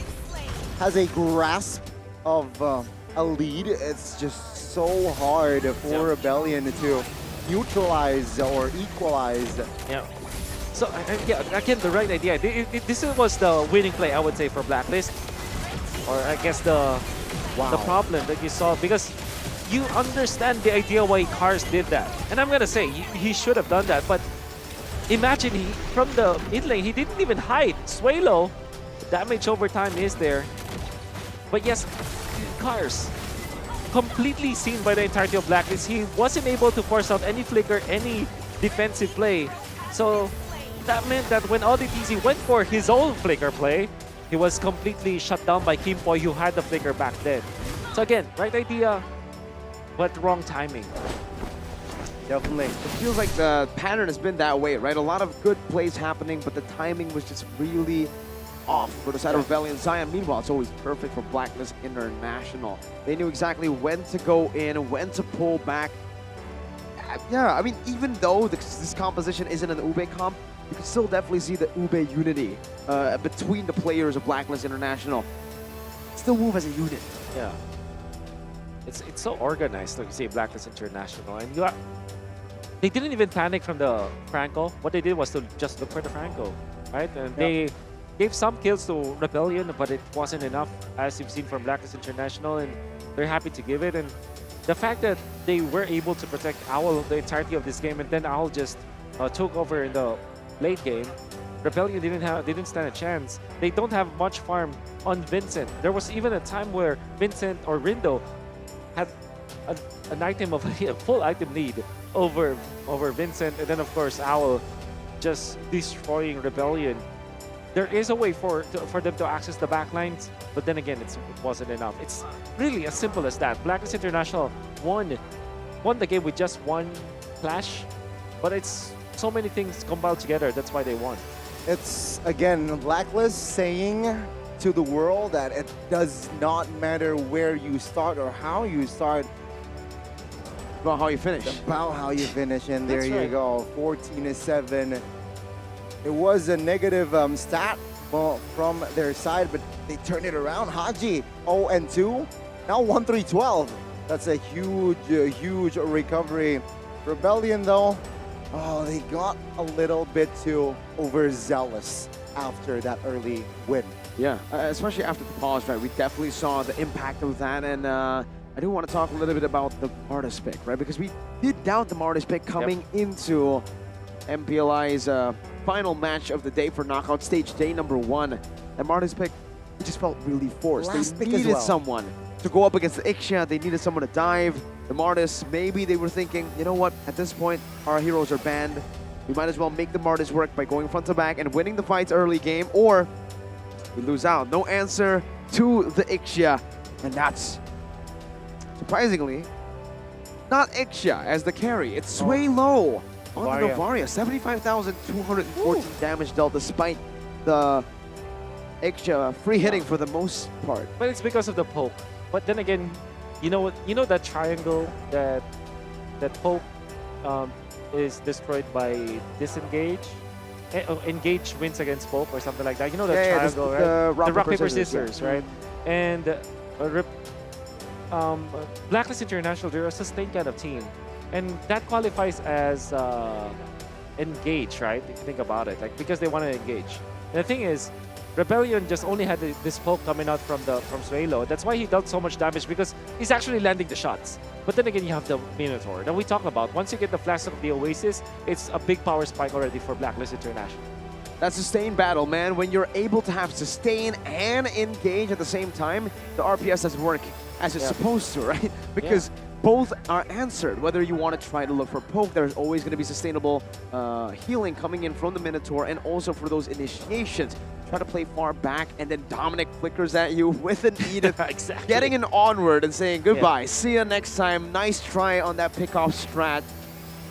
has a grasp of a lead, it's just so hard for Rebellion to neutralize or equalize. Yeah. So again, the right idea. This was the winning play, I would say, for Blacklist, or I guess the problem that you saw, because you understand the idea why Cars did that, and I'm gonna say he should have done that, but. Imagine from the mid lane, he didn't even hide. Suelo, damage over time is there. But yes, Cars, completely seen by the entirety of Blacklist. He wasn't able to force out any flicker, any defensive play. So that meant that when ODTZ went for his own flicker play, he was completely shut down by Kimpoy, who had the flicker back then. So again, right idea, but wrong timing. Definitely. It feels like the pattern has been that way, right? A lot of good plays happening, but the timing was just really off for the side of Rebellion. Zion, meanwhile, it's always perfect for Blacklist International. They knew exactly when to go in, when to pull back. Yeah, I mean, even though this composition isn't an Ube comp, you can still definitely see the Ube unity between the players of Blacklist International. Still move as a unit. Yeah. It's so organized, like you say, Blacklist International. And they didn't even panic from the Franco. What they did was to just look for the Franco, right? And they gave some kills to Rebellion, but it wasn't enough, as you've seen from Blacklist International, and they're happy to give it. And the fact that they were able to protect Owl the entirety of this game, and then Owl just took over in the late game, Rebellion didn't stand a chance. They don't have much farm on Vincent. There was even a time where Vincent or Rindo had an item of a full item lead over Vincent, and then of course Owl just destroying Rebellion. There is a way for them to access the backlines, but then again, it wasn't enough. It's really as simple as that. Blacklist International won the game with just one clash, but it's so many things compiled together. That's why they won. It's, again, Blacklist saying to the world that it does not matter where you start or how you start. About how you finish. About how you finish, and there That's you right. go, 14-7. It was a negative stat from their side, but they turned it around. Haji 0-2, now 1-3-12. That's a huge recovery. Rebellion though, they got a little bit too overzealous after that early win. Yeah, especially after the pause, right? We definitely saw the impact of that, and I do want to talk a little bit about the Martis pick, right? Because we did doubt the Martis pick coming into MPLI's final match of the day for knockout stage, day number 1. And Martis pick, it just felt really forced. Last They pick as needed well. someone to go up against the Ixia. They needed someone to dive. The Martis, maybe they were thinking, you know what, at this point, our heroes are banned. We might as well make the Martis work by going front to back and winning the fights early game, or we lose out. No answer to the Ixia, and that's surprisingly not Ixia as the carry. It's Sway Low on the Novaria. 75,214 damage dealt despite the Ixia free hitting for the most part. But it's because of the poke. But then again, you know that triangle that poke is destroyed by disengage. Engage wins against poke or something like that. You know that triangle, right? The rock paper scissors, right? And Blacklist International, they're a sustained kind of team, and that qualifies as engage, right? If you think about it, like, because they want to engage. And the thing is, Rebellion just only had this poke coming out from Suelo. That's why he dealt so much damage, because he's actually landing the shots. But then again, you have the Minotaur that we talk about. Once you get the Flash of the Oasis, it's a big power spike already for Blacklist International. That sustained battle, man, when you're able to have sustain and engage at the same time, the RPS doesn't work as it's supposed to, right? Because both are answered. Whether you want to try to look for poke, there's always going to be sustainable healing coming in from the Minotaur, and also for those initiations. Try to play far back, and then Dominic flickers at you with an Edith, getting an onward and saying goodbye. See you next time. Nice try on that pickoff strat.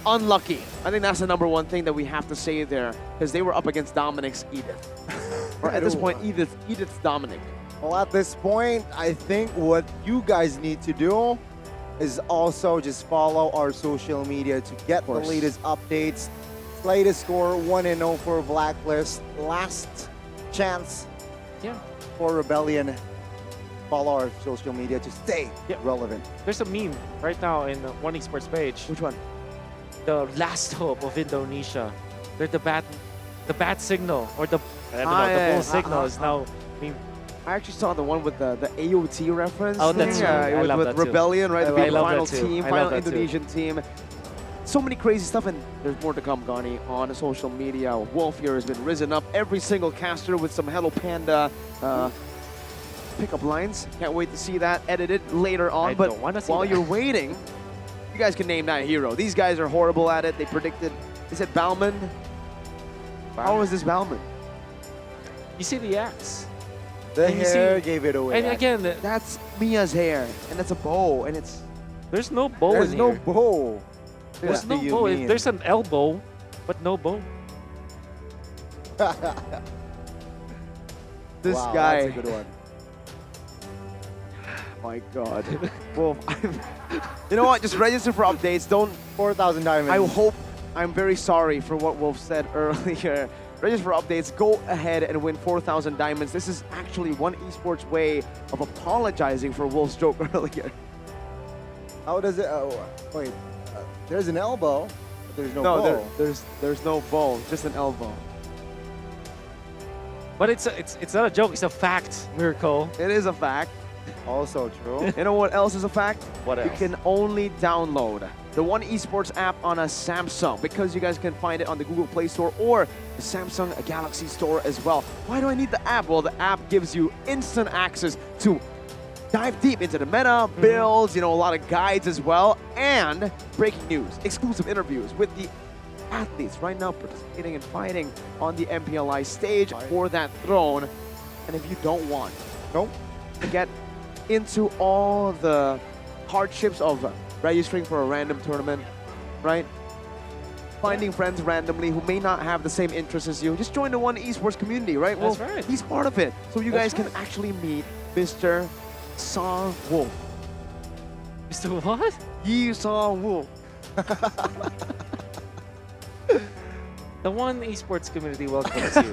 Unlucky. I think that's the #1 thing that we have to say there, because they were up against Dominic's Edith. Or at this point, Edith's Dominic. Well, at this point, I think what you guys need to do is also just follow our social media to get the latest updates. Latest score, 1-0 for Blacklist. Last chance for Rebellion. Follow our social media to stay relevant. There's a meme right now in One Esports page. Which one? The last hope of Indonesia. They're the bat signal, or the bull signal is now meme. I actually saw the one with the AOT reference. Oh, that's right. It was with Rebellion, right? The final team, final that too. Indonesian team. So many crazy stuff, and there's more to come, Gani, on social media. Wolf here has been risen up. Every single caster with some Hello Panda pickup lines. Can't wait to see that edited later on. But while you're waiting, you guys can name that hero. These guys are horrible at it. They predicted. They said Bauman. How is this Bauman? You see the axe. The And you hair see- gave it away. And again, That's Mia's hair, and it's a bow, and it's there's no bow there's in no here. bow. There's What no do you bow. mean? There's an elbow, but no bow. this Wow, guy. That's a good one. My God. Wolf, you know what? Just register for updates. Don't. 4,000 diamonds. I hope. I'm very sorry for what Wolf said earlier. Register for updates. Go ahead and win 4,000 diamonds. This is actually one esports way of apologizing for Wolf's joke earlier. How does it? Wait. There's an elbow, but there's no No, bow. there's no bow. Just an elbow. But it's not a joke. It's a fact, Miracle. It is a fact. Also true. You know what else is a fact? What You else? can only download the One Esports app on a Samsung because you guys can find it on the Google Play Store or the Samsung Galaxy Store as well. Why do I need the app? Well, the app gives you instant access to dive deep into the meta, builds, you know, a lot of guides as well, and breaking news, exclusive interviews with the athletes right now participating and fighting on the MPLI stage for that throne. And if you don't want to get into all the hardships of registering for a random tournament, right? Finding friends randomly who may not have the same interests as you. Just join the One Esports community, right? That's Well, right. he's part of it. So you That's guys can actually meet Mr. Saw Wolf. Mr. What? Yi Saw Wolf. The One Esports community welcomes you.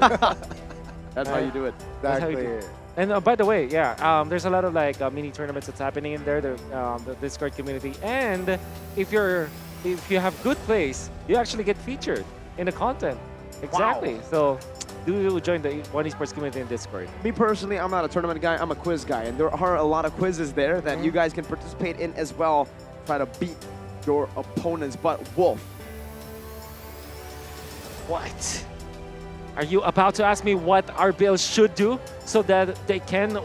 That's how you do it. That's how you do it. And by the way, yeah, there's a lot of like mini tournaments that's happening in there, the Discord community. And if you have good plays, you actually get featured in the content. Exactly. So do join the One Esports community in Discord. Me personally, I'm not a tournament guy, I'm a quiz guy. And there are a lot of quizzes there that you guys can participate in as well. Try to beat your opponents. But Wolf. What? Are you about to ask me what RBL should do so that they can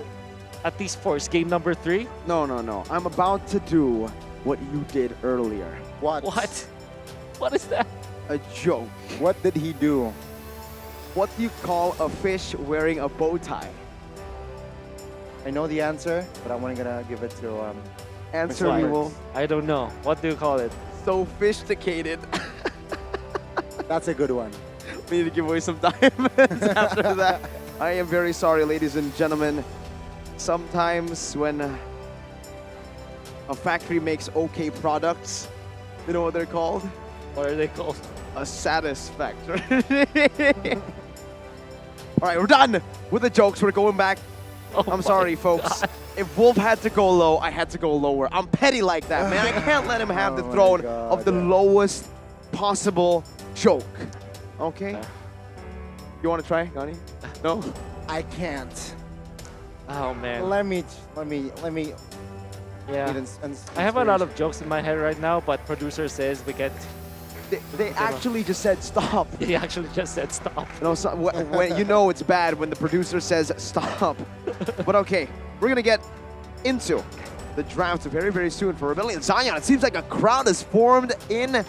at least force game number 3? No, no, no. I'm about to do what you did earlier. What? What? What is that? A joke. What did he do? What do you call a fish wearing a bow tie? I know the answer, but I'm only gonna give it to Answer Mr. me, Alex. Wolf. I don't know. What do you call it? Sophisticated. That's a good one. We need to give away some diamonds after that. I am very sorry, ladies and gentlemen. Sometimes when a factory makes okay products, you know what they're called? What are they called? A satisfactory. All right, we're done with the jokes. We're going back. I'm sorry, folks. If Wolf had to go low, I had to go lower. I'm petty like that, man. I can't let him have the throne of the lowest possible joke. Okay? You want to try, Gani? No? I can't. Oh man. Let me. Yeah. need I have a lot of jokes in my head right now, but producer says we can't. They actually just said stop. He actually just said stop. You know, so, when you know it's bad when the producer says stop. But okay, we're gonna get into the draft very, very soon for Rebellion Zion. It seems like a crowd has formed in the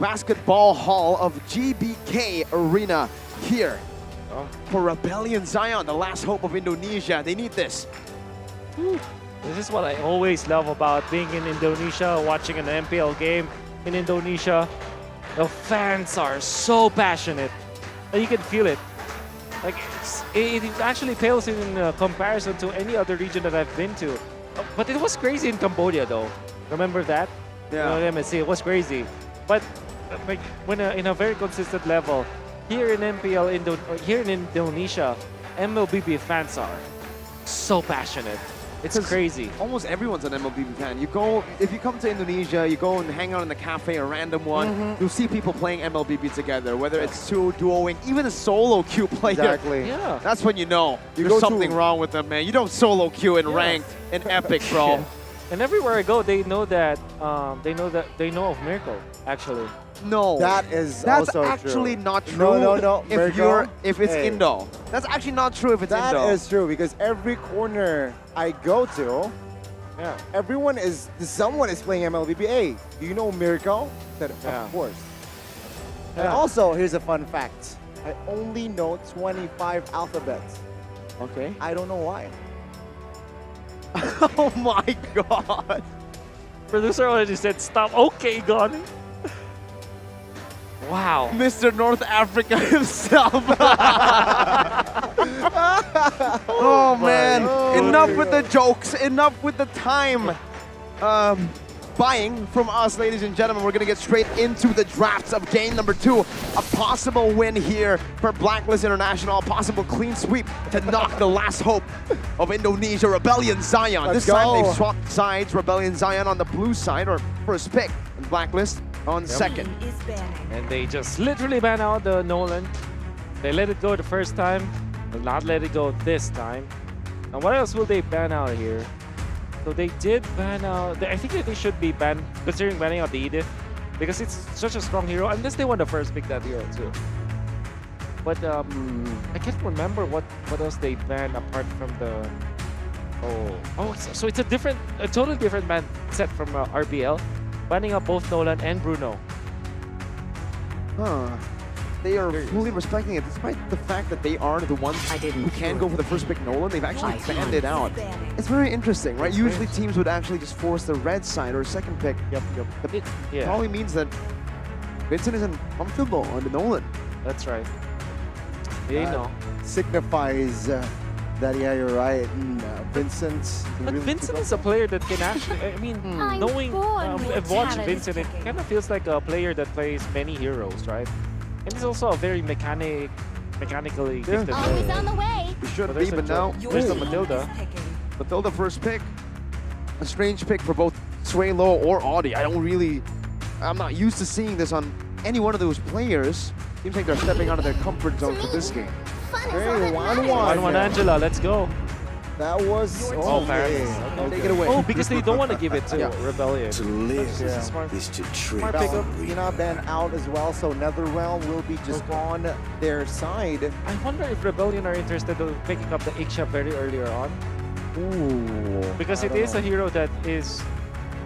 basketball hall of GBK Arena here for Rebellion Zion, the last hope of Indonesia. They need this. This is what I always love about being in Indonesia, watching an MPL game in Indonesia. The fans are so passionate. And you can feel it. Like it actually pales in comparison to any other region that I've been to. But it was crazy in Cambodia though. Remember that? Yeah. You know, MSC, it was crazy. But like when in a very consistent level, here in MPL, here in Indonesia, MLBB fans are so passionate. It's crazy. Almost everyone's an MLBB fan. You go, if you come to Indonesia, you go and hang out in the cafe, a random one, you'll see people playing MLBB together, whether it's two, duoing, even a solo queue player. Exactly. Yeah. That's when you know You there's go something to- wrong with them, man. You don't solo queue in ranked and epic, bro. And everywhere I go, they know that they know of Miracle actually. No. That is That's also actually true. not true. No. If it's Hey. Indo. That's actually not true if it's That Indo. is true because every corner I go to, Yeah. someone is playing MLBB. Hey, do you know Miracle? Said, Yeah. of course. And Yeah. also, here's a fun fact. I only know 25 alphabets. Okay. I don't know why. Oh my god. Producer already said stop. Okay, gone. Wow. Mr. North Africa himself. Oh man, enough with the jokes, enough with the time buying from us, ladies and gentlemen. We're gonna get straight into the drafts of game number 2. A possible win here for Blacklist International, a possible clean sweep to knock the last hope of Indonesia, Rebellion Zion. This time they've swapped sides, Rebellion Zion on the blue side, or first pick, and Blacklist on second. And they just literally ban out the Nolan. They let it go the first time, but not let it go this time. Now what else will they ban out here? So they did ban out, I think that they should be banned, considering banning out the Edith, because it's such a strong hero, unless they want to first pick that hero too. But I can't remember what else they banned apart from the, so it's a totally different ban set from RBL, banning out both Nolan and Bruno. Huh. They are fully respecting it, despite the fact that they are the ones who can go for the first pick Nolan. They've actually banned it out. It's very interesting, right? Usually teams would actually just force the red side or second pick. Yep. It probably means that Vincent isn't comfortable on the Nolan. That's right. They know. Signifies that, yeah, you're right. Vincent. But Vincent is a player that can actually, I mean, knowing, I've watched Vincent, it kind of feels like a player that plays many heroes, right? And he's also a very mechanically gifted Always on the way. It should be, but now there's the Matilda. Matilda first pick. A strange pick for both Suelo or Audi. I'm not used to seeing this on any one of those players. Seems like they're stepping out of their comfort zone for this game. Hey, 1-1. 1-1 Angela, let's go. That was Take it away. Oh, because they don't want to give it to Rebellion. To live Smart. is to treat. Pickup banned out as well, so Netherrealm will be just on their side. I wonder if Rebellion are interested in picking up the Iksha very earlier on. Ooh. Because it is a hero that is,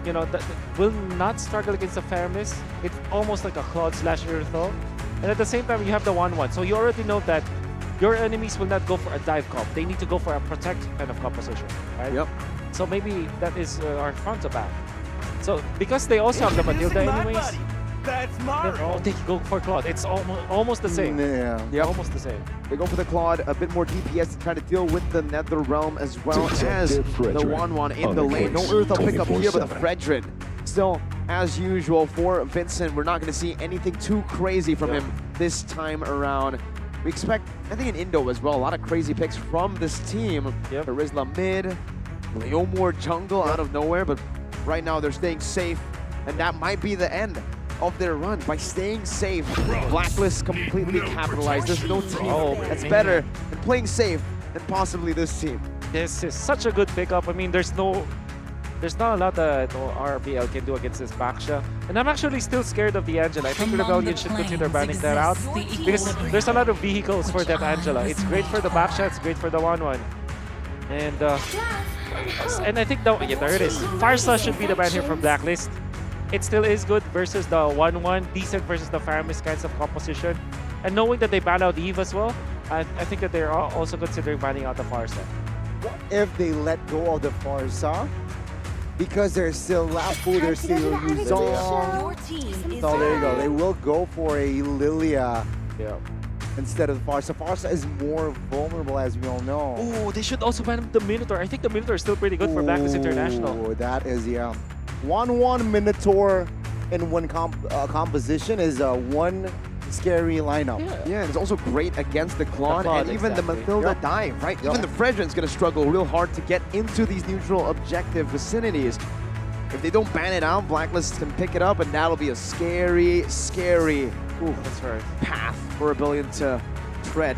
that will not struggle against the Faramis. It's almost like a Claude / Urthel. And at the same time, you have the 1-1. So you already know that your enemies will not go for a dive comp. They need to go for a protect kind of composition, right? Yep. So maybe that is our front to back. So because they also have the Matilda anyways, they go for Claude. It's almost the same. Yeah. Almost the same. They go for the Claude, a bit more DPS to try to deal with the Netherrealm as well as the 1-1 in the lane. No Urthel pick up here, but the Fredrin. Still, as usual for Vincent, we're not going to see anything too crazy from him this time around. We expect, I think in Indo as well, a lot of crazy picks from this team. Rizla mid, Leomore jungle out of nowhere, but right now they're staying safe, and that might be the end of their run. By staying safe, Blacklist completely capitalized. There's no team that's better than playing safe than possibly this team. This is such a good pickup. I mean, there's not a lot that RBL can do against this Baksha. And I'm actually still scared of the Angela. I think Rebellion should consider banning that out because there's a lot of vehicles for that Angela. It's great for the Baksha, it's great for the 1-1. And I think, there it is. Farsa should be the ban here from Blacklist. It still is good versus the 1-1, decent versus the Faramis kinds of composition. And knowing that they ban out Eve as well, I think that they're also considering banning out the Farsa. What if they let go of the Farsa? Because there's still Lapu, there's still Yuzong. So there you go. They will go for a Lilia instead of the Farsa. Farsa is more vulnerable, as we all know. Oh, they should also ban the Minotaur. I think the Minotaur is still pretty good for Blacklist International. Oh, that is, 1-1 Minotaur in one composition is one scary lineup. Yeah, it's also great against the Claude and even the Matilda dive, right? Even the Fredrin's going to struggle real hard to get into these neutral objective vicinities. If they don't ban it out, Blacklist can pick it up, and that'll be a scary path for Rebellion to tread.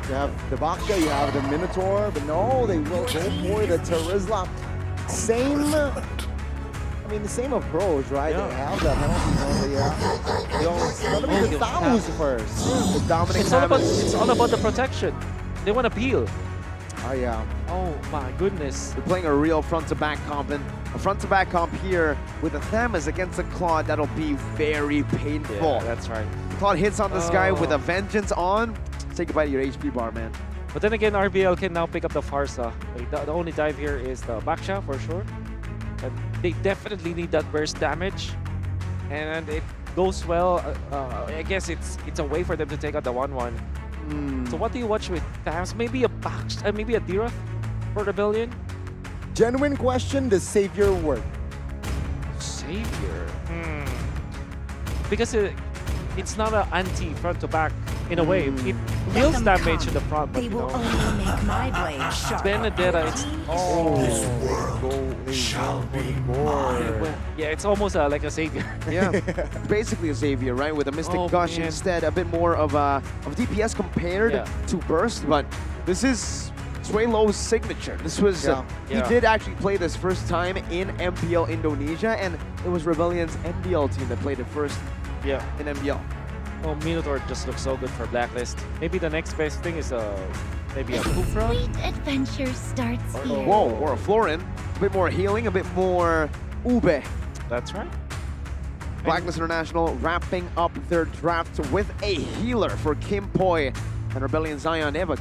You have the Baksha, you have the Minotaur, but no, they will go for the Terizla. The same approach, right? They have the penalties on the Thamus first. It's all about the protection. They want to peel. Oh, yeah. Oh, my goodness. They're playing a real front-to-back comp, and a front-to-back comp here with the Thamus against the Claude, that'll be very painful. Yeah, that's right. Claude hits on this guy with a vengeance on. Say goodbye to your HP bar, man. But then again, RBL can now pick up the Farsa. Like, the only dive here is the Baksha for sure. And they definitely need that burst damage. And it goes well. I guess it's a way for them to take out the 1-1. So what do you watch with Tams? Maybe maybe a Dira for Rebellion? Genuine question, does Savior work? Savior? Because it's not an anti front to back in a way. It deals damage in the front, but They will only make my blade sharp. Benedetta, it's yeah, it's almost like a Savior. Yeah, basically a Savior, right? With a Mystic Gush man. instead, a bit more of DPS compared to Burst, but this is Suelo's signature. This was he did actually play this first time in MPL Indonesia, and it was Rebellion's MPL team that played it first. Yeah, in MPL. Oh, Minotaur just looks so good for Blacklist. Maybe the next best thing is maybe a Kufra. Sweet adventure starts here. Whoa, or a Florin. A bit more healing, a bit more Ube. That's right. Blacklist International wrapping up their draft with a healer for Kim Poi and Rebellion Zion. They have a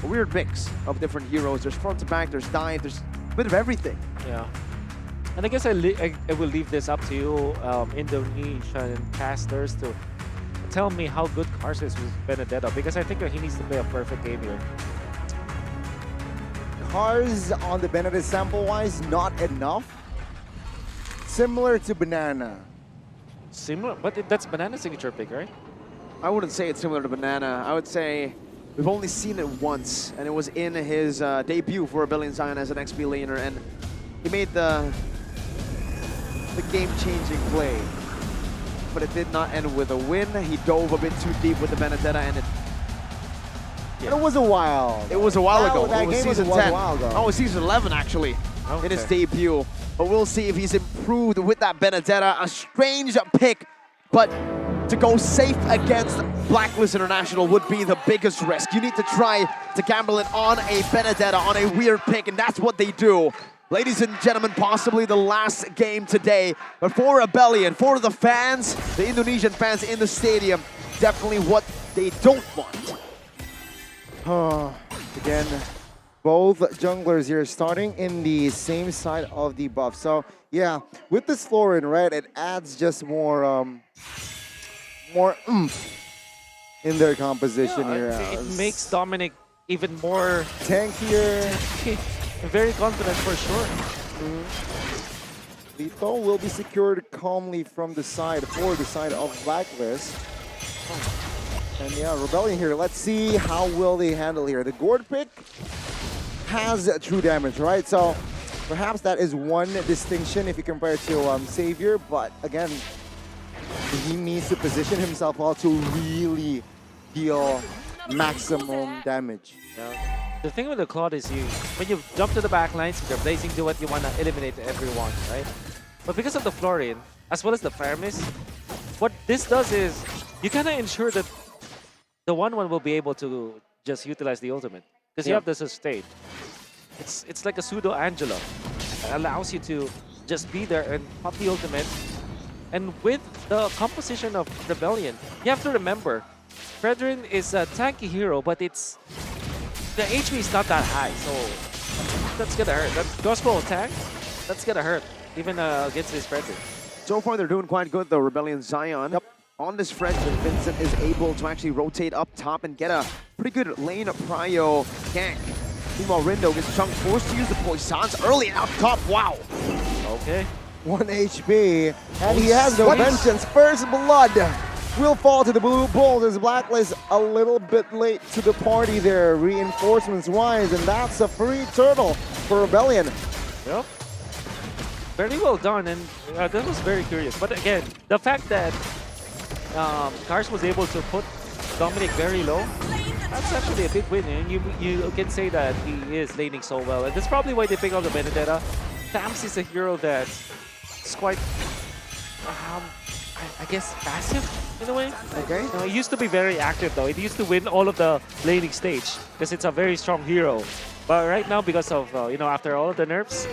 weird mix of different heroes. There's front to back, there's dive, there's a bit of everything. Yeah. And I guess I will leave this up to you, Indonesian casters, to tell me how good Kars is with Benedetta, because I think that he needs to play a perfect game here. Kars on the Benedetta sample-wise, not enough. Similar to Banana. Similar? But that's Banana's signature pick, right? I wouldn't say it's similar to Banana. I would say we've only seen it once, and it was in his debut for Rebellion Zion as an XP laner, and he made the game-changing play. But it did not end with a win. He dove a bit too deep with the Benedetta, and But it was a while. It was a while ago. That It was game season was 10. a while ago. Oh, it was season 11 actually in his debut. But we'll see if he's improved with that Benedetta. A strange pick, but to go safe against Blacklist International would be the biggest risk. You need to try to gamble it on a Benedetta, on a weird pick, and that's what they do. Ladies and gentlemen, possibly the last game today. But for Rebellion, for the fans, the Indonesian fans in the stadium, definitely what they don't want. Again, both junglers here starting in the same side of the buff. So yeah, with this Florin, right, it adds just more oomph in their composition here. It makes Dominic even more tankier. Very confident for sure. Lito will be secured calmly from the side, for the side of Blacklist. And yeah, Rebellion here. Let's see how will they handle here. The Gourd pick has true damage, right? So perhaps that is one distinction if you compare it to Savior. But again, he needs to position himself well to really deal maximum damage. Yeah. The thing with the Claude is when you jump to the back lines, with your Blazing Duet, you want to eliminate everyone, right? But because of the Florin, as well as the Fire Mist, what this does is you kind of ensure that the 1-1 will be able to just utilize the ultimate. Because you have the sustain. It's like a pseudo Angela. It allows you to just be there and pop the ultimate. And with the composition of Rebellion, you have to remember, Fredrin is a tanky hero, but the HP is not that high, so that's gonna hurt. That Gospel attack, that's gonna hurt, even against this Fredrin. So far, they're doing quite good, though. Rebellion Zion. On this Fredrin, Vincent is able to actually rotate up top and get a pretty good lane prio gank. Meanwhile, Rindo gets Chunk forced to use the Poisons early and up top. Wow. Okay. 1 HP, and he has no vengeance. First blood will fall to the Blue Bulls as Blacklist a little bit late to the party there, reinforcements-wise, and that's a free turtle for Rebellion. Yep. Very well done, and that was very curious. But again, the fact that Kars was able to put Dominic very low, that's actually a big win, and you can say that he is laning so well, and that's probably why they pick up the Benedetta. Tams is a hero that's quite, I guess, passive in a way. Okay. He used to be very active though. He used to win all of the laning stage because it's a very strong hero. But right now, because of after all of the nerfs,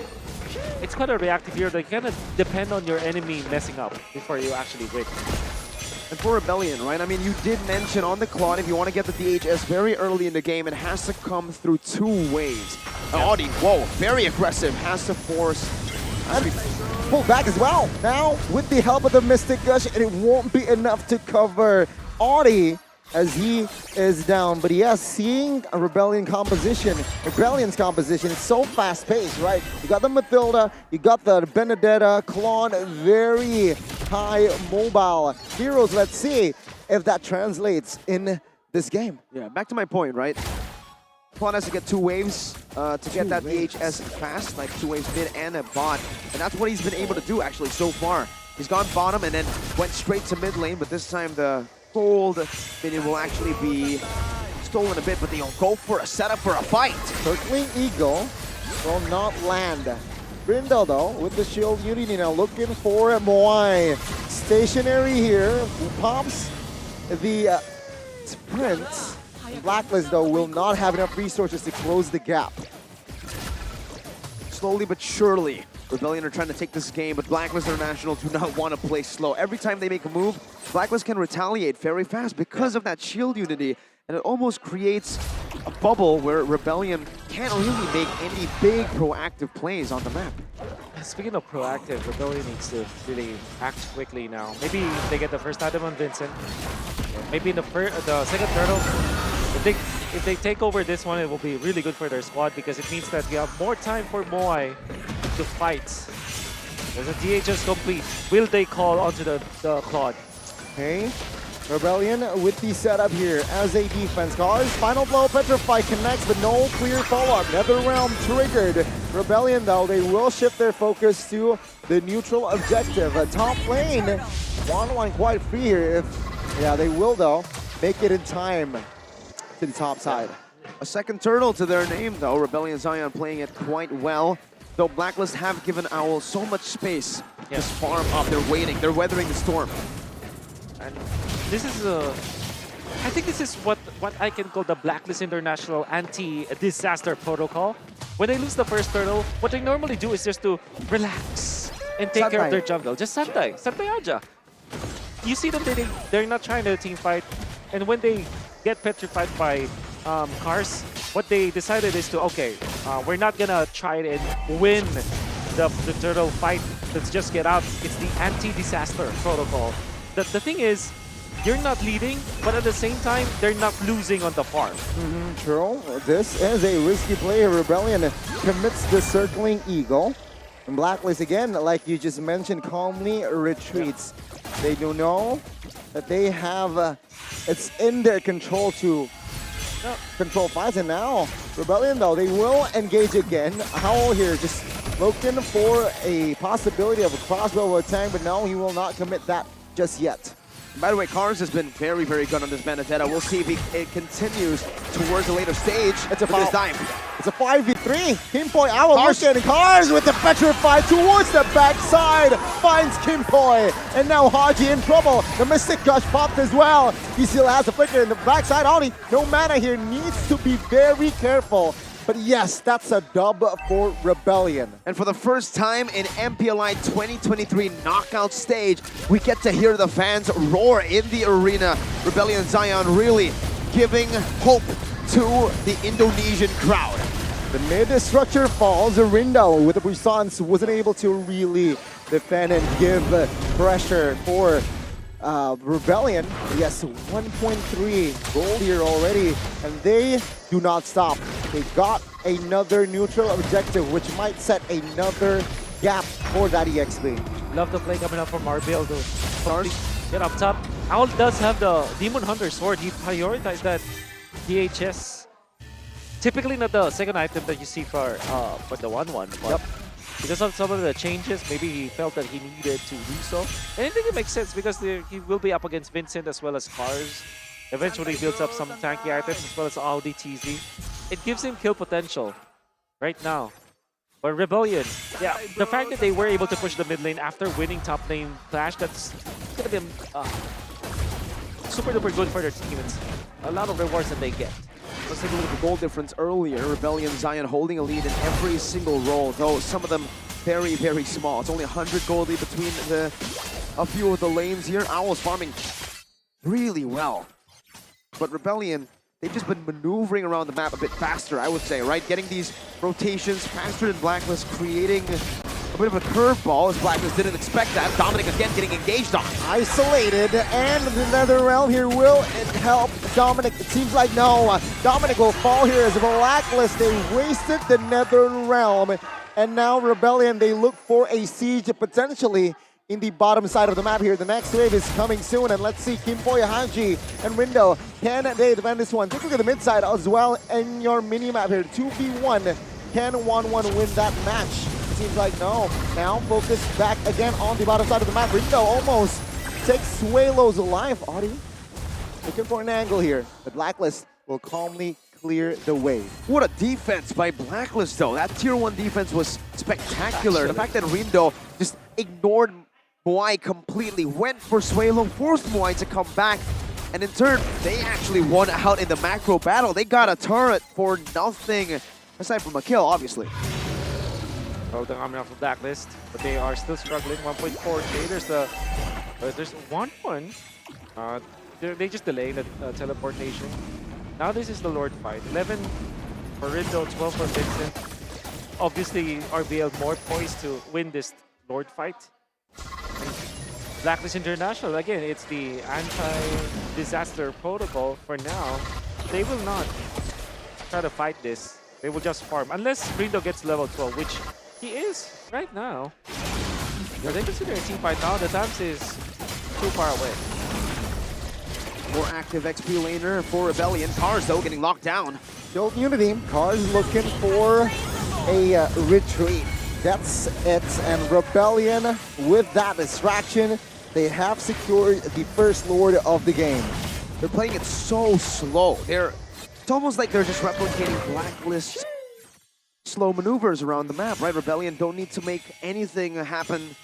it's quite a reactive hero that kind of depend on your enemy messing up before you actually win. And for Rebellion, right? I mean, you did mention on the clock, if you want to get the DHS very early in the game, it has to come through 2 waves. Audi, whoa, very aggressive, has to force. Pull back as well. Now, with the help of the Mystic Gush, and it won't be enough to cover Audi as he is down. But yes, seeing a Rebellion's composition, it's so fast-paced, right? You got the Mathilda, you got the Benedetta, Klon, very high mobile heroes. Let's see if that translates in this game. Yeah, back to my point, right? Klon has to get 2 waves to get that DHS fast, like 2 waves mid and a bot. And that's what he's been able to do actually so far. He's gone bottom and then went straight to mid lane, but this time the gold minion will actually be stolen a bit, but they'll go for a setup for a fight. Circling Eagle will not land. Brindle though, with the shield unity now, looking for Moai. Stationary here, who pops the sprint. Blacklist though will not have enough resources to close the gap. Slowly but surely, Rebellion are trying to take this game, but Blacklist International do not want to play slow. Every time they make a move, Blacklist can retaliate very fast because of that shield unity, and it almost creates a bubble where Rebellion can't really make any big proactive plays on the map. Speaking of proactive, Rebellion needs to really act quickly now. Maybe they get the first item on Vincent. Maybe in the second turtle. If they take over this one, it will be really good for their squad because it means that we have more time for Moai to fight. There's a DHS complete. Will they call onto the Claude? Okay, Rebellion with the setup here as a defense. Cars, final blow, Petrify connects, but no clear follow-up. Nether Realm triggered. Rebellion, though, they will shift their focus to the neutral objective. Top lane, 1-1 quite free here. They will, though, make it in time to the top side. A second turtle to their name, though. Rebellion Zion playing it quite well. Though Blacklist have given Owl so much space to farm up. They're waiting. They're weathering the storm. And this is I think this is what I can call the Blacklist International anti-disaster protocol. When they lose the first turtle, what they normally do is just to relax and take care of their jungle. Just santay aja. You see them, they're not trying to team fight. And when they get petrified by Cars, what they decided is to, we're not gonna try and win the turtle fight. Let's just get out. It's the anti-disaster protocol. The thing is, you're not leading, but at the same time, they're not losing on the farm. True. This is a risky play. Rebellion commits the circling eagle. And Blacklist, again, like you just mentioned, calmly retreats. They do know that they have, it's in their control to control fights. And now, Rebellion, though, they will engage again. Howl here just looking for a possibility of a crossbow attack, but no, he will not commit that just yet. By the way, Cars has been very, very good on this Benedetta. We'll see if it continues towards the later stage. It's a this time. It's a 5v3. Kimpoi, Owl looking. Cars with the Petrify towards the backside. Finds Kimpoi. And now Haji in trouble. The Mystic Gush popped as well. He still has a flicker in the backside. Only no mana here. Needs to be very careful. But yes, that's a dub for Rebellion. And for the first time in MPLI 2023 knockout stage, we get to hear the fans roar in the arena. Rebellion Zion really giving hope to the Indonesian crowd. The mid structure falls. Rindo with the Brisance wasn't able to really defend and give pressure for Rebellion. Yes, 1.3 gold here already, and they do not stop. They got another neutral objective, which might set another gap for that EXP. Love the play coming up from RBL though. Stars get up top. Owl does have the Demon Hunter sword. He prioritized that DHS. Typically not the second item that you see for the 1-1. But because of some of the changes, maybe he felt that he needed to do so. And I think it makes sense because he will be up against Vincent as well as Cars. Eventually builds up some tanky items as well as Audi TZ. It gives him kill potential right now. But Rebellion, the fact that they were able to push the mid lane after winning top lane clash, that's gonna be super duper good for their team. It's a lot of rewards that they get. Let's take a look at the goal difference earlier. Rebellion Zion holding a lead in every single role, though some of them very, very small. It's only 100 gold lead between a few of the lanes here. Owl's farming really well. But Rebellion, they've just been maneuvering around the map a bit faster, I would say, right? Getting these rotations faster than Blacklist, creating a bit of a curveball, as Blacklist didn't expect that. Dominic again getting engaged on. Isolated, and the NetherRealm here, will it help Dominic? It seems like no. Dominic will fall here as Blacklist. They wasted the NetherRealm, and now Rebellion, they look for a siege potentially in the bottom side of the map here. The next wave is coming soon, and let's see Kimboy, Haji, and Rindo. Can they defend this one? Take a look at the mid side as well in your mini-map here. 2v1. Can 1-1 win that match? Seems like no. Now focus back again on the bottom side of the map. Rindo almost takes Swalo's life. Audi looking for an angle here. The Blacklist will calmly clear the way. What a defense by Blacklist, though. That tier 1 defense was spectacular. The fact that Rindo just ignored Moai completely, went for Swalo, forced Moai to come back, and in turn, they actually won out in the macro battle. They got a turret for nothing, aside from a kill, obviously. They're coming off of Blacklist, but they are still struggling. 1.4K. There's 1-1. They just delayed the teleportation. Now this is the Lord fight. 11 for Rindo, 12 for Vincent. Obviously, RBL more poised to win this Lord fight. Blacklist International, again, it's the anti-disaster protocol for now. They will not try to fight this. They will just farm, unless Rindo gets level 12, which he is right now. Yeah, they consider a team fight now. The dance is too far away. More active XP laner for Rebellion. Cars, though, getting locked down. Guild Unity. Cars looking for a retreat. That's it. And Rebellion, with that distraction, they have secured the first Lord of the game. They're playing it so slow. It's almost like they're just replicating Blacklist's slow maneuvers around the map, right? Rebellion don't need to make anything happen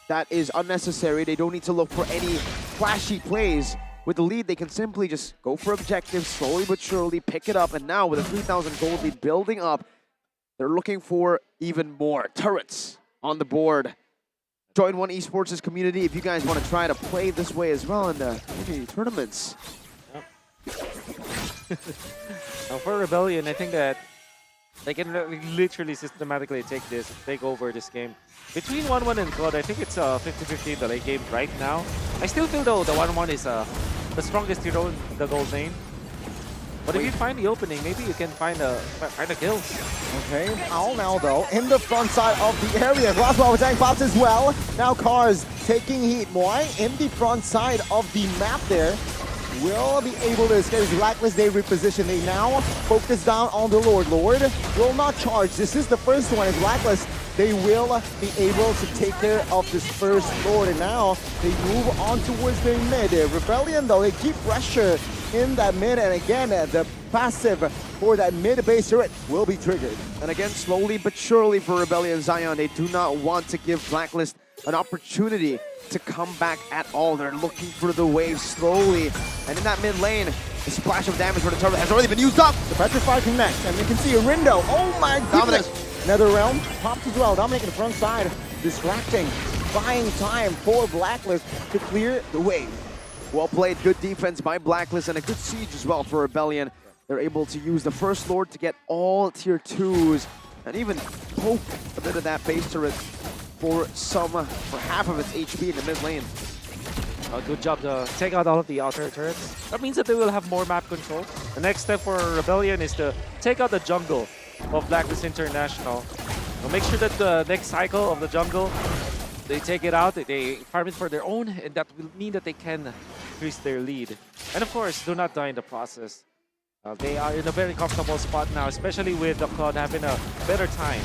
that is unnecessary. They don't need to look for any flashy plays. With the lead, they can simply just go for objectives, slowly but surely pick it up. And now with a 3,000 gold lead building up, they're looking for even more turrets on the board. Join One Esports' community if you guys want to try to play this way as well in the tournaments. Now for Rebellion, I think that they can literally systematically take over this game. Between 1-1 and God, I think it's 50-50 in the late game right now. I still feel though the 1-1 is the strongest hero in the gold lane. But if you find the opening, maybe you can find a kills. Okay, Owl now though, in the front side of the area. Glasswell with tank pops as well. Now Cars taking heat. Moai in the front side of the map there. Will be able to escape Blacklist. They reposition. They now focus down on the Lord. Lord will not charge. This is the first one. As Blacklist, they will be able to take care of this first Lord. And now they move on towards the mid. Rebellion, though, they keep pressure in that mid. And again, the passive for that mid base turret will be triggered. And again, slowly but surely for Rebellion Zion, they do not want to give Blacklist an opportunity to come back at all. They're looking for the wave slowly. And in that mid lane, the splash of damage for the turret has already been used up. The Petrified connects, and you can see a Rindo. Oh my goodness! NetherRealm pops as well. Dominic in the front side, distracting, buying time for Blacklist to clear the wave. Well played, good defense by Blacklist, and a good siege as well for Rebellion. They're able to use the first Lord to get all tier 2s, and even poke a bit of that base turret for half of its HP in the mid lane. Good job to take out all of the outer turrets. That means that they will have more map control. The next step for Rebellion is to take out the jungle of Blacklist International. Now make sure that the next cycle of the jungle, they take it out, they farm it for their own, and that will mean that they can increase their lead. And of course, do not die in the process. They are in a very comfortable spot now, especially with the Cloud having a better time.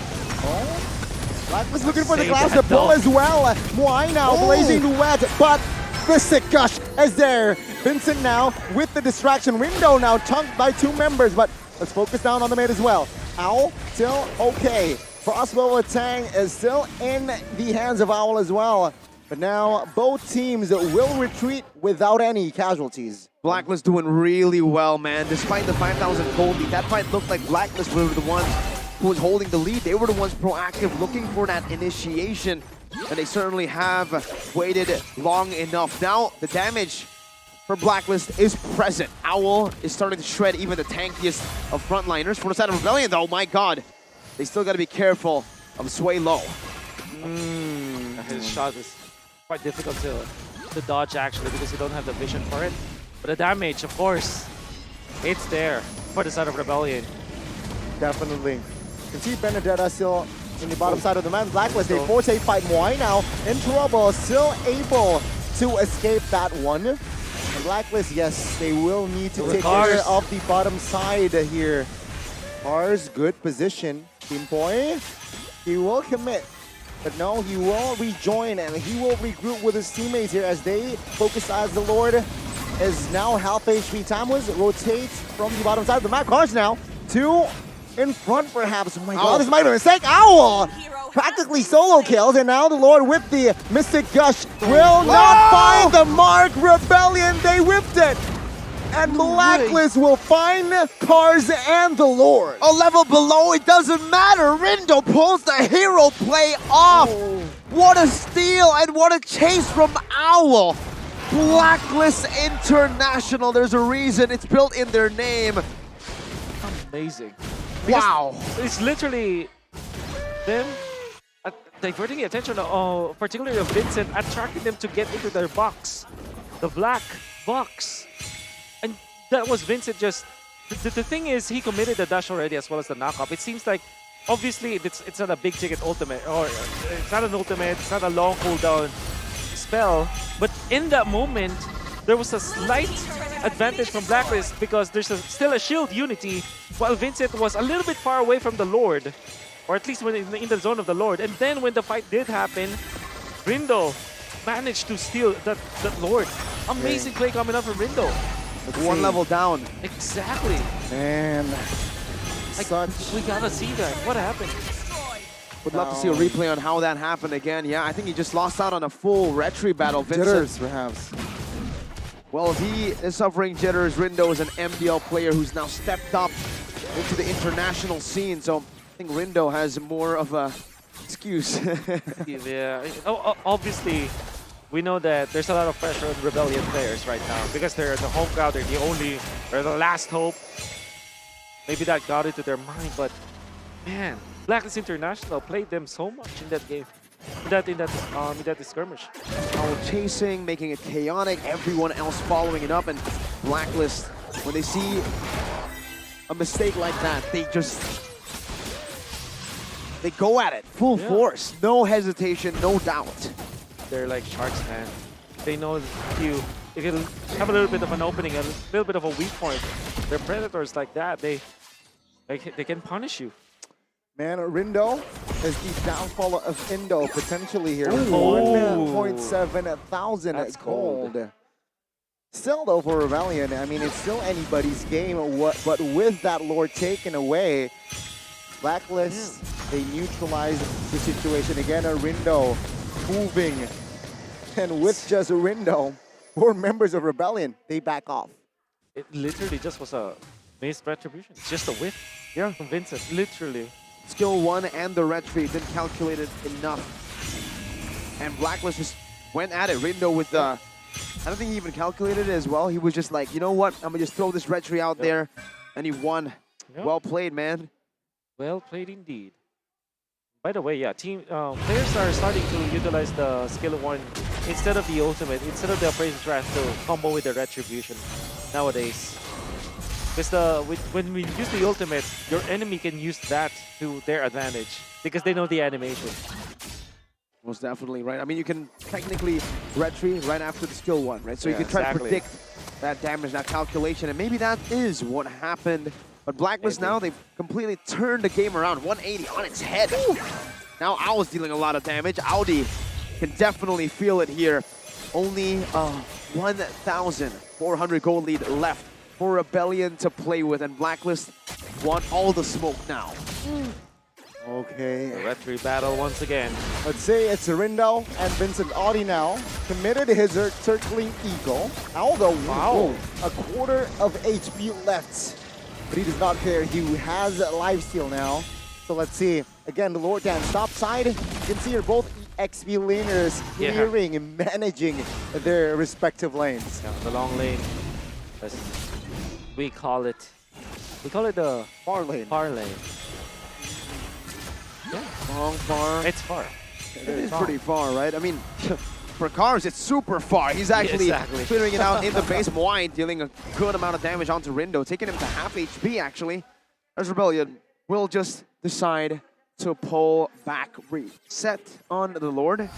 Blacklist looking for the glass to pull as well. Moai now blazing the wet, but the sick gush is there. Vincent now with the distraction. Window now chunked by 2 members, but let's focus down on the mid as well. Owl still okay. Crossbow with Tang is still in the hands of Owl as well. But now both teams will retreat without any casualties. Blacklist doing really well, man. Despite the 5,000 gold lead, that fight looked like Blacklist were the ones who was holding the lead. They were the ones proactive, looking for that initiation. And they certainly have waited long enough. Now, the damage for Blacklist is present. Owl is starting to shred even the tankiest of frontliners. For the side of Rebellion, though, my God, they still got to be careful of Sway Low. His shot is quite difficult to dodge, actually, because you don't have the vision for it. But the damage, of course, it's there for the side of Rebellion. Definitely. You can see Benedetta still in the bottom side of the map. Blacklist, they force a fight. Moai now in trouble, still able to escape that one. And Blacklist, yes, they will need to take care of the bottom side here. Cars, good position. Team Boy, he will commit. But no, he will rejoin and he will regroup with his teammates here as they focus as the Lord is now half HP. Tamwas rotates from the bottom side of the map. Cars now, 2 in front perhaps. Oh my God, this might be a mistake. Owl! Practically solo kills, and now the Lord with the Mystic Gush will not find the mark. Rebellion, they whipped it. And Blacklist will find Cars and the Lord. A level below, it doesn't matter. Rindo pulls the hero play off. What a steal and what a chase from Owl. Blacklist International, there's a reason it's built in their name. Amazing. Wow. It's literally them diverting the attention, particularly of Vincent, attracting them to get into their box. The black box. And that was Vincent just... The thing is, he committed the dash already as well as the knockup. It seems like, obviously, it's not a big ticket ultimate, or it's not an ultimate, it's not a long cooldown spell. But in that moment, there was a slight advantage from Blacklist because there's still a shield unity, while Vincent was a little bit far away from the Lord, or at least when in the zone of the Lord. And then when the fight did happen, Rindo managed to steal that Lord. Amazing play coming up from Rindo. One level down. Exactly. Man, we gotta see that. What happened? Would love to see a replay on how that happened again. Yeah, I think he just lost out on a full retry battle. Vincent. Jitters, perhaps. Well, he is suffering jitters. Rindo is an MPL player who's now stepped up into the international scene. So I think Rindo has more of a excuse. Yeah. Obviously, we know that there's a lot of pressure on Rebellion players right now because they're the home crowd. They're the last hope. Maybe that got into their mind, but man, Blacklist International played them so much in that game, in that skirmish. Chasing, making it chaotic, everyone else following it up, and Blacklist, when they see a mistake like that, they go at it full force, no hesitation, no doubt. They're like sharks, man. They know if you can have a little bit of an opening, a little bit of a weak point. They're predators like that. They can punish you. Man, Rindo is the downfall of Indo potentially here. 1.7 thousand at gold. Still though for Rebellion, I mean, it's still anybody's game, but with that Lord taken away, Blacklist, they neutralize the situation. Again, Rindo moving. And with just Rindo, 4 members of Rebellion, they back off. It literally just was a missed retribution. It's just a whiff. Yeah, from Vincent, literally. Skill 1 and the retry didn't calculate it enough. And Blacklist just went at it. Rindo with the... I don't think he even calculated it as well. He was just like, you know what? I'm going to just throw this retry out there. And he won. Well played, man. Well played indeed. By the way, yeah, players are starting to utilize the skill 1 instead of the ultimate, instead of the Appraiser's Wrath to combo with the retribution nowadays. Because when we use the ultimate, your enemy can use that to their advantage because they know the animation. Most definitely, right? I mean, you can technically retry right after the skill 1, right? So you can try to predict that damage, that calculation, and maybe that is what happened. But Blacklist now, they've completely turned the game around, 180 on its head. Woo! Now Owl's dealing a lot of damage. Audi can definitely feel it here. Only 1,400 gold lead left for Rebellion to play with, and Blacklist want all the smoke now. Okay. The retry battle once again. Let's say it's Rindo and Vincent Audi now. Committed his circling eagle. Owl though, a quarter of HP left. But he does not care. He has lifesteal now. So let's see. Again, the Lord Dan stop side. You can see here both XP laners clearing and managing their respective lanes. Yeah, the long lane, as we call it the far lane. Far lane. Yeah, long far. It's far. It is pretty far, right? I mean, for Cars, it's super far. He's actually clearing it out in the base. MPLI dealing a good amount of damage onto Rindo, taking him to half HP, actually. As Rebellion will just decide to pull back, reset on the Lord. And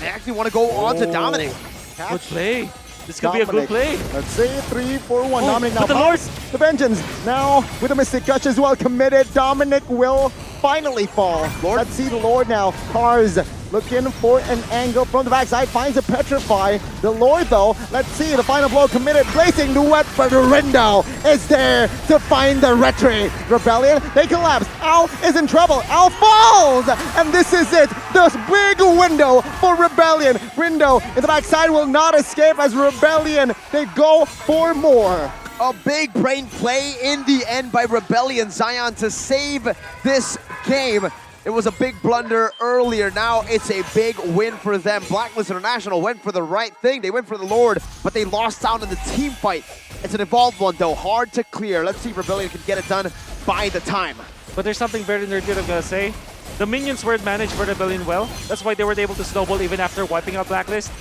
they actually want to go on to Dominic. Good play. This could be a good play. Let's see, 3-4-1. Dominic now. But the Lord. The Vengeance now with a Mystic Touch as well committed. Dominic will finally fall. Let's see the Lord now. Cars looking for an angle from the backside. Finds a Petrify. The Lord, though, let's see the final blow committed. Placing the wet, but Rindo is there to find the retry. Rebellion, they collapse. Al is in trouble. Al falls! And this is it. This big window for Rebellion. Rindo in the backside will not escape as Rebellion, they go for more. A big brain play in the end by Rebellion Zion to save this game. It was a big blunder earlier. Now it's a big win for them. Blacklist International went for the right thing. They went for the Lord, but they lost out in the team fight. It's an evolved one, though. Hard to clear. Let's see if Rebellion can get it done by the time. But there's something very nerdy I'm gonna say. The minions weren't managed for Rebellion well. That's why they were able to snowball even after wiping out Blacklist.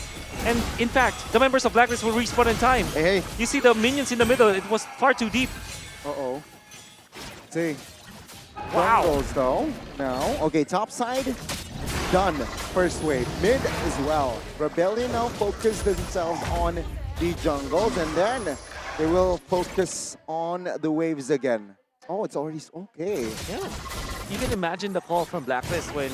And in fact, the members of Blacklist will respawn in time. Hey. You see the minions in the middle, it was far too deep. Uh-oh. See. Wow. Jungles, though. Now, okay, top side, done. First wave. Mid as well. Rebellion now focus themselves on the jungles, and then they will focus on the waves again. Oh, it's already, okay. Yeah. You can imagine the call from Blacklist when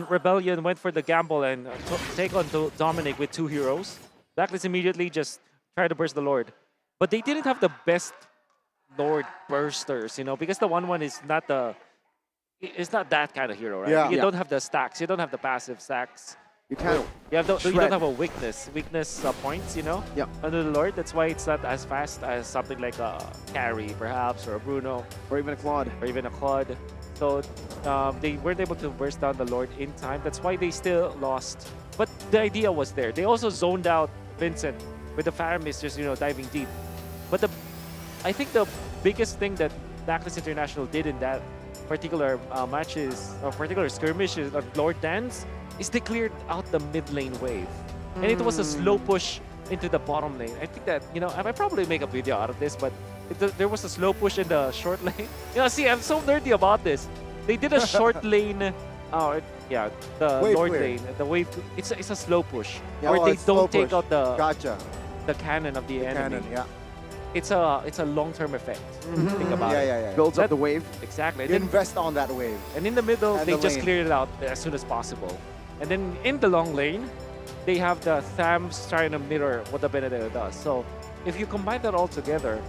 Rebellion went for the gamble and take on Dominic with 2 heroes. Blacklist immediately just tried to burst the Lord. But they didn't have the best Lord bursters, you know, because the 1-1 is not it's not that kind of hero, right? Yeah. You don't have the stacks, you don't have the passive stacks. You can't. You don't have a weakness points, you know, under the Lord. That's why it's not as fast as something like a Carry, perhaps, or a Bruno. Or even a Claude. So they weren't able to burst down the Lord in time. That's why they still lost. But the idea was there. They also zoned out Vincent with the Faramis just, you know, diving deep. But I think the biggest thing that Blacklist International did in that particular particular skirmish is Lord Dance is they cleared out the mid lane wave. And it was a slow push into the bottom lane. I think that, you know, I might probably make a video out of this, but there was a slow push in the short lane. You know, see, I'm so nerdy about this. They did a short lane, the wave Lord clear. lane, the wave. It's a slow push, Yeah, or well, they it's slow don't take push. out the the cannon of the enemy. cannon, yeah. It's a long-term effect. Think about it. Yeah. Builds up the wave. Exactly. You invest on that wave. And in the middle, And they the just lane. cleared it out as soon as possible. And then in the long lane, they have the Thams trying to mirror what the Benedetta does. So if you combine that all together,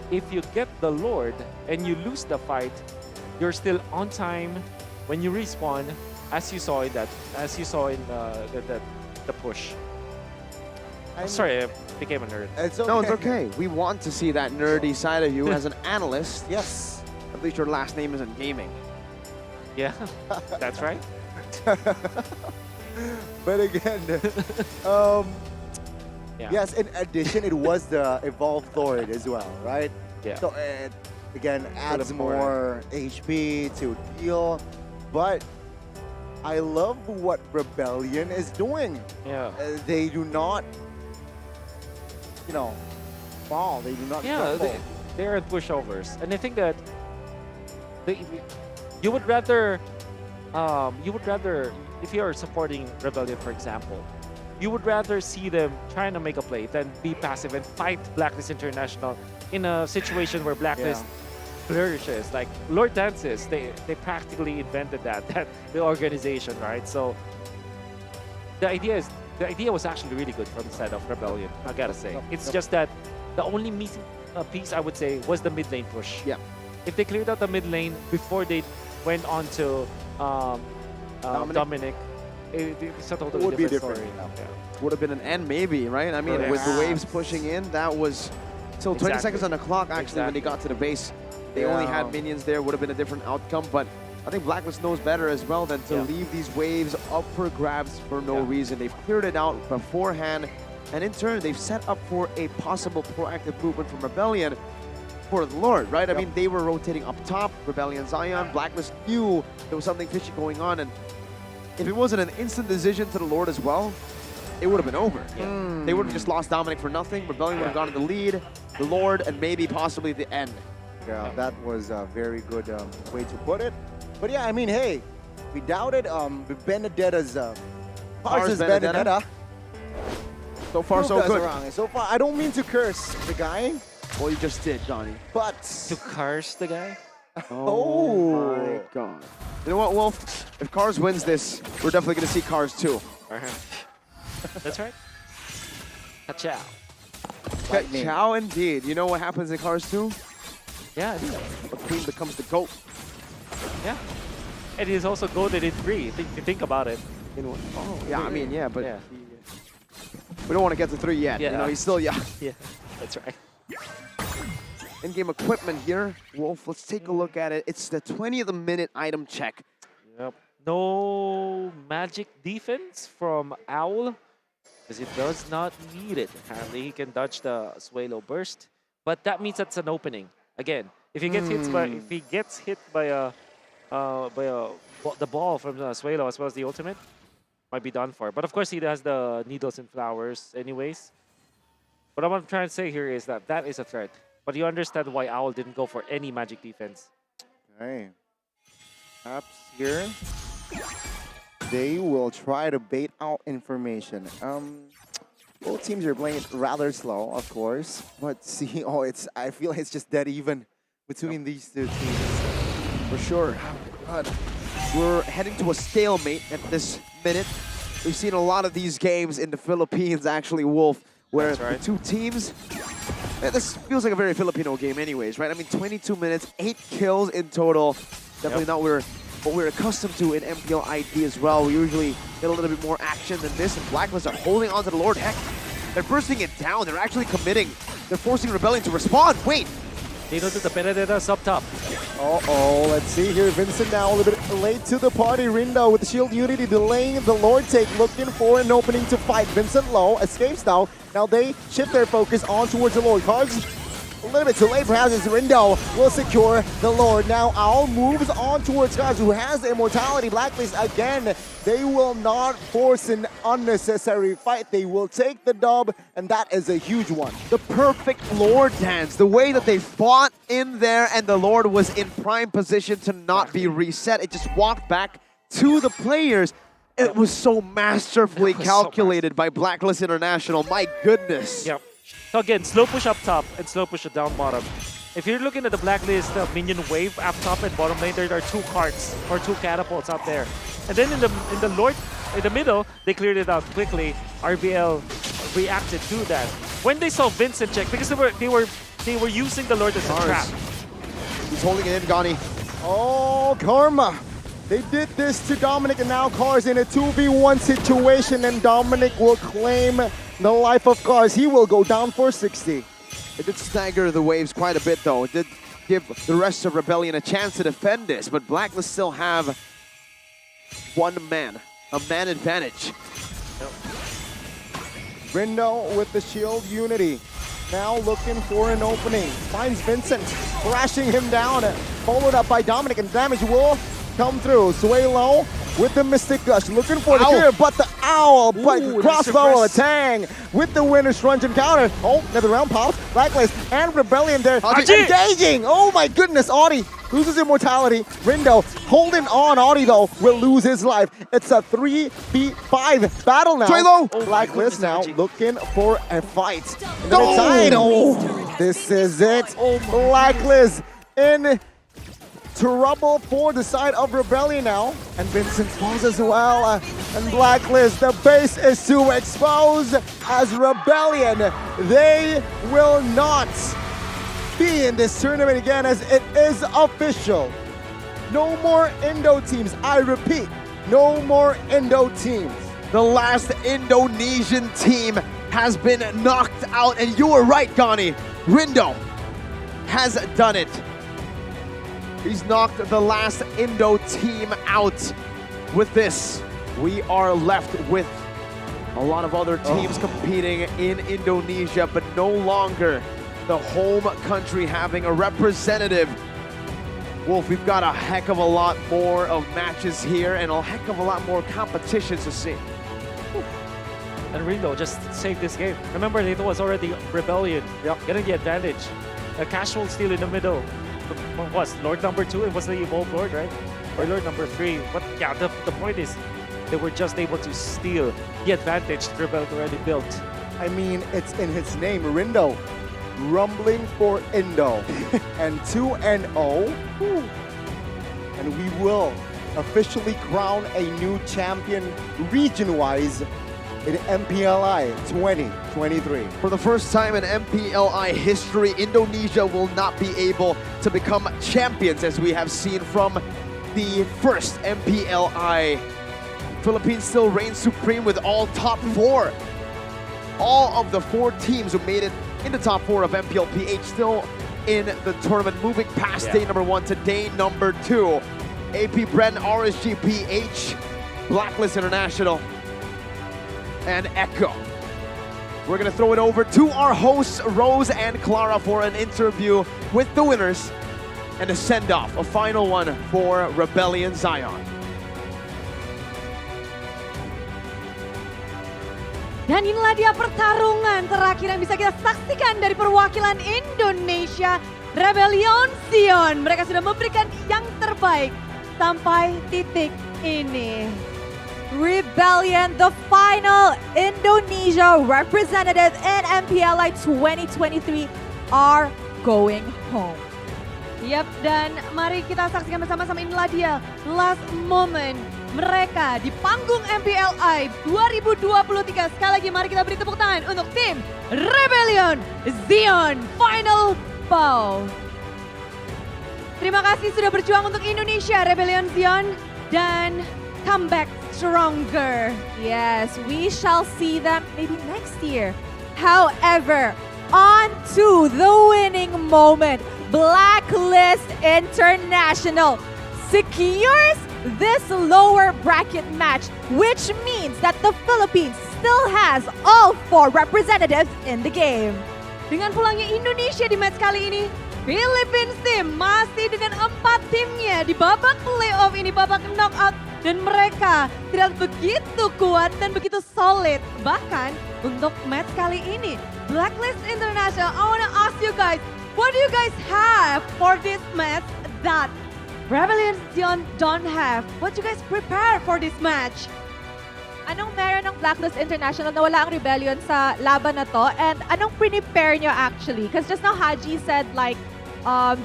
if you get the Lord and you lose the fight, you're still on time when you respawn, as you saw in the push. I'm sorry, I became a nerd. It's okay. No, it's okay. We want to see that nerdy side of you as an analyst. Yes. At least your last name isn't gaming. Yeah, that's right. But again, yes, in addition, it was the Evolved Lord as well, right? Yeah. So it, again, adds more HP to deal. But I love what Rebellion is doing. Yeah. They do not, you know, fall. They do not crumble. They're at pushovers. And I think that you would rather, if you're supporting Rebellion, for example, you would rather see them trying to make a play than be passive and fight Blacklist International in a situation where Blacklist flourishes. Like Lord Dances, they practically invented that the organization, right? So the idea was actually really good from the side of Rebellion, I gotta say. It's just that the only missing piece, I would say, was the mid lane push. Yeah. If they cleared out the mid lane before they went on to Dominic, it's a totally would be different different. story. Yeah. Would have been an end maybe, right? I mean, with the waves pushing in, that was till 20 seconds on the clock actually when they got to the base. They only had minions there, would have been a different outcome, but I think Blacklist knows better as well than to leave these waves up for grabs for no reason. They've cleared it out beforehand, and in turn, they've set up for a possible proactive movement from Rebellion for the Lord, right? I mean, they were rotating up top, Rebellion, Zion. Blacklist knew there was something fishy going on, and if it wasn't an instant decision to the Lord as well, it would have been over. They would have just lost Dominic for nothing. Rebellion would have gone to the lead, the Lord, and maybe possibly the end. Yeah, that was a very good way to put it. But yeah, I mean, hey, we doubted Benedetta's Cars' Benedetta. So far, so good. Wrong. So far, I don't mean to curse the guy. Well, you just did, Johnny. But to curse the guy? Oh my God. You know what, Wolf? If Cars wins this, we're definitely going to see Cars 2. That's right. Ka-chow. Ka-chow indeed. You know what happens in Cars 2? Yeah, I do. The queen becomes the GOAT. Yeah. And he's also goated in 3, if you think about it. Yeah, I mean, yeah, but we don't want to get to 3 yet. Yeah. You know, he's still young. Yeah, that's right. In-game equipment here. Wolf, let's take a look at it. It's the 20th minute item check. Yep. No magic defense from Owl, because it does not need it. Apparently, he can dodge the Swalo burst, but that means that's an opening. Again, if he gets hit by the ball from the Swalo as well as the ultimate, might be done for. But of course, he has the needles and flowers anyways. But what I'm trying to say here is that that is a threat. But you understand why Owl didn't go for any magic defense. Okay. Perhaps here, they will try to bait out information. Both teams are playing it rather slow, of course. But see, I feel it's just dead even between these two teams. For sure. God. We're heading to a stalemate at this minute. We've seen a lot of these games in the Philippines, actually, Wolf, where the two teams... This feels like a very Filipino game anyways, right? I mean, 22 minutes, 8 kills in total. Definitely not what we're accustomed to in MPL ID as well. We usually get a little bit more action than this, and Blacklist are holding on to the Lord. Heck, they're bursting it down. They're actually committing. They're forcing Rebellion to respond. Wait! Dino to the Benedetta up top. Let's see here. Vincent now a little bit late to the party. Rindo with the Shield Unity delaying the Lord take, looking for an opening to fight. Vincent low, escapes now. Now they shift their focus on towards the Lord. Cards a little bit too late perhaps as Rindo will secure the Lord. Now Owl moves on towards Cards, who has the immortality. Blacklist again. They will not force an unnecessary fight. They will take the dub, and that is a huge one. The perfect Lord dance. The way that they fought in there, and the Lord was in prime position to not be reset. It just walked back to the players. It was so masterfully calculated by Blacklist International. My goodness. Yep. So again, slow push up top and slow push down bottom. If you're looking at the Blacklist minion wave up top and bottom lane, there are 2 carts or 2 catapults out there. And then in the middle, they cleared it out quickly. RBL reacted to that. When they saw Vincent check, because they were using the Lord as a trap. He's holding it in, Gani. Oh, Karma. They did this to Dominic, and now Cars in a 2v1 situation, and Dominic will claim the life of Cars. He will go down for 60. It did stagger the waves quite a bit, though. It did give the rest of Rebellion a chance to defend this, but Blacklist still have a man advantage. Rindo with the Shield Unity. Now looking for an opening. Finds Vincent, crashing him down. Followed up by Dominic, and damage will come through. Swalo with the Mystic Gush, looking for the clear, but the Owl, but crossbow a Tang with the Winner's Crunch encounter. Oh, another round pops. Blacklist and Rebellion there. Engaging! Oh my goodness, Audi loses immortality. Rindo holding on. Audi, though, will lose his life. It's a 3v5 battle now. Swalo! Blacklist now looking for a fight. This is it. Blacklist in trouble for the side of Rebellion now. And Vincent falls as well. And Blacklist, the base is to expose as Rebellion. They will not be in this tournament again, as it is official. No more Indo teams. I repeat, no more Indo teams. The last Indonesian team has been knocked out, and you were right, Gani. Rindo has done it. He's knocked the last Indo team out. With this, we are left with a lot of other teams competing in Indonesia, but no longer the home country having a representative. Wolf, we've got a heck of a lot more of matches here and a heck of a lot more competitions to see. And Ringo just saved this game. Remember, it was already Rebellion getting the advantage. A casual steal in the middle. What was Lord number 2? It was the Evolved Lord, right? Or Lord number 3. But yeah, the point is, they were just able to steal the advantage Rebellion already built. I mean, it's in his name, Rindo. Rumbling for Indo. And 2-0. And we will officially crown a new champion region-wise in MPLI 2023. For the first time in MPLI history, Indonesia will not be able to become champions, as we have seen from the first MPLI. Philippines still reigns supreme with all top 4. All of the 4 teams who made it in the top 4 of MPLPH still in the tournament, moving past day number 1 to day number 2. AP BREN, RSGPH, Blacklist International, and Echo. We're gonna throw it over to our hosts, Rose and Clara, for an interview with the winners and a send-off, a final one for Rebellion Zion. Dan inilah dia pertarungan terakhir yang bisa kita saksikan dari perwakilan Indonesia, Rebellion Zion. Mereka sudah memberikan yang terbaik sampai titik ini. Rebellion, the final Indonesia representative in MPLI 2023, are going home. Yap, dan mari kita saksikan bersama-sama, inilah dia last moment mereka di panggung MPLI 2023. Sekali lagi mari kita beri tepuk tangan untuk tim Rebellion Zion Final Bow. Terima kasih sudah berjuang untuk Indonesia, Rebellion Zion, dan come back stronger. Yes, we shall see them maybe next year. However, on to the winning moment. Blacklist International secures this lower bracket match, which means that the Philippines still has all 4 representatives in the game. Dengan pulangnya Indonesia di match kali ini, Philippines team masih dengan 4 timnya di babak playoff ini, babak knockout, dan mereka tidak begitu kuat dan begitu solid. Bahkan untuk match kali ini, Blacklist International, I wanna ask you guys, what do you guys have for this match that Rebellion Zion don't have? What do you guys prepare for this match? Anong meron ng Blacklist International na wala ang Rebellion sa laban na to? And anong prepare nyo actually? Because just now Haji said like,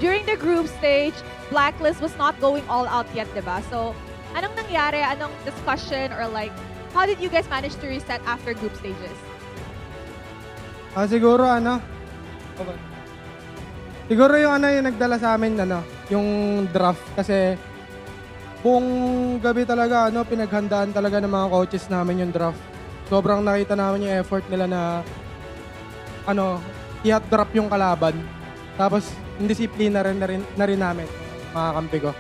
during the group stage, Blacklist was not going all out yet, diba? So, anong nangyari? Anong discussion or like, how did you guys manage to reset after group stages? Siguro siguro yung yung nagdala sa amin yung draft, kasi buong gabi talaga pinaghandaan talaga ng mga coaches namin yung draft. Sobrang nakita namin yung effort nila na i-hot drop yung kalaban. Tapos yung disiplina na rin namin mga kampi ko.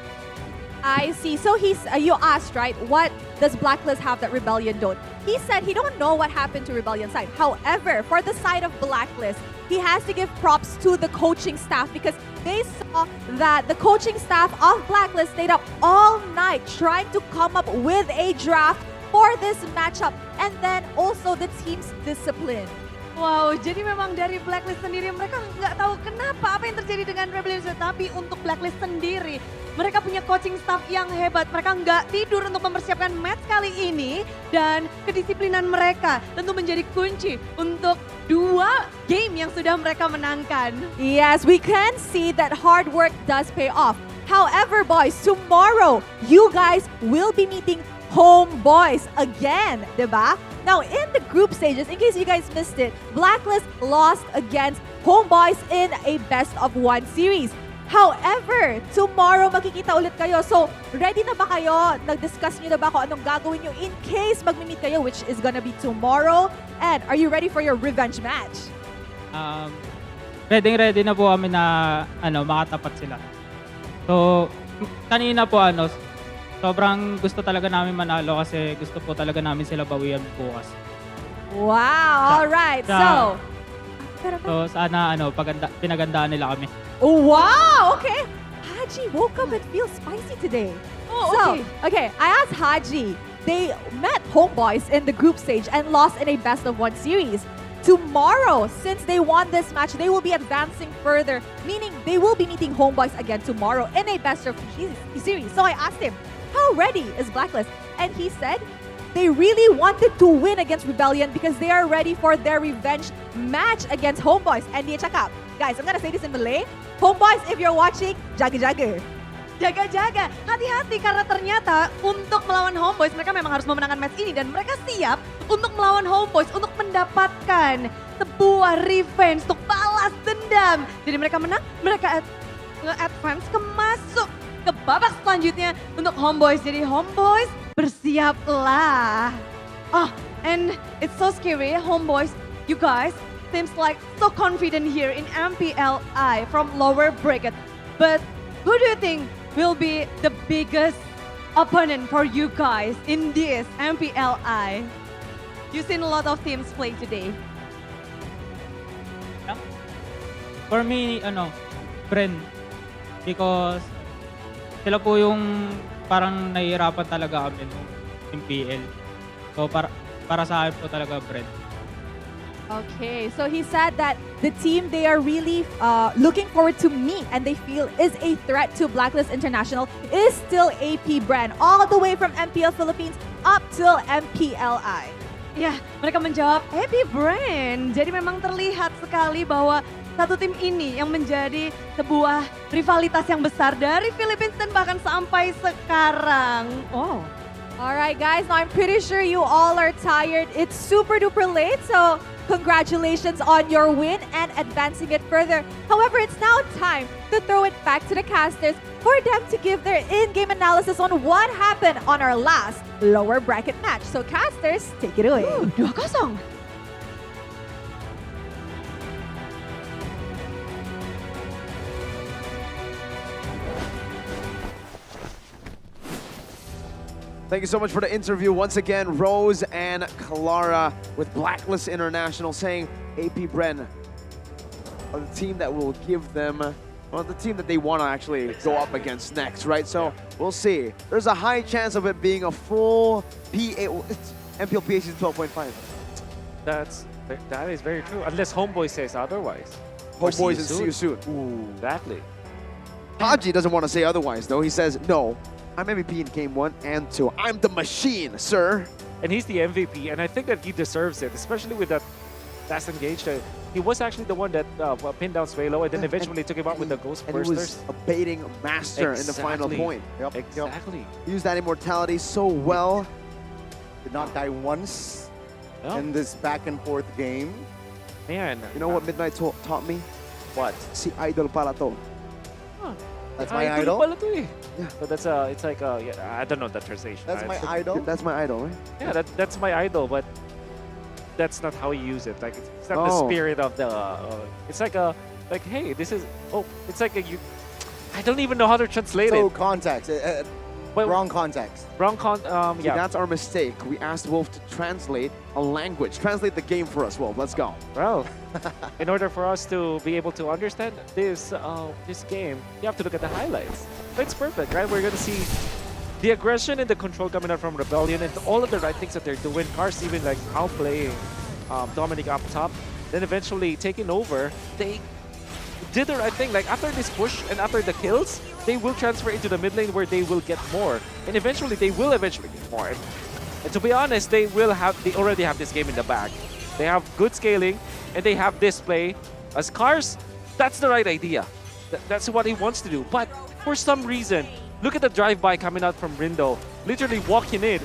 I see. So you asked, right, what does Blacklist have that Rebellion don't? He said he don't know what happened to Rebellion's side. However, for the side of Blacklist, he has to give props to the coaching staff because they saw that the coaching staff of Blacklist stayed up all night trying to come up with a draft for this matchup, and then also the team's discipline. Wow, jadi memang dari Blacklist sendiri mereka nggak tahu kenapa apa yang terjadi dengan Rebellion, tapi untuk Blacklist sendiri mereka punya coaching staff yang hebat. Mereka nggak tidur untuk mempersiapkan match kali ini, dan kedisiplinan mereka tentu menjadi kunci untuk 2 game yang sudah mereka menangkan. Yes, we can see that hard work does pay off. However, boys, tomorrow you guys will be meeting HomeBois again, diba? Now, in the group stages, in case you guys missed it, Blacklist lost against HomeBois in a best-of-1 series. However, tomorrow makikita ulit kayo. So, ready na ba kayo? Nag-discuss nyo na ba kung anong gagawin nyo in case mag-meet kayo, which is gonna be tomorrow? And are you ready for your revenge match? Ready na po kami na makatapat sila. So, kanina po sobrang gusto talaga namin manalo kasi gusto po talaga namin sila bawian bukas. Wow, all right. So, So, sana pinagandaan nila kami. oh, wow, okay. Haji woke up and feels spicy today. Oh, So, okay. I asked Haji. They met HomeBois in the group stage and lost in a best-of-1 series. Tomorrow, since they won this match, they will be advancing further, meaning they will be meeting HomeBois again tomorrow in a best-of-3 series. So I asked him, how ready is Blacklist? And he said they really wanted to win against Rebellion because they are ready for their revenge match against HomeBois. And dia cakap, guys, I'm gonna say this in Malay. HomeBois, if you're watching, jaga-jaga. Jaga-jaga, hati-hati karena ternyata untuk melawan HomeBois mereka memang harus memenangkan match ini dan mereka siap untuk melawan HomeBois untuk mendapatkan sebuah revenge untuk balas dendam. Jadi mereka menang, mereka nge-advance masuk ke babak selanjutnya untuk HomeBois. Jadi HomeBois bersiaplah. Oh, and it's so scary, HomeBois. You guys seems like so confident here in MPLI from lower bracket. But who do you think will be the biggest opponent for you guys in this MPLI? You've seen a lot of teams play today. For me, BREN. Because sila po yung parang nahihirapan talaga kami nung MPL. So para sa akin po talaga BREN. Okay, so he said that the team they are really looking forward to meet and they feel is a threat to Blacklist International is still AP BREN, all the way from MPL Philippines up till MPLI. Ya, mereka menjawab AP BREN. Jadi memang terlihat sekali bahwa satu tim ini yang menjadi sebuah rivalitas yang besar dari Philippines dan bahkan sampai sekarang. Oh. All right, guys, now I'm pretty sure you all are tired. It's super duper late, so congratulations on your win and advancing it further. However, it's now time to throw it back to the casters for them to give their in-game analysis on what happened on our last lower bracket match. So casters, take it away. 2-0. Thank you so much for the interview. Once again, Rose and Clara with Blacklist International saying AP BREN are the team that will give them, well, the team that they want to actually go up against next, right? So we'll see. There's a high chance of it being a full MPL PhD 12.5. That is very true, unless HomeBois says otherwise. HomeBois and see you soon. Ooh, exactly. Haji doesn't want to say otherwise, though. He says, no, I'm MVP in Game 1 and 2. I'm the machine, sir. And he's the MVP, and I think that he deserves it, especially with that last engage. He was actually the one that pinned down Swalo, and then eventually took him out with the Ghost And he was Bursters. a baiting master in the final point. Yep. Exactly. He used that immortality so well. Did not die once in this back and forth game. Man. You know what Midnight taught me? What? Si idol pala to. Huh. That's my idol? Yeah. So that's yeah, I don't know the translation. That's my idol? That's my idol, right? Yeah, that's my idol, but that's not how you use it. Like it's not the spirit of the. It's like hey, this is. Oh, it's like a you. I don't even know how to translate So it. context, wrong context. Wrong See, yeah. that's our mistake. We asked Wolf to translate a language. Translate the game for us, Wolf. Let's go. Well, in order for us to be able to understand this game, you have to look at the highlights. It's perfect, right? We're gonna see the aggression and the control coming out from Rebellion and all of the right things that they're doing. Cars even like outplaying Dominic up top, then eventually taking over. They did the right thing. Like after this push and after the kills, they will transfer into the mid lane where they will get more, and eventually they will eventually get more. And to be honest, they already have this game in the bag. They have good scaling and they have display. As Cars, that's the right idea. That's what he wants to do. But for some reason, look at the drive-by coming out from Rindo, literally walking in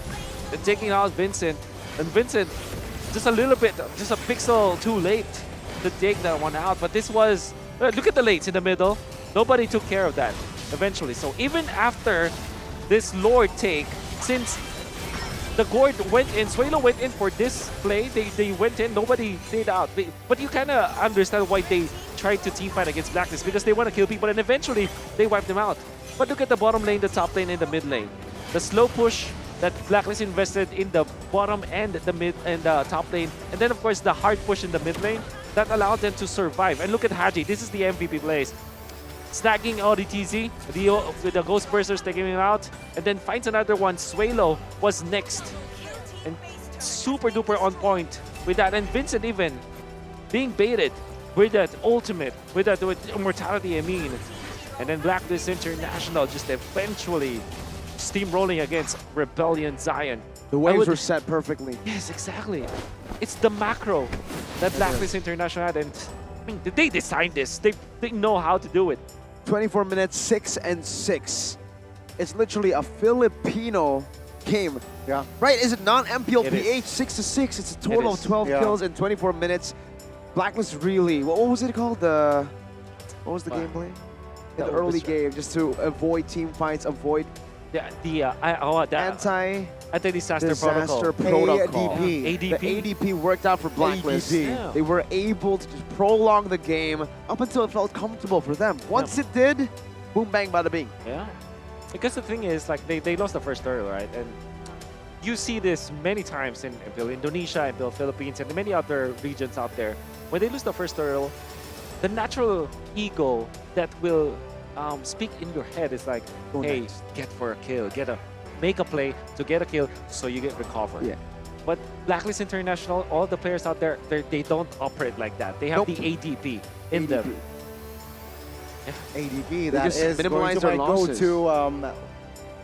and taking out Vincent. And Vincent, just a little bit, just a pixel too late to take that one out. But this was, look at the lates in the middle. Nobody took care of that eventually. So even after this Lord take, since the Gord went in, Swalo went in for this play, they went in, nobody stayed out. But you kind of understand why they tried to team fight against Blacklist, because they want to kill people and eventually they wiped them out. But look at the bottom lane, the top lane, and the mid lane. The slow push that Blacklist invested in the bottom and the mid and the top lane, and then of course the hard push in the mid lane that allowed them to survive. And look at Haji, this is the MVP plays. Snagging ODTZ, with the Ghost Bursers taking him out, and then finds another one. Suelo was next. And super duper on point with that. And Vincent even being baited with that ultimate, with that with immortality, I mean. And then Blacklist International just eventually steamrolling against Rebellion Zion. The waves were set perfectly. Yes, exactly. It's the macro that Blacklist International had, and I mean, they designed this. They know how to do it. 24 minutes, 6 and 6. It's literally a Filipino game. Yeah. Right? Is it not MPL It PH? is. 6 to 6. It's a total of is. 12 Yeah. kills in 24 minutes. Blacklist really. What was it called? What was the gameplay? In the early game, just to avoid team fights, avoid anti-disaster disaster protocol. ADP. ADP. The ADP worked out for Blacklist. Yeah. They were able to just prolong the game up until it felt comfortable for them. Once it did, boom, bang, bada bing. Yeah. Because the thing is, like, they lost the first turtle, right? And you see this many times in Indonesia, in the Philippines, and many other regions out there. When they lose the first turtle, the natural ego that will speak in your head is like, hey, get for a kill, make a play to get a kill so you get recovered. Yeah. But Blacklist International, all the players out there, they don't operate like that. They have the ADP in them. ADP, They that just is going minimize to their go losses. to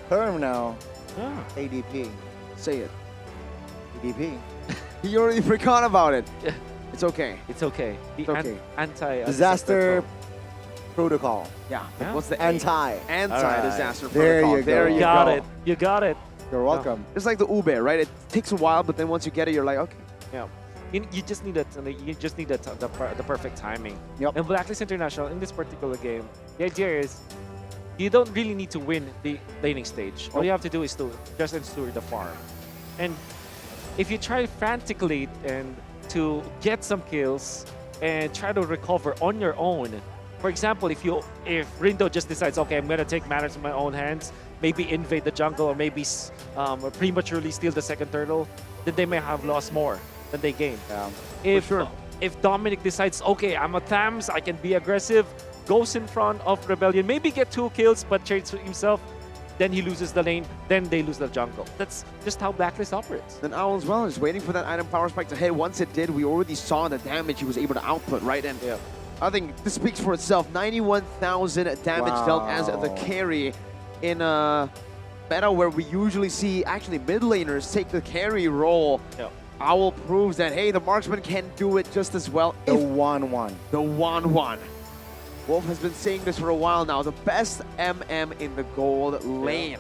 term now. Yeah. ADP. Say it. ADP. You already forgot about it. It's okay. It's okay. The okay. Disaster protocol. Yeah. Yeah. What's the All anti-disaster right. There protocol? you go. There you got go. it. You got it. You're welcome. It's like the Ube, right? It takes a while, but then once you get it, you're like, okay. Yeah. You just need the perfect timing. Yep. And Blacklist International in this particular game, the idea is you don't really need to win the laning stage. All you have to do is to just ensure the farm. And if you try frantically and to get some kills and try to recover on your own, for example, if Rindo just decides, okay, I'm gonna take matters in my own hands, maybe invade the jungle or maybe prematurely steal the second turtle, then they may have lost more than they gained. If Dominic decides, okay, I'm a Thams, I can be aggressive, goes in front of Rebellion, maybe get 2 kills, but trades himself, then he loses the lane, then they lose the jungle. That's just how Blacklist operates. Then Owl as well is waiting for that item power spike to hit. Once it did, we already saw the damage he was able to output, right? And I think this speaks for itself. 91,000 damage dealt as the carry in a meta where we usually see actually mid laners take the carry role. Owl proves that, hey, the marksman can do it just as well. The 1-1. The 1-1. Wolf has been saying this for a while now. The best MM in the gold lane.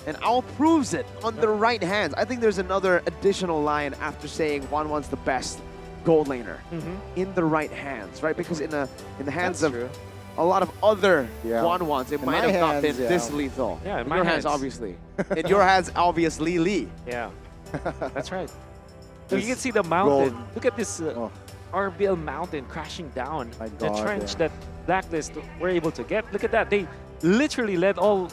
And Owl proves it on the right hands. I think there's another additional line after saying 1-1's the best gold laner. In the right hands, right? Because in the hands of a lot of other 1-1s, it might have not been this lethal. Yeah, in your hands, obviously. In your hands, obviously, Lee. Yeah, that's right. So you can see the mountain. Look at this RBL mountain crashing down. The trench that Blacklist were able to get. Look at that. They literally led all.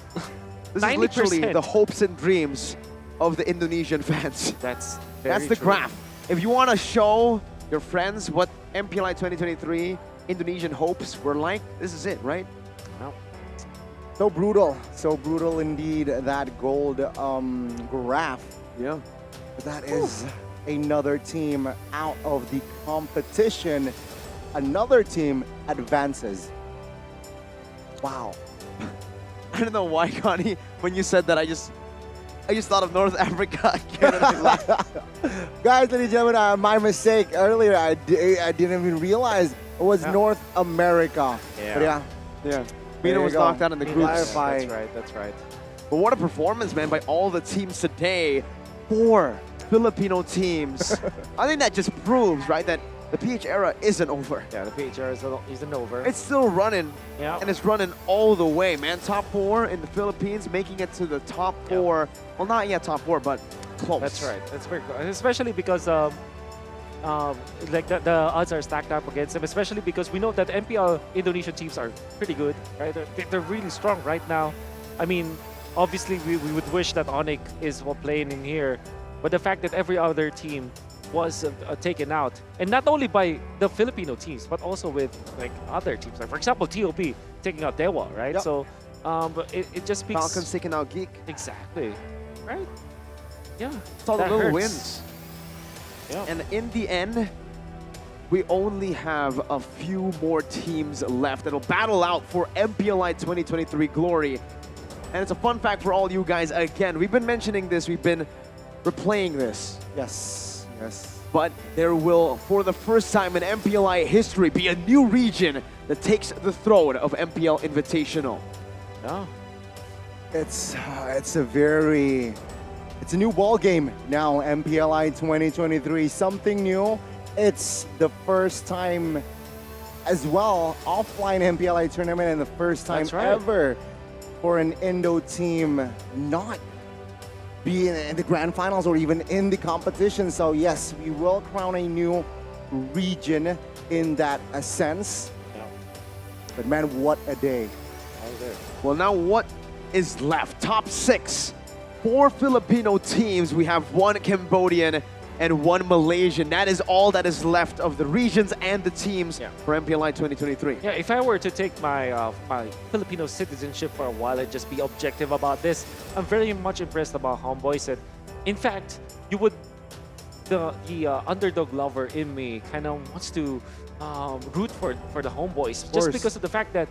This 90%. is literally the hopes and dreams of the Indonesian fans. That's the true. graph. If you want to show your friends what MPLI 2023 Indonesian hopes were like, this is it, right? No. So brutal indeed, that gold graph. Yeah. But that is another team out of the competition. Another team advances. Wow. I don't know why, Connie, when you said that, I just thought of North Africa again. Guys, ladies and gentlemen, my mistake earlier. I didn't even realize it was North America. Yeah. But yeah. Mina was knocked out in the groups. That's right. But what a performance, man, by all the teams today. 4 Filipino teams. I think that just proves, right, that the PH era isn't over. Yeah, the PH era isn't over. It's still running, and it's running all the way, man. Top 4 in the Philippines, making it to the top 4. Well, not yet top 4, but close. That's right. That's very close. Especially because like the odds are stacked up against them, especially because we know that MPL Indonesian teams are pretty good, right? They're really strong right now. I mean, obviously we would wish that Onyx is playing in here, but the fact that every other team was taken out, and not only by the Filipino teams, but also with like other teams, like for example TOP taking out Dewa, right? Yep. So but it just speaks. Falcons taking out Geek. Exactly, right? Yeah, it's all the that little hurts. wins. Yeah. And in the end, we only have a few more teams left that'll battle out for MPLI 2023 glory. And it's a fun fact for all you guys. Again, we've been mentioning this, we've been replaying this. Yes, yes. But there will, for the first time in MPLI history, be a new region that takes the throne of MPL Invitational. Yeah. It's a new ball game now, MPLI 2023, something new. It's the first time as well, offline MPLI tournament, and the first time ever for an Indo team not be in the grand finals or even in the competition. So yes, we will crown a new region in that sense. Yeah. But man, what a day. Well, now what is left? Top 6. 4 Filipino teams. We have 1 Cambodian and 1 Malaysian. That is all that is left of the regions and the teams for MPLI 2023. Yeah, if I were to take my my Filipino citizenship for a while and just be objective about this, I'm very much impressed about HomeBois. And in fact, you would the underdog lover in me kind of wants to root for the HomeBois just because of the fact that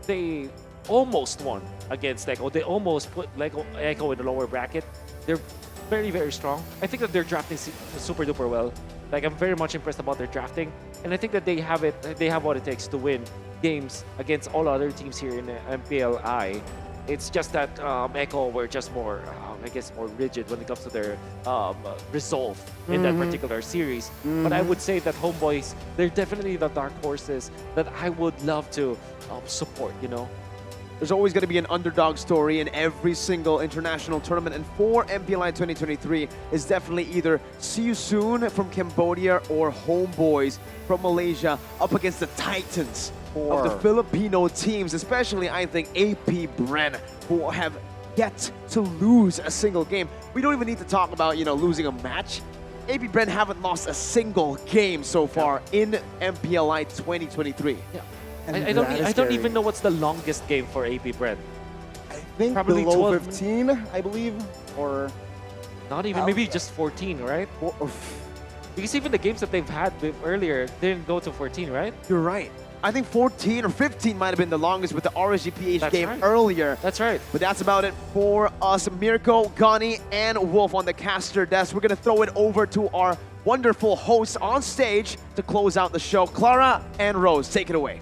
they almost won against Echo. They almost put Echo in the lower bracket. They're very, very strong. I think that they're drafting super duper well. Like, I'm very much impressed about their drafting, and I think that they have what it takes to win games against all other teams here in the MPLI. It's just that Echo were just more, I guess, more rigid when it comes to their resolve in that particular series. But I would say that HomeBois, they're definitely the dark horses that I would love to support, you know? There's always going to be an underdog story in every single international tournament, and for MPLI 2023 is definitely either See You Soon from Cambodia or HomeBois from Malaysia up against the titans of the Filipino teams, especially I think AP BREN, who have yet to lose a single game. We don't even need to talk about, you know, losing a match. AP BREN haven't lost a single game so far in MPLI 2023. Yeah. I don't even know what's the longest game for AP BREN. I think probably below 12, 15, I believe, or not even, maybe just 14, right? Because even the games that they've had earlier didn't go to 14, right? You're right. I think 14 or 15 might have been the longest with the RSGPH game earlier. That's right. But that's about it for us. Mirko, Gani, and Wolf on the caster desk. We're going to throw it over to our wonderful hosts on stage to close out the show. Clara and Rose, take it away.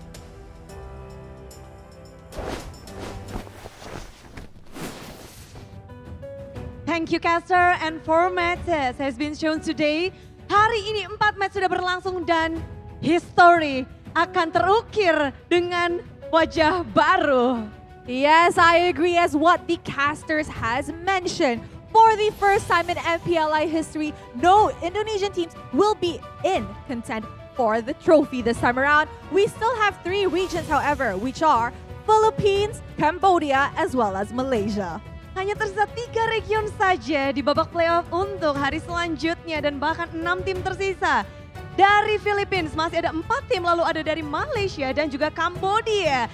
Thank you, caster. And 4 matches has been shown today. Hari ini 4 match sudah berlangsung dan history akan terukir dengan wajah baru. Yes, I agree as what the casters has mentioned. For the first time in MPLI history, no Indonesian teams will be in content for the trophy this time around. We still have 3 regions, however, which are Philippines, Cambodia, as well as Malaysia. Hanya tersisa 3 region saja di babak playoff untuk hari selanjutnya dan bahkan 6 tim tersisa. Dari Philippines masih ada 4 tim, lalu ada dari Malaysia dan juga Kambodia.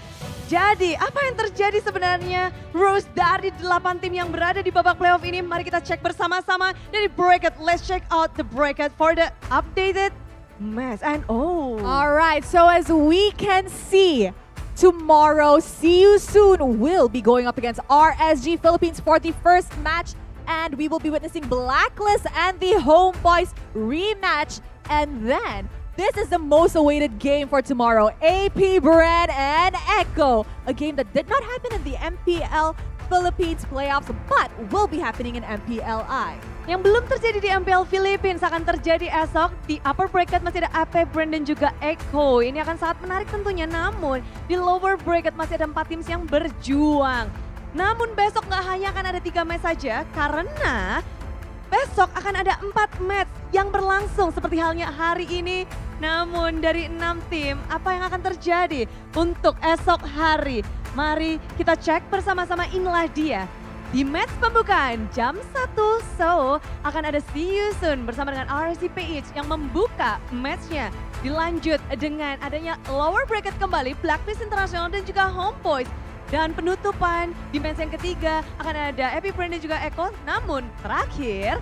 Jadi apa yang terjadi sebenarnya Rose dari 8 tim yang berada di babak playoff ini? Mari kita cek bersama-sama dari bracket. Let's check out the bracket for the updated match. And Alright, so as we can see, tomorrow, See You Soon will be going up against RSG Philippines for the first match, and we will be witnessing Blacklist and the HomeBois rematch. And then, this is the most awaited game for tomorrow, AP BREN and Echo, a game that did not happen in the MPL Philippines playoffs, but will be happening in MPLI. Yang belum terjadi di MPL Philippines akan terjadi esok. Di upper bracket masih ada AP BREN dan juga Echo. Ini akan sangat menarik tentunya, namun di lower bracket masih ada 4 tim yang berjuang. Namun besok nggak hanya akan ada 3 match saja, karena besok akan ada 4 match yang berlangsung seperti halnya hari ini. Namun dari 6 tim, apa yang akan terjadi untuk esok hari? Mari kita cek bersama-sama, inilah dia. Di match pembukaan jam 1, so akan ada See You Soon bersama dengan RSCPH yang membuka matchnya. Dilanjut dengan adanya lower bracket kembali, Blacklist International dan juga HomeBois. Dan penutupan di match yang ketiga akan ada BREN dan juga Eko. Namun terakhir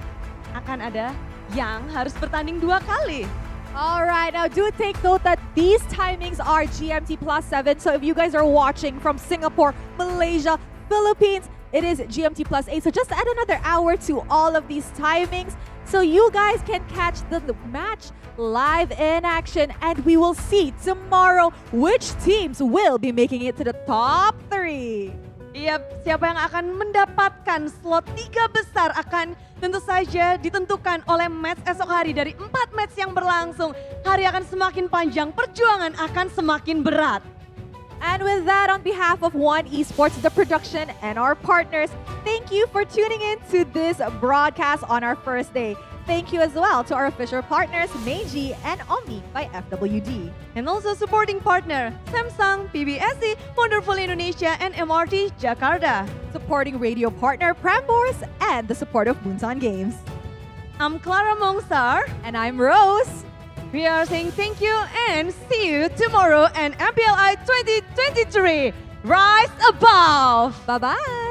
akan ada yang harus bertanding 2 kali. Alright, now do take note that these timings are GMT +7. So if you guys are watching from Singapore, Malaysia, Philippines, it is GMT +8. So just add another hour to all of these timings so you guys can catch the match live in action. And we will see tomorrow which teams will be making it to the top 3. Yap, siapa yang akan mendapatkan slot 3 besar akan tentu saja ditentukan oleh match esok hari. Dari 4 match yang berlangsung, hari akan semakin panjang, perjuangan akan semakin berat. And with that, on behalf of One Esports, the production, and our partners, thank you for tuning in to this broadcast on our first day. Thank you as well to our official partners, Meiji and Omni by FWD. And also supporting partner, Samsung, PBSC, Wonderful Indonesia, and MRT Jakarta. Supporting radio partner, Prambors, and the support of Bunsan Games. I'm Clara Mongsar. And I'm Rose. We are saying thank you and see you tomorrow in MPLI 2023. Rise above. Bye-bye.